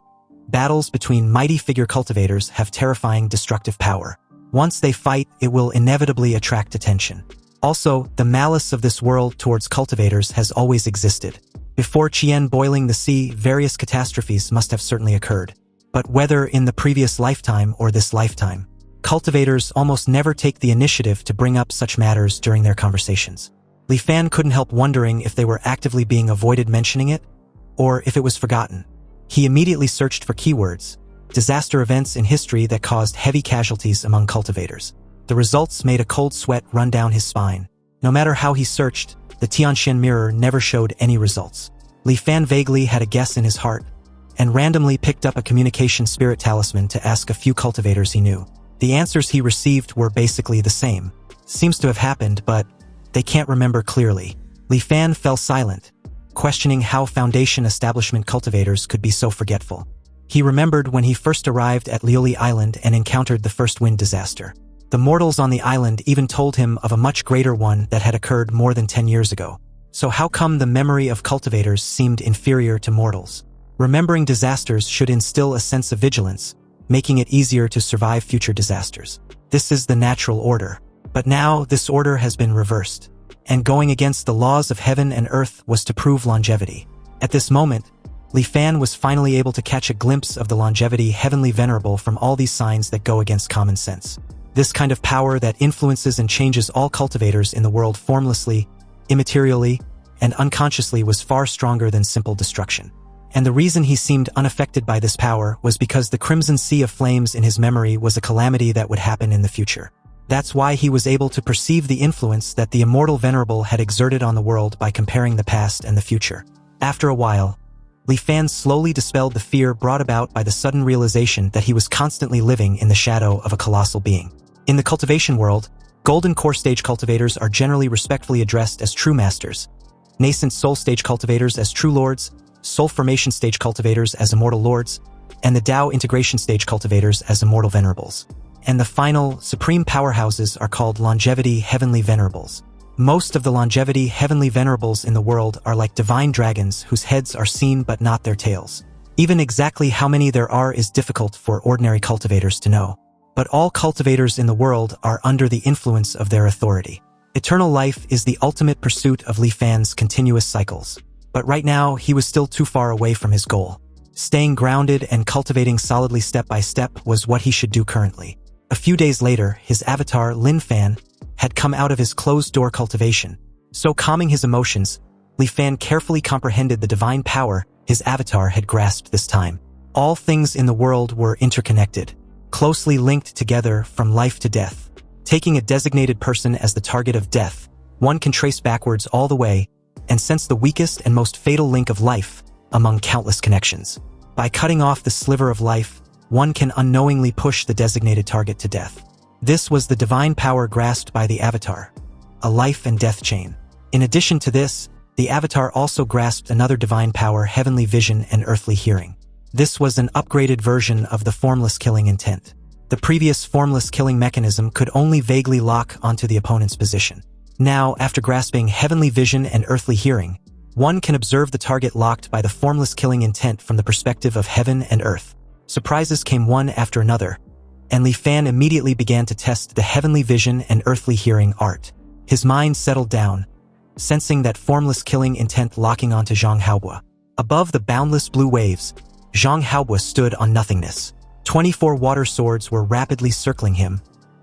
battles between mighty figure cultivators have terrifying destructive power. Once they fight, it will inevitably attract attention. Also, the malice of this world towards cultivators has always existed. Before Qian boiling the sea, various catastrophes must have certainly occurred. But whether in the previous lifetime or this lifetime, cultivators almost never take the initiative to bring up such matters during their conversations. Li Fan couldn't help wondering if they were actively being avoided mentioning it, or if it was forgotten. He immediately searched for keywords, disaster events in history that caused heavy casualties among cultivators. The results made a cold sweat run down his spine. No matter how he searched, the Tianxian mirror never showed any results. Li Fan vaguely had a guess in his heart, and randomly picked up a communication spirit talisman to ask a few cultivators he knew. The answers he received were basically the same. Seems to have happened, but they can't remember clearly. Li Fan fell silent, questioning how Foundation establishment cultivators could be so forgetful. He remembered when he first arrived at Liuli Island and encountered the first wind disaster. The mortals on the island even told him of a much greater one that had occurred more than 10 years ago. So how come the memory of cultivators seemed inferior to mortals? Remembering disasters should instill a sense of vigilance, making it easier to survive future disasters. This is the natural order. But now this order has been reversed, and going against the laws of heaven and earth was to prove longevity. At this moment, Li Fan was finally able to catch a glimpse of the longevity heavenly venerable from all these signs that go against common sense. This kind of power that influences and changes all cultivators in the world formlessly, immaterially, and unconsciously was far stronger than simple destruction. And the reason he seemed unaffected by this power was because the crimson sea of flames in his memory was a calamity that would happen in the future. That's why he was able to perceive the influence that the immortal venerable had exerted on the world by comparing the past and the future. After a while, Li Fan slowly dispelled the fear brought about by the sudden realization that he was constantly living in the shadow of a colossal being. In the cultivation world, golden core stage cultivators are generally respectfully addressed as true masters, nascent soul stage cultivators as true lords, soul formation stage cultivators as immortal lords, and the Tao integration stage cultivators as immortal venerables. And the final, supreme powerhouses are called longevity heavenly venerables. Most of the longevity heavenly venerables in the world are like divine dragons whose heads are seen but not their tails. Even exactly how many there are is difficult for ordinary cultivators to know. But all cultivators in the world are under the influence of their authority. Eternal life is the ultimate pursuit of Li Fan's continuous cycles. But right now, he was still too far away from his goal. Staying grounded and cultivating solidly step by step was what he should do currently. A few days later, his avatar, Lin Fan, had come out of his closed-door cultivation. So calming his emotions, Li Fan carefully comprehended the divine power his avatar had grasped this time. All things in the world were interconnected, closely linked together from life to death. Taking a designated person as the target of death, one can trace backwards all the way and sense the weakest and most fatal link of life among countless connections. By cutting off the sliver of life, one can unknowingly push the designated target to death. This was the divine power grasped by the avatar, a life and death chain. In addition to this, the avatar also grasped another divine power, heavenly vision and earthly hearing. This was an upgraded version of the formless killing intent. The previous formless killing mechanism could only vaguely lock onto the opponent's position. Now, after grasping heavenly vision and earthly hearing, one can observe the target locked by the formless killing intent from the perspective of heaven and earth. Surprises came one after another, and Li Fan immediately began to test the heavenly vision and earthly hearing art. His mind settled down, sensing that formless killing intent locking onto Zhang Haobo. Above the boundless blue waves, Zhang Haobo stood on nothingness. 24 water swords were rapidly circling him,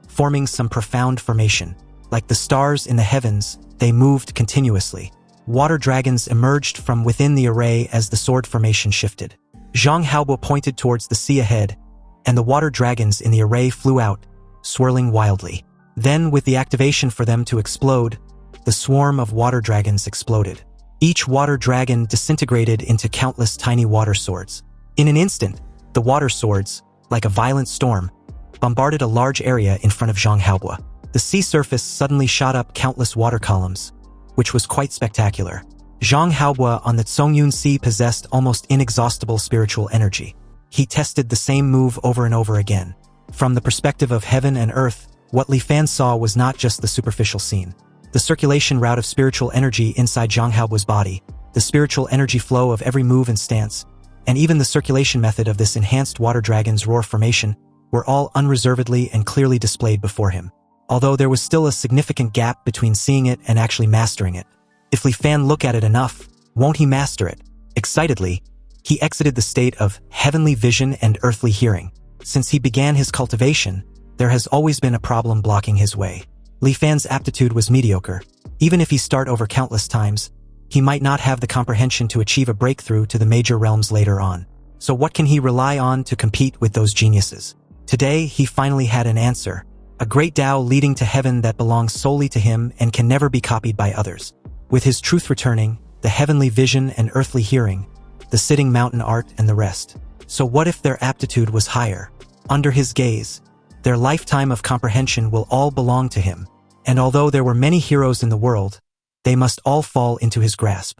forming some profound formation. Like the stars in the heavens, they moved continuously. Water dragons emerged from within the array as the sword formation shifted. Zhang Haobo pointed towards the sea ahead, and the water dragons in the array flew out, swirling wildly. Then, with the activation for them to explode, the swarm of water dragons exploded. Each water dragon disintegrated into countless tiny water swords. In an instant, the water swords, like a violent storm, bombarded a large area in front of Zhang Haobo. The sea surface suddenly shot up countless water columns, which was quite spectacular. Zhang Haobo on the Zongyun Sea possessed almost inexhaustible spiritual energy. He tested the same move over and over again. From the perspective of heaven and earth, what Li Fan saw was not just the superficial scene. The circulation route of spiritual energy inside Zhang Haobo's body, the spiritual energy flow of every move and stance, and even the circulation method of this enhanced water dragon's roar formation were all unreservedly and clearly displayed before him. Although there was still a significant gap between seeing it and actually mastering it. If Li Fan look at it enough, won't he master it? Excitedly, he exited the state of heavenly vision and earthly hearing. Since he began his cultivation, there has always been a problem blocking his way. Li Fan's aptitude was mediocre. Even if he start over countless times, he might not have the comprehension to achieve a breakthrough to the major realms later on. So what can he rely on to compete with those geniuses? Today, he finally had an answer. A great Tao leading to heaven that belongs solely to him and can never be copied by others. With his truth returning, the heavenly vision and earthly hearing, the sitting mountain art and the rest. So what if their aptitude was higher? Under his gaze, their lifetime of comprehension will all belong to him. And although there were many heroes in the world, they must all fall into his grasp.